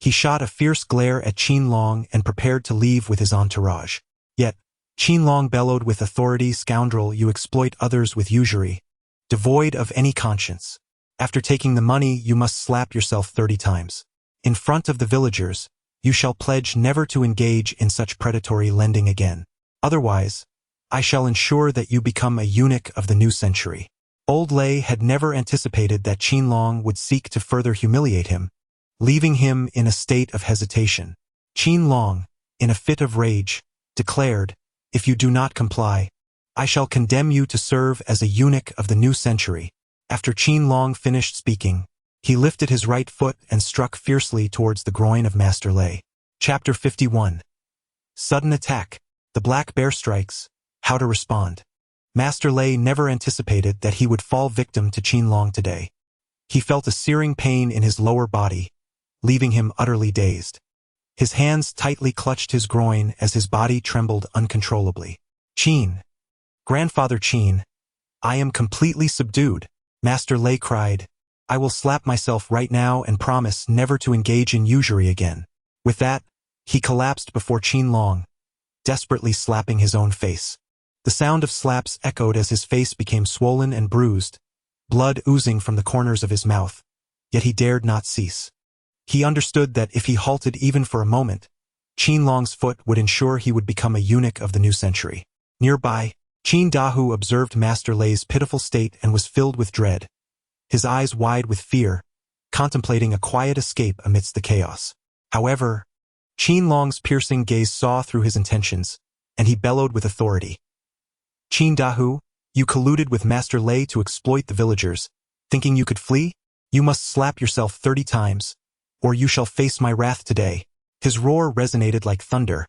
He shot a fierce glare at Qin Long and prepared to leave with his entourage. Yet, Qin Long bellowed with authority, "Scoundrel, you exploit others with usury, devoid of any conscience. After taking the money, you must slap yourself 30 times. In front of the villagers, you shall pledge never to engage in such predatory lending again. Otherwise, I shall ensure that you become a eunuch of the new century." Old Lei had never anticipated that Qin Long would seek to further humiliate him, leaving him in a state of hesitation. Qin Long, in a fit of rage, declared, "If you do not comply, I shall condemn you to serve as a eunuch of the new century." After Qin Long finished speaking, he lifted his right foot and struck fiercely towards the groin of Master Lei. Chapter 51. Sudden Attack. The Black Bear Strikes. How to Respond. Master Lei never anticipated that he would fall victim to Qin Long today. He felt a searing pain in his lower body, leaving him utterly dazed. His hands tightly clutched his groin as his body trembled uncontrollably. "Qin, Grandfather Qin, I am completely subdued," Master Lei cried. "I will slap myself right now and promise never to engage in usury again." With that, he collapsed before Qin Long, desperately slapping his own face. The sound of slaps echoed as his face became swollen and bruised, blood oozing from the corners of his mouth, yet he dared not cease. He understood that if he halted even for a moment, Qin Long's foot would ensure he would become a eunuch of the new century. Nearby, Qin Dahu observed Master Lei's pitiful state and was filled with dread, his eyes wide with fear, contemplating a quiet escape amidst the chaos. However, Qin Long's piercing gaze saw through his intentions, and he bellowed with authority. "Qin Dahu, you colluded with Master Lei to exploit the villagers, thinking you could flee? You must slap yourself 30 times, or you shall face my wrath today." His roar resonated like thunder,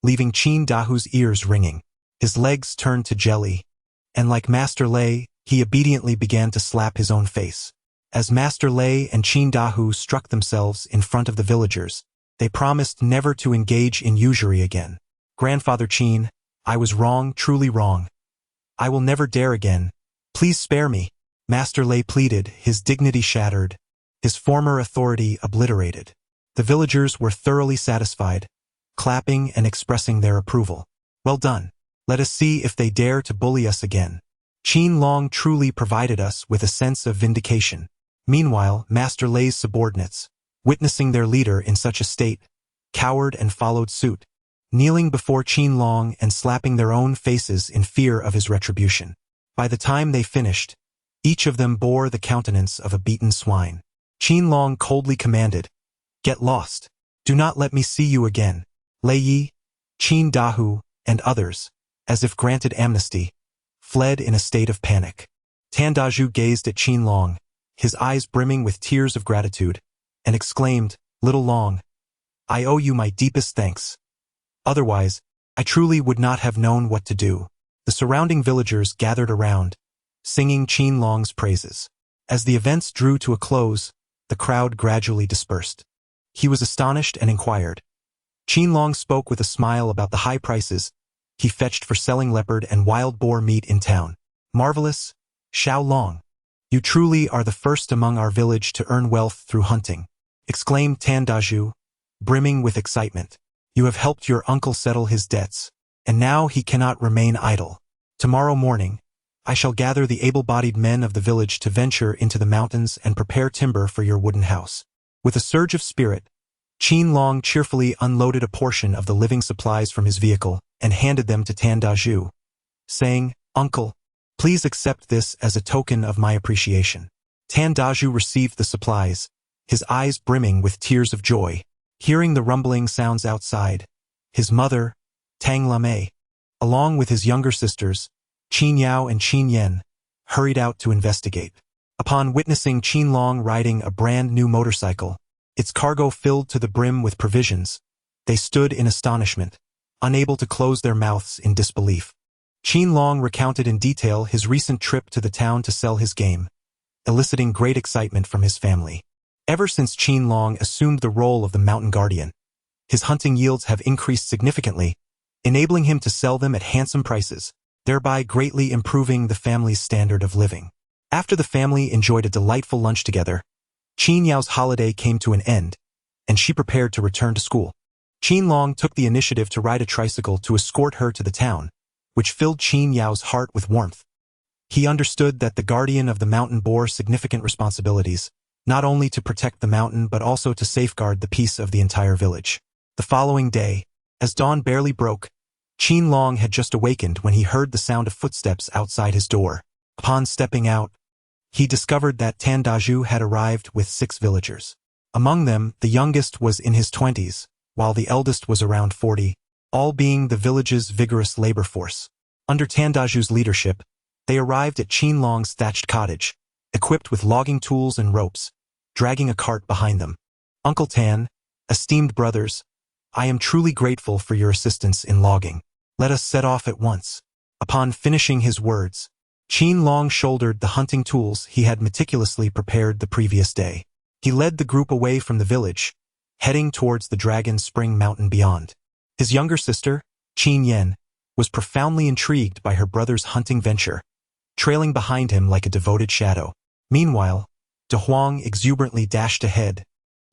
leaving Qin Dahu's ears ringing. His legs turned to jelly, and like Master Lei, he obediently began to slap his own face. As Master Lei and Qin Dahu struck themselves in front of the villagers, they promised never to engage in usury again. "Grandfather Qin, I was wrong, truly wrong. I will never dare again. Please spare me," Master Lei pleaded, his dignity shattered, his former authority obliterated. The villagers were thoroughly satisfied, clapping and expressing their approval. "Well done. Let us see if they dare to bully us again." Qin Long truly provided us with a sense of vindication. Meanwhile, Master Lei's subordinates, witnessing their leader in such a state, cowered and followed suit, kneeling before Qin Long and slapping their own faces in fear of his retribution. By the time they finished, each of them bore the countenance of a beaten swine. Qin Long coldly commanded, "Get lost. Do not let me see you again." Lei Yi, Qin Dahu, and others, as if granted amnesty, fled in a state of panic. Tan Daju gazed at Qin Long, his eyes brimming with tears of gratitude, and exclaimed, "Little Long, I owe you my deepest thanks. Otherwise, I truly would not have known what to do." The surrounding villagers gathered around, singing Qin Long's praises. As the events drew to a close, the crowd gradually dispersed. He was astonished and inquired. Qin Long spoke with a smile about the high prices he fetched for selling leopard and wild boar meat in town. Marvelous, Xiao Long. You truly are the first among our village to earn wealth through hunting, exclaimed Tan Daju, brimming with excitement. You have helped your uncle settle his debts, and now he cannot remain idle. Tomorrow morning, I shall gather the able-bodied men of the village to venture into the mountains and prepare timber for your wooden house. With a surge of spirit, Qin Long cheerfully unloaded a portion of the living supplies from his vehicle and handed them to Tan Daju, saying, Uncle, please accept this as a token of my appreciation. Tan Daju received the supplies, his eyes brimming with tears of joy. Hearing the rumbling sounds outside, his mother, Tang Lame, along with his younger sisters, Qin Yao and Qin Yen, hurried out to investigate. Upon witnessing Qin Long riding a brand-new motorcycle, its cargo filled to the brim with provisions, they stood in astonishment, unable to close their mouths in disbelief. Qin Long recounted in detail his recent trip to the town to sell his game, eliciting great excitement from his family. Ever since Qin Long assumed the role of the mountain guardian, his hunting yields have increased significantly, enabling him to sell them at handsome prices, thereby greatly improving the family's standard of living. After the family enjoyed a delightful lunch together, Qin Yao's holiday came to an end, and she prepared to return to school. Qin Long took the initiative to ride a tricycle to escort her to the town, which filled Qin Yao's heart with warmth. He understood that the guardian of the mountain bore significant responsibilities, not only to protect the mountain but also to safeguard the peace of the entire village. The following day, as dawn barely broke, Qin Long had just awakened when he heard the sound of footsteps outside his door. Upon stepping out, he discovered that Tan Daju had arrived with 6 villagers. Among them, the youngest was in his 20s, while the eldest was around 40, all being the village's vigorous labor force. Under Tan Daju's leadership, they arrived at Qin Long's thatched cottage, equipped with logging tools and ropes, dragging a cart behind them. Uncle Tan, esteemed brothers, I am truly grateful for your assistance in logging. Let us set off at once. Upon finishing his words, Qin Long shouldered the hunting tools he had meticulously prepared the previous day. He led the group away from the village, heading towards the Dragon Spring Mountain beyond. His younger sister, Qin Yen, was profoundly intrigued by her brother's hunting venture, trailing behind him like a devoted shadow. Meanwhile, De Huang exuberantly dashed ahead,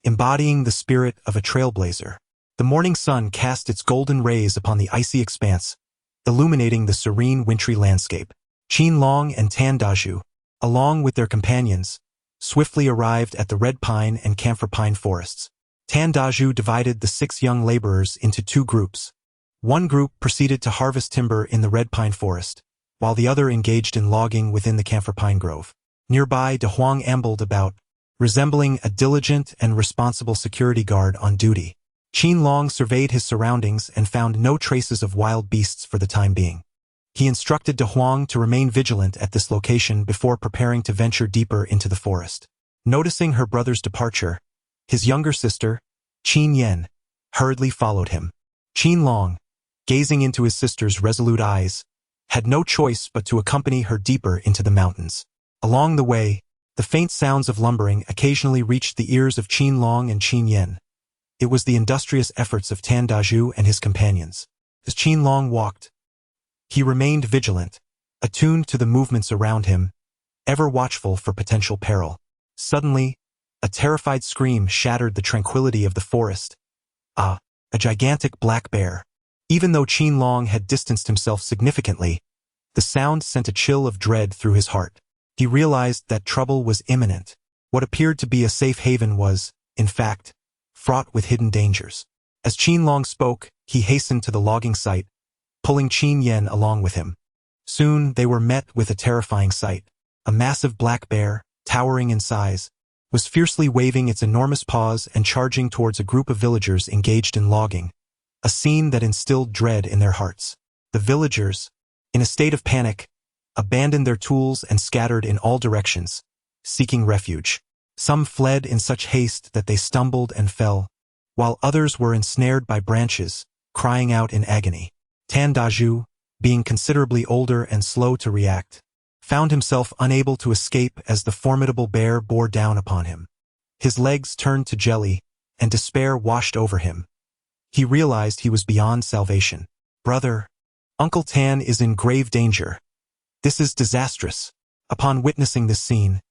embodying the spirit of a trailblazer. The morning sun cast its golden rays upon the icy expanse, illuminating the serene wintry landscape. Qin Long and Tan Daju, along with their companions, swiftly arrived at the red pine and camphor pine forests. Tan Daju divided the 6 young laborers into 2 groups. One group proceeded to harvest timber in the red pine forest, while the other engaged in logging within the camphor pine grove. Nearby, De Huang ambled about, resembling a diligent and responsible security guard on duty. Qin Long surveyed his surroundings and found no traces of wild beasts for the time being. He instructed De Huang to remain vigilant at this location before preparing to venture deeper into the forest. Noticing her brother's departure, his younger sister, Qin Yen, hurriedly followed him. Qin Long, gazing into his sister's resolute eyes, had no choice but to accompany her deeper into the mountains. Along the way, the faint sounds of lumbering occasionally reached the ears of Qin Long and Qin Yen. It was the industrious efforts of Tan Daju and his companions. As Qin Long walked, he remained vigilant, attuned to the movements around him, ever watchful for potential peril. Suddenly, a terrified scream shattered the tranquility of the forest. A gigantic black bear. Even though Qin Long had distanced himself significantly, the sound sent a chill of dread through his heart. He realized that trouble was imminent. What appeared to be a safe haven was, in fact, fraught with hidden dangers. As Qin Long spoke, he hastened to the logging site, pulling Qin Yen along with him. Soon they were met with a terrifying sight. A massive black bear, towering in size, was fiercely waving its enormous paws and charging towards a group of villagers engaged in logging, a scene that instilled dread in their hearts. The villagers, in a state of panic, abandoned their tools and scattered in all directions, seeking refuge. Some fled in such haste that they stumbled and fell, while others were ensnared by branches, crying out in agony. Tan Daju, being considerably older and slow to react, found himself unable to escape as the formidable bear bore down upon him. His legs turned to jelly, and despair washed over him. He realized he was beyond salvation. Brother, Uncle Tan is in grave danger. This is disastrous. Upon witnessing this scene,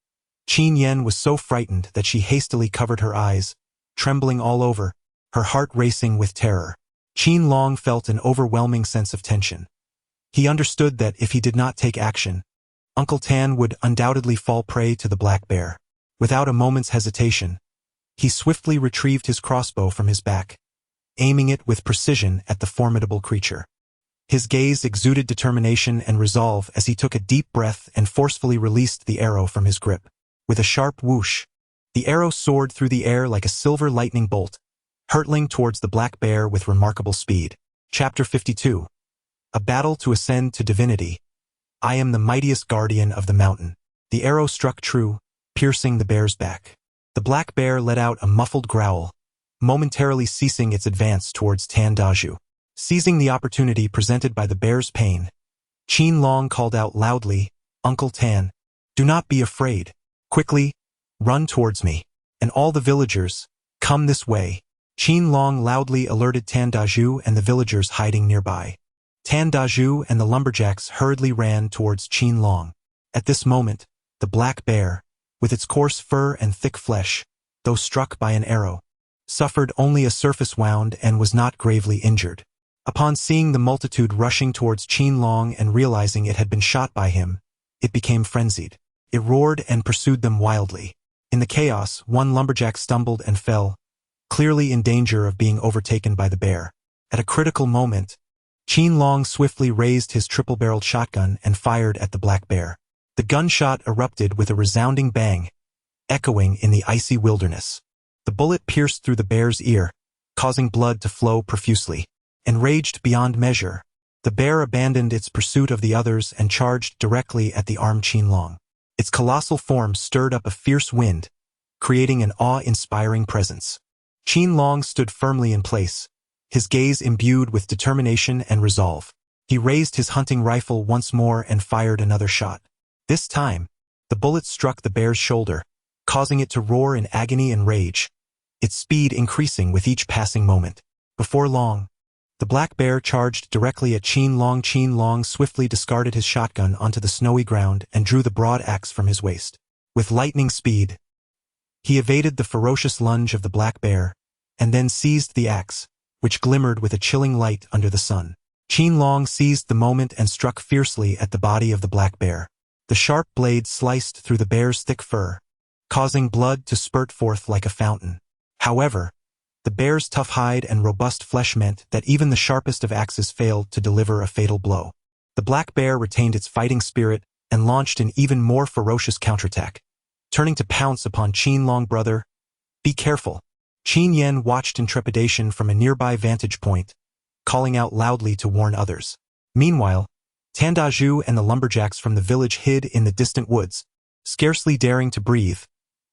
Qin Yen was so frightened that she hastily covered her eyes, trembling all over, her heart racing with terror. Qin Long felt an overwhelming sense of tension. He understood that if he did not take action, Uncle Tan would undoubtedly fall prey to the black bear. Without a moment's hesitation, he swiftly retrieved his crossbow from his back, aiming it with precision at the formidable creature. His gaze exuded determination and resolve as he took a deep breath and forcefully released the arrow from his grip. With a sharp whoosh, the arrow soared through the air like a silver lightning bolt, hurtling towards the black bear with remarkable speed. Chapter 52. A battle to ascend to divinity. I am the mightiest guardian of the mountain. The arrow struck true, piercing the bear's back. The black bear let out a muffled growl, momentarily ceasing its advance towards Tan Daju. Seizing the opportunity presented by the bear's pain, Qin Long called out loudly, "Uncle Tan, do not be afraid. Quickly, run towards me. And all the villagers, come this way." Qin Long loudly alerted Tan Daju and the villagers hiding nearby. Tan Daju and the lumberjacks hurriedly ran towards Qin Long. At this moment, the black bear, with its coarse fur and thick flesh, though struck by an arrow, suffered only a surface wound and was not gravely injured. Upon seeing the multitude rushing towards Qin Long and realizing it had been shot by him, it became frenzied. It roared and pursued them wildly. In the chaos, one lumberjack stumbled and fell, clearly in danger of being overtaken by the bear. At a critical moment, Qin Long swiftly raised his triple-barreled shotgun and fired at the black bear. The gunshot erupted with a resounding bang, echoing in the icy wilderness. The bullet pierced through the bear's ear, causing blood to flow profusely. Enraged beyond measure, the bear abandoned its pursuit of the others and charged directly at the armed Qin Long. Its colossal form stirred up a fierce wind, creating an awe-inspiring presence. Qin Long stood firmly in place, his gaze imbued with determination and resolve. He raised his hunting rifle once more and fired another shot. This time, the bullet struck the bear's shoulder, causing it to roar in agony and rage, its speed increasing with each passing moment. Before long, the black bear charged directly at Qin Long. Qin Long swiftly discarded his shotgun onto the snowy ground and drew the broad axe from his waist. With lightning speed, he evaded the ferocious lunge of the black bear, and then seized the axe, which glimmered with a chilling light under the sun. Qin Long seized the moment and struck fiercely at the body of the black bear. The sharp blade sliced through the bear's thick fur, causing blood to spurt forth like a fountain. However, the bear's tough hide and robust flesh meant that even the sharpest of axes failed to deliver a fatal blow. The black bear retained its fighting spirit and launched an even more ferocious counterattack, turning to pounce upon Qin Long. "Brother, be careful." Qin Yen watched in trepidation from a nearby vantage point, calling out loudly to warn others. Meanwhile, Tan Daju and the lumberjacks from the village hid in the distant woods, scarcely daring to breathe,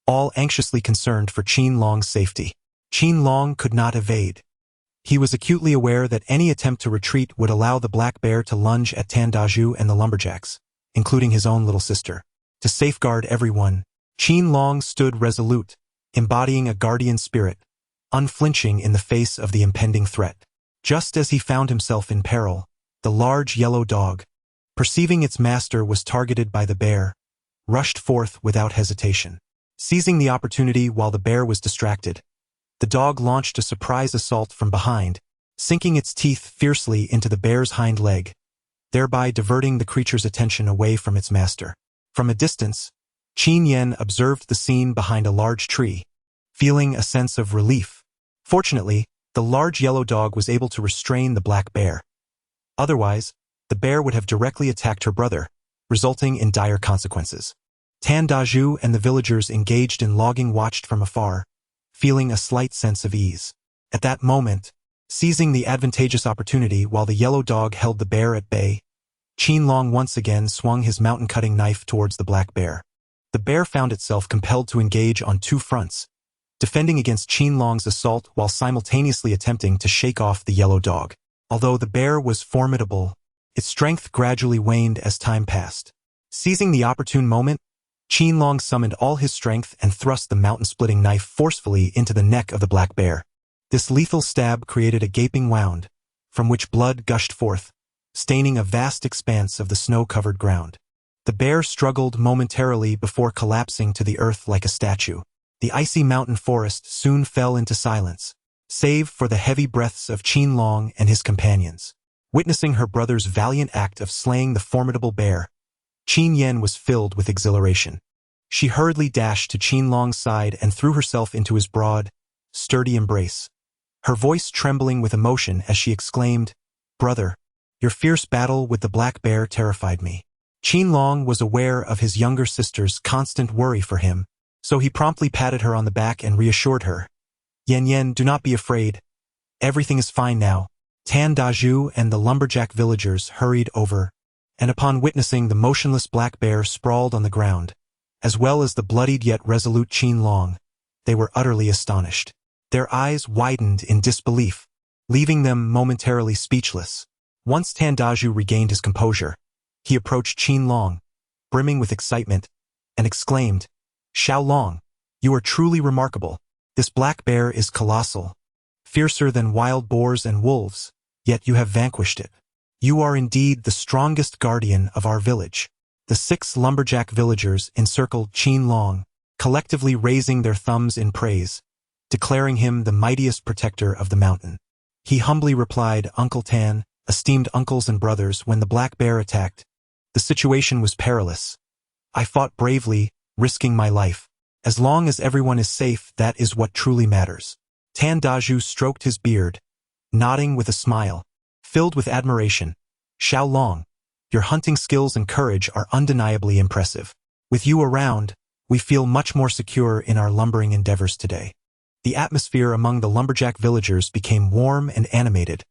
all anxiously concerned for Qin Long's safety. Qin Long could not evade. He was acutely aware that any attempt to retreat would allow the black bear to lunge at Tan Daju and the lumberjacks, including his own little sister. To safeguard everyone, Qin Long stood resolute, embodying a guardian spirit, unflinching in the face of the impending threat. Just as he found himself in peril, the large yellow dog, perceiving its master was targeted by the bear, rushed forth without hesitation. Seizing the opportunity while the bear was distracted, the dog launched a surprise assault from behind, sinking its teeth fiercely into the bear's hind leg, thereby diverting the creature's attention away from its master. From a distance, Qin Yen observed the scene behind a large tree, feeling a sense of relief. Fortunately, the large yellow dog was able to restrain the black bear. Otherwise, the bear would have directly attacked her brother, resulting in dire consequences. Tan Daju and the villagers engaged in logging watched from afar, feeling a slight sense of ease. At that moment, seizing the advantageous opportunity while the yellow dog held the bear at bay, Qin Long once again swung his mountain-cutting knife towards the black bear. The bear found itself compelled to engage on two fronts, defending against Qin Long's assault while simultaneously attempting to shake off the yellow dog. Although the bear was formidable, Its strength gradually waned as time passed. Seizing the opportune moment, Qin Long summoned all his strength and thrust the mountain-splitting knife forcefully into the neck of the black bear. This lethal stab created a gaping wound, from which blood gushed forth, staining a vast expanse of the snow-covered ground. The bear struggled momentarily before collapsing to the earth like a statue. The icy mountain forest soon fell into silence, save for the heavy breaths of Qin Long and his companions. Witnessing her brother's valiant act of slaying the formidable bear, Qin Yen was filled with exhilaration. She hurriedly dashed to Qin Long's side and threw herself into his broad, sturdy embrace, her voice trembling with emotion as she exclaimed, "Brother, your fierce battle with the black bear terrified me." Qin Long was aware of his younger sister's constant worry for him, so he promptly patted her on the back and reassured her. "Yen, do not be afraid. Everything is fine now." Tan Daju and the lumberjack villagers hurried over, and upon witnessing the motionless black bear sprawled on the ground, as well as the bloodied yet resolute Qin Long, they were utterly astonished. Their eyes widened in disbelief, leaving them momentarily speechless. Once Tan Daju regained his composure, he approached Qin Long, brimming with excitement, and exclaimed, "Xiao Long, you are truly remarkable. This black bear is colossal, fiercer than wild boars and wolves, yet you have vanquished it. You are indeed the strongest guardian of our village." The 6 lumberjack villagers encircled Qin Long, collectively raising their thumbs in praise, declaring him the mightiest protector of the mountain. He humbly replied, "Uncle Tan, esteemed uncles and brothers, when the black bear attacked, the situation was perilous. I fought bravely, risking my life. As long as everyone is safe, that is what truly matters." Tan Daju stroked his beard, nodding with a smile, filled with admiration. "Xiao Long, your hunting skills and courage are undeniably impressive. With you around, we feel much more secure in our lumbering endeavors today." The atmosphere among the lumberjack villagers became warm and animated,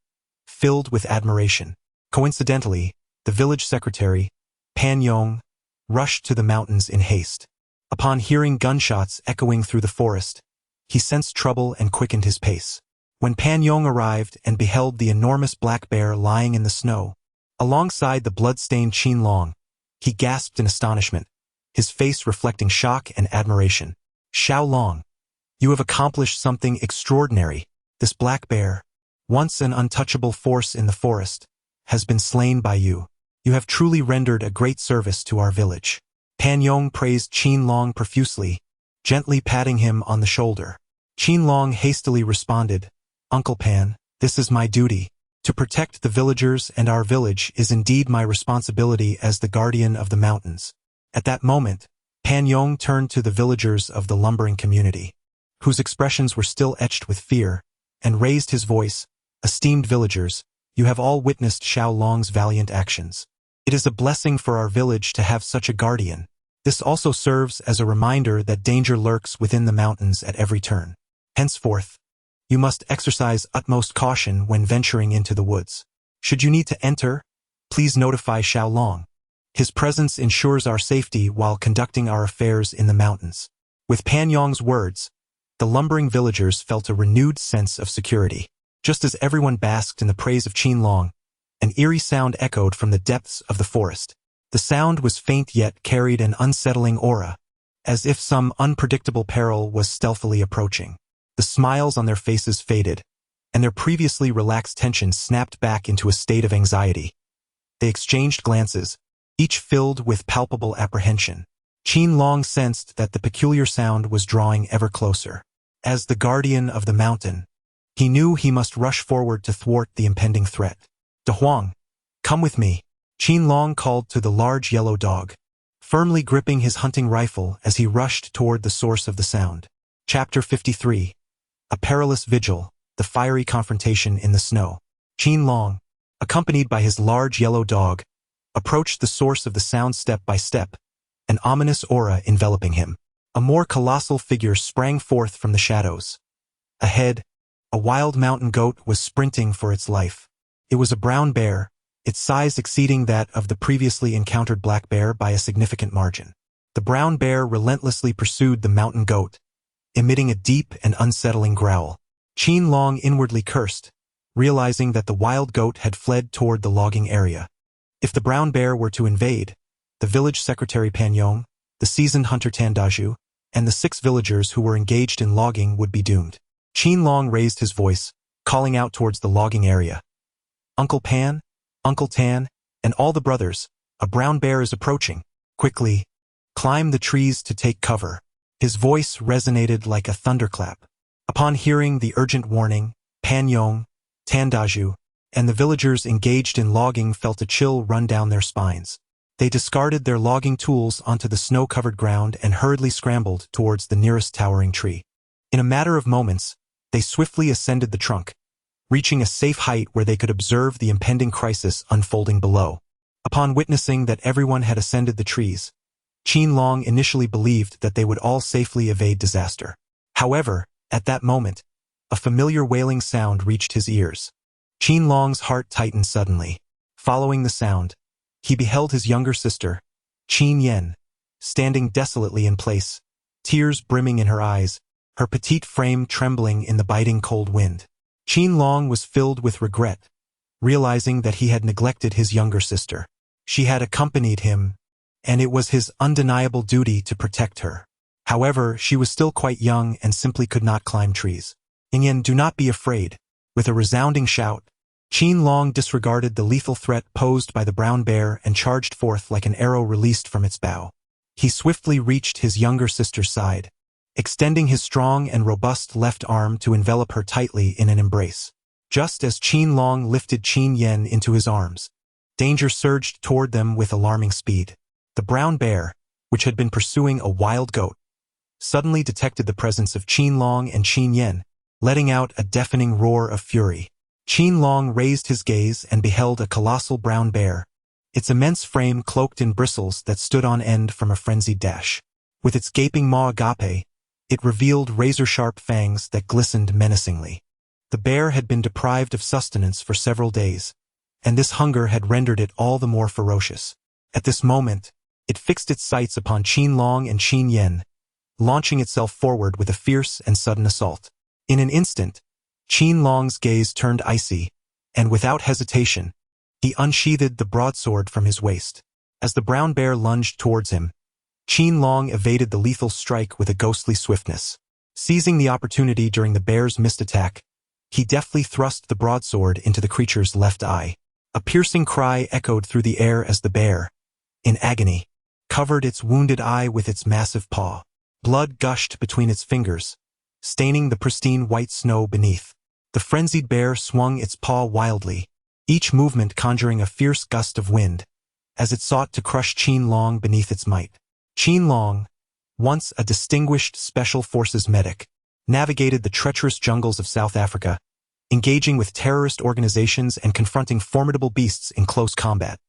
filled with admiration. Coincidentally, the village secretary, Pan Yong, rushed to the mountains in haste. Upon hearing gunshots echoing through the forest, he sensed trouble and quickened his pace. When Pan Yong arrived and beheld the enormous black bear lying in the snow, alongside the blood-stained Qin Long, he gasped in astonishment, his face reflecting shock and admiration. "Xiao Long, you have accomplished something extraordinary. This black bear, once an untouchable force in the forest, has been slain by you. You have truly rendered a great service to our village." Pan Yong praised Qin Long profusely, gently patting him on the shoulder. Qin Long hastily responded, "Uncle Pan, this is my duty. To protect the villagers and our village is indeed my responsibility as the guardian of the mountains." At that moment, Pan Yong turned to the villagers of the lumbering community, whose expressions were still etched with fear, and raised his voice, "Esteemed villagers, you have all witnessed Xiao Long's valiant actions. It is a blessing for our village to have such a guardian. This also serves as a reminder that danger lurks within the mountains at every turn. Henceforth, you must exercise utmost caution when venturing into the woods. Should you need to enter, please notify Xiao Long. His presence ensures our safety while conducting our affairs in the mountains." With Pan Yong's words, the lumbering villagers felt a renewed sense of security. Just as everyone basked in the praise of Qin Long, an eerie sound echoed from the depths of the forest. The sound was faint yet carried an unsettling aura, as if some unpredictable peril was stealthily approaching. The smiles on their faces faded, and their previously relaxed tension snapped back into a state of anxiety. They exchanged glances, each filled with palpable apprehension. Qin Long sensed that the peculiar sound was drawing ever closer. As the guardian of the mountain, he knew he must rush forward to thwart the impending threat. "De Huang, come with me," Qin Long called to the large yellow dog, firmly gripping his hunting rifle as he rushed toward the source of the sound. Chapter 53. A perilous vigil, the fiery confrontation in the snow. Qin Long, accompanied by his large yellow dog, approached the source of the sound step by step, an ominous aura enveloping him. A more colossal figure sprang forth from the shadows. Ahead, a wild mountain goat was sprinting for its life. It was a brown bear, its size exceeding that of the previously encountered black bear by a significant margin. The brown bear relentlessly pursued the mountain goat, emitting a deep and unsettling growl. Qin Long inwardly cursed, realizing that the wild goat had fled toward the logging area. If the brown bear were to invade, the village secretary Pan Yong, the seasoned hunter Tan Daju, and the 6 villagers who were engaged in logging would be doomed. Qin Long raised his voice, calling out towards the logging area. Uncle Pan, Uncle Tan, and all the brothers, a brown bear is approaching. Quickly, climb the trees to take cover. His voice resonated like a thunderclap. Upon hearing the urgent warning, Pan Yong, Tan Daju, and the villagers engaged in logging felt a chill run down their spines. They discarded their logging tools onto the snow-covered ground and hurriedly scrambled towards the nearest towering tree. In a matter of moments, they swiftly ascended the trunk, reaching a safe height where they could observe the impending crisis unfolding below. Upon witnessing that everyone had ascended the trees, Qin Long initially believed that they would all safely evade disaster. However, at that moment, a familiar wailing sound reached his ears. Qin Long's heart tightened suddenly. Following the sound, he beheld his younger sister, Qin Yen, standing desolately in place, tears brimming in her eyes, her petite frame trembling in the biting cold wind. Qin Long was filled with regret, realizing that he had neglected his younger sister. She had accompanied him, and it was his undeniable duty to protect her. However, she was still quite young and simply could not climb trees. Yen, do not be afraid. With a resounding shout, Qin Long disregarded the lethal threat posed by the brown bear and charged forth like an arrow released from its bow. He swiftly reached his younger sister's side, extending his strong and robust left arm to envelop her tightly in an embrace. Just as Qin Long lifted Qin Yen into his arms, danger surged toward them with alarming speed. The brown bear, which had been pursuing a wild goat, suddenly detected the presence of Qin Long and Qin Yen, letting out a deafening roar of fury. Qin Long raised his gaze and beheld a colossal brown bear, its immense frame cloaked in bristles that stood on end from a frenzied dash. With its gaping maw agape, it revealed razor-sharp fangs that glistened menacingly. The bear had been deprived of sustenance for several days, and this hunger had rendered it all the more ferocious. At this moment, it fixed its sights upon Qin Long and Qin Yen, launching itself forward with a fierce and sudden assault. In an instant, Qin Long's gaze turned icy, and without hesitation, he unsheathed the broadsword from his waist. As the brown bear lunged towards him, Qin Long evaded the lethal strike with a ghostly swiftness. Seizing the opportunity during the bear's missed attack, he deftly thrust the broadsword into the creature's left eye. A piercing cry echoed through the air as the bear, in agony, covered its wounded eye with its massive paw. Blood gushed between its fingers, staining the pristine white snow beneath. The frenzied bear swung its paw wildly, each movement conjuring a fierce gust of wind, as it sought to crush Qin Long beneath its might. Qin Long, once a distinguished Special Forces medic, navigated the treacherous jungles of South Africa, engaging with terrorist organizations and confronting formidable beasts in close combat,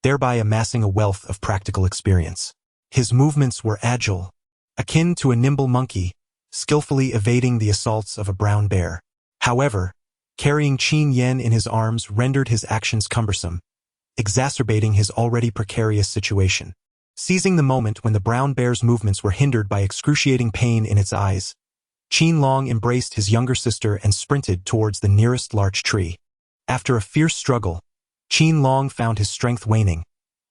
thereby amassing a wealth of practical experience. His movements were agile, akin to a nimble monkey, skillfully evading the assaults of a brown bear. However, carrying Qin Yen in his arms rendered his actions cumbersome, exacerbating his already precarious situation. Seizing the moment when the brown bear's movements were hindered by excruciating pain in its eyes, Qin Long embraced his younger sister and sprinted towards the nearest larch tree. After a fierce struggle, Qin Long found his strength waning,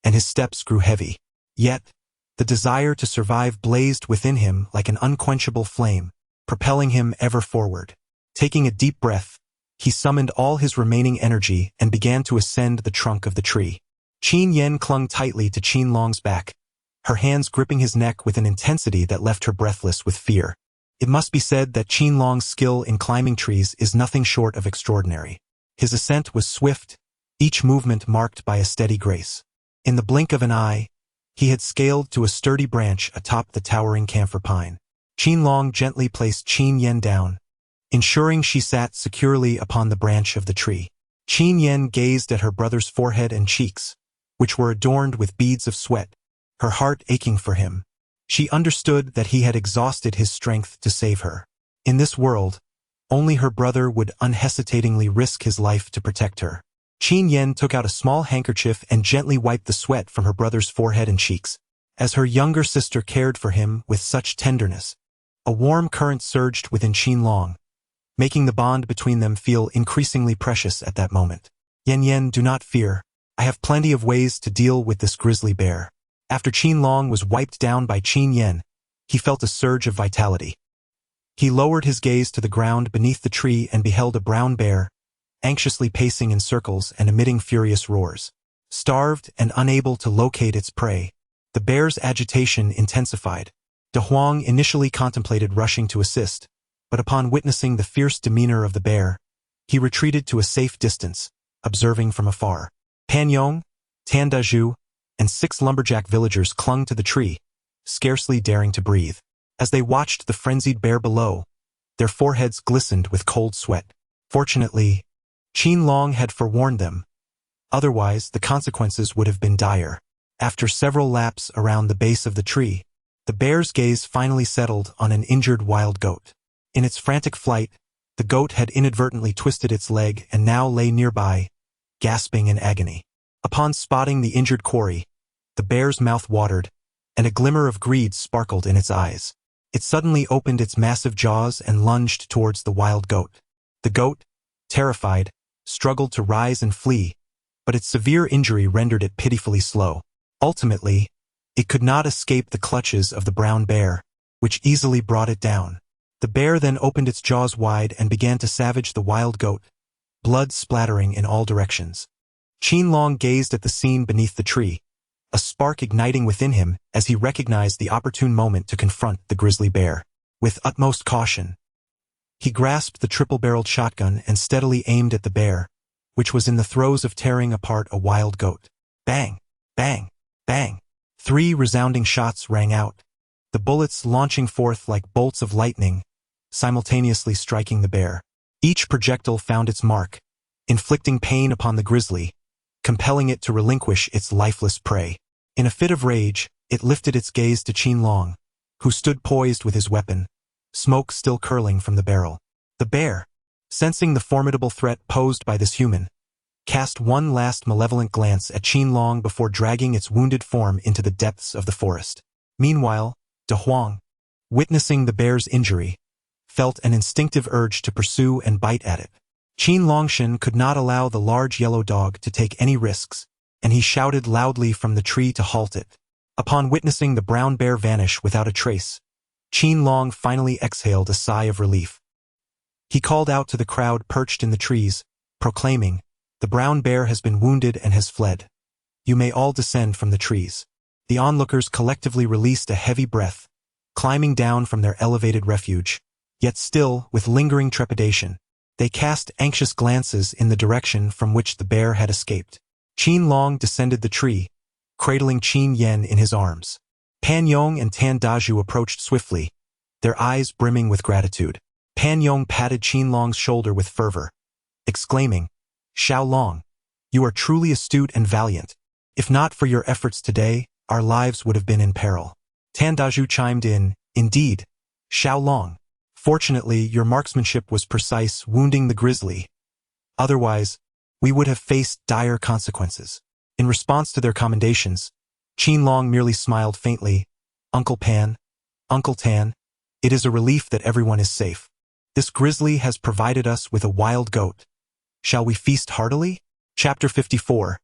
and his steps grew heavy. Yet, the desire to survive blazed within him like an unquenchable flame, propelling him ever forward. Taking a deep breath, he summoned all his remaining energy and began to ascend the trunk of the tree. Qin Yen clung tightly to Qin Long's back, her hands gripping his neck with an intensity that left her breathless with fear. It must be said that Qin Long's skill in climbing trees is nothing short of extraordinary. His ascent was swift, each movement marked by a steady grace. In the blink of an eye, he had scaled to a sturdy branch atop the towering camphor pine. Qin Long gently placed Qin Yen down, ensuring she sat securely upon the branch of the tree. Qin Yen gazed at her brother's forehead and cheeks, which were adorned with beads of sweat, her heart aching for him. She understood that he had exhausted his strength to save her. In this world, only her brother would unhesitatingly risk his life to protect her. Qin Yen took out a small handkerchief and gently wiped the sweat from her brother's forehead and cheeks. As her younger sister cared for him with such tenderness, a warm current surged within Qin Long, making the bond between them feel increasingly precious at that moment. Yen, do not fear. I have plenty of ways to deal with this grizzly bear. After Qin Long was wiped down by Qin Yen, he felt a surge of vitality. He lowered his gaze to the ground beneath the tree and beheld a brown bear, anxiously pacing in circles and emitting furious roars. Starved and unable to locate its prey, the bear's agitation intensified. De Huang initially contemplated rushing to assist, but upon witnessing the fierce demeanor of the bear, he retreated to a safe distance, observing from afar. Pan Yong, Tan Dazhu, and 6 lumberjack villagers clung to the tree, scarcely daring to breathe. As they watched the frenzied bear below, their foreheads glistened with cold sweat. Fortunately, Qin Long had forewarned them. Otherwise, the consequences would have been dire. After several laps around the base of the tree, the bear's gaze finally settled on an injured wild goat. In its frantic flight, the goat had inadvertently twisted its leg and now lay nearby, gasping in agony. Upon spotting the injured quarry, the bear's mouth watered, and a glimmer of greed sparkled in its eyes. It suddenly opened its massive jaws and lunged towards the wild goat. The goat, terrified, struggled to rise and flee, but its severe injury rendered it pitifully slow. Ultimately, it could not escape the clutches of the brown bear, which easily brought it down. The bear then opened its jaws wide and began to savage the wild goat, blood splattering in all directions. Qin Long gazed at the scene beneath the tree, a spark igniting within him as he recognized the opportune moment to confront the grizzly bear. With utmost caution, he grasped the triple-barreled shotgun and steadily aimed at the bear, which was in the throes of tearing apart a wild goat. Bang! Bang! Bang! 3 resounding shots rang out, the bullets launching forth like bolts of lightning, simultaneously striking the bear. Each projectile found its mark, inflicting pain upon the grizzly, compelling it to relinquish its lifeless prey. In a fit of rage, it lifted its gaze to Qin Long, who stood poised with his weapon, smoke still curling from the barrel. The bear, sensing the formidable threat posed by this human, cast one last malevolent glance at Qin Long before dragging its wounded form into the depths of the forest. Meanwhile, De Huang, witnessing the bear's injury, felt an instinctive urge to pursue and bite at it. Qin Longshan could not allow the large yellow dog to take any risks, and he shouted loudly from the tree to halt it. Upon witnessing the brown bear vanish without a trace, Qin Long finally exhaled a sigh of relief. He called out to the crowd perched in the trees, proclaiming, "The brown bear has been wounded and has fled. You may all descend from the trees." The onlookers collectively released a heavy breath, climbing down from their elevated refuge. Yet still, with lingering trepidation, they cast anxious glances in the direction from which the bear had escaped. Qin Long descended the tree, cradling Qin Yen in his arms. Pan Yong and Tan Dazhu approached swiftly, their eyes brimming with gratitude. Pan Yong patted Qin Long's shoulder with fervor, exclaiming, "Xiao Long, you are truly astute and valiant. If not for your efforts today, our lives would have been in peril." Tan Dazhu chimed in, "Indeed, Xiao Long. Fortunately, your marksmanship was precise, wounding the grizzly. Otherwise, we would have faced dire consequences." In response to their commendations, Qin Long merely smiled faintly. "Uncle Pan, Uncle Tan, it is a relief that everyone is safe. This grizzly has provided us with a wild goat. Shall we feast heartily?" Chapter 54.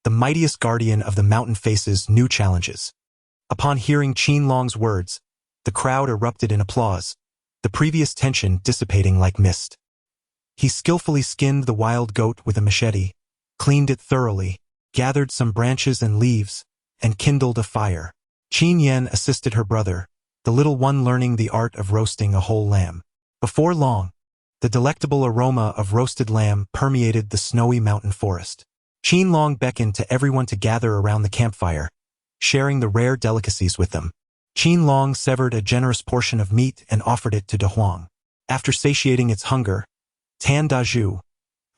The mightiest guardian of the mountain faces new challenges. Upon hearing Qin Long's words, the crowd erupted in applause, the previous tension dissipating like mist. He skillfully skinned the wild goat with a machete, cleaned it thoroughly, gathered some branches and leaves, and kindled a fire. Qin Yen assisted her brother, the little one learning the art of roasting a whole lamb. Before long, the delectable aroma of roasted lamb permeated the snowy mountain forest. Qin Long beckoned to everyone to gather around the campfire, sharing the rare delicacies with them. Qin Long severed a generous portion of meat and offered it to De Huang. After satiating its hunger, Tan Dazhu,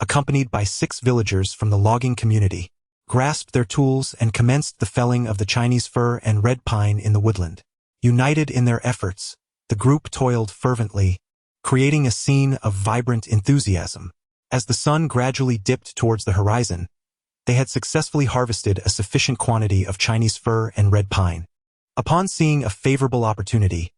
accompanied by 6 villagers from the logging community, grasped their tools and commenced the felling of the Chinese fir and red pine in the woodland. United in their efforts, the group toiled fervently, creating a scene of vibrant enthusiasm. As the sun gradually dipped towards the horizon, they had successfully harvested a sufficient quantity of Chinese fir and red pine. Upon seeing a favorable opportunity,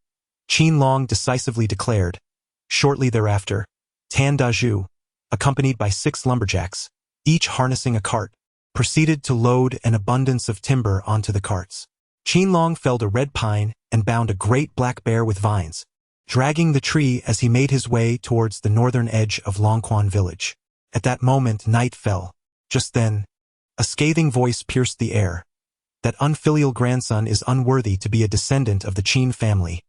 Qin Long decisively declared. Shortly thereafter, Tan Dazhu, accompanied by 6 lumberjacks, each harnessing a cart, proceeded to load an abundance of timber onto the carts. Qin Long felled a red pine and bound a great black bear with vines, dragging the tree as he made his way towards the northern edge of Longquan village. At that moment night fell. Just then, a scathing voice pierced the air. That unfilial grandson is unworthy to be a descendant of the Qin family,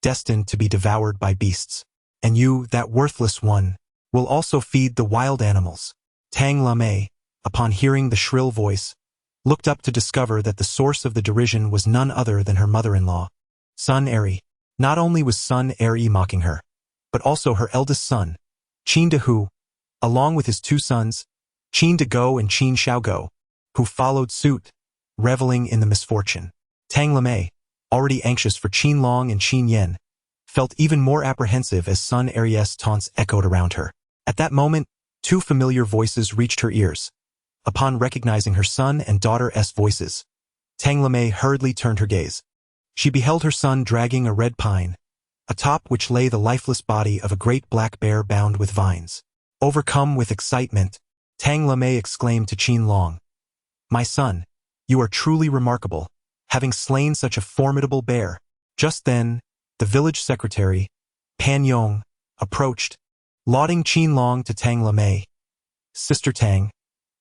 destined to be devoured by beasts. And you, that worthless one, will also feed the wild animals. Tang Lame, upon hearing the shrill voice, looked up to discover that the source of the derision was none other than her mother-in-law, Sun Eri. Not only was Sun Eri mocking her, but also her eldest son, Qin Dehu, along with his two sons, Qin Dego and Qin Xiaogo, who followed suit, reveling in the misfortune. Tang Lame, already anxious for Qin Long and Qin Yen, felt even more apprehensive as Sun Eri's taunts echoed around her. At that moment, two familiar voices reached her ears. Upon recognizing her son and daughter's voices, Tang Lame hurriedly turned her gaze. She beheld her son dragging a red pine, atop which lay the lifeless body of a great black bear bound with vines. Overcome with excitement, Tang Lame exclaimed to Qin Long, "My son, you are truly remarkable, having slain such a formidable bear." Just then, the village secretary, Pan Yong, approached, lauding Qin Long to Tang Lame. "Sister Tang,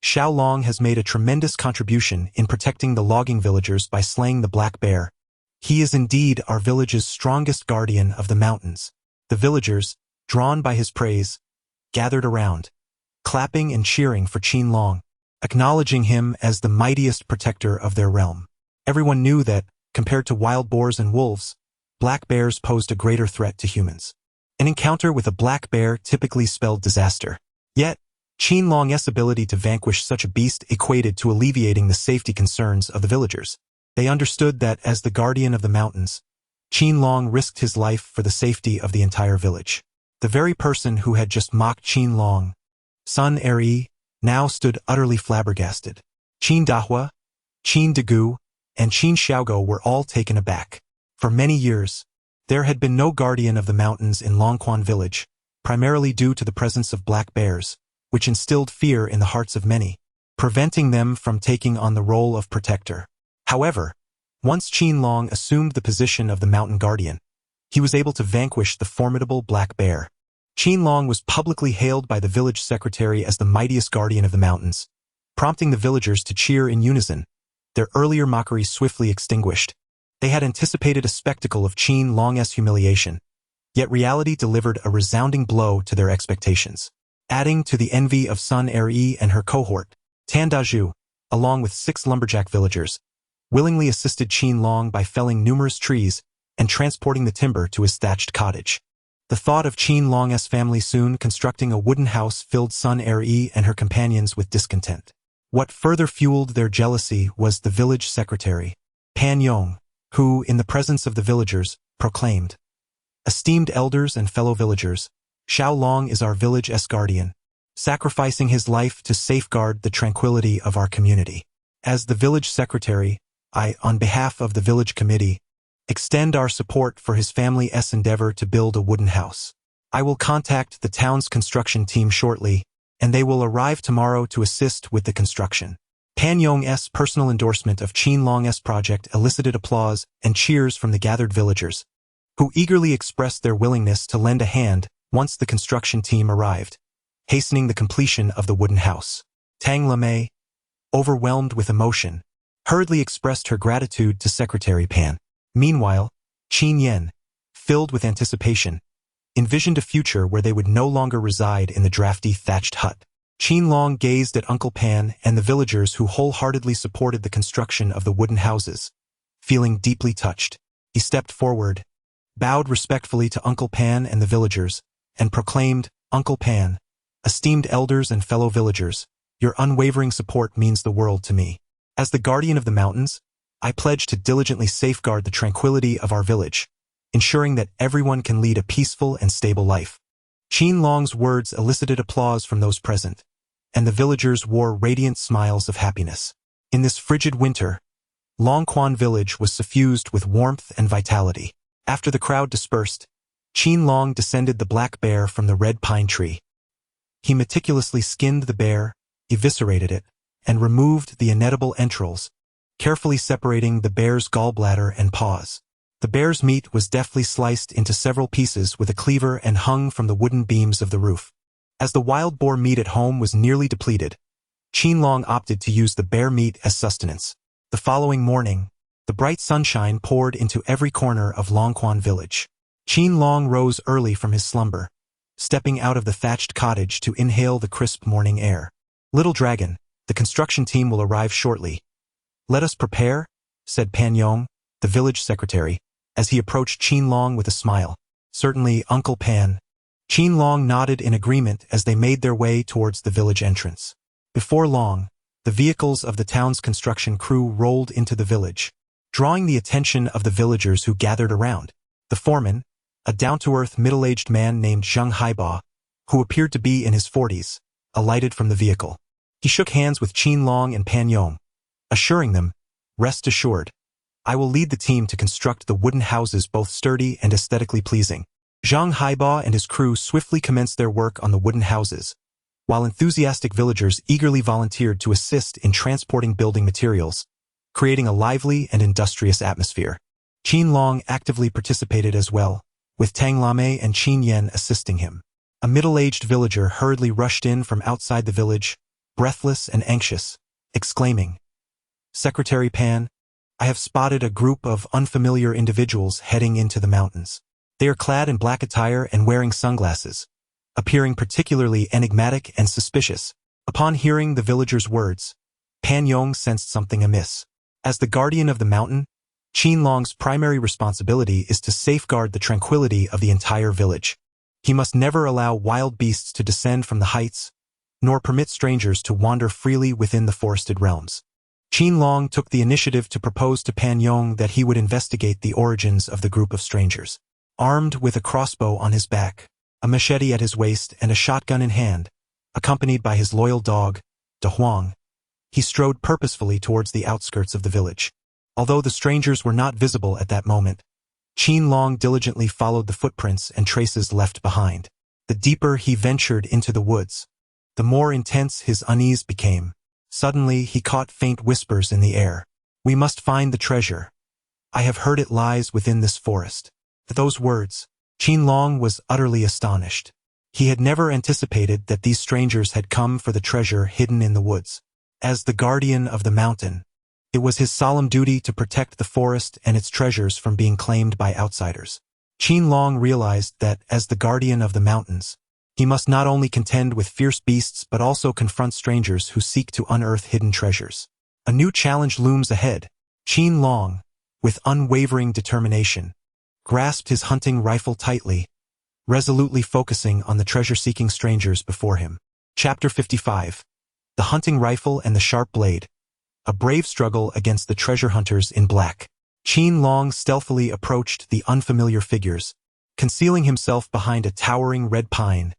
Xiao Long has made a tremendous contribution in protecting the logging villagers by slaying the black bear. He is indeed our village's strongest guardian of the mountains." The villagers, drawn by his praise, gathered around, clapping and cheering for Qin Long, acknowledging him as the mightiest protector of their realm. Everyone knew that, compared to wild boars and wolves, black bears posed a greater threat to humans. An encounter with a black bear typically spelled disaster. Yet, Qin Long's ability to vanquish such a beast equated to alleviating the safety concerns of the villagers. They understood that, as the guardian of the mountains, Qin Long risked his life for the safety of the entire village. The very person who had just mocked Qin Long, Sun Eri, now stood utterly flabbergasted. Qin Dahua, Qin Degu, and Qin Xiaogo were all taken aback. For many years, there had been no guardian of the mountains in Longquan village, primarily due to the presence of black bears, which instilled fear in the hearts of many, preventing them from taking on the role of protector. However, once Qin Long assumed the position of the mountain guardian, he was able to vanquish the formidable black bear. Qin Long was publicly hailed by the village secretary as the mightiest guardian of the mountains, prompting the villagers to cheer in unison, their earlier mockery swiftly extinguished. They had anticipated a spectacle of Qin Long's humiliation, yet reality delivered a resounding blow to their expectations. Adding to the envy of Sun Eri and her cohort, Tan Daju, along with 6 lumberjack villagers, willingly assisted Qin Long by felling numerous trees and transporting the timber to his thatched cottage. The thought of Qin Long's family soon constructing a wooden house filled Sun Eri and her companions with discontent. What further fueled their jealousy was the village secretary, Pan Yong, who, in the presence of the villagers, proclaimed, "Esteemed elders and fellow villagers, Xiao Long is our village's guardian, sacrificing his life to safeguard the tranquility of our community. As the village secretary, I, on behalf of the village committee, extend our support for his family's endeavor to build a wooden house. I will contact the town's construction team shortly, and they will arrive tomorrow to assist with the construction." Pan Yong's personal endorsement of Qin Long's project elicited applause and cheers from the gathered villagers, who eagerly expressed their willingness to lend a hand once the construction team arrived, hastening the completion of the wooden house. Tang Lame, overwhelmed with emotion, hurriedly expressed her gratitude to Secretary Pan. Meanwhile, Qin Yen, filled with anticipation, envisioned a future where they would no longer reside in the drafty thatched hut. Qin Long gazed at Uncle Pan and the villagers who wholeheartedly supported the construction of the wooden houses, feeling deeply touched. He stepped forward, bowed respectfully to Uncle Pan and the villagers, and proclaimed, "Uncle Pan, esteemed elders and fellow villagers, your unwavering support means the world to me. As the guardian of the mountains, I pledge to diligently safeguard the tranquility of our village, ensuring that everyone can lead a peaceful and stable life." Qin Long's words elicited applause from those present, and the villagers wore radiant smiles of happiness. In this frigid winter, Longquan village was suffused with warmth and vitality. After the crowd dispersed, Qin Long descended the black bear from the red pine tree. He meticulously skinned the bear, eviscerated it, and removed the inedible entrails, carefully separating the bear's gallbladder and paws. The bear's meat was deftly sliced into several pieces with a cleaver and hung from the wooden beams of the roof. As the wild boar meat at home was nearly depleted, Qin Long opted to use the bear meat as sustenance. The following morning, the bright sunshine poured into every corner of Longquan village. Qin Long rose early from his slumber, stepping out of the thatched cottage to inhale the crisp morning air. "Little dragon, the construction team will arrive shortly. Let us prepare," said Pan Yong, the village secretary, as he approached Qin Long with a smile. "Certainly, Uncle Pan." Qin Long nodded in agreement as they made their way towards the village entrance. Before long, the vehicles of the town's construction crew rolled into the village, drawing the attention of the villagers who gathered around. The foreman, a down-to-earth middle-aged man named Zheng Haiba, who appeared to be in his 40s, alighted from the vehicle. He shook hands with Qin Long and Pan Yong, assuring them, "Rest assured, I will lead the team to construct the wooden houses both sturdy and aesthetically pleasing." Zheng Haiba and his crew swiftly commenced their work on the wooden houses, while enthusiastic villagers eagerly volunteered to assist in transporting building materials, creating a lively and industrious atmosphere. Qin Long actively participated as well, with Tang Lame and Qin Yen assisting him. A middle-aged villager hurriedly rushed in from outside the village, breathless and anxious, exclaiming, "Secretary Pan, I have spotted a group of unfamiliar individuals heading into the mountains. They are clad in black attire and wearing sunglasses, appearing particularly enigmatic and suspicious." Upon hearing the villager's words, Pan Yong sensed something amiss. As the guardian of the mountain, Qin Long's primary responsibility is to safeguard the tranquility of the entire village. He must never allow wild beasts to descend from the heights, nor permit strangers to wander freely within the forested realms. Qin Long took the initiative to propose to Pan Yong that he would investigate the origins of the group of strangers. Armed with a crossbow on his back, a machete at his waist, and a shotgun in hand, accompanied by his loyal dog, De Huang, he strode purposefully towards the outskirts of the village. Although the strangers were not visible at that moment, Qin Long diligently followed the footprints and traces left behind. The deeper he ventured into the woods, the more intense his unease became. Suddenly he caught faint whispers in the air. "We must find the treasure. I have heard it lies within this forest." At those words, Qin Long was utterly astonished. He had never anticipated that these strangers had come for the treasure hidden in the woods. As the guardian of the mountain, it was his solemn duty to protect the forest and its treasures from being claimed by outsiders. Qin Long realized that, as the guardian of the mountains, he must not only contend with fierce beasts but also confront strangers who seek to unearth hidden treasures. A new challenge looms ahead. Qin Long, with unwavering determination, grasped his hunting rifle tightly, resolutely focusing on the treasure-seeking strangers before him. Chapter 55. The Hunting Rifle and the Sharp Blade. A brave struggle against the treasure hunters in black. Qin Long stealthily approached the unfamiliar figures, concealing himself behind a towering red pine,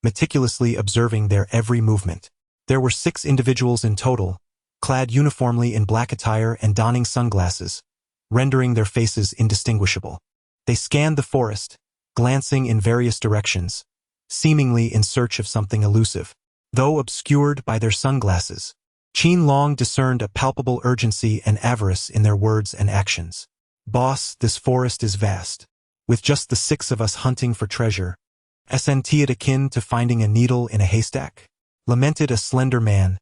meticulously observing their every movement. There were 6 individuals in total, clad uniformly in black attire and donning sunglasses, rendering their faces indistinguishable. They scanned the forest, glancing in various directions, seemingly in search of something elusive. Though obscured by their sunglasses, Qin Long discerned a palpable urgency and avarice in their words and actions. "Boss, this forest is vast. With just the 6 of us hunting for treasure, isn't it akin to finding a needle in a haystack?" lamented a slender man,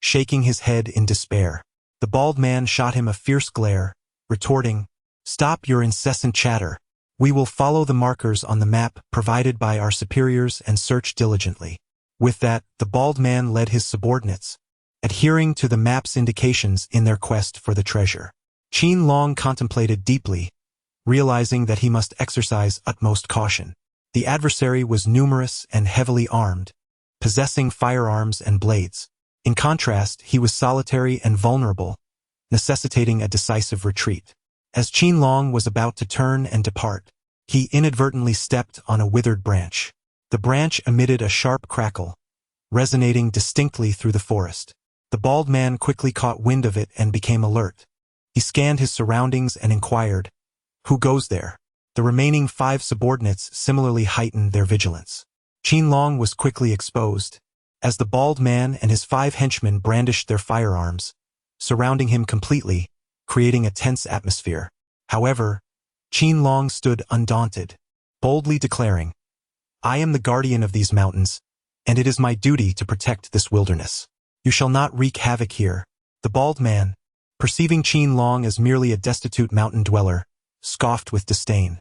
shaking his head in despair. The bald man shot him a fierce glare, retorting, "Stop your incessant chatter. We will follow the markers on the map provided by our superiors and search diligently." With that, the bald man led his subordinates, adhering to the map's indications in their quest for the treasure. Qin Long contemplated deeply, realizing that he must exercise utmost caution. The adversary was numerous and heavily armed, possessing firearms and blades. In contrast, he was solitary and vulnerable, necessitating a decisive retreat. As Qin Long was about to turn and depart, he inadvertently stepped on a withered branch. The branch emitted a sharp crackle, resonating distinctly through the forest. The bald man quickly caught wind of it and became alert. He scanned his surroundings and inquired, "Who goes there?" The remaining 5 subordinates similarly heightened their vigilance. Qin Long was quickly exposed, as the bald man and his 5 henchmen brandished their firearms, surrounding him completely, creating a tense atmosphere. However, Qin Long stood undaunted, boldly declaring, "I am the guardian of these mountains, and it is my duty to protect this wilderness. You shall not wreak havoc here." The bald man, perceiving Qin Long as merely a destitute mountain dweller, scoffed with disdain.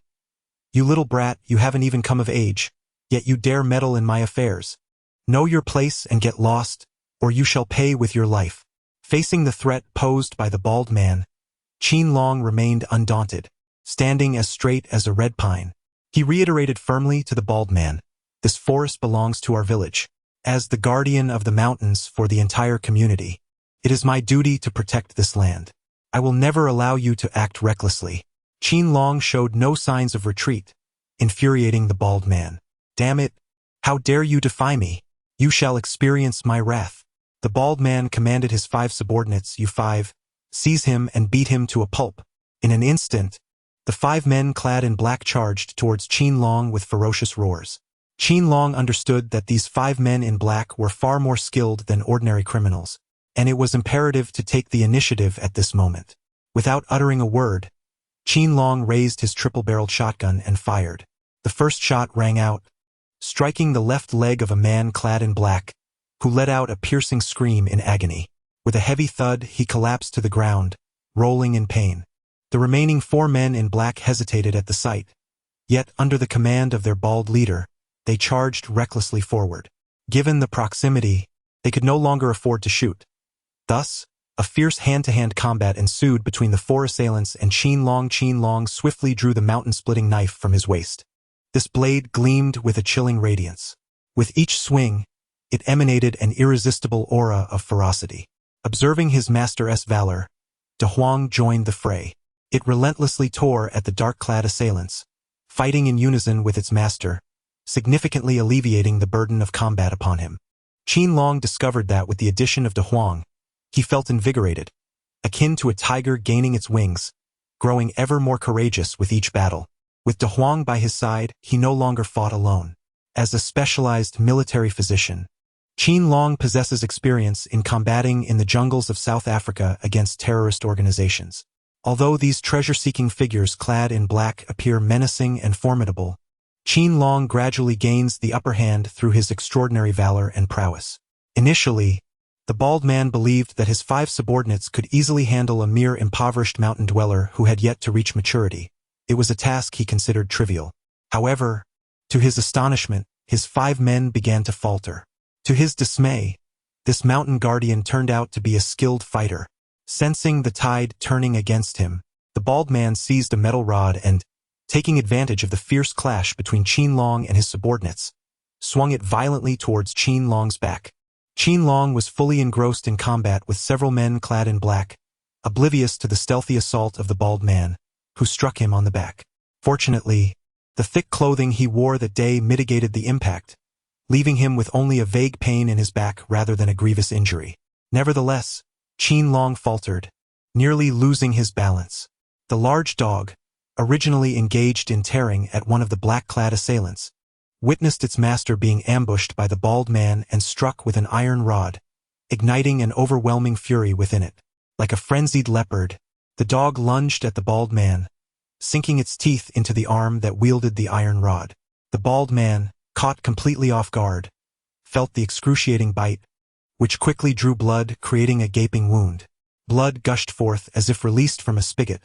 "You little brat, you haven't even come of age, yet you dare meddle in my affairs. Know your place and get lost, or you shall pay with your life." Facing the threat posed by the bald man, Qin Long remained undaunted, standing as straight as a red pine. He reiterated firmly to the bald man, "This forest belongs to our village. As the guardian of the mountains for the entire community, it is my duty to protect this land. I will never allow you to act recklessly." Qin Long showed no signs of retreat, infuriating the bald man. "Damn it! How dare you defy me? You shall experience my wrath." The bald man commanded his 5 subordinates, "You 5, seize him and beat him to a pulp." In an instant, the 5 men clad in black charged towards Qin Long with ferocious roars. Qin Long understood that these 5 men in black were far more skilled than ordinary criminals, and it was imperative to take the initiative at this moment. Without uttering a word, Qin Long raised his triple-barreled shotgun and fired. The first shot rang out, striking the left leg of a man clad in black, who let out a piercing scream in agony. With a heavy thud, he collapsed to the ground, rolling in pain. The remaining 4 men in black hesitated at the sight, yet under the command of their bald leader, they charged recklessly forward. Given the proximity, they could no longer afford to shoot. Thus, a fierce hand-to-hand combat ensued between the 4 assailants and Qin Long. Qin Long swiftly drew the mountain-splitting knife from his waist. This blade gleamed with a chilling radiance. With each swing, it emanated an irresistible aura of ferocity. Observing his master's valor, De Huang joined the fray. It relentlessly tore at the dark-clad assailants, fighting in unison with its master, significantly alleviating the burden of combat upon him. Qin Long discovered that with the addition of De Huang, he felt invigorated, akin to a tiger gaining its wings, growing ever more courageous with each battle. With De Huang by his side, he no longer fought alone. As a specialized military physician, Qin Long possesses experience in combating in the jungles of South Africa against terrorist organizations. Although these treasure-seeking figures clad in black appear menacing and formidable, Qin Long gradually gains the upper hand through his extraordinary valor and prowess. Initially, the bald man believed that his 5 subordinates could easily handle a mere impoverished mountain dweller who had yet to reach maturity. It was a task he considered trivial. However, to his astonishment, his 5 men began to falter. To his dismay, this mountain guardian turned out to be a skilled fighter. Sensing the tide turning against him, the bald man seized a metal rod and, taking advantage of the fierce clash between Qin Long and his subordinates, swung it violently towards Qin Long's back. Qin Long was fully engrossed in combat with several men clad in black, oblivious to the stealthy assault of the bald man, who struck him on the back. Fortunately, the thick clothing he wore that day mitigated the impact, leaving him with only a vague pain in his back rather than a grievous injury. Nevertheless, Qin Long faltered, nearly losing his balance. The large dog, originally engaged in tearing at one of the black-clad assailants, witnessed its master being ambushed by the bald man and struck with an iron rod, igniting an overwhelming fury within it. Like a frenzied leopard, the dog lunged at the bald man, sinking its teeth into the arm that wielded the iron rod. The bald man, caught completely off guard, felt the excruciating bite, which quickly drew blood, creating a gaping wound. Blood gushed forth as if released from a spigot,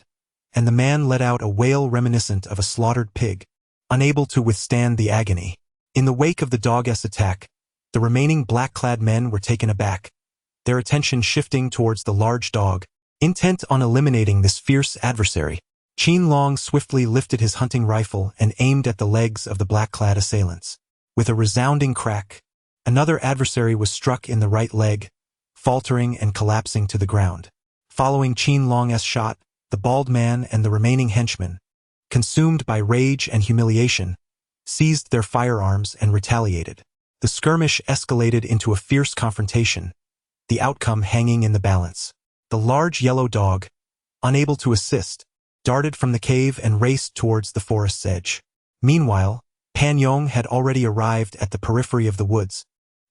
and the man let out a wail reminiscent of a slaughtered pig, unable to withstand the agony. In the wake of the dog's attack, the remaining black-clad men were taken aback, their attention shifting towards the large dog, intent on eliminating this fierce adversary. Qin Long swiftly lifted his hunting rifle and aimed at the legs of the black-clad assailants. With a resounding crack, another adversary was struck in the right leg, faltering and collapsing to the ground. Following Qin Long's shot, the bald man and the remaining henchmen, consumed by rage and humiliation, seized their firearms and retaliated. The skirmish escalated into a fierce confrontation, the outcome hanging in the balance. The large yellow dog, unable to assist, darted from the cave and raced towards the forest's edge. Meanwhile, Pan Yong had already arrived at the periphery of the woods,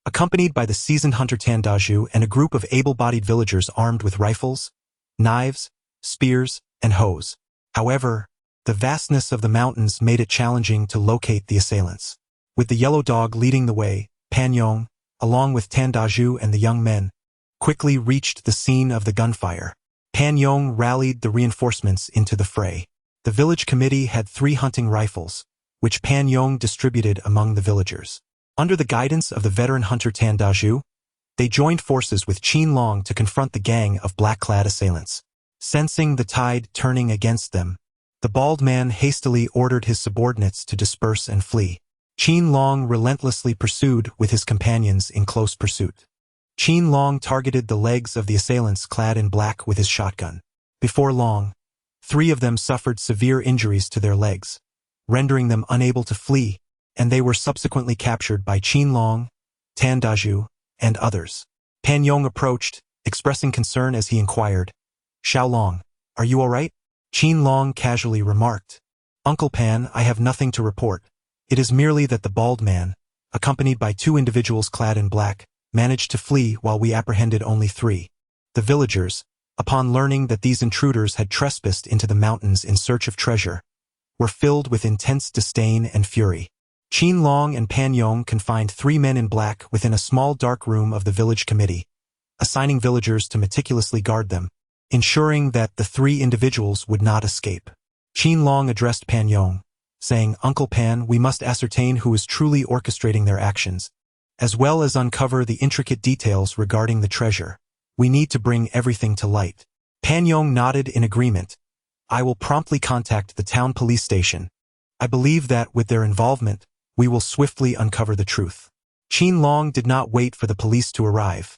accompanied by the seasoned hunter Tandaju and a group of able-bodied villagers armed with rifles, knives, spears, and hoes. However, the vastness of the mountains made it challenging to locate the assailants. With the yellow dog leading the way, Pan Yong, along with Tandaju and the young men, quickly reached the scene of the gunfire. Pan Yong rallied the reinforcements into the fray. The village committee had 3 hunting rifles, which Pan Yong distributed among the villagers. Under the guidance of the veteran hunter Tandaju, they joined forces with Qin Long to confront the gang of black-clad assailants. Sensing the tide turning against them, the bald man hastily ordered his subordinates to disperse and flee. Qin Long relentlessly pursued with his companions in close pursuit. Qin Long targeted the legs of the assailants clad in black with his shotgun. Before long, 3 of them suffered severe injuries to their legs, rendering them unable to flee, and they were subsequently captured by Qin Long, Tandaju, and others. Pan Yong approached, expressing concern as he inquired, "Xiao Long, are you all right?" Qin Long casually remarked, "Uncle Pan, I have nothing to report. It is merely that the bald man, accompanied by 2 individuals clad in black, managed to flee while we apprehended only 3. The villagers, upon learning that these intruders had trespassed into the mountains in search of treasure, were filled with intense disdain and fury. Qin Long and Pan Yong confined 3 men in black within a small dark room of the village committee, assigning villagers to meticulously guard them, ensuring that the 3 individuals would not escape. Qin Long addressed Pan Yong, saying, "Uncle Pan, we must ascertain who is truly orchestrating their actions, as well as uncover the intricate details regarding the treasure. We need to bring everything to light." Pan Yong nodded in agreement. "I will promptly contact the town police station. I believe that, with their involvement, we will swiftly uncover the truth." Qin Long did not wait for the police to arrive.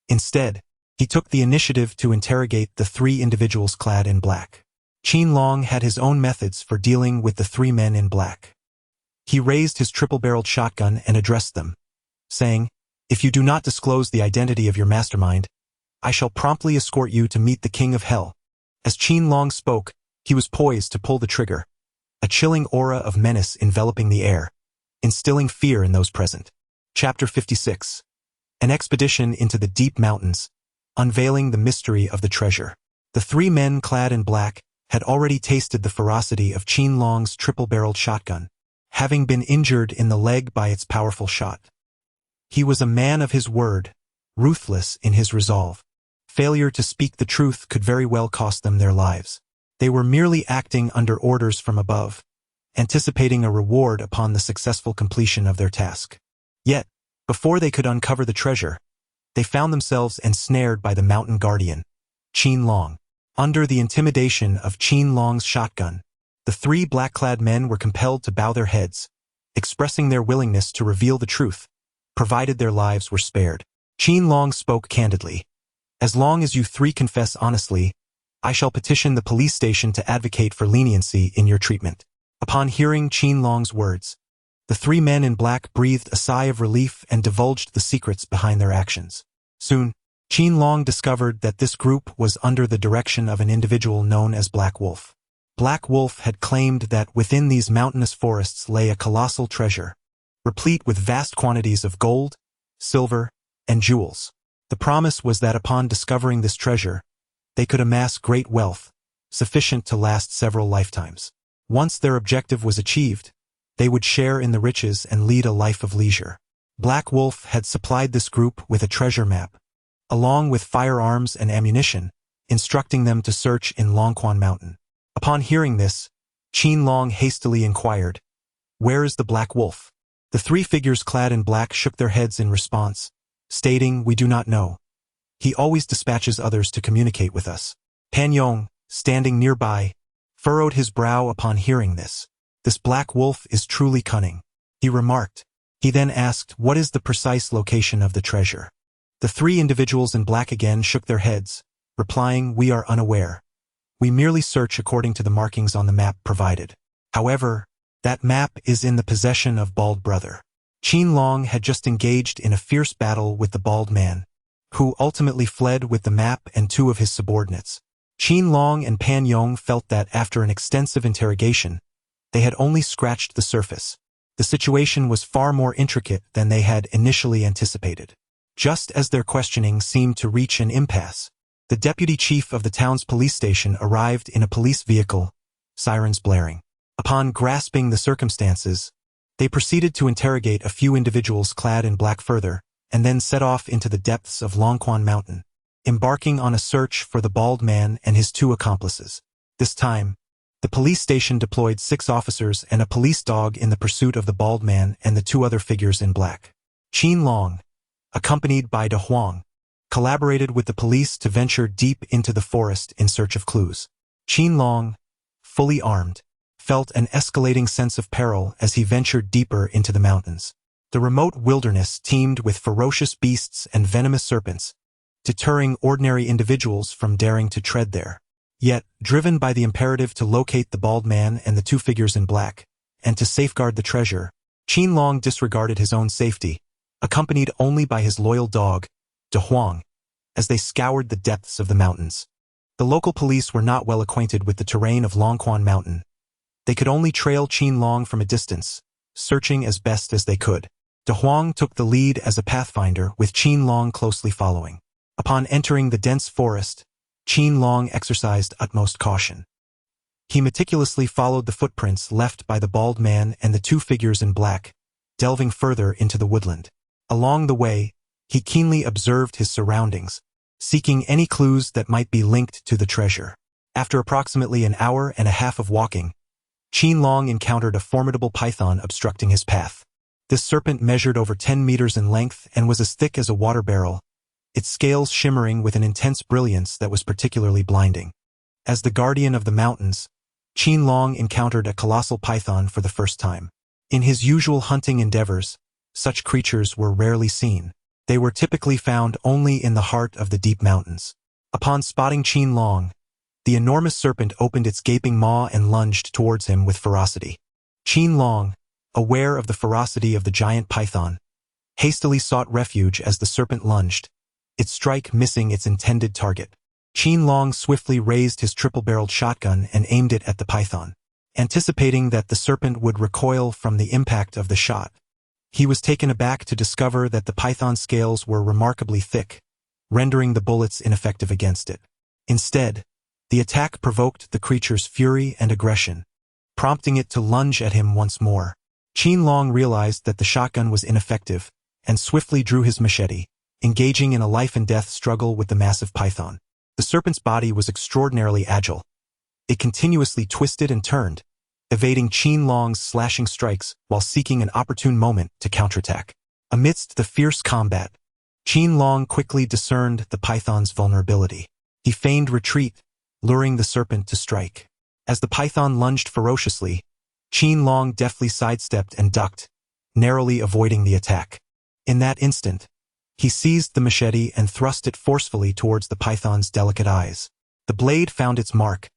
Instead, he took the initiative to interrogate the 3 individuals clad in black. Qin Long had his own methods for dealing with the 3 men in black. He raised his triple-barreled shotgun and addressed them, saying, "If you do not disclose the identity of your mastermind, I shall promptly escort you to meet the King of Hell." As Qin Long spoke, he was poised to pull the trigger, a chilling aura of menace enveloping the air, instilling fear in those present. Chapter 56. An expedition into the deep mountains, unveiling the mystery of the treasure. The 3 men clad in black had already tasted the ferocity of Qin Long's triple-barreled shotgun, having been injured in the leg by its powerful shot. He was a man of his word, ruthless in his resolve. Failure to speak the truth could very well cost them their lives. They were merely acting under orders from above, anticipating a reward upon the successful completion of their task. Yet, before they could uncover the treasure, they found themselves ensnared by the mountain guardian, Qin Long. Under the intimidation of Qin Long's shotgun, the 3 black-clad men were compelled to bow their heads, expressing their willingness to reveal the truth, provided their lives were spared. Qin Long spoke candidly. "As long as you 3 confess honestly, I shall petition the police station to advocate for leniency in your treatment." Upon hearing Qin Long's words, the 3 men in black breathed a sigh of relief and divulged the secrets behind their actions. Soon, Qin Long discovered that this group was under the direction of an individual known as Black Wolf. Black Wolf had claimed that within these mountainous forests lay a colossal treasure, replete with vast quantities of gold, silver, and jewels. The promise was that upon discovering this treasure, they could amass great wealth, sufficient to last several lifetimes. Once their objective was achieved, they would share in the riches and lead a life of leisure. Black Wolf had supplied this group with a treasure map, along with firearms and ammunition, instructing them to search in Longquan Mountain. Upon hearing this, Qin Long hastily inquired, "Where is the Black Wolf?" The 3 figures clad in black shook their heads in response, stating, "We do not know. He always dispatches others to communicate with us." Pan Yong, standing nearby, furrowed his brow upon hearing this. "This Black Wolf is truly cunning," he remarked. He then asked, "What is the precise location of the treasure?" The 3 individuals in black again shook their heads, replying, "We are unaware. We merely search according to the markings on the map provided. However, that map is in the possession of Bald Brother." Qin Long had just engaged in a fierce battle with the bald man, who ultimately fled with the map and 2 of his subordinates. Qin Long and Pan Yong felt that after an extensive interrogation, they had only scratched the surface. The situation was far more intricate than they had initially anticipated. Just as their questioning seemed to reach an impasse, the deputy chief of the town's police station arrived in a police vehicle, sirens blaring. Upon grasping the circumstances, they proceeded to interrogate a few individuals clad in black further, and then set off into the depths of Longquan Mountain, embarking on a search for the bald man and his 2 accomplices. This time, the police station deployed 6 officers and a police dog in the pursuit of the bald man and the 2 other figures in black. Qin Long, accompanied by De Huang, collaborated with the police to venture deep into the forest in search of clues. Qin Long, fully armed, felt an escalating sense of peril as he ventured deeper into the mountains. The remote wilderness teemed with ferocious beasts and venomous serpents, deterring ordinary individuals from daring to tread there. Yet, driven by the imperative to locate the bald man and the 2 figures in black, and to safeguard the treasure, Qin Long disregarded his own safety, accompanied only by his loyal dog, De Huang, as they scoured the depths of the mountains. The local police were not well acquainted with the terrain of Longquan Mountain. They could only trail Qin Long from a distance, searching as best as they could. De Huang took the lead as a pathfinder, with Qin Long closely following. Upon entering the dense forest, Qin Long exercised utmost caution. He meticulously followed the footprints left by the bald man and the 2 figures in black, delving further into the woodland. Along the way, he keenly observed his surroundings, seeking any clues that might be linked to the treasure. After approximately an hour and a half of walking, Qin Long encountered a formidable python obstructing his path. This serpent measured over 10 meters in length and was as thick as a water barrel, its scales shimmering with an intense brilliance that was particularly blinding. As the guardian of the mountains, Qin Long encountered a colossal python for the first time. In his usual hunting endeavors, such creatures were rarely seen. They were typically found only in the heart of the deep mountains. Upon spotting Qin Long, the enormous serpent opened its gaping maw and lunged towards him with ferocity. Qin Long, aware of the ferocity of the giant python, hastily sought refuge as the serpent lunged, its strike missing its intended target. Qin Long swiftly raised his triple-barreled shotgun and aimed it at the python. Anticipating that the serpent would recoil from the impact of the shot, he was taken aback to discover that the python's scales were remarkably thick, rendering the bullets ineffective against it. Instead, the attack provoked the creature's fury and aggression, prompting it to lunge at him once more. Qin Long realized that the shotgun was ineffective and swiftly drew his machete, engaging in a life-and-death struggle with the massive python. The serpent's body was extraordinarily agile. It continuously twisted and turned, evading Qin Long's slashing strikes while seeking an opportune moment to counterattack. Amidst the fierce combat, Qin Long quickly discerned the python's vulnerability. He feigned retreat, luring the serpent to strike. As the python lunged ferociously, Qin Long deftly sidestepped and ducked, narrowly avoiding the attack. In that instant, he seized the machete and thrust it forcefully towards the python's delicate eyes. The blade found its mark,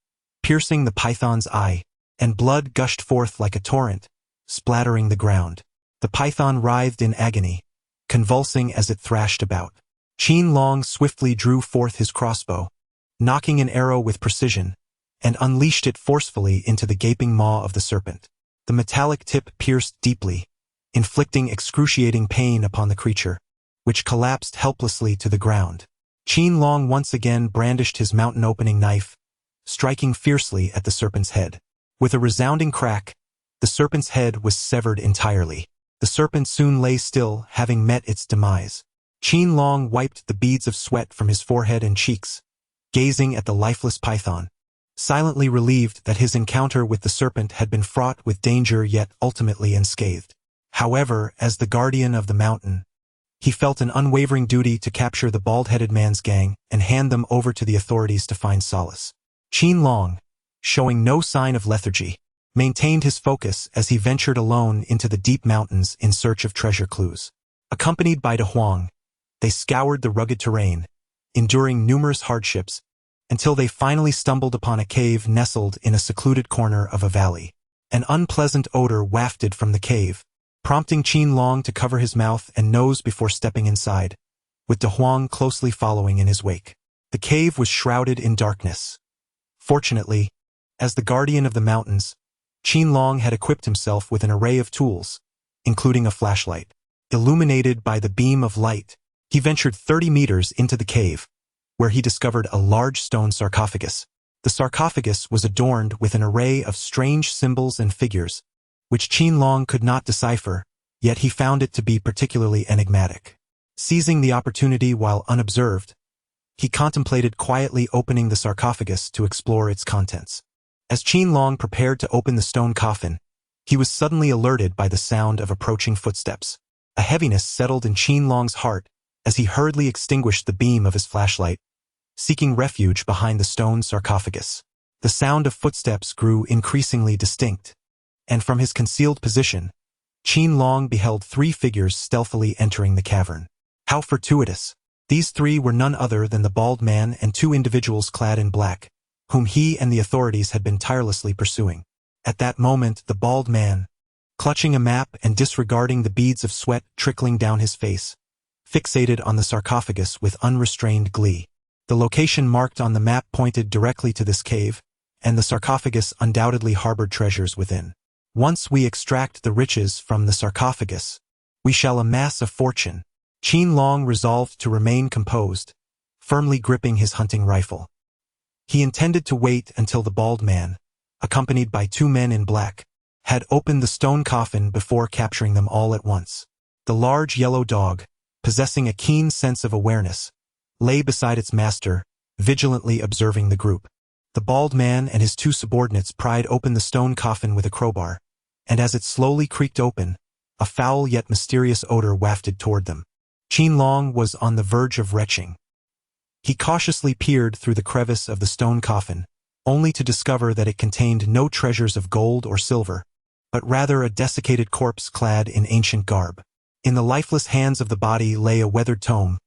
piercing the python's eye, and blood gushed forth like a torrent, splattering the ground. The python writhed in agony, convulsing as it thrashed about. Qin Long swiftly drew forth his crossbow, nocking an arrow with precision, and unleashed it forcefully into the gaping maw of the serpent. The metallic tip pierced deeply, inflicting excruciating pain upon the creature, which collapsed helplessly to the ground. Qin Long once again brandished his mountain-opening knife, striking fiercely at the serpent's head. With a resounding crack, the serpent's head was severed entirely. The serpent soon lay still, having met its demise. Qin Long wiped the beads of sweat from his forehead and cheeks, gazing at the lifeless python, silently relieved that his encounter with the serpent had been fraught with danger yet ultimately unscathed. However, as the guardian of the mountain, he felt an unwavering duty to capture the bald-headed man's gang and hand them over to the authorities to find solace. Qin Long, showing no sign of lethargy, maintained his focus as he ventured alone into the deep mountains in search of treasure clues. Accompanied by De Huang, they scoured the rugged terrain, enduring numerous hardships, until they finally stumbled upon a cave nestled in a secluded corner of a valley. An unpleasant odor wafted from the cave, prompting Qin Long to cover his mouth and nose before stepping inside, with De Huang closely following in his wake. The cave was shrouded in darkness. Fortunately, as the guardian of the mountains, Qin Long had equipped himself with an array of tools, including a flashlight. Illuminated by the beam of light, he ventured 30 meters into the cave, where he discovered a large stone sarcophagus. The sarcophagus was adorned with an array of strange symbols and figures, which Qin Long could not decipher, yet he found it to be particularly enigmatic. Seizing the opportunity while unobserved, he contemplated quietly opening the sarcophagus to explore its contents. As Qin Long prepared to open the stone coffin, he was suddenly alerted by the sound of approaching footsteps. A heaviness settled in Qin Long's heart as he hurriedly extinguished the beam of his flashlight, seeking refuge behind the stone sarcophagus. The sound of footsteps grew increasingly distinct, and from his concealed position, Qin Long beheld 3 figures stealthily entering the cavern. How fortuitous! These 3 were none other than the bald man and 2 individuals clad in black, whom he and the authorities had been tirelessly pursuing. At that moment, the bald man, clutching a map and disregarding the beads of sweat trickling down his face, fixated on the sarcophagus with unrestrained glee. The location marked on the map pointed directly to this cave, and the sarcophagus undoubtedly harbored treasures within. Once we extract the riches from the sarcophagus, we shall amass a fortune. Qin Long resolved to remain composed, firmly gripping his hunting rifle. He intended to wait until the bald man, accompanied by 2 men in black, had opened the stone coffin before capturing them all at once. The large yellow dog, possessing a keen sense of awareness, lay beside its master, vigilantly observing the group. The bald man and his 2 subordinates pried open the stone coffin with a crowbar, and as it slowly creaked open, a foul yet mysterious odor wafted toward them. Qin Long was on the verge of retching. He cautiously peered through the crevice of the stone coffin, only to discover that it contained no treasures of gold or silver, but rather a desiccated corpse clad in ancient garb. In the lifeless hands of the body lay a weathered tome,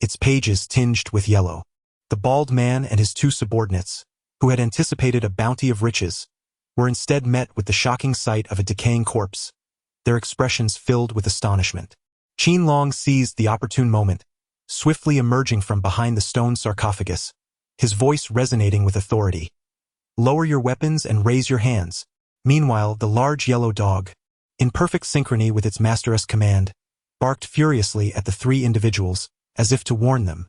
its pages tinged with yellow. The bald man and his 2 subordinates, who had anticipated a bounty of riches, were instead met with the shocking sight of a decaying corpse, their expressions filled with astonishment. Qin Long seized the opportune moment, swiftly emerging from behind the stone sarcophagus, his voice resonating with authority. "Lower your weapons and raise your hands." Meanwhile, the large yellow dog, in perfect synchrony with its master's command, barked furiously at the 3 individuals, as if to warn them.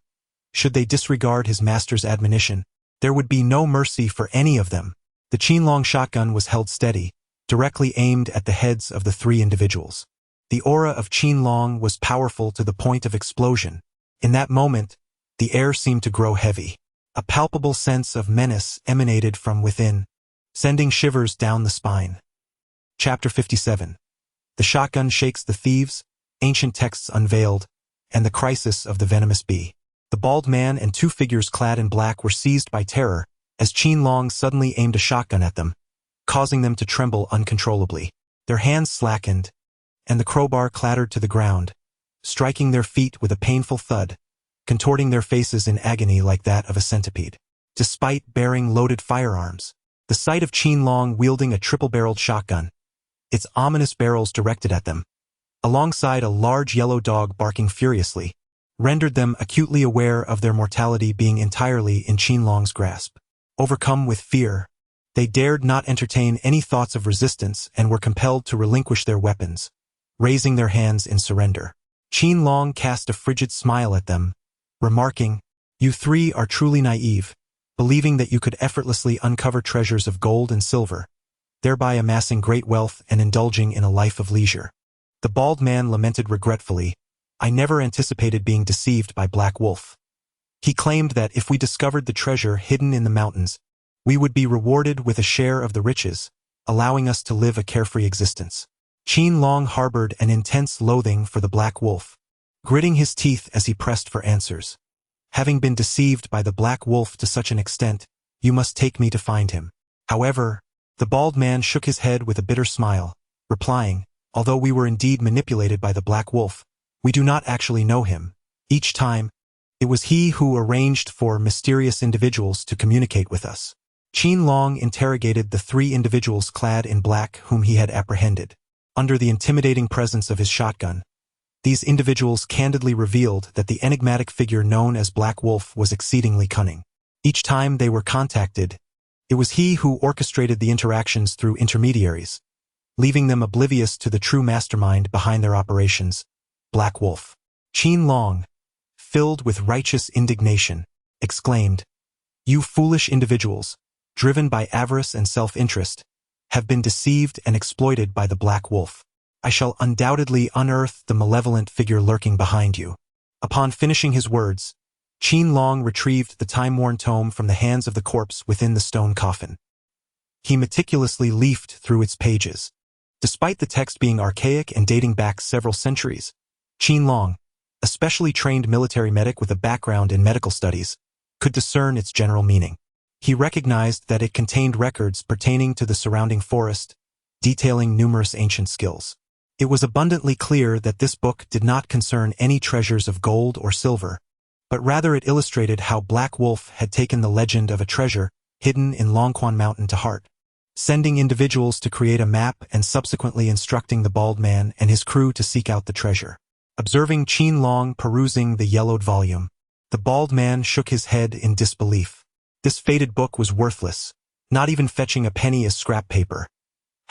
Should they disregard his master's admonition, there would be no mercy for any of them. The Qin Long shotgun was held steady, directly aimed at the heads of the 3 individuals. The aura of Qin Long was powerful to the point of explosion. In that moment, the air seemed to grow heavy. A palpable sense of menace emanated from within, sending shivers down the spine. Chapter 57. The shotgun shakes the thieves, ancient texts unveiled, and the crisis of the venomous bee. The bald man and 2 figures clad in black were seized by terror as Qin Long suddenly aimed a shotgun at them, causing them to tremble uncontrollably. Their hands slackened, and the crowbar clattered to the ground, striking their feet with a painful thud, contorting their faces in agony like that of a centipede. Despite bearing loaded firearms, the sight of Qin Long wielding a triple-barreled shotgun, its ominous barrels directed at them, alongside a large yellow dog barking furiously, rendered them acutely aware of their mortality being entirely in Qin Long's grasp. Overcome with fear, they dared not entertain any thoughts of resistance and were compelled to relinquish their weapons, raising their hands in surrender. Qin Long cast a frigid smile at them, remarking, "You 3 are truly naive, believing that you could effortlessly uncover treasures of gold and silver, thereby amassing great wealth and indulging in a life of leisure." The bald man lamented regretfully, "I never anticipated being deceived by Black Wolf." He claimed that if we discovered the treasure hidden in the mountains, we would be rewarded with a share of the riches, allowing us to live a carefree existence. Qin Long harbored an intense loathing for the Black Wolf, gritting his teeth as he pressed for answers. "Having been deceived by the Black Wolf to such an extent, you must take me to find him." However, the bald man shook his head with a bitter smile, replying, "Although we were indeed manipulated by the Black Wolf, we do not actually know him. Each time, it was he who arranged for mysterious individuals to communicate with us." Qin Long interrogated the 3 individuals clad in black whom he had apprehended. Under the intimidating presence of his shotgun, these individuals candidly revealed that the enigmatic figure known as Black Wolf was exceedingly cunning. Each time they were contacted, it was he who orchestrated the interactions through intermediaries, leaving them oblivious to the true mastermind behind their operations, Black Wolf. Qin Long, filled with righteous indignation, exclaimed, "You foolish individuals, driven by avarice and self-interest, have been deceived and exploited by the Black Wolf. I shall undoubtedly unearth the malevolent figure lurking behind you." Upon finishing his words, Qin Long retrieved the time-worn tome from the hands of the corpse within the stone coffin. He meticulously leafed through its pages. Despite the text being archaic and dating back several centuries, Qin Long, a specially trained military medic with a background in medical studies, could discern its general meaning. He recognized that it contained records pertaining to the surrounding forest, detailing numerous ancient skills. It was abundantly clear that this book did not concern any treasures of gold or silver, but rather it illustrated how Black Wolf had taken the legend of a treasure hidden in Longquan Mountain to heart, sending individuals to create a map and subsequently instructing the bald man and his crew to seek out the treasure. Observing Qin Long perusing the yellowed volume, the bald man shook his head in disbelief. This fated book was worthless, not even fetching a penny as scrap paper.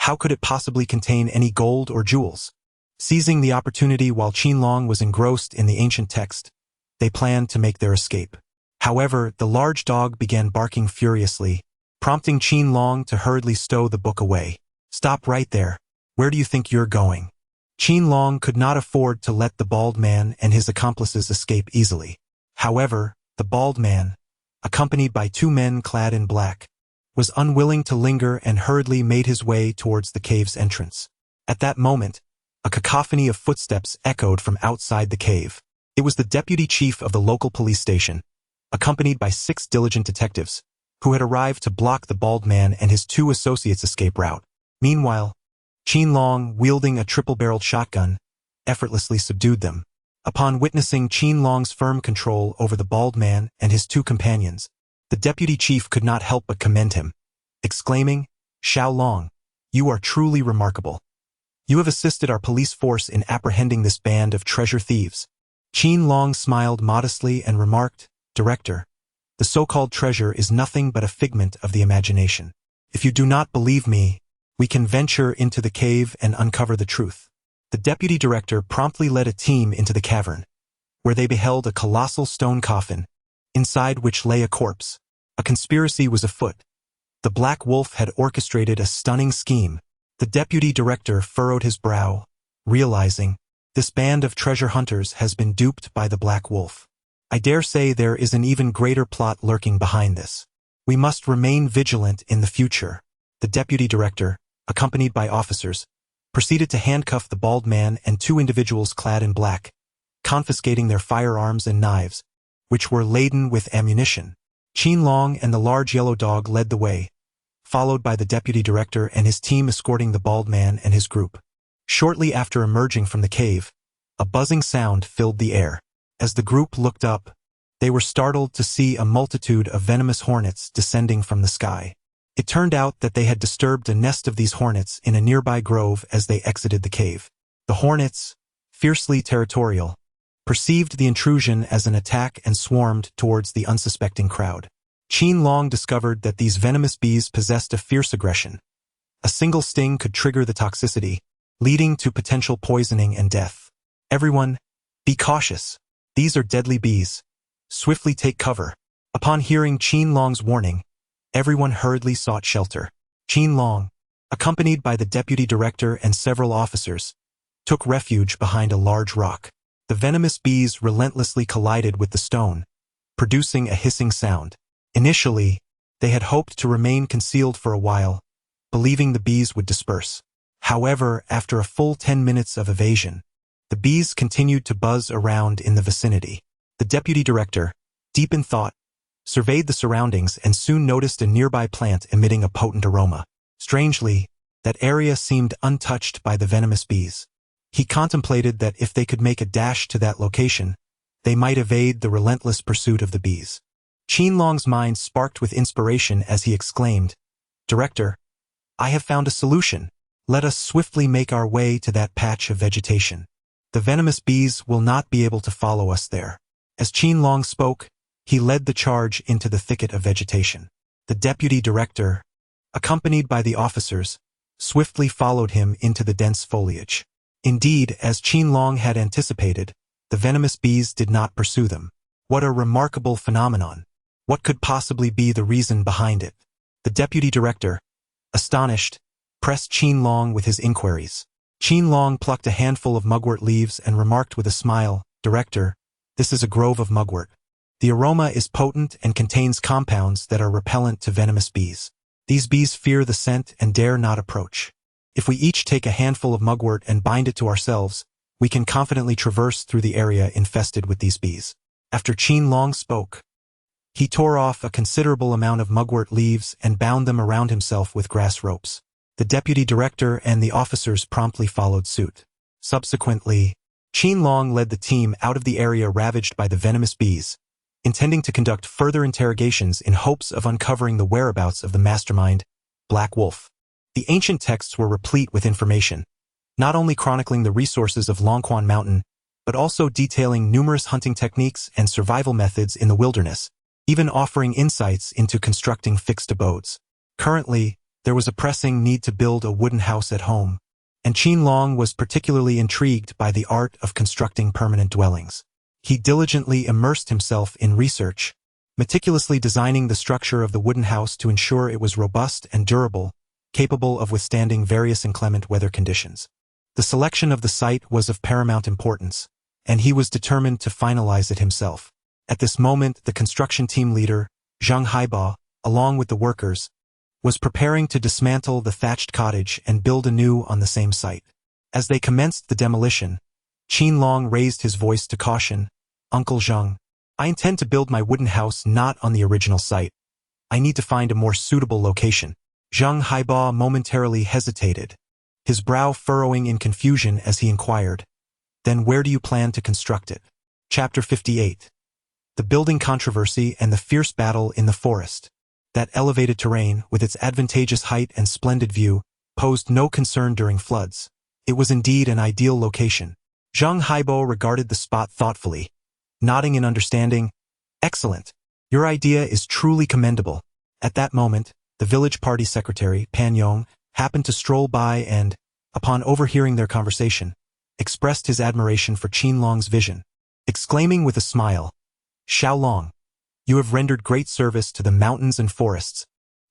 How could it possibly contain any gold or jewels? Seizing the opportunity while Qin Long was engrossed in the ancient text, they planned to make their escape. However, the large dog began barking furiously, prompting Qin Long to hurriedly stow the book away. "Stop right there. Where do you think you're going?" Qin Long could not afford to let the bald man and his accomplices escape easily. However, the bald man, accompanied by two men clad in black, was unwilling to linger and hurriedly made his way towards the cave's entrance. At that moment, a cacophony of footsteps echoed from outside the cave. It was the deputy chief of the local police station, accompanied by 6 diligent detectives, who had arrived to block the bald man and his 2 associates' escape route. Meanwhile, Qin Long, wielding a triple-barreled shotgun, effortlessly subdued them. Upon witnessing Qin Long's firm control over the bald man and his 2 companions, the deputy chief could not help but commend him, exclaiming, "Xiao Long, you are truly remarkable. You have assisted our police force in apprehending this band of treasure thieves." Qin Long smiled modestly and remarked, "Director, the so-called treasure is nothing but a figment of the imagination. If you do not believe me, we can venture into the cave and uncover the truth." The deputy director promptly led a team into the cavern, where they beheld a colossal stone coffin, inside which lay a corpse. A conspiracy was afoot. The Black Wolf had orchestrated a stunning scheme. The deputy director furrowed his brow, realizing, this band of treasure hunters has been duped by the Black Wolf. I dare say there is an even greater plot lurking behind this. We must remain vigilant in the future. The deputy director, accompanied by officers, proceeded to handcuff the bald man and 2 individuals clad in black, confiscating their firearms and knives, which were laden with ammunition. Qin Long and the large yellow dog led the way, followed by the deputy director and his team escorting the bald man and his group. Shortly after emerging from the cave, a buzzing sound filled the air. As the group looked up, they were startled to see a multitude of venomous hornets descending from the sky. It turned out that they had disturbed a nest of these hornets in a nearby grove as they exited the cave. The hornets, fiercely territorial, perceived the intrusion as an attack and swarmed towards the unsuspecting crowd. Qin Long discovered that these venomous bees possessed a fierce aggression. A single sting could trigger the toxicity, leading to potential poisoning and death. "Everyone, be cautious. These are deadly bees. Swiftly take cover." Upon hearing Qin Long's warning, everyone hurriedly sought shelter. Qin Long, accompanied by the deputy director and several officers, took refuge behind a large rock. The venomous bees relentlessly collided with the stone, producing a hissing sound. Initially, they had hoped to remain concealed for a while, believing the bees would disperse. However, after a full 10 minutes of evasion, the bees continued to buzz around in the vicinity. The deputy director, deep in thought, surveyed the surroundings and soon noticed a nearby plant emitting a potent aroma. Strangely, that area seemed untouched by the venomous bees. He contemplated that if they could make a dash to that location, they might evade the relentless pursuit of the bees. Qin Long's mind sparked with inspiration as he exclaimed, "Director, I have found a solution. Let us swiftly make our way to that patch of vegetation. The venomous bees will not be able to follow us there." As Qin Long spoke, he led the charge into the thicket of vegetation. The deputy director, accompanied by the officers, swiftly followed him into the dense foliage. Indeed, as Qin Long had anticipated, the venomous bees did not pursue them. What a remarkable phenomenon! What could possibly be the reason behind it? The deputy director, astonished, pressed Qin Long with his inquiries. Qin Long plucked a handful of mugwort leaves and remarked with a smile, "Director, this is a grove of mugwort. The aroma is potent and contains compounds that are repellent to venomous bees. These bees fear the scent and dare not approach. If we each take a handful of mugwort and bind it to ourselves, we can confidently traverse through the area infested with these bees." After Qin Long spoke, he tore off a considerable amount of mugwort leaves and bound them around himself with grass ropes. The deputy director and the officers promptly followed suit. Subsequently, Qin Long led the team out of the area ravaged by the venomous bees, intending to conduct further interrogations in hopes of uncovering the whereabouts of the mastermind, Black Wolf. The ancient texts were replete with information, not only chronicling the resources of Longquan Mountain, but also detailing numerous hunting techniques and survival methods in the wilderness, even offering insights into constructing fixed abodes. Currently, there was a pressing need to build a wooden house at home, and Qin Long was particularly intrigued by the art of constructing permanent dwellings. He diligently immersed himself in research, meticulously designing the structure of the wooden house to ensure it was robust and durable, capable of withstanding various inclement weather conditions. The selection of the site was of paramount importance, and he was determined to finalize it himself. At this moment, the construction team leader, Zhang Haiba, along with the workers, was preparing to dismantle the thatched cottage and build anew on the same site. As they commenced the demolition, Qin Long raised his voice to caution, "Uncle Zhang, I intend to build my wooden house not on the original site. I need to find a more suitable location." Zhang Haiba momentarily hesitated, his brow furrowing in confusion as he inquired, "Then where do you plan to construct it?" Chapter 58. The building controversy and the fierce battle in the forest. That elevated terrain, with its advantageous height and splendid view, posed no concern during floods. It was indeed an ideal location. Zhang Haibo regarded the spot thoughtfully, nodding in understanding. "Excellent. Your idea is truly commendable." At that moment, the village party secretary, Pan Yong, happened to stroll by and, upon overhearing their conversation, expressed his admiration for Qin Long's vision, exclaiming with a smile, "Xiao Long, you have rendered great service to the mountains and forests,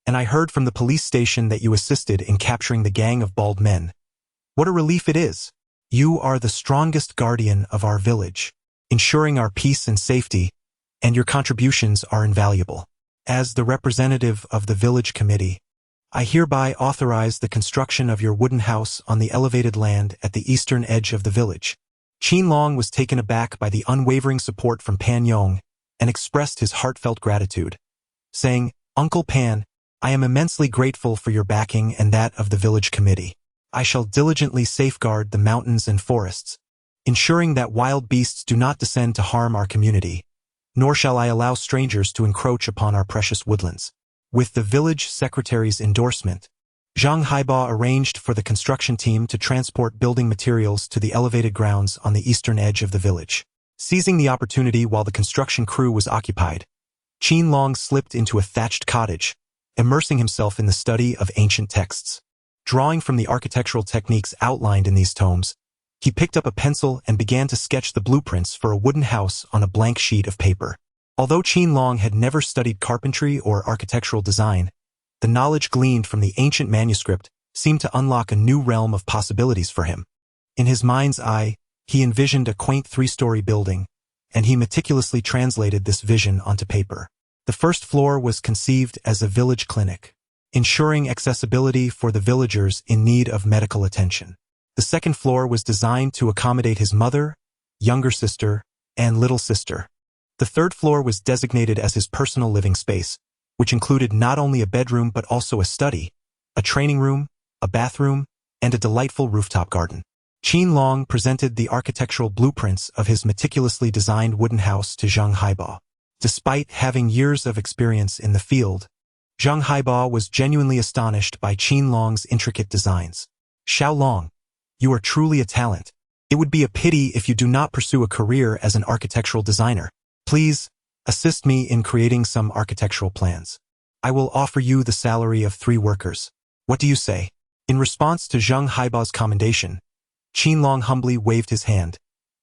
and I heard from the police station that you assisted in capturing the gang of bald men. What a relief it is! You are the strongest guardian of our village, ensuring our peace and safety, and your contributions are invaluable. As the representative of the village committee, I hereby authorize the construction of your wooden house on the elevated land at the eastern edge of the village." Qin Long was taken aback by the unwavering support from Pan Yong and expressed his heartfelt gratitude, saying, "Uncle Pan, I am immensely grateful for your backing and that of the village committee. I shall diligently safeguard the mountains and forests, ensuring that wild beasts do not descend to harm our community, nor shall I allow strangers to encroach upon our precious woodlands." With the village secretary's endorsement, Zhang Haiba arranged for the construction team to transport building materials to the elevated grounds on the eastern edge of the village. Seizing the opportunity while the construction crew was occupied, Qin Long slipped into a thatched cottage, immersing himself in the study of ancient texts. Drawing from the architectural techniques outlined in these tomes, he picked up a pencil and began to sketch the blueprints for a wooden house on a blank sheet of paper. Although Qin Long had never studied carpentry or architectural design, the knowledge gleaned from the ancient manuscript seemed to unlock a new realm of possibilities for him. In his mind's eye, he envisioned a quaint three-story building, and he meticulously translated this vision onto paper. The first floor was conceived as a village clinic, ensuring accessibility for the villagers in need of medical attention. The second floor was designed to accommodate his mother, younger sister, and little sister. The third floor was designated as his personal living space, which included not only a bedroom but also a study, a training room, a bathroom, and a delightful rooftop garden. Qin Long presented the architectural blueprints of his meticulously designed wooden house to Zhang Haiba. Despite having years of experience in the field, Zhang Haiba was genuinely astonished by Qin Long's intricate designs. "Xiao Long, you are truly a talent. It would be a pity if you do not pursue a career as an architectural designer. Please, assist me in creating some architectural plans. I will offer you the salary of 3 workers. What do you say?" In response to Zheng Haiba's commendation, Qin Long humbly waved his hand,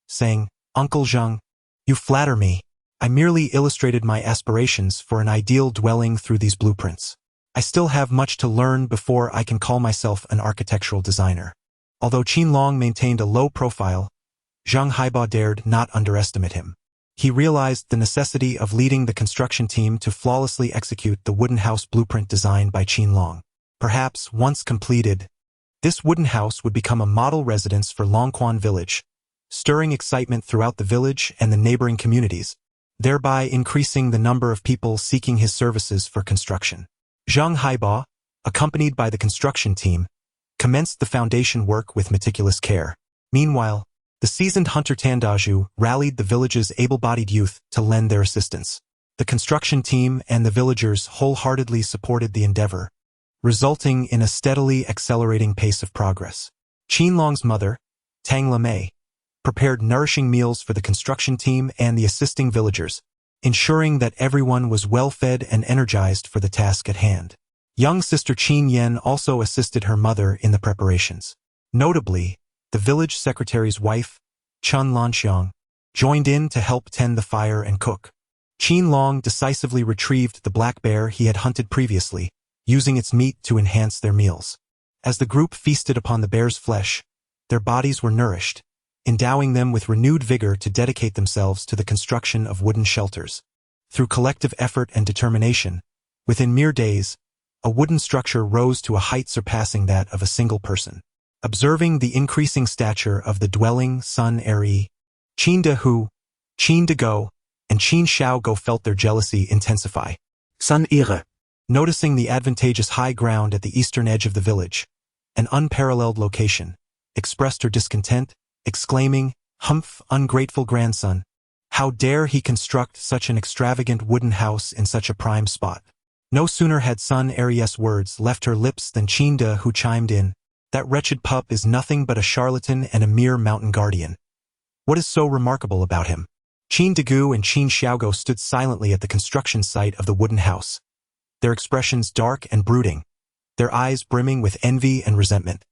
saying, "Uncle Zheng, you flatter me. I merely illustrated my aspirations for an ideal dwelling through these blueprints. I still have much to learn before I can call myself an architectural designer." Although Qin Long maintained a low profile, Zheng Haiba dared not underestimate him. He realized the necessity of leading the construction team to flawlessly execute the wooden house blueprint designed by Qin Long. Perhaps, once completed, this wooden house would become a model residence for Longquan village, stirring excitement throughout the village and the neighboring communities, thereby increasing the number of people seeking his services for construction. Zheng Haiba, accompanied by the construction team, commenced the foundation work with meticulous care. Meanwhile, the seasoned hunter Tandaju rallied the village's able-bodied youth to lend their assistance. The construction team and the villagers wholeheartedly supported the endeavor, resulting in a steadily accelerating pace of progress. Qin Long's mother, Tang Lamei, prepared nourishing meals for the construction team and the assisting villagers, ensuring that everyone was well-fed and energized for the task at hand. Young sister Qin Yen also assisted her mother in the preparations. Notably, the village secretary's wife, Chun Lanxiang, joined in to help tend the fire and cook. Qin Long decisively retrieved the black bear he had hunted previously, using its meat to enhance their meals. As the group feasted upon the bear's flesh, their bodies were nourished, endowing them with renewed vigor to dedicate themselves to the construction of wooden shelters. Through collective effort and determination, within mere days, a wooden structure rose to a height surpassing that of a single person. Observing the increasing stature of the dwelling Sun Eri, Qin De Hu, Qin De Go, and Qin Xiao Go felt their jealousy intensify.
Sun Ere.
Noticing the advantageous high ground at the eastern edge of the village, an unparalleled location, expressed her discontent, exclaiming, "Humph, ungrateful grandson! How dare he construct such an extravagant wooden house in such a prime spot?" No sooner had Sun Ari's words left her lips than Qin De Hu chimed in, "That wretched pup is nothing but a charlatan and a mere mountain guardian. What is so remarkable about him?" Qin De Gu and Qin Xiaogo stood silently at the construction site of the wooden house, their expressions dark and brooding, their eyes brimming with envy and resentment.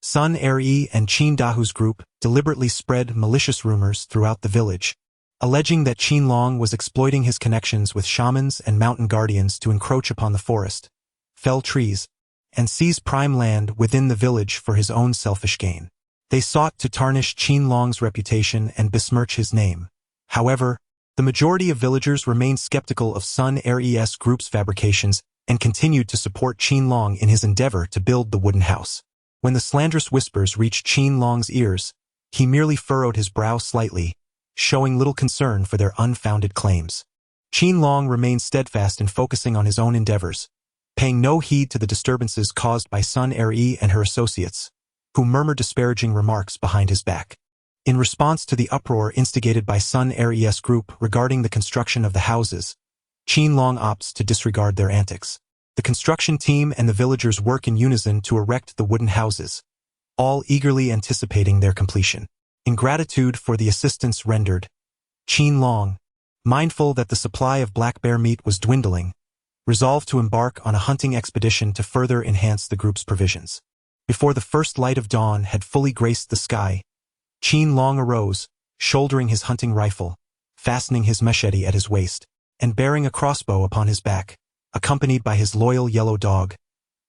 Sun Eri and Qin Dahu's group deliberately spread malicious rumors throughout the village, alleging that Qin Long was exploiting his connections with shamans and mountain guardians to encroach upon the forest, fell trees, and seize prime land within the village for his own selfish gain. They sought to tarnish Qin Long's reputation and besmirch his name. However, the majority of villagers remained skeptical of Sun Res group's fabrications and continued to support Qin Long in his endeavor to build the wooden house. When the slanderous whispers reached Qin Long's ears, he merely furrowed his brow slightly, showing little concern for their unfounded claims. Qin Long remained steadfast in focusing on his own endeavors, paying no heed to the disturbances caused by Sun Eri and her associates, who murmured disparaging remarks behind his back. In response to the uproar instigated by Sun Res group regarding the construction of the houses, Qin Long opts to disregard their antics. The construction team and the villagers work in unison to erect the wooden houses, all eagerly anticipating their completion. In gratitude for the assistance rendered, Qin Long, mindful that the supply of black bear meat was dwindling, resolved to embark on a hunting expedition to further enhance the group's provisions. Before the first light of dawn had fully graced the sky, Qin Long arose, shouldering his hunting rifle, fastening his machete at his waist, and bearing a crossbow upon his back, accompanied by his loyal yellow dog.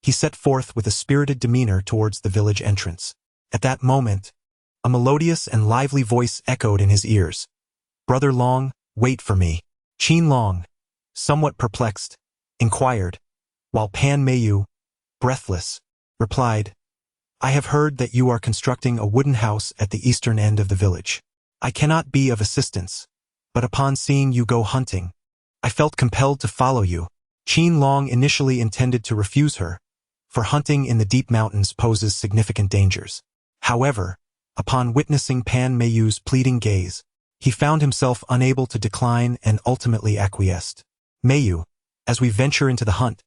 He set forth with a spirited demeanor towards the village entrance. At that moment, a melodious and lively voice echoed in his ears. "Brother Long, wait for me." Qin Long, somewhat perplexed, inquired, while Pan Meiyu, breathless, replied, "I have heard that you are constructing a wooden house at the eastern end of the village. I cannot be of assistance, but upon seeing you go hunting, I felt compelled to follow you." Qin Long initially intended to refuse her, for hunting in the deep mountains poses significant dangers. However, upon witnessing Pan Meiyu's pleading gaze, he found himself unable to decline and ultimately acquiesced. "Meiyu, as we venture into the hunt,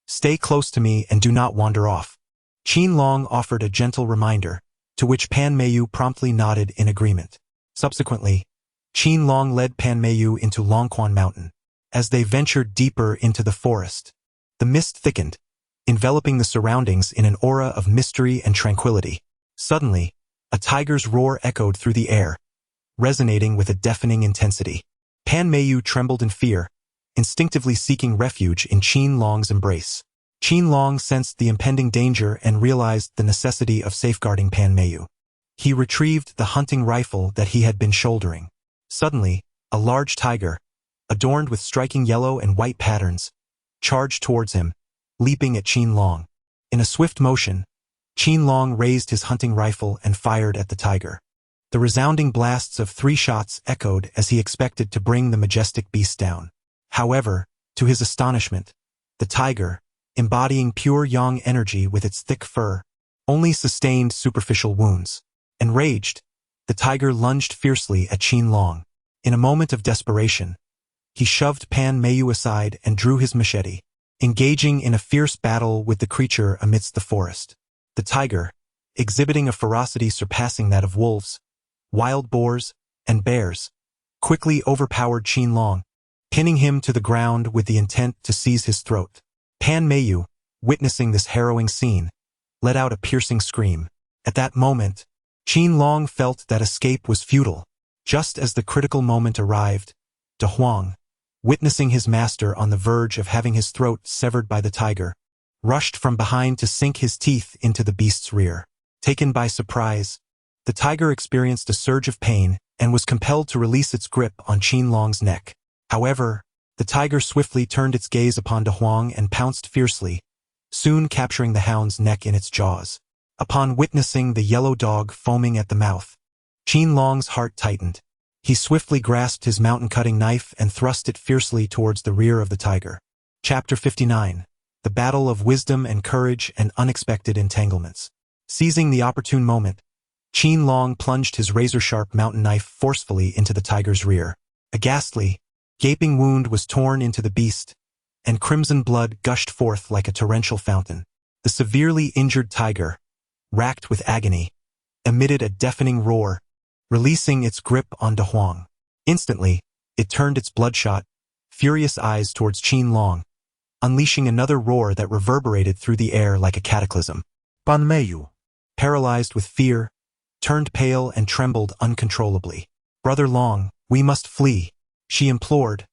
stay close to me and do not wander off." Qin Long offered a gentle reminder, to which Pan Meiyu promptly nodded in agreement. Subsequently, Qin Long led Pan Meiyu into Longquan Mountain. As they ventured deeper into the forest, the mist thickened, enveloping the surroundings in an aura of mystery and tranquility. Suddenly, a tiger's roar echoed through the air, resonating with a deafening intensity. Pan Meiyu trembled in fear, instinctively seeking refuge in Qin Long's embrace. Qin Long sensed the impending danger and realized the necessity of safeguarding Pan Meiyu. He retrieved the hunting rifle that he had been shouldering. Suddenly, a large tiger, adorned with striking yellow and white patterns, charged towards him, leaping at Qin Long. In a swift motion, Qin Long raised his hunting rifle and fired at the tiger. The resounding blasts of 3 shots echoed as he expected to bring the majestic beast down. However, to his astonishment, the tiger, embodying pure yang energy with its thick fur, only sustained superficial wounds. Enraged, the tiger lunged fiercely at Qin Long. In a moment of desperation, he shoved Pan Meiyu aside and drew his machete, engaging in a fierce battle with the creature amidst the forest. The tiger, exhibiting a ferocity surpassing that of wolves, wild boars, and bears, quickly overpowered Qin Long, pinning him to the ground with the intent to seize his throat. Pan Meiyu, witnessing this harrowing scene, let out a piercing scream. At that moment, Qin Long felt that escape was futile. Just as the critical moment arrived, De Huang, witnessing his master on the verge of having his throat severed by the tiger, rushed from behind to sink his teeth into the beast's rear. Taken by surprise, the tiger experienced a surge of pain and was compelled to release its grip on Qin Long's neck. However, the tiger swiftly turned its gaze upon De Huang and pounced fiercely, soon capturing the hound's neck in its jaws. Upon witnessing the yellow dog foaming at the mouth, Qin Long's heart tightened. He swiftly grasped his mountain-cutting knife and thrust it fiercely towards the rear of the tiger. Chapter 59. The Battle of Wisdom and Courage and Unexpected Entanglements. Seizing the opportune moment, Qin Long plunged his razor-sharp mountain knife forcefully into the tiger's rear. A ghastly, gaping wound was torn into the beast, and crimson blood gushed forth like a torrential fountain. The severely injured tiger, racked with agony, emitted a deafening roar, releasing its grip on De Huang. Instantly, it turned its bloodshot, furious eyes towards Qin Long, unleashing another roar that reverberated through the air like a cataclysm.
Pan Meiyu,
Paralyzed with fear, turned pale and trembled uncontrollably. "Brother Long, we must flee," she implored,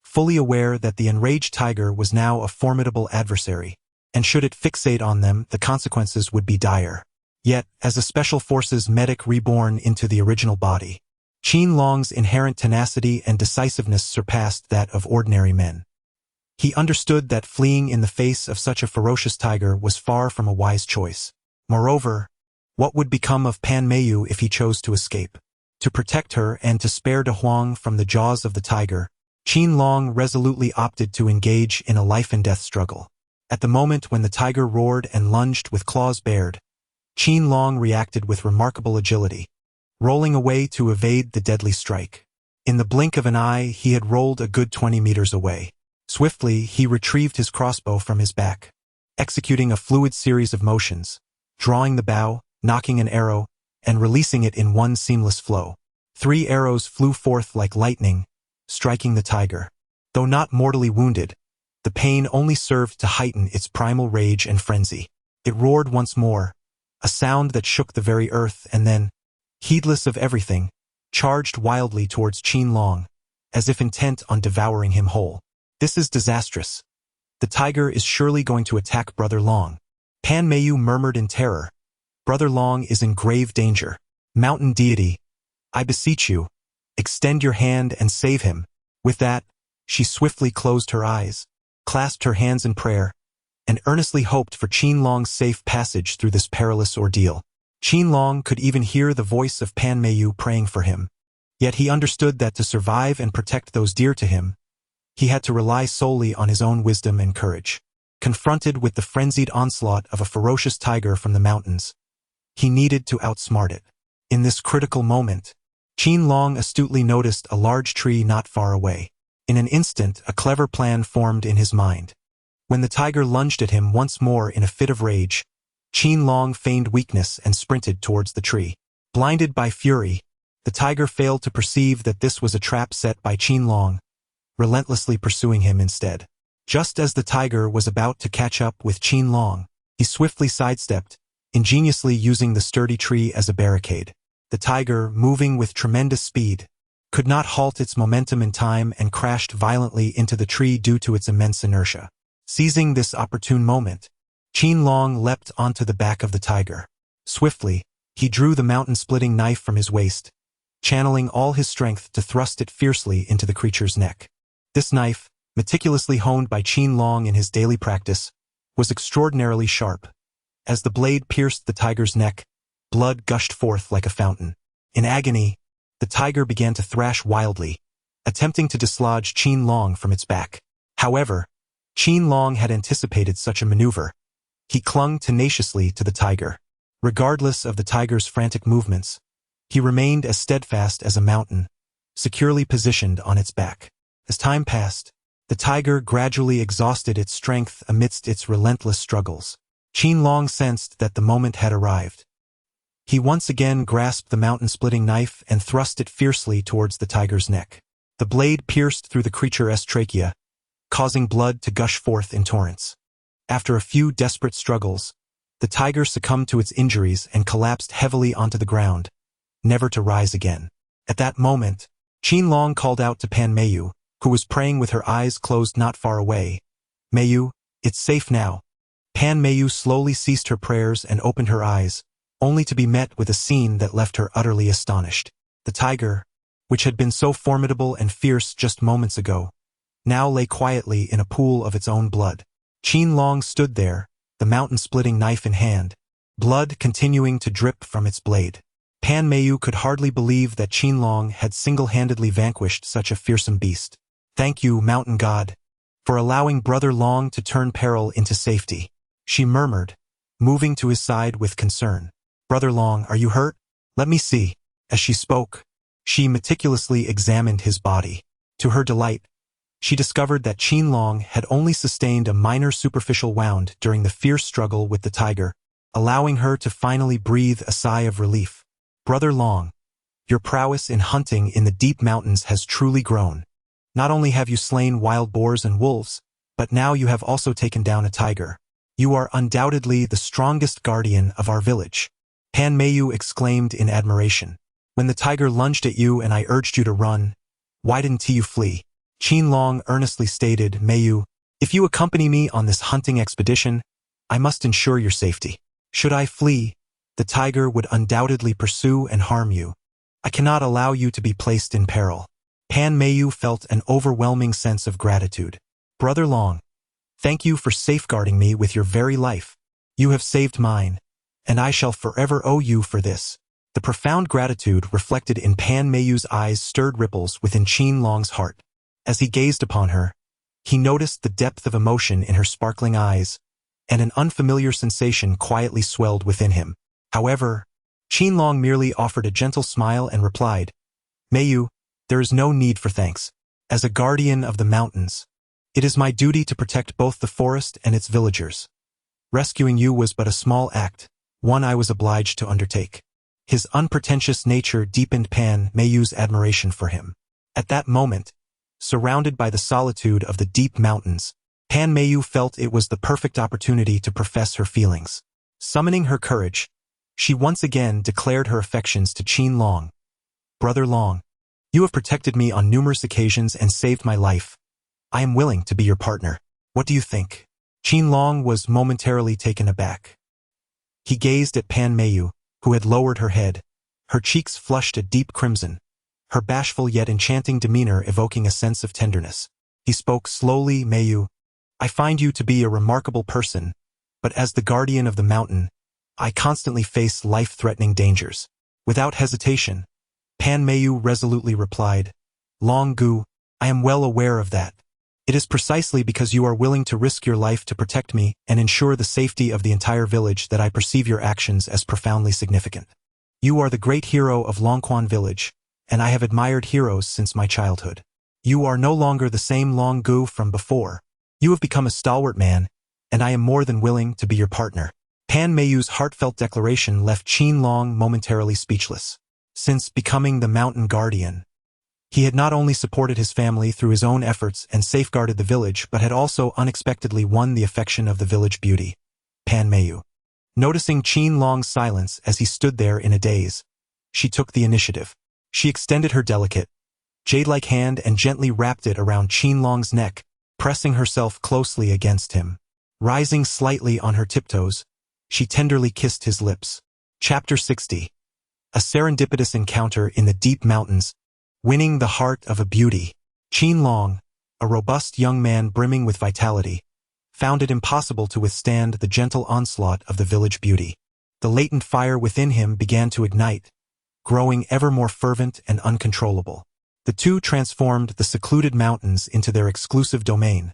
fully aware that the enraged tiger was now a formidable adversary, and should it fixate on them, the consequences would be dire. Yet, as a special forces medic reborn into the original body, Qin Long's inherent tenacity and decisiveness surpassed that of ordinary men. He understood that fleeing in the face of such a ferocious tiger was far from a wise choice. Moreover, what would become of Pan Meiyu if he chose to escape? To protect her and to spare De Huang from the jaws of the tiger, Qin Long resolutely opted to engage in a life-and-death struggle. At the moment when the tiger roared and lunged with claws bared, Qin Long reacted with remarkable agility, rolling away to evade the deadly strike. In the blink of an eye, he had rolled a good 20 meters away. Swiftly, he retrieved his crossbow from his back, executing a fluid series of motions, drawing the bow, nocking an arrow, and releasing it in one seamless flow. 3 arrows flew forth like lightning, striking the tiger. Though not mortally wounded, the pain only served to heighten its primal rage and frenzy. It roared once more, a sound that shook the very earth, and then, heedless of everything, charged wildly towards Qin Long, as if intent on devouring him whole. "This is disastrous. The tiger is surely going to attack Brother Long." Pan Meiyu murmured in terror. "Brother Long is in grave danger. Mountain deity, I beseech you, extend your hand and save him." With that, she swiftly closed her eyes, clasped her hands in prayer, and earnestly hoped for Qin Long's safe passage through this perilous ordeal. Qin Long could even hear the voice of Pan Meiyu praying for him. Yet he understood that to survive and protect those dear to him, he had to rely solely on his own wisdom and courage. Confronted with the frenzied onslaught of a ferocious tiger from the mountains, he needed to outsmart it. In this critical moment, Qin Long astutely noticed a large tree not far away. In an instant, a clever plan formed in his mind. When the tiger lunged at him once more in a fit of rage, Qin Long feigned weakness and sprinted towards the tree. Blinded by fury, the tiger failed to perceive that this was a trap set by Qin Long, relentlessly pursuing him instead. Just as the tiger was about to catch up with Qin Long, he swiftly sidestepped, ingeniously using the sturdy tree as a barricade. The tiger, moving with tremendous speed, could not halt its momentum in time and crashed violently into the tree due to its immense inertia. Seizing this opportune moment, Qin Long leapt onto the back of the tiger. Swiftly, he drew the mountain-splitting knife from his waist, channeling all his strength to thrust it fiercely into the creature's neck. This knife, meticulously honed by Qin Long in his daily practice, was extraordinarily sharp. As the blade pierced the tiger's neck, blood gushed forth like a fountain. In agony, the tiger began to thrash wildly, attempting to dislodge Qin Long from its back. However, Qin Long had anticipated such a maneuver. He clung tenaciously to the tiger. Regardless of the tiger's frantic movements, he remained as steadfast as a mountain, securely positioned on its back. As time passed, the tiger gradually exhausted its strength amidst its relentless struggles. Qin Long sensed that the moment had arrived. He once again grasped the mountain-splitting knife and thrust it fiercely towards the tiger's neck. The blade pierced through the creature's trachea, causing blood to gush forth in torrents. After a few desperate struggles, the tiger succumbed to its injuries and collapsed heavily onto the ground, never to rise again. At that moment, Qin Long called out to Pan Meiyu, who was praying with her eyes closed not far away. "Meiyu, it's safe now." Pan Meiyu slowly ceased her prayers and opened her eyes, only to be met with a scene that left her utterly astonished. The tiger, which had been so formidable and fierce just moments ago, now lay quietly in a pool of its own blood. Qin Long stood there, the mountain-splitting knife in hand, blood continuing to drip from its blade. Pan Meiyu could hardly believe that Qin Long had single-handedly vanquished such a fearsome beast. "Thank you, mountain god, for allowing Brother Long to turn peril into safety," she murmured, moving to his side with concern. "Brother Long, are you hurt? Let me see." As she spoke, she meticulously examined his body. To her delight, she discovered that Qin Long had only sustained a minor superficial wound during the fierce struggle with the tiger, allowing her to finally breathe a sigh of relief. "Brother Long, your prowess in hunting in the deep mountains has truly grown. Not only have you slain wild boars and wolves, but now you have also taken down a tiger. You are undoubtedly the strongest guardian of our village." Pan Meiyu exclaimed in admiration. "When the tiger lunged at you and I urged you to run, why didn't you flee?" Qin Long earnestly stated, "Meiyu, if you accompany me on this hunting expedition, I must ensure your safety. Should I flee, the tiger would undoubtedly pursue and harm you. I cannot allow you to be placed in peril." Pan Meiyu felt an overwhelming sense of gratitude. "Brother Long, thank you for safeguarding me with your very life. You have saved mine, and I shall forever owe you for this." The profound gratitude reflected in Pan Meiyu's eyes stirred ripples within Qin Long's heart. As he gazed upon her, he noticed the depth of emotion in her sparkling eyes, and an unfamiliar sensation quietly swelled within him. However, Qin Long merely offered a gentle smile and replied, "Meiyu, there is no need for thanks. As a guardian of the mountains, it is my duty to protect both the forest and its villagers. Rescuing you was but a small act, one I was obliged to undertake." His unpretentious nature deepened Pan Meiyu's admiration for him. At that moment, surrounded by the solitude of the deep mountains, Pan Meiyu felt it was the perfect opportunity to profess her feelings. Summoning her courage, she once again declared her affections to Qin Long. "Brother Long, you have protected me on numerous occasions and saved my life. I am willing to be your partner. What do you think?" Qin Long was momentarily taken aback. He gazed at Pan Meiyu, who had lowered her head, her cheeks flushed a deep crimson, her bashful yet enchanting demeanor evoking a sense of tenderness. He spoke slowly, "Meiyu, I find you to be a remarkable person, but as the guardian of the mountain, I constantly face life-threatening dangers." Without hesitation, Pan Meiyu resolutely replied, "Long Gu, I am well aware of that. It is precisely because you are willing to risk your life to protect me and ensure the safety of the entire village that I perceive your actions as profoundly significant. You are the great hero of Longquan village, and I have admired heroes since my childhood. You are no longer the same Long Gu from before. You have become a stalwart man, and I am more than willing to be your partner." Pan Meiyu's heartfelt declaration left Qin Long momentarily speechless. Since becoming the mountain guardian, He had not only supported his family through his own efforts and safeguarded the village, but had also unexpectedly won the affection of the village beauty, Pan Mayu. Noticing Qin Long's silence as he stood there in a daze, she took the initiative. She extended her delicate, jade-like hand and gently wrapped it around Qin Long's neck, pressing herself closely against him. Rising slightly on her tiptoes, she tenderly kissed his lips. Chapter 60. A serendipitous encounter in the deep mountains, winning the heart of a beauty. Qin Long, a robust young man brimming with vitality, found it impossible to withstand the gentle onslaught of the village beauty. The latent fire within him began to ignite, growing ever more fervent and uncontrollable. The two transformed the secluded mountains into their exclusive domain,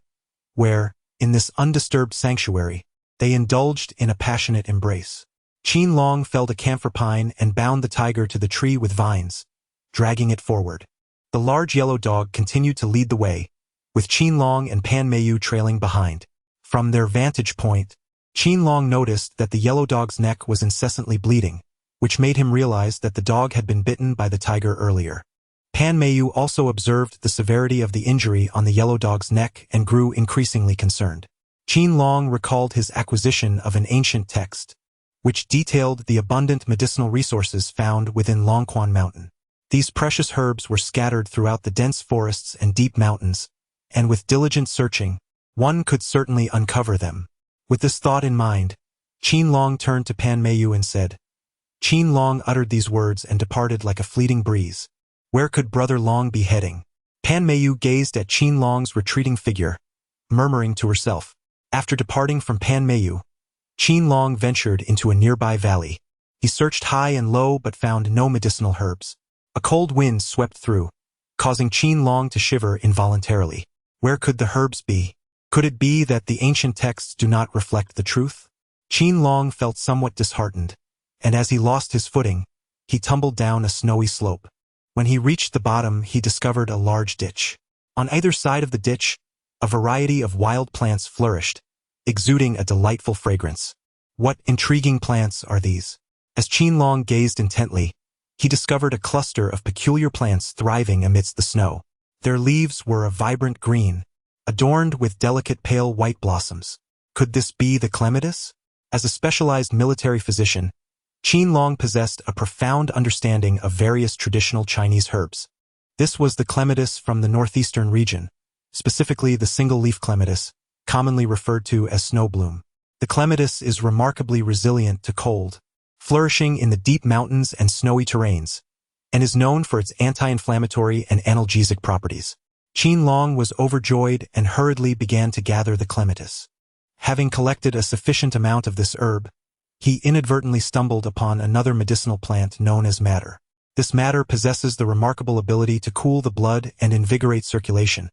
where, in this undisturbed sanctuary, they indulged in a passionate embrace. Qin Long felled a camphor pine and bound the tiger to the tree with vines, dragging it forward. The large yellow dog continued to lead the way, with Qin Long and Pan Mayu trailing behind. From their vantage point, Qin Long noticed that the yellow dog's neck was incessantly bleeding, which made him realize that the dog had been bitten by the tiger earlier. Pan Mayu also observed the severity of the injury on the yellow dog's neck and grew increasingly concerned. Qin Long recalled his acquisition of an ancient text, which detailed the abundant medicinal resources found within Longquan Mountain. These precious herbs were scattered throughout the dense forests and deep mountains, and with diligent searching, one could certainly uncover them. With this thought in mind, Qin Long turned to Pan Mayu and said. Qin Long uttered these words and departed like a fleeting breeze. Where could Brother Long be heading? Pan Mayu gazed at Qin Long's retreating figure, murmuring to herself. After departing from Pan Mayu, Qin Long ventured into a nearby valley. He searched high and low but found no medicinal herbs. A cold wind swept through, causing Qin Long to shiver involuntarily. Where could the herbs be? Could it be that the ancient texts do not reflect the truth? Qin Long felt somewhat disheartened, and as he lost his footing, he tumbled down a snowy slope. When he reached the bottom, he discovered a large ditch. On either side of the ditch, a variety of wild plants flourished, exuding a delightful fragrance. What intriguing plants are these? As Qin Long gazed intently, he discovered a cluster of peculiar plants thriving amidst the snow. Their leaves were a vibrant green, adorned with delicate pale white blossoms. Could this be the clematis? As a specialized military physician, Qin Long possessed a profound understanding of various traditional Chinese herbs. This was the clematis from the northeastern region, specifically the single-leaf clematis, commonly referred to as snowbloom. The clematis is remarkably resilient to cold, flourishing in the deep mountains and snowy terrains, and is known for its anti-inflammatory and analgesic properties. Qin Long was overjoyed and hurriedly began to gather the clematis. Having collected a sufficient amount of this herb, he inadvertently stumbled upon another medicinal plant known as madder. This madder possesses the remarkable ability to cool the blood and invigorate circulation,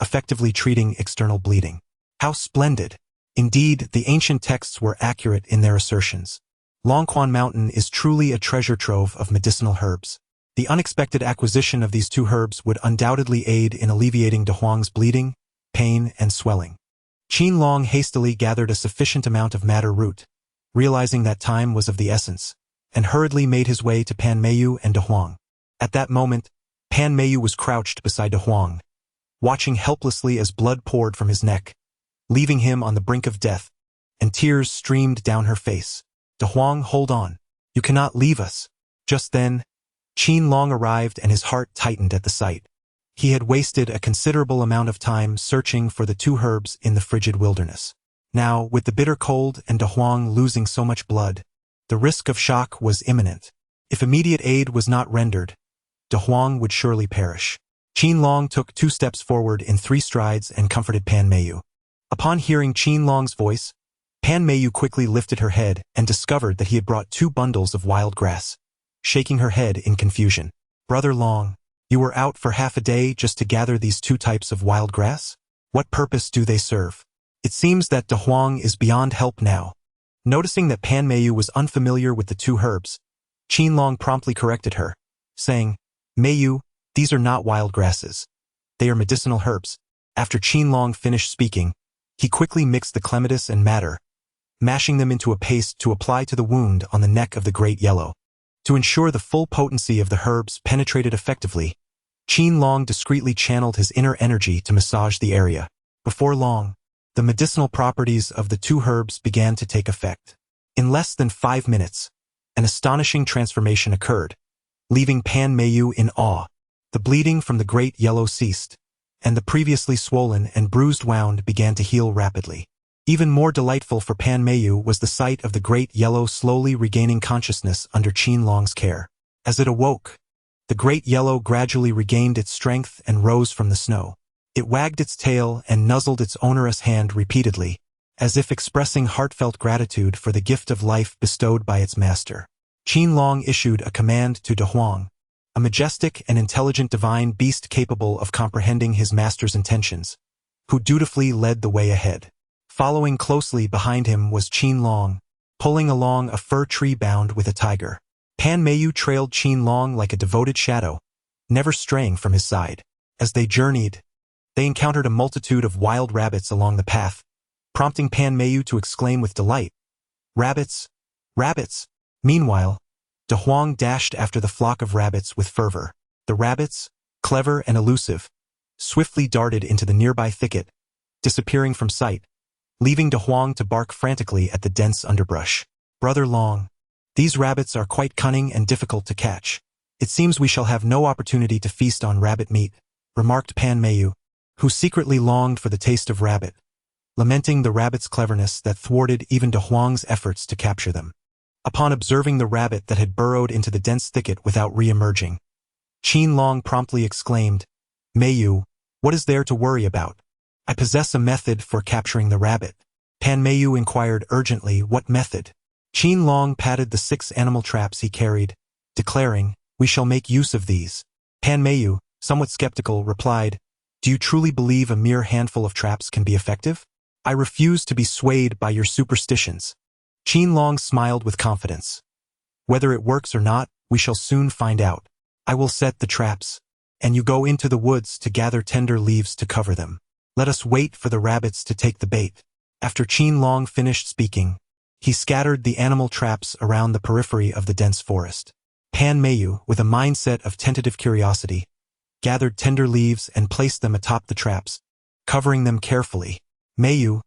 effectively treating external bleeding. How splendid! Indeed, the ancient texts were accurate in their assertions. Longquan Mountain is truly a treasure trove of medicinal herbs. The unexpected acquisition of these two herbs would undoubtedly aid in alleviating De Huang's bleeding, pain, and swelling. Qin Long hastily gathered a sufficient amount of madder root, realizing that time was of the essence, and hurriedly made his way to Pan Mayu and De Huang. At that moment, Pan Mayu was crouched beside De Huang, watching helplessly as blood poured from his neck, leaving him on the brink of death, and tears streamed down her face. De Huang, hold on. You cannot leave us. Just then, Qin Long arrived and his heart tightened at the sight. He had wasted a considerable amount of time searching for the two herbs in the frigid wilderness. Now, with the bitter cold and De Huang losing so much blood, the risk of shock was imminent. If immediate aid was not rendered, De Huang would surely perish. Qin Long took 2 steps forward in 3 strides and comforted Pan Mayu. Upon hearing Qin Long's voice, Pan Mayu quickly lifted her head and discovered that he had brought 2 bundles of wild grass. Shaking her head in confusion. Brother Long, you were out for half a day just to gather these 2 types of wild grass? What purpose do they serve? It seems that De Huang is beyond help now. Noticing that Pan Mayu was unfamiliar with the 2 herbs, Qin Long promptly corrected her, saying, Mayu, these are not wild grasses. They are medicinal herbs. After Qin Long finished speaking, he quickly mixed the clematis and madder, mashing them into a paste to apply to the wound on the neck of the great yellow. To ensure the full potency of the herbs penetrated effectively, Qin Long discreetly channeled his inner energy to massage the area. Before long, the medicinal properties of the two herbs began to take effect. In less than 5 minutes, an astonishing transformation occurred, leaving Pan Mayu in awe. The bleeding from the great yellow ceased, and the previously swollen and bruised wound began to heal rapidly. Even more delightful for Pan Mayu was the sight of the great yellow slowly regaining consciousness under Qin Long's care. As it awoke, the great yellow gradually regained its strength and rose from the snow. It wagged its tail and nuzzled its onerous hand repeatedly, as if expressing heartfelt gratitude for the gift of life bestowed by its master. Qin Long issued a command to De Huang, a majestic and intelligent divine beast capable of comprehending his master's intentions, who dutifully led the way ahead. Following closely behind him was Qin Long, pulling along a fir tree bound with a tiger. Pan Mayu trailed Qin Long like a devoted shadow, never straying from his side. As they journeyed, they encountered a multitude of wild rabbits along the path, prompting Pan Mayu to exclaim with delight, "Rabbits! Rabbits!" Meanwhile, De Huang dashed after the flock of rabbits with fervor. The rabbits, clever and elusive, swiftly darted into the nearby thicket, disappearing from sight, leaving De Huang to bark frantically at the dense underbrush. "Brother Long, these rabbits are quite cunning and difficult to catch. It seems we shall have no opportunity to feast on rabbit meat," remarked Pan Mayu, who secretly longed for the taste of rabbit, lamenting the rabbit's cleverness that thwarted even De Huang's efforts to capture them. Upon observing the rabbit that had burrowed into the dense thicket without re-emerging, Qin Long promptly exclaimed, "Mayu, what is there to worry about? I possess a method for capturing the rabbit." Pan Mayu inquired urgently what method. Qin Long patted the 6 animal traps he carried, declaring, "We shall make use of these." Pan Mayu, somewhat skeptical, replied, "Do you truly believe a mere handful of traps can be effective? I refuse to be swayed by your superstitions." Qin Long smiled with confidence. "Whether it works or not, we shall soon find out. I will set the traps, and you go into the woods to gather tender leaves to cover them. Let us wait for the rabbits to take the bait." After Qin Long finished speaking, he scattered the animal traps around the periphery of the dense forest. Pan Mayu, with a mindset of tentative curiosity, gathered tender leaves and placed them atop the traps, covering them carefully. "Mayu,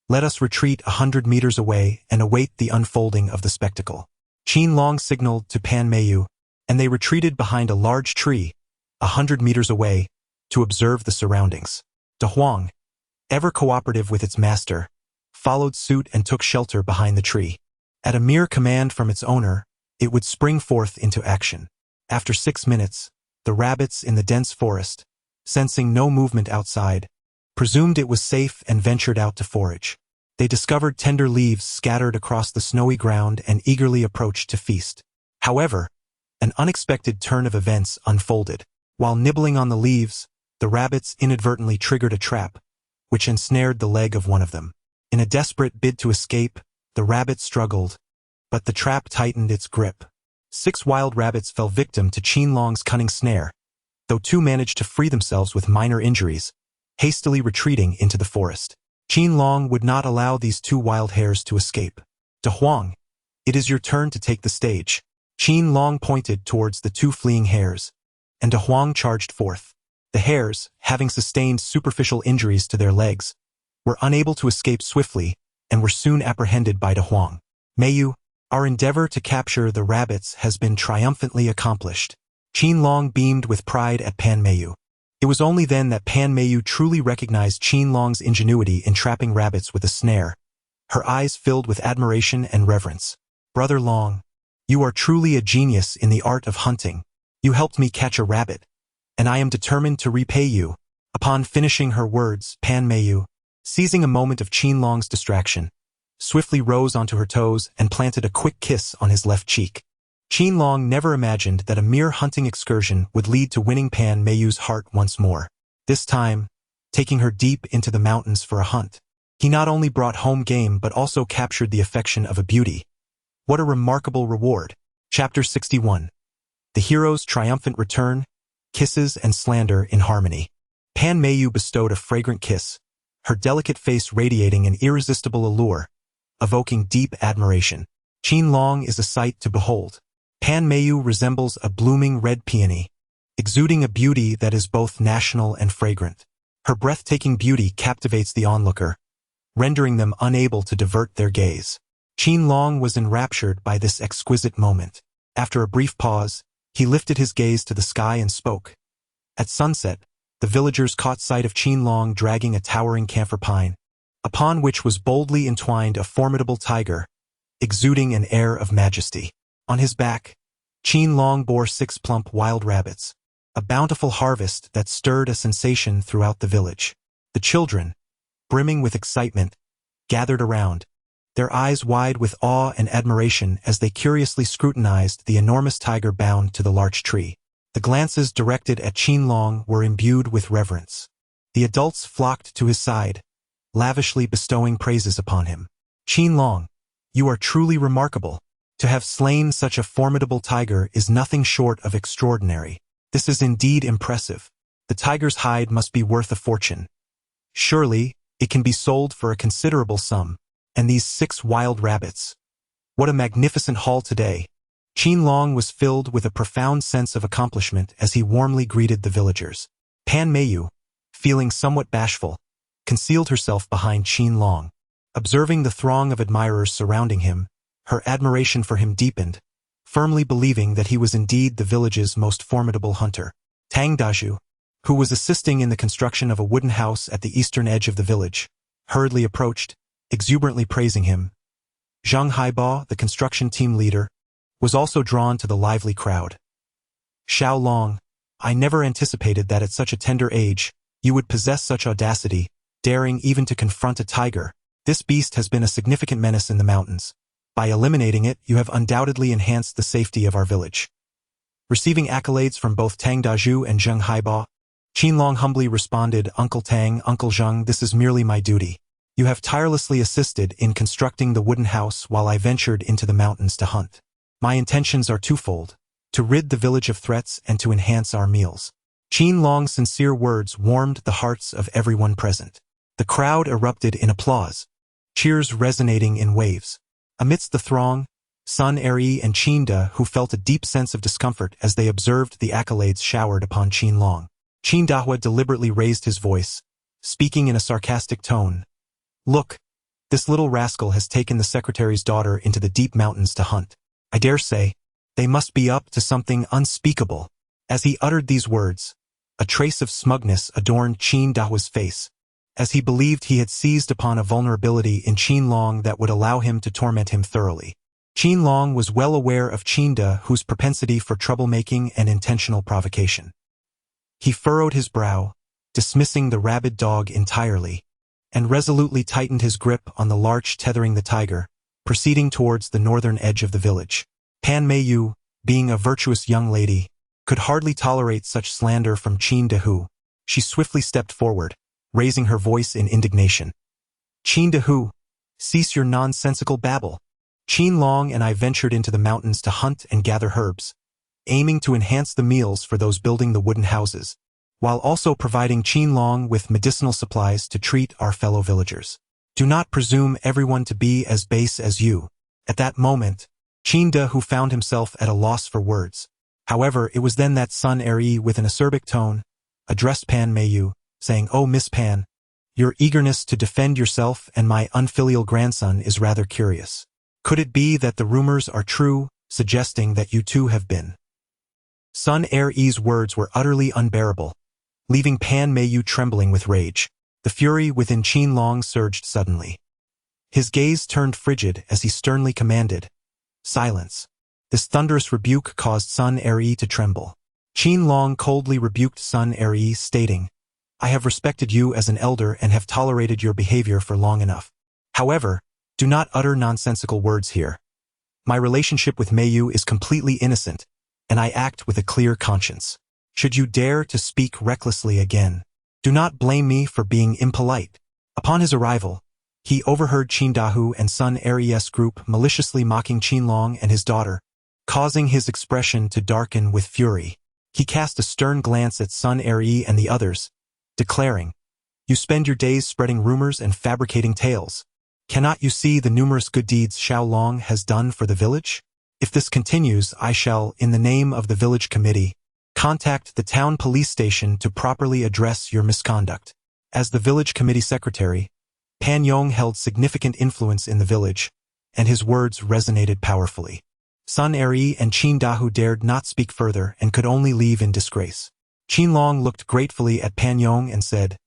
let us retreat 100 meters away and await the unfolding of the spectacle." Qin Long signaled to Pan Mayu, and they retreated behind a large tree, 100 meters away, to observe the surroundings. De Huang, ever cooperative with its master, followed suit and took shelter behind the tree. At a mere command from its owner, it would spring forth into action. After 6 minutes, the rabbits in the dense forest, sensing no movement outside, presumed it was safe and ventured out to forage. They discovered tender leaves scattered across the snowy ground and eagerly approached to feast. However, an unexpected turn of events unfolded. While nibbling on the leaves, the rabbits inadvertently triggered a trap, which ensnared the leg of one of them. In a desperate bid to escape, the rabbit struggled, but the trap tightened its grip. 6 wild rabbits fell victim to Qin Long's cunning snare, though 2 managed to free themselves with minor injuries, hastily retreating into the forest. Qin Long would not allow these 2 wild hares to escape. "De Huang, it is your turn to take the stage." Qin Long pointed towards the 2 fleeing hares, and De Huang charged forth. The hares, having sustained superficial injuries to their legs, were unable to escape swiftly and were soon apprehended by De Huang. "Mayu, our endeavor to capture the rabbits has been triumphantly accomplished." Qin Long beamed with pride at Pan Mayu. It was only then that Pan Mayu truly recognized Qin Long's ingenuity in trapping rabbits with a snare. Her eyes filled with admiration and reverence. "Brother Long, you are truly a genius in the art of hunting. You helped me catch a rabbit, and I am determined to repay you." Upon finishing her words, Pan Mayu, seizing a moment of Qin Long's distraction, swiftly rose onto her toes and planted a quick kiss on his left cheek. Qin Long never imagined that a mere hunting excursion would lead to winning Pan Mayu's heart once more. This time, taking her deep into the mountains for a hunt, he not only brought home game but also captured the affection of a beauty. What a remarkable reward. Chapter 61. The hero's triumphant return, kisses and slander in harmony. Pan Mayu bestowed a fragrant kiss, her delicate face radiating an irresistible allure, evoking deep admiration. Qin Long is a sight to behold. Pan Mayu resembles a blooming red peony, exuding a beauty that is both national and fragrant. Her breathtaking beauty captivates the onlooker, rendering them unable to divert their gaze. Qin Long was enraptured by this exquisite moment. After a brief pause, he lifted his gaze to the sky and spoke. At sunset, the villagers caught sight of Qin Long dragging a towering camphor pine, upon which was boldly entwined a formidable tiger, exuding an air of majesty. On his back, Qin Long bore 6 plump wild rabbits, a bountiful harvest that stirred a sensation throughout the village. The children, brimming with excitement, gathered around, their eyes wide with awe and admiration as they curiously scrutinized the enormous tiger bound to the larch tree. The glances directed at Qin Long were imbued with reverence. The adults flocked to his side, lavishly bestowing praises upon him. Qin Long, you are truly remarkable. To have slain such a formidable tiger is nothing short of extraordinary. This is indeed impressive. The tiger's hide must be worth a fortune. Surely, it can be sold for a considerable sum. And these 6 wild rabbits. What a magnificent haul today. Qin Long was filled with a profound sense of accomplishment as he warmly greeted the villagers. Pan Meiyu, feeling somewhat bashful, concealed herself behind Qin Long. Observing the throng of admirers surrounding him, her admiration for him deepened, firmly believing that he was indeed the village's most formidable hunter. Tang Daju, who was assisting in the construction of a wooden house at the eastern edge of the village, hurriedly approached, exuberantly praising him. Zhang Haibo, the construction team leader, was also drawn to the lively crowd. Xiao Long, I never anticipated that at such a tender age, you would possess such audacity, daring even to confront a tiger. This beast has been a significant menace in the mountains. By eliminating it, you have undoubtedly enhanced the safety of our village. Receiving accolades from both Tang Daju and Zhang Haibo, Qin Long humbly responded, Uncle Tang, Uncle Zhang, this is merely my duty. You have tirelessly assisted in constructing the wooden house while I ventured into the mountains to hunt. My intentions are twofold, to rid the village of threats and to enhance our meals. Qin Long's sincere words warmed the hearts of everyone present. The crowd erupted in applause, cheers resonating in waves. Amidst the throng, Sun Eri and Qin Da, who felt a deep sense of discomfort as they observed the accolades showered upon Qin Long. Qin Dahua deliberately raised his voice, speaking in a sarcastic tone. Look, this little rascal has taken the secretary's daughter into the deep mountains to hunt. I dare say, they must be up to something unspeakable. As he uttered these words, a trace of smugness adorned Qin Dahua's face, as he believed he had seized upon a vulnerability in Qin Long that would allow him to torment him thoroughly. Qin Long was well aware of Qin Dahua's propensity for troublemaking and intentional provocation. He furrowed his brow, dismissing the rabid dog entirely, and resolutely tightened his grip on the larch tethering the tiger, proceeding towards the northern edge of the village. Pan Meiyu, being a virtuous young lady, could hardly tolerate such slander from Qin Dahu. She swiftly stepped forward, raising her voice in indignation. Qin Dahu, cease your nonsensical babble. Qin Long and I ventured into the mountains to hunt and gather herbs, aiming to enhance the meals for those building the wooden houses, while also providing Qin Long with medicinal supplies to treat our fellow villagers. Do not presume everyone to be as base as you. At that moment, Qin Dahu found himself at a loss for words. However, it was then that Sun Eri, with an acerbic tone, addressed Pan Meiyu, saying, Oh, Miss Pan, your eagerness to defend yourself and my unfilial grandson is rather curious. Could it be that the rumors are true, suggesting that you two have been? Sun Eri's words were utterly unbearable, leaving Pan Meiyu trembling with rage. The fury within Qin Long surged suddenly. His gaze turned frigid as he sternly commanded, Silence. This thunderous rebuke caused Sun Eri to tremble. Qin Long coldly rebuked Sun Eri, stating, I have respected you as an elder and have tolerated your behavior for long enough. However, do not utter nonsensical words here. My relationship with Meiyu is completely innocent, and I act with a clear conscience. Should you dare to speak recklessly again, do not blame me for being impolite. Upon his arrival, he overheard Qin Dahu and Sun Eri's group maliciously mocking Qin Long and his daughter, causing his expression to darken with fury. He cast a stern glance at Sun Eri and the others, declaring, You spend your days spreading rumors and fabricating tales. Cannot you see the numerous good deeds Xiao Long has done for the village? If this continues, I shall, in the name of the village committee, Contact the town police station to properly address your misconduct. As the village committee secretary, Pan Yong held significant influence in the village, and his words resonated powerfully. Sun Eri and Qin Dahu dared not speak further and could only leave in disgrace. Qin Long looked gratefully at Pan Yong and said,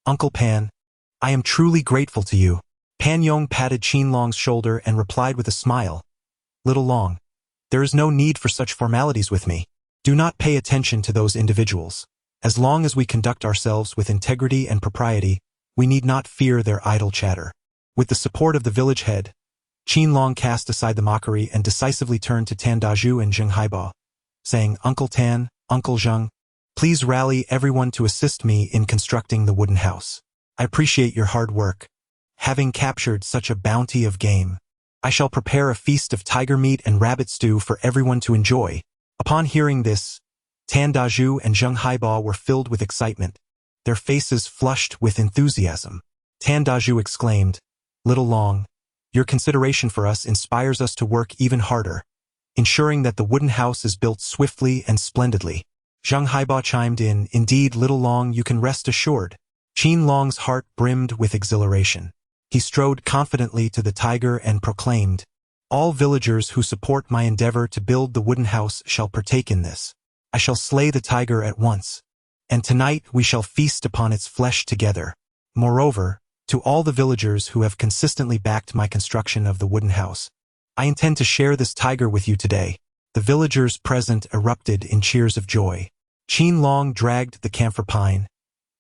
"Uncle Pan, I am truly grateful to you." Pan Yong patted Qin Long's shoulder and replied with a smile, "Little Long, there is no need for such formalities with me. Do not pay attention to those individuals. As long as we conduct ourselves with integrity and propriety, we need not fear their idle chatter." With the support of the village head, Qin Long cast aside the mockery and decisively turned to Tan Dazhu and Zheng Haiba, saying, "Uncle Tan, Uncle Zheng, please rally everyone to assist me in constructing the wooden house. I appreciate your hard work. Having captured such a bounty of game, I shall prepare a feast of tiger meat and rabbit stew for everyone to enjoy." Upon hearing this, Tan Dazhu and Zheng Haiba were filled with excitement, their faces flushed with enthusiasm. Tan Dazhu exclaimed, "Little Long, your consideration for us inspires us to work even harder, ensuring that the wooden house is built swiftly and splendidly." Zheng Haiba chimed in, "Indeed, Little Long, you can rest assured." Qin Long's heart brimmed with exhilaration. He strode confidently to the tiger and proclaimed, "All villagers who support my endeavor to build the wooden house shall partake in this. I shall slay the tiger at once, and tonight we shall feast upon its flesh together. Moreover, to all the villagers who have consistently backed my construction of the wooden house, I intend to share this tiger with you today." The villagers present erupted in cheers of joy. Qin Long dragged the camphor pine,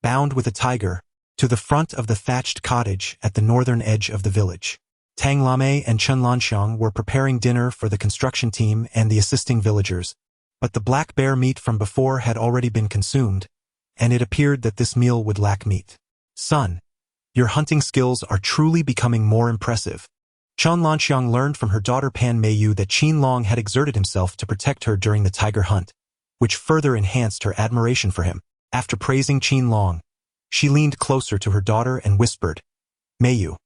bound with a tiger, to the front of the thatched cottage at the northern edge of the village. Tang Lame and Chun Lanxiang were preparing dinner for the construction team and the assisting villagers, but the black bear meat from before had already been consumed, and it appeared that this meal would lack meat. "Son, your hunting skills are truly becoming more impressive." Chun Lanxiang learned from her daughter Pan Meiyu that Qin Long had exerted himself to protect her during the tiger hunt, which further enhanced her admiration for him. After praising Qin Long, she leaned closer to her daughter and whispered, "Meiyu,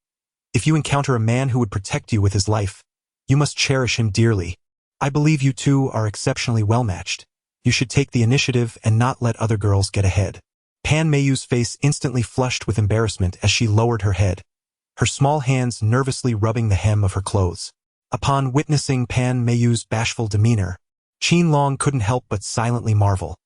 if you encounter a man who would protect you with his life, you must cherish him dearly. I believe you two are exceptionally well-matched. You should take the initiative and not let other girls get ahead." Pan Meiyu's face instantly flushed with embarrassment as she lowered her head, her small hands nervously rubbing the hem of her clothes. Upon witnessing Pan Meiyu's bashful demeanor, Qin Long couldn't help but silently marvel.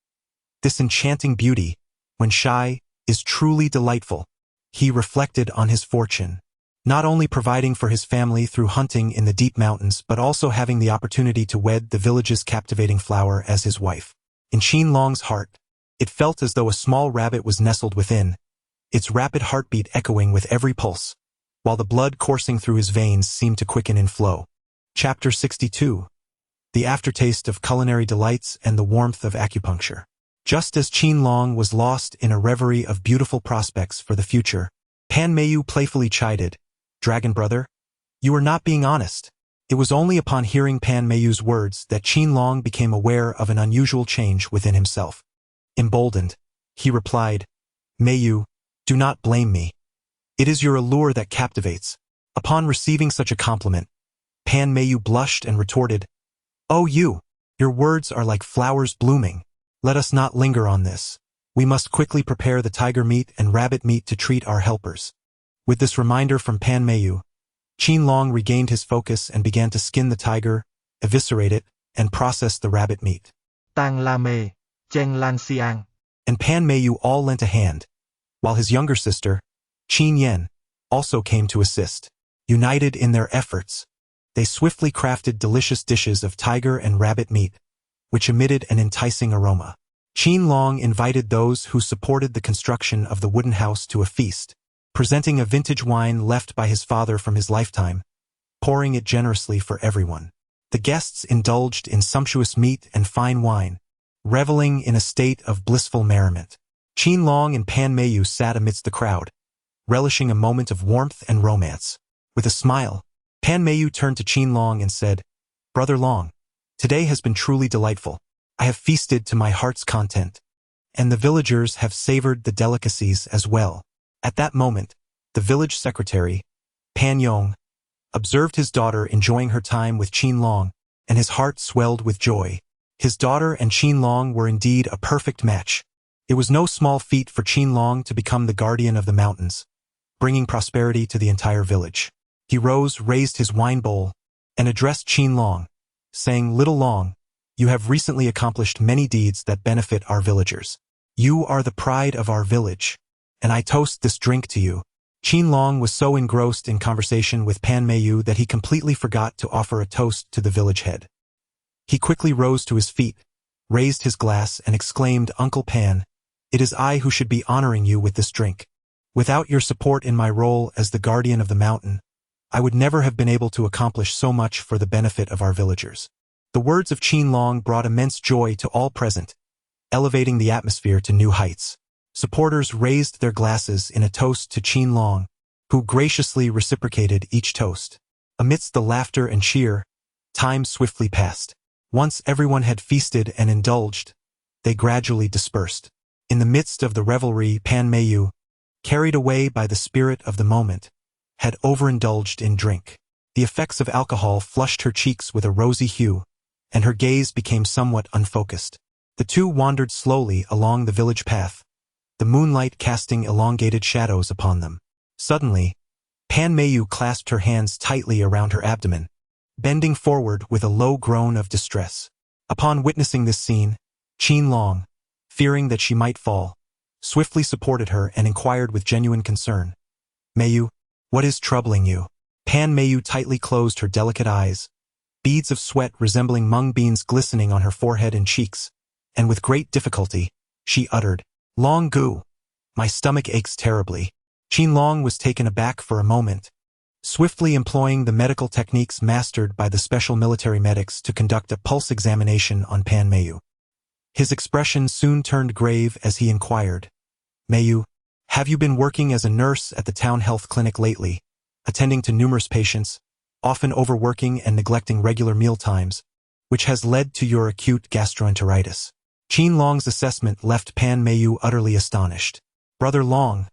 This enchanting beauty, when shy, is truly delightful. He reflected on his fortune, not only providing for his family through hunting in the deep mountains but also having the opportunity to wed the village's captivating flower as his wife. In Qin Long's heart, it felt as though a small rabbit was nestled within, its rapid heartbeat echoing with every pulse, while the blood coursing through his veins seemed to quicken in flow. Chapter 62. The aftertaste of culinary delights and the warmth of acupuncture. Just as Qin Long was lost in a reverie of beautiful prospects for the future, Pan Meiyu playfully chided, "Dragon brother, you are not being honest." It was only upon hearing Pan Meiyu's words that Qin Long became aware of an unusual change within himself. Emboldened, he replied, "Meiyu, do not blame me. It is your allure that captivates." Upon receiving such a compliment, Pan Meiyu blushed and retorted, "Oh your words are like flowers blooming. Let us not linger on this. We must quickly prepare the tiger meat and rabbit meat to treat our helpers." With this reminder from Pan Meiyu, Qin Long regained his focus and began to skin the tiger, eviscerate it, and process the rabbit meat.
Tang Lame, Zheng Lanxiang,
And Pan Meiyu all lent a hand, while his younger sister, Qin Yen, also came to assist. United in their efforts, they swiftly crafted delicious dishes of tiger and rabbit meat, which emitted an enticing aroma. Qin Long invited those who supported the construction of the wooden house to a feast, presenting a vintage wine left by his father from his lifetime, pouring it generously for everyone. The guests indulged in sumptuous meat and fine wine, reveling in a state of blissful merriment. Qin Long and Pan Meiyu sat amidst the crowd, relishing a moment of warmth and romance. With a smile, Pan Meiyu turned to Qin Long and said, "Brother Long, today has been truly delightful. I have feasted to my heart's content, and the villagers have savored the delicacies as well." At that moment, the village secretary, Pan Yong, observed his daughter enjoying her time with Qin Long, and his heart swelled with joy. His daughter and Qin Long were indeed a perfect match. It was no small feat for Qin Long to become the guardian of the mountains, bringing prosperity to the entire village. He rose, raised his wine bowl, and addressed Qin Long, saying, "Little Long, you have recently accomplished many deeds that benefit our villagers. You are the pride of our village, and I toast this drink to you." Qin Long was so engrossed in conversation with Pan Meiyu that he completely forgot to offer a toast to the village head. He quickly rose to his feet, raised his glass, and exclaimed, "Uncle Pan, it is I who should be honoring you with this drink. Without your support in my role as the guardian of the mountain, I would never have been able to accomplish so much for the benefit of our villagers." The words of Qin Long brought immense joy to all present, elevating the atmosphere to new heights. Supporters raised their glasses in a toast to Qin Long, who graciously reciprocated each toast. Amidst the laughter and cheer, time swiftly passed. Once everyone had feasted and indulged, they gradually dispersed. In the midst of the revelry, Pan Meiyu, carried away by the spirit of the moment, had overindulged in drink. The effects of alcohol flushed her cheeks with a rosy hue, and her gaze became somewhat unfocused. The two wandered slowly along the village path, the moonlight casting elongated shadows upon them. Suddenly, Pan Meiyu clasped her hands tightly around her abdomen, bending forward with a low groan of distress. Upon witnessing this scene, Qin Long, fearing that she might fall, swiftly supported her and inquired with genuine concern, "Meiyu, what is troubling you?" Pan Meiyu tightly closed her delicate eyes, beads of sweat resembling mung beans glistening on her forehead and cheeks, and with great difficulty, she uttered, "Long Gu, my stomach aches terribly." Qin Long was taken aback for a moment, swiftly employing the medical techniques mastered by the special military medics to conduct a pulse examination on Pan Meiyu. His expression soon turned grave as he inquired, "Meiyu, have you been working as a nurse at the town health clinic lately, attending to numerous patients, often overworking and neglecting regular meal times, which has led to your acute gastroenteritis?" Qin Long's assessment left Pan Meiyu utterly astonished. "Brother Long,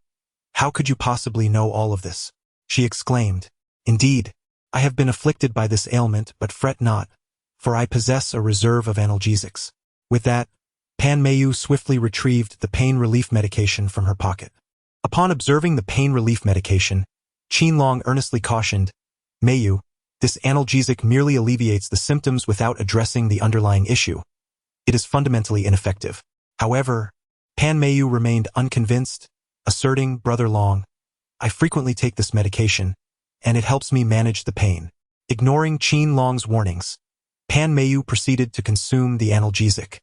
how could you possibly know all of this?" she exclaimed. "Indeed, I have been afflicted by this ailment, but fret not, for I possess a reserve of analgesics." With that, Pan Meiyu swiftly retrieved the pain relief medication from her pocket. Upon observing the pain relief medication, Qin Long earnestly cautioned, "Meiyu, this analgesic merely alleviates the symptoms without addressing the underlying issue. It is fundamentally ineffective." However, Pan Meiyu remained unconvinced, asserting, "Brother Long, I frequently take this medication, and it helps me manage the pain." Ignoring Qin Long's warnings, Pan Meiyu proceeded to consume the analgesic.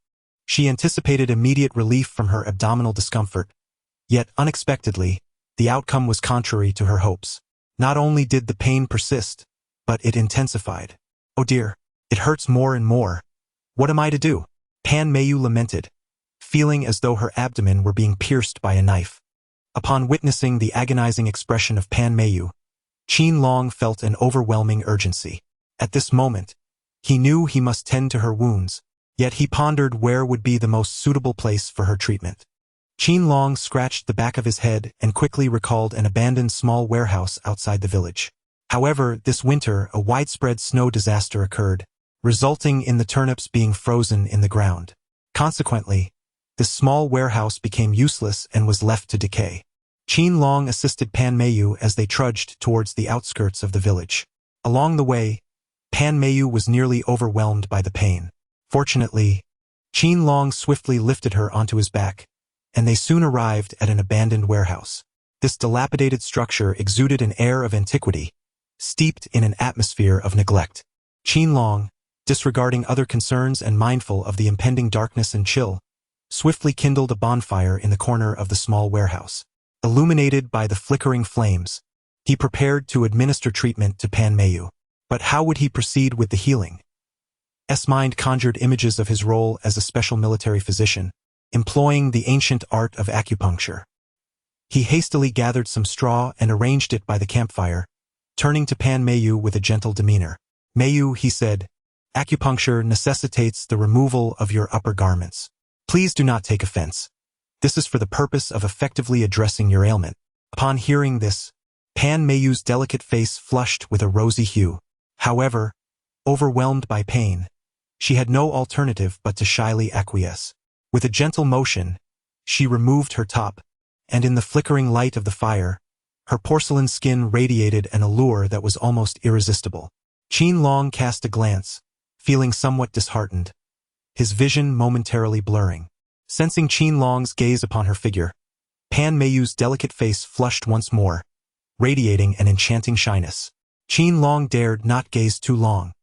She anticipated immediate relief from her abdominal discomfort, yet unexpectedly, the outcome was contrary to her hopes. Not only did the pain persist, but it intensified. "Oh dear, it hurts more and more. What am I to do?" Pan Meiyu lamented, feeling as though her abdomen were being pierced by a knife. Upon witnessing the agonizing expression of Pan Meiyu, Qin Long felt an overwhelming urgency. At this moment, he knew he must tend to her wounds, yet he pondered where would be the most suitable place for her treatment. Qin Long scratched the back of his head and quickly recalled an abandoned small warehouse outside the village. However, this winter a widespread snow disaster occurred, resulting in the turnips being frozen in the ground. Consequently, this small warehouse became useless and was left to decay. Qin Long assisted Pan Meiyu as they trudged towards the outskirts of the village. Along the way, Pan Meiyu was nearly overwhelmed by the pain. Fortunately, Qin Long swiftly lifted her onto his back, and they soon arrived at an abandoned warehouse. This dilapidated structure exuded an air of antiquity, steeped in an atmosphere of neglect. Qin Long, disregarding other concerns and mindful of the impending darkness and chill, swiftly kindled a bonfire in the corner of the small warehouse. Illuminated by the flickering flames, he prepared to administer treatment to Pan Meiyu. But how would he proceed with the healing? His mind conjured images of his role as a special military physician, employing the ancient art of acupuncture. He hastily gathered some straw and arranged it by the campfire, turning to Pan Meiyu with a gentle demeanor. "Meiyu," he said, "acupuncture necessitates the removal of your upper garments. Please do not take offense. This is for the purpose of effectively addressing your ailment." Upon hearing this, Pan Meiyu's delicate face flushed with a rosy hue. However, overwhelmed by pain, She had no alternative but to shyly acquiesce. With a gentle motion, she removed her top, and in the flickering light of the fire, her porcelain skin radiated an allure that was almost irresistible. Qin Long cast a glance, feeling somewhat disheartened, his vision momentarily blurring. Sensing Qin Long's gaze upon her figure, Pan Meiyu's delicate face flushed once more, radiating an enchanting shyness. Qin Long dared not gaze too long.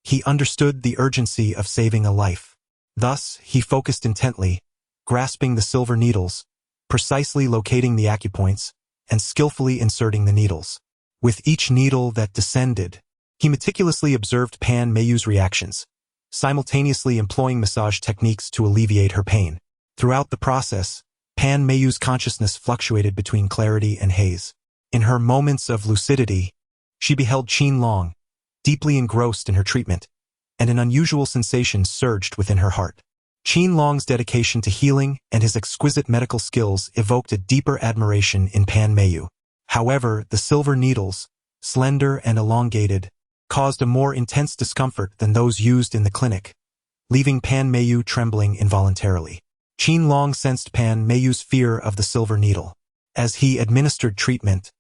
He understood the urgency of saving a life. Thus, he focused intently, grasping the silver needles, precisely locating the acupoints, and skillfully inserting the needles. With each needle that descended, he meticulously observed Pan Meiyu's reactions, simultaneously employing massage techniques to alleviate her pain. Throughout the process, Pan Meiyu's consciousness fluctuated between clarity and haze. In her moments of lucidity, she beheld Qin Long, deeply engrossed in her treatment, and an unusual sensation surged within her heart. Qin Long's dedication to healing and his exquisite medical skills evoked a deeper admiration in Pan Meiyu. However, the silver needles, slender and elongated, caused a more intense discomfort than those used in the clinic, leaving Pan Meiyu trembling involuntarily. Qin Long sensed Pan Meiyu's fear of the silver needle. As he administered treatment,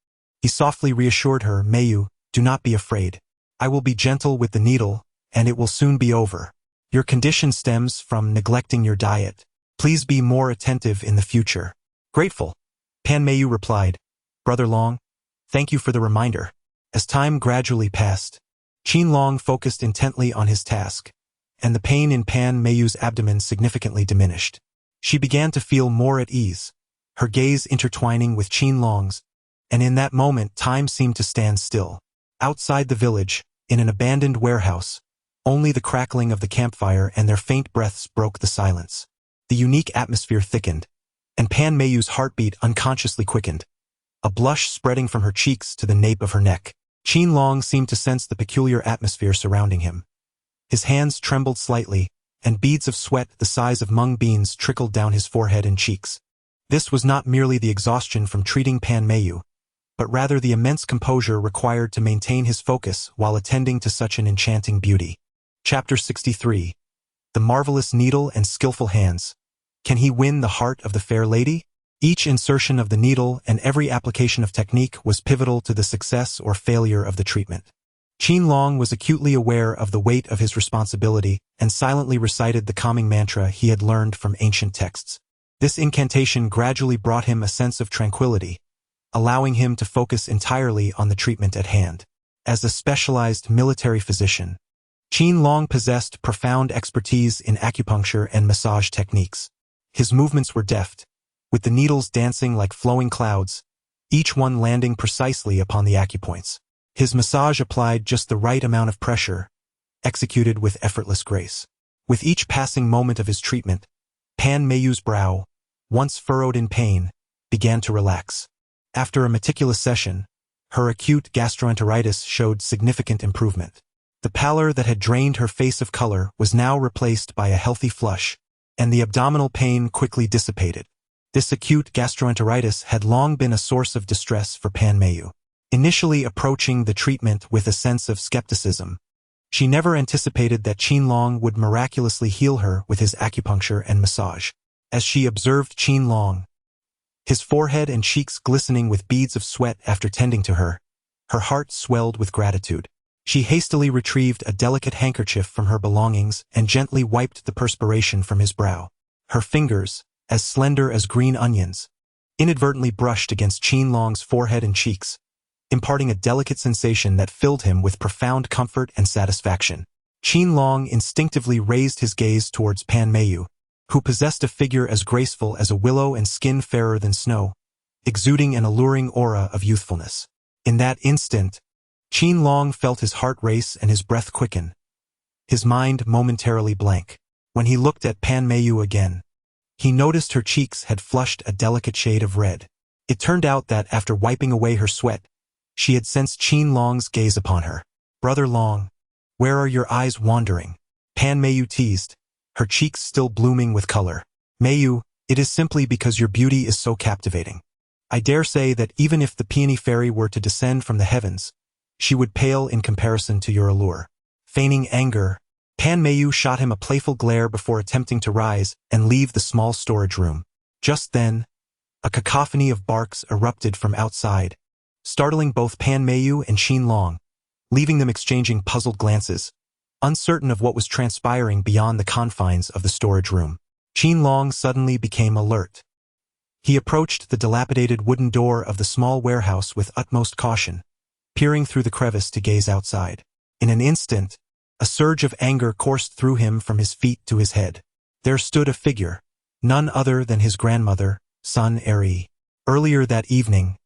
he softly reassured her, "Meiyu, do not be afraid. I will be gentle with the needle, and it will soon be over. Your condition stems from neglecting your diet. Please be more attentive in the future." "Grateful," Pan Meiyu replied. "Brother Long, thank you for the reminder." As time gradually passed, Qin Long focused intently on his task, and the pain in Pan Meiyu's abdomen significantly diminished. She began to feel more at ease, her gaze intertwining with Qin Long's, and in that moment time seemed to stand still. Outside the village, in an abandoned warehouse, only the crackling of the campfire and their faint breaths broke the silence. The unique atmosphere thickened, and Pan Meiyu's heartbeat unconsciously quickened, a blush spreading from her cheeks to the nape of her neck. Qin Long seemed to sense the peculiar atmosphere surrounding him. His hands trembled slightly, and beads of sweat the size of mung beans trickled down his forehead and cheeks. This was not merely the exhaustion from treating Pan Meiyu, but rather the immense composure required to maintain his focus while attending to such an enchanting beauty. Chapter 63. The Marvelous Needle and Skillful Hands. Can he win the heart of the fair lady? Each insertion of the needle and every application of technique was pivotal to the success or failure of the treatment. Qin Long was acutely aware of the weight of his responsibility and silently recited the calming mantra he had learned from ancient texts. This incantation gradually brought him a sense of tranquility, allowing him to focus entirely on the treatment at hand. As a specialized military physician, Qin Long possessed profound expertise in acupuncture and massage techniques. His movements were deft, with the needles dancing like flowing clouds, each one landing precisely upon the acupoints. His massage applied just the right amount of pressure, executed with effortless grace. With each passing moment of his treatment, Pan Meiyu's brow, once furrowed in pain, began to relax. After a meticulous session, her acute gastroenteritis showed significant improvement. The pallor that had drained her face of color was now replaced by a healthy flush, and the abdominal pain quickly dissipated. This acute gastroenteritis had long been a source of distress for Pan Meiyu. Initially approaching the treatment with a sense of skepticism, she never anticipated that Qin Long would miraculously heal her with his acupuncture and massage. As she observed Qin Long, his forehead and cheeks glistening with beads of sweat after tending to her, her heart swelled with gratitude. She hastily retrieved a delicate handkerchief from her belongings and gently wiped the perspiration from his brow. Her fingers, as slender as green onions, inadvertently brushed against Qin Long's forehead and cheeks, imparting a delicate sensation that filled him with profound comfort and satisfaction. Qin Long instinctively raised his gaze towards Pan Meiyu, who possessed a figure as graceful as a willow and skin fairer than snow, exuding an alluring aura of youthfulness. In that instant, Qin Long felt his heart race and his breath quicken, his mind momentarily blank. When he looked at Pan Meiyu again, he noticed her cheeks had flushed a delicate shade of red. It turned out that after wiping away her sweat, she had sensed Qin Long's gaze upon her. "Brother Long, where are your eyes wandering?" Pan Meiyu teased, her cheeks still blooming with color. "Meiyu, it is simply because your beauty is so captivating. I dare say that even if the peony fairy were to descend from the heavens, she would pale in comparison to your allure." Feigning anger, Pan Mayu shot him a playful glare before attempting to rise and leave the small storage room. Just then, a cacophony of barks erupted from outside, startling both Pan Mayu and Qin Long, leaving them exchanging puzzled glances, uncertain of what was transpiring beyond the confines of the storage room. Qin Long suddenly became alert. He approached the dilapidated wooden door of the small warehouse with utmost caution, peering through the crevice to gaze outside. In an instant, a surge of anger coursed through him from his feet to his head. There stood a figure, none other than his grandmother, Sun Eri. Earlier that evening,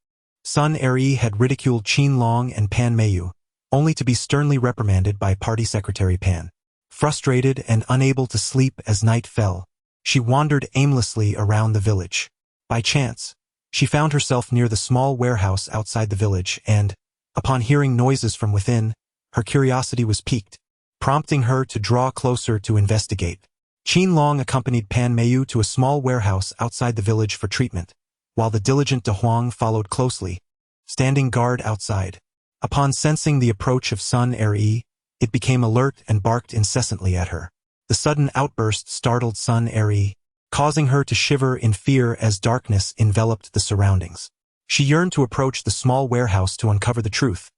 Sun Eri had ridiculed Qin Long and Pan Mayu, only to be sternly reprimanded by Party Secretary Pan. Frustrated and unable to sleep as night fell, she wandered aimlessly around the village. By chance, she found herself near the small warehouse outside the village and, upon hearing noises from within, her curiosity was piqued, prompting her to draw closer to investigate. Qin Long accompanied Pan Mayu to a small warehouse outside the village for treatment, while the diligent De Huang followed closely, standing guard outside. Upon sensing the approach of Sun Eri, it became alert and barked incessantly at her. The sudden outburst startled Sun Eri, causing her to shiver in fear as darkness enveloped the surroundings. She yearned to approach the small warehouse to uncover the truth,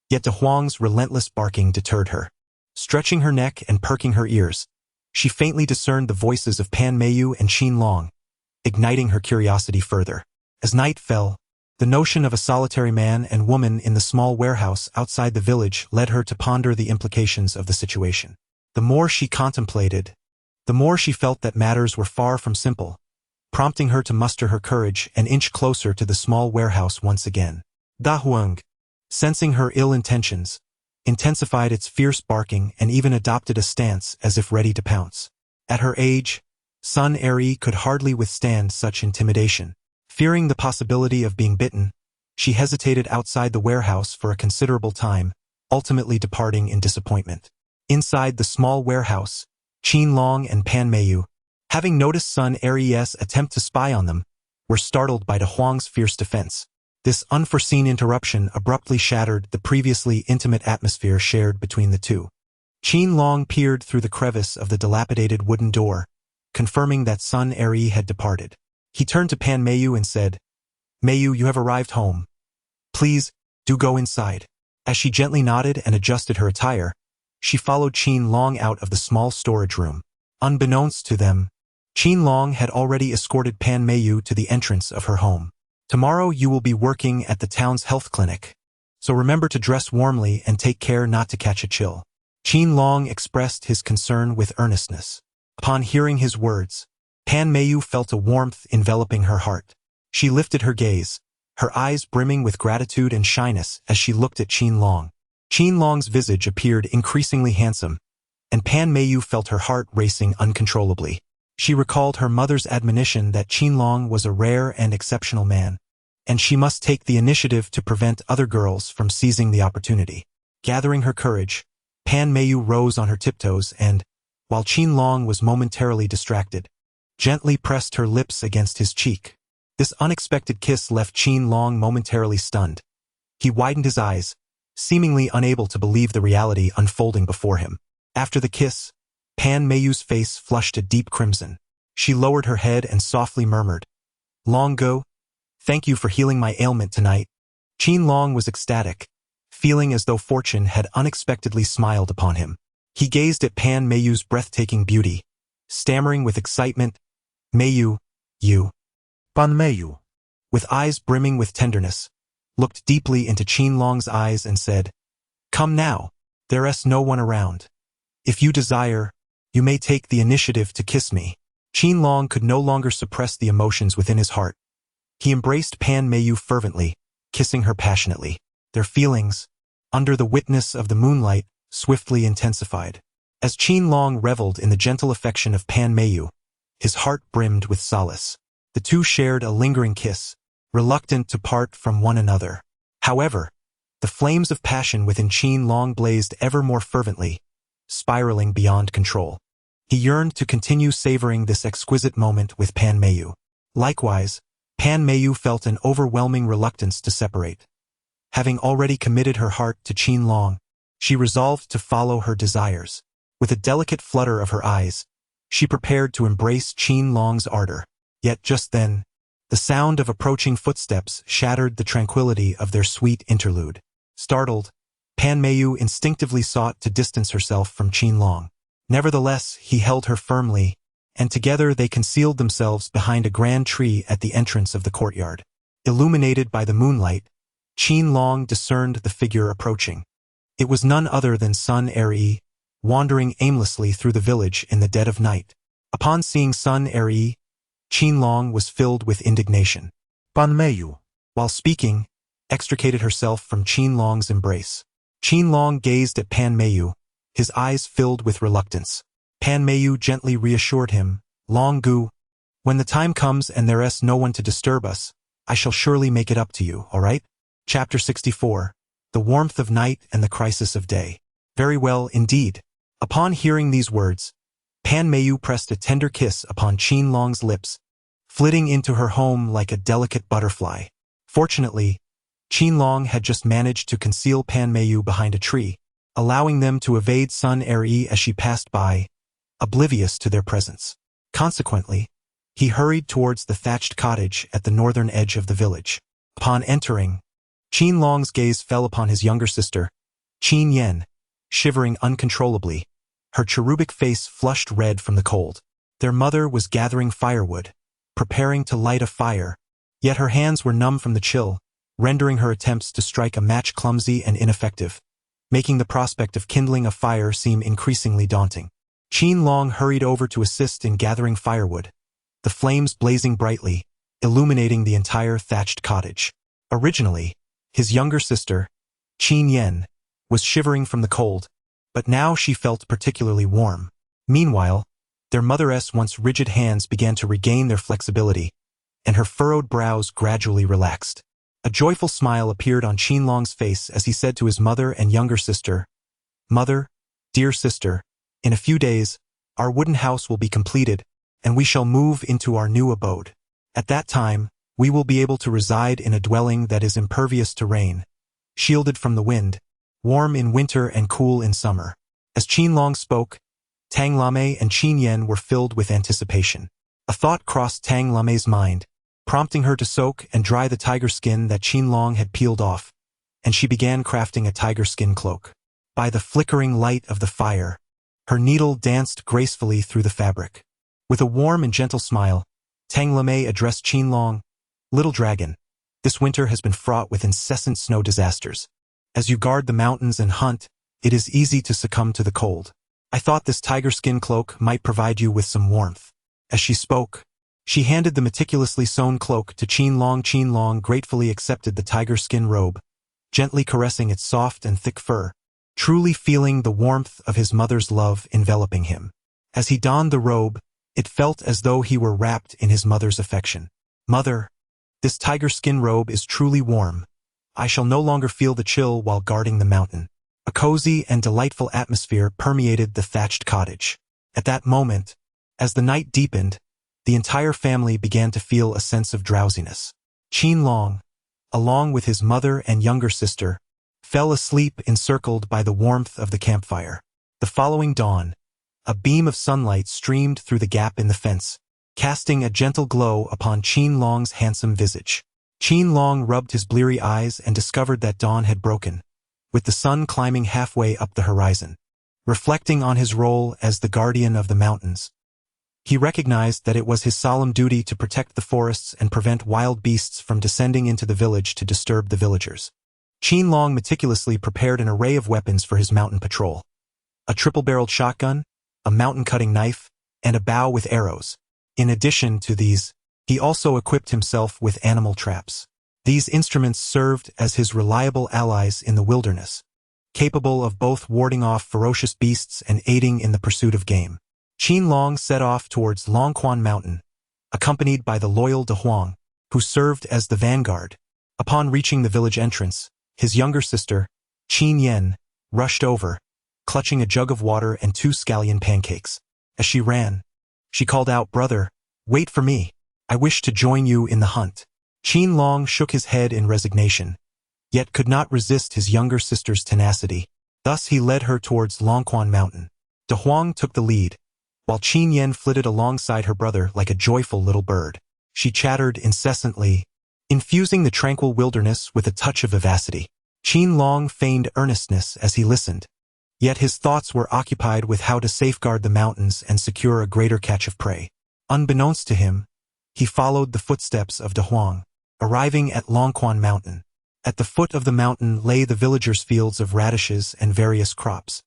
yet De Huang's relentless barking deterred her. Stretching her neck and perking her ears, she faintly discerned the voices of Pan Mayu and Qin Long, igniting her curiosity further. As night fell, the notion of a solitary man and woman in the small warehouse outside the village led her to ponder the implications of the situation. The more she contemplated, the more she felt that matters were far from simple, prompting her to muster her courage and inch closer to the small warehouse once again. Da Huang, sensing her ill intentions, intensified its fierce barking and even adopted a stance as if ready to pounce. At her age, Sun Eri could hardly withstand such intimidation. Fearing the possibility of being bitten, she hesitated outside the warehouse for a considerable time, ultimately departing in disappointment. Inside the small warehouse, Qin Long and Pan Mayu, having noticed Sun Eri's attempt to spy on them, were startled by De Huang's fierce defense. This unforeseen interruption abruptly shattered the previously intimate atmosphere shared between the two. Qin Long peered through the crevice of the dilapidated wooden door, confirming that Sun Eri had departed. He turned to Pan Mayu and said, "Mayu, you have arrived home. Please, do go inside." As she gently nodded and adjusted her attire, she followed Qin Long out of the small storage room. Unbeknownst to them, Qin Long had already escorted Pan Mayu to the entrance of her home. "Tomorrow you will be working at the town's health clinic, so remember to dress warmly and take care not to catch a chill." Qin Long expressed his concern with earnestness. Upon hearing his words, Pan Mayu felt a warmth enveloping her heart. She lifted her gaze, her eyes brimming with gratitude and shyness as she looked at Qin Long. Qin Long's visage appeared increasingly handsome, and Pan Mayu felt her heart racing uncontrollably. She recalled her mother's admonition that Qin Long was a rare and exceptional man, and she must take the initiative to prevent other girls from seizing the opportunity. Gathering her courage, Pan Mayu rose on her tiptoes and, while Qin Long was momentarily distracted, gently pressed her lips against his cheek. This unexpected kiss left Qin Long momentarily stunned. He widened his eyes, seemingly unable to believe the reality unfolding before him. After the kiss, Pan Mayu's face flushed a deep crimson. She lowered her head and softly murmured, "Long go, thank you for healing my ailment tonight." Qin Long was ecstatic, feeling as though fortune had unexpectedly smiled upon him. He gazed at Pan Mayu's breathtaking beauty, stammering with excitement, "Mayu, you."
Pan Mayu.
With eyes brimming with tenderness, looked deeply into Qin Long's eyes and said, "Come now, there's no one around. If you desire, you may take the initiative to kiss me." Qin Long could no longer suppress the emotions within his heart. He embraced Pan Mayu fervently, kissing her passionately. Their feelings, under the witness of the moonlight, swiftly intensified. As Qin Long reveled in the gentle affection of Pan Mayu, his heart brimmed with solace. The two shared a lingering kiss, reluctant to part from one another. However, the flames of passion within Qin Long blazed ever more fervently, spiraling beyond control. He yearned to continue savoring this exquisite moment with Pan Mayu. Likewise, Pan Mayu felt an overwhelming reluctance to separate. Having already committed her heart to Qin Long, she resolved to follow her desires. With a delicate flutter of her eyes, she prepared to embrace Qin Long's ardor. Yet just then, the sound of approaching footsteps shattered the tranquility of their sweet interlude. Startled, Pan Meiyu instinctively sought to distance herself from Qin Long. Nevertheless, he held her firmly, and together they concealed themselves behind a grand tree at the entrance of the courtyard. Illuminated by the moonlight, Qin Long discerned the figure approaching. It was none other than Sun Er-yi, wandering aimlessly through the village in the dead of night. Upon seeing Sun Er-yi, Qin Long was filled with indignation.
Pan Meiyu.
While speaking, extricated herself from Qin Long's embrace. Qin Long gazed at Pan Meiyu, his eyes filled with reluctance. Pan Meiyu gently reassured him, Long Gu, when the time comes and there's no one to disturb us, I shall surely make it up to you, all right? Chapter 64. The warmth of night and the crisis of day. Very well indeed. Upon hearing these words, Pan Meiyu pressed a tender kiss upon Qin Long's lips, flitting into her home like a delicate butterfly. Fortunately, Qin Long had just managed to conceal Pan Meiyu behind a tree, allowing them to evade Sun Er-yi as she passed by, oblivious to their presence. Consequently, he hurried towards the thatched cottage at the northern edge of the village. Upon entering, Qin Long's gaze fell upon his younger sister, Qin Yen, shivering uncontrollably, her cherubic face flushed red from the cold. Their mother was gathering firewood, preparing to light a fire, yet her hands were numb from the chill, rendering her attempts to strike a match clumsy and ineffective, making the prospect of kindling a fire seem increasingly daunting. Qin Long hurried over to assist in gathering firewood, the flames blazing brightly, illuminating the entire thatched cottage. Originally, his younger sister, Qin Yen, was shivering from the cold, but now she felt particularly warm. Meanwhile, their mother's once rigid hands began to regain their flexibility, and her furrowed brows gradually relaxed. A joyful smile appeared on Qin Long's face as he said to his mother and younger sister, Mother, dear sister, in a few days, our wooden house will be completed, and we shall move into our new abode. At that time, we will be able to reside in a dwelling that is impervious to rain, shielded from the wind, warm in winter and cool in summer. As Qin Long spoke, Tang Lame and Qin Yen were filled with anticipation. A thought crossed Tang Lame's mind, prompting her to soak and dry the tiger skin that Qin Long had peeled off, and she began crafting a tiger skin cloak. By the flickering light of the fire, her needle danced gracefully through the fabric. With a warm and gentle smile, Tang Lame addressed Qin Long, Little dragon, this winter has been fraught with incessant snow disasters. As you guard the mountains and hunt, it is easy to succumb to the cold. I thought this tiger skin cloak might provide you with some warmth. As she spoke, she handed the meticulously sewn cloak to Qin Long. Qin Long gratefully accepted the tiger skin robe, gently caressing its soft and thick fur, truly feeling the warmth of his mother's love enveloping him. As he donned the robe, it felt as though he were wrapped in his mother's affection. Mother, this tiger skin robe is truly warm. I shall no longer feel the chill while guarding the mountain. A cozy and delightful atmosphere permeated the thatched cottage. At that moment, as the night deepened, the entire family began to feel a sense of drowsiness. Qin Long, along with his mother and younger sister, fell asleep encircled by the warmth of the campfire. The following dawn, a beam of sunlight streamed through the gap in the fence, casting a gentle glow upon Qin Long's handsome visage. Qin Long rubbed his bleary eyes and discovered that dawn had broken, with the sun climbing halfway up the horizon. Reflecting on his role as the guardian of the mountains, he recognized that it was his solemn duty to protect the forests and prevent wild beasts from descending into the village to disturb the villagers. Qin Long meticulously prepared an array of weapons for his mountain patrol: a triple-barreled shotgun, a mountain-cutting knife, and a bow with arrows. In addition to these, he also equipped himself with animal traps. These instruments served as his reliable allies in the wilderness, capable of both warding off ferocious beasts and aiding in the pursuit of game. Qin Long set off towards Longquan Mountain, accompanied by the loyal De Huang, who served as the vanguard. Upon reaching the village entrance, his younger sister, Qin Yen, rushed over, clutching a jug of water and 2 scallion pancakes. As she ran, she called out, "Brother, wait for me. I wish to join you in the hunt." Qin Long shook his head in resignation, yet could not resist his younger sister's tenacity. Thus he led her towards Longquan Mountain. De Huang took the lead, while Qin Yen flitted alongside her brother like a joyful little bird. She chattered incessantly, infusing the tranquil wilderness with a touch of vivacity. Qin Long feigned earnestness as he listened, yet his thoughts were occupied with how to safeguard the mountains and secure a greater catch of prey. Unbeknownst to him, he followed the footsteps of De Huang, arriving at Longquan Mountain. At the foot of the mountain lay the villagers' fields of radishes and various crops.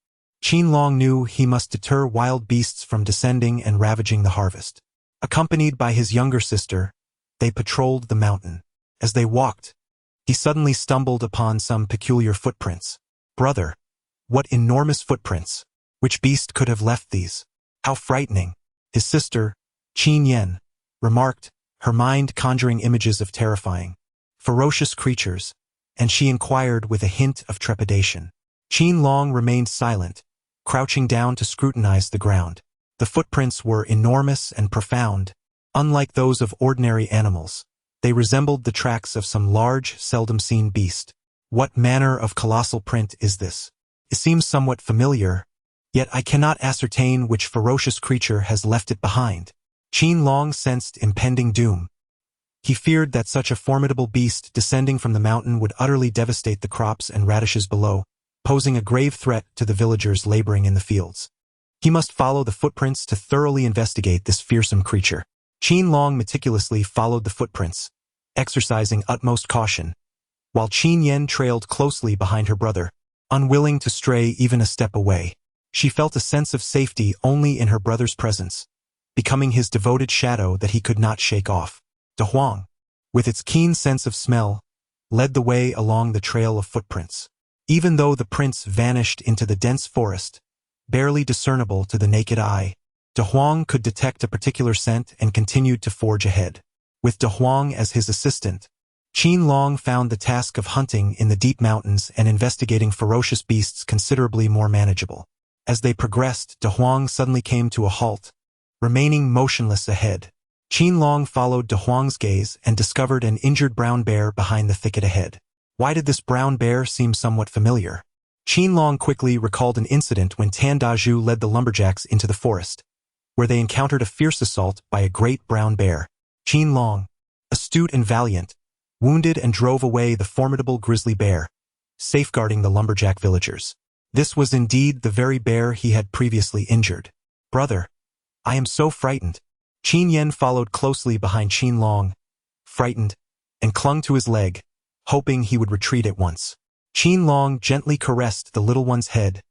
Qin Long knew he must deter wild beasts from descending and ravaging the harvest. Accompanied by his younger sister, they patrolled the mountain. As they walked, he suddenly stumbled upon some peculiar footprints. Brother, what enormous footprints! Which beast could have left these? How frightening! His sister, Qin Yen, remarked, her mind conjuring images of terrifying, ferocious creatures, and she inquired with a hint of trepidation. Qin Long remained silent, crouching down to scrutinize the ground. The footprints were enormous and profound. Unlike those of ordinary animals, they resembled the tracks of some large, seldom-seen beast. What manner of colossal print is this? It seems somewhat familiar, yet I cannot ascertain which ferocious creature has left it behind. Qin Long sensed impending doom. He feared that such a formidable beast descending from the mountain would utterly devastate the crops and radishes below, posing a grave threat to the villagers laboring in the fields. He must follow the footprints to thoroughly investigate this fearsome creature. Qin Long meticulously followed the footprints, exercising utmost caution, while Qin Yen trailed closely behind her brother, unwilling to stray even a step away. She felt a sense of safety only in her brother's presence, becoming his devoted shadow that he could not shake off. De Huang, with its keen sense of smell, led the way along the trail of footprints. Even though the prints vanished into the dense forest, barely discernible to the naked eye, De Huang could detect a particular scent and continued to forge ahead. With De Huang as his assistant, Qin Long found the task of hunting in the deep mountains and investigating ferocious beasts considerably more manageable. As they progressed, De Huang suddenly came to a halt, remaining motionless ahead. Qin Long followed De Huang's gaze and discovered an injured brown bear behind the thicket ahead. Why did this brown bear seem somewhat familiar? Qin Long quickly recalled an incident when Tan Dazhu led the lumberjacks into the forest, where they encountered a fierce assault by a great brown bear. Qin Long, astute and valiant, wounded and drove away the formidable grizzly bear, safeguarding the lumberjack villagers. This was indeed the very bear he had previously injured. Brother, I am so frightened. Qin Yen followed closely behind Qin Long, frightened, and clung to his leg, hoping he would retreat at once. Qin Long gently caressed the little one's head,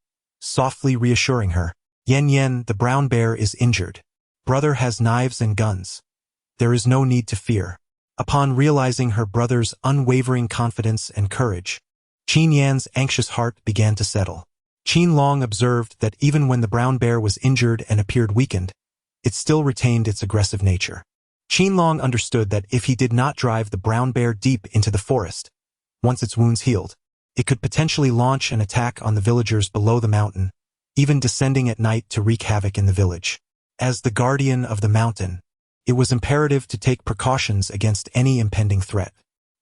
softly reassuring her. Yen, the brown bear is injured. Brother has knives and guns. There is no need to fear. Upon realizing her brother's unwavering confidence and courage, Qin Yan's anxious heart began to settle. Qin Long observed that even when the brown bear was injured and appeared weakened, it still retained its aggressive nature. Qin Long understood that if he did not drive the brown bear deep into the forest, once its wounds healed, it could potentially launch an attack on the villagers below the mountain, even descending at night to wreak havoc in the village. As the guardian of the mountain, it was imperative to take precautions against any impending threat.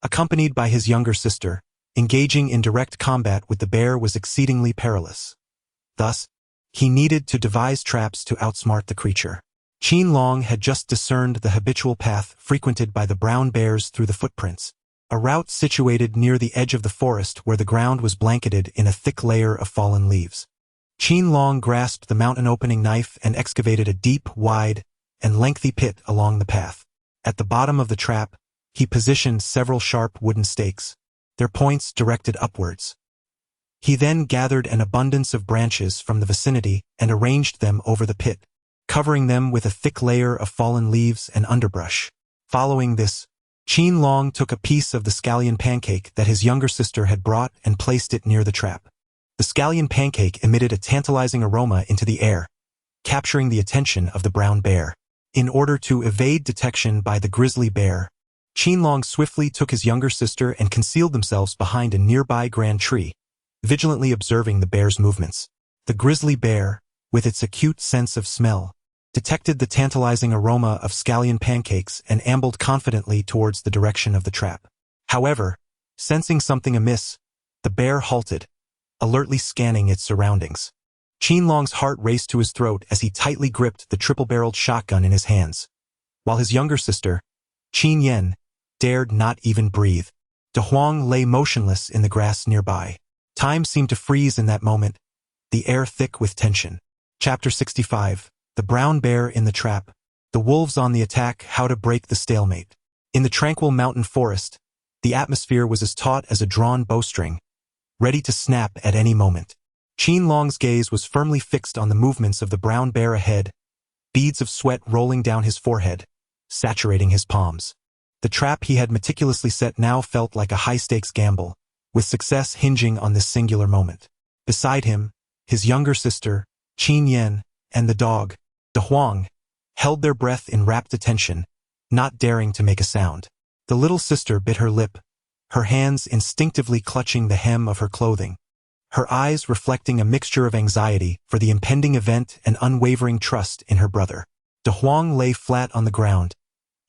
Accompanied by his younger sister, engaging in direct combat with the bear was exceedingly perilous. Thus, he needed to devise traps to outsmart the creature. Qin Long had just discerned the habitual path frequented by the brown bears through the footprints, a route situated near the edge of the forest where the ground was blanketed in a thick layer of fallen leaves. Qin Long grasped the mountain-opening knife and excavated a deep, wide, and lengthy pit along the path. At the bottom of the trap, he positioned several sharp wooden stakes, their points directed upwards. He then gathered an abundance of branches from the vicinity and arranged them over the pit, covering them with a thick layer of fallen leaves and underbrush. Following this, Qin Long took a piece of the scallion pancake that his younger sister had brought and placed it near the trap. The scallion pancake emitted a tantalizing aroma into the air, capturing the attention of the brown bear. In order to evade detection by the grizzly bear, Qin Long swiftly took his younger sister and concealed themselves behind a nearby grand tree, vigilantly observing the bear's movements. The grizzly bear, with its acute sense of smell, detected the tantalizing aroma of scallion pancakes and ambled confidently towards the direction of the trap. However, sensing something amiss, the bear halted, alertly scanning its surroundings. Qin Long's heart raced to his throat as he tightly gripped the triple-barreled shotgun in his hands, while his younger sister, Qin Yen, dared not even breathe. De Huang lay motionless in the grass nearby. Time seemed to freeze in that moment, the air thick with tension. Chapter 65. The Brown Bear in the Trap. The wolves on the attack, how to break the stalemate. In the tranquil mountain forest, the atmosphere was as taut as a drawn bowstring, ready to snap at any moment. Qin Long's gaze was firmly fixed on the movements of the brown bear ahead, beads of sweat rolling down his forehead, saturating his palms. The trap he had meticulously set now felt like a high-stakes gamble, with success hinging on this singular moment. Beside him, his younger sister, Qin Yen, and the dog, De Huang, held their breath in rapt attention, not daring to make a sound. The little sister bit her lip, her hands instinctively clutching the hem of her clothing, her eyes reflecting a mixture of anxiety for the impending event and unwavering trust in her brother. De Huang lay flat on the ground,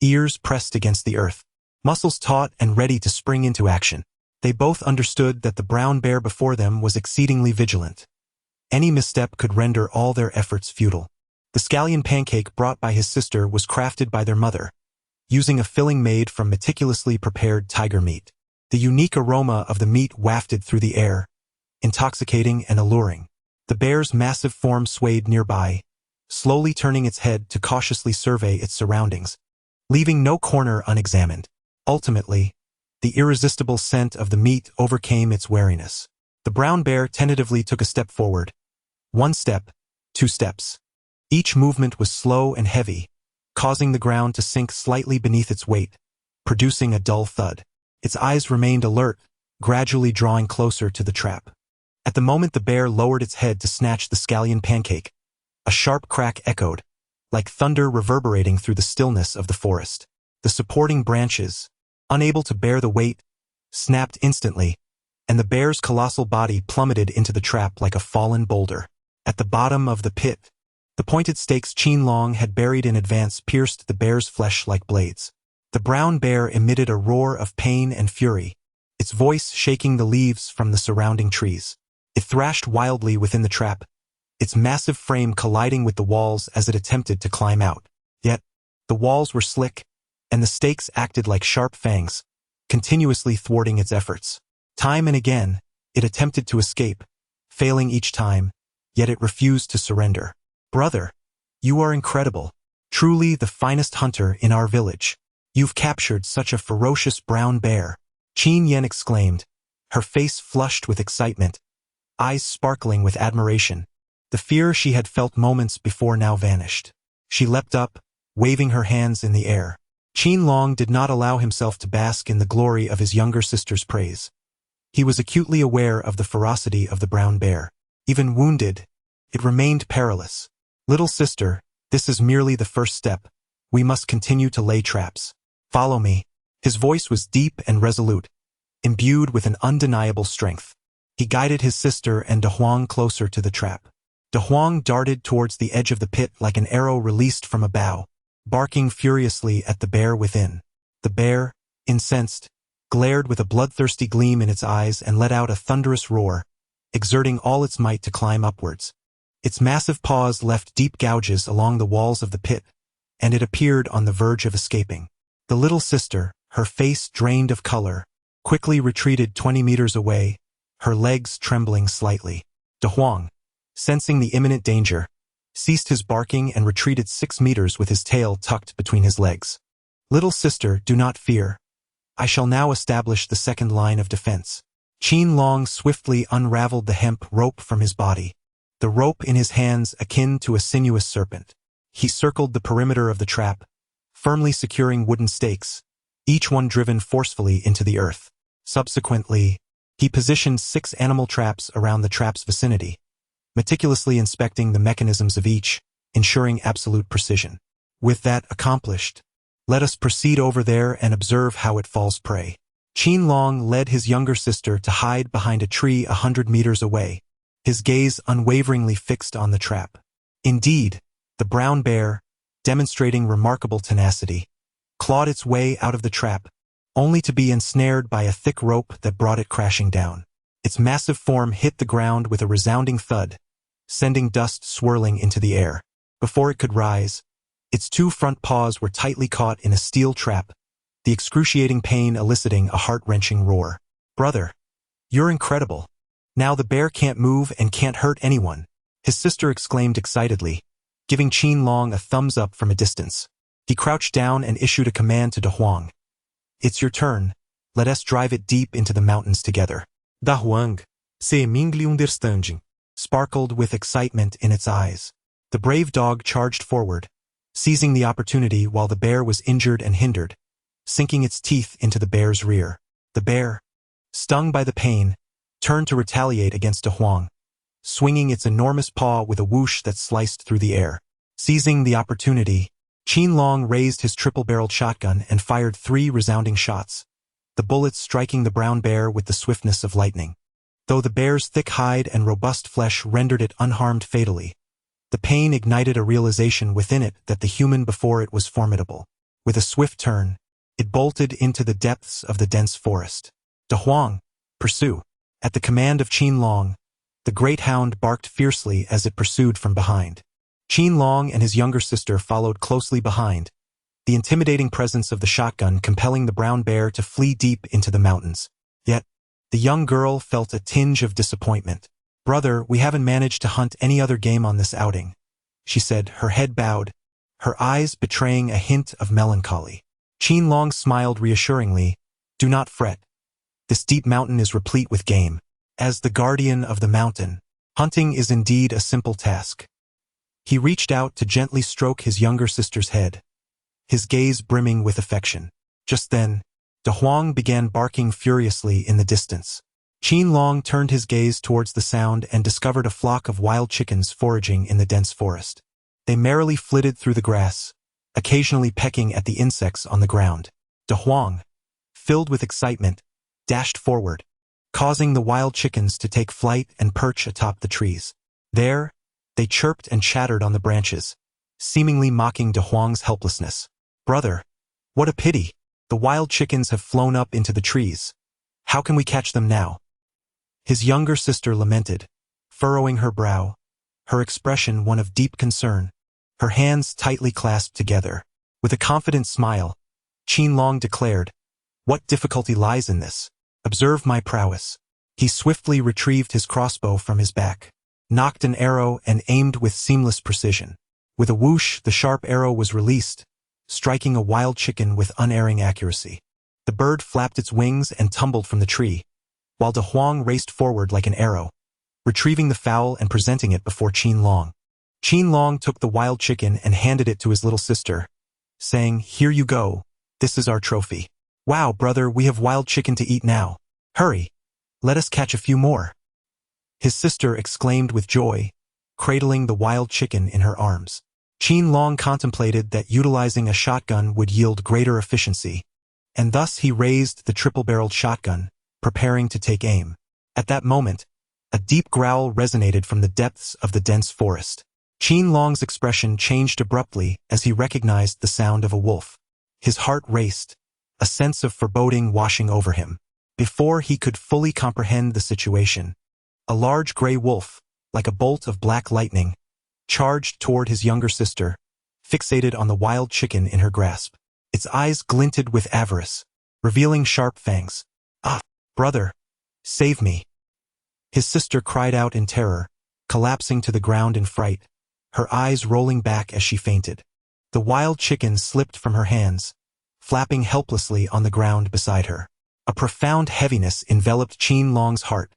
ears pressed against the earth, muscles taut and ready to spring into action. They both understood that the brown bear before them was exceedingly vigilant. Any misstep could render all their efforts futile. The scallion pancake brought by his sister was crafted by their mother, using a filling made from meticulously prepared tiger meat. The unique aroma of the meat wafted through the air, intoxicating and alluring. The bear's massive form swayed nearby, slowly turning its head to cautiously survey its surroundings, leaving no corner unexamined. Ultimately, the irresistible scent of the meat overcame its wariness. The brown bear tentatively took a step forward. 1 step, 2 steps. Each movement was slow and heavy, causing the ground to sink slightly beneath its weight, producing a dull thud. Its eyes remained alert, gradually drawing closer to the trap. At the moment the bear lowered its head to snatch the scallion pancake, a sharp crack echoed, like thunder reverberating through the stillness of the forest. The supporting branches, unable to bear the weight, snapped instantly, and the bear's colossal body plummeted into the trap like a fallen boulder. At the bottom of the pit, the pointed stakes Qin Long had buried in advance pierced the bear's flesh like blades. The brown bear emitted a roar of pain and fury, its voice shaking the leaves from the surrounding trees. It thrashed wildly within the trap, its massive frame colliding with the walls as it attempted to climb out. Yet, the walls were slick, and the stakes acted like sharp fangs, continuously thwarting its efforts. Time and again, it attempted to escape, failing each time, yet it refused to surrender. "Brother, you are incredible, truly the finest hunter in our village. You've captured such a ferocious brown bear," Qin Yen exclaimed, her face flushed with excitement, eyes sparkling with admiration. The fear she had felt moments before now vanished. She leapt up, waving her hands in the air. Qin Long did not allow himself to bask in the glory of his younger sister's praise. He was acutely aware of the ferocity of the brown bear. Even wounded, it remained perilous. "Little sister, this is merely the first step. We must continue to lay traps. Follow me." His voice was deep and resolute, imbued with an undeniable strength. He guided his sister and De Huang closer to the trap. De Huang darted towards the edge of the pit like an arrow released from a bow, barking furiously at the bear within. The bear, incensed, glared with a bloodthirsty gleam in its eyes and let out a thunderous roar, exerting all its might to climb upwards. Its massive paws left deep gouges along the walls of the pit, and it appeared on the verge of escaping. The little sister, her face drained of color, quickly retreated 20 meters away, her legs trembling slightly. De Huang, sensing the imminent danger, ceased his barking and retreated 6 meters with his tail tucked between his legs. "Little sister, do not fear. I shall now establish the second line of defense." Qin Long swiftly unraveled the hemp rope from his body, the rope in his hands akin to a sinuous serpent. He circled the perimeter of the trap, firmly securing wooden stakes, each one driven forcefully into the earth. Subsequently, he positioned 6 animal traps around the trap's vicinity, meticulously inspecting the mechanisms of each, ensuring absolute precision. With that accomplished, let us proceed over there and observe how it falls prey. Qin Long led his younger sister to hide behind a tree 100 meters away, his gaze unwaveringly fixed on the trap. Indeed, the brown bear, demonstrating remarkable tenacity, clawed its way out of the trap, only to be ensnared by a thick rope that brought it crashing down. Its massive form hit the ground with a resounding thud, sending dust swirling into the air. Before it could rise, its two front paws were tightly caught in a steel trap, the excruciating pain eliciting a heart-wrenching roar. "Brother, you're incredible. Now the bear can't move and can't hurt anyone," his sister exclaimed excitedly, giving Qin Long a thumbs up from a distance. He crouched down and issued a command to De Huang. "It's your turn. Let us drive it deep into the mountains together."
Da Huang, seemingly understanding,
sparkled with excitement in its eyes. The brave dog charged forward, seizing the opportunity while the bear was injured and hindered, sinking its teeth into the bear's rear. The bear, stung by the pain, turned to retaliate against De Huang, swinging its enormous paw with a whoosh that sliced through the air. Seizing the opportunity, Qin Long raised his triple-barreled shotgun and fired 3 resounding shots, the bullets striking the brown bear with the swiftness of lightning. Though the bear's thick hide and robust flesh rendered it unharmed fatally, the pain ignited a realization within it that the human before it was formidable. With a swift turn, it bolted into the depths of the dense forest. "De Huang, pursue!" At the command of Qin Long, the great hound barked fiercely as it pursued from behind. Qin Long and his younger sister followed closely behind, the intimidating presence of the shotgun compelling the brown bear to flee deep into the mountains. Yet, the young girl felt a tinge of disappointment. "Brother, we haven't managed to hunt any other game on this outing," she said, her head bowed, her eyes betraying a hint of melancholy. Qin Long smiled reassuringly. "Do not fret. This deep mountain is replete with game. As the guardian of the mountain, hunting is indeed a simple task." He reached out to gently stroke his younger sister's head, his gaze brimming with affection. Just then, De Huang began barking furiously in the distance. Qin Long turned his gaze towards the sound and discovered a flock of wild chickens foraging in the dense forest. They merrily flitted through the grass, occasionally pecking at the insects on the ground. De Huang, filled with excitement, dashed forward, causing the wild chickens to take flight and perch atop the trees. There, they chirped and chattered on the branches, seemingly mocking De Huang's helplessness. "Brother, what a pity. The wild chickens have flown up into the trees. How can we catch them now?" His younger sister lamented, furrowing her brow, her expression one of deep concern, her hands tightly clasped together. With a confident smile, Qin Long declared, "What difficulty lies in this? Observe my prowess." He swiftly retrieved his crossbow from his back, nocked an arrow and aimed with seamless precision. With a whoosh, the sharp arrow was released, striking a wild chicken with unerring accuracy. The bird flapped its wings and tumbled from the tree, while De Huang raced forward like an arrow, retrieving the fowl and presenting it before Qin Long. Qin Long took the wild chicken and handed it to his little sister, saying, "Here you go. This is our trophy." "Wow, brother, we have wild chicken to eat now. Hurry, let us catch a few more," his sister exclaimed with joy, cradling the wild chicken in her arms. Qin Long contemplated that utilizing a shotgun would yield greater efficiency, and thus he raised the triple-barreled shotgun, preparing to take aim. At that moment, a deep growl resonated from the depths of the dense forest. Qin Long's expression changed abruptly as he recognized the sound of a wolf. His heart raced, a sense of foreboding washing over him. Before he could fully comprehend the situation, a large gray wolf, like a bolt of black lightning, charged toward his younger sister, fixated on the wild chicken in her grasp. Its eyes glinted with avarice, revealing sharp fangs. "Ah, brother, save me!" His sister cried out in terror, collapsing to the ground in fright, her eyes rolling back as she fainted. The wild chicken slipped from her hands, flapping helplessly on the ground beside her. A profound heaviness enveloped Qin Long's heart.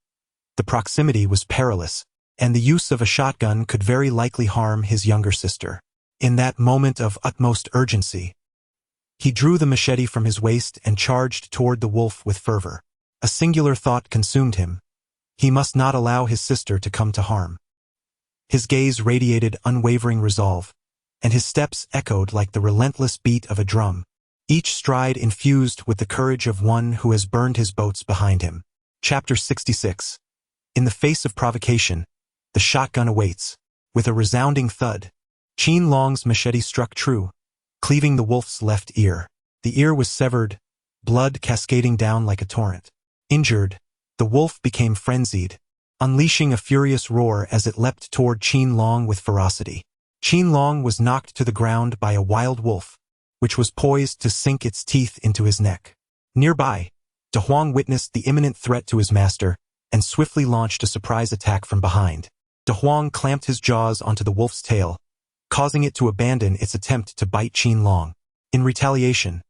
The proximity was perilous, and the use of a shotgun could very likely harm his younger sister. In that moment of utmost urgency, he drew the machete from his waist and charged toward the wolf with fervor. A singular thought consumed him. He must not allow his sister to come to harm. His gaze radiated unwavering resolve, and his steps echoed like the relentless beat of a drum, each stride infused with the courage of one who has burned his boats behind him. Chapter 66. In the face of provocation, the shotgun awaits. With a resounding thud, Qin Long's machete struck true, cleaving the wolf's left ear. The ear was severed, blood cascading down like a torrent. Injured, the wolf became frenzied, unleashing a furious roar as it leapt toward Qin Long with ferocity. Qin Long was knocked to the ground by a wild wolf, which was poised to sink its teeth into his neck. Nearby, De Huang witnessed the imminent threat to his master and swiftly launched a surprise attack from behind. De Huang clamped his jaws onto the wolf's tail, causing it to abandon its attempt to bite Qin Long. In retaliation,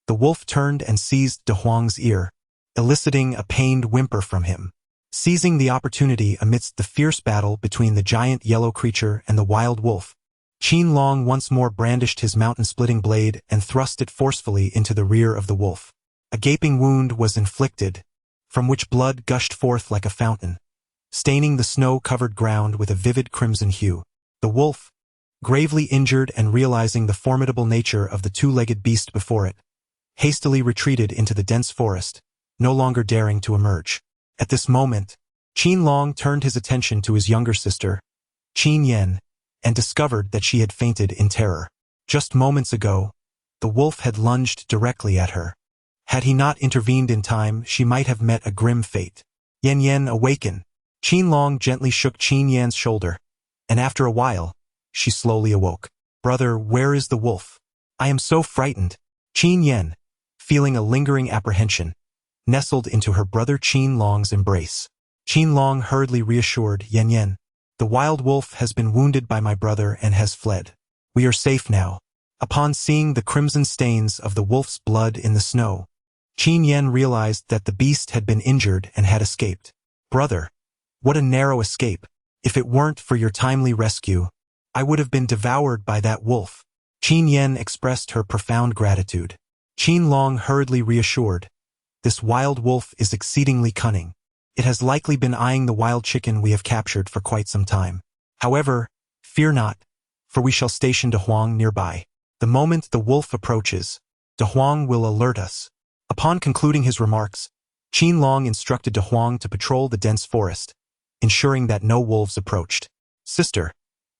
the wolf turned and seized De Huang's ear, eliciting a pained whimper from him. Seizing the opportunity amidst the fierce battle between the giant yellow creature and the wild wolf, Qin Long once more brandished his mountain-splitting blade and thrust it forcefully into the rear of the wolf. A gaping wound was inflicted, from which blood gushed forth like a fountain, staining the snow-covered ground with a vivid crimson hue. The wolf, gravely injured and realizing the formidable nature of the two-legged beast before it, hastily retreated into the dense forest, no longer daring to emerge. At this moment, Qin Long turned his attention to his younger sister, Qin Yen, and discovered that she had fainted in terror. Just moments ago, the wolf had lunged directly at her. Had he not intervened in time, she might have met a grim fate. Yen, awaken! Qin Long gently shook Qin Yan's shoulder, and after a while, she slowly awoke. Brother, where is the wolf? I am so frightened. Qin Yan, feeling a lingering apprehension, nestled into her brother Qin Long's embrace. Qin Long hurriedly reassured Yen. The wild wolf has been wounded by my brother and has fled. We are safe now. Upon seeing the crimson stains of the wolf's blood in the snow, Qin Yen realized that the beast had been injured and had escaped. Brother, what a narrow escape. If it weren't for your timely rescue, I would have been devoured by that wolf. Qin Yen expressed her profound gratitude. Qin Long hurriedly reassured, this wild wolf is exceedingly cunning. It has likely been eyeing the wild chicken we have captured for quite some time. However, fear not, for we shall station De Huang nearby. The moment the wolf approaches, De Huang will alert us. Upon concluding his remarks, Qin Long instructed De Huang to patrol the dense forest, ensuring that no wolves approached. Sister,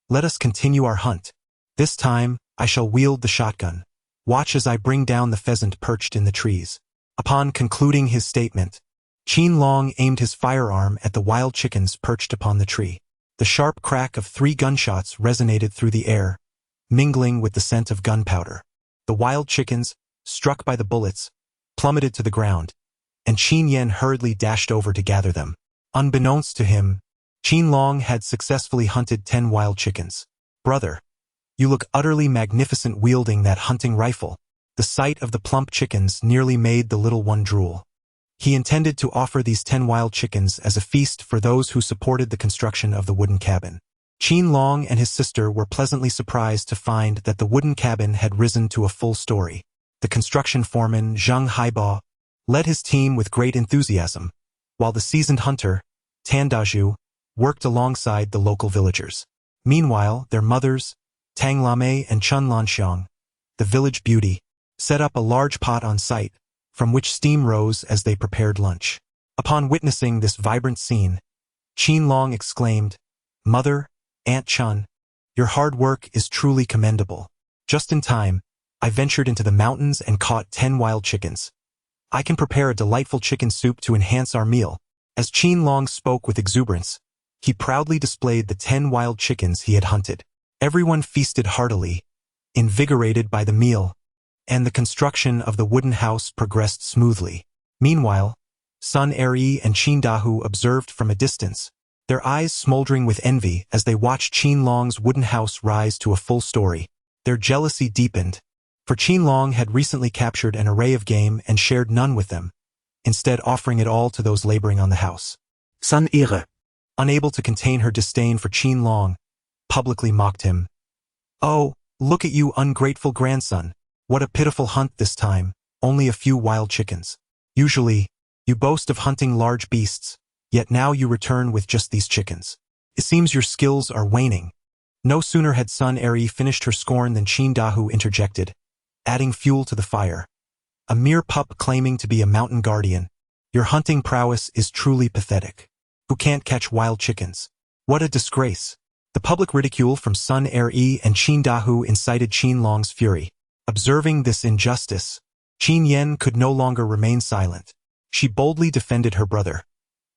let us continue our hunt. This time, I shall wield the shotgun. Watch as I bring down the pheasant perched in the trees. Upon concluding his statement, Qin Long aimed his firearm at the wild chickens perched upon the tree. The sharp crack of 3 gunshots resonated through the air, mingling with the scent of gunpowder. The wild chickens, struck by the bullets, plummeted to the ground, and Qin Yen hurriedly dashed over to gather them. Unbeknownst to him, Qin Long had successfully hunted 10 wild chickens. Brother, you look utterly magnificent wielding that hunting rifle. The sight of the plump chickens nearly made the little one drool. He intended to offer these 10 wild chickens as a feast for those who supported the construction of the wooden cabin. Qin Long and his sister were pleasantly surprised to find that the wooden cabin had risen to a full story. The construction foreman, Zhang Haibao, led his team with great enthusiasm, while the seasoned hunter, Tan Dazhu, worked alongside the local villagers. Meanwhile, their mothers, Tang Lame and Chun Lanxiang, the village beauty, set up a large pot on site, from which steam rose as they prepared lunch. Upon witnessing this vibrant scene, Qin Long exclaimed, Mother, Aunt Chun, your hard work is truly commendable. Just in time, I ventured into the mountains and caught 10 wild chickens. I can prepare a delightful chicken soup to enhance our meal. As Qin Long spoke with exuberance, he proudly displayed the 10 wild chickens he had hunted. Everyone feasted heartily, invigorated by the meal, and the construction of the wooden house progressed smoothly. Meanwhile, Sun Eri and Qin Dahu observed from a distance, their eyes smoldering with envy as they watched Qin Long's wooden house rise to a full story. Their jealousy deepened, for Qin Long had recently captured an array of game and shared none with them, instead offering it all to those laboring on the house.
Sun Eri,
unable to contain her disdain for Qin Long, publicly mocked him. Oh, look at you, ungrateful grandson. What a pitiful hunt this time, only a few wild chickens. Usually, you boast of hunting large beasts, yet now you return with just these chickens. It seems your skills are waning. No sooner had Sun Eri finished her scorn than Qin Dahu interjected, adding fuel to the fire. A mere pup claiming to be a mountain guardian. Your hunting prowess is truly pathetic. Who can't catch wild chickens? What a disgrace. The public ridicule from Sun Eri and Qin Dahu incited Qin Long's fury. Observing this injustice, Qin Yen could no longer remain silent. She boldly defended her brother.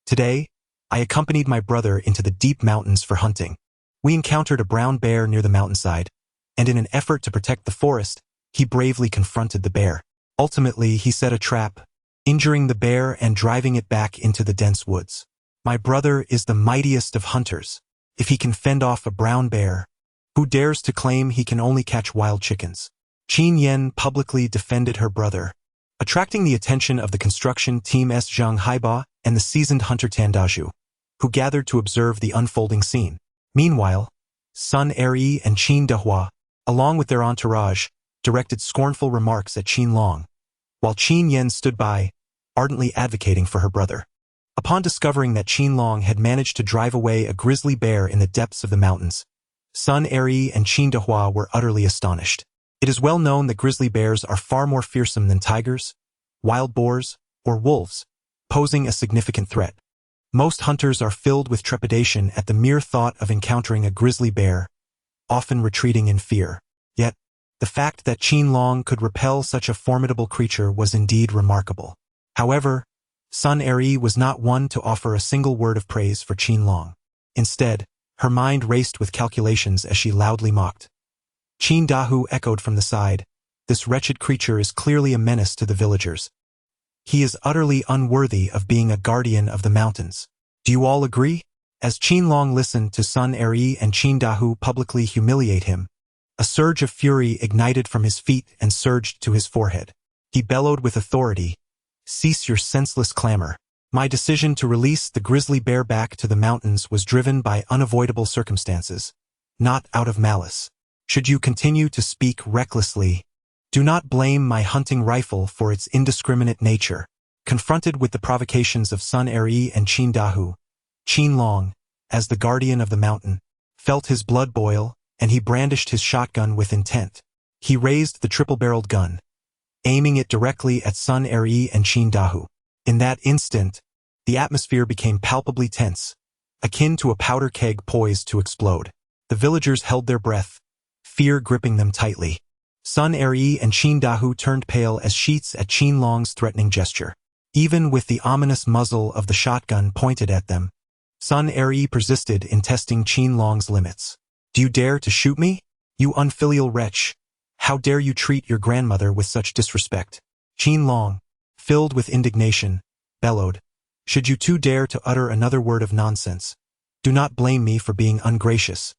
Today, I accompanied my brother into the deep mountains for hunting. We encountered a brown bear near the mountainside, and in an effort to protect the forest, he bravely confronted the bear. Ultimately, he set a trap, injuring the bear and driving it back into the dense woods. My brother is the mightiest of hunters. If he can fend off a brown bear, who dares to claim he can only catch wild chickens? Qin Yen publicly defended her brother, attracting the attention of the construction team Zhang Haiba and the seasoned hunter Tan Daju, who gathered to observe the unfolding scene. Meanwhile, Sun Eri and Qin Dahua, along with their entourage, directed scornful remarks at Qin Long, while Qin Yen stood by, ardently advocating for her brother. Upon discovering that Qin Long had managed to drive away a grizzly bear in the depths of the mountains, Sun Eri and Qin Dahua were utterly astonished. It is well known that grizzly bears are far more fearsome than tigers, wild boars, or wolves, posing a significant threat. Most hunters are filled with trepidation at the mere thought of encountering a grizzly bear, often retreating in fear. Yet, the fact that Qin Long could repel such a formidable creature was indeed remarkable. However, Sun Eri was not one to offer a single word of praise for Qin Long. Instead, her mind raced with calculations as she loudly mocked. Qin Dahu echoed from the side, "This wretched creature is clearly a menace to the villagers. He is utterly unworthy of being a guardian of the mountains. Do you all agree?" As Qin Long listened to Sun Eri and Qin Dahu publicly humiliate him, a surge of fury ignited from his feet and surged to his forehead. He bellowed with authority, "Cease your senseless clamor. My decision to release the grizzly bear back to the mountains was driven by unavoidable circumstances, not out of malice. Should you continue to speak recklessly, do not blame my hunting rifle for its indiscriminate nature." Confronted with the provocations of Sun Eri and Qin Dahu, Qin Long, as the guardian of the mountain, felt his blood boil, and he brandished his shotgun with intent. He raised the triple-barreled gun, aiming it directly at Sun Eri and Qin Dahu. In that instant, the atmosphere became palpably tense, akin to a powder keg poised to explode. The villagers held their breath, fear gripping them tightly. Sun Eri and Qin Dahu turned pale as sheets at Qin Long's threatening gesture. Even with the ominous muzzle of the shotgun pointed at them, Sun Eri persisted in testing Qin Long's limits. "Do you dare to shoot me? You unfilial wretch! How dare you treat your grandmother with such disrespect?" Qin Long, filled with indignation, bellowed, "Should you too dare to utter another word of nonsense, do not blame me for being ungracious.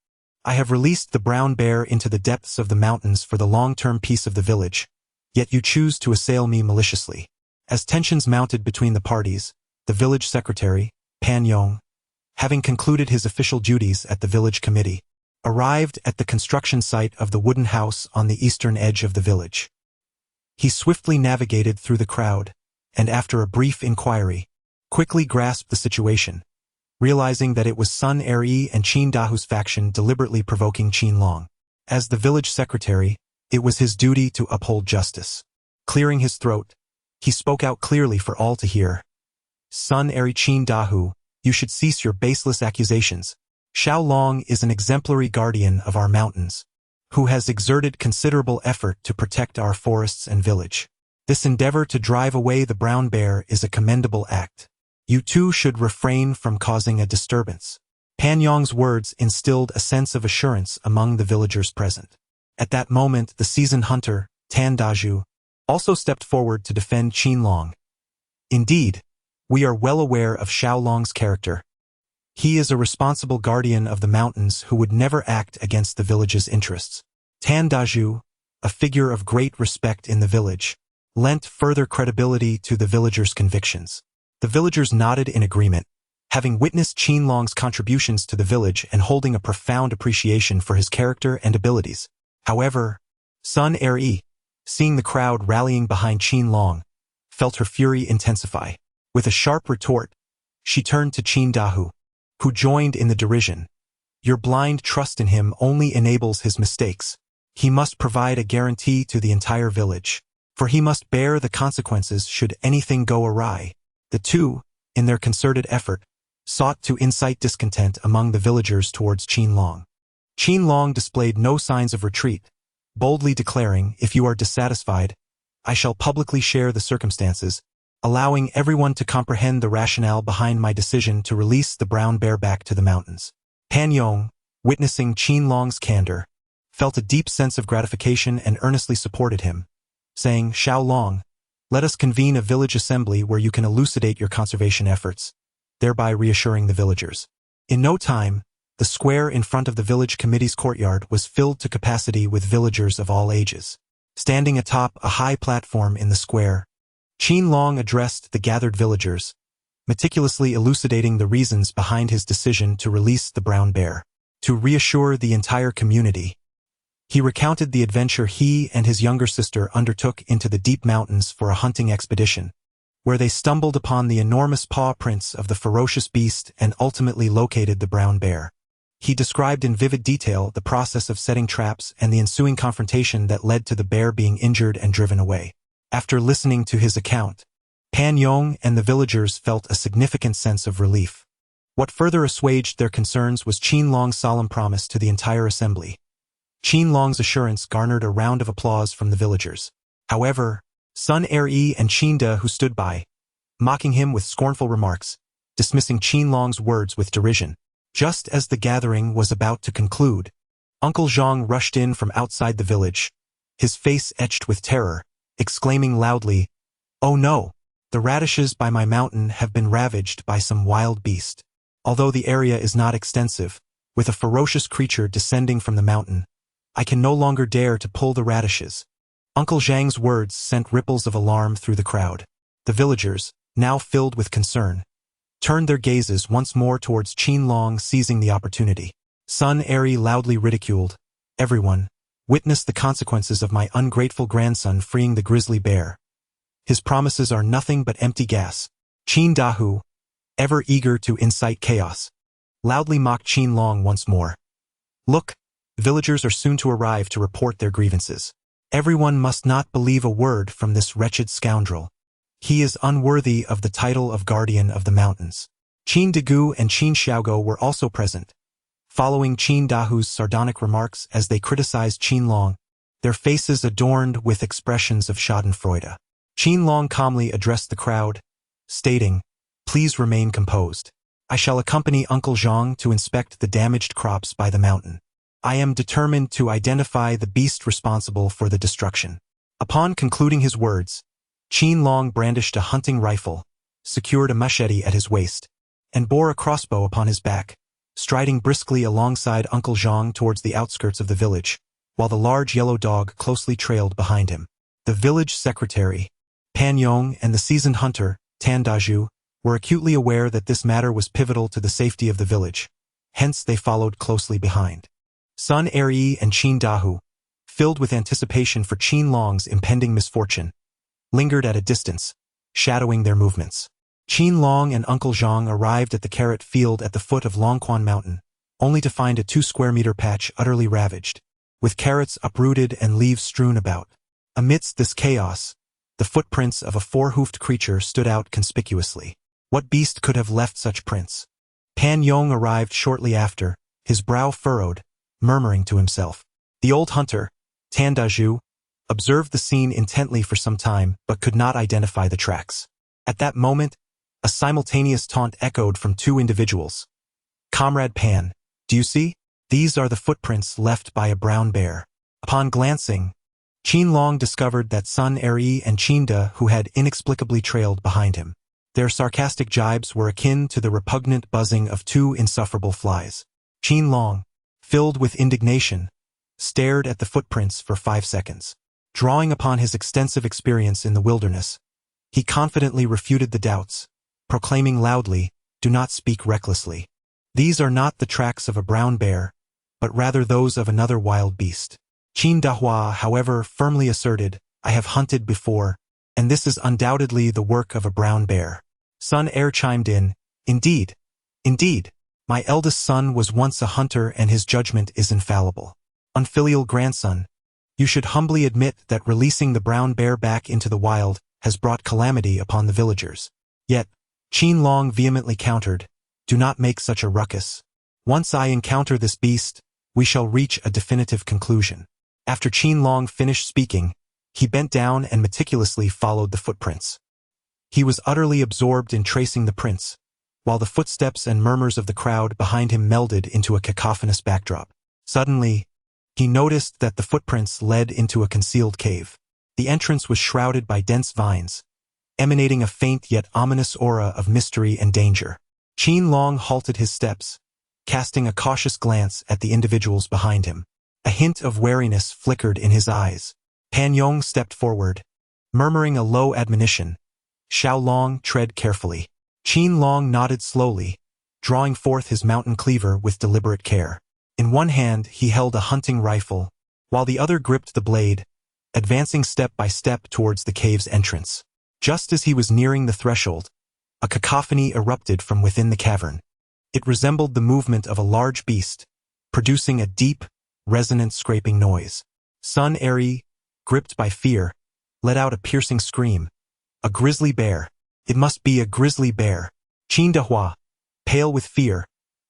I have released the brown bear into the depths of the mountains for the long-term peace of the village, yet you choose to assail me maliciously." As tensions mounted between the parties, the village secretary, Pan Yong, having concluded his official duties at the village committee, arrived at the construction site of the wooden house on the eastern edge of the village. He swiftly navigated through the crowd, and after a brief inquiry, quickly grasped the situation, realizing that it was Sun Eri and Qin Dahu's faction deliberately provoking Qin Long. As the village secretary, it was his duty to uphold justice. Clearing his throat, he spoke out clearly for all to hear. "Sun Eri Qin Dahu, you should cease your baseless accusations. Xiao Long is an exemplary guardian of our mountains, who has exerted considerable effort to protect our forests and village. This endeavor to drive away the brown bear is a commendable act. You too should refrain from causing a disturbance." Pan Yong's words instilled a sense of assurance among the villagers present. At that moment, the seasoned hunter, Tan Daju, also stepped forward to defend Qin Long. "Indeed, we are well aware of Xiao Long's character. He is a responsible guardian of the mountains who would never act against the village's interests." Tan Daju, a figure of great respect in the village, lent further credibility to the villagers' convictions. The villagers nodded in agreement, having witnessed Qin Long's contributions to the village and holding a profound appreciation for his character and abilities. However, Sun Eri, seeing the crowd rallying behind Qin Long, felt her fury intensify. With a sharp retort, she turned to Qin Dahu, who joined in the derision. "Your blind trust in him only enables his mistakes. He must provide a guarantee to the entire village, for he must bear the consequences should anything go awry." The two, in their concerted effort, sought to incite discontent among the villagers towards Qin Long. Qin Long displayed no signs of retreat, boldly declaring, "If you are dissatisfied, I shall publicly share the circumstances allowing everyone to comprehend the rationale behind my decision to release the brown bear back to the mountains. Pan Yong, witnessing Qin Long's candor, felt a deep sense of gratification and earnestly supported him, saying, "Xiao Long, let us convene a village assembly where you can elucidate your conservation efforts," thereby reassuring the villagers. In no time, the square in front of the village committee's courtyard was filled to capacity with villagers of all ages. Standing atop a high platform in the square, Qin Long addressed the gathered villagers, meticulously elucidating the reasons behind his decision to release the brown bear. To reassure the entire community, he recounted the adventure he and his younger sister undertook into the deep mountains for a hunting expedition, where they stumbled upon the enormous paw prints of the ferocious beast and ultimately located the brown bear. He described in vivid detail the process of setting traps and the ensuing confrontation that led to the bear being injured and driven away. After listening to his account, Pan Yong and the villagers felt a significant sense of relief. What further assuaged their concerns was Qin Long's solemn promise to the entire assembly. Qin Long's assurance garnered a round of applause from the villagers. However, Sun Er-yi and Qin De, who stood by, mocking him with scornful remarks, dismissing Qin Long's words with derision. Just as the gathering was about to conclude, Uncle Zhang rushed in from outside the village, his face etched with terror, exclaiming loudly, "Oh no! The radishes by my mountain have been ravaged by some wild beast. Although the area is not extensive, with a ferocious creature descending from the mountain, I can no longer dare to pull the radishes." Uncle Zhang's words sent ripples of alarm through the crowd. The villagers, now filled with concern, turned their gazes once more towards Qin Long, seizing the opportunity. Sun Er-yi loudly ridiculed, "Everyone, witness the consequences of my ungrateful grandson freeing the grizzly bear. His promises are nothing but empty gas." Qin Dahu, ever eager to incite chaos, loudly mocked Qin Long once more. "Look, villagers are soon to arrive to report their grievances. Everyone must not believe a word from this wretched scoundrel. He is unworthy of the title of guardian of the mountains." Qin Degu and Qin Xiaogo were also present, following Qin Dahu's sardonic remarks as they criticized Qin Long, their faces adorned with expressions of schadenfreude. Qin Long calmly addressed the crowd, stating, "Please remain composed. I shall accompany Uncle Zhang to inspect the damaged crops by the mountain. I am determined to identify the beast responsible for the destruction." Upon concluding his words, Qin Long brandished a hunting rifle, secured a machete at his waist, and bore a crossbow upon his back, striding briskly alongside Uncle Zhang towards the outskirts of the village, while the large yellow dog closely trailed behind him. The village secretary, Pan Yong, and the seasoned hunter, Tan Daju, were acutely aware that this matter was pivotal to the safety of the village, hence they followed closely behind. Sun Er-yi and Qin Dahu, filled with anticipation for Qin Long's impending misfortune, lingered at a distance, shadowing their movements. Qin Long and Uncle Zhang arrived at the carrot field at the foot of Longquan Mountain, only to find a 2-square-meter patch utterly ravaged, with carrots uprooted and leaves strewn about. Amidst this chaos, the footprints of a 4-hoofed creature stood out conspicuously. What beast could have left such prints? Pan Yong arrived shortly after, his brow furrowed, murmuring to himself. The old hunter, Tan Daju, observed the scene intently for some time but could not identify the tracks. At that moment, a simultaneous taunt echoed from 2 individuals. "Comrade Pan, do you see? These are the footprints left by a brown bear." Upon glancing, Qin Long discovered that Sun Er-yi and Qin De, who had inexplicably trailed behind him. Their sarcastic jibes were akin to the repugnant buzzing of 2 insufferable flies. Qin Long, filled with indignation, stared at the footprints for 5 seconds. Drawing upon his extensive experience in the wilderness, he confidently refuted the doubts, proclaiming loudly, "Do not speak recklessly. These are not the tracks of a brown bear, but rather those of another wild beast." Qin Dahua, however, firmly asserted, "I have hunted before, and this is undoubtedly the work of a brown bear." Sun Er chimed in, Indeed, my eldest son was once a hunter and his judgment is infallible. Unfilial grandson, you should humbly admit that releasing the brown bear back into the wild has brought calamity upon the villagers." Yet, Qin Long vehemently countered, "Do not make such a ruckus. Once I encounter this beast, we shall reach a definitive conclusion." After Qin Long finished speaking, he bent down and meticulously followed the footprints. He was utterly absorbed in tracing the prints, while the footsteps and murmurs of the crowd behind him melded into a cacophonous backdrop. Suddenly, he noticed that the footprints led into a concealed cave. The entrance was shrouded by dense vines, emanating a faint yet ominous aura of mystery and danger. Qin Long halted his steps, casting a cautious glance at the individuals behind him. A hint of wariness flickered in his eyes. Pan Yong stepped forward, murmuring a low admonition. "Xiao Long, tread carefully." Qin Long nodded slowly, drawing forth his mountain cleaver with deliberate care. In one hand he held a hunting rifle, while the other gripped the blade, advancing step by step towards the cave's entrance. Just as he was nearing the threshold, a cacophony erupted from within the cavern. It resembled the movement of a large beast, producing a deep, resonant scraping noise. Sun Eri, gripped by fear, let out a piercing scream. A grizzly bear. It must be a grizzly bear. Qin Dahua, pale with fear,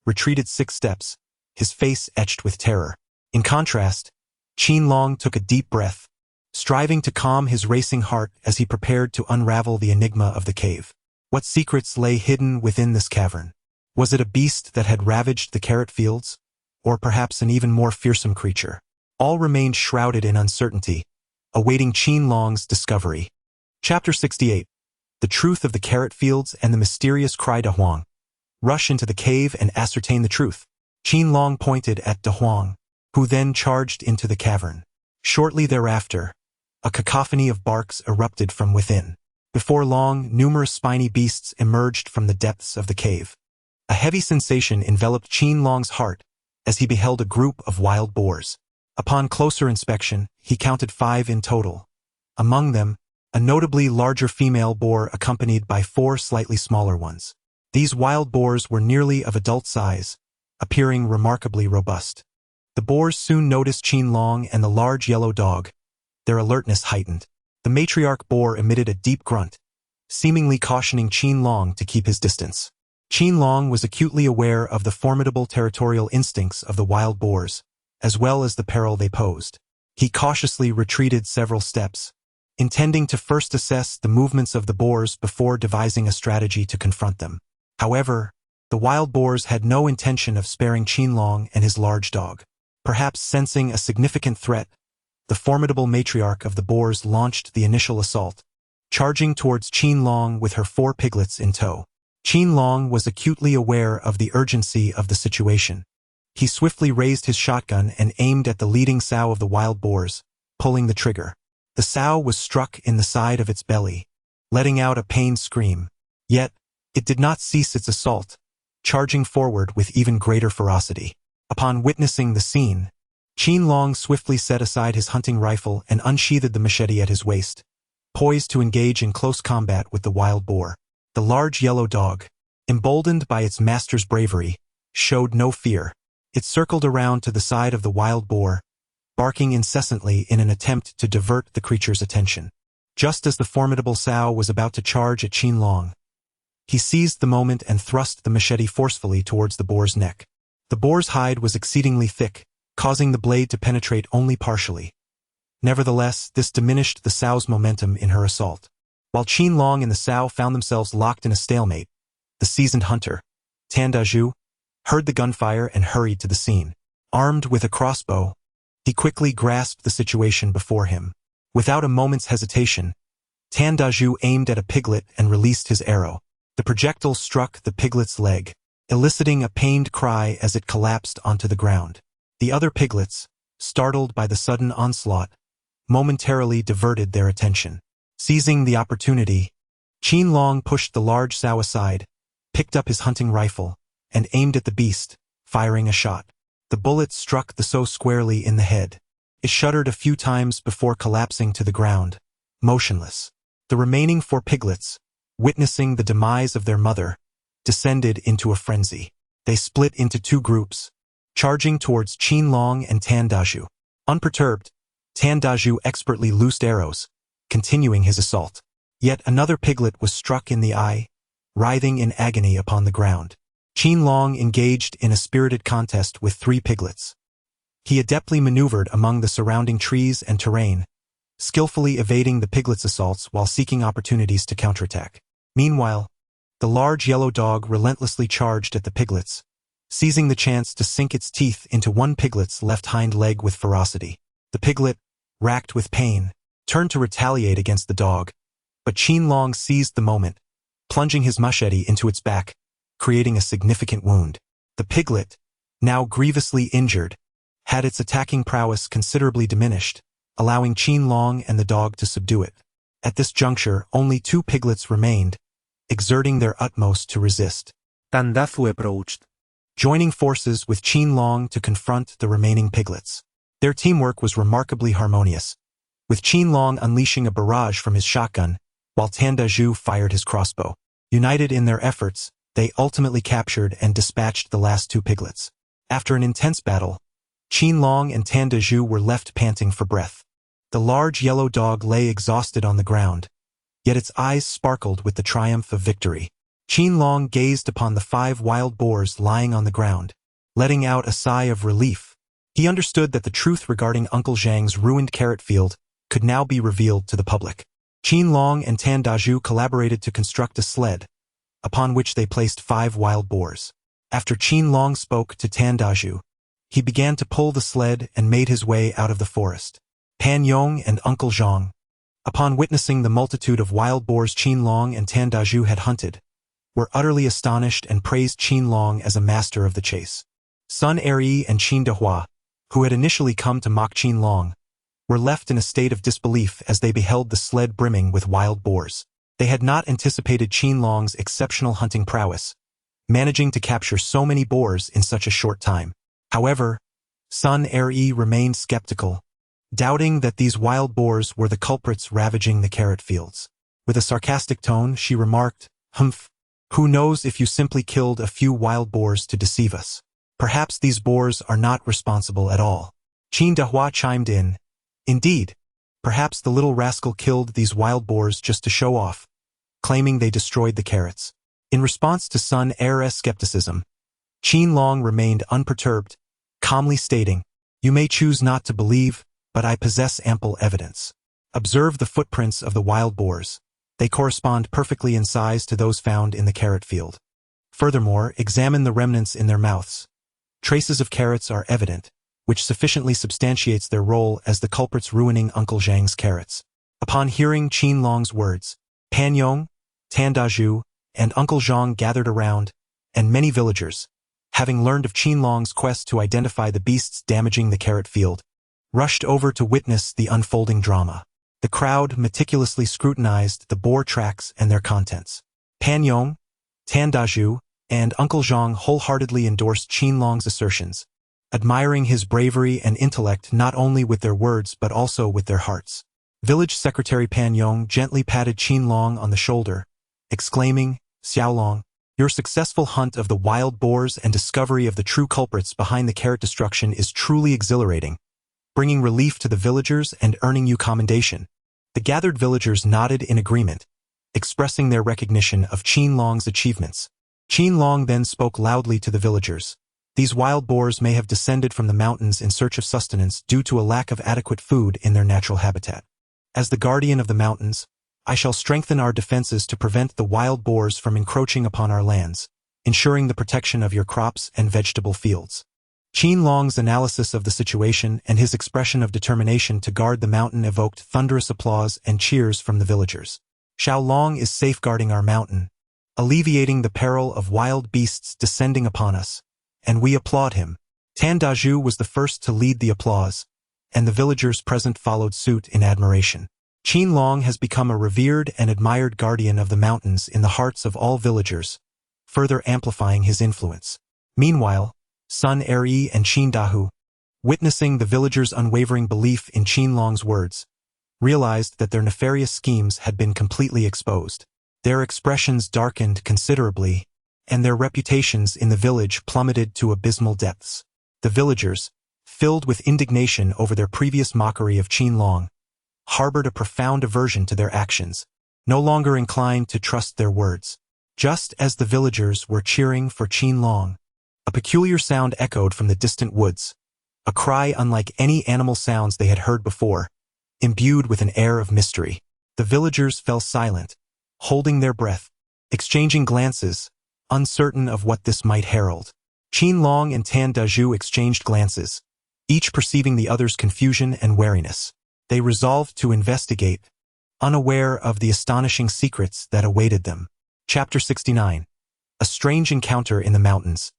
retreated 6 steps, his face etched with terror. In contrast, Qin Long took a deep breath, striving to calm his racing heart as he prepared to unravel the enigma of the cave. What secrets lay hidden within this cavern? Was it a beast that had ravaged the carrot fields, or perhaps an even more fearsome creature? All remained shrouded in uncertainty, awaiting Qin Long's discovery. Chapter 68. The Truth of the Carrot Fields and the Mysterious Cry De Huang. Rush into the cave and ascertain the truth. Qin Long pointed at De Huang, who then charged into the cavern. Shortly thereafter, a cacophony of barks erupted from within. Before long, numerous spiny beasts emerged from the depths of the cave. A heavy sensation enveloped Qin Long's heart as he beheld a group of wild boars. Upon closer inspection, he counted 5 in total. Among them, a notably larger female boar accompanied by 4 slightly smaller ones. These wild boars were nearly of adult size, appearing remarkably robust. The boars soon noticed Qin Long and the large yellow dog, their alertness heightened. The matriarch boar emitted a deep grunt, seemingly cautioning Qin Long to keep his distance. Qin Long was acutely aware of the formidable territorial instincts of the wild boars, as well as the peril they posed. He cautiously retreated several steps, intending to first assess the movements of the boars before devising a strategy to confront them. However, the wild boars had no intention of sparing Qin Long and his large dog. Perhaps sensing a significant threat, the formidable matriarch of the boars launched the initial assault, charging towards Qin Long with her 4 piglets in tow. Qin Long was acutely aware of the urgency of the situation. He swiftly raised his shotgun and aimed at the leading sow of the wild boars, pulling the trigger. The sow was struck in the side of its belly, letting out a pained scream. Yet, it did not cease its assault, charging forward with even greater ferocity. Upon witnessing the scene, Qin Long swiftly set aside his hunting rifle and unsheathed the machete at his waist, poised to engage in close combat with the wild boar. The large yellow dog, emboldened by its master's bravery, showed no fear. It circled around to the side of the wild boar, barking incessantly in an attempt to divert the creature's attention. Just as the formidable sow was about to charge at Qin Long, he seized the moment and thrust the machete forcefully towards the boar's neck. The boar's hide was exceedingly thick, causing the blade to penetrate only partially. Nevertheless, this diminished the sow's momentum in her assault. While Qin Long and the sow found themselves locked in a stalemate, the seasoned hunter, Tan Dazhu, heard the gunfire and hurried to the scene. Armed with a crossbow, he quickly grasped the situation before him. Without a moment's hesitation, Tan Dazhu aimed at a piglet and released his arrow. The projectile struck the piglet's leg, eliciting a pained cry as it collapsed onto the ground. The other piglets, startled by the sudden onslaught, momentarily diverted their attention. Seizing the opportunity, Qin Long pushed the large sow aside, picked up his hunting rifle, and aimed at the beast, firing a shot. The bullet struck the sow squarely in the head. It shuddered a few times before collapsing to the ground, motionless. The remaining 4 piglets, witnessing the demise of their mother, descended into a frenzy. They split into 2 groups, charging towards Qin Long and Tan Dazhu. Unperturbed, Tan Dazhu expertly loosed arrows, continuing his assault. Yet another piglet was struck in the eye, writhing in agony upon the ground. Qin Long engaged in a spirited contest with 3 piglets. He adeptly maneuvered among the surrounding trees and terrain, skillfully evading the piglets' assaults while seeking opportunities to counterattack. Meanwhile, the large yellow dog relentlessly charged at the piglets, seizing the chance to sink its teeth into one piglet's left hind leg with ferocity. The piglet, racked with pain, turned to retaliate against the dog, but Qin Long seized the moment, plunging his machete into its back, creating a significant wound. The piglet, now grievously injured, had its attacking prowess considerably diminished, allowing Qin Long and the dog to subdue it. At this juncture, only 2 piglets remained, exerting their utmost to resist.
Tandafu approached,
joining forces with Qin Long to confront the remaining piglets. Their teamwork was remarkably harmonious, with Qin Long unleashing a barrage from his shotgun, while Tandaju fired his crossbow. United in their efforts, they ultimately captured and dispatched the last 2 piglets. After an intense battle, Qin Long and Tandaju were left panting for breath. The large yellow dog lay exhausted on the ground, yet its eyes sparkled with the triumph of victory. Qin Long gazed upon the 5 wild boars lying on the ground, letting out a sigh of relief. He understood that the truth regarding Uncle Zhang's ruined carrot field could now be revealed to the public. Qin Long and Tandaju collaborated to construct a sled, upon which they placed 5 wild boars. After Qin Long spoke to Tandaju, he began to pull the sled and made his way out of the forest. Pan Yong and Uncle Zhang, upon witnessing the multitude of wild boars Qin Long and Tandaju had hunted, were utterly astonished and praised Qin Long as a master of the chase. Sun Eryi and Qin Dehua, who had initially come to mock Qin Long, were left in a state of disbelief as they beheld the sled brimming with wild boars. They had not anticipated Qin Long's exceptional hunting prowess, managing to capture so many boars in such a short time. However, Sun Eryi remained skeptical, doubting that these wild boars were the culprits ravaging the carrot fields. With a sarcastic tone, she remarked, "Humph, who knows if you simply killed a few wild boars to deceive us? Perhaps these boars are not responsible at all." Qin Dehua chimed in, "Indeed, perhaps the little rascal killed these wild boars just to show off, claiming they destroyed the carrots." In response to Sun Er's skepticism, Qin Long remained unperturbed, calmly stating, "You may choose not to believe, but I possess ample evidence. Observe the footprints of the wild boars. They correspond perfectly in size to those found in the carrot field. Furthermore, examine the remnants in their mouths. Traces of carrots are evident, which sufficiently substantiates their role as the culprits ruining Uncle Zhang's carrots." Upon hearing Qin Long's words, Pan Yong, Tandaju, and Uncle Zhang gathered around, and many villagers, having learned of Qin Long's quest to identify the beasts damaging the carrot field, rushed over to witness the unfolding drama. The crowd meticulously scrutinized the boar tracks and their contents. Pan Yong, Tandaju, and Uncle Zhang wholeheartedly endorsed Qin Long's assertions, admiring his bravery and intellect not only with their words but also with their hearts. Village Secretary Pan Yong gently patted Qin Long on the shoulder, exclaiming, "Xiaolong, your successful hunt of the wild boars and discovery of the true culprits behind the carrot destruction is truly exhilarating, bringing relief to the villagers and earning you commendation." The gathered villagers nodded in agreement, expressing their recognition of Qin Long's achievements. Qin Long then spoke loudly to the villagers. "These wild boars may have descended from the mountains in search of sustenance due to a lack of adequate food in their natural habitat. As the guardian of the mountains, I shall strengthen our defenses to prevent the wild boars from encroaching upon our lands, ensuring the protection of your crops and vegetable fields." Qin Long's analysis of the situation and his expression of determination to guard the mountain evoked thunderous applause and cheers from the villagers. "Xiao Long is safeguarding our mountain, alleviating the peril of wild beasts descending upon us, and we applaud him." Tandaju was the first to lead the applause, and the villagers present followed suit in admiration. Qin Long has become a revered and admired guardian of the mountains in the hearts of all villagers, further amplifying his influence. Meanwhile, Sun Eryi and Qin Dahu, witnessing the villagers' unwavering belief in Qin Long's words, realized that their nefarious schemes had been completely exposed. Their expressions darkened considerably, and their reputations in the village plummeted to abysmal depths. The villagers, filled with indignation over their previous mockery of Qin Long, harbored a profound aversion to their actions, no longer inclined to trust their words. Just as the villagers were cheering for Qin Long, a peculiar sound echoed from the distant woods, a cry unlike any animal sounds they had heard before, imbued with an air of mystery. The villagers fell silent, holding their breath, exchanging glances, uncertain of what this might herald. Qin Long and Tan Dazhu exchanged glances, each perceiving the other's confusion and wariness. They resolved to investigate, unaware of the astonishing secrets that awaited them. Chapter 69. A strange encounter in the mountains,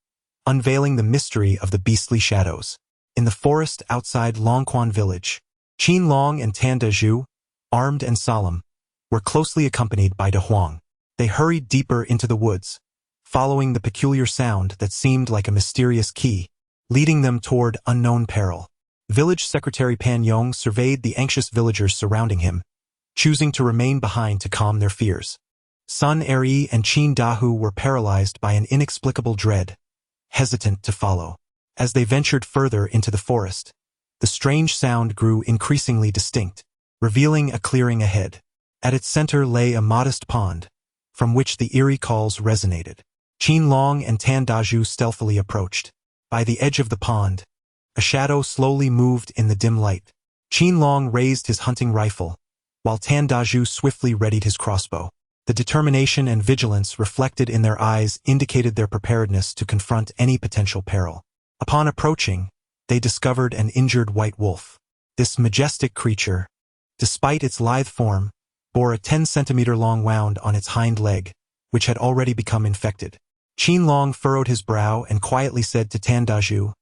unveiling the mystery of the beastly shadows. In the forest outside Longquan village, Qin Long and Tan Dazhu, armed and solemn, were closely accompanied by De Huang. They hurried deeper into the woods, following the peculiar sound that seemed like a mysterious key, leading them toward unknown peril. Village Secretary Pan Yong surveyed the anxious villagers surrounding him, choosing to remain behind to calm their fears. Sun Eri and Qin Dahu were paralyzed by an inexplicable dread, hesitant to follow. As they ventured further into the forest, the strange sound grew increasingly distinct, revealing a clearing ahead. At its center lay a modest pond, from which the eerie calls resonated. Qin Long and Tan Dazhu stealthily approached. By the edge of the pond, a shadow slowly moved in the dim light. Qin Long raised his hunting rifle, while Tan Dazhu swiftly readied his crossbow. The determination and vigilance reflected in their eyes indicated their preparedness to confront any potential peril. Upon approaching, they discovered an injured white wolf. This majestic creature, despite its lithe form, bore a 10-centimeter-long wound on its hind leg, which had already become infected. Qin Long furrowed his brow and quietly said to Tan Dazhu,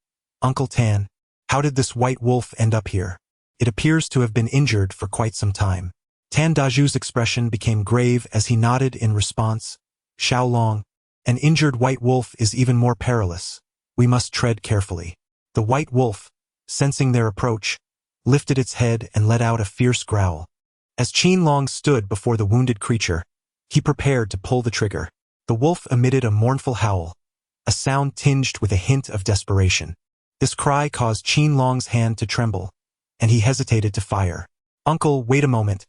"Uncle Tan, how did this white wolf end up here? It appears to have been injured for quite some time." Tan Dazhu's expression became grave as he nodded in response. "Xiao Long, an injured white wolf is even more perilous. We must tread carefully." The white wolf, sensing their approach, lifted its head and let out a fierce growl. As Qin Long stood before the wounded creature, he prepared to pull the trigger. The wolf emitted a mournful howl, a sound tinged with a hint of desperation. This cry caused Qin Long's hand to tremble, and he hesitated to fire. "Uncle, wait a moment.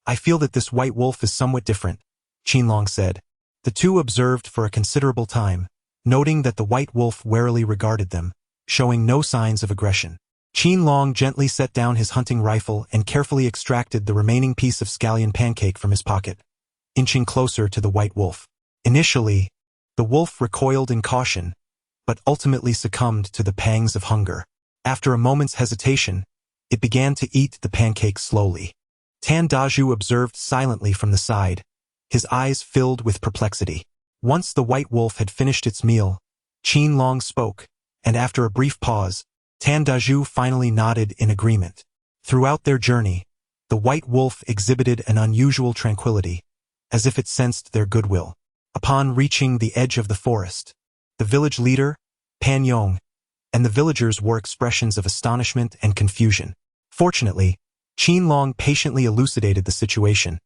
I feel that this white wolf is somewhat different," Qin Long said. The two observed for a considerable time, noting that the white wolf warily regarded them, showing no signs of aggression. Qin Long gently set down his hunting rifle and carefully extracted the remaining piece of scallion pancake from his pocket, inching closer to the white wolf. Initially, the wolf recoiled in caution, but ultimately succumbed to the pangs of hunger. After a moment's hesitation, it began to eat the pancake slowly. Tan Dazhu observed silently from the side, his eyes filled with perplexity. Once the white wolf had finished its meal, Qin Long spoke, and after a brief pause, Tan Dazhu finally nodded in agreement. Throughout their journey, the white wolf exhibited an unusual tranquility, as if it sensed their goodwill. Upon reaching the edge of the forest, the village leader, Pan Yong, and the villagers wore expressions of astonishment and confusion. Fortunately, Qin Long patiently elucidated the situation,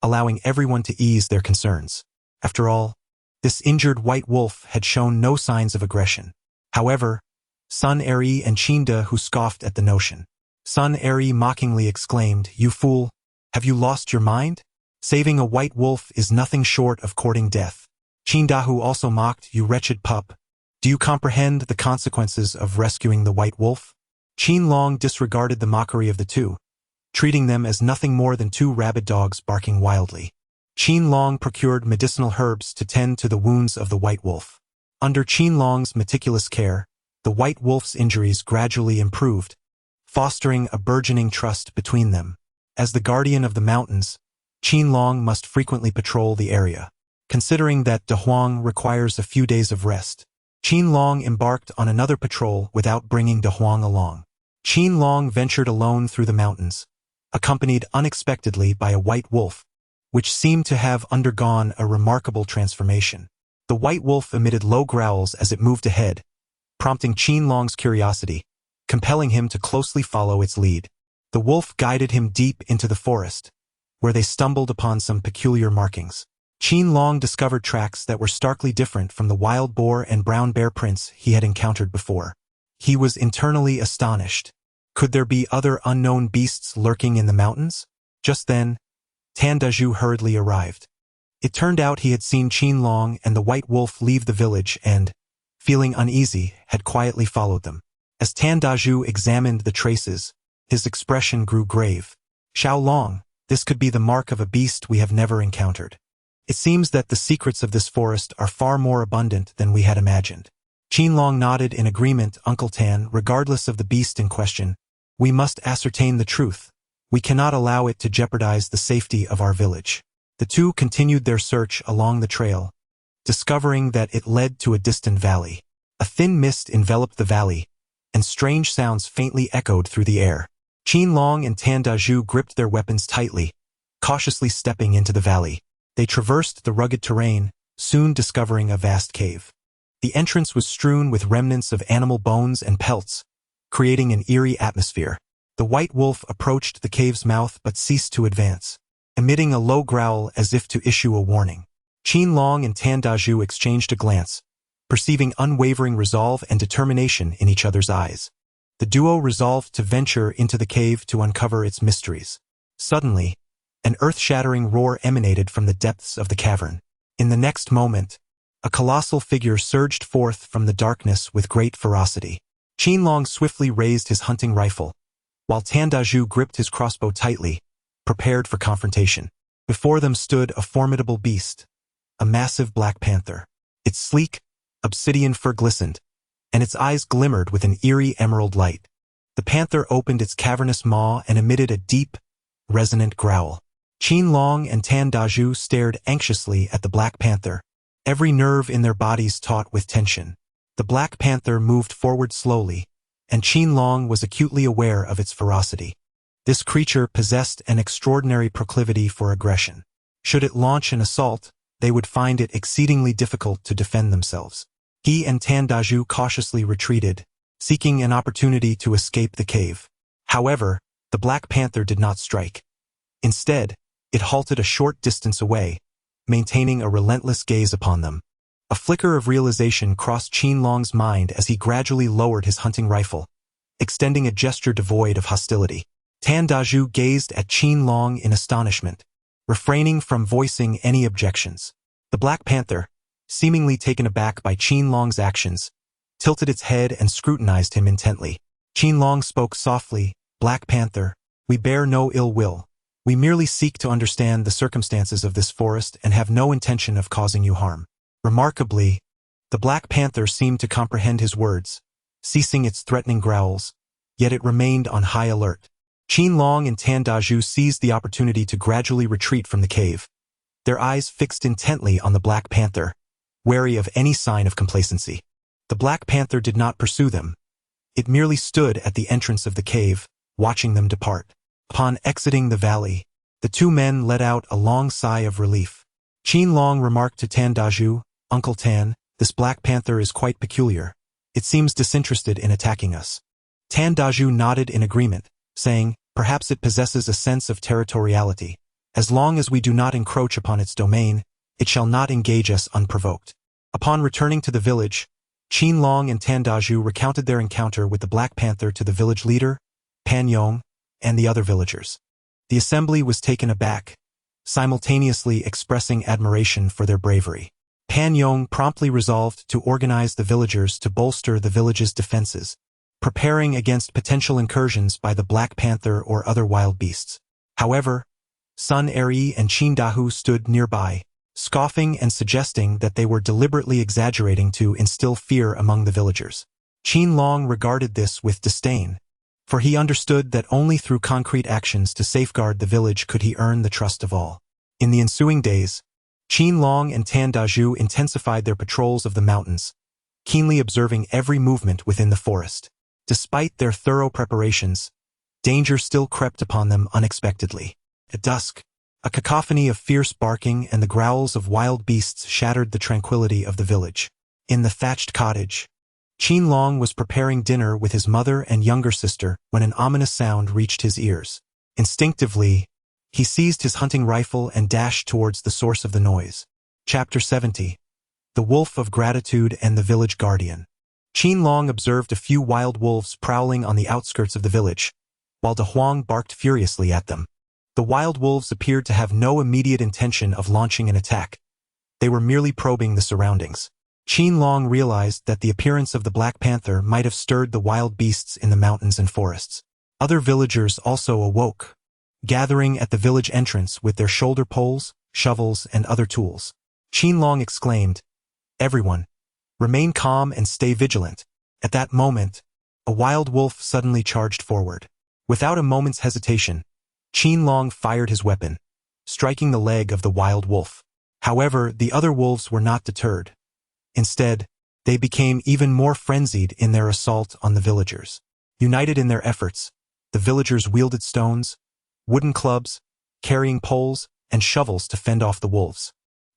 allowing everyone to ease their concerns. After all, this injured white wolf had shown no signs of aggression. However, Sun Eri and Qin Dahu scoffed at the notion. Sun Eri mockingly exclaimed, "You fool! Have you lost your mind? Saving a white wolf is nothing short of courting death." Qin Dahu also mocked, "You wretched pup! Do you comprehend the consequences of rescuing the white wolf?" Qin Long disregarded the mockery of the two, treating them as nothing more than two rabid dogs barking wildly. Qin Long procured medicinal herbs to tend to the wounds of the white wolf. Under Qin Long's meticulous care, the white wolf's injuries gradually improved, fostering a burgeoning trust between them. As the guardian of the mountains, Qin Long must frequently patrol the area. Considering that De Huang requires a few days of rest, Qin Long embarked on another patrol without bringing De Huang along. Qin Long ventured alone through the mountains, accompanied unexpectedly by a white wolf, which seemed to have undergone a remarkable transformation. The white wolf emitted low growls as it moved ahead, prompting Qin Long's curiosity, compelling him to closely follow its lead. The wolf guided him deep into the forest, where they stumbled upon some peculiar markings. Qin Long discovered tracks that were starkly different from the wild boar and brown bear prints he had encountered before. He was internally astonished. Could there be other unknown beasts lurking in the mountains? Just then, Tan Dazhu hurriedly arrived. It turned out he had seen Qin Long and the white wolf leave the village and, feeling uneasy, had quietly followed them. As Tan Dazhu examined the traces, his expression grew grave. "Xiao Long, this could be the mark of a beast we have never encountered. It seems that the secrets of this forest are far more abundant than we had imagined. Qin Long nodded in agreement. Uncle Tan, regardless of the beast in question, we must ascertain the truth. We cannot allow it to jeopardize the safety of our village. The two continued their search along the trail, discovering that it led to a distant valley. A thin mist enveloped the valley, and strange sounds faintly echoed through the air. Qin Long and Tan Dazhu gripped their weapons tightly, cautiously stepping into the valley. They traversed the rugged terrain, soon discovering a vast cave. The entrance was strewn with remnants of animal bones and pelts, creating an eerie atmosphere. The white wolf approached the cave's mouth but ceased to advance, emitting a low growl as if to issue a warning. Qin Long and Tan Dazhu exchanged a glance, perceiving unwavering resolve and determination in each other's eyes. The duo resolved to venture into the cave to uncover its mysteries. Suddenly, an earth-shattering roar emanated from the depths of the cavern. In the next moment, a colossal figure surged forth from the darkness with great ferocity. Qin Long swiftly raised his hunting rifle, while Tan Dazhu gripped his crossbow tightly, prepared for confrontation. Before them stood a formidable beast, a massive black panther. Its sleek, obsidian fur glistened, and its eyes glimmered with an eerie emerald light. The panther opened its cavernous maw and emitted a deep, resonant growl. Qin Long and Tan Dazhu stared anxiously at the black panther, every nerve in their bodies taut with tension. The black panther moved forward slowly, and Qin Long was acutely aware of its ferocity. This creature possessed an extraordinary proclivity for aggression. Should it launch an assault, they would find it exceedingly difficult to defend themselves. He and Tan Dazhu cautiously retreated, seeking an opportunity to escape the cave. However, the black panther did not strike. Instead, it halted a short distance away, maintaining a relentless gaze upon them. A flicker of realization crossed Qin Long's mind as he gradually lowered his hunting rifle, extending a gesture devoid of hostility. Tan Dazhu gazed at Qin Long in astonishment, refraining from voicing any objections. The black panther, seemingly taken aback by Qin Long's actions, tilted its head and scrutinized him intently. Qin Long spoke softly, "Black Panther, we bear no ill will. We merely seek to understand the circumstances of this forest and have no intention of causing you harm." Remarkably, the black panther seemed to comprehend his words, ceasing its threatening growls, yet it remained on high alert. Qin Long and Tan Dazhu seized the opportunity to gradually retreat from the cave, their eyes fixed intently on the black panther, wary of any sign of complacency. The black panther did not pursue them. It merely stood at the entrance of the cave, watching them depart. Upon exiting the valley, the two men let out a long sigh of relief. Qin Long remarked to Tan Dazhu, "Uncle Tan, this black panther is quite peculiar. It seems disinterested in attacking us." Tan Dazhu nodded in agreement, saying, "Perhaps it possesses a sense of territoriality. As long as we do not encroach upon its domain, it shall not engage us unprovoked." Upon returning to the village, Qin Long and Tan Dazhu recounted their encounter with the black panther to the village leader, Pan Yong, and the other villagers. The assembly was taken aback, simultaneously expressing admiration for their bravery. Pan Yong promptly resolved to organize the villagers to bolster the village's defenses, preparing against potential incursions by the black panther or other wild beasts. However, Sun Eri and Qin Dahu stood nearby, scoffing and suggesting that they were deliberately exaggerating to instill fear among the villagers. Qin Long regarded this with disdain, for he understood that only through concrete actions to safeguard the village could he earn the trust of all. In the ensuing days, Qin Long and Tan Dazhu intensified their patrols of the mountains, keenly observing every movement within the forest. Despite their thorough preparations, danger still crept upon them unexpectedly. At dusk, a cacophony of fierce barking and the growls of wild beasts shattered the tranquility of the village. In the thatched cottage, Qin Long was preparing dinner with his mother and younger sister when an ominous sound reached his ears. Instinctively, he seized his hunting rifle and dashed towards the source of the noise. Chapter 70. The Wolf of Gratitude and the Village Guardian. Qin Long observed a few wild wolves prowling on the outskirts of the village, while De Huang barked furiously at them. The wild wolves appeared to have no immediate intention of launching an attack. They were merely probing the surroundings. Qin Long realized that the appearance of the black panther might have stirred the wild beasts in the mountains and forests. Other villagers also awoke, gathering at the village entrance with their shoulder poles, shovels, and other tools. Qin Long exclaimed, "Everyone, remain calm and stay vigilant." At that moment, a wild wolf suddenly charged forward. Without a moment's hesitation, Qin Long fired his weapon, striking the leg of the wild wolf. However, the other wolves were not deterred. Instead, they became even more frenzied in their assault on the villagers. United in their efforts, the villagers wielded stones, wooden clubs, carrying poles, and shovels to fend off the wolves.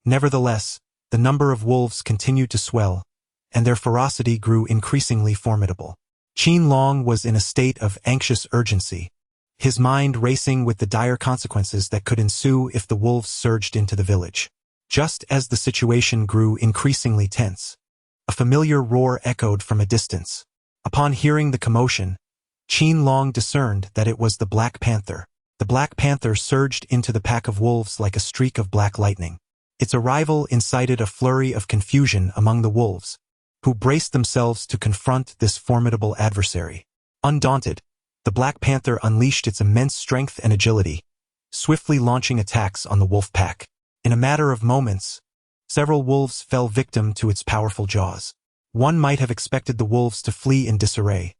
Nevertheless, the number of wolves continued to swell, and their ferocity grew increasingly formidable. Qin Long was in a state of anxious urgency, his mind racing with the dire consequences that could ensue if the wolves surged into the village. Just as the situation grew increasingly tense, a familiar roar echoed from a distance. Upon hearing the commotion, Qin Long discerned that it was the Black Panther. The Black Panther surged into the pack of wolves like a streak of black lightning. Its arrival incited a flurry of confusion among the wolves, who braced themselves to confront this formidable adversary. Undaunted, the Black Panther unleashed its immense strength and agility, swiftly launching attacks on the wolf pack. In a matter of moments, several wolves fell victim to its powerful jaws. One might have expected the wolves to flee in disarray.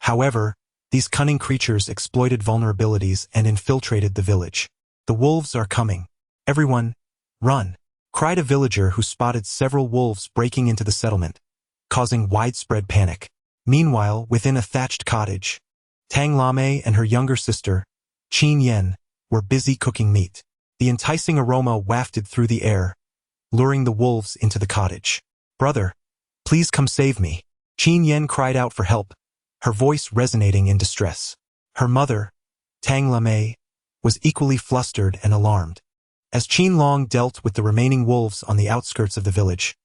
However, these cunning creatures exploited vulnerabilities and infiltrated the village. "The wolves are coming. Everyone, run!" cried a villager who spotted several wolves breaking into the settlement, causing widespread panic. Meanwhile, within a thatched cottage, Tang Lame and her younger sister, Qin Yen, were busy cooking meat. The enticing aroma wafted through the air, luring the wolves into the cottage. "Brother, please come save me," Qin Yen cried out for help, her voice resonating in distress. Her mother, Tang Lame, was equally flustered and alarmed. As Qin Long dealt with the remaining wolves on the outskirts of the village,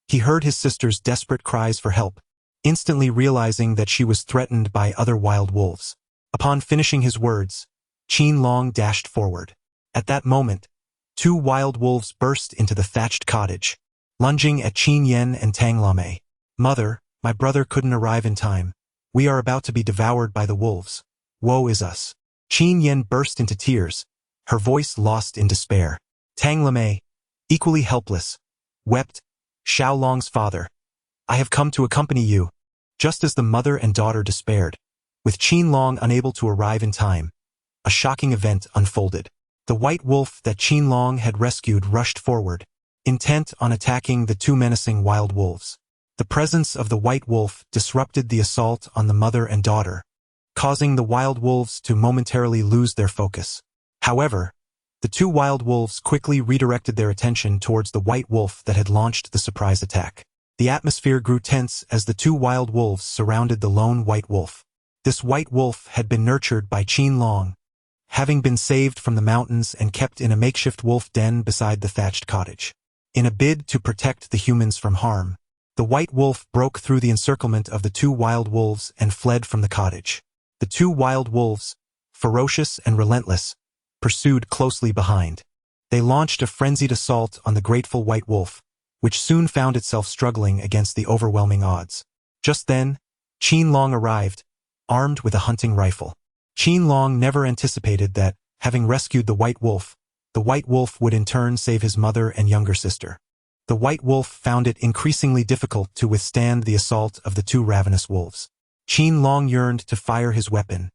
he heard his sister's desperate cries for help, instantly realizing that she was threatened by other wild wolves. Upon finishing his words, Qin Long dashed forward. At that moment, two wild wolves burst into the thatched cottage, lunging at Qin Yen and Tang Lame. "Mother, my brother couldn't arrive in time. We are about to be devoured by the wolves. Woe is us." Qin Yen burst into tears, her voice lost in despair. Tang Lame, equally helpless, wept, "Xiao Long's father, I have come to accompany you." Just as the mother and daughter despaired, with Qin Long unable to arrive in time, a shocking event unfolded. The white wolf that Qin Long had rescued rushed forward, intent on attacking the two menacing wild wolves. The presence of the white wolf disrupted the assault on the mother and daughter, causing the wild wolves to momentarily lose their focus. However, the two wild wolves quickly redirected their attention towards the white wolf that had launched the surprise attack. The atmosphere grew tense as the two wild wolves surrounded the lone white wolf. This white wolf had been nurtured by Qin Long, having been saved from the mountains and kept in a makeshift wolf den beside the thatched cottage. In a bid to protect the humans from harm, the white wolf broke through the encirclement of the two wild wolves and fled from the cottage. The two wild wolves, ferocious and relentless, pursued closely behind. They launched a frenzied assault on the grateful white wolf, which soon found itself struggling against the overwhelming odds. Just then, Qin Long arrived, armed with a hunting rifle. Qin Long never anticipated that, having rescued the white wolf would in turn save his mother and younger sister. The white wolf found it increasingly difficult to withstand the assault of the two ravenous wolves. Qin Long yearned to fire his weapon,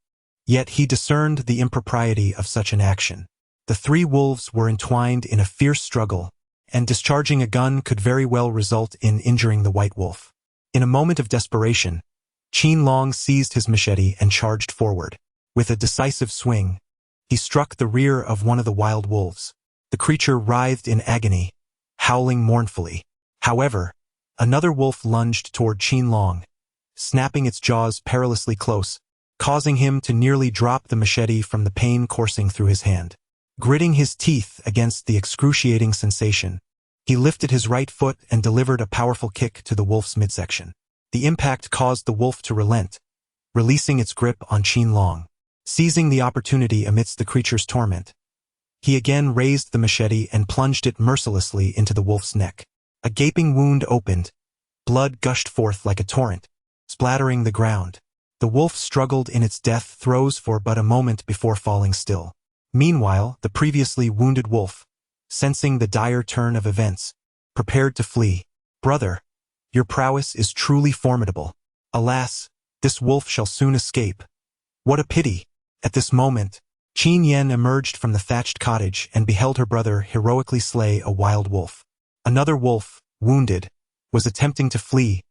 yet he discerned the impropriety of such an action. The three wolves were entwined in a fierce struggle, and discharging a gun could very well result in injuring the white wolf. In a moment of desperation, Qin Long seized his machete and charged forward. With a decisive swing, he struck the rear of one of the wild wolves. The creature writhed in agony, howling mournfully. However, another wolf lunged toward Qin Long, snapping its jaws perilously close, causing him to nearly drop the machete from the pain coursing through his hand. Gritting his teeth against the excruciating sensation, he lifted his right foot and delivered a powerful kick to the wolf's midsection. The impact caused the wolf to relent, releasing its grip on Qin Long. Seizing the opportunity amidst the creature's torment, he again raised the machete and plunged it mercilessly into the wolf's neck. A gaping wound opened, blood gushed forth like a torrent, splattering the ground. The wolf struggled in its death throes for but a moment before falling still. Meanwhile, the previously wounded wolf, sensing the dire turn of events, prepared to flee. Brother, your prowess is truly formidable. Alas, this wolf shall soon escape. What a pity! At this moment, Qin Yen emerged from the thatched cottage and beheld her brother heroically slay a wild wolf. Another wolf, wounded, was attempting to flee,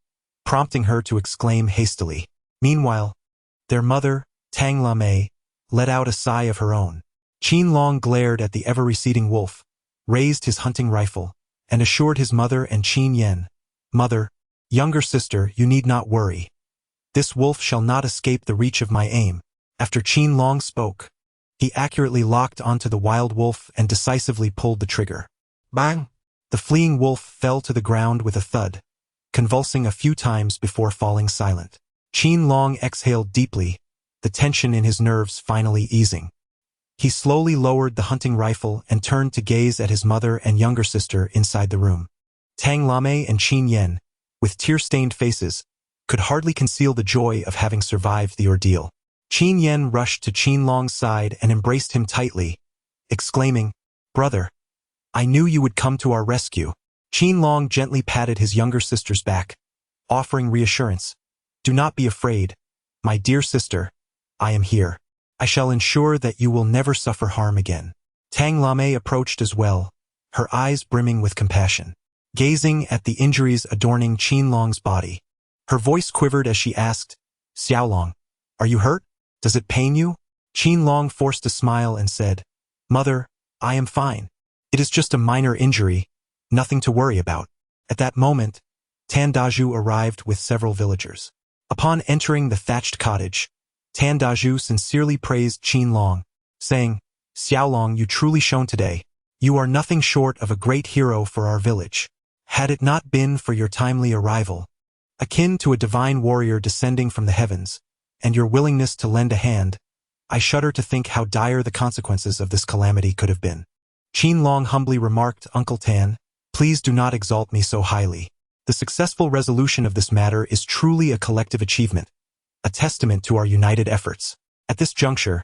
prompting her to exclaim hastily. Meanwhile, their mother, Tang Lame, let out a sigh of her own. Qin Long glared at the ever-receding wolf, raised his hunting rifle, and assured his mother and Qin Yen, "Mother, younger sister, you need not worry. This wolf shall not escape the reach of my aim." After Qin Long spoke, he accurately locked onto the wild wolf and decisively pulled the trigger.
Bang!
The fleeing wolf fell to the ground with a thud, convulsing a few times before falling silent. Qin Long exhaled deeply, the tension in his nerves finally easing. He slowly lowered the hunting rifle and turned to gaze at his mother and younger sister inside the room. Tang Lame and Qin Yen, with tear-stained faces, could hardly conceal the joy of having survived the ordeal. Qin Yen rushed to Qin Long's side and embraced him tightly, exclaiming, "Brother, I knew you would come to our rescue." Qin Long gently patted his younger sister's back, offering reassurance. "Do not be afraid, my dear sister. I am here. I shall ensure that you will never suffer harm again." Tang Lame approached as well, her eyes brimming with compassion. Gazing at the injuries adorning Qin Long's body, her voice quivered as she asked, "Xiaolong, are you hurt? Does it pain you?" Qin Long forced a smile and said, "Mother, I am fine. It is just a minor injury, nothing to worry about." At that moment, Tan Daju arrived with several villagers. Upon entering the thatched cottage, Tan Daju sincerely praised Qin Long, saying, "Xiaolong, you truly shone today. You are nothing short of a great hero for our village. Had it not been for your timely arrival, akin to a divine warrior descending from the heavens, and your willingness to lend a hand, I shudder to think how dire the consequences of this calamity could have been." Qin Long humbly remarked, "Uncle Tan, please do not exalt me so highly. The successful resolution of this matter is truly a collective achievement, a testament to our united efforts." At this juncture,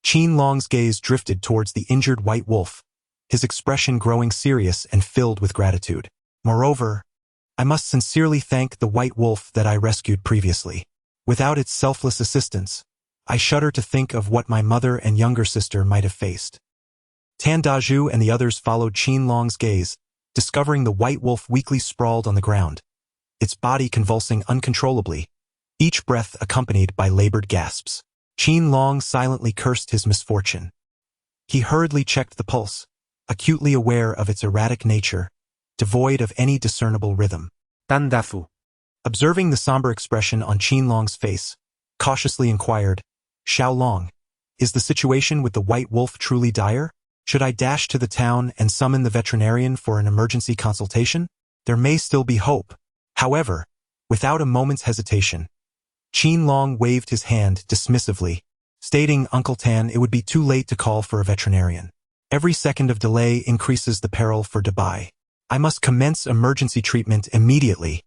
Qin Long's gaze drifted towards the injured white wolf, his expression growing serious and filled with gratitude. "Moreover, I must sincerely thank the white wolf that I rescued previously. Without its selfless assistance, I shudder to think of what my mother and younger sister might have faced." Tan Daju and the others followed Qin Long's gaze, discovering the white wolf weakly sprawled on the ground, its body convulsing uncontrollably, each breath accompanied by labored gasps. Qin Long silently cursed his misfortune. He hurriedly checked the pulse, acutely aware of its erratic nature, devoid of any discernible rhythm.
Tandafu.
Observing the somber expression on Qin Long's face, cautiously inquired, "Xiaolong, is the situation with the white wolf truly dire? Should I dash to the town and summon the veterinarian for an emergency consultation? There may still be hope." However, without a moment's hesitation, Qin Long waved his hand dismissively, stating, "Uncle Tan, it would be too late to call for a veterinarian. Every second of delay increases the peril for demise. I must commence emergency treatment immediately."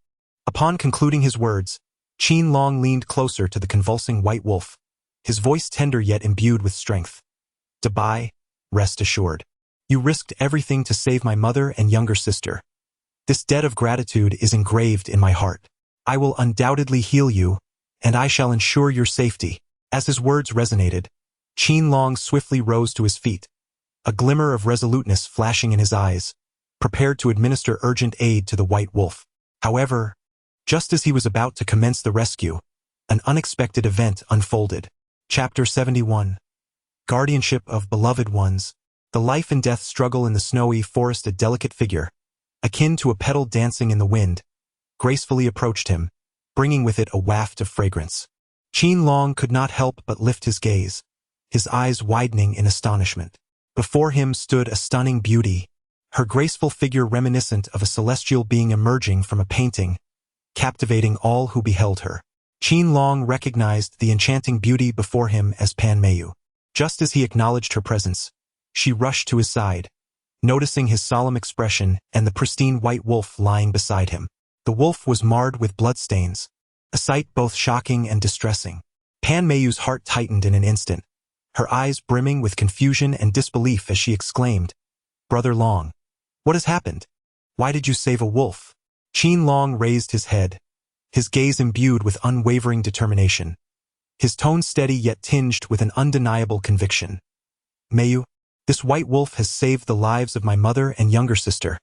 Upon concluding his words, Qin Long leaned closer to the convulsing white wolf, his voice tender yet imbued with strength. "Demise, rest assured. You risked everything to save my mother and younger sister. This debt of gratitude is engraved in my heart. I will undoubtedly heal you, and I shall ensure your safety." As his words resonated, Qin Long swiftly rose to his feet, a glimmer of resoluteness flashing in his eyes, prepared to administer urgent aid to the white wolf. However, just as he was about to commence the rescue, an unexpected event unfolded. Chapter 71. Guardianship of Beloved Ones. The life and death struggle in the snowy forest. A delicate figure, akin to a petal dancing in the wind, gracefully approached him, bringing with it a waft of fragrance. Qin Long could not help but lift his gaze, his eyes widening in astonishment. Before him stood a stunning beauty, her graceful figure reminiscent of a celestial being emerging from a painting, captivating all who beheld her. Qin Long recognized the enchanting beauty before him as Pan Mayu. Just as he acknowledged her presence, she rushed to his side, noticing his solemn expression and the pristine white wolf lying beside him. The wolf was marred with bloodstains, a sight both shocking and distressing. Pan Mayu's heart tightened in an instant, her eyes brimming with confusion and disbelief as she exclaimed, Brother Long, what has happened? Why did you save a wolf? Qin Long raised his head, his gaze imbued with unwavering determination, his tone steady yet tinged with an undeniable conviction. Meiyu, this white wolf has saved the lives of my mother and younger sister.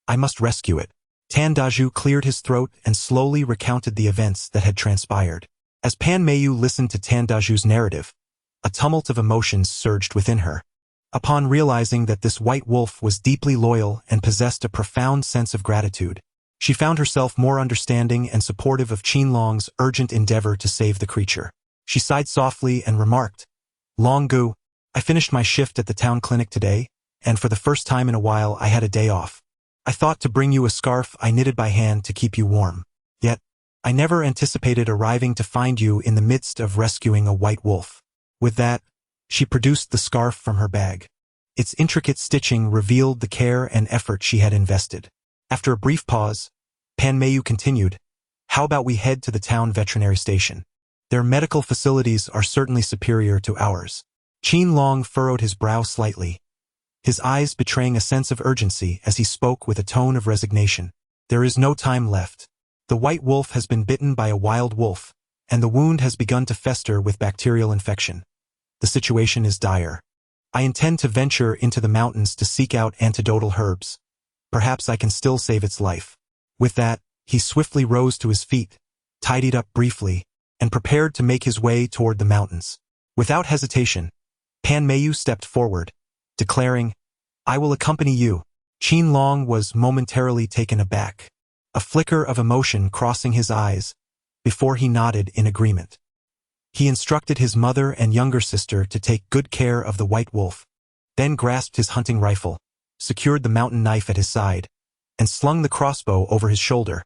I must rescue it. Tan Daju cleared his throat and slowly recounted the events that had transpired. As Pan Meiyu listened to Tan Daju's narrative, a tumult of emotions surged within her. Upon realizing that this white wolf was deeply loyal and possessed a profound sense of gratitude, she found herself more understanding and supportive of Qin Long's urgent endeavor to save the creature. She sighed softly and remarked, Long Gu, I finished my shift at the town clinic today, and for the first time in a while I had a day off. I thought to bring you a scarf I knitted by hand to keep you warm. Yet, I never anticipated arriving to find you in the midst of rescuing a white wolf. With that, she produced the scarf from her bag. Its intricate stitching revealed the care and effort she had invested. After a brief pause, Pan Meiyu continued, How about we head to the town veterinary station? Their medical facilities are certainly superior to ours. Qin Long furrowed his brow slightly, his eyes betraying a sense of urgency as he spoke with a tone of resignation. There is no time left. The white wolf has been bitten by a wild wolf, and the wound has begun to fester with bacterial infection. The situation is dire. I intend to venture into the mountains to seek out antidotal herbs. Perhaps I can still save its life. With that, he swiftly rose to his feet, tidied up briefly, and prepared to make his way toward the mountains. Without hesitation, Pan Meiyu stepped forward, declaring, I will accompany you. Qin Long was momentarily taken aback, a flicker of emotion crossing his eyes, before he nodded in agreement. He instructed his mother and younger sister to take good care of the white wolf, then grasped his hunting rifle, secured the mountain knife at his side, and slung the crossbow over his shoulder,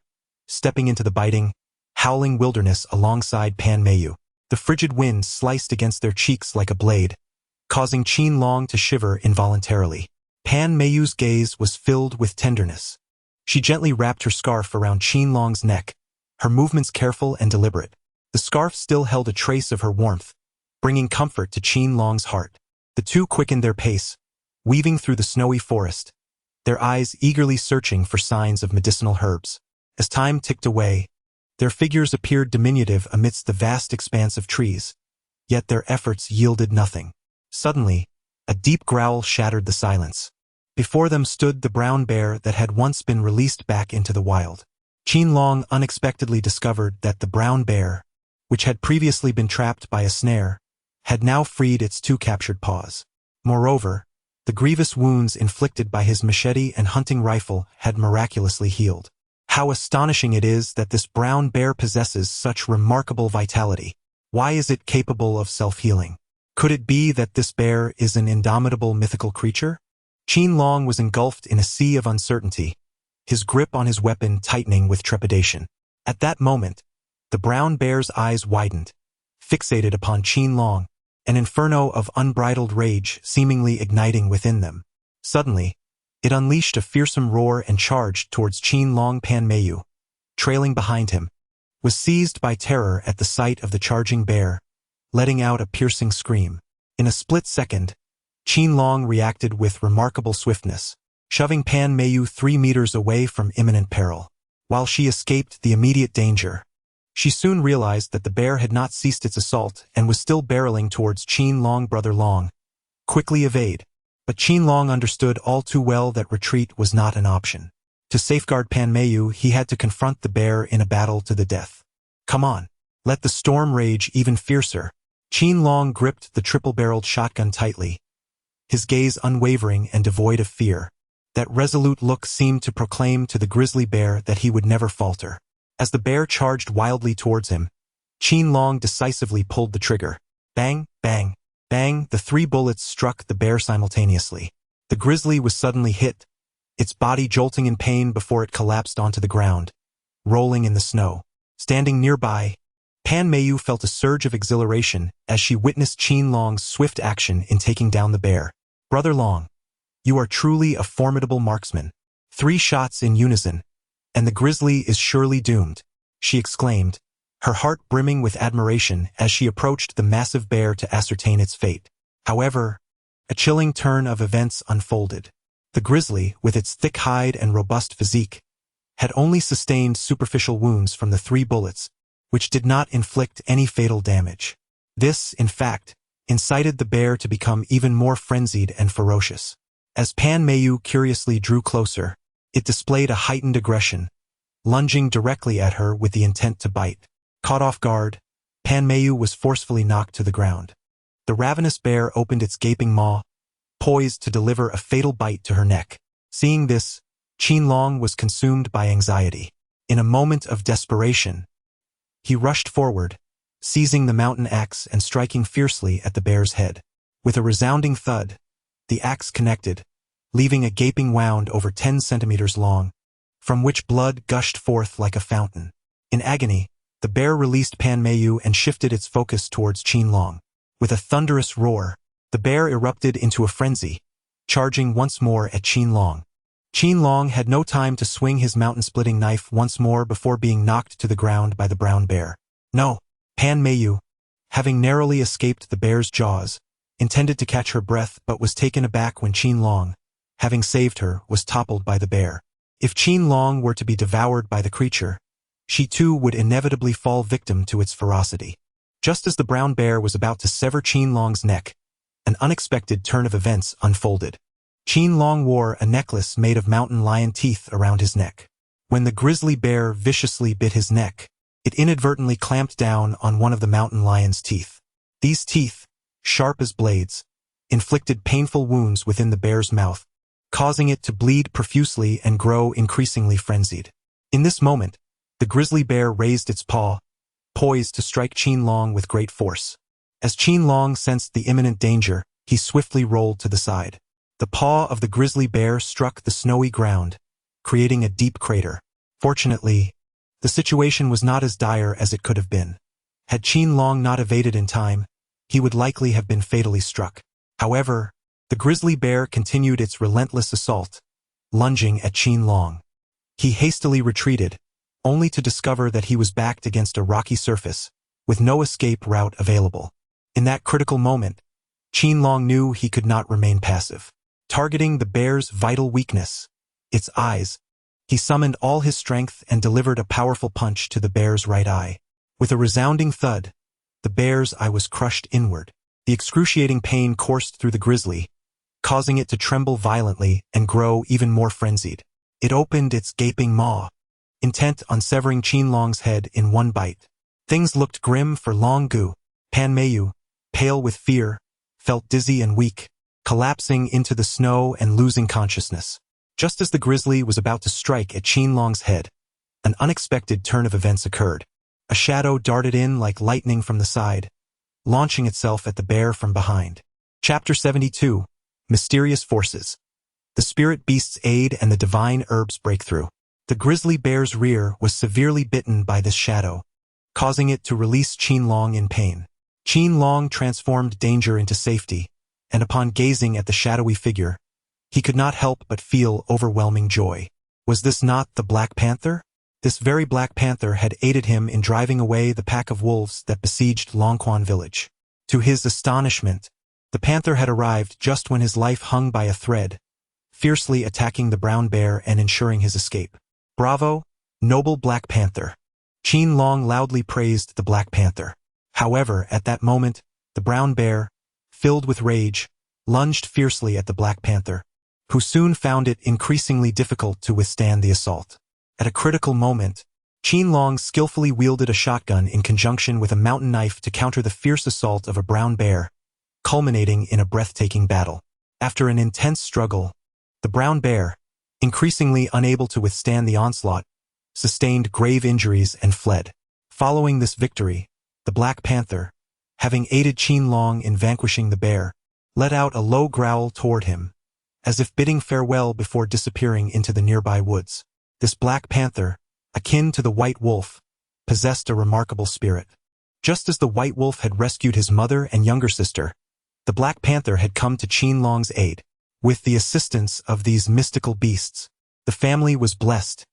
stepping into the biting, howling wilderness alongside Pan Meiyu. The frigid wind sliced against their cheeks like a blade, causing Qin Long to shiver involuntarily. Pan Meiyu's gaze was filled with tenderness. She gently wrapped her scarf around Qin Long's neck, her movements careful and deliberate. The scarf still held a trace of her warmth, bringing comfort to Qin Long's heart. The two quickened their pace, weaving through the snowy forest, their eyes eagerly searching for signs of medicinal herbs. As time ticked away, their figures appeared diminutive amidst the vast expanse of trees, yet their efforts yielded nothing. Suddenly, a deep growl shattered the silence. Before them stood the brown bear that had once been released back into the wild. Qin Long unexpectedly discovered that the brown bear, which had previously been trapped by a snare, had now freed its two captured paws. Moreover, the grievous wounds inflicted by his machete and hunting rifle had miraculously healed. How astonishing it is that this brown bear possesses such remarkable vitality. Why is it capable of self-healing? Could it be that this bear is an indomitable mythical creature? Qin Long was engulfed in a sea of uncertainty, his grip on his weapon tightening with trepidation. At that moment, the brown bear's eyes widened, fixated upon Qin Long, an inferno of unbridled rage seemingly igniting within them. Suddenly, it unleashed a fearsome roar and charged towards Qin Long. Pan Meiyu, trailing behind him, was seized by terror at the sight of the charging bear, letting out a piercing scream. In a split second, Qin Long reacted with remarkable swiftness, shoving Pan Meiyu 3 meters away from imminent peril. While she escaped the immediate danger, she soon realized that the bear had not ceased its assault and was still barreling towards Qin Long. Brother Long, quickly evade. But Qin Long understood all too well that retreat was not an option. To safeguard Pan Meiyu, he had to confront the bear in a battle to the death. Come on, let the storm rage even fiercer. Qin Long gripped the triple-barreled shotgun tightly, his gaze unwavering and devoid of fear. That resolute look seemed to proclaim to the grizzly bear that he would never falter. As the bear charged wildly towards him, Qin Long decisively pulled the trigger. Bang, bang, bang, the 3 bullets struck the bear simultaneously. The grizzly was suddenly hit, its body jolting in pain before it collapsed onto the ground, rolling in the snow. Standing nearby, Pan Meiyu felt a surge of exhilaration as she witnessed Qin Long's swift action in taking down the bear. Brother Long, you are truly a formidable marksman. 3 shots in unison, and the grizzly is surely doomed, she exclaimed, her heart brimming with admiration as she approached the massive bear to ascertain its fate. However, a chilling turn of events unfolded. The grizzly, with its thick hide and robust physique, had only sustained superficial wounds from the 3 bullets, which did not inflict any fatal damage. This, in fact, incited the bear to become even more frenzied and ferocious. As Pan Mayu curiously drew closer, it displayed a heightened aggression, lunging directly at her with the intent to bite. Caught off guard, Pan Mayu was forcefully knocked to the ground. The ravenous bear opened its gaping maw, poised to deliver a fatal bite to her neck. Seeing this, Qin Long was consumed by anxiety. In a moment of desperation, he rushed forward, seizing the mountain axe and striking fiercely at the bear's head. With a resounding thud, the axe connected, leaving a gaping wound over 10 centimeters long, from which blood gushed forth like a fountain. In agony, the bear released Pan Mayu and shifted its focus towards Qin Long. With a thunderous roar, the bear erupted into a frenzy, charging once more at Qin Long. Qin Long had no time to swing his mountain-splitting knife once more before being knocked to the ground by the brown bear. No, Pan Mayu, having narrowly escaped the bear's jaws, intended to catch her breath but was taken aback when Qin Long, having saved her, was toppled by the bear. If Qin Long were to be devoured by the creature, she too would inevitably fall victim to its ferocity. Just as the brown bear was about to sever Qin Long's neck, an unexpected turn of events unfolded. Qin Long wore a necklace made of mountain lion teeth around his neck. When the grizzly bear viciously bit his neck, it inadvertently clamped down on one of the mountain lion's teeth. These teeth, sharp as blades, inflicted painful wounds within the bear's mouth, causing it to bleed profusely and grow increasingly frenzied. In this moment, the grizzly bear raised its paw, poised to strike Qin Long with great force. As Qin Long sensed the imminent danger, he swiftly rolled to the side. The paw of the grizzly bear struck the snowy ground, creating a deep crater. Fortunately, the situation was not as dire as it could have been. Had Qin Long not evaded in time, he would likely have been fatally struck. However, the grizzly bear continued its relentless assault, lunging at Qin Long. He hastily retreated, only to discover that he was backed against a rocky surface, with no escape route available. In that critical moment, Qin Long knew he could not remain passive. Targeting the bear's vital weakness, its eyes, he summoned all his strength and delivered a powerful punch to the bear's right eye. With a resounding thud, the bear's eye was crushed inward. The excruciating pain coursed through the grizzly, causing it to tremble violently and grow even more frenzied. It opened its gaping maw, intent on severing Qin Long's head in one bite. Things looked grim for Long Gu. Pan Mayu, pale with fear, felt dizzy and weak, collapsing into the snow and losing consciousness. Just as the grizzly was about to strike at Qin Long's head, an unexpected turn of events occurred. A shadow darted in like lightning from the side, launching itself at the bear from behind. Chapter 72. Mysterious Forces. The spirit beast's aid and the divine herb's breakthrough. The grizzly bear's rear was severely bitten by this shadow, causing it to release Qin Long in pain. Qin Long transformed danger into safety, and upon gazing at the shadowy figure, he could not help but feel overwhelming joy. Was this not the Black Panther? This very Black Panther had aided him in driving away the pack of wolves that besieged Longquan village. To his astonishment, the panther had arrived just when his life hung by a thread, fiercely attacking the brown bear and ensuring his escape. Bravo, noble Black Panther! Qin Long loudly praised the Black Panther. However, at that moment, the brown bear, filled with rage, lunged fiercely at the Black Panther, who soon found it increasingly difficult to withstand the assault. At a critical moment, Qin Long skillfully wielded a shotgun in conjunction with a mountain knife to counter the fierce assault of a brown bear, culminating in a breathtaking battle. After an intense struggle, the brown bear, increasingly unable to withstand the onslaught, sustained grave injuries and fled. Following this victory, the Black Panther, having aided Qin Long in vanquishing the bear, let out a low growl toward him, as if bidding farewell before disappearing into the nearby woods. This Black Panther, akin to the white wolf, possessed a remarkable spirit. Just as the white wolf had rescued his mother and younger sister, the Black Panther had come to Qin Long's aid. With the assistance of these mystical beasts, the family was blessed,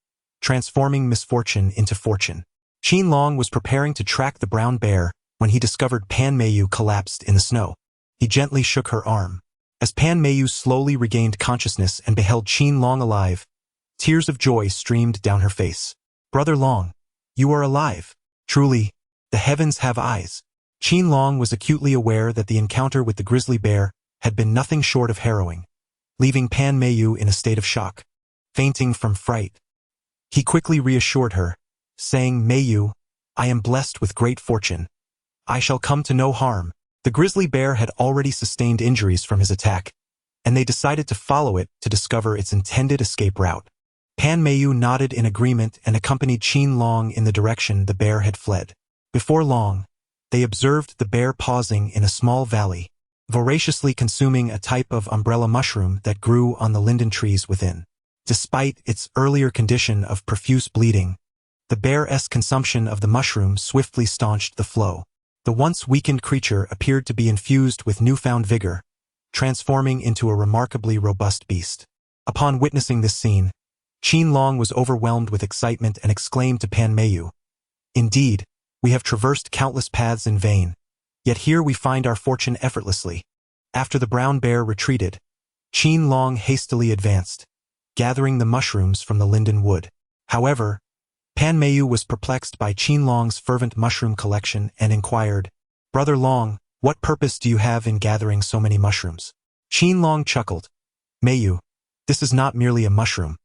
transforming misfortune into fortune. Qin Long was preparing to track the brown bear when he discovered Pan Mayu collapsed in the snow. He gently shook her arm. As Pan Meiyu slowly regained consciousness and beheld Qin Long alive, tears of joy streamed down her face. Brother Long, you are alive. Truly, the heavens have eyes. Qin Long was acutely aware that the encounter with the grizzly bear had been nothing short of harrowing, leaving Pan Meiyu in a state of shock, fainting from fright. He quickly reassured her, saying, Meiyu, I am blessed with great fortune. I shall come to no harm. The grizzly bear had already sustained injuries from his attack, and they decided to follow it to discover its intended escape route. Pan Meiyu nodded in agreement and accompanied Qin Long in the direction the bear had fled. Before long, they observed the bear pausing in a small valley, voraciously consuming a type of umbrella mushroom that grew on the linden trees within. Despite its earlier condition of profuse bleeding, the bear's consumption of the mushroom swiftly staunched the flow. The once weakened creature appeared to be infused with newfound vigor, transforming into a remarkably robust beast. Upon witnessing this scene, Qin Long was overwhelmed with excitement and exclaimed to Pan Meiyu, Indeed, we have traversed countless paths in vain, yet here we find our fortune effortlessly. After the brown bear retreated, Qin Long hastily advanced, gathering the mushrooms from the linden wood. However, Pan Meiyu was perplexed by Qin Long's fervent mushroom collection and inquired, Brother Long, what purpose do you have in gathering so many mushrooms? Qin Long chuckled, Meiyu, this is not merely a mushroom.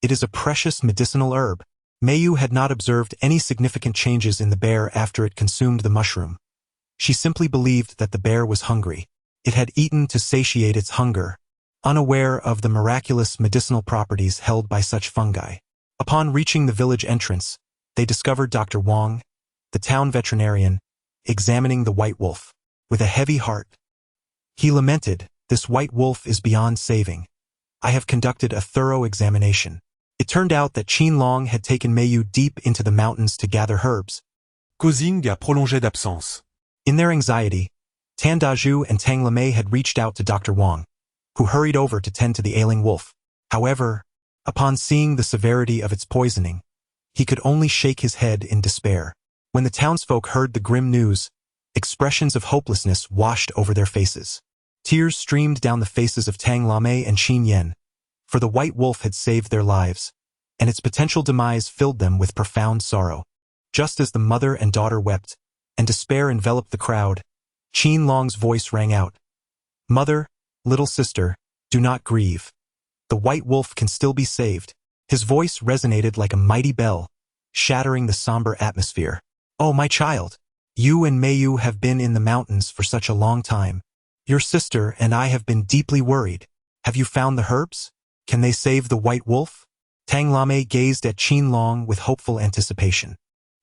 It is a precious medicinal herb. Meiyu had not observed any significant changes in the bear after it consumed the mushroom. She simply believed that the bear was hungry. It had eaten to satiate its hunger, unaware of the miraculous medicinal properties held by such fungi. Upon reaching the village entrance, they discovered Dr. Wang, the town veterinarian, examining the white wolf. With a heavy heart, he lamented, This white wolf is beyond saving. I have conducted a thorough examination. It turned out that Qin Long had taken Meiyu deep into the mountains to gather herbs,
causing a prolongée d'absence.
In their anxiety, Tan Dazhu and Tang Lemay had reached out to Dr. Wang, who hurried over to tend to the ailing wolf. However, upon seeing the severity of its poisoning, he could only shake his head in despair. When the townsfolk heard the grim news, expressions of hopelessness washed over their faces. Tears streamed down the faces of Tang Lemay and Qin Yen, for the white wolf had saved their lives, and its potential demise filled them with profound sorrow. Just as the mother and daughter wept, and despair enveloped the crowd, Qin Long's voice rang out, Mother, little sister, do not grieve. The white wolf can still be saved. His voice resonated like a mighty bell, shattering the somber atmosphere. Oh, my child, you and Meiyu have been in the mountains for such a long time. Your sister and I have been deeply worried. Have you found the herbs? Can they save the white wolf? Tang Lemay gazed at Qin Long with hopeful anticipation.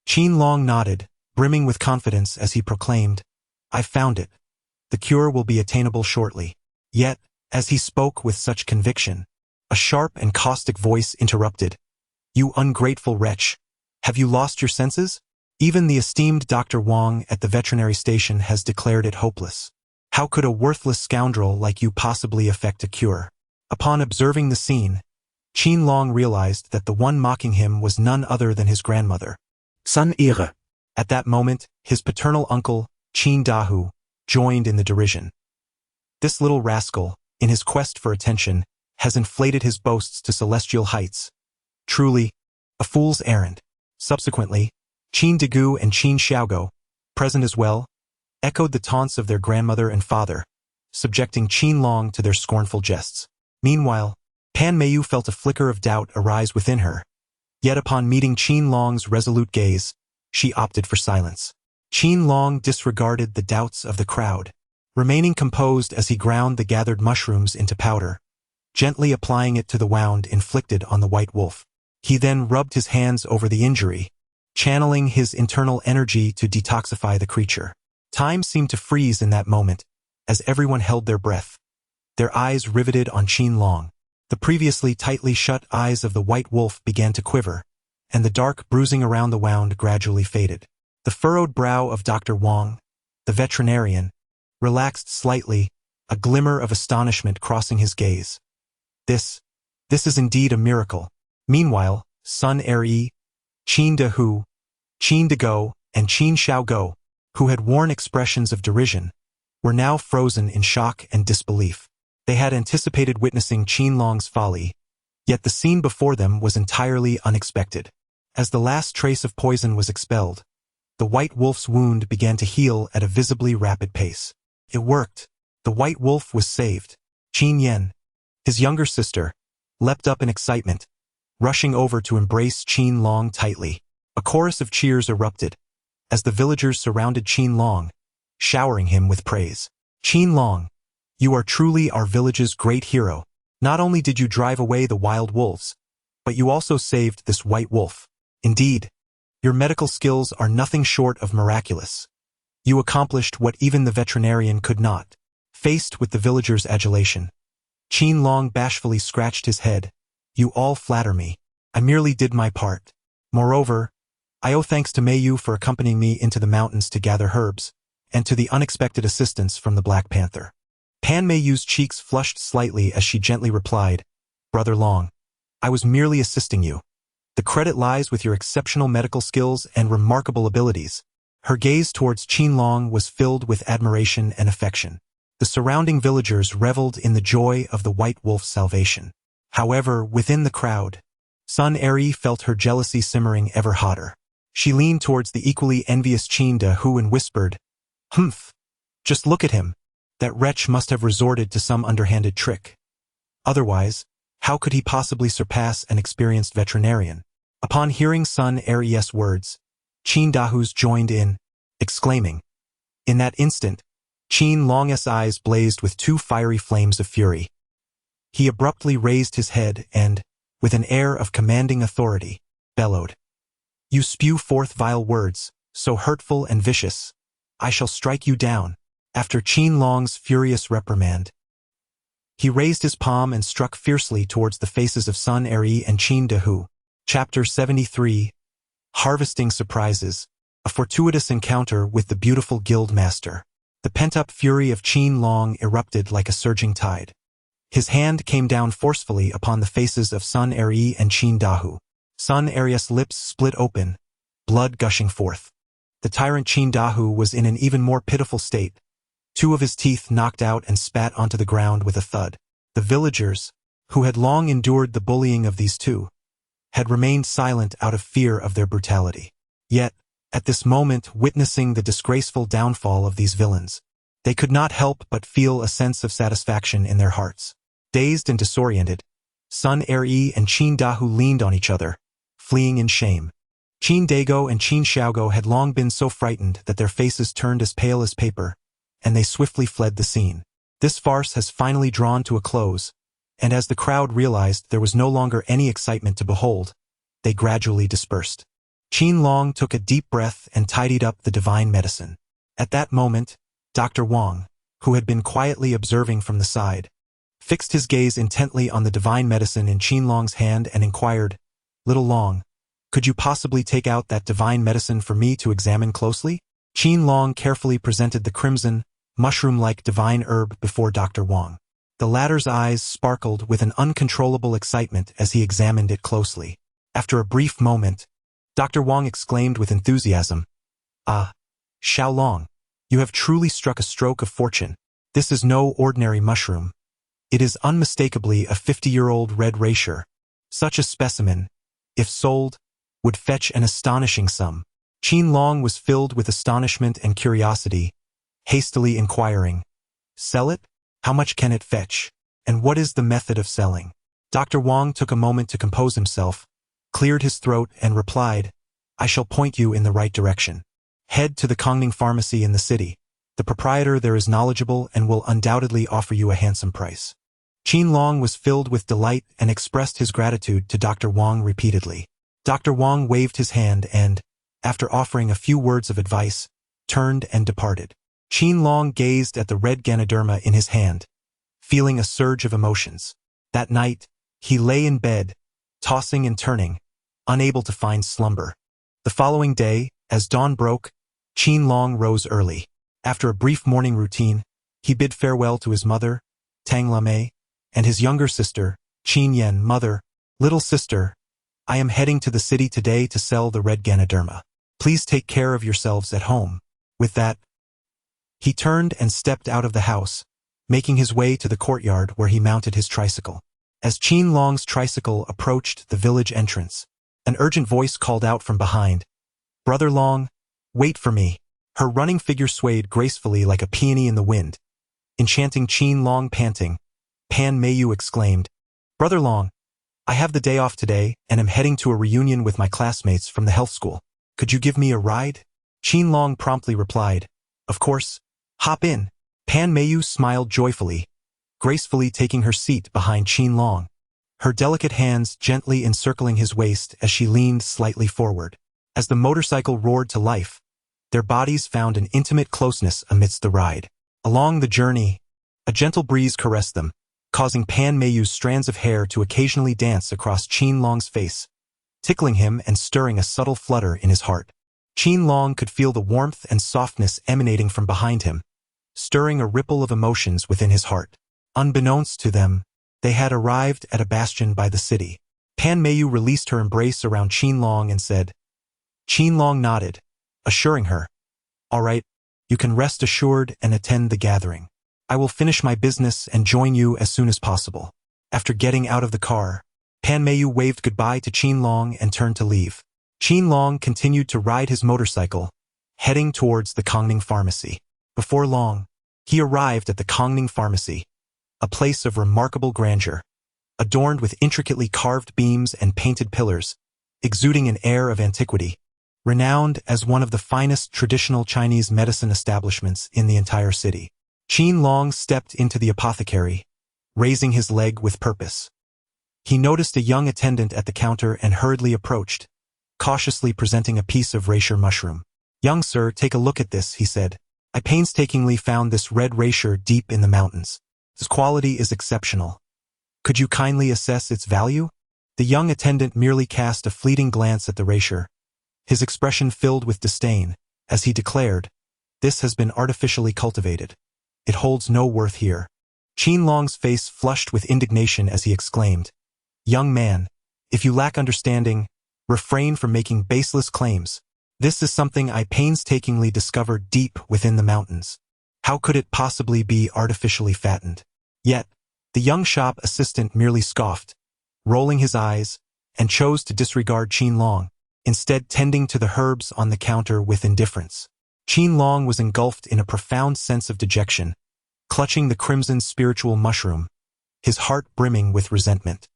Qin Long nodded, brimming with confidence as he proclaimed, I've found it. The cure will be attainable shortly. Yet, as he spoke with such conviction, a sharp and caustic voice interrupted. You ungrateful wretch, have you lost your senses? Even the esteemed Dr. Wang at the veterinary station has declared it hopeless. How could a worthless scoundrel like you possibly effect a cure? Upon observing the scene, Qin Long realized that the one mocking him was none other than his grandmother.
San Ehre.
At that moment, his paternal uncle, Qin Dahu, joined in the derision. This little rascal, in his quest for attention, has inflated his boasts to celestial heights. Truly, a fool's errand. Subsequently, Qin Dagu and Qin Xiaogo, present as well, echoed the taunts of their grandmother and father, subjecting Qin Long to their scornful jests. Meanwhile, Pan Meiyu felt a flicker of doubt arise within her, yet upon meeting Qin Long's resolute gaze, she opted for silence. Qin Long disregarded the doubts of the crowd, remaining composed as he ground the gathered mushrooms into powder, gently applying it to the wound inflicted on the white wolf. He then rubbed his hands over the injury, channeling his internal energy to detoxify the creature. Time seemed to freeze in that moment, as everyone held their breath, their eyes riveted on Qin Long. The previously tightly shut eyes of the white wolf began to quiver, and the dark bruising around the wound gradually faded. The furrowed brow of Dr. Wang, the veterinarian, relaxed slightly, a glimmer of astonishment crossing his gaze. This is indeed a miracle. Meanwhile, Sun Er-yi, Qin Dahu, Qin Dago, and Qin Xiaogo, who had worn expressions of derision, were now frozen in shock and disbelief. They had anticipated witnessing Qin Long's folly, yet the scene before them was entirely unexpected. As the last trace of poison was expelled, the white wolf's wound began to heal at a visibly rapid pace. It worked. The white wolf was saved. Qin Yen, his younger sister, leapt up in excitement, rushing over to embrace Qin Long tightly. A chorus of cheers erupted as the villagers surrounded Qin Long, showering him with praise. Qin Long, you are truly our village's great hero. Not only did you drive away the wild wolves, but you also saved this white wolf. Indeed, your medical skills are nothing short of miraculous. You accomplished what even the veterinarian could not. Faced with the villagers' adulation, Qin Long bashfully scratched his head. You all flatter me. I merely did my part. Moreover, I owe thanks to Mayu for accompanying me into the mountains to gather herbs, and to the unexpected assistance from the Black Panther. Pan Mayu's cheeks flushed slightly as she gently replied, Brother Long, I was merely assisting you. The credit lies with your exceptional medical skills and remarkable abilities. Her gaze towards Qin Long was filled with admiration and affection. The surrounding villagers reveled in the joy of the white wolf's salvation. However, within the crowd, Sun Eri felt her jealousy simmering ever hotter. She leaned towards the equally envious Qin Dahu and whispered, Humph! Just look at him. That wretch must have resorted to some underhanded trick. Otherwise, how could he possibly surpass an experienced veterinarian? Upon hearing Sun Eri's words, Qin Dahu's joined in, exclaiming. In that instant, Qin Long's eyes blazed with two fiery flames of fury. He abruptly raised his head and, with an air of commanding authority, bellowed. You spew forth vile words, so hurtful and vicious. I shall strike you down. After Qin Long's furious reprimand, he raised his palm and struck fiercely towards the faces of Sun Eri and Qin Dahu. Chapter 73. Harvesting Surprises. A fortuitous encounter with the beautiful guild master. The pent-up fury of Qin Long erupted like a surging tide. His hand came down forcefully upon the faces of Sun Eri and Qin Dahu. Sun Eri's lips split open, blood gushing forth. The tyrant Qin Dahu was in an even more pitiful state. Two of his teeth knocked out and spat onto the ground with a thud. The villagers, who had long endured the bullying of these two, had remained silent out of fear of their brutality. Yet, at this moment witnessing the disgraceful downfall of these villains, they could not help but feel a sense of satisfaction in their hearts. Dazed and disoriented, Sun Eri and Qin Dahu leaned on each other, fleeing in shame. Qin Dago and Qin Xiaogo had long been so frightened that their faces turned as pale as paper, and they swiftly fled the scene. This farce has finally drawn to a close, and as the crowd realized there was no longer any excitement to behold, they gradually dispersed. Qin Long took a deep breath and tidied up the divine medicine. At that moment, Dr. Wang, who had been quietly observing from the side, fixed his gaze intently on the divine medicine in Qin Long's hand and inquired, Little Long, could you possibly take out that divine medicine for me to examine closely? Qin Long carefully presented the crimson, mushroom-like divine herb before Dr. Wang. The latter's eyes sparkled with an uncontrollable excitement as he examined it closely. After a brief moment, Dr. Wang exclaimed with enthusiasm, Ah, Xiao Long, you have truly struck a stroke of fortune. This is no ordinary mushroom. It is unmistakably a 50-year-old red reishi. Such a specimen, if sold, would fetch an astonishing sum. Qin Long was filled with astonishment and curiosity, hastily inquiring, Sell it? How much can it fetch? And what is the method of selling? Dr. Wang took a moment to compose himself, cleared his throat and replied, I shall point you in the right direction. Head to the Kongning pharmacy in the city. The proprietor there is knowledgeable and will undoubtedly offer you a handsome price. Qin Long was filled with delight and expressed his gratitude to Dr. Wang repeatedly. Dr. Wang waved his hand and, after offering a few words of advice, turned and departed. Qin Long gazed at the red Ganoderma in his hand, feeling a surge of emotions. That night, he lay in bed, tossing and turning, unable to find slumber. The following day, as dawn broke, Qin Long rose early. After a brief morning routine, he bid farewell to his mother, Tang Lame, and his younger sister, Qin Yen. Mother, little sister, I am heading to the city today to sell the red Ganoderma. Please take care of yourselves at home. With that, he turned and stepped out of the house, making his way to the courtyard where he mounted his tricycle. As Qin Long's tricycle approached the village entrance, an urgent voice called out from behind, "Brother Long, wait for me." Her running figure swayed gracefully like a peony in the wind, enchanting Qin Long panting. Pan Meiyu exclaimed, "Brother Long, I have the day off today and am heading to a reunion with my classmates from the health school. Could you give me a ride?" Qin Long promptly replied, "Of course, hop in." Pan Meiyu smiled joyfully, gracefully taking her seat behind Qin Long, her delicate hands gently encircling his waist as she leaned slightly forward. As the motorcycle roared to life, their bodies found an intimate closeness amidst the ride. Along the journey, a gentle breeze caressed them, causing Pan Meiyu's strands of hair to occasionally dance across Qin Long's face, tickling him and stirring a subtle flutter in his heart. Qin Long could feel the warmth and softness emanating from behind him, stirring a ripple of emotions within his heart. Unbeknownst to them, they had arrived at a bastion by the city. Pan Meiyu released her embrace around Qin Long and said. Qin Long nodded, assuring her, "All right, you can rest assured and attend the gathering. I will finish my business and join you as soon as possible." After getting out of the car, Pan Meiyu waved goodbye to Qin Long and turned to leave. Qin Long continued to ride his motorcycle, heading towards the Kongning Pharmacy. Before long, he arrived at the Kongning Pharmacy, a place of remarkable grandeur, adorned with intricately carved beams and painted pillars, exuding an air of antiquity, renowned as one of the finest traditional Chinese medicine establishments in the entire city. Qin Long stepped into the apothecary, raising his leg with purpose. He noticed a young attendant at the counter and hurriedly approached, cautiously presenting a piece of reishi mushroom. "Young sir, take a look at this," he said. "I painstakingly found this red reishi deep in the mountains. Its quality is exceptional. Could you kindly assess its value?" The young attendant merely cast a fleeting glance at the reishi, his expression filled with disdain, as he declared, "This has been artificially cultivated. It holds no worth here." Qin Long's face flushed with indignation as he exclaimed, "Young man, if you lack understanding, refrain from making baseless claims. This is something I painstakingly discovered deep within the mountains. How could it possibly be artificially fattened?" Yet, the young shop assistant merely scoffed, rolling his eyes, and chose to disregard Qin Long, instead tending to the herbs on the counter with indifference. Qin Long was engulfed in a profound sense of dejection, clutching the crimson spiritual mushroom, his heart brimming with resentment.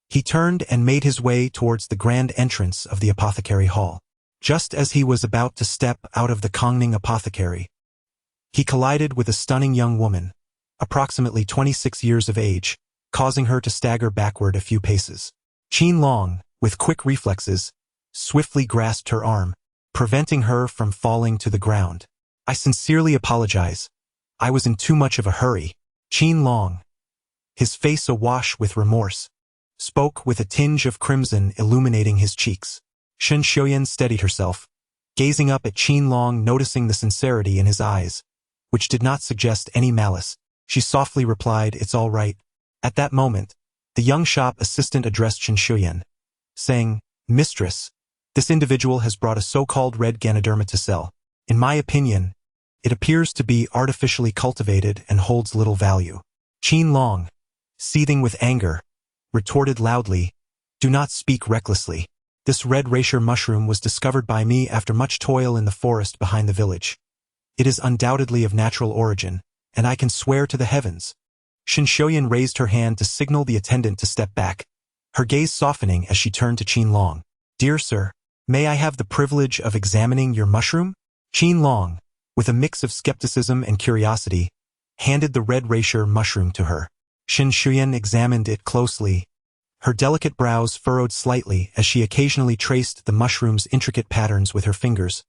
He turned and made his way towards the grand entrance of the apothecary hall. Just as he was about to step out of the Kongning apothecary, he collided with a stunning young woman, approximately 26 years of age, causing her to stagger backward a few paces. Qin Long, with quick reflexes, swiftly grasped her arm, preventing her from falling to the ground. "I sincerely apologize. I was in too much of a hurry." Qin Long, his face awash with remorse, spoke with a tinge of crimson illuminating his cheeks. Shen Xiuyan steadied herself, gazing up at Qin Long, noticing the sincerity in his eyes, which did not suggest any malice. She softly replied, "It's all right." At that moment, the young shop assistant addressed Shen Xiuyan, saying, "Mistress, this individual has brought a so-called red Ganoderma to sell. In my opinion, it appears to be artificially cultivated and holds little value." Qin Long, seething with anger, retorted loudly, "Do not speak recklessly. This red reishi mushroom was discovered by me after much toil in the forest behind the village. It is undoubtedly of natural origin, and I can swear to the heavens." Shen Xiuyan raised her hand to signal the attendant to step back, her gaze softening as she turned to Qin Long. "Dear sir, may I have the privilege of examining your mushroom?" Qin Long, with a mix of skepticism and curiosity, handed the red reishi mushroom to her. Shen Xiuyan examined it closely, her delicate brows furrowed slightly as she occasionally traced the mushroom's intricate patterns with her fingers,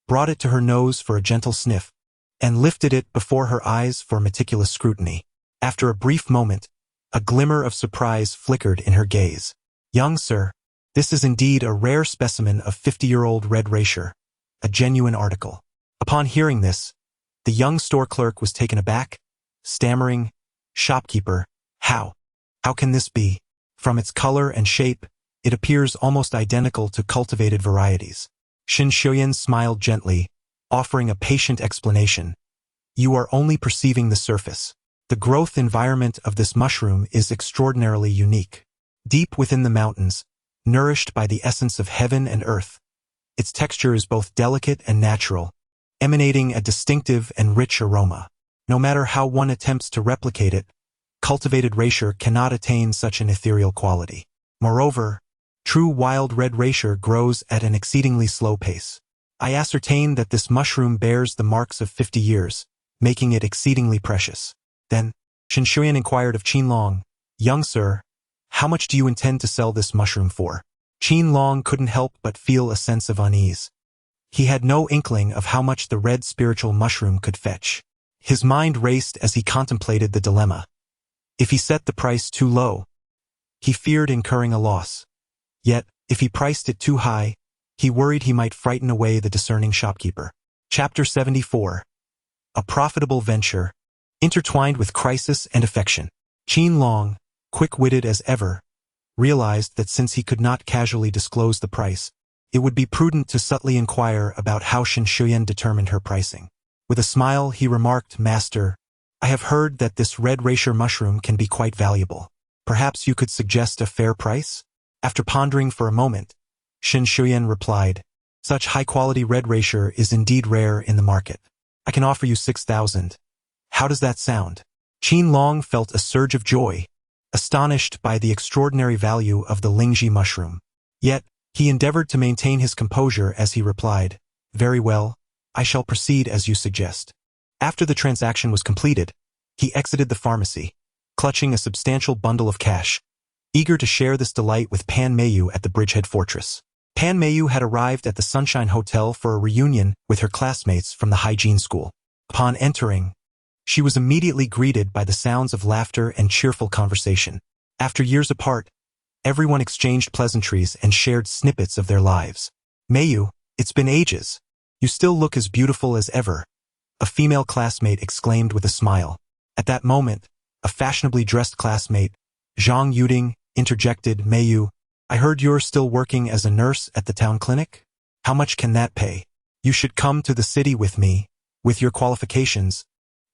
brought it to her nose for a gentle sniff, and lifted it before her eyes for meticulous scrutiny. After a brief moment, a glimmer of surprise flickered in her gaze. "Young sir, this is indeed a rare specimen of 50-year-old red reishi, a genuine article." Upon hearing this, the young store clerk was taken aback, stammering, "Shopkeeper, how can this be? From its color and shape, it appears almost identical to cultivated varieties." Shen Xiuyan smiled gently, offering a patient explanation. "You are only perceiving the surface. The growth environment of this mushroom is extraordinarily unique. Deep within the mountains, nourished by the essence of heaven and earth, its texture is both delicate and natural, emanating a distinctive and rich aroma. No matter how one attempts to replicate it, cultivated reishi cannot attain such an ethereal quality. Moreover, true wild red reishi grows at an exceedingly slow pace. I ascertain that this mushroom bears the marks of 50 years, making it exceedingly precious. Then, Qinshuyan inquired of Qin Long, "Young sir, how much do you intend to sell this mushroom for?" Qin Long couldn't help but feel a sense of unease. He had no inkling of how much the red spiritual mushroom could fetch. His mind raced as he contemplated the dilemma. If he set the price too low, he feared incurring a loss. Yet, if he priced it too high, he worried he might frighten away the discerning shopkeeper. Chapter 74. A profitable venture, intertwined with crisis and affection. Qin Long, quick-witted as ever, realized that since he could not casually disclose the price, it would be prudent to subtly inquire about how Qinshuyan determined her pricing. With a smile, he remarked, "Master, I have heard that this red reishi mushroom can be quite valuable. Perhaps you could suggest a fair price?" After pondering for a moment, Qinshuyan replied, "Such high-quality red reishi is indeed rare in the market. I can offer you 6,000. How does that sound?" Qin Long felt a surge of joy, astonished by the extraordinary value of the lingji mushroom. Yet, he endeavored to maintain his composure as he replied, "Very well, I shall proceed as you suggest." After the transaction was completed, he exited the pharmacy, clutching a substantial bundle of cash, eager to share this delight with Pan Mayu at the Bridgehead Fortress. Pan Mayu had arrived at the Sunshine Hotel for a reunion with her classmates from the hygiene school. Upon entering, she was immediately greeted by the sounds of laughter and cheerful conversation. After years apart, everyone exchanged pleasantries and shared snippets of their lives. "Mayu, it's been ages. You still look as beautiful as ever," a female classmate exclaimed with a smile. At that moment, a fashionably dressed classmate, Zhang Yuding, interjected, "Mayu, I heard you're still working as a nurse at the town clinic? How much can that pay? You should come to the city with me. With your qualifications,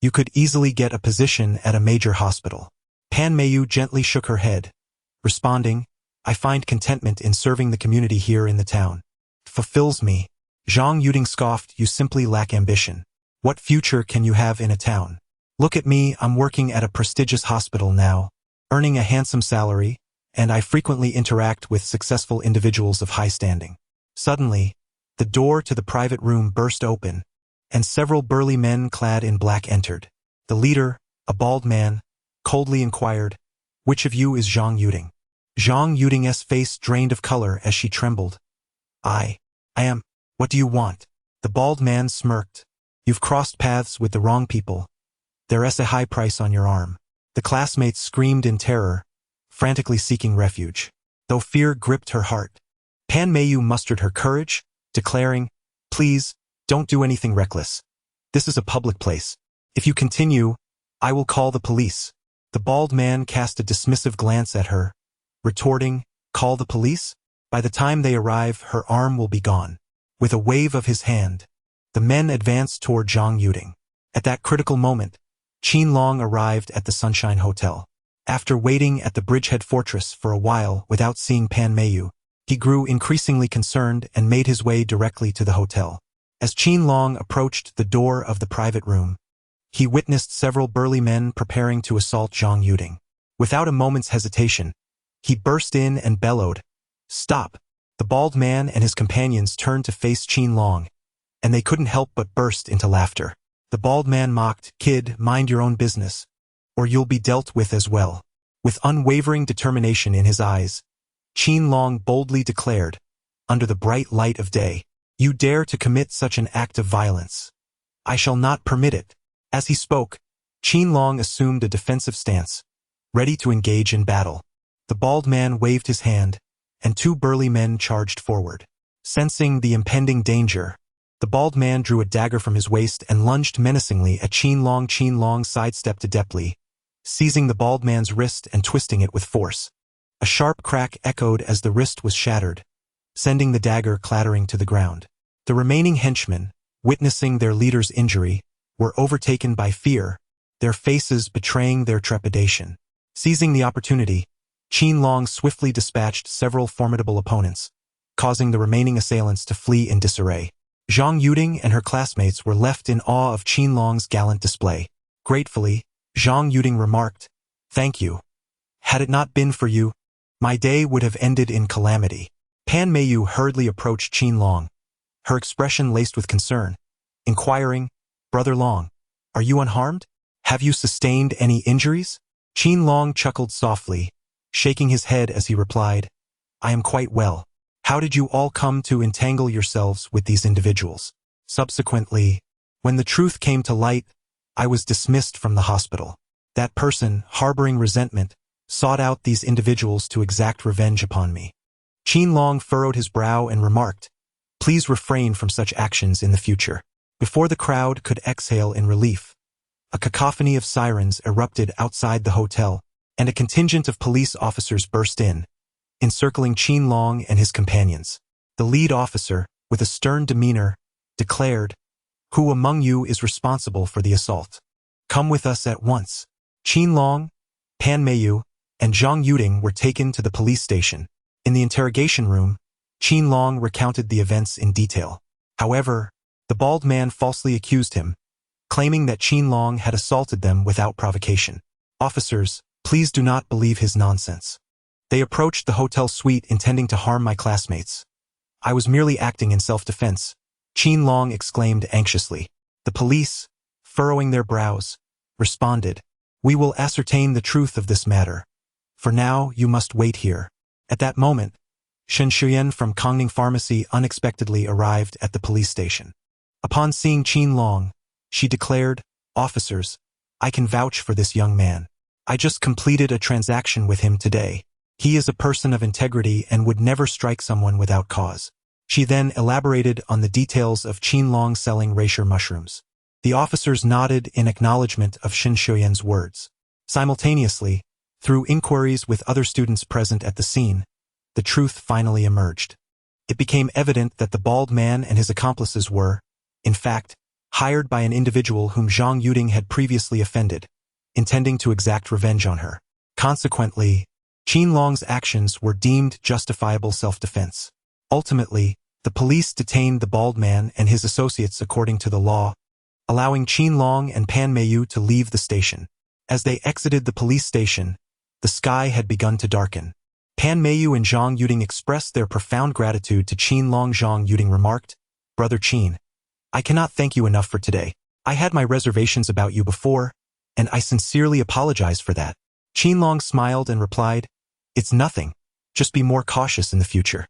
you could easily get a position at a major hospital." Pan Mayu gently shook her head, responding, "I find contentment in serving the community here in the town. It fulfills me." Zhang Yuding scoffed, "You simply lack ambition. What future can you have in a town? Look at me, I'm working at a prestigious hospital now, earning a handsome salary, and I frequently interact with successful individuals of high standing." Suddenly, the door to the private room burst open, and several burly men clad in black entered. The leader, a bald man, coldly inquired, "Which of you is Zhang Yuding?" Zhang Yuding's face drained of color as she trembled. I am. What do you want?" The bald man smirked. "You've crossed paths with the wrong people. There's a high price on your arm." The classmates screamed in terror, frantically seeking refuge. Though fear gripped her heart, Pan Mayu mustered her courage, declaring, "Please, don't do anything reckless. This is a public place. If you continue, I will call the police." The bald man cast a dismissive glance at her, retorting, "Call the police? By the time they arrive, her arm will be gone." With a wave of his hand, the men advanced toward Zhang Yuding. At that critical moment, Qin Long arrived at the Sunshine Hotel. After waiting at the Bridgehead Fortress for a while without seeing Pan Mayu, he grew increasingly concerned and made his way directly to the hotel. As Qin Long approached the door of the private room, he witnessed several burly men preparing to assault Zhang Yuding. Without a moment's hesitation, he burst in and bellowed, "Stop!" The bald man and his companions turned to face Qin Long, and they couldn't help but burst into laughter. The bald man mocked, "Kid, mind your own business, or you'll be dealt with as well." With unwavering determination in his eyes, Qin Long boldly declared, under the bright light of day, "You dare to commit such an act of violence. I shall not permit it." As he spoke, Qin Long assumed a defensive stance, ready to engage in battle. The bald man waved his hand, and two burly men charged forward. Sensing the impending danger, the bald man drew a dagger from his waist and lunged menacingly at Qin Long. Qin Long sidestepped adeptly, seizing the bald man's wrist and twisting it with force. A sharp crack echoed as the wrist was shattered, sending the dagger clattering to the ground. The remaining henchmen, witnessing their leader's injury, were overtaken by fear. their faces betraying their trepidation. Seizing the opportunity, Qin Long swiftly dispatched several formidable opponents, causing the remaining assailants to flee in disarray. Zhang Yuding and her classmates were left in awe of Qin Long's gallant display. Gratefully, Zhang Yuding remarked, "Thank you. Had it not been for you, my day would have ended in calamity." Pan Meiyu hurriedly approached Qin Long, her expression laced with concern, inquiring, "Brother Long, are you unharmed? Have you sustained any injuries?" Qin Long chuckled softly, shaking his head as he replied, "I am quite well. How did you all come to entangle yourselves with these individuals?" Subsequently, when the truth came to light, I was dismissed from the hospital. That person, harboring resentment, sought out these individuals to exact revenge upon me. Qin Long furrowed his brow and remarked, "Please refrain from such actions in the future." Before the crowd could exhale in relief, a cacophony of sirens erupted outside the hotel, and a contingent of police officers burst in, encircling Qin Long and his companions. The lead officer, with a stern demeanor, declared, "Who among you is responsible for the assault? Come with us at once." Qin Long, Pan Meiyu, and Zhang Yuding were taken to the police station. In the interrogation room, Qin Long recounted the events in detail. However, the bald man falsely accused him, claiming that Qin Long had assaulted them without provocation. "Officers, please do not believe his nonsense. They approached the hotel suite intending to harm my classmates. I was merely acting in self-defense," Qin Long exclaimed anxiously. The police, furrowing their brows, responded, "We will ascertain the truth of this matter. For now, you must wait here." At that moment, Shen Shuyan from Kongning Pharmacy unexpectedly arrived at the police station. Upon seeing Qin Long, she declared, "Officers, I can vouch for this young man. I just completed a transaction with him today. He is a person of integrity and would never strike someone without cause." She then elaborated on the details of Qin Long selling reishi mushrooms. The officers nodded in acknowledgement of Shen Shuyan's words. Simultaneously, through inquiries with other students present at the scene, the truth finally emerged. It became evident that the bald man and his accomplices were, in fact, hired by an individual whom Zhang Yuding had previously offended, intending to exact revenge on her. Consequently, Qin Long's actions were deemed justifiable self-defense. Ultimately, the police detained the bald man and his associates according to the law, allowing Qin Long and Pan Meiyu to leave the station. As they exited the police station, the sky had begun to darken. Pan Meiyu and Zhang Yuding expressed their profound gratitude to Qin Long. Zhang Yuding remarked, "Brother Qin, I cannot thank you enough for today. I had my reservations about you before, and I sincerely apologize for that." Qin Long smiled and replied, "It's nothing. Just be more cautious in the future."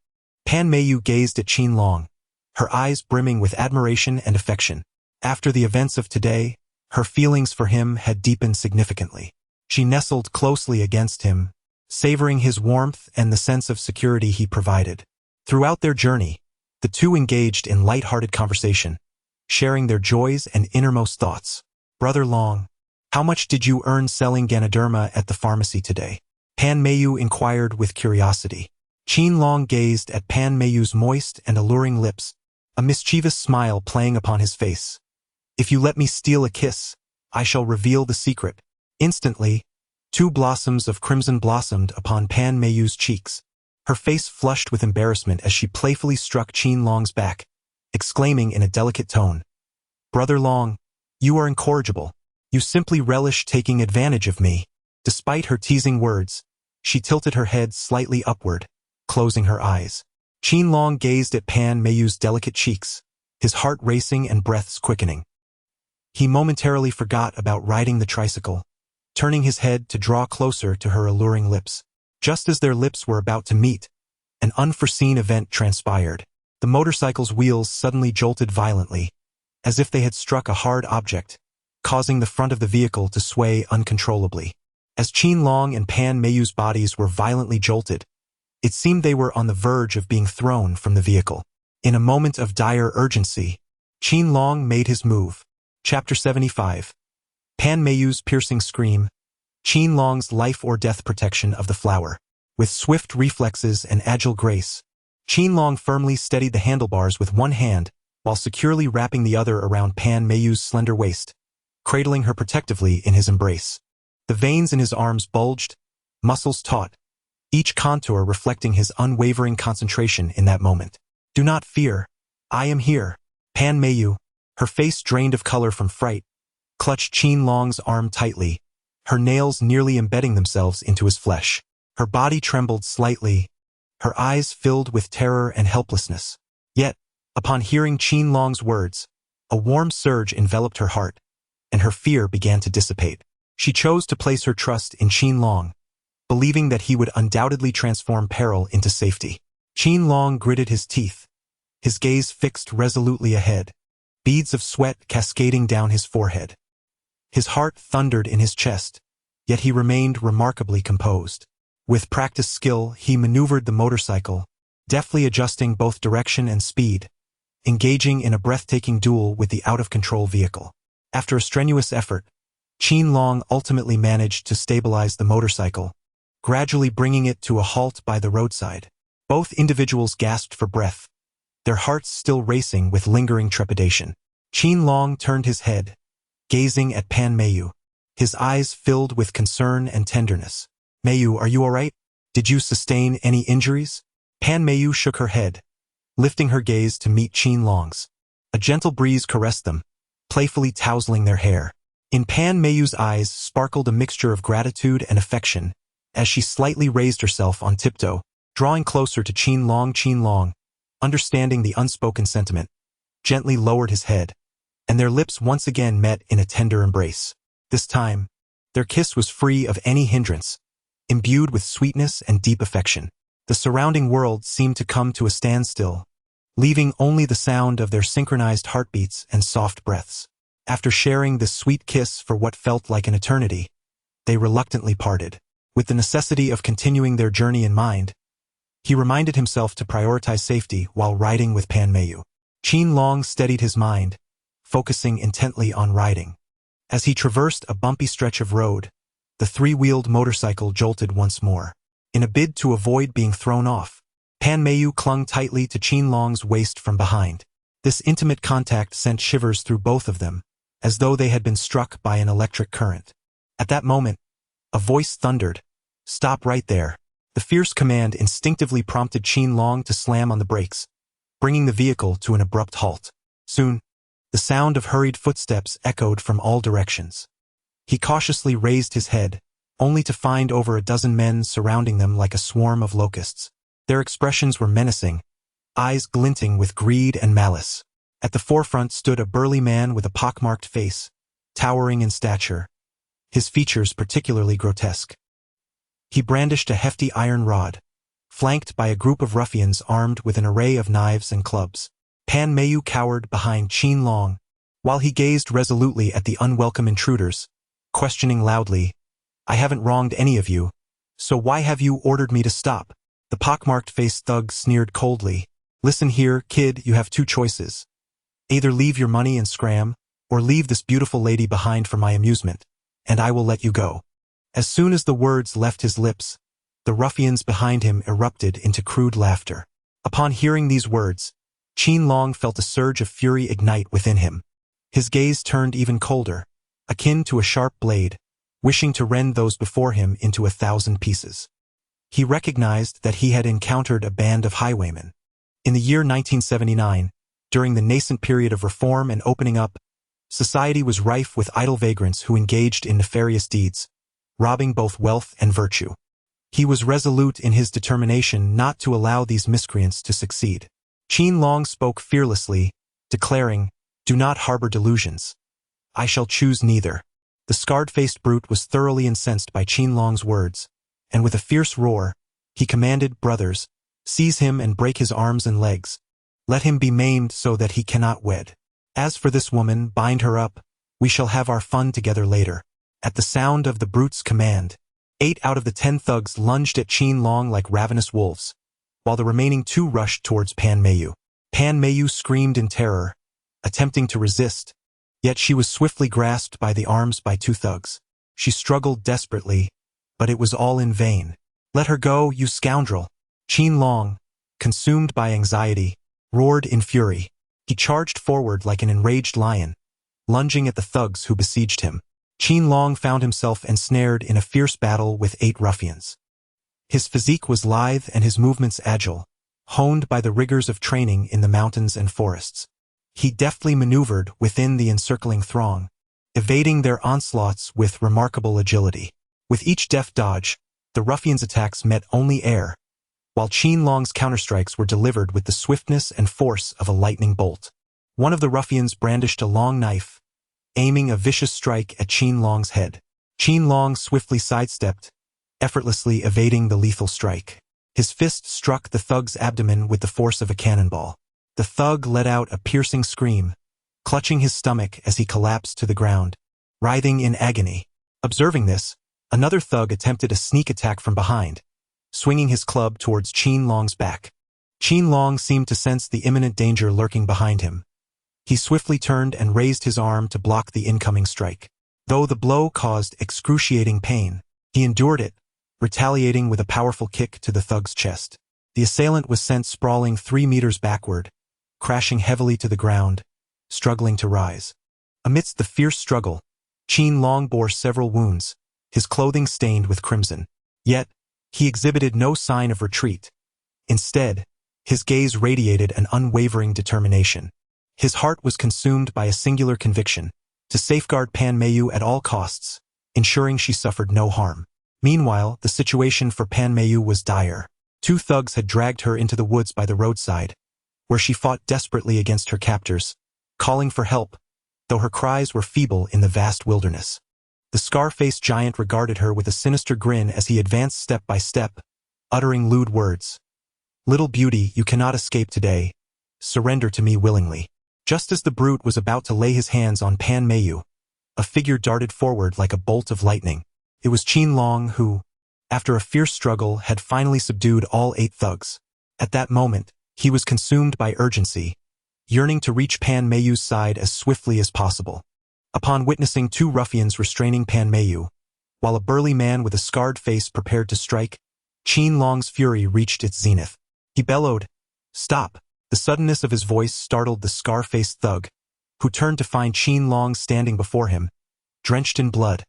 Pan Meiyu gazed at Qin Long, her eyes brimming with admiration and affection. After the events of today, her feelings for him had deepened significantly. She nestled closely against him, savoring his warmth and the sense of security he provided. Throughout their journey, the two engaged in light-hearted conversation, sharing their joys and innermost thoughts. "Brother Long, how much did you earn selling Ganoderma at the pharmacy today?" Pan Meiyu inquired with curiosity. Qin Long gazed at Pan Meiyu's moist and alluring lips, a mischievous smile playing upon his face. "If you let me steal a kiss, I shall reveal the secret." Instantly, two blossoms of crimson blossomed upon Pan Meiyu's cheeks. Her face flushed with embarrassment as she playfully struck Qin Long's back, exclaiming in a delicate tone, "Brother Long, you are incorrigible. You simply relish taking advantage of me." Despite her teasing words, she tilted her head slightly upward, closing her eyes. Qin Long gazed at Pan Meiyu's delicate cheeks, his heart racing and breaths quickening. He momentarily forgot about riding the tricycle, turning his head to draw closer to her alluring lips. Just as their lips were about to meet, an unforeseen event transpired. The motorcycle's wheels suddenly jolted violently, as if they had struck a hard object, causing the front of the vehicle to sway uncontrollably. As Qin Long and Pan Meiyu's bodies were violently jolted, it seemed they were on the verge of being thrown from the vehicle. In a moment of dire urgency, Qin Long made his move. Chapter 75. Pan Meiyu's piercing scream, Qin Long's life-or-death protection of the flower. With swift reflexes and agile grace, Qin Long firmly steadied the handlebars with one hand while securely wrapping the other around Pan Meiyu's slender waist, cradling her protectively in his embrace. The veins in his arms bulged, muscles taut, each contour reflecting his unwavering concentration in that moment. "Do not fear. I am here." Pan Meiyu, her face drained of color from fright, clutched Qin Long's arm tightly, her nails nearly embedding themselves into his flesh. Her body trembled slightly, her eyes filled with terror and helplessness. Yet, upon hearing Qin Long's words, a warm surge enveloped her heart, and her fear began to dissipate. She chose to place her trust in Qin Long, believing that he would undoubtedly transform peril into safety. Qin Long gritted his teeth, his gaze fixed resolutely ahead, beads of sweat cascading down his forehead. His heart thundered in his chest, yet he remained remarkably composed. With practiced skill, he maneuvered the motorcycle, deftly adjusting both direction and speed, engaging in a breathtaking duel with the out-of-control vehicle. After a strenuous effort, Qin Long ultimately managed to stabilize the motorcycle, gradually bringing it to a halt by the roadside. Both individuals gasped for breath, their hearts still racing with lingering trepidation. Qin Long turned his head, gazing at Pan Meiyu, his eyes filled with concern and tenderness. "Meiyu, are you all right? Did you sustain any injuries?" Pan Meiyu shook her head, lifting her gaze to meet Qin Long's. A gentle breeze caressed them, playfully tousling their hair. In Pan Meiyu's eyes sparkled a mixture of gratitude and affection, as she slightly raised herself on tiptoe, drawing closer to Qin Long. Qin Long, understanding the unspoken sentiment, gently lowered his head, and their lips once again met in a tender embrace. This time, their kiss was free of any hindrance, imbued with sweetness and deep affection. The surrounding world seemed to come to a standstill, leaving only the sound of their synchronized heartbeats and soft breaths. After sharing this sweet kiss for what felt like an eternity, they reluctantly parted. With the necessity of continuing their journey in mind, he reminded himself to prioritize safety while riding with Pan Meiyu. Qin Long steadied his mind, focusing intently on riding. As he traversed a bumpy stretch of road, the three-wheeled motorcycle jolted once more. In a bid to avoid being thrown off, Pan Meiyu clung tightly to Qin Long's waist from behind. This intimate contact sent shivers through both of them, as though they had been struck by an electric current. At that moment, a voice thundered, "Stop right there." The fierce command instinctively prompted Qin Long to slam on the brakes, bringing the vehicle to an abrupt halt. Soon, the sound of hurried footsteps echoed from all directions. He cautiously raised his head, only to find over a dozen men surrounding them like a swarm of locusts. Their expressions were menacing, eyes glinting with greed and malice. At the forefront stood a burly man with a pockmarked face, towering in stature, his features particularly grotesque. He brandished a hefty iron rod, flanked by a group of ruffians armed with an array of knives and clubs. Pan Meiyu cowered behind Qin Long, while he gazed resolutely at the unwelcome intruders, questioning loudly, "I haven't wronged any of you, so why have you ordered me to stop?" The pockmarked-faced thug sneered coldly, "Listen here, kid, you have two choices. Either leave your money and scram, or leave this beautiful lady behind for my amusement, and I will let you go." As soon as the words left his lips, the ruffians behind him erupted into crude laughter. Upon hearing these words, Qin Long felt a surge of fury ignite within him. His gaze turned even colder, akin to a sharp blade, wishing to rend those before him into 1,000 pieces. He recognized that he had encountered a band of highwaymen. In the year 1979, during the nascent period of reform and opening up, society was rife with idle vagrants who engaged in nefarious deeds, robbing both wealth and virtue. He was resolute in his determination not to allow these miscreants to succeed. Qin Long spoke fearlessly, declaring, "Do not harbor delusions. I shall choose neither." The scarred-faced brute was thoroughly incensed by Qin Long's words, and with a fierce roar, he commanded, "Brothers, seize him and break his arms and legs. Let him be maimed so that he cannot wed. As for this woman, bind her up. We shall have our fun together later." At the sound of the brute's command, 8 out of the 10 thugs lunged at Qin Long like ravenous wolves, while the remaining 2 rushed towards Pan Meiyu. Pan Meiyu screamed in terror, attempting to resist, yet she was swiftly grasped by the arms by 2 thugs. She struggled desperately, but it was all in vain. "Let her go, you scoundrel!" Qin Long, consumed by anxiety, roared in fury. He charged forward like an enraged lion, lunging at the thugs who besieged him. Qin Long found himself ensnared in a fierce battle with 8 ruffians. His physique was lithe and his movements agile, honed by the rigors of training in the mountains and forests. He deftly maneuvered within the encircling throng, evading their onslaughts with remarkable agility. With each deft dodge, the ruffians' attacks met only air, while Qin Long's counterstrikes were delivered with the swiftness and force of a lightning bolt. One of the ruffians brandished a long knife, aiming a vicious strike at Qin Long's head. Qin Long swiftly sidestepped, effortlessly evading the lethal strike. His fist struck the thug's abdomen with the force of a cannonball. The thug let out a piercing scream, clutching his stomach as he collapsed to the ground, writhing in agony. Observing this, another thug attempted a sneak attack from behind, swinging his club towards Qin Long's back. Qin Long seemed to sense the imminent danger lurking behind him. He swiftly turned and raised his arm to block the incoming strike. Though the blow caused excruciating pain, he endured it, retaliating with a powerful kick to the thug's chest. The assailant was sent sprawling 3 meters backward, crashing heavily to the ground, struggling to rise. Amidst the fierce struggle, Qin Long bore several wounds, his clothing stained with crimson. Yet, he exhibited no sign of retreat. Instead, his gaze radiated an unwavering determination. His heart was consumed by a singular conviction: to safeguard Pan Meiyu at all costs, ensuring she suffered no harm. Meanwhile, the situation for Pan Meiyu was dire. 2 thugs had dragged her into the woods by the roadside, where she fought desperately against her captors, calling for help, though her cries were feeble in the vast wilderness. The scar-faced giant regarded her with a sinister grin as he advanced step by step, uttering lewd words. "Little beauty, you cannot escape today. Surrender to me willingly." Just as the brute was about to lay his hands on Pan Meiyu, a figure darted forward like a bolt of lightning. It was Qin Long who, after a fierce struggle, had finally subdued all 8 thugs. At that moment, he was consumed by urgency, yearning to reach Pan Meiyu's side as swiftly as possible. Upon witnessing 2 ruffians restraining Pan Meiyu, while a burly man with a scarred face prepared to strike, Qin Long's fury reached its zenith. He bellowed, "Stop!" The suddenness of his voice startled the scar-faced thug, who turned to find Qin Long standing before him, drenched in blood,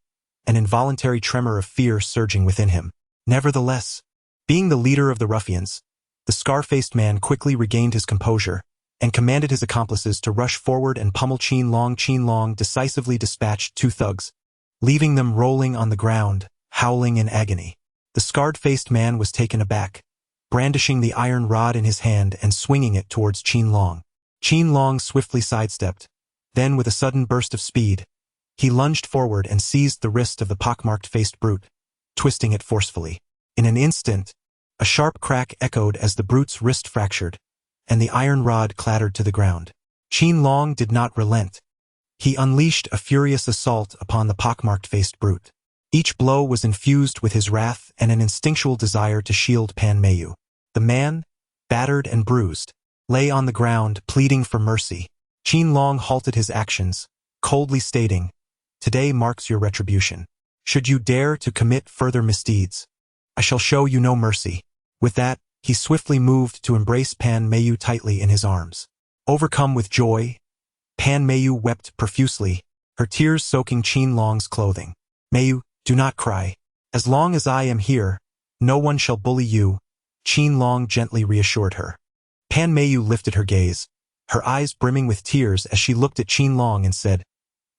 an involuntary tremor of fear surging within him. Nevertheless, being the leader of the ruffians, the scar-faced man quickly regained his composure and commanded his accomplices to rush forward and pummel Qin Long. Qin Long decisively dispatched 2 thugs, leaving them rolling on the ground, howling in agony. The scarred-faced man was taken aback, brandishing the iron rod in his hand and swinging it towards Qin Long. Qin Long swiftly sidestepped, then with a sudden burst of speed, he lunged forward and seized the wrist of the pockmarked-faced brute, twisting it forcefully. In an instant, a sharp crack echoed as the brute's wrist fractured, and the iron rod clattered to the ground. Qin Long did not relent. He unleashed a furious assault upon the pockmarked-faced brute. Each blow was infused with his wrath and an instinctual desire to shield Pan Meiyu. The man, battered and bruised, lay on the ground pleading for mercy. Qin Long halted his actions, coldly stating, "Today marks your retribution. Should you dare to commit further misdeeds, I shall show you no mercy." With that, he swiftly moved to embrace Pan Meiyu tightly in his arms. Overcome with joy, Pan Meiyu wept profusely, her tears soaking Qin Long's clothing. "Meiyu, do not cry. As long as I am here, no one shall bully you," Qin Long gently reassured her. Pan Meiyu lifted her gaze, her eyes brimming with tears as she looked at Qin Long and said,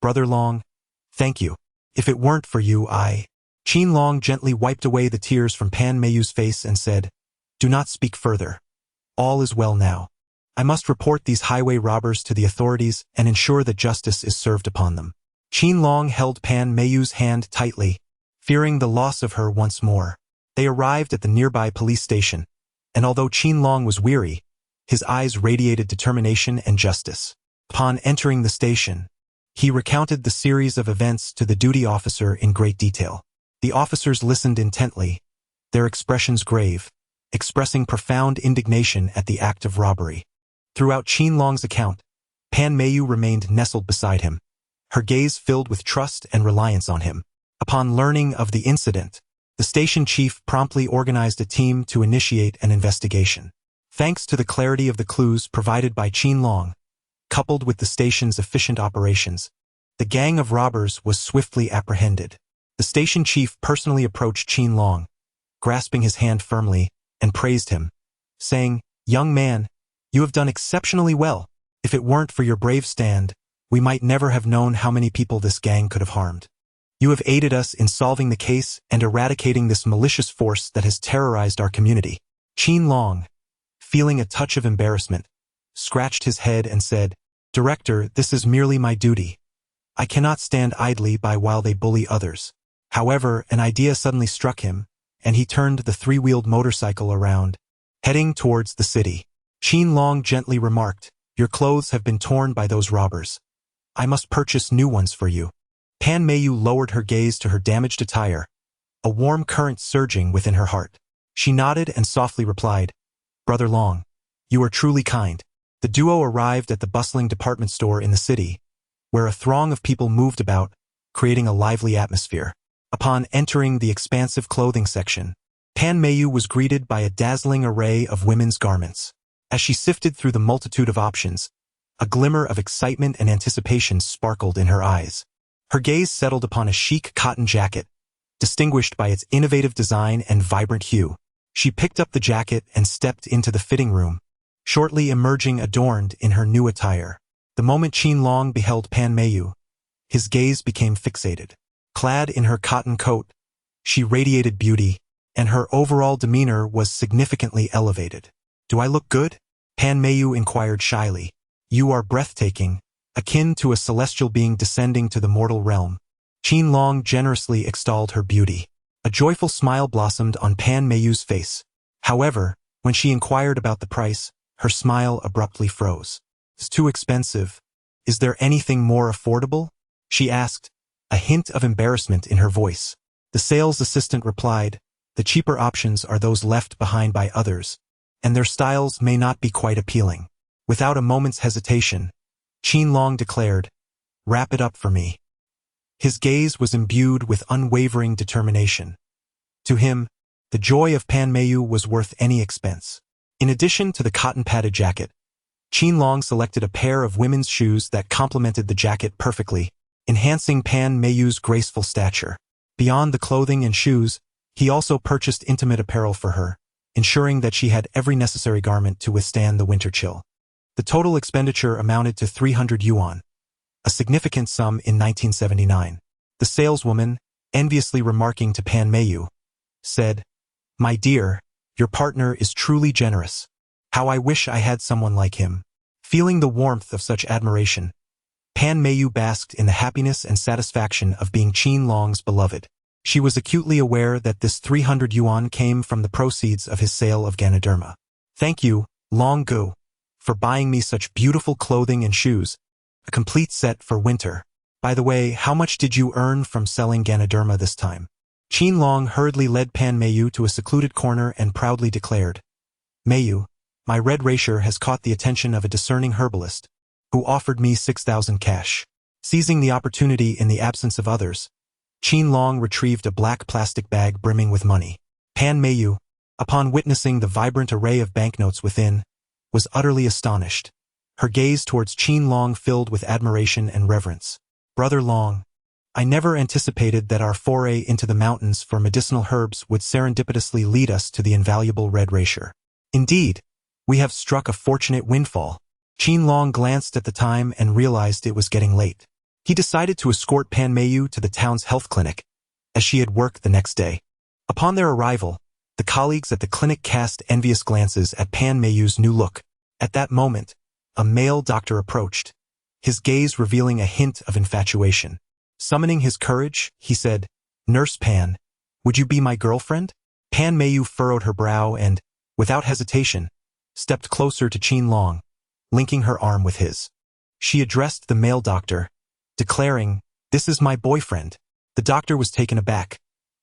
"Brother Long, thank you. If it weren't for you, I—" Qin Long gently wiped away the tears from Pan Meiyu's face and said, "Do not speak further. All is well now. I must report these highway robbers to the authorities and ensure that justice is served upon them." Qin Long held Pan Meiyu's hand tightly, fearing the loss of her once more. They arrived at the nearby police station, and although Qin Long was weary, his eyes radiated determination and justice. Upon entering the station, he recounted the series of events to the duty officer in great detail. The officers listened intently, their expressions grave, expressing profound indignation at the act of robbery. Throughout Qin Long's account, Pan Meiyu remained nestled beside him, her gaze filled with trust and reliance on him. Upon learning of the incident, the station chief promptly organized a team to initiate an investigation. Thanks to the clarity of the clues provided by Qin Long, coupled with the station's efficient operations, The gang of robbers was swiftly apprehended. The station chief personally approached Qin Long, grasping his hand firmly, and praised him, saying, "Young man, you have done exceptionally well. If it weren't for your brave stand, we might never have known how many people this gang could have harmed. You have aided us in solving the case and eradicating this malicious force that has terrorized our community." Qin Long, feeling a touch of embarrassment, scratched his head and said, "Director, this is merely my duty. I cannot stand idly by while they bully others." However, an idea suddenly struck him, and he turned the three-wheeled motorcycle around, heading towards the city. Qin Long gently remarked, "Your clothes have been torn by those robbers. I must purchase new ones for you." Pan Meiyu lowered her gaze to her damaged attire, a warm current surging within her heart. She nodded and softly replied, "Brother Long, you are truly kind." The duo arrived at the bustling department store in the city, where a throng of people moved about, creating a lively atmosphere. Upon entering the expansive clothing section, Pan Meiyu was greeted by a dazzling array of women's garments. As she sifted through the multitude of options, a glimmer of excitement and anticipation sparkled in her eyes. Her gaze settled upon a chic cotton jacket, distinguished by its innovative design and vibrant hue. She picked up the jacket and stepped into the fitting room, shortly emerging adorned in her new attire. The moment Qin Long beheld Pan Meiyu, his gaze became fixated. Clad in her cotton coat, she radiated beauty, and her overall demeanor was significantly elevated. "Do I look good?" Pan Meiyu inquired shyly. "You are breathtaking, akin to a celestial being descending to the mortal realm." Qin Long generously extolled her beauty. A joyful smile blossomed on Pan Meiyu's face. However, when she inquired about the price, her smile abruptly froze. "It's too expensive. Is there anything more affordable?" she asked, a hint of embarrassment in her voice. The sales assistant replied, "The cheaper options are those left behind by others, and their styles may not be quite appealing." Without a moment's hesitation, Qin Long declared, "Wrap it up for me." His gaze was imbued with unwavering determination. To him, the joy of Pan Meiyu was worth any expense. In addition to the cotton-padded jacket, Qin Long selected a pair of women's shoes that complemented the jacket perfectly, enhancing Pan Meiyu's graceful stature. Beyond the clothing and shoes, he also purchased intimate apparel for her, ensuring that she had every necessary garment to withstand the winter chill. The total expenditure amounted to 300 yuan, a significant sum in 1979. The saleswoman, enviously remarking to Pan Meiyu, said, "My dear, your partner is truly generous. How I wish I had someone like him." Feeling the warmth of such admiration, Pan Meiyu basked in the happiness and satisfaction of being Qin Long's beloved. She was acutely aware that this 300 yuan came from the proceeds of his sale of Ganoderma. "Thank you, Long Gu, for buying me such beautiful clothing and shoes, a complete set for winter. By the way, how much did you earn from selling Ganoderma this time?" Qin Long hurriedly led Pan Meiyu to a secluded corner and proudly declared, "Meiyu, my red reishi has caught the attention of a discerning herbalist, who offered me 6,000 cash." Seizing the opportunity in the absence of others, Qin Long retrieved a black plastic bag brimming with money. Pan Meiyu, upon witnessing the vibrant array of banknotes within, was utterly astonished. Her gaze towards Qin Long filled with admiration and reverence. "Brother Long, I never anticipated that our foray into the mountains for medicinal herbs would serendipitously lead us to the invaluable red reishi. Indeed, we have struck a fortunate windfall." Qin Long glanced at the time and realized it was getting late. He decided to escort Pan Meiyu to the town's health clinic, as she had work the next day. Upon their arrival, the colleagues at the clinic cast envious glances at Pan Meiyu's new look. At that moment, a male doctor approached, his gaze revealing a hint of infatuation. Summoning his courage, he said, "Nurse Pan, would you be my girlfriend?" Pan Meiyu furrowed her brow and, without hesitation, stepped closer to Qin Long, linking her arm with his. She addressed the male doctor, declaring, "This is my boyfriend." The doctor was taken aback,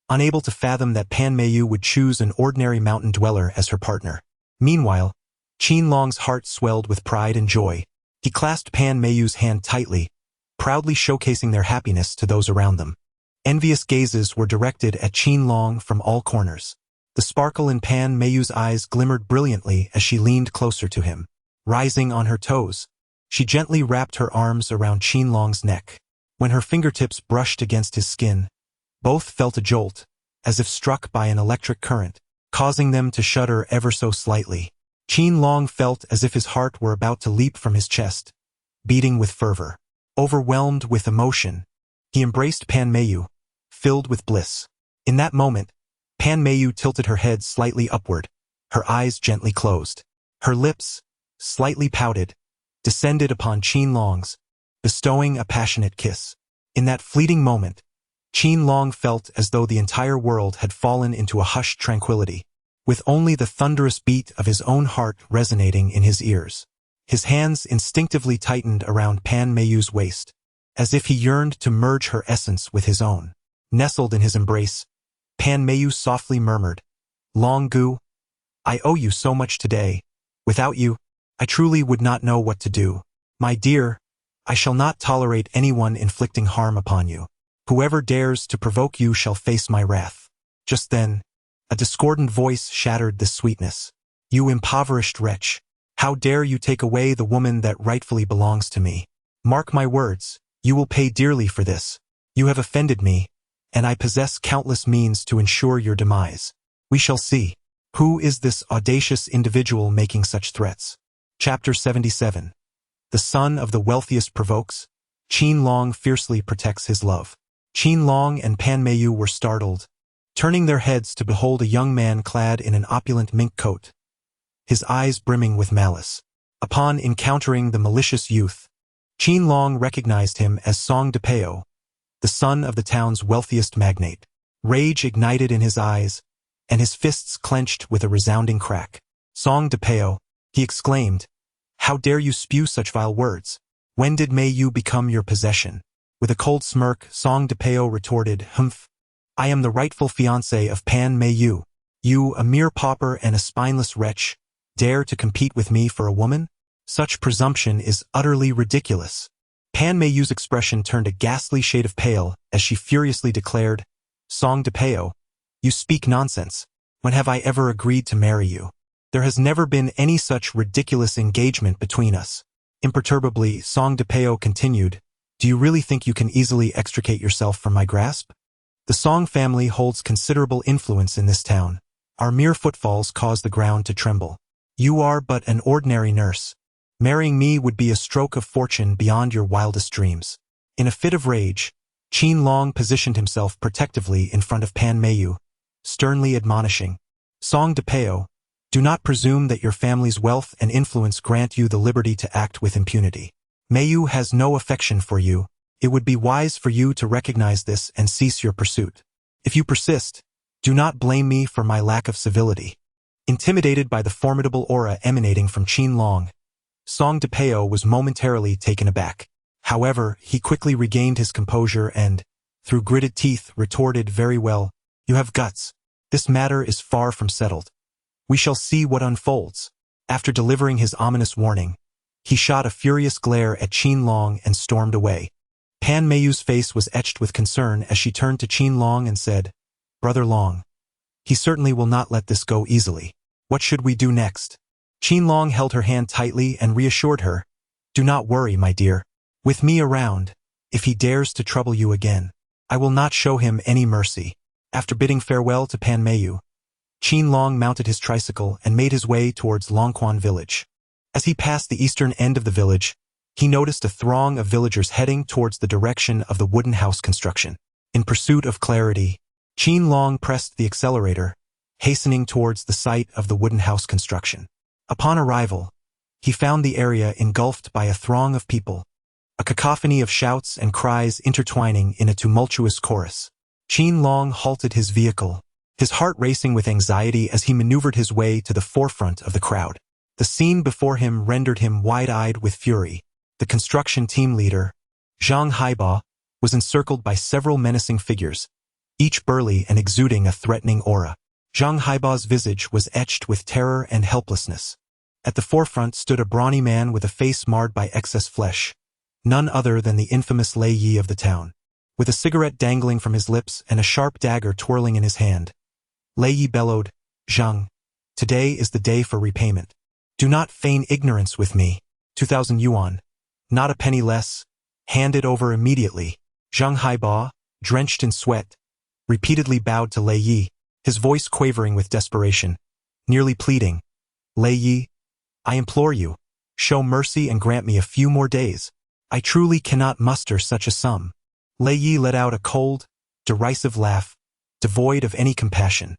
unable to fathom that Pan Meiyu would choose an ordinary mountain dweller as her partner. Meanwhile, Qin Long's heart swelled with pride and joy. He clasped Pan Meiyu's hand tightly, proudly showcasing their happiness to those around them. Envious gazes were directed at Qin Long from all corners. The sparkle in Pan Meiyu's eyes glimmered brilliantly as she leaned closer to him. Rising on her toes, she gently wrapped her arms around Qin Long's neck. When her fingertips brushed against his skin, both felt a jolt, as if struck by an electric current, causing them to shudder ever so slightly. Qin Long felt as if his heart were about to leap from his chest, beating with fervor. Overwhelmed with emotion, he embraced Pan Meiyu, filled with bliss. In that moment, Pan Meiyu tilted her head slightly upward, her eyes gently closed. Her lips, slightly pouted, descended upon Qin Long's, bestowing a passionate kiss. In that fleeting moment, Qin Long felt as though the entire world had fallen into a hushed tranquility, with only the thunderous beat of his own heart resonating in his ears. His hands instinctively tightened around Pan Meiyu's waist, as if he yearned to merge her essence with his own. Nestled in his embrace, Pan Meiyu softly murmured, "Long Gu, I owe you so much today. Without you, I truly would not know what to do. My dear, I shall not tolerate anyone inflicting harm upon you. Whoever dares to provoke you shall face my wrath." Just then, a discordant voice shattered this sweetness. "You impoverished wretch! How dare you take away the woman that rightfully belongs to me? Mark my words, you will pay dearly for this. You have offended me, and I possess countless means to ensure your demise. We shall see. Who is this audacious individual making such threats?" Chapter 77. The son of the wealthiest provokes, Qin Long fiercely protects his love. Qin Long and Pan Meiyu were startled, turning their heads to behold a young man clad in an opulent mink coat, his eyes brimming with malice. Upon encountering the malicious youth, Qin Long recognized him as Song-De-Peo, the son of the town's wealthiest magnate. Rage ignited in his eyes, and his fists clenched with a resounding crack. "Song-De-Peo," he exclaimed, "how dare you spew such vile words? When did Meiyu become your possession?" With a cold smirk, Song-De-Peo retorted, "Humph! I am the rightful fiancé of Pan Meiyu. You, a mere pauper and a spineless wretch, dare to compete with me for a woman? Such presumption is utterly ridiculous." Pan Meiyu's expression turned a ghastly shade of pale as she furiously declared, "Song-De-Peo, you speak nonsense. When have I ever agreed to marry you? There has never been any such ridiculous engagement between us." Imperturbably, Song-De-Peo continued, "Do you really think you can easily extricate yourself from my grasp? The Song family holds considerable influence in this town. Our mere footfalls cause the ground to tremble. You are but an ordinary nurse. Marrying me would be a stroke of fortune beyond your wildest dreams." In a fit of rage, Qin Long positioned himself protectively in front of Pan Meiyu, sternly admonishing, "Song-De-Peo, do not presume that your family's wealth and influence grant you the liberty to act with impunity. Meiyu has no affection for you. It would be wise for you to recognize this and cease your pursuit. If you persist, do not blame me for my lack of civility." Intimidated by the formidable aura emanating from Qin Long, Song-De-Peo was momentarily taken aback. However, he quickly regained his composure and, through gritted teeth, retorted, "Very well, you have guts. This matter is far from settled. We shall see what unfolds." After delivering his ominous warning, he shot a furious glare at Qin Long and stormed away. Pan Meiyu's face was etched with concern as she turned to Qin Long and said, "Brother Long, he certainly will not let this go easily. What should we do next?" Qin Long held her hand tightly and reassured her, "Do not worry, my dear. With me around, if he dares to trouble you again, I will not show him any mercy." After bidding farewell to Pan Meiyu, Qin Long mounted his tricycle and made his way towards Longquan village. As he passed the eastern end of the village, he noticed a throng of villagers heading towards the direction of the wooden house construction. In pursuit of clarity, Qin Long pressed the accelerator, hastening towards the site of the wooden house construction. Upon arrival, he found the area engulfed by a throng of people, a cacophony of shouts and cries intertwining in a tumultuous chorus. Qin Long halted his vehicle, his heart racing with anxiety as he maneuvered his way to the forefront of the crowd. The scene before him rendered him wide-eyed with fury. The construction team leader, Zhang Haiba, was encircled by several menacing figures, each burly and exuding a threatening aura. Zhang Haiba's visage was etched with terror and helplessness. At the forefront stood a brawny man with a face marred by excess flesh, none other than the infamous Lei Yi of the town. With a cigarette dangling from his lips and a sharp dagger twirling in his hand, Lei Yi bellowed, "Zhang, today is the day for repayment. Do not feign ignorance with me. 2,000 yuan, not a penny less. Hand it over immediately." Zhang Haiba, drenched in sweat, repeatedly bowed to Lei Yi, his voice quavering with desperation, nearly pleading, Lei Yi, I implore you, show mercy and grant me a few more days. I truly cannot muster such a sum. Lei Yi let out a cold, derisive laugh, devoid of any compassion.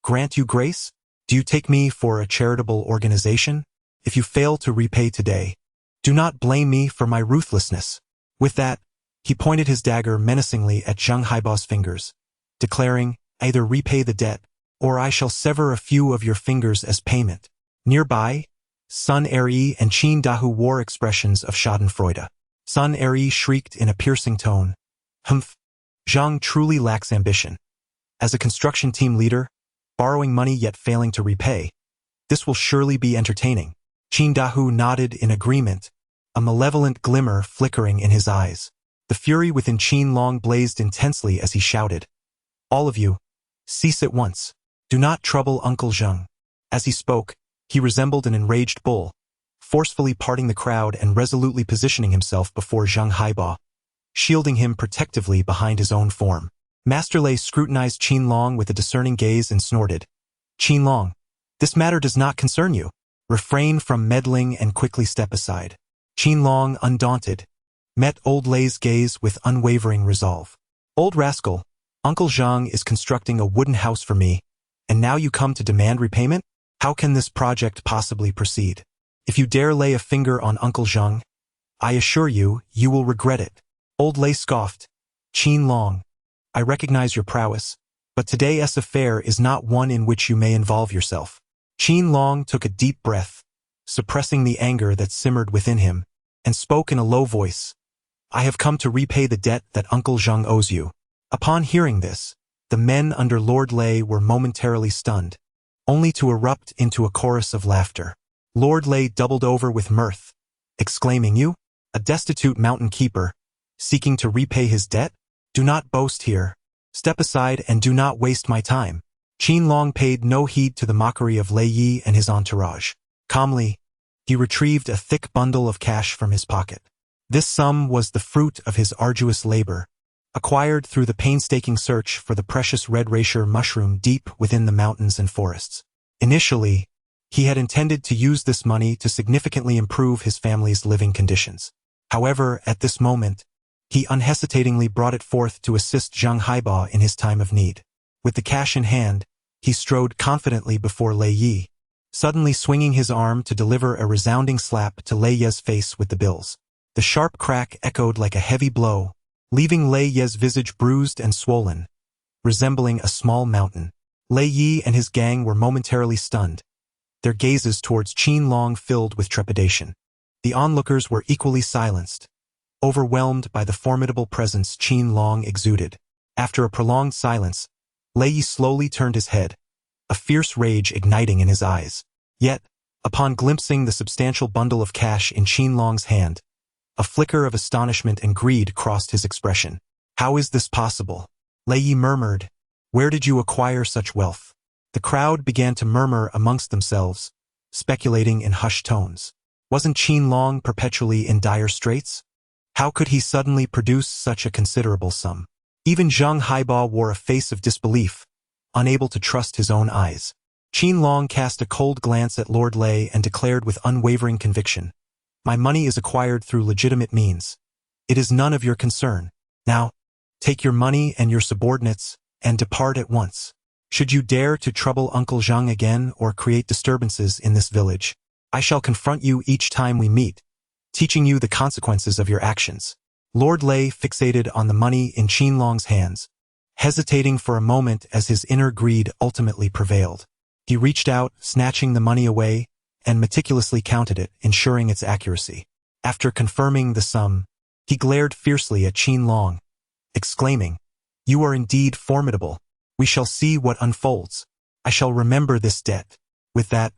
Grant you grace? Do you take me for a charitable organization? If you fail to repay today, do not blame me for my ruthlessness. With that, he pointed his dagger menacingly at Zhang Haiba's fingers, declaring, either repay the debt, or I shall sever a few of your fingers as payment. Nearby, Sun Eri and Qin Dahu wore expressions of schadenfreude. Sun Eri shrieked in a piercing tone, Humph! Zhang truly lacks ambition. As a construction team leader, borrowing money yet failing to repay, this will surely be entertaining. Qin Dahu nodded in agreement, a malevolent glimmer flickering in his eyes. The fury within Qin Long blazed intensely as he shouted, All of you, cease at once. Do not trouble Uncle Zhang. As he spoke, he resembled an enraged bull, forcefully parting the crowd and resolutely positioning himself before Zhang Haiba, shielding him protectively behind his own form. Master Lei scrutinized Qin Long with a discerning gaze and snorted, Qin Long, this matter does not concern you. Refrain from meddling and quickly step aside. Qin Long, undaunted, met old Lei's gaze with unwavering resolve. Old rascal, Uncle Zhang is constructing a wooden house for me, and now you come to demand repayment? How can this project possibly proceed? If you dare lay a finger on Uncle Zhang, I assure you, you will regret it. Old Lei scoffed, Qin Long, I recognize your prowess, but today's affair is not one in which you may involve yourself. Qin Long took a deep breath, suppressing the anger that simmered within him, and spoke in a low voice, I have come to repay the debt that Uncle Zhang owes you. Upon hearing this, the men under Lord Lei were momentarily stunned, only to erupt into a chorus of laughter. Lord Lei doubled over with mirth, exclaiming, You, a destitute mountain keeper, seeking to repay his debt? Do not boast here. Step aside and do not waste my time. Qin Long paid no heed to the mockery of Lei Yi and his entourage. Calmly, he retrieved a thick bundle of cash from his pocket. This sum was the fruit of his arduous labor, acquired through the painstaking search for the precious red reishi mushroom deep within the mountains and forests. Initially, he had intended to use this money to significantly improve his family's living conditions. However, at this moment, he unhesitatingly brought it forth to assist Zhang Haiba in his time of need. With the cash in hand, he strode confidently before Lei Yi, suddenly swinging his arm to deliver a resounding slap to Lei Ye's face with the bills. The sharp crack echoed like a heavy blow, leaving Lei Ye's visage bruised and swollen, resembling a small mountain. Lei Yi and his gang were momentarily stunned, their gazes towards Qin Long filled with trepidation. The onlookers were equally silenced, overwhelmed by the formidable presence Qin Long exuded. After a prolonged silence, Lei Yi slowly turned his head, a fierce rage igniting in his eyes. Yet, upon glimpsing the substantial bundle of cash in Qin Long's hand, a flicker of astonishment and greed crossed his expression. How is this possible? Lei Yi murmured, Where did you acquire such wealth? The crowd began to murmur amongst themselves, speculating in hushed tones. Wasn't Qin Long perpetually in dire straits? How could he suddenly produce such a considerable sum? Even Zhang Haiba wore a face of disbelief, unable to trust his own eyes. Qin Long cast a cold glance at Lord Lei and declared with unwavering conviction, My money is acquired through legitimate means. It is none of your concern. Now, take your money and your subordinates, and depart at once. Should you dare to trouble Uncle Zhang again or create disturbances in this village, I shall confront you each time we meet, teaching you the consequences of your actions. Lord Lei fixated on the money in Qin Long's hands, hesitating for a moment as his inner greed ultimately prevailed. He reached out, snatching the money away, and meticulously counted it, ensuring its accuracy. After confirming the sum, he glared fiercely at Qin Long, exclaiming, You are indeed formidable. We shall see what unfolds. I shall remember this debt. With that,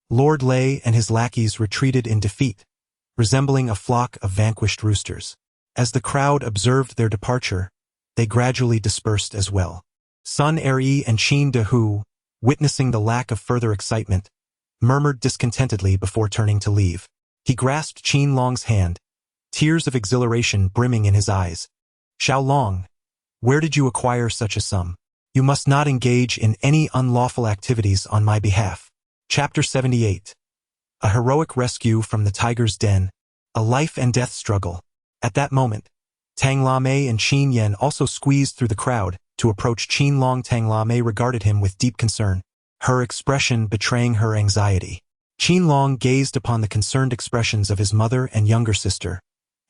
Lord Lei and his lackeys retreated in defeat, resembling a flock of vanquished roosters. As the crowd observed their departure, they gradually dispersed as well. Sun Eri and Qin Dahu, witnessing the lack of further excitement, murmured discontentedly before turning to leave. He grasped Qin Long's hand, tears of exhilaration brimming in his eyes, Xiao Long, where did you acquire such a sum? You must not engage in any unlawful activities on my behalf. Chapter 78. A heroic rescue from the tiger's den, a life and death struggle. At that moment, Tang Lame and Qin Yen also squeezed through the crowd to approach Qin Long. Tang Lame regarded him with deep concern, her expression betraying her anxiety. Qin Long gazed upon the concerned expressions of his mother and younger sister,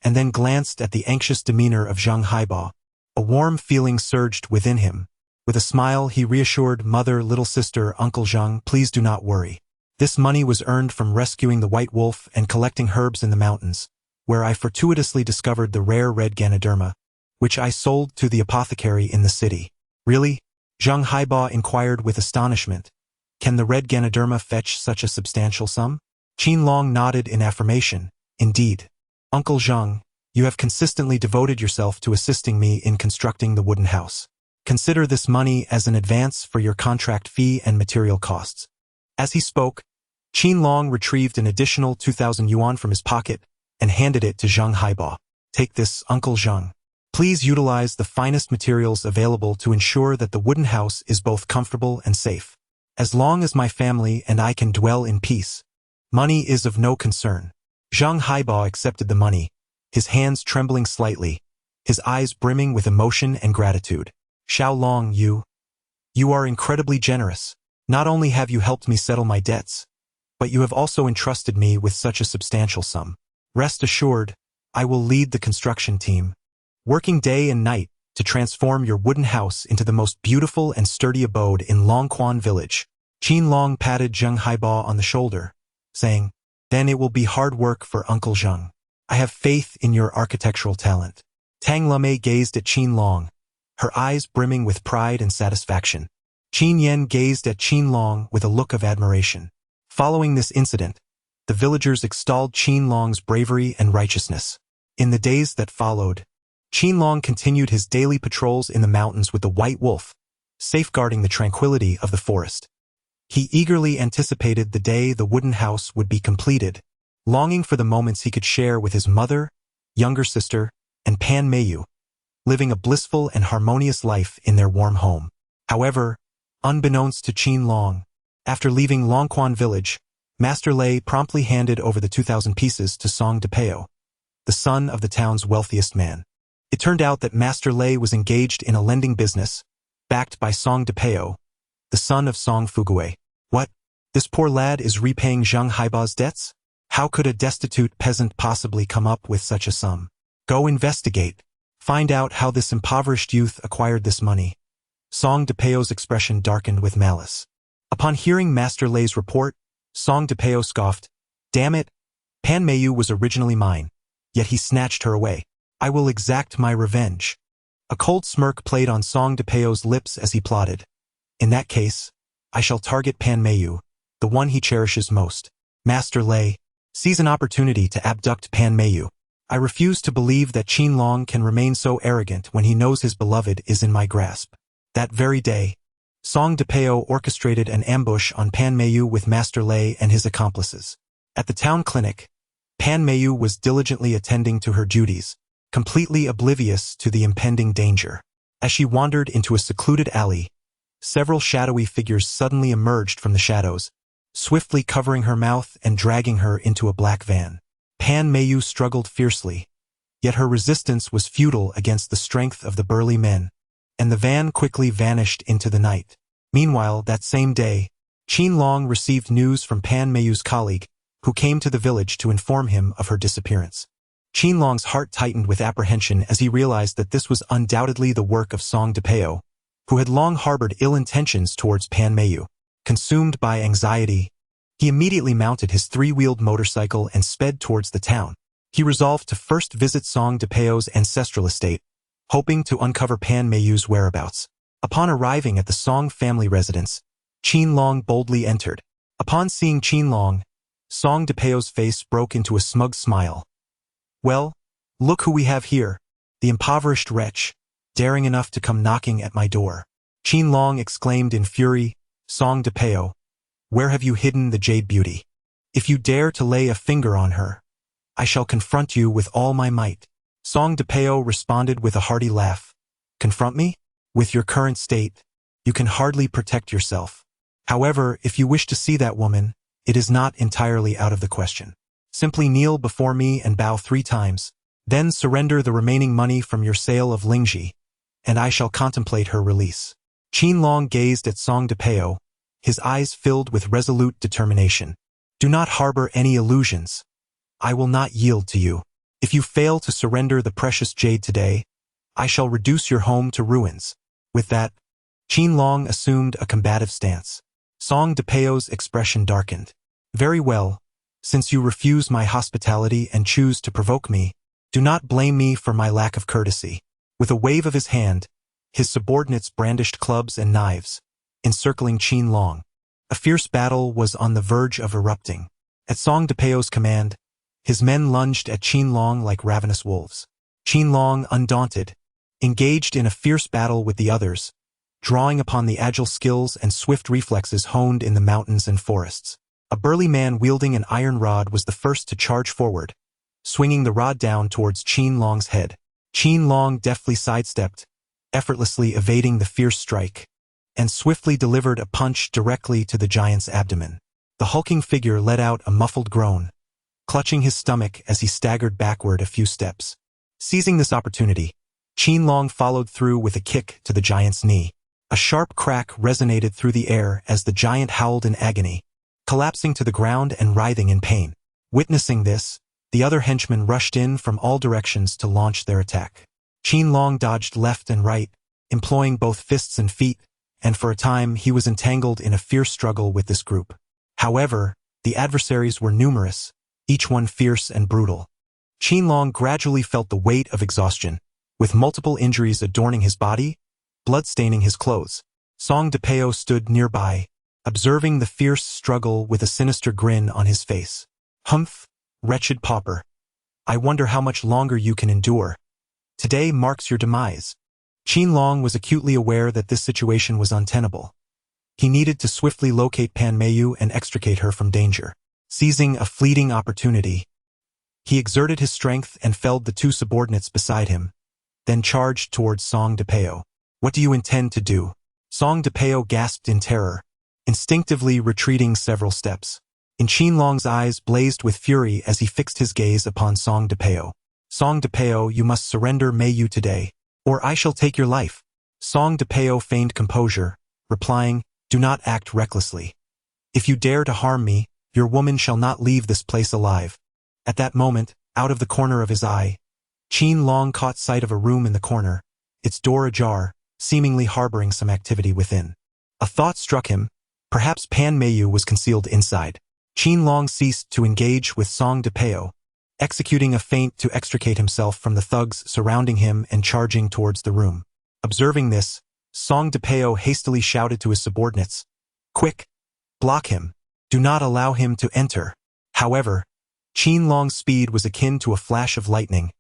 and then glanced at the anxious demeanor of Zhang Haiba. A warm feeling surged within him. With a smile, he reassured mother, little sister, Uncle Zhang, please do not worry. This money was earned from rescuing the white wolf and collecting herbs in the mountains, where I fortuitously discovered the rare red Ganoderma, which I sold to the apothecary in the city. Really? Zhang Haiba inquired with astonishment. Can the red Ganoderma fetch such a substantial sum? Qin Long nodded in affirmation. Indeed. Uncle Zhang, you have consistently devoted yourself to assisting me in constructing the wooden house. Consider this money as an advance for your contract fee and material costs. As he spoke, Qin Long retrieved an additional 2,000 yuan from his pocket and handed it to Zhang Haiba. Take this, Uncle Zhang. Please utilize the finest materials available to ensure that the wooden house is both comfortable and safe. As long as my family and I can dwell in peace, money is of no concern. Zhang Haiba accepted the money, his hands trembling slightly, his eyes brimming with emotion and gratitude. Xiao Long, you are incredibly generous. Not only have you helped me settle my debts, but you have also entrusted me with such a substantial sum. Rest assured, I will lead the construction team, working day and night to transform your wooden house into the most beautiful and sturdy abode in Longquan village. Qin Long patted Zhang Haiba on the shoulder, saying, Then it will be hard work for Uncle Zhang. I have faith in your architectural talent. Tang Lame gazed at Qin Long, her eyes brimming with pride and satisfaction. Qin Yen gazed at Qin Long with a look of admiration. Following this incident, the villagers extolled Qin Long's bravery and righteousness. In the days that followed, Qin Long continued his daily patrols in the mountains with the white wolf, safeguarding the tranquility of the forest. He eagerly anticipated the day the wooden house would be completed, longing for the moments he could share with his mother, younger sister, and Pan Meiyu, living a blissful and harmonious life in their warm home. However, unbeknownst to Qin Long, after leaving Longquan village, Master Lei promptly handed over the 2,000 pieces to Song Depeo, the son of the town's wealthiest man. It turned out that Master Lei was engaged in a lending business, backed by Song Depeo, the son of Song Fugue. What? This poor lad is repaying Zhang Haiba's debts? How could a destitute peasant possibly come up with such a sum? Go investigate. Find out how this impoverished youth acquired this money. Song Depeo's expression darkened with malice. Upon hearing Master Lei's report, Song Depeo scoffed, Damn it, Pan Meiyu was originally mine, yet he snatched her away. I will exact my revenge. A cold smirk played on Song Depeo's lips as he plotted. In that case, I shall target Pan Meiyu, the one he cherishes most. Master Lei, seize an opportunity to abduct Pan Meiyu. I refuse to believe that Qin Long can remain so arrogant when he knows his beloved is in my grasp. That very day, Song Depeo orchestrated an ambush on Pan Meiyu with Master Lei and his accomplices. At the town clinic, Pan Meiyu was diligently attending to her duties, completely oblivious to the impending danger. As she wandered into a secluded alley, several shadowy figures suddenly emerged from the shadows, swiftly covering her mouth and dragging her into a black van. Pan Meiyu struggled fiercely, yet her resistance was futile against the strength of the burly men, and the van quickly vanished into the night. Meanwhile, that same day, Qin Long received news from Pan Meiyu's colleague, who came to the village to inform him of her disappearance. Qin Long's heart tightened with apprehension as he realized that this was undoubtedly the work of Song Depeo, who had long harbored ill intentions towards Pan Meiyu. Consumed by anxiety, he immediately mounted his three-wheeled motorcycle and sped towards the town. He resolved to first visit Song Depeo's ancestral estate, hoping to uncover Pan Meiyu's whereabouts. Upon arriving at the Song family residence, Qin Long boldly entered. Upon seeing Qin Long, Song Depeo's face broke into a smug smile. Well, look who we have here, the impoverished wretch, daring enough to come knocking at my door. Qin Long exclaimed in fury, Song Depeo, where have you hidden the jade beauty? If you dare to lay a finger on her, I shall confront you with all my might. Song-De-Peo responded with a hearty laugh. Confront me? With your current state, you can hardly protect yourself. However, if you wish to see that woman, it is not entirely out of the question. Simply kneel before me and bow 3 times. Then surrender the remaining money from your sale of Lingji, and I shall contemplate her release. Qin Long gazed at Song-De-Peo, his eyes filled with resolute determination. Do not harbor any illusions. I will not yield to you. If you fail to surrender the precious jade today, I shall reduce your home to ruins. With that, Qin Long assumed a combative stance. Song-De-Peo's expression darkened. Very well, since you refuse my hospitality and choose to provoke me, do not blame me for my lack of courtesy. With a wave of his hand, his subordinates brandished clubs and knives, encircling Qin Long. A fierce battle was on the verge of erupting. At Song-De-Peo's command, his men lunged at Qin Long like ravenous wolves. Qin Long, undaunted, engaged in a fierce battle with the others, drawing upon the agile skills and swift reflexes honed in the mountains and forests. A burly man wielding an iron rod was the first to charge forward, swinging the rod down towards Qin Long's head. Qin Long deftly sidestepped, effortlessly evading the fierce strike, and swiftly delivered a punch directly to the giant's abdomen. The hulking figure let out a muffled groan, clutching his stomach as he staggered backward a few steps. Seizing this opportunity, Qin Long followed through with a kick to the giant's knee. A sharp crack resonated through the air as the giant howled in agony, collapsing to the ground and writhing in pain. Witnessing this, the other henchmen rushed in from all directions to launch their attack. Qin Long dodged left and right, employing both fists and feet, and for a time he was entangled in a fierce struggle with this group. However, the adversaries were numerous, each one fierce and brutal. Qin Long gradually felt the weight of exhaustion, with multiple injuries adorning his body, blood staining his clothes. Song-De-Peo stood nearby, observing the fierce struggle with a sinister grin on his face. Humph, wretched pauper. I wonder how much longer you can endure. Today marks your demise. Qin Long was acutely aware that this situation was untenable. He needed to swiftly locate Pan Meiyu and extricate her from danger. Seizing a fleeting opportunity, he exerted his strength and felled the 2 subordinates beside him, then charged towards Song-De-Peo. What do you intend to do? Song-De-Peo gasped in terror, instinctively retreating several steps. In Qin Long's eyes blazed with fury as he fixed his gaze upon Song-De-Peo. Song-De-Peo, you must surrender Meiyu today, or I shall take your life. Song-De-Peo feigned composure, replying, do not act recklessly. If you dare to harm me, your woman shall not leave this place alive. At that moment, out of the corner of his eye, Qin Long caught sight of a room in the corner, its door ajar, seemingly harboring some activity within. A thought struck him, perhaps Pan Meiyu was concealed inside. Qin Long ceased to engage with Song-De-Peo, executing a feint to extricate himself from the thugs surrounding him and charging towards the room. Observing this, Song-De-Peo hastily shouted to his subordinates, quick, block him. Do not allow him to enter. However, Qin Long's speed was akin to a flash of lightning,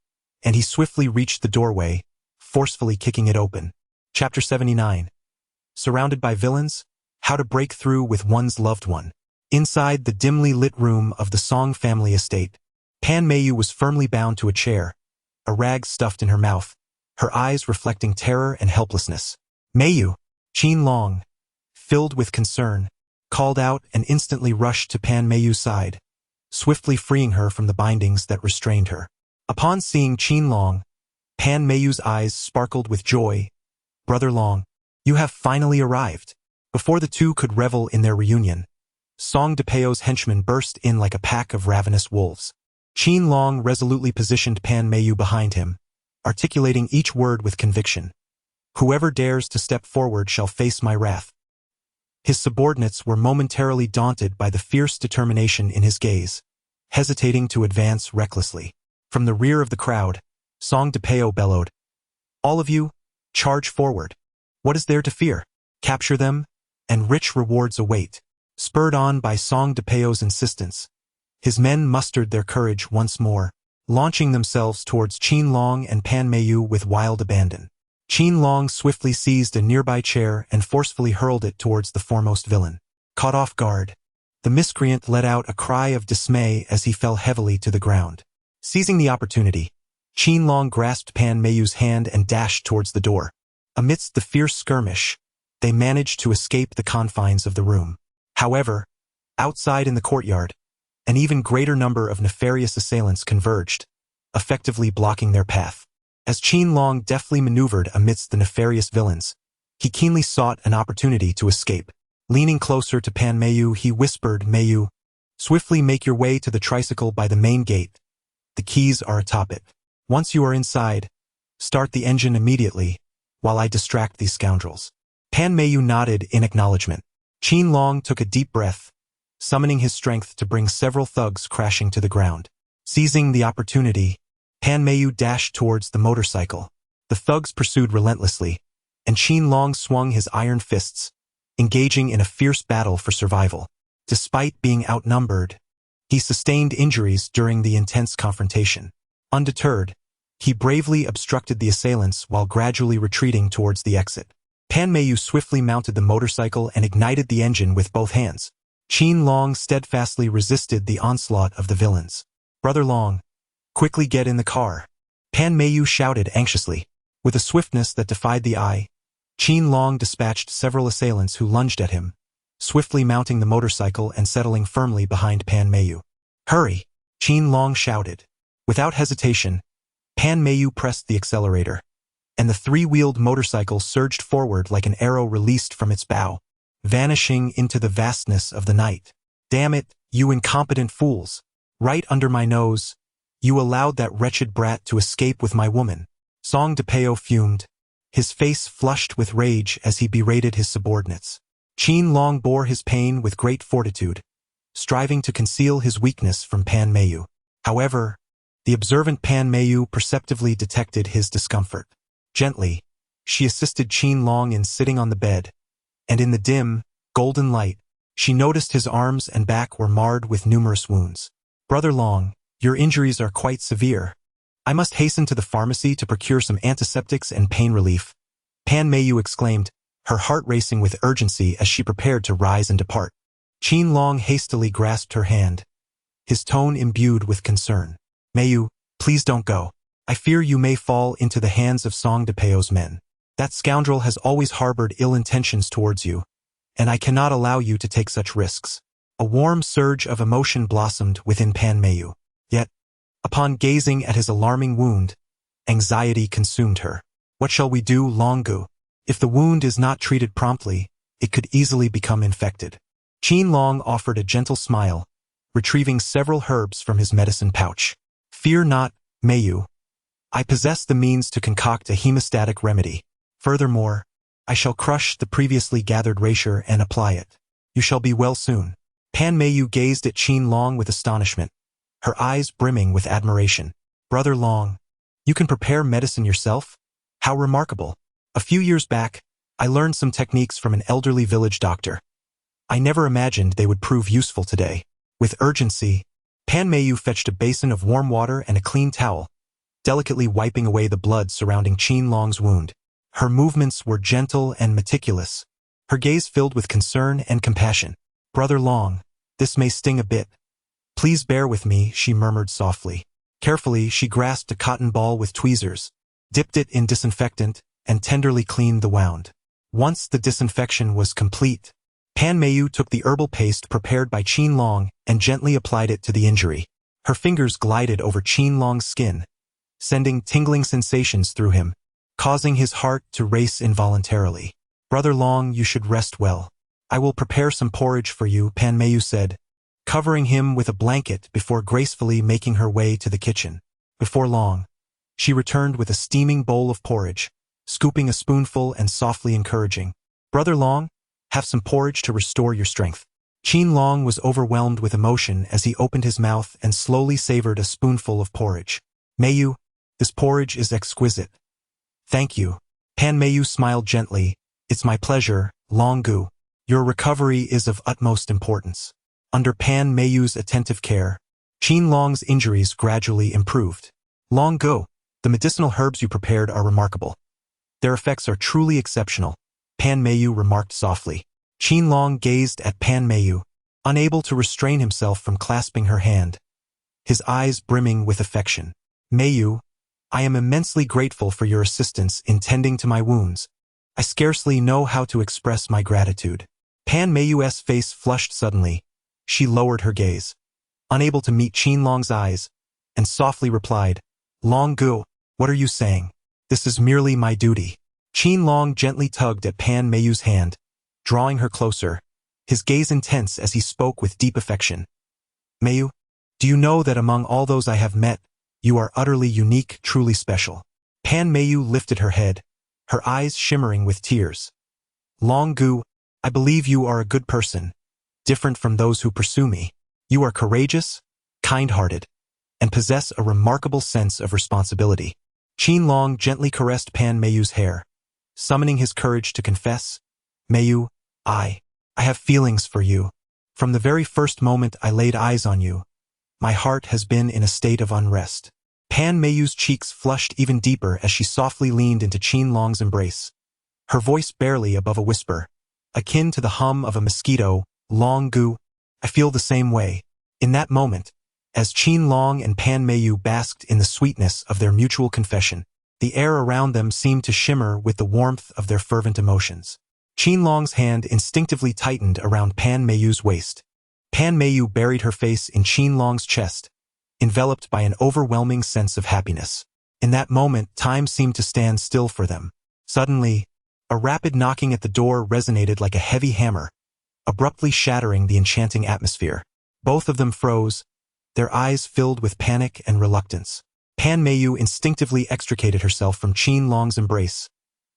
and he swiftly reached the doorway, forcefully kicking it open. Chapter 79. Surrounded by villains? How to break through with one's loved one. Inside the dimly lit room of the Song family estate, Pan Meiyu was firmly bound to a chair, a rag stuffed in her mouth, her eyes reflecting terror and helplessness. Meiyu! Qin Long, filled with concern, called out and instantly rushed to Pan Meiyu's side, swiftly freeing her from the bindings that restrained her. Upon seeing Qin Long, Pan Meiyu's eyes sparkled with joy. Brother Long, you have finally arrived. Before the 2 could revel in their reunion, Song-De-Peo's henchmen burst in like a pack of ravenous wolves. Qin Long resolutely positioned Pan Meiyu behind him, articulating each word with conviction. Whoever dares to step forward shall face my wrath. His subordinates were momentarily daunted by the fierce determination in his gaze, hesitating to advance recklessly. From the rear of the crowd, Song-De-Peo bellowed, all of you, charge forward. What is there to fear? Capture them, and rich rewards await. Spurred on by Song-De-Peo's insistence, his men mustered their courage once more, launching themselves towards Qin Long and Pan Meiyu with wild abandon. Qin Long swiftly seized a nearby chair and forcefully hurled it towards the foremost villain. Caught off guard, the miscreant let out a cry of dismay as he fell heavily to the ground. Seizing the opportunity, Qin Long grasped Pan Meiyu's hand and dashed towards the door. Amidst the fierce skirmish, they managed to escape the confines of the room. However, outside in the courtyard, an even greater number of nefarious assailants converged, effectively blocking their path. As Qin Long deftly maneuvered amidst the nefarious villains, he keenly sought an opportunity to escape. Leaning closer to Pan Meiyu, he whispered, "Meiyu, swiftly make your way to the tricycle by the main gate. The keys are atop it. Once you are inside, start the engine immediately, while I distract these scoundrels." Pan Meiyu nodded in acknowledgement. Qin Long took a deep breath, summoning his strength to bring several thugs crashing to the ground. Seizing the opportunity, Pan Meiyu dashed towards the motorcycle. The thugs pursued relentlessly, and Qin Long swung his iron fists, engaging in a fierce battle for survival. Despite being outnumbered, he sustained injuries during the intense confrontation. Undeterred, he bravely obstructed the assailants while gradually retreating towards the exit. Pan Meiyu swiftly mounted the motorcycle and ignited the engine with both hands. Qin Long steadfastly resisted the onslaught of the villains. "Brother Long, quickly get in the car," Pan Meiyu shouted anxiously. With a swiftness that defied the eye, Qin Long dispatched several assailants who lunged at him, swiftly mounting the motorcycle and settling firmly behind Pan Meiyu. "Hurry!" Qin Long shouted. Without hesitation, Pan Meiyu pressed the accelerator, and the three-wheeled motorcycle surged forward like an arrow released from its bow, vanishing into the vastness of the night. "Damn it, you incompetent fools! Right under my nose, you allowed that wretched brat to escape with my woman." Song de Peo fumed, his face flushed with rage as he berated his subordinates. Qin Long bore his pain with great fortitude, striving to conceal his weakness from Pan Meiyu. However, the observant Pan Meiyu perceptively detected his discomfort. Gently, she assisted Qin Long in sitting on the bed, and in the dim, golden light, she noticed his arms and back were marred with numerous wounds. "Brother Long, your injuries are quite severe. I must hasten to the pharmacy to procure some antiseptics and pain relief," Pan Meiyu exclaimed, her heart racing with urgency as she prepared to rise and depart. Qin Long hastily grasped her hand, his tone imbued with concern. "Meiyu, please don't go. I fear you may fall into the hands of Song de Peo's men. That scoundrel has always harbored ill intentions towards you, and I cannot allow you to take such risks." A warm surge of emotion blossomed within Pan Meiyu. Yet, upon gazing at his alarming wound, anxiety consumed her. "What shall we do, Long-gu? If the wound is not treated promptly, it could easily become infected." Qin Long offered a gentle smile, retrieving several herbs from his medicine pouch. "Fear not, Meiyu. I possess the means to concoct a hemostatic remedy. Furthermore, I shall crush the previously gathered reishi and apply it. You shall be well soon." Pan Meiyu gazed at Qin Long with astonishment, her eyes brimming with admiration. "Brother Long, you can prepare medicine yourself? How remarkable. A few years back, I learned some techniques from an elderly village doctor. I never imagined they would prove useful today." With urgency, Pan Meiyu fetched a basin of warm water and a clean towel, delicately wiping away the blood surrounding Qin Long's wound. Her movements were gentle and meticulous, her gaze filled with concern and compassion. "Brother Long, this may sting a bit. Please bear with me," she murmured softly. Carefully, she grasped a cotton ball with tweezers, dipped it in disinfectant, and tenderly cleaned the wound. Once the disinfection was complete, Pan Meiyu took the herbal paste prepared by Qin Long and gently applied it to the injury. Her fingers glided over Qin Long's skin, sending tingling sensations through him, causing his heart to race involuntarily. "Brother Long, you should rest well. I will prepare some porridge for you," Pan Meiyu said, covering him with a blanket before gracefully making her way to the kitchen. Before long, she returned with a steaming bowl of porridge, scooping a spoonful and softly encouraging, "Brother Long, have some porridge to restore your strength." Qin Long was overwhelmed with emotion as he opened his mouth and slowly savored a spoonful of porridge. "Meiyu, this porridge is exquisite." "Thank you." Pan Meiyu smiled gently. "It's my pleasure, Long-gu. Your recovery is of utmost importance." Under Pan Meiyu's attentive care, Qin Long's injuries gradually improved. "Long-gu, the medicinal herbs you prepared are remarkable. Their effects are truly exceptional," Pan Meiyu remarked softly. Qin Long gazed at Pan Meiyu, unable to restrain himself from clasping her hand, his eyes brimming with affection. "Meiyu, I am immensely grateful for your assistance in tending to my wounds. I scarcely know how to express my gratitude. Pan Meiyu's face flushed suddenly. She lowered her gaze, unable to meet Qin Long's eyes, and softly replied, Long Gu, what are you saying? This is merely my duty. Qin Long gently tugged at Pan Meiyu's hand, drawing her closer, his gaze intense as he spoke with deep affection. Meiyu, do you know that among all those I have met, you are utterly unique, truly special? Pan Meiyu lifted her head, her eyes shimmering with tears. Long Gu, I believe you are a good person, different from those who pursue me. You are courageous, kind-hearted, and possess a remarkable sense of responsibility. Qin Long gently caressed Pan Meiyu's hair, summoning his courage to confess, Meiyu, I have feelings for you. From the very first moment I laid eyes on you, my heart has been in a state of unrest. Pan Meiyu's cheeks flushed even deeper as she softly leaned into Qin Long's embrace, her voice barely above a whisper, akin to the hum of a mosquito. Long Gu, I feel the same way. In that moment, as Qin Long and Pan Meiyu basked in the sweetness of their mutual confession, the air around them seemed to shimmer with the warmth of their fervent emotions. Qin Long's hand instinctively tightened around Pan Meiyu's waist. Pan Meiyu buried her face in Qin Long's chest, enveloped by an overwhelming sense of happiness. In that moment, time seemed to stand still for them. Suddenly, a rapid knocking at the door resonated like a heavy hammer, abruptly shattering the enchanting atmosphere. Both of them froze, their eyes filled with panic and reluctance. Pan Meiyu instinctively extricated herself from Qin Long's embrace,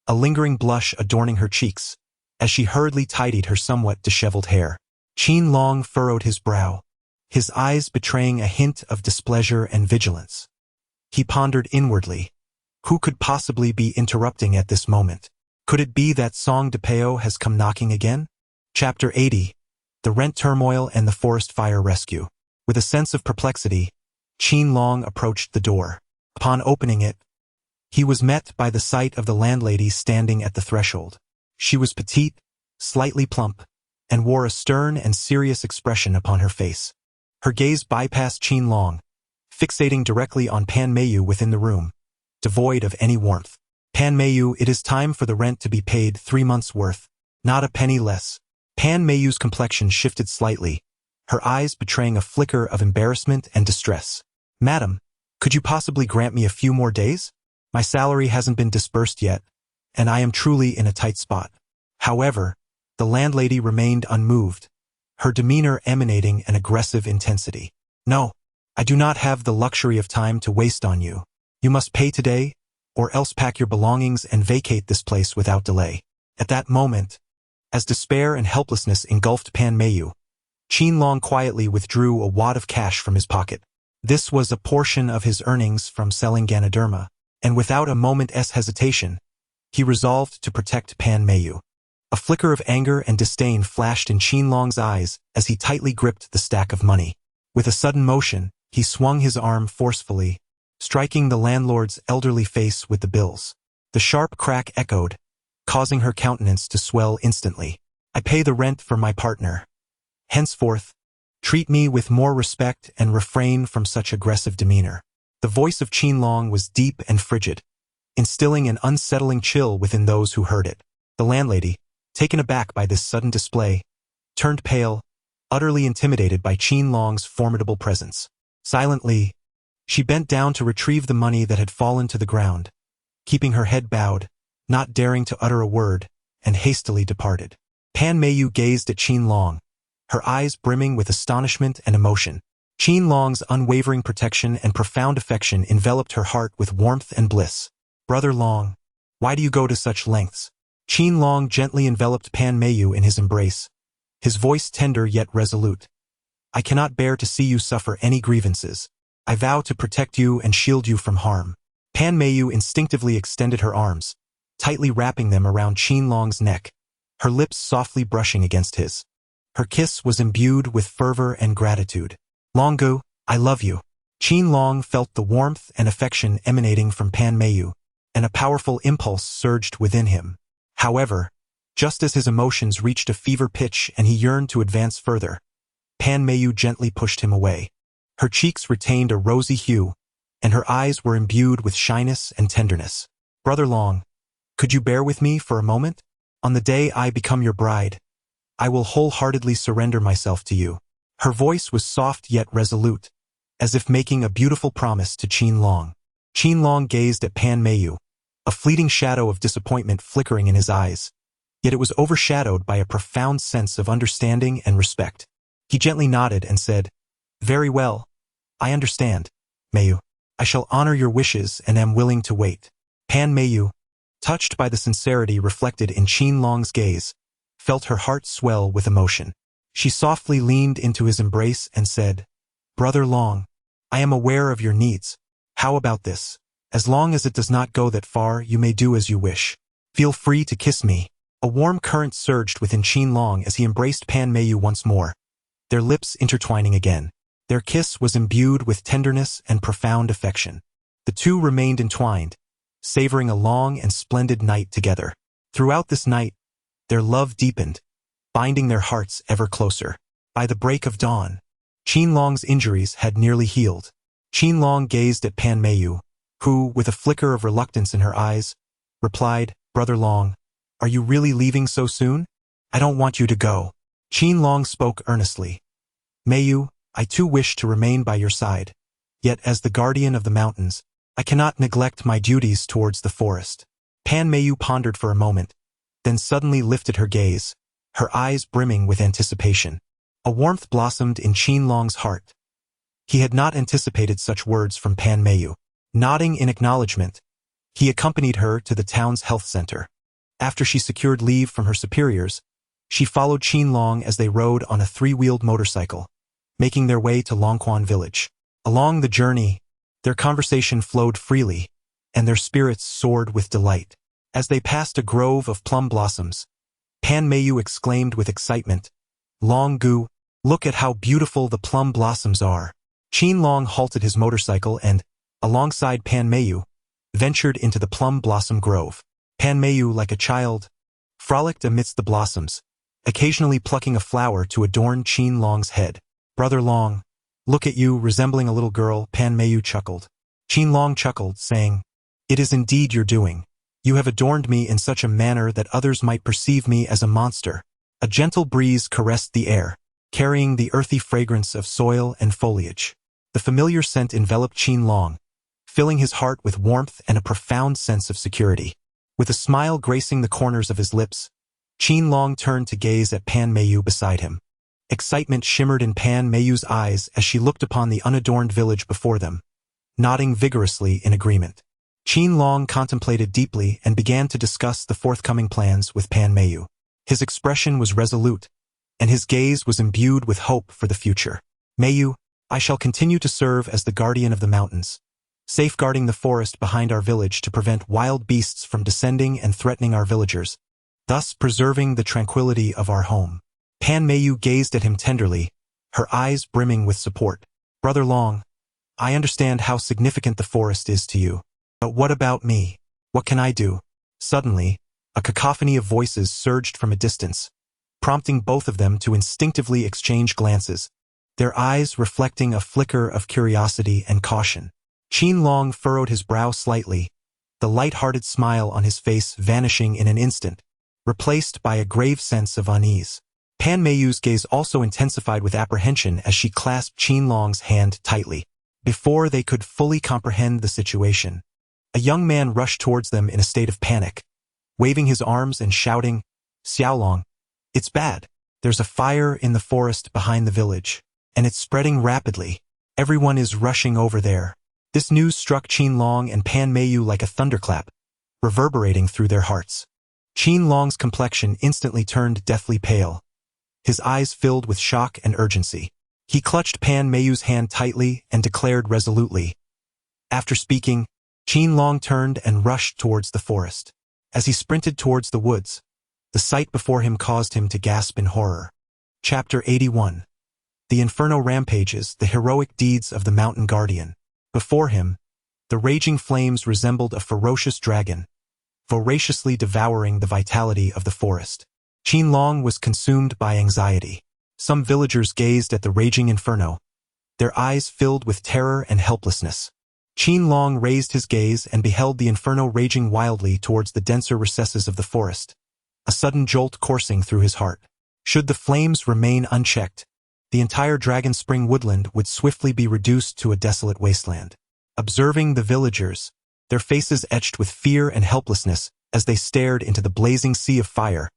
a lingering blush adorning her cheeks, as she hurriedly tidied her somewhat disheveled hair. Qin Long furrowed his brow, his eyes betraying a hint of displeasure and vigilance. He pondered inwardly. Who could possibly be interrupting at this moment? Could it be that Song de Peo has come knocking again? Chapter 80. The Rent Turmoil and the Forest Fire Rescue. With a sense of perplexity, Qin Long approached the door. Upon opening it, he was met by the sight of the landlady standing at the threshold. She was petite, slightly plump, and wore a stern and serious expression upon her face. Her gaze bypassed Qin Long, fixating directly on Pan Meiyu within the room, devoid of any warmth. Pan Meiyu, it is time for the rent to be paid 3 months' worth, not a penny less. Pan Meiyu's complexion shifted slightly, her eyes betraying a flicker of embarrassment and distress. Madam, could you possibly grant me a few more days? My salary hasn't been disbursed yet, and I am truly in a tight spot. However, the landlady remained unmoved, her demeanor emanating an aggressive intensity. No, I do not have the luxury of time to waste on you. You must pay today, or else pack your belongings and vacate this place without delay. At that moment, as despair and helplessness engulfed Pan Meiyu, Qin Long quietly withdrew a wad of cash from his pocket. This was a portion of his earnings from selling Ganoderma, and without a moment's hesitation, he resolved to protect Pan Meiyu. A flicker of anger and disdain flashed in Qin Long's eyes as he tightly gripped the stack of money. With a sudden motion, he swung his arm forcefully, striking the landlord's elderly face with the bills. The sharp crack echoed, causing her countenance to swell instantly. I pay the rent for my partner. Henceforth, treat me with more respect and refrain from such aggressive demeanor. The voice of Qin Long was deep and frigid, instilling an unsettling chill within those who heard it. The landlady, taken aback by this sudden display, turned pale, utterly intimidated by Qin Long's formidable presence. Silently, she bent down to retrieve the money that had fallen to the ground, keeping her head bowed, not daring to utter a word, and hastily departed. Pan Meiyu gazed at Qin Long, her eyes brimming with astonishment and emotion. Qin Long's unwavering protection and profound affection enveloped her heart with warmth and bliss. Brother Long, why do you go to such lengths? Qin Long gently enveloped Pan Meiyu in his embrace, his voice tender yet resolute. I cannot bear to see you suffer any grievances. I vow to protect you and shield you from harm. Pan Meiyu instinctively extended her arms, tightly wrapping them around Qin Long's neck, her lips softly brushing against his. Her kiss was imbued with fervor and gratitude. Long Gu, I love you. Qin Long felt the warmth and affection emanating from Pan Meiyu, and a powerful impulse surged within him. However, just as his emotions reached a fever pitch and he yearned to advance further, Pan Meiyu gently pushed him away. Her cheeks retained a rosy hue, and her eyes were imbued with shyness and tenderness. "Brother Long, could you bear with me for a moment? On the day I become your bride, I will wholeheartedly surrender myself to you." Her voice was soft yet resolute, as if making a beautiful promise to Qin Long. Qin Long gazed at Pan Meiyu, a fleeting shadow of disappointment flickering in his eyes, yet it was overshadowed by a profound sense of understanding and respect. He gently nodded and said, "Very well. I understand, Meiyu. I shall honor your wishes and am willing to wait." Pan Meiyu, touched by the sincerity reflected in Qin Long's gaze, felt her heart swell with emotion. She softly leaned into his embrace and said, "Brother Long, I am aware of your needs. How about this? As long as it does not go that far, you may do as you wish. Feel free to kiss me." A warm current surged within Qin Long as he embraced Pan Meiyu once more, their lips intertwining again. Their kiss was imbued with tenderness and profound affection. The two remained entwined, savoring a long and splendid night together. Throughout this night, their love deepened, binding their hearts ever closer. By the break of dawn, Qin Long's injuries had nearly healed. Qin Long gazed at Pan Meiyu, who, with a flicker of reluctance in her eyes, replied, "Brother Long, are you really leaving so soon? I don't want you to go." Qin Long spoke earnestly. "Meiyu, I too wish to remain by your side. Yet as the guardian of the mountains, I cannot neglect my duties towards the forest." Pan Meiyu pondered for a moment, then suddenly lifted her gaze, her eyes brimming with anticipation. A warmth blossomed in Qin Long's heart. He had not anticipated such words from Pan Meiyu. Nodding in acknowledgement, he accompanied her to the town's health center. After she secured leave from her superiors, she followed Qin Long as they rode on a three-wheeled motorcycle, making their way to Longquan village. Along the journey, their conversation flowed freely, and their spirits soared with delight. As they passed a grove of plum blossoms, Pan Meiyu exclaimed with excitement, "Long Gu, look at how beautiful the plum blossoms are." Qin Long halted his motorcycle and, alongside Pan Meiyu, ventured into the plum blossom grove. Pan Meiyu, like a child, frolicked amidst the blossoms, occasionally plucking a flower to adorn Qin Long's head. "Brother Long, look at you, resembling a little girl," Pan Meiyu chuckled. Qin Long chuckled, saying, "It is indeed your doing. You have adorned me in such a manner that others might perceive me as a monster." A gentle breeze caressed the air, carrying the earthy fragrance of soil and foliage. The familiar scent enveloped Qin Long, filling his heart with warmth and a profound sense of security. With a smile gracing the corners of his lips, Qin Long turned to gaze at Pan Meiyu beside him. Excitement shimmered in Pan Meiyu's eyes as she looked upon the unadorned village before them, nodding vigorously in agreement. Qin Long contemplated deeply and began to discuss the forthcoming plans with Pan Meiyu. His expression was resolute, and his gaze was imbued with hope for the future. "Meiyu, I shall continue to serve as the guardian of the mountains, safeguarding the forest behind our village to prevent wild beasts from descending and threatening our villagers, thus preserving the tranquility of our home." Pan Meiyu gazed at him tenderly, her eyes brimming with support. "Brother Long, I understand how significant the forest is to you. But what about me? What can I do?" Suddenly, a cacophony of voices surged from a distance, prompting both of them to instinctively exchange glances, their eyes reflecting a flicker of curiosity and caution. Qin Long furrowed his brow slightly, the light-hearted smile on his face vanishing in an instant, replaced by a grave sense of unease. Pan Meiyu's gaze also intensified with apprehension as she clasped Qin Long's hand tightly. Before they could fully comprehend the situation, a young man rushed towards them in a state of panic, waving his arms and shouting, "Xiaolong, it's bad. There's a fire in the forest behind the village, and it's spreading rapidly. Everyone is rushing over there." This news struck Qin Long and Pan Meiyu like a thunderclap, reverberating through their hearts. Qin Long's complexion instantly turned deathly pale, his eyes filled with shock and urgency. He clutched Pan Meiyu's hand tightly and declared resolutely. After speaking, Qin Long turned and rushed towards the forest. As he sprinted towards the woods, the sight before him caused him to gasp in horror. Chapter 81. The Inferno Rampages, the Heroic Deeds of the Mountain Guardian. Before him, the raging flames resembled a ferocious dragon, voraciously devouring the vitality of the forest. Qin Long was consumed by anxiety. Some villagers gazed at the raging inferno, their eyes filled with terror and helplessness. Qin Long raised his gaze and beheld the inferno raging wildly towards the denser recesses of the forest, a sudden jolt coursing through his heart. Should the flames remain unchecked, the entire Dragon Spring woodland would swiftly be reduced to a desolate wasteland. Observing the villagers, their faces etched with fear and helplessness as they stared into the blazing sea of fire,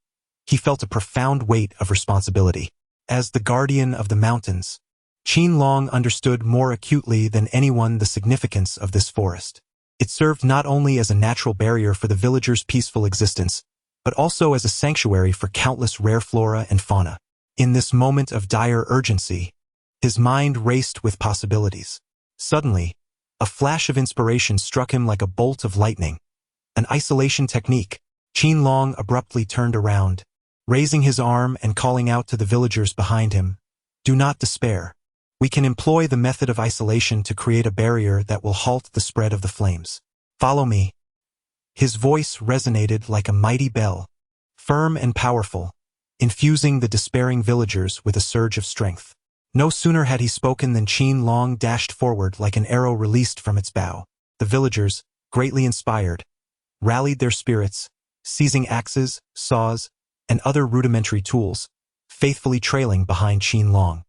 he felt a profound weight of responsibility. As the guardian of the mountains, Qin Long understood more acutely than anyone the significance of this forest. It served not only as a natural barrier for the villagers' peaceful existence, but also as a sanctuary for countless rare flora and fauna. In this moment of dire urgency, his mind raced with possibilities. Suddenly, a flash of inspiration struck him like a bolt of lightning. An isolation technique. Qin Long abruptly turned around, raising his arm and calling out to the villagers behind him, "Do not despair. We can employ the method of isolation to create a barrier that will halt the spread of the flames. Follow me." His voice resonated like a mighty bell, firm and powerful, infusing the despairing villagers with a surge of strength. No sooner had he spoken than Qin Long dashed forward like an arrow released from its bow. The villagers, greatly inspired, rallied their spirits, seizing axes, saws, and other rudimentary tools, faithfully trailing behind Qin Long.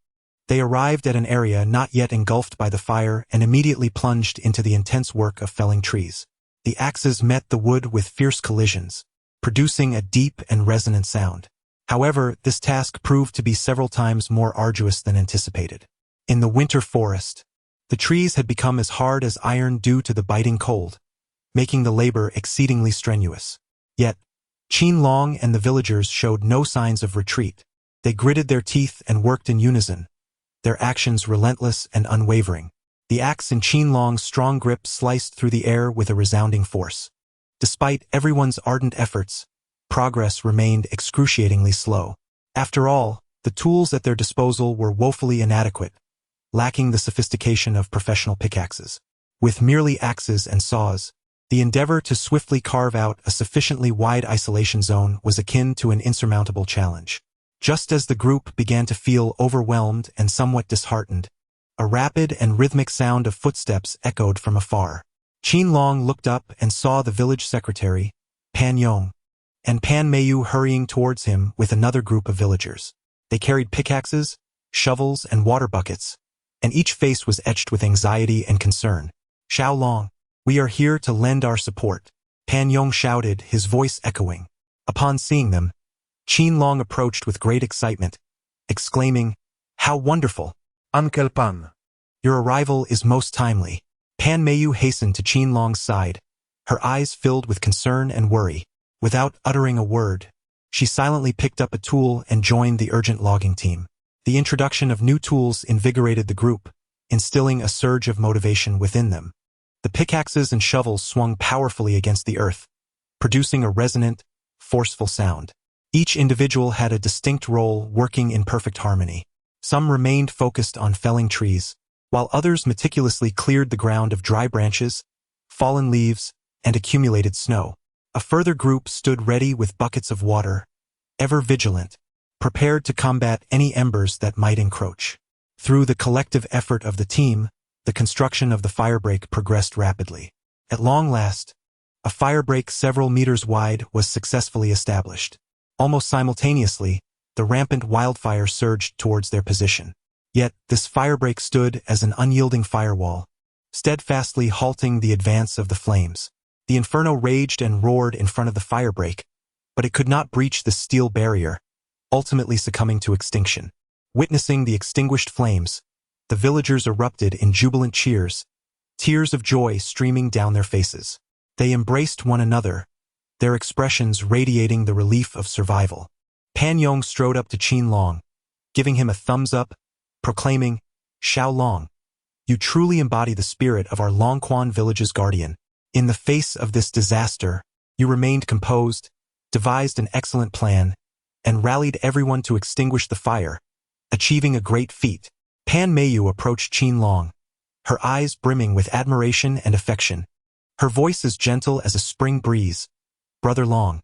They arrived at an area not yet engulfed by the fire and immediately plunged into the intense work of felling trees. The axes met the wood with fierce collisions, producing a deep and resonant sound. However, this task proved to be several times more arduous than anticipated. In the winter forest, the trees had become as hard as iron due to the biting cold, making the labor exceedingly strenuous. Yet, Qin Long and the villagers showed no signs of retreat. They gritted their teeth and worked in unison, their actions relentless and unwavering. The axe in Qin Long's strong grip sliced through the air with a resounding force. Despite everyone's ardent efforts, progress remained excruciatingly slow. After all, the tools at their disposal were woefully inadequate, lacking the sophistication of professional pickaxes. With merely axes and saws, the endeavor to swiftly carve out a sufficiently wide isolation zone was akin to an insurmountable challenge. Just as the group began to feel overwhelmed and somewhat disheartened, a rapid and rhythmic sound of footsteps echoed from afar. Qin Long looked up and saw the village secretary, Pan Yong, and Pan Meiyu hurrying towards him with another group of villagers. They carried pickaxes, shovels, and water buckets, and each face was etched with anxiety and concern. "Xiao Long, we are here to lend our support," Pan Yong shouted, his voice echoing. Upon seeing them, Qin Long approached with great excitement, exclaiming, "How wonderful!
Uncle Pan.
Your arrival is most timely." Pan Meiyu hastened to Qin Long's side, her eyes filled with concern and worry. Without uttering a word, she silently picked up a tool and joined the urgent logging team. The introduction of new tools invigorated the group, instilling a surge of motivation within them. The pickaxes and shovels swung powerfully against the earth, producing a resonant, forceful sound. Each individual had a distinct role, working in perfect harmony. Some remained focused on felling trees, while others meticulously cleared the ground of dry branches, fallen leaves, and accumulated snow. A further group stood ready with buckets of water, ever vigilant, prepared to combat any embers that might encroach. Through the collective effort of the team, the construction of the firebreak progressed rapidly. At long last, a firebreak several meters wide was successfully established. Almost simultaneously, the rampant wildfire surged towards their position. Yet, this firebreak stood as an unyielding firewall, steadfastly halting the advance of the flames. The inferno raged and roared in front of the firebreak, but it could not breach the steel barrier, ultimately succumbing to extinction. Witnessing the extinguished flames, the villagers erupted in jubilant cheers, tears of joy streaming down their faces. They embraced one another, their expressions radiating the relief of survival. Pan Yong strode up to Qin Long, giving him a thumbs up, proclaiming, "Xiao Long, you truly embody the spirit of our Longquan village's guardian. In the face of this disaster, you remained composed, devised an excellent plan, and rallied everyone to extinguish the fire, achieving a great feat." Pan Meiyu approached Qin Long, her eyes brimming with admiration and affection. Her voice as gentle as a spring breeze. "Brother Long,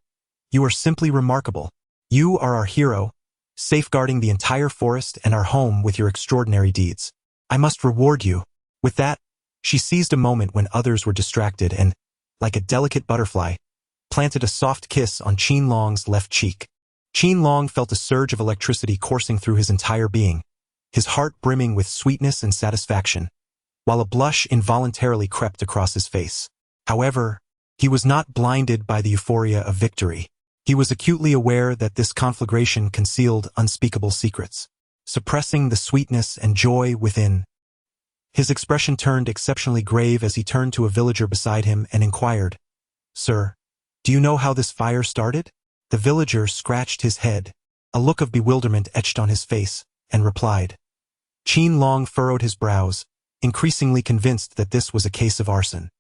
you are simply remarkable. You are our hero, safeguarding the entire forest and our home with your extraordinary deeds. I must reward you." With that, She seized a moment when others were distracted and, like a delicate butterfly, planted a soft kiss on Qin Long's left cheek. Qin Long felt a surge of electricity coursing through his entire being, his heart brimming with sweetness and satisfaction, while a blush involuntarily crept across his face. However, he was not blinded by the euphoria of victory. He was acutely aware that this conflagration concealed unspeakable secrets, suppressing the sweetness and joy within. His expression turned exceptionally grave as he turned to a villager beside him and inquired, "Sir, do you know how this fire started?" The villager scratched his head. A look of bewilderment etched on his face, and replied. Qin Long furrowed his brows, increasingly convinced that this was a case of arson.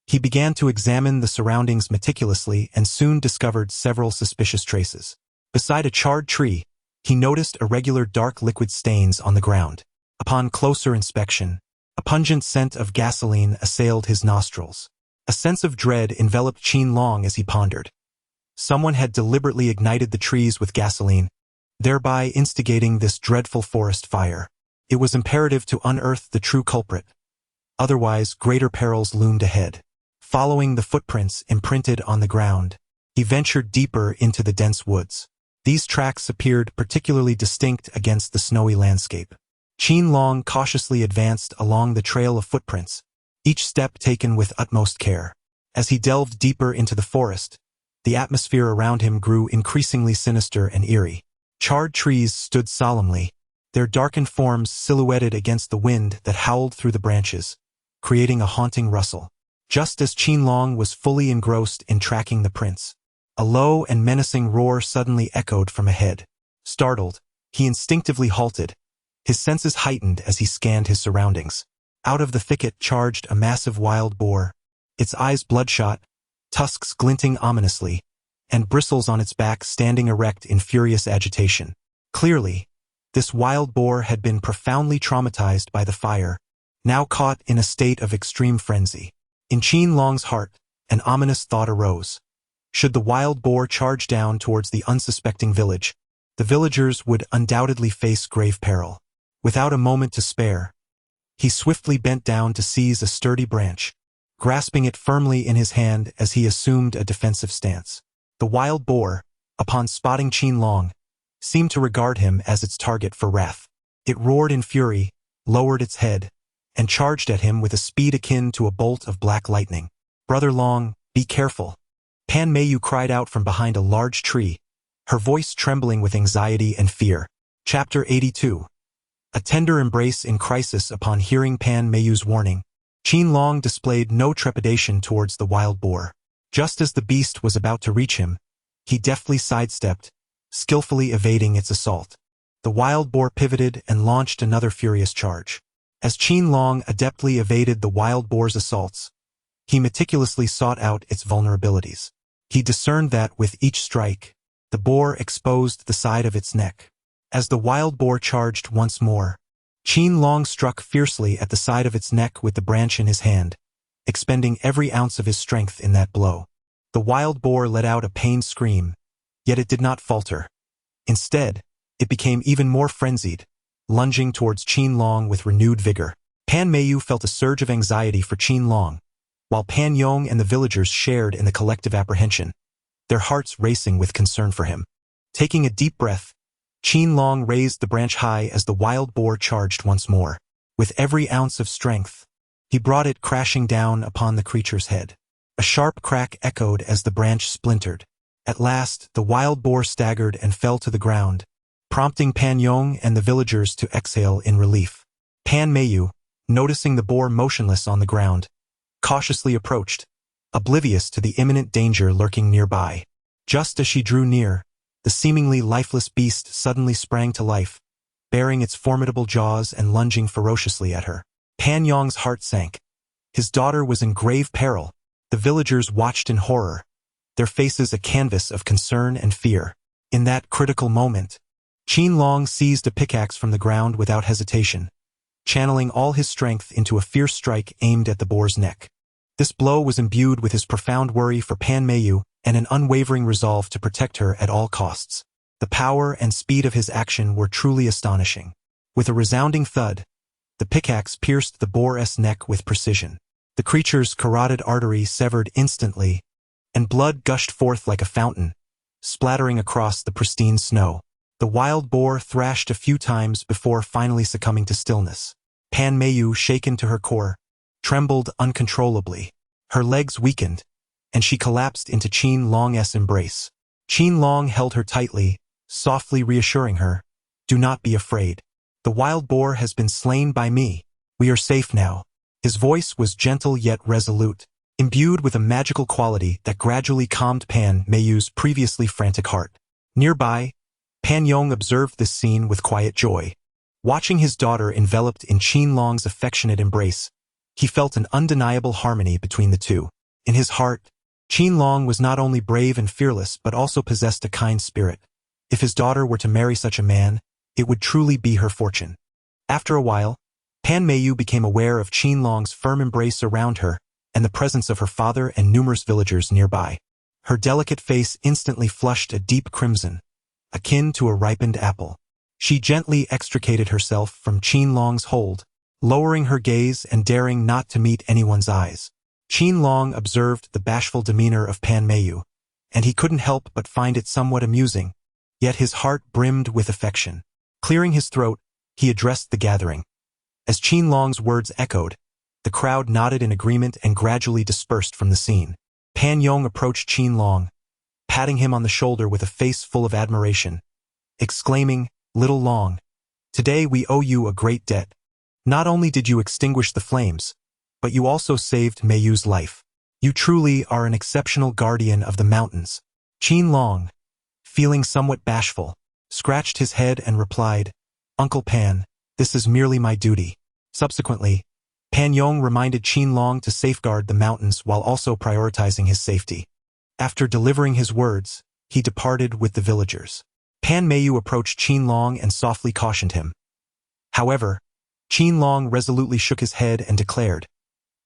He began to examine the surroundings meticulously and soon discovered several suspicious traces. Beside a charred tree, he noticed irregular dark liquid stains on the ground. Upon closer inspection, a pungent scent of gasoline assailed his nostrils. A sense of dread enveloped Qin Long as he pondered. Someone had deliberately ignited the trees with gasoline, thereby instigating this dreadful forest fire. It was imperative to unearth the true culprit. Otherwise, greater perils loomed ahead. Following the footprints imprinted on the ground, he ventured deeper into the dense woods. These tracks appeared particularly distinct against the snowy landscape. Qin Long cautiously advanced along the trail of footprints, each step taken with utmost care. As he delved deeper into the forest, the atmosphere around him grew increasingly sinister and eerie. Charred trees stood solemnly, their darkened forms silhouetted against the wind that howled through the branches, creating a haunting rustle. Just as Qin Long was fully engrossed in tracking the prints, a low and menacing roar suddenly echoed from ahead. Startled, he instinctively halted, his senses heightened as he scanned his surroundings. Out of the thicket charged a massive wild boar, its eyes bloodshot, tusks glinting ominously, and bristles on its back standing erect in furious agitation. Clearly, this wild boar had been profoundly traumatized by the fire, now caught in a state of extreme frenzy. In Qin Long's heart, an ominous thought arose. Should the wild boar charge down towards the unsuspecting village, the villagers would undoubtedly face grave peril. Without a moment to spare, he swiftly bent down to seize a sturdy branch, grasping it firmly in his hand as he assumed a defensive stance. The wild boar, upon spotting Qin Long, seemed to regard him as its target for wrath. It roared in fury, lowered its head, and charged at him with a speed akin to a bolt of black lightning. "Brother Long, be careful," Pan Meiyu cried out from behind a large tree, her voice trembling with anxiety and fear. Chapter 82. A tender embrace in crisis. Upon hearing Pan Meiyu's warning, Qin Long displayed no trepidation towards the wild boar. Just as the beast was about to reach him, he deftly sidestepped, skillfully evading its assault. The wild boar pivoted and launched another furious charge. As Qin Long adeptly evaded the wild boar's assaults, he meticulously sought out its vulnerabilities. He discerned that with each strike, the boar exposed the side of its neck. As the wild boar charged once more, Qin Long struck fiercely at the side of its neck with the branch in his hand, expending every ounce of his strength in that blow. The wild boar let out a pained scream, yet it did not falter. Instead, it became even more frenzied, lunging towards Qin Long with renewed vigor. Pan Meiyu felt a surge of anxiety for Qin Long, while Pan Yong and the villagers shared in the collective apprehension, their hearts racing with concern for him. Taking a deep breath, Qin Long raised the branch high as the wild boar charged once more. With every ounce of strength, he brought it crashing down upon the creature's head. A sharp crack echoed as the branch splintered. At last, the wild boar staggered and fell to the ground, prompting Pan Yong and the villagers to exhale in relief. Pan Meiyu, noticing the boar motionless on the ground, cautiously approached, oblivious to the imminent danger lurking nearby. Just as she drew near, the seemingly lifeless beast suddenly sprang to life, baring its formidable jaws and lunging ferociously at her. Pan Yong's heart sank. His daughter was in grave peril. The villagers watched in horror, their faces a canvas of concern and fear. In that critical moment, Qin Long seized a pickaxe from the ground without hesitation, channeling all his strength into a fierce strike aimed at the boar's neck. This blow was imbued with his profound worry for Pan Meiyu and an unwavering resolve to protect her at all costs. The power and speed of his action were truly astonishing. With a resounding thud, The pickaxe pierced the boar's neck with precision. The creature's carotid artery severed instantly, and blood gushed forth like a fountain, splattering across the pristine snow. The wild boar thrashed a few times before finally succumbing to stillness. Pan Mayu, shaken to her core, trembled uncontrollably. Her legs weakened, and she collapsed into Qin Long's embrace. Qin Long held her tightly, softly reassuring her, "Do not be afraid. The wild boar has been slain by me. We are safe now." His voice was gentle yet resolute, imbued with a magical quality that gradually calmed Pan Mayu's previously frantic heart. Nearby, Pan Yong observed this scene with quiet joy. Watching his daughter enveloped in Qin Long's affectionate embrace, he felt an undeniable harmony between the two. In his heart, Qin Long was not only brave and fearless but also possessed a kind spirit. If his daughter were to marry such a man, it would truly be her fortune. After a while, Pan Mayu became aware of Qin Long's firm embrace around her and the presence of her father and numerous villagers nearby. Her delicate face instantly flushed a deep crimson, akin to a ripened apple. She gently extricated herself from Qin Long's hold, lowering her gaze and daring not to meet anyone's eyes. Qin Long observed the bashful demeanor of Pan Mayu, and he couldn't help but find it somewhat amusing, yet his heart brimmed with affection. Clearing his throat, he addressed the gathering. As Qin Long's words echoed, the crowd nodded in agreement and gradually dispersed from the scene. Pan Yong approached Qin Long, patting him on the shoulder with a face full of admiration, exclaiming, "Little Long, today we owe you a great debt. Not only did you extinguish the flames, but you also saved Mayu's life. You truly are an exceptional guardian of the mountains." Qin Long, feeling somewhat bashful, scratched his head and replied, "Uncle Pan, this is merely my duty." Subsequently, Pan Yong reminded Qin Long to safeguard the mountains while also prioritizing his safety. After delivering his words, he departed with the villagers. Pan Mayu approached Qin Long and softly cautioned him. However, Qin Long resolutely shook his head and declared,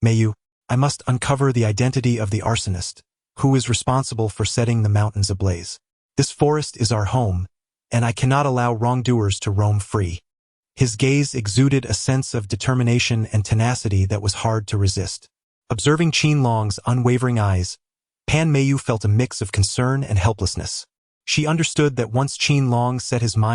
"Mayu, I must uncover the identity of the arsonist, who is responsible for setting the mountains ablaze. This forest is our home, and I cannot allow wrongdoers to roam free." His gaze exuded a sense of determination and tenacity that was hard to resist. Observing Qin Long's unwavering eyes, Pan Mayu felt a mix of concern and helplessness. She understood that once Qin Long set his mind